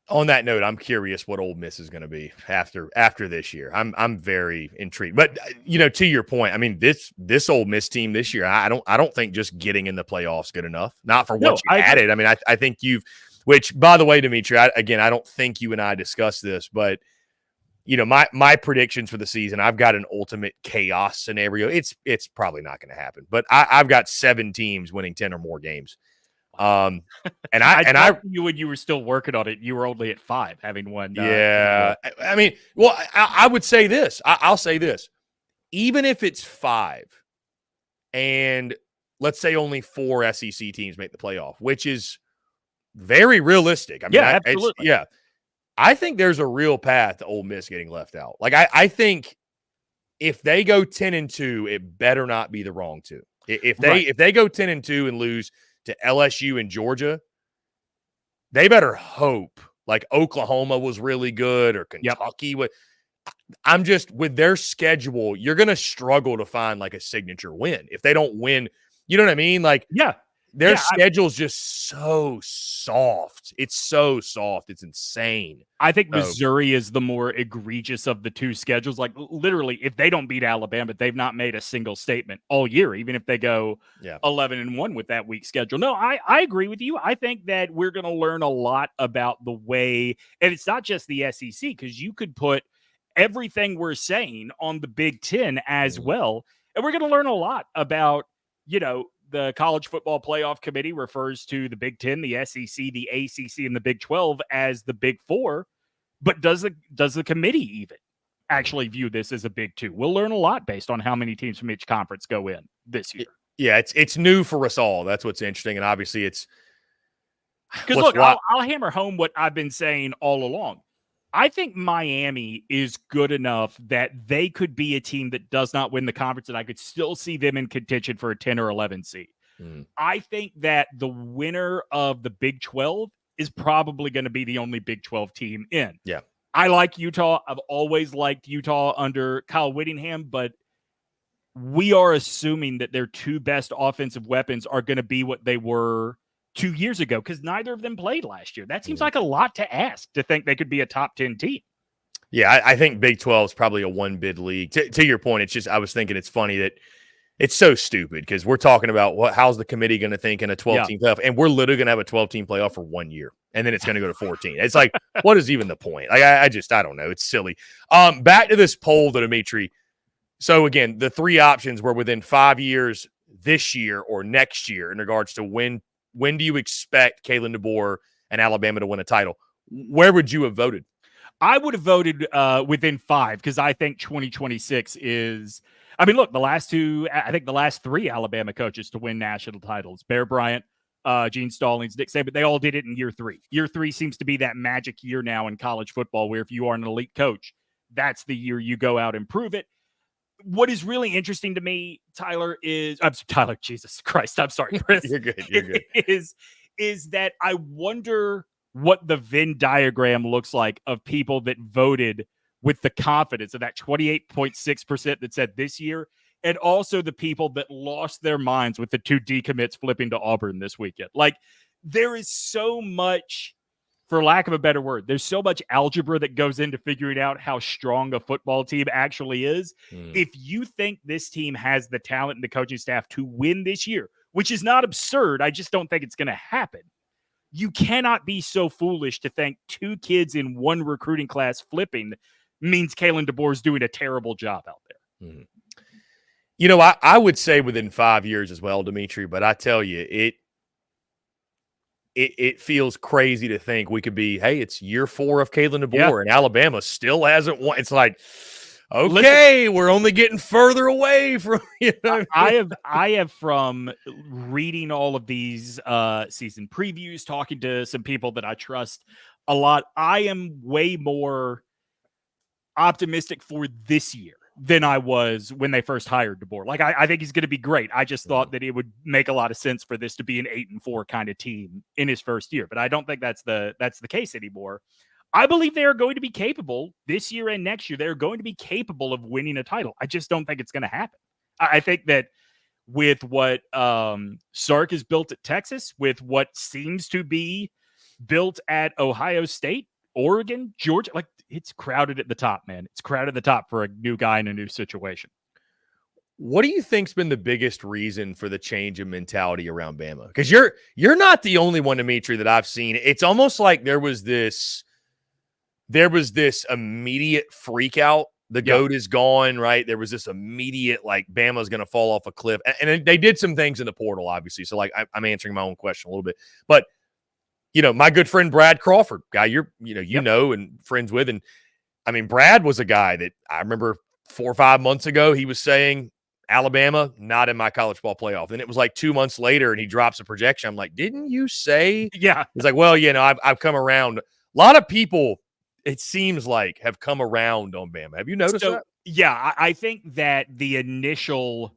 On that note, I'm curious what Ole Miss is going to be after this year. I'm very intrigued. But to your point, I mean, this Ole Miss team this year, I don't think just getting in the playoffs good enough. Not for what you added. I mean, I think which, by the way, Dimitri, I don't think you and I discussed this, but my predictions for the season, I've got an ultimate chaos scenario. It's probably not going to happen, but I've got 7 teams winning 10 or more games. And I you when you were still working on it, you were only at 5, having won. I mean, well, I would say this. I'll say this. Even if it's 5, and let's say only 4 SEC teams make the playoff, which is very realistic. I mean, absolutely. I think there's a real path to Ole Miss getting left out. Like, I think if they go 10-2, it better not be the wrong 2. If they go 10-2 and lose to LSU and Georgia, they better hope like Oklahoma was really good or Kentucky. I'm just with their schedule, you're going to struggle to find like a signature win if they don't win. You know what I mean? Like, their schedule's just so soft. It's so soft. It's insane. I think Missouri is the more egregious of the two schedules. Like, literally, if they don't beat Alabama, they've not made a single statement all year, even if they go 11-1 with that week schedule. No, I agree with you. I think that we're going to learn a lot about the way, and it's not just the SEC, because you could put everything we're saying on the Big Ten as well. And we're going to learn a lot about, the College Football Playoff Committee refers to the Big Ten, the SEC, the ACC, and the Big 12 as the Big Four. But does the committee even actually view this as a Big Two? We'll learn a lot based on how many teams from each conference go in this year. Yeah, it's new for us all. That's what's interesting. And obviously it's because look, I'll hammer home what I've been saying all along. I think Miami is good enough that they could be a team that does not win the conference, and I could still see them in contention for a 10 or 11 seed. I think that the winner of the Big 12 is probably going to be the only Big 12 team in. Yeah. I like Utah. I've always liked Utah under Kyle Whittingham, but we are assuming that their two best offensive weapons are going to be what they were 2 years ago, because neither of them played last year. That seems like a lot to ask to think they could be a top 10 team. Yeah, I think Big 12 is probably a one bid league. To your point, it's just I was thinking it's funny that it's so stupid because we're talking about how's the committee going to think in a 12-team playoff, and we're literally going to have a 12-team playoff for 1 year, and then it's going to go to 14. It's like, what is even the point? Like, I don't know. It's silly. Back to this poll, though, Dimitri. So, again, the three options were within 5 years, this year, or next year in regards to when do you expect Kalen DeBoer and Alabama to win a title? Where would you have voted? I would have voted within 5 because I think 2026 is – I mean, look, the last three Alabama coaches to win national titles, Bear Bryant, Gene Stallings, Nick Saban, they all did it in year 3. Year 3 seems to be that magic year now in college football where if you are an elite coach, that's the year you go out and prove it. What is really interesting to me, Tyler, Jesus Christ, I'm sorry, Chris. You're good. Is that I wonder what the Venn diagram looks like of people that voted with the confidence of that 28.6% that said this year, and also the people that lost their minds with the 2 decommits flipping to Auburn this weekend. Like, there is so much, for lack of a better word, there's so much algebra that goes into figuring out how strong a football team actually is. If you think this team has the talent and the coaching staff to win this year, which is not absurd, I just don't think it's going to happen. You cannot be so foolish to think 2 kids in 1 recruiting class flipping means Kalen DeBoer is doing a terrible job out there. You know, I would say within 5 years as well, Dimitri, but I tell you, it feels crazy to think we could be, hey, it's year 4 of Kalen DeBoer and Alabama still hasn't won. It's like, okay, we're only getting further away from, I have from reading all of these season previews, talking to some people that I trust a lot, I am way more optimistic for this year than I was when they first hired DeBoer. Like, I think he's going to be great. I just thought that it would make a lot of sense for this to be an 8-4 kind of team in his first year, but I don't think that's the case anymore. I believe they are going to be capable this year and next year. They're going to be capable of winning a title. I just don't think it's going to happen. I think that with what Sark has built at Texas, with what seems to be built at Ohio State, Oregon, Georgia, like, it's crowded at the top, man. It's crowded at the top for a new guy in a new situation. What do you think's been the biggest reason for the change in mentality around Bama? Because you're not the only one, Dimitri, that I've seen. It's almost like there was this immediate freak out. The GOAT is gone, right? There was this immediate, like, Bama's going to fall off a cliff. And they did some things in the portal, obviously. So, like, I'm answering my own question a little bit. But, my good friend Brad Crawford, guy you know and friends with. And, I mean, Brad was a guy that I remember 4 or 5 months ago, he was saying, Alabama, not in my college ball playoff. And it was like 2 months later, and he drops a projection. I'm like, didn't you say? Yeah. He's like, well, I've come around. A lot of people, it seems like, have come around on Bama. Have you noticed that? Yeah, I think that the initial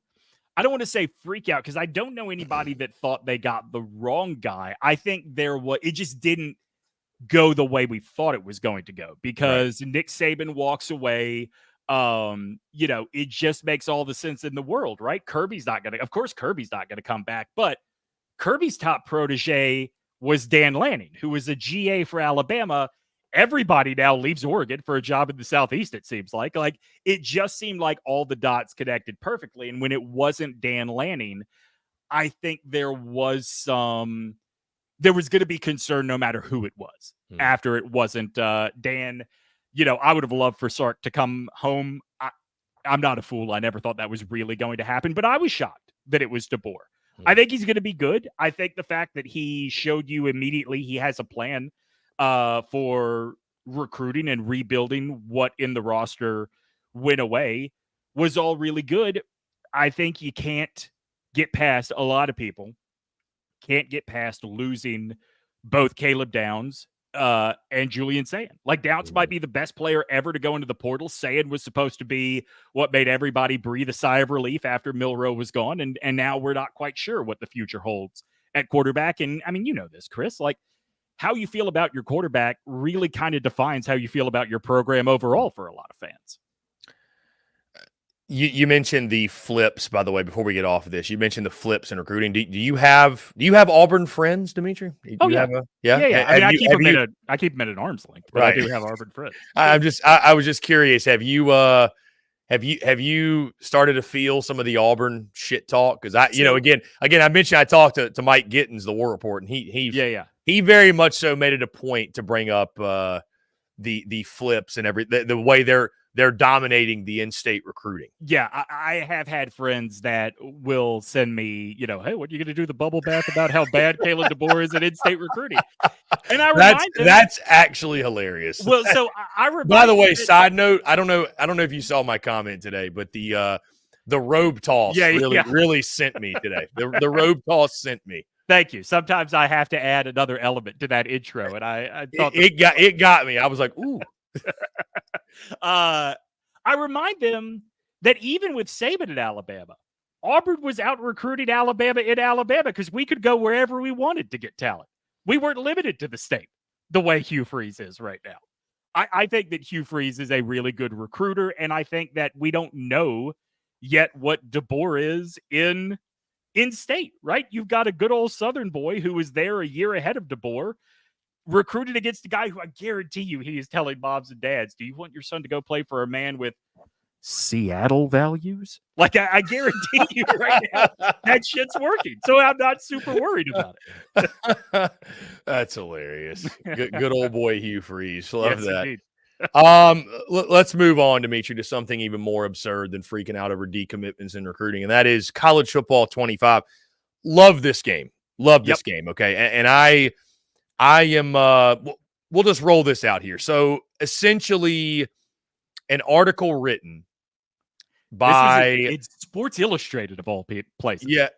I don't want to say freak out because I don't know anybody that thought they got the wrong guy. I think it just didn't go the way we thought it was going to go because Nick Saban walks away. It just makes all the sense in the world, right? Kirby's not going to come back, but Kirby's top protege was Dan Lanning, who was a GA for Alabama. Everybody now leaves Oregon for a job in the Southeast, it seems like. Like, it just seemed like all the dots connected perfectly. And when it wasn't Dan Lanning, I think there was going to be concern no matter who it was after it wasn't Dan. I would have loved for Sark to come home. I'm not a fool. I never thought that was really going to happen, but I was shocked that it was DeBoer. I think he's going to be good. I think the fact that he showed you immediately he has a plan for recruiting and rebuilding what in the roster went away was all really good. I think you can't get past a lot of people. Can't get past losing both Caleb Downs and Julian Sayin. Like, Downs might be the best player ever to go into the portal. Sayin was supposed to be what made everybody breathe a sigh of relief after Milroe was gone. And now we're not quite sure what the future holds at quarterback. And I mean, you know this, Chris, like, how you feel about your quarterback really kind of defines how you feel about your program overall for a lot of fans. You mentioned the flips, by the way, before we get off of this. You mentioned the flips in recruiting. Do you have Auburn friends, Dimitri? Yeah. I mean, I keep them at an arm's length, but I do have Auburn friends. I was just curious. Have you started to feel some of the Auburn shit talk? Because again, I mentioned I talked to Mike Gittins, the War Report, and he very much so made it a point to bring up the flips and the way they're dominating the in-state recruiting. Yeah, I have had friends that will send me, hey, what are you going to do the bubble bath about how bad Caleb DeBoer is at in-state recruiting? And I remind them, that's actually hilarious. Well, so I remind by the way, side note, I don't know if you saw my comment today, but the robe toss really sent me today. The robe toss sent me. Thank you. Sometimes I have to add another element to that intro, and I thought it got me. I was like, ooh. I remind them that even with Saban at Alabama, Auburn was out recruiting Alabama in Alabama because we could go wherever we wanted to get talent. We weren't limited to the state the way Hugh Freeze is right now. I think that Hugh Freeze is a really good recruiter, and I think that we don't know yet what DeBoer is in state, right? You've got a good old Southern boy who was there a year ahead of DeBoer, recruited against a guy who I guarantee you he is telling moms and dads, do you want your son to go play for a man with Seattle values? Like, I guarantee you right now that shit's working. So I'm not super worried about it. That's hilarious. Good old boy Hugh Freeze. Love that. Let's move on, Dimitri, to something even more absurd than freaking out over decommitments in recruiting, and that is college football 25. Love this game. This game. Okay. And I am, we'll just roll this out here. So essentially an article written by it's Sports Illustrated of all places. Yeah.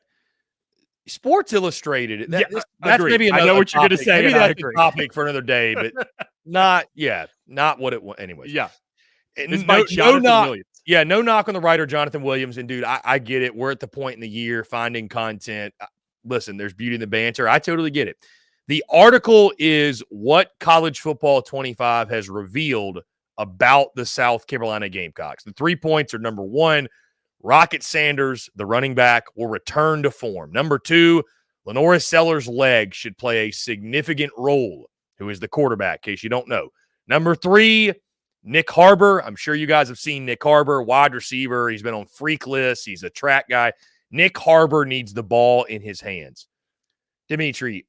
Sports Illustrated. That's agreed. maybe another I know what you're going to say. Maybe that's a topic for another day, but not what it was. Anyways. Yeah. It's by Jonathan Williams. Yeah. No knock on the writer, Jonathan Williams. And dude, I get it. We're at the point in the year finding content. Listen, there's beauty in the banter. I totally get it. The article is what College Football 25 has revealed about the South Carolina Gamecocks. The 3 points are: number one, Rocket Sanders, the running back, will return to form. Number two, Lenora Sellers' leg should play a significant role, who is the quarterback, in case you don't know. Number three, Nick Harbor. I'm sure you guys have seen Nick Harbor, wide receiver. He's been on freak lists. He's a track guy. Nick Harbor needs the ball in his hands. Dimitri,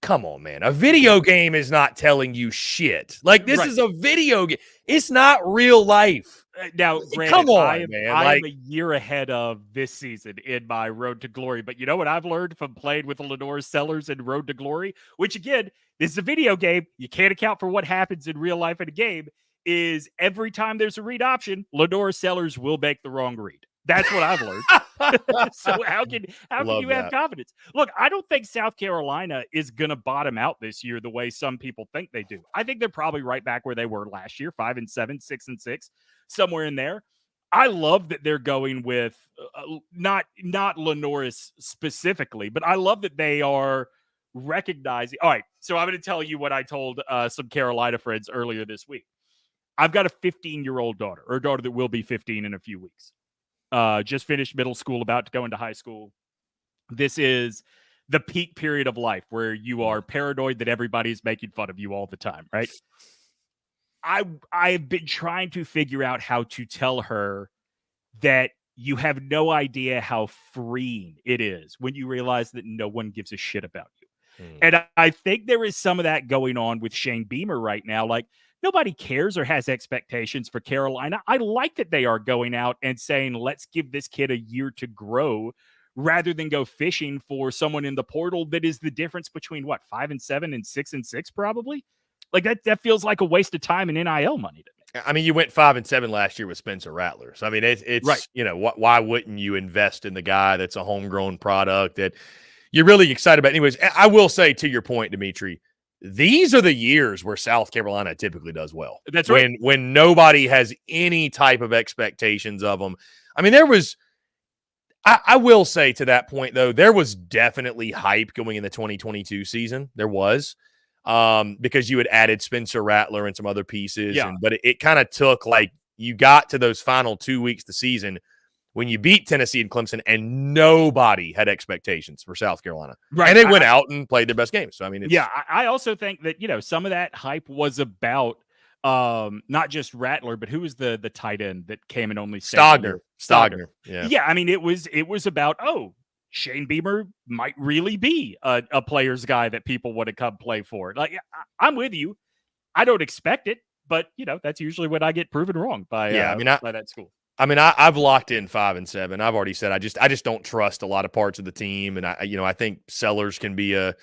come on, man. A video game is not telling you shit. Like, this is a video game. It's not real life. Now, granted, come on, man. I am a year ahead of this season in my Road to Glory. But you know what I've learned from playing with the Lenora Sellers in Road to Glory? Which, again, this is a video game. You can't account for what happens in real life in a game. Is every time there's a read option, Lenora Sellers will make the wrong read. That's what I've learned. So how can you have confidence? Look, I don't think South Carolina is going to bottom out this year the way some people think they do. I think they're probably right back where they were last year, 5-7, 6-6, somewhere in there. I love that they're going with not Lenoris specifically, but I love that they are recognizing. All right, so I'm going to tell you what I told some Carolina friends earlier this week. I've got a 15-year-old daughter, or a daughter that will be 15 in a few weeks. Just finished middle school, about to go into high school. This is the peak period of life where you are paranoid that everybody's making fun of you all the time, right? I've been trying to figure out how to tell her that you have no idea how freeing it is when you realize that no one gives a shit about you. And I think there is some of that going on with Shane Beamer right now. Like, nobody cares or has expectations for Carolina. I like that they are going out and saying, let's give this kid a year to grow, rather than go fishing for someone in the portal that is the difference between 5-7 and 6-6 probably. Like that feels like a waste of time and NIL money to me. I mean, you went 5-7 last year with Spencer Rattler. So I mean, it's right. Why wouldn't you invest in the guy that's a homegrown product that you're really excited about? Anyways, I will say, to your point, Dimitri, these are the years where South Carolina typically does well. That's right. When nobody has any type of expectations of them. I mean, there was. I will say, to that point, though, there was definitely hype going in the 2022 season. There was, because you had added Spencer Rattler and some other pieces. Yeah. But it kind of took, like, you got to those final 2 weeks of the season when you beat Tennessee and Clemson, and nobody had expectations for South Carolina. Right. And they went out and played their best game. So, I mean, I also think that, some of that hype was about not just Rattler, but who was the tight end that came and only Stogner. Yeah. I mean, it was about, Shane Beamer might really be a player's guy that people want to come play for. Like, I'm with you. I don't expect it, but that's usually when I get proven wrong by that school. I mean, I've locked in 5-7. I've already said I just don't trust a lot of parts of the team, and I think Sellers can be a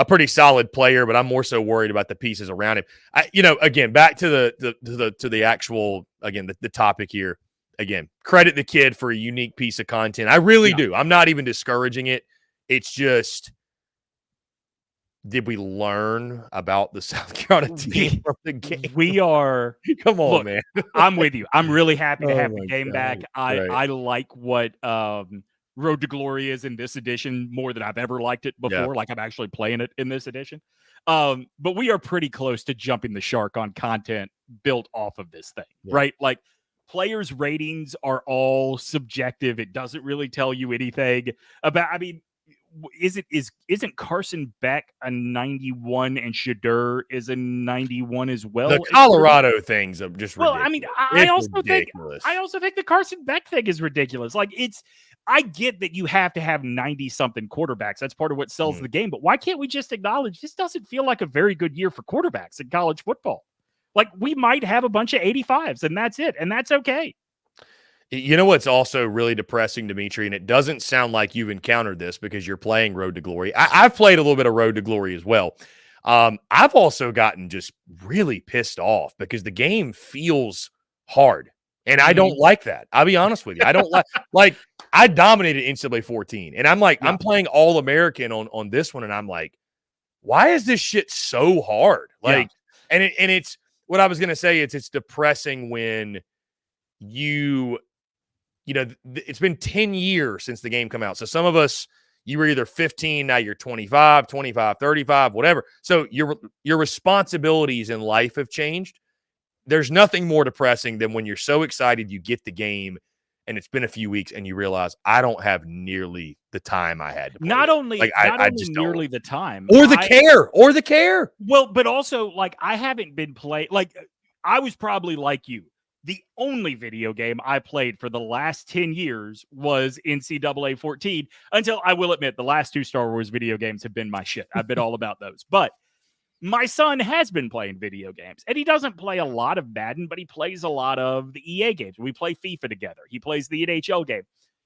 pretty solid player, but I'm more so worried about the pieces around him. Again, back to the actual, again, the topic here. Again, credit the kid for a unique piece of content. I really do. I'm not even discouraging it. It's just, did we learn about the South Carolina team from the game? We are. Come on, look, man. I'm with you. I'm really happy to have the game God. back. Right. I like what Road to Glory is in this edition more than I've ever liked it before. Yeah. Like, I'm actually playing it in this edition. But we are pretty close to jumping the shark on content built off of this thing, right? Like, players' ratings are all subjective. It doesn't really tell you anything about. I mean, isn't Carson Beck a 91 and Shadur is a 91 as well? The Colorado things are just ridiculous. I mean, I also think the Carson Beck thing is ridiculous. Like, I get that you have to have 90-something quarterbacks. That's part of what sells the game. But why can't we just acknowledge this doesn't feel like a very good year for quarterbacks in college football? Like, we might have a bunch of 85s, and that's it. And that's okay. You know what's also really depressing, Dimitri, and it doesn't sound like you've encountered this because you're playing Road to Glory. I've played a little bit of Road to Glory as well. I've also gotten just really pissed off because the game feels hard, and I don't like that. I'll be honest with you. I don't like I dominated NCAA 14, and I'm like, I'm playing All-American on this one, and I'm like, why is this shit so hard? Like, and it's what I was going to say. It's depressing when it's been 10 years since the game come out. So some of us, you were either 15, now you're 25, 35, whatever. So your responsibilities in life have changed. There's nothing more depressing than when you're so excited you get the game and it's been a few weeks and you realize I don't have nearly the time I had to play. Not only just nearly don't. the time. Or the care. Well, but also, like, I haven't been playing. Like, I was probably like you. The only video game I played for the last 10 years was NCAA 14, until, I will admit, the last 2 Star Wars video games have been my shit. I've been all about those. But my son has been playing video games, and he doesn't play a lot of Madden, but he plays a lot of the EA games. We play FIFA together. He plays the NHL game.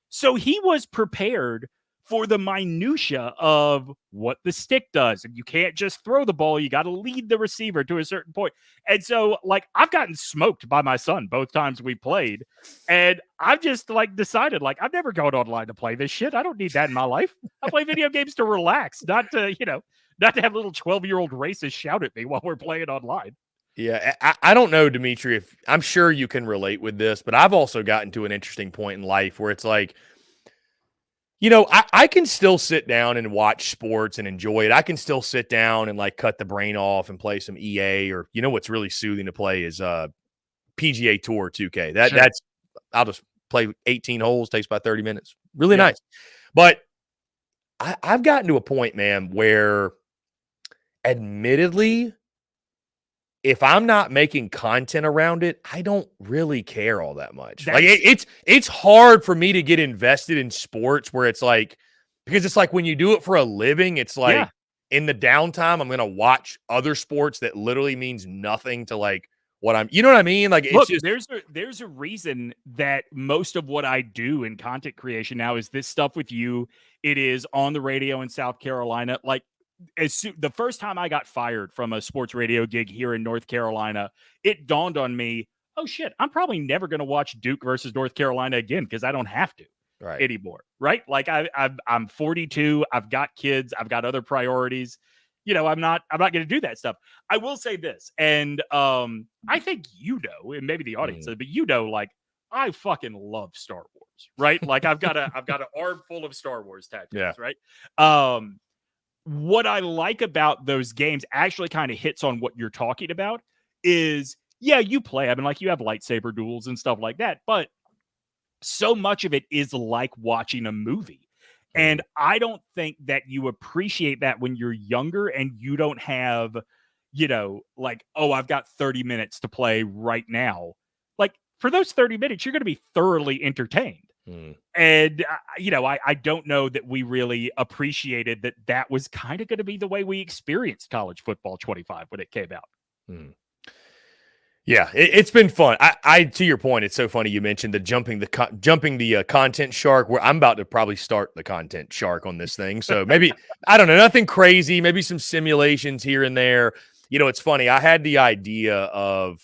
So he was prepared for the minutia of what the stick does. And you can't just throw the ball. You got to lead the receiver to a certain point. And so, like, I've gotten smoked by my son both times we played. And I've just, like, decided, like, I'm never going online to play this shit. I don't need that in my life. I play video games to relax, not to have little 12-year-old racists shout at me while we're playing online. Yeah, I don't know, Dimitri, if I'm sure you can relate with this, but I've also gotten to an interesting point in life where it's like, I can still sit down and watch sports and enjoy it. I can still sit down and like cut the brain off and play some EA, or what's really soothing to play is PGA Tour 2K. That's I'll just play 18 holes, takes about 30 minutes. Really nice. But I've gotten to a point, man, where admittedly, if I'm not making content around it, I don't really care all that much. It's hard for me to get invested in sports where it's like, because it's like when you do it for a living, it's like in the downtime, I'm going to watch other sports that literally means nothing to like what I'm, you know what I mean? Like, Look, it's just, there's a reason that most of what I do in content creation now is this stuff with you. It is on the radio in South Carolina. Like, the first time I got fired from a sports radio gig here in North Carolina, it dawned on me, oh shit, I'm probably never going to watch Duke versus North Carolina again because I don't have to anymore, right? Like I'm 42, I've got kids, I've got other priorities. I'm not going to do that stuff. I will say this, and I think and maybe the audience, but like I fucking love Star Wars, right? Like I've got an arm full of Star Wars tattoos, right? What I like about those games actually kind of hits on what you're talking about is, you play. I mean, like you have lightsaber duels and stuff like that, but so much of it is like watching a movie. And I don't think that you appreciate that when you're younger and you don't have, like, oh, I've got 30 minutes to play right now. Like for those 30 minutes, you're going to be thoroughly entertained. And, I don't know that we really appreciated that was kind of going to be the way we experienced college football 25 when it came out. Yeah, it's been fun. I to your point, it's so funny you mentioned the jumping the content shark, where I'm about to probably start the content shark on this thing. So maybe, I don't know, nothing crazy, maybe some simulations here and there. It's funny. I had the idea of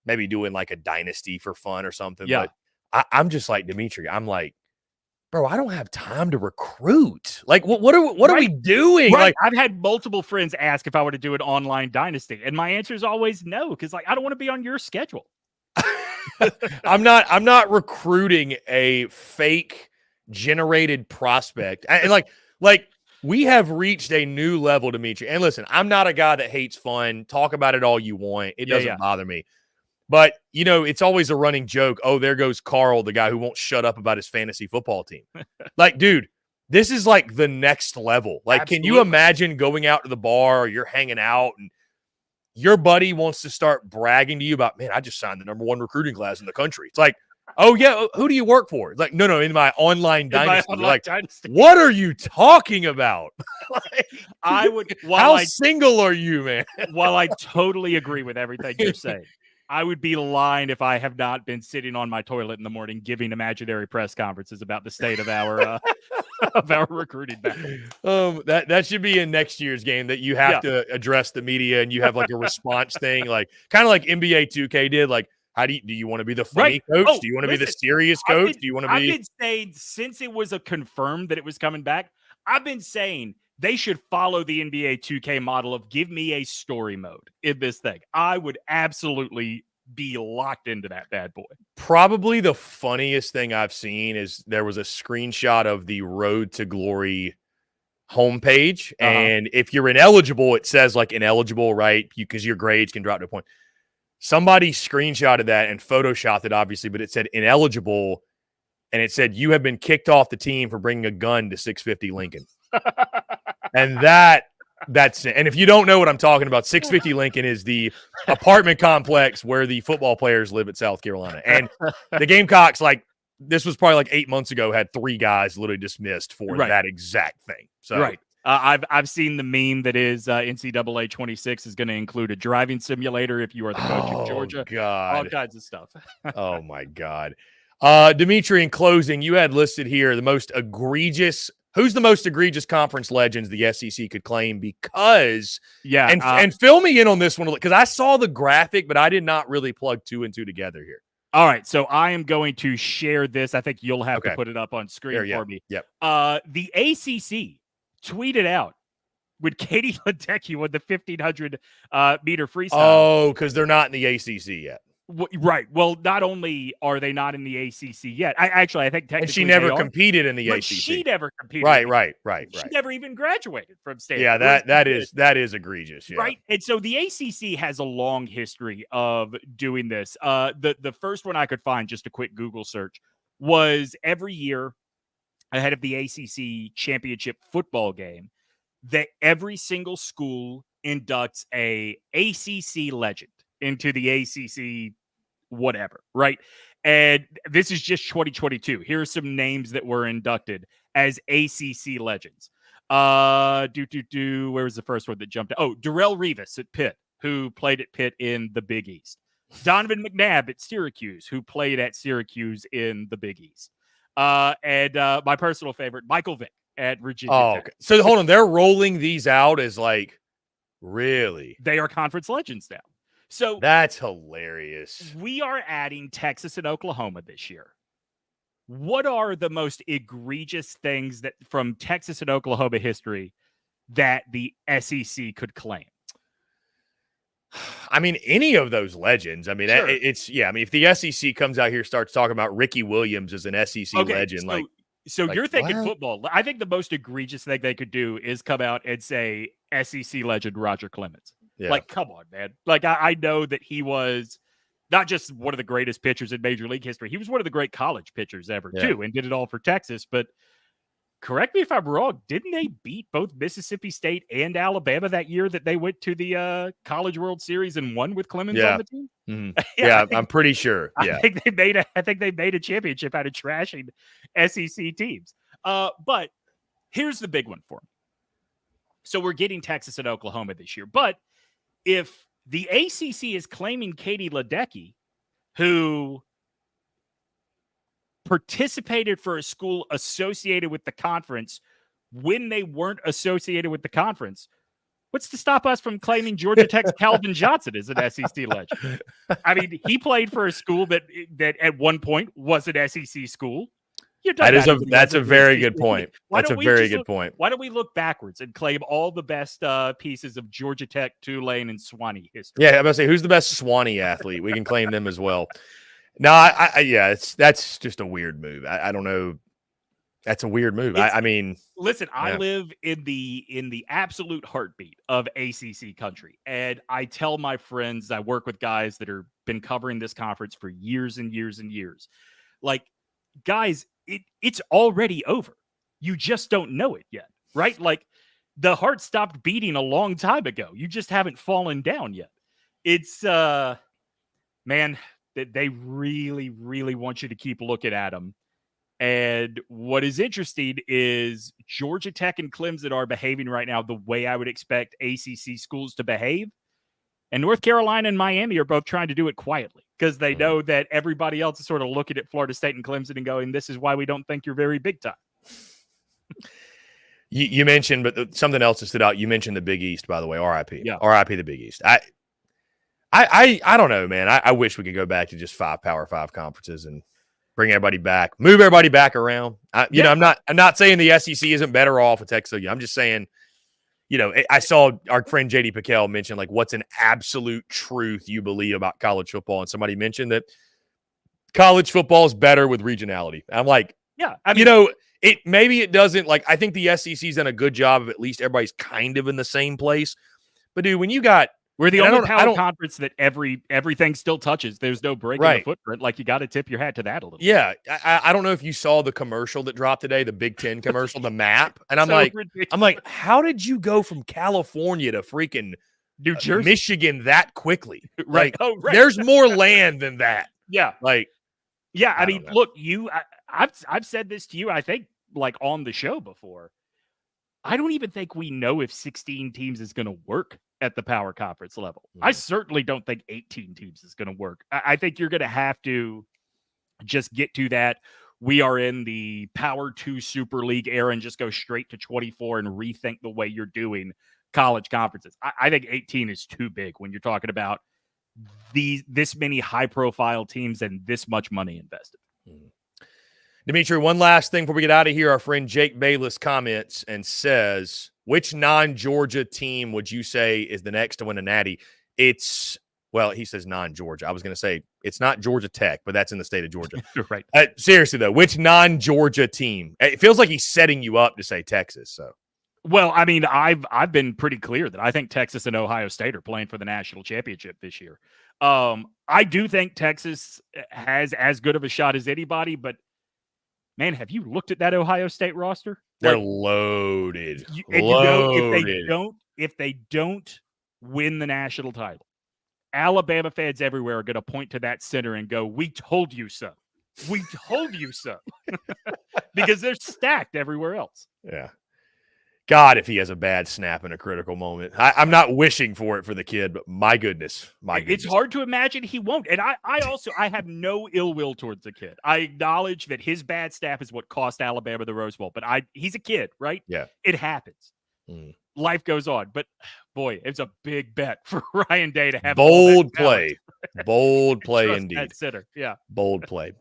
maybe doing like a dynasty for fun or something. Yeah. But I'm just like, Dimitri, I'm like, bro, I don't have time to recruit. Like, what are we doing? Right. Like, I've had multiple friends ask if I were to do an online dynasty, and my answer is always no, because like I don't want to be on your schedule. I'm not recruiting a fake generated prospect. And like we have reached a new level, Dimitri. And listen, I'm not a guy that hates fun. Talk about it all you want. It doesn't bother me. But, it's always a running joke. Oh, there goes Carl, the guy who won't shut up about his fantasy football team. Like, dude, this is like the next level. Like, Can you imagine going out to the bar or you're hanging out and your buddy wants to start bragging to you about, man, I just signed the #1 recruiting class in the country. It's like, oh, yeah, who do you work for? It's like, no, in my online dynasty. What are you talking about? How single are you, man? While I totally agree with everything you're saying, I would be lying if I have not been sitting on my toilet in the morning giving imaginary press conferences about the state of our of our recruiting battle. That should be in next year's game, that you have to address the media and you have like a response thing, like kind of like NBA 2K did. Like, how do you want to be the funny coach? Do you want to be the serious coach? Do you want to be? I've been saying since it was confirmed that it was coming back, I've been saying they should follow the NBA 2K model of give me a story mode in this thing. I would absolutely be locked into that bad boy. Probably the funniest thing I've seen is there was a screenshot of the Road to Glory homepage. And if you're ineligible, it says like ineligible, right? Because your grades can drop to a point. Somebody screenshotted that and photoshopped it, obviously, but it said ineligible. And it said, you have been kicked off the team for bringing a gun to 650 Lincoln. And that's it. And if you don't know what I'm talking about, 650 Lincoln is the apartment complex where the football players live at South Carolina. And the Gamecocks, like, this was probably like 8 months ago, had 3 guys literally dismissed for that exact thing. So I've seen the meme that is NCAA 26 is going to include a driving simulator if you are the coach of Georgia. God. All kinds of stuff. Oh my God. Dimitri, in closing, you had listed here the most egregious. Who's the most egregious conference legends the SEC could claim? Because and fill me in on this one, because I saw the graphic, but I did not really plug 2 and 2 together here. All right, so I am going to share this. I think you'll have to put it up on screen for me. Yep. The ACC tweeted out when Katie Ledecky won the 1500 meter freestyle. Oh, because they're not in the ACC yet. Right. Well, not only are they not in the ACC yet, I think technically and she never they are, competed in the but ACC. She never competed. Right. She never even graduated from Stanford. Yeah, that is egregious. Yeah. Right. And so the ACC has a long history of doing this. The first one I could find, just a quick Google search, was every year ahead of the ACC championship football game that every single school inducts a ACC legend into the ACC whatever, right? And this is just 2022. Here are some names that were inducted as ACC legends. Where was the first one that jumped out? Oh, Darrelle Revis at Pitt, who played at Pitt in the Big East. Donovan McNabb at Syracuse, who played at Syracuse in the Big East. And my personal favorite, Michael Vick at Virginia Tech. Okay. So hold on, they're rolling these out as like, really? They are conference legends now. So that's hilarious. We are adding Texas and Oklahoma this year. What are the most egregious things that from Texas and Oklahoma history that the SEC could claim? I mean, any of those legends. I mean, Sure. I mean, if the SEC comes out here starts talking about Ricky Williams as an SEC legend, so you're thinking football. I think the most egregious thing they could do is come out and say SEC legend Roger Clemens. Yeah. Like, come on, man. Like, I know that he was not just one of the greatest pitchers in Major League history. He was one of the great college pitchers ever, too, and did it all for Texas. But correct me if I'm wrong, didn't they beat both Mississippi State and Alabama that year that they went to the College World Series and won with Clemens on the team? Mm-hmm. Yeah, I'm pretty sure. Yeah. I think they made a championship out of trashing SEC teams. But here's the big one for me. So we're getting Texas and Oklahoma this year. But if the ACC is claiming Katie Ledecky, who participated for a school associated with the conference when they weren't associated with the conference, what's to stop us from claiming Georgia Tech's Calvin Johnson as an SEC legend? I mean, he played for a school that at one point was an SEC school. That's a very good point. That's a very good point. Why don't we look backwards and claim all the best pieces of Georgia Tech, Tulane, and Swanee history? Yeah, I'm about to say, who's the best Swanee athlete? We can claim them as well. No, that's just a weird move. I don't know. That's a weird move. I mean, listen, I live in the absolute heartbeat of ACC country, and I tell my friends, I work with guys that have been covering this conference for years and years and years. Like, guys, it's already over. You just don't know it yet, right? Like, the heart stopped beating a long time ago. You just haven't fallen down yet. It's man, that they really, really want you to keep looking at them. And what is interesting is Georgia Tech and Clemson are behaving right now the way I would expect ACC schools to behave. And North Carolina and Miami are both trying to do it quietly because they know that everybody else is sort of looking at Florida State and Clemson and going, this is why we don't think you're very big time. You mentioned, but something else that stood out. You mentioned the Big East, by the way. RIP. Yeah. RIP the Big East. I don't know, man. I wish we could go back to just 5 Power 5 conferences and bring everybody back, move everybody back around. I'm not saying the SEC isn't better off with Texas. I'm just saying, I saw our friend JD Piquel mention, like, what's an absolute truth you believe about college football? And somebody mentioned that college football is better with regionality. I'm like, yeah, I mean, maybe it doesn't. Like, I think the SEC's done a good job of at least everybody's kind of in the same place. But dude, when you got, we're the only power conference that everything still touches. There's no break in the footprint. Like, you got to tip your hat to that a little. Yeah, I don't know if you saw the commercial that dropped today, the Big Ten commercial, the map, and I'm like, how did you go from California to freaking New Jersey, Michigan that quickly? Right. Like, there's more land than that. Yeah. Like, yeah. I mean, look, I've said this to you, I think, like, on the show before. I don't even think we know if 16 teams is going to work at the power conference level. I certainly don't think 18 teams is going to work. I think you're going to have to just get to that. We are in the Power 2 Super League era and just go straight to 24 and rethink the way you're doing college conferences. I think 18 is too big when you're talking about this many high-profile teams and this much money invested. Dimitri, one last thing before we get out of here. Our friend Jake Bayless comments and says, which non-Georgia team would you say is the next to win a natty? Well, he says non-Georgia. I was going to say it's not Georgia Tech, but that's in the state of Georgia. Right. Seriously, though, which non-Georgia team? It feels like he's setting you up to say Texas. So, well, I mean, I've been pretty clear that I think Texas and Ohio State are playing for the national championship this year. I do think Texas has as good of a shot as anybody, but man, have you looked at that Ohio State roster? They're loaded. If they don't win the national title, Alabama fans everywhere are going to point to that center and go, "We told you so. We told you so," because they're stacked everywhere else. Yeah. God, if he has a bad snap in a critical moment. I'm not wishing for it for the kid, but my goodness. It's hard to imagine he won't. And I have no ill will towards the kid. I acknowledge that his bad snap is what cost Alabama the Rose Bowl, but he's a kid, right? Yeah. It happens. Life goes on. But boy, it's a big bet for Ryan Day to have bold play. Bold play indeed. That center. Yeah. Bold play.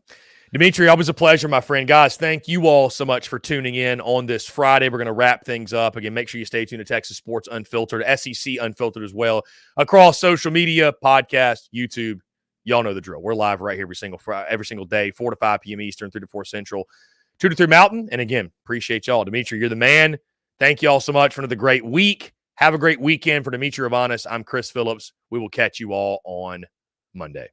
Dimitri, always a pleasure, my friend. Guys, thank you all so much for tuning in on this Friday. We're going to wrap things up. Again, make sure you stay tuned to Texas Sports Unfiltered, SEC Unfiltered as well, across social media, podcast, YouTube. Y'all know the drill. We're live right here every single day, 4 to 5 p.m. Eastern, 3 to 4 Central, 2 to 3 Mountain. And again, appreciate y'all. Dimitri, you're the man. Thank you all so much for another great week. Have a great weekend. For Dimitri Ravanos, I'm Chris Phillips. We will catch you all on Monday.